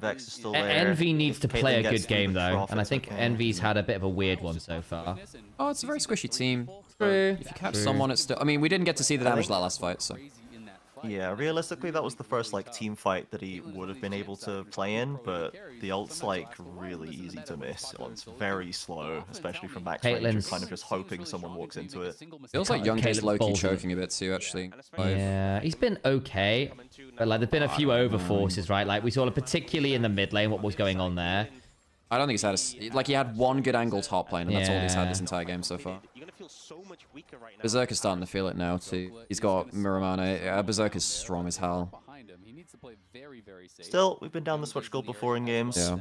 Vex is still there. Envy needs to play a Caitlyn good game though, profits, and I think Envy's had a bit of a weird one so far. Oh, it's a very squishy team. If you catch someone, it's still. I mean, we didn't get to see the damage that last fight, so. Yeah, realistically, that was the first like team fight that he would have been able to play in, but the ult's like really easy to miss. It's very slow, especially from max range. You're kind of just hoping someone walks into it. Feels like Youngjae's low-key choking a bit too, actually. Yeah, he's been okay, but like there's been a few overforces, right? Like we saw, particularly in the mid lane, what was going on there. I don't think he's had like he had one good angle top lane, and that's all he's had this entire game so far. Berserker's starting to feel it now too. He's got Miramane. Berserker's strong as hell. Still, we've been down this much gold before in games. Yeah.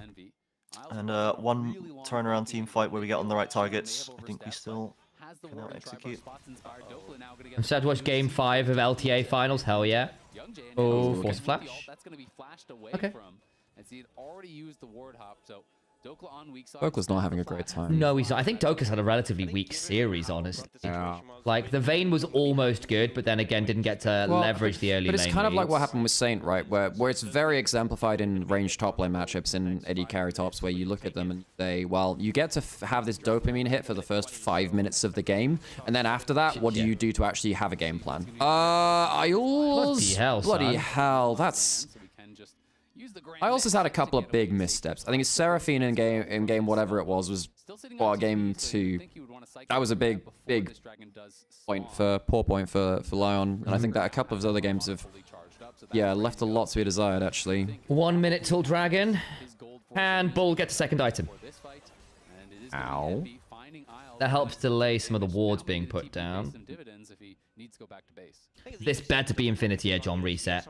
And one turnaround team fight where we get on the right targets. I think we still can out execute. I'm sad to watch Game 5 of LTA Finals. Hell yeah. Oh, force flash. Okay. Dokla's not having a great time. No, he's not. I think Doka's had a relatively weak series, honestly. Yeah. Like, the Vayne was almost good, but then again didn't get to leverage the early lane. But it's kind of like what leads. happened with Saint, right? Where it's very exemplified in ranged top lane matchups in AD carry tops, where you look at them and say, well, you get to have this dopamine hit for the first 5 minutes of the game, and then after that, what do you do to actually have a game plan? Bloody hell, that's... I also had a couple of big missteps. I think it's Seraphine in game whatever it was game 2. That was a big poor point for LYON, and I think that a couple of his other games have left a lot to be desired actually. 1 minute till dragon, and Bull gets a second item. Ow. That helps delay some of the wards being put down. This better be Infinity Edge on reset.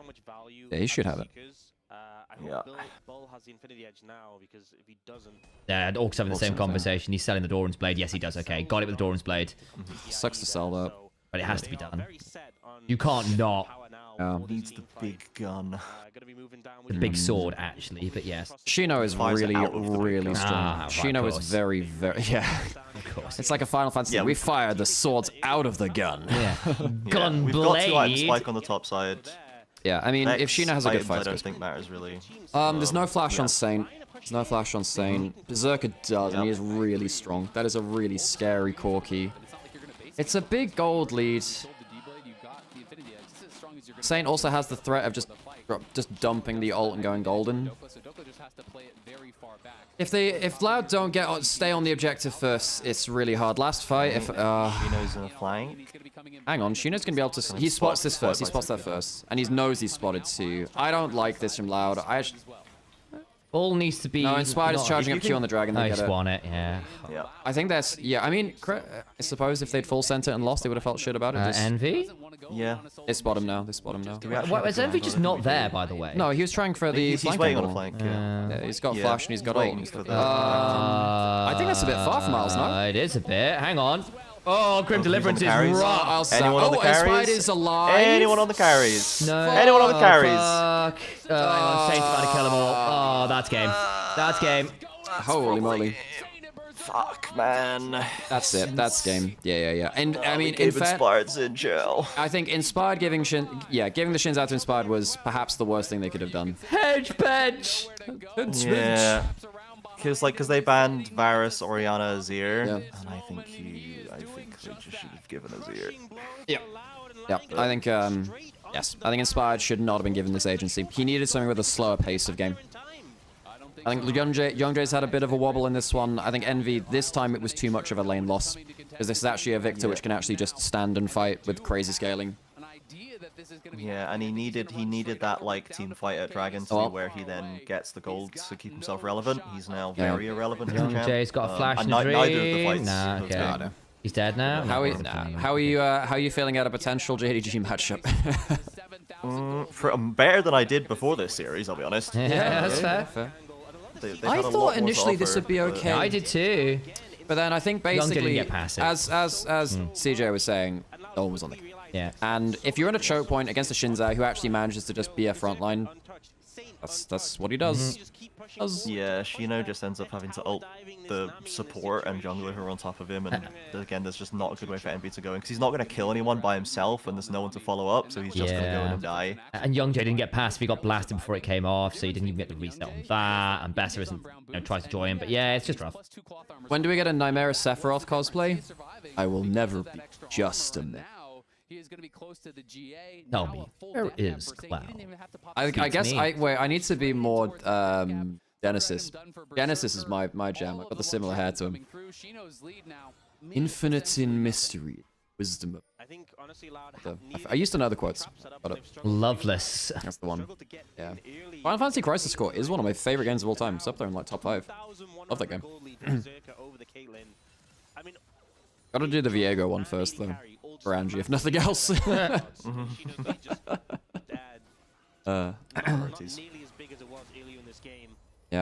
Yeah, he should have it. Yeah. Bull has the Infinity Edge now because if he doesn't... Yeah, Orcs having the same conversation. He's selling the Doran's Blade. Yes, he does. Okay, got it with the Doran's Blade. Sucks to sell that. But it has to be done. You can't not. Needs the big gun. The big sword, actually, but yes. Shino is really strong. Shino is very, yeah. Of course. It's like a Final Fantasy. Yeah, we fire the swords out of the gun. Yeah. Gun We've blade. got 2 items spike on the top side. Yeah, I mean, if Shino has a good fight, I don't think matters really. There's no flash on Saint. There's no flash on Saint. Berserker does, and he is really strong. That is a really scary Corki. It's a big gold lead. Saint also has the threat of just dumping the ult and going golden. If Loud don't stay on the objective first, it's really hard. Last fight, if Shino's in a flank. Hang on, Shino's gonna be able to. He spots this first. He spots that first, and he knows he's spotted too. I don't like this from Loud. All needs to be. No, Inspired is charging up Q on the dragon. They Nice get it. one, yeah. I think that's I mean, I suppose if they'd full center and lost, they would have felt shit about it. Envy? Yeah. They spot him now. They spot him now. Is Envy just not there, by the way? No, he was trying for the He's waiting on a flank. Yeah, he's got flash and he's got ult. For that. I think that's a bit far from Miles, no? It is a bit. Hang on. Oh, Grim Deliverance is carries? rough. Anyone on the carries? Inspired is alive. Anyone on the carries? No. Anyone on the carries? Fuck. Hang on, Saint's about to kill them all. Oh, that's game. That's game. Holy moly. Fuck, man. That's it. That's game. Yeah. And I mean, in fact, Inspired's in jail. I think Inspired giving the shins out to Inspired was perhaps the worst thing they could have done. Hedge bench. Yeah. Because they banned Varus, Orianna, Azir, and I think they just should have given Azir. Yeah. I think yes. I think Inspired should not have been given this agency. He needed something with a slower pace of game. I think Youngjae's had a bit of a wobble in this one. I think Envy, this time it was too much of a lane loss. Because this is actually a Victor which can actually just stand and fight with crazy scaling. Yeah, and he needed that like team fight at Dragon to be where he then gets the gold to keep himself relevant. He's now very irrelevant. Youngjae's got a flash and neither of the fights. Nah, okay. He's dead now. How are you feeling at a potential JDG matchup? Better than I did before this series, I'll be honest. Yeah, that's fair. I thought initially this would be okay. Yeah, I did too. But then I think basically, get past it. as CJ was saying, no one was on the Yeah. And if you're in a choke point against a Shinzai who actually manages to just be a frontline, that's what he does. Yeah, Shino just ends up having to ult the support and jungler who are on top of him, and again, there's just not a good way for Envy to go in, because he's not going to kill anyone by himself, and there's no one to follow up, so he's just going to go in and die. And Youngjae didn't get past, he got blasted before it came off, so he didn't even get the reset on that, and Besser isn't, tries to join him, but yeah, it's just rough. When do we get a Nymaera Sephiroth cosplay? I will never be just a man. He is going to be close to the GA. Tell me, where is Cloud? I guess I need to be more Genesis. Genesis is my jam. I've got the similar hair to him. Infinite in mystery, wisdom. I think honestly, Loud I used to know the quotes. But Loveless. That's the one. Yeah. Final Fantasy Crisis Core is one of my favorite games of all time. It's up there in like top 5. Love that game. Gotta do the Viego one first though, for Angie, if nothing else. Yeah,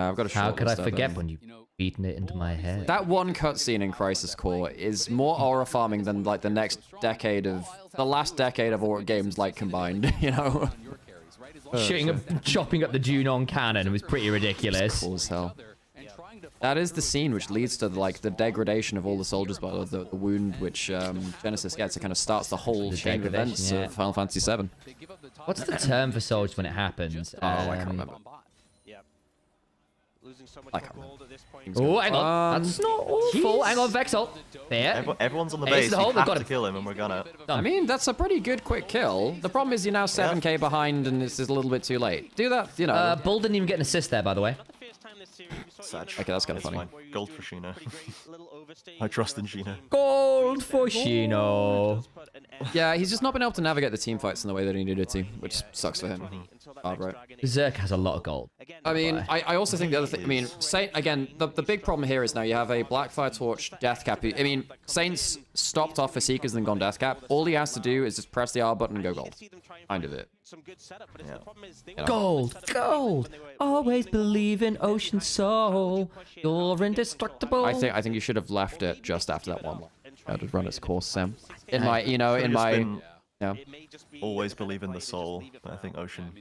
I've got a How could I forget when you beaten it into my head? That one cutscene in Crisis Core is more aura farming than like the last decade of aura games like combined, you know? Chopping up the Junon cannon was pretty ridiculous. Cool as hell. That is the scene which leads to like the degradation of all the soldiers, but the wound which Genesis gets. It kind of starts the whole chain of events of Final Fantasy VII. What's the term for soldiers when it happens? I can't remember. I can't remember. Oh, hang on. That's not awful. Hang on, Vexel. There. Everyone's on the base. You have to kill him, and we're gonna. I mean, that's a pretty good quick kill. The problem is you're now 7k behind, and it's a little bit too late. Do that, you know. Bull didn't even get an assist there, by the way. Okay, that's kind of funny. Gold for Shino. I trust in Shino. Gold for Shino. Yeah, he's just not been able to navigate the team fights in the way that he needed to, which sucks for him. Hard, right? Berserk has a lot of gold. I mean, I also think the other thing, I mean, Saint, again, the big problem here is now you have a Blackfire Torch Deathcap. I mean, Saint's stopped off for Seekers and then gone Deathcap. All he has to do is just press the R button and go gold. Kind of it. Yeah. Gold, gold. Always believe in Ocean Soul. You're indestructible. I think you should have left it just after that one. To run its course, Sam. In my, you know, in my, yeah. Always believe in the soul. I think Ocean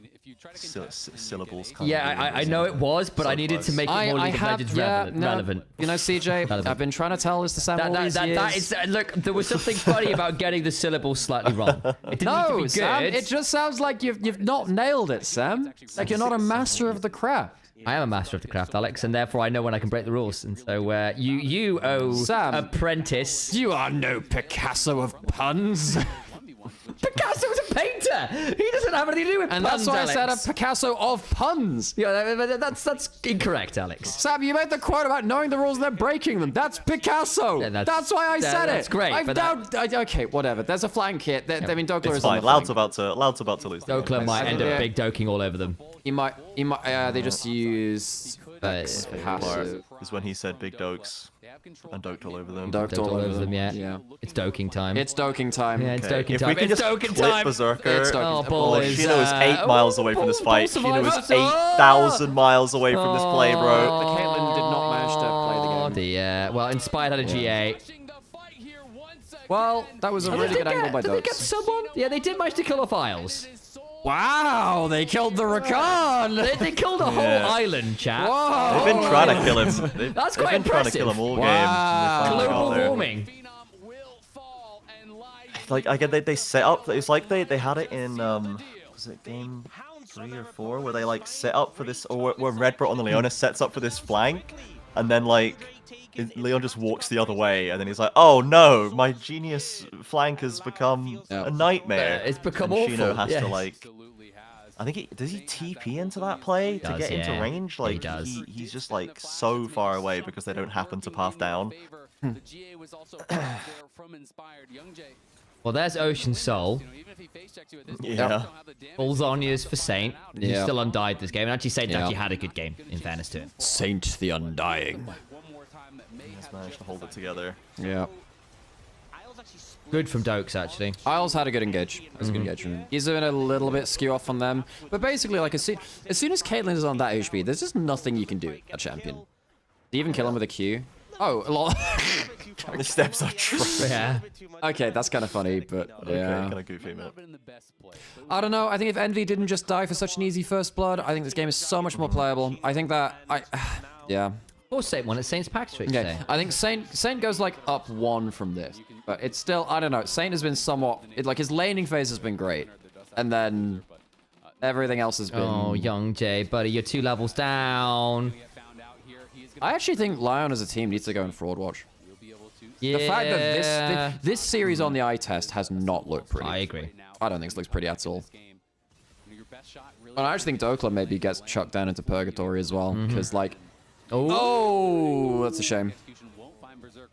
syllables. Yeah, I know it was, but I needed to make it more League of Legends relevant. You know, CJ, I've been trying to tell this to Sam all these years. That is, look, there was something funny about getting the syllables slightly wrong. It didn't need to be good. Sam, it just sounds like you've not nailed it, Sam. Like you're not a master of the craft. I am a master of the craft, Alex, and therefore I know when I can break the rules. And so you Sam, apprentice. You are no Picasso of puns. Picasso's a painter. He doesn't have anything to do with and puns, that's why Alex. I said a Picasso of puns. Yeah, that's incorrect, Alex. Sam, you made the quote about knowing the rules and then breaking them. That's Picasso. Yeah, that's why I said it. That's great. Okay, whatever. There's a flank hit. I mean, Dokler is fine. on the Loud's about to lose. Dokler might end up big doking all over them. He might. They just use. Passive. Is when he said big dokes and doked all over them. Doked all over them, yeah. It's doking time. It's doking time. Yeah, it's doking if time. we can just clip Berserker. Shino is 8 miles away from this fight. Shino is 8,000 miles away from this play, bro. The Caitlyn did not manage to play the game. Yeah, well, Inspired had a GA. Well, that was a really good angle by Dokes. Did they get someone? Yeah, they did manage to kill off Isles. Wow, they killed the Rakan! They killed a whole island, chat. Whoa. They've been trying to kill him. That's quite They've been trying to kill him all game. Global warming. Like, again, they set up, it's like they had it in, was it game 3 or 4, where they, like, set up for this, or where Red brought on the Leona sets up for this flank, and then, like, Leon just walks the other way, and then he's like, oh no, my genius flank has become a nightmare. It's become and awful. Shino has to, like, I think does he TP into that play to get into range? Like, he's just, like, so far away because they don't happen to path down. Well, there's Ocean Soul. Yeah. All Zonya's for Saint. He's still undied this game. And actually, Saint actually had a good game, in fairness to him. Saint the Undying. He has managed to hold it together. Yeah. Good from Dokes, actually. Isles had a good engage. Good engagement. He's been a little bit skew off on them. But basically, like, as soon as Caitlyn is on that HP, there's just nothing you can do at champion. Do you even kill him with a Q? Oh, a lot. The steps are true. Yeah. Okay, that's kind of funny, but yeah. Kind of goofy, man. I don't know. I think if Envy didn't just die for such an easy first blood, I think this game is so much more playable. I think that yeah. Or Saint won at Saint's pack trick. Okay, I think Saint goes like up 1 from this, but it's still, I don't know. Saint has been somewhat, like his laning phase has been great, and then everything else has been. Oh, Young Jay, buddy, you're 2 levels down. I actually think LYON as a team needs to go in Fraud Watch. The fact that this series on the eye test has not looked pretty. I agree. I don't think it looks pretty at all. And I actually think Dokla maybe gets chucked down into purgatory as well, because like, that's a shame.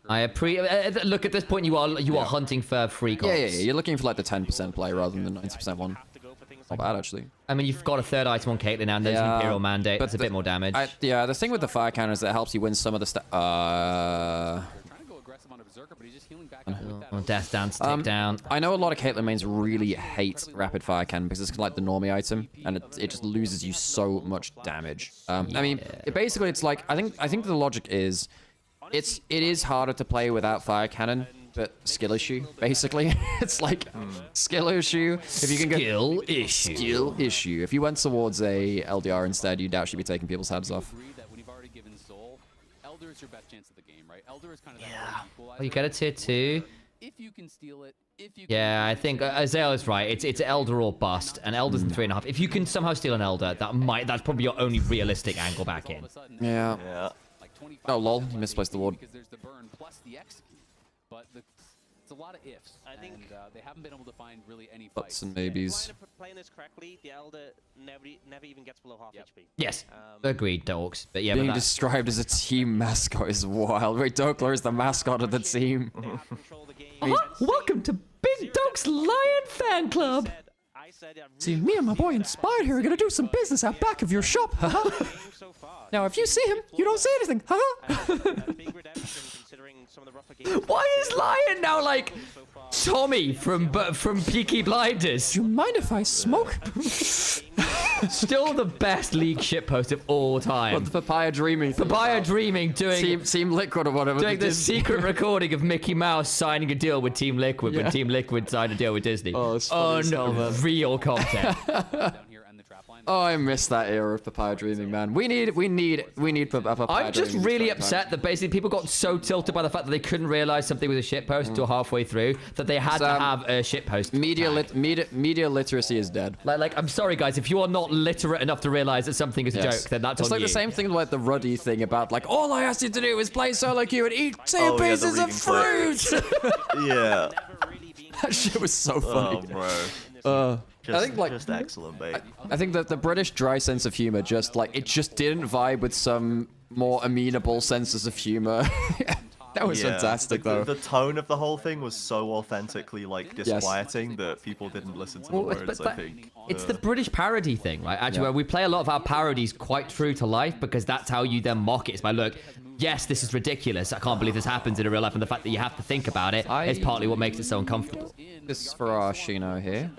I look at this point. You are hunting for free comps. Yeah. You're looking for like the 10% play rather than the 90% one. Not bad actually. I mean, you've got a third item on Caitlyn and there's an Imperial Mandate. That's a bit more damage. The thing with the fire cannon is that it helps you win some of the Death Dance take down. I know a lot of Caitlyn mains really hate rapid fire cannon because it's like the normie item and it just loses you so much damage. I mean, basically it's like I think the logic is it is harder to play without fire cannon. But skill issue, basically. It's like skill issue. If you can get skill issue. If you went towards a LDR instead, you'd actually be taking people's heads off. Elder is your best chance of the game, right? Elder is kind of Oh, you get a tier 2. If you can steal it, yeah, I think Azale is right. It's Elder or bust, and Elder's in 3.5. If you can somehow steal an Elder, that's probably your only realistic angle back in. Yeah. Oh lol, you misplaced the ward. Because there's the burn plus the execute. But it's a lot of ifs. I think they haven't been able to find really any fights. Buts and maybes. Playing this correctly, the Elder never even gets below half HP. Yes, agreed, Dorks. But yeah, being described as a team mascot is wild. Wait, Dokla is the mascot of the team. Welcome to Big Dog's Lion Fan Club. See, me and my boy Inspired here are gonna do some business out back of your shop. Now, if you see him, you don't say anything. Why is Lion now like Tommy from Peaky Blinders? Do you mind if I smoke? Still the best league shitpost of all time. What, the Papaya Dreaming thing? Papaya Dreaming doing Team Liquid or whatever. Doing the secret recording of Mickey Mouse signing a deal with Team Liquid when Team Liquid signed a deal with Disney. Oh, it's funny. Unreal content. Oh, I miss that era of Papaya Dreaming, man. We need Papaya I'm just Dreaming really upset that basically people got so tilted by the fact that they couldn't realize something was a shitpost until halfway through that they had to have a shitpost. Media literacy is dead. Like, I'm sorry, guys, if you are not literate enough to realize that something is a joke, then that's it's on like you. the same thing like the Ruddy thing about like all I asked you to do is play solo queue and eat 2 pieces of fruit. Yeah. That shit was so funny. Oh, bro. I think like just excellent, mate. I think that the British dry sense of humor just didn't vibe with some more amenable senses of humor. That was fantastic, though. The tone of the whole thing was so authentically like disquieting that people didn't listen to the words. I think it's the British parody thing, right? Actually, where we play a lot of our parodies quite true to life because that's how you then mock it. It's by look. Yes, this is ridiculous. I can't believe this happens in real life, and the fact that you have to think about it is partly what makes it so uncomfortable. This is for our Shino here.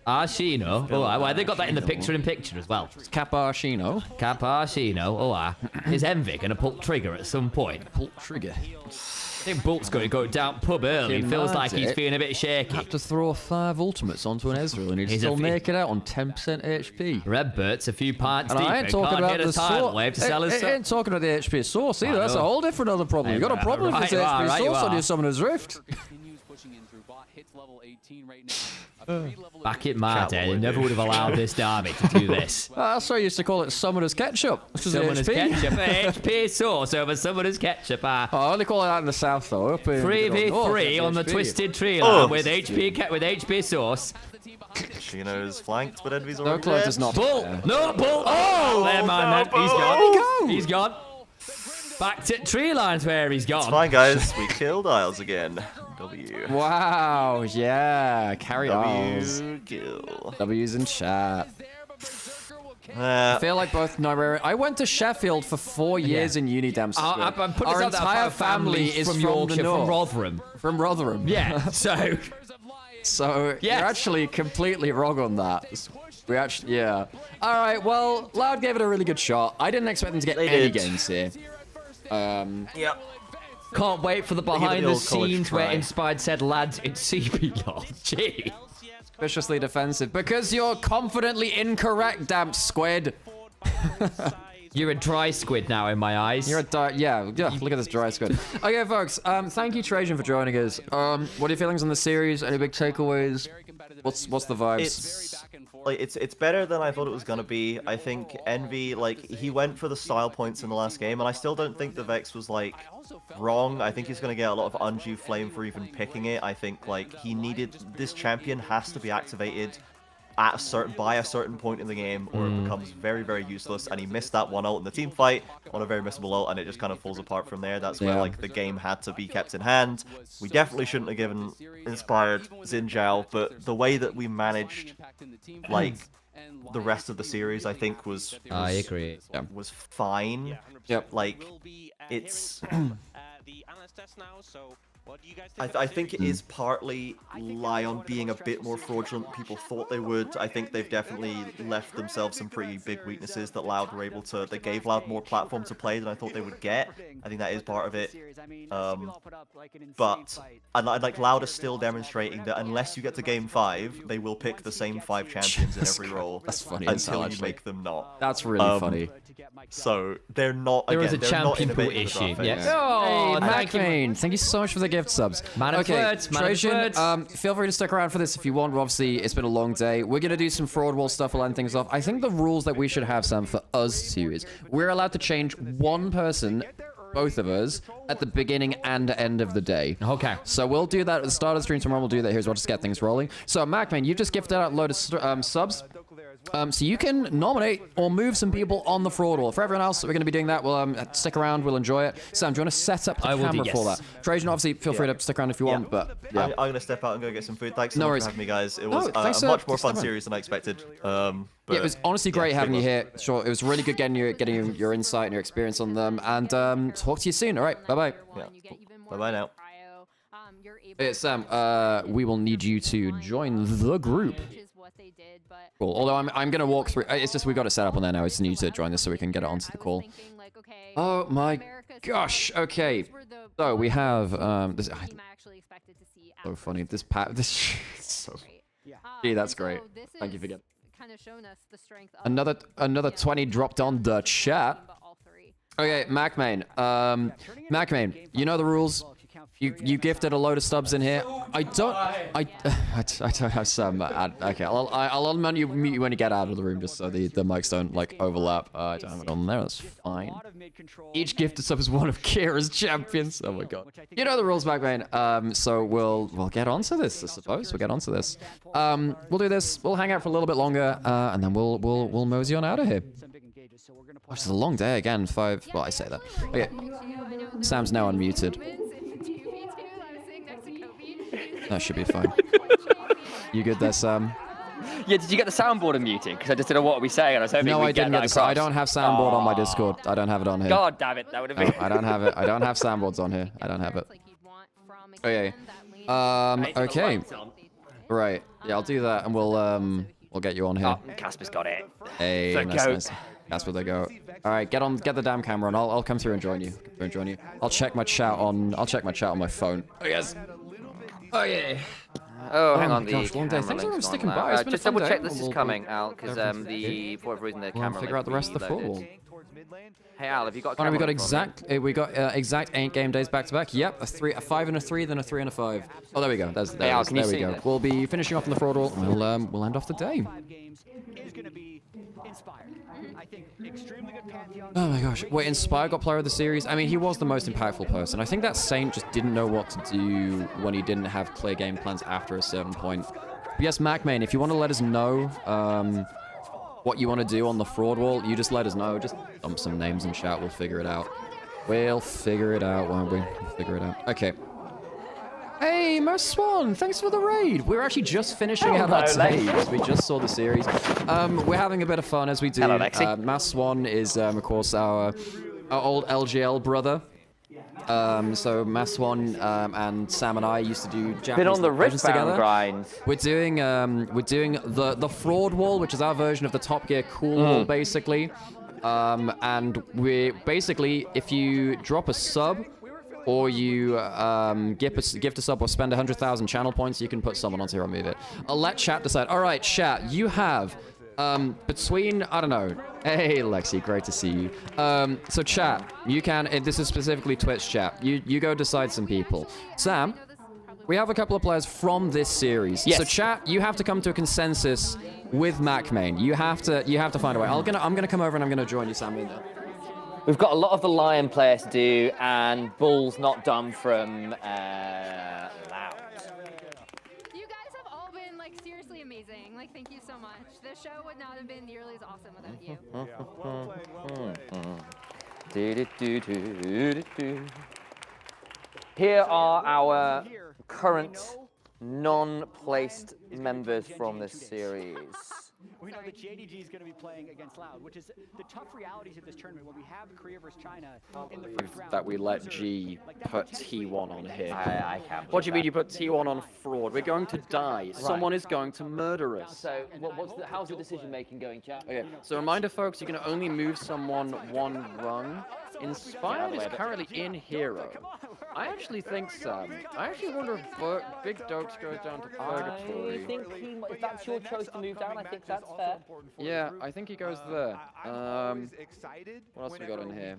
Arshino. Oh, well, they got that in the picture as well. It's Caparshino. Caparshino. Oh, is Envy going to pull trigger at some point? Pull trigger. I think Bolt's going to go down pub early. Feels like he's feeling a bit shaky. Have to throw 5 ultimates onto an Ezreal and he'd still make it out on 10% HP. Redbert's a few pints deep. I ain't talking about the tidal wave to sell his stuff. I ain't talking about the HP source either. That's a whole different other problem. You got a problem with this HP source on your Summoner's Rift. Back in my day, they never would have allowed this derby to do this. That's why I used to call it Summoner's Ketchup. Summoner's Ketchup. HP sauce over Summoner's Ketchup. I only call it that in the south, though. 3v3 on the Twisted Tree line with HP sauce. Shino's flanked, but Envy's already Dokla does not. Bull! No, Bull! Oh, there, man. He's gone. He's gone. Back to tree lines where he's gone. It's fine, guys. We killed Isles again. W. Wow, yeah. Carry W's on. Kill. W's in chat. I feel like both Nymaera. I went to Sheffield for 4 years in uni, damn. Our entire family is from Yorkshire, from Rotherham. From Rotherham. Yeah, So you're actually completely wrong on that. We actually, yeah. All right, well, Loud gave it a really good shot. I didn't expect them to get any games here. Yep. Can't wait for the behind the scenes where Inspired said, lads, it's CP-LOL. Gee. Viciously defensive. Because you're confidently incorrect, damn squid. You're a dry squid now in my eyes. You're a yeah, look at this dry squid. Okay, folks, thank you, Trajan, for joining us. What are your feelings on the series? Any big takeaways? What's the vibes? like it's better than I thought it was gonna be. I think Envy, like, he went for the style points in the last game, and I still don't think the Vex was like wrong. I think he's gonna get a lot of undue flame for even picking it. I think like he needed this champion has to be activated at by a certain point in the game, or it becomes very, very useless. And he missed that one ult in the team fight on a very missable ult, and it just kind of falls apart from there. That's where like the game had to be kept in hand. We definitely shouldn't have given Inspired Xin Zhao, but the way that we managed like the rest of the series, I think was I agree. Was fine. Yep. Like it's. I think it is partly LYON being a bit more fraudulent than people thought they would. I think they've definitely left themselves some pretty big weaknesses that Loud were able to... They gave Loud more platform to play than I thought they would get. I think that is part of it. But like Loud is still demonstrating that unless you get to game 5, they will pick the same 5 champions in every role. That's funny until you make them not. That's really funny. So they're not. There again, is a they're not champion pool innovating issue. the Yes. Oh, thank you. Macmain, thank you so much for the gift subs. Man of words, man of Trajan, words. feel free to stick around for this if you want. Obviously, it's been a long day. We're going to do some fraud wall stuff, we'll end things off. I think the rules that we should have, Sam, for us two is we're allowed to change one person, both of us, at the beginning and end of the day. Okay. So we'll do that at the start of the stream tomorrow. We'll do that here as well, just get things rolling. So, Macmain, you've just gifted out a load of subs. So you can nominate or move some people on the fraud wall. For everyone else, we're going to be doing that. We'll stick around. We'll enjoy it. Sam, do you want to set up the camera for that? Trajan, obviously, feel free to stick around if you want. But yeah. I'm going to step out and go get some food. Thanks so No much worries. for having me, guys. It was a much more fun series than I expected. But it was honestly great having you here. Sure, it was really good getting your insight and your experience on them. And talk to you soon. All right, bye-bye. Yeah. Bye-bye now. Hey, Sam, we will need you to join the group. Cool. Although I'm going to walk through. It's just we got it set up on there now. I just need you to join this so we can get it onto the call. Oh my gosh. Okay. So we have this. So funny. This is so. Gee, that's great. Thank you for getting. Another 20 dropped on the chat. Okay, Macmain. Macmain, you know the rules. You gifted a load of subs in here. I don't have some. Okay, I'll unmute you when you get out of the room, just so the mics don't like overlap. I don't have it on there. That's fine. Each gifted sub is one of Kira's champions. Oh my god. You know the rules, Macmain. So we'll get onto this. I suppose we'll get onto this. We'll do this. We'll hang out for a little bit longer, and then we'll mosey on out of here. Which is a long day again. 5. Well, I say that. Okay. Sam's now unmuted. That should be fine. You good there, Sam? Yeah, did you get the soundboard unmuted? Because I just didn't know what we saying, and I was hoping No, I didn't get the I don't have soundboard on my Aw. Discord. I don't have it on here. God damn it, that would have been... No, I don't have it. I don't have soundboards on here. I don't have it. Okay. Okay. Right. Yeah, I'll do that, and we'll get you on here. Oh, Casper's got it. Hey, The nice, goat. nice. That's where they go. All right, get the damn camera, and I'll come through and join you. I'll check my chat on my phone. Oh yes. Oh yeah. Oh, hang my on, the gosh, long day. camera Thanks for link's sticking on by. now. It's been a Just fun double day. check this is We'll coming, Al, because for whatever reason the camera figure out the rest of the reloaded. football. Hey Al, have you got a Oh, camera no, we got link for me? exact 8 game days back to back. Yep, a 5 and a 3, then a 3 and a 5. Oh, there we go. Hey, Al, can you there we see go. this? We'll be finishing off on the fraud wall. We'll end off the day. Oh my gosh. Wait, Inspire got player of the series? I mean, he was the most impactful person. I think that Saint just didn't know what to do when he didn't have clear game plans after a certain point. But yes, Macmain, if you want to let us know what you want to do on the fraud wall, you just let us know. Just dump some names in chat. We'll figure it out. We'll figure it out, won't we? We'll figure it out. Okay. Hey, Mo Swan, thanks for the raid. We're actually just finishing out our days. We just saw the series. We're having a bit of fun as we do. Hello, Lexi. Mas Swan is, of course, our old LGL brother. So Mas Swan and Sam and I used to do Japanese Been on the versions Riftbound grind. We're doing the fraud wall, which is our version of the Top Gear cool wall, basically. And we basically, if you drop a sub, or you gift a sub or spend 100,000 channel points, you can put someone onto here and move it. I'll let chat decide. All right, chat, you have between, I don't know. Hey, Lexi, great to see you. So chat, you can, this is specifically Twitch chat. You go decide some people. Sam, We have a couple of players from this series. Yes. So chat, you have to come to a consensus with MacMain. You have to find a way. I'm gonna come over and I'm gonna join you, Sam. We've got a lot of the Lion players to do, and Bull's not done from Loud. You guys have all been like seriously amazing. Like, thank you so much. The show would not have been nearly as awesome without you. Here are our current non-placed members from this series. We know that JDG is going to be playing against Loud, which is the tough realities of this tournament when we have Korea versus China in the first round. That we let G put T1 on here. I can't. What do you mean you put T1 on fraud? We're going to die. Right. Someone is going to murder us. So, how's the decision making going, chat? Okay, so reminder, folks, you can only move someone one rung. Inspired is currently in Hero. I actually think, Sam, I actually wonder if Big Dokes goes down to Purgatory. I think if that's your choice to move down, I think that's fair. Yeah, I think he goes there. What else we got in here?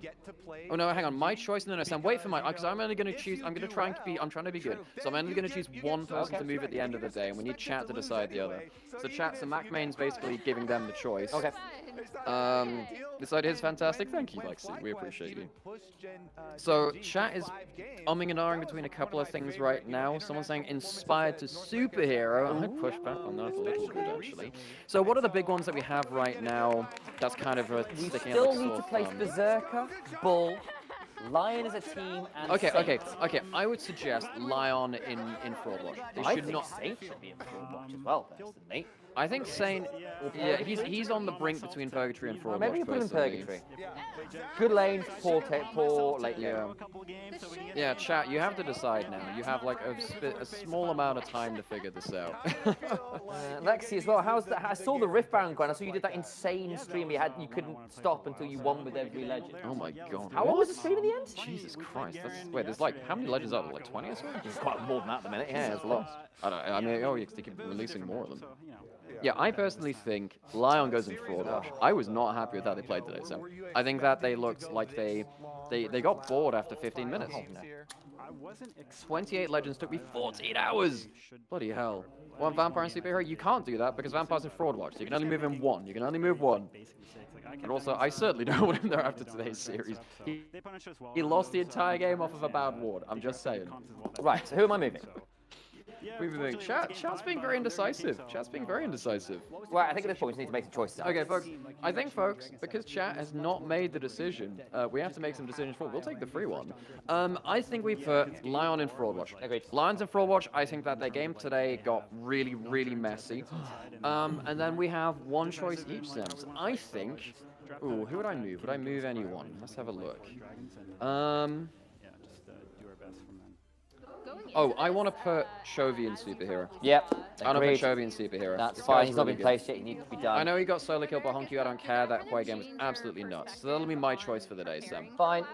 Oh no, hang on. My choice. No, Sam. Wait for my. Because I'm only going to choose. I'm going to try and be. I'm trying to be good. So I'm only going to choose one person to move at the end of the day, and we need chat to decide the other. So chat. So MacMain's basically giving them the choice. Okay. This idea is fantastic. Thank you, Lexi. We appreciate you. So chat is umming and ahhing between a couple of things right now. Someone's saying inspired to superhero. I push back on that a little bit actually. So what are the big ones that we have right now? That's kind of a We sticking still out like need to sore place thumb. Berserker, Bull, Lion as a team, and Saint. Okay. I would suggest Lion in Fraud Watch. They I should think not. Saint should be in Fraud Watch as well, personally. I think Saint. Yeah, he's on the brink between Purgatory and Fraud Watch. Maybe you put him in personally. Purgatory. Good lanes, poor late game. Yeah, chat. You have to decide now. You have like a small amount of time to figure this out. Lexi as well. How's that? I saw the Riftbound grind. I saw you did that insane stream. You couldn't stop until you won with every legend. Oh my god. How long was the stream in the end? Jesus Christ. Wait, there's like how many legends are there? Like 20 or something? It's quite more than that at the minute. Yeah, it's a lot. I mean, oh, you keep releasing more of them. Yeah, I personally think Lion goes in Fraud Watch. I was not happy with how they played today, so I think that they looked like they got bored after 15 minutes. 28 legends took me 14 hours! Bloody hell. One Vampire and Superhero, you can't do that because Vampire's in Fraud Watch, so you can only move in one. You can only move one. And also, I certainly don't want him there after today's series. He lost the entire game off of a bad ward, I'm just saying. Right, so who am I moving? We've been Chat's being very indecisive. Chat's being very indecisive. Right, I think at this point we just need to make some choices. Okay, folks. I think, folks, because chat has not made the decision, we have to make some decisions for it. We'll take the free one. I think we put Lion in Fraud Watch. Agreed. Lion's in Fraud Watch. I think that their game today got really, really messy. And then we have one choice each, Sims. I think. Ooh, who would I move? Would I move anyone? Let's have a look. Oh, I want to put Chovy in Superhero. Yep. I want to put Chovy in Superhero. That's This fine. guy's He's not really been good. placed yet. He needs to be done. I know he got solo killed by Honky. I don't care. That Huawei game was absolutely nuts. So that'll be my choice for the day, Sam. Fine.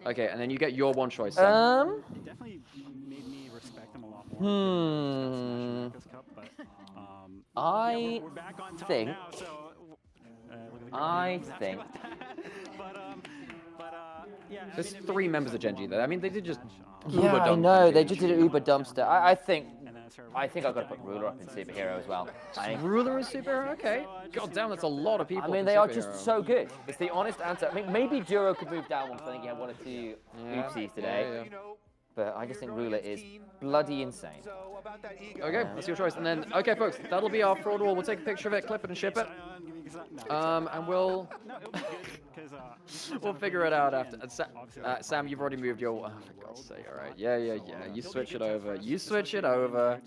Okay, and then you get your one choice, Sam. It definitely made me respect him a lot more. I think. There's 3 members of Gen G there. I mean, they did just. Yeah, I know. They just did an Uber dumpster. I think I've got to put Ruler up in Superhero as well. Ruler is Superhero? Okay. God damn, that's a lot of people. I mean, they are just so good. It's the honest answer. I mean, maybe Duro could move down one, because I think he had 1 or 2 oopsies today. But I just think Ruler is bloody insane. Okay, that's your choice. And then, okay, folks, that'll be our fraud wall. We'll take a picture of it, clip it, and ship it. And we'll figure it out after. Sam, you've already moved your. Oh, for God's sake! All right. Yeah. You switch it over. You switch it over.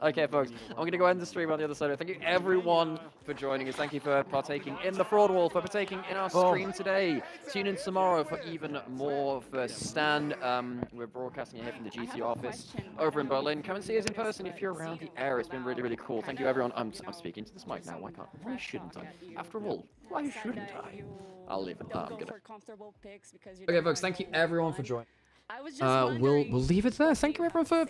Okay, folks. I'm gonna go end the stream on the other side. Thank you everyone for joining us. Thank you for partaking in the fraud wall, for partaking in our stream today. Tune in tomorrow for even more for Stan. We're broadcasting here from the GT office over in Berlin. Come and see us in person if you're around the area. It's been really, really cool. Thank you, everyone. I'm speaking to this mic now. Why shouldn't I? After all, why shouldn't I? I'll leave it. I'm gonna. Okay, folks. Thank you everyone for joining. We'll leave it there. Thank you everyone for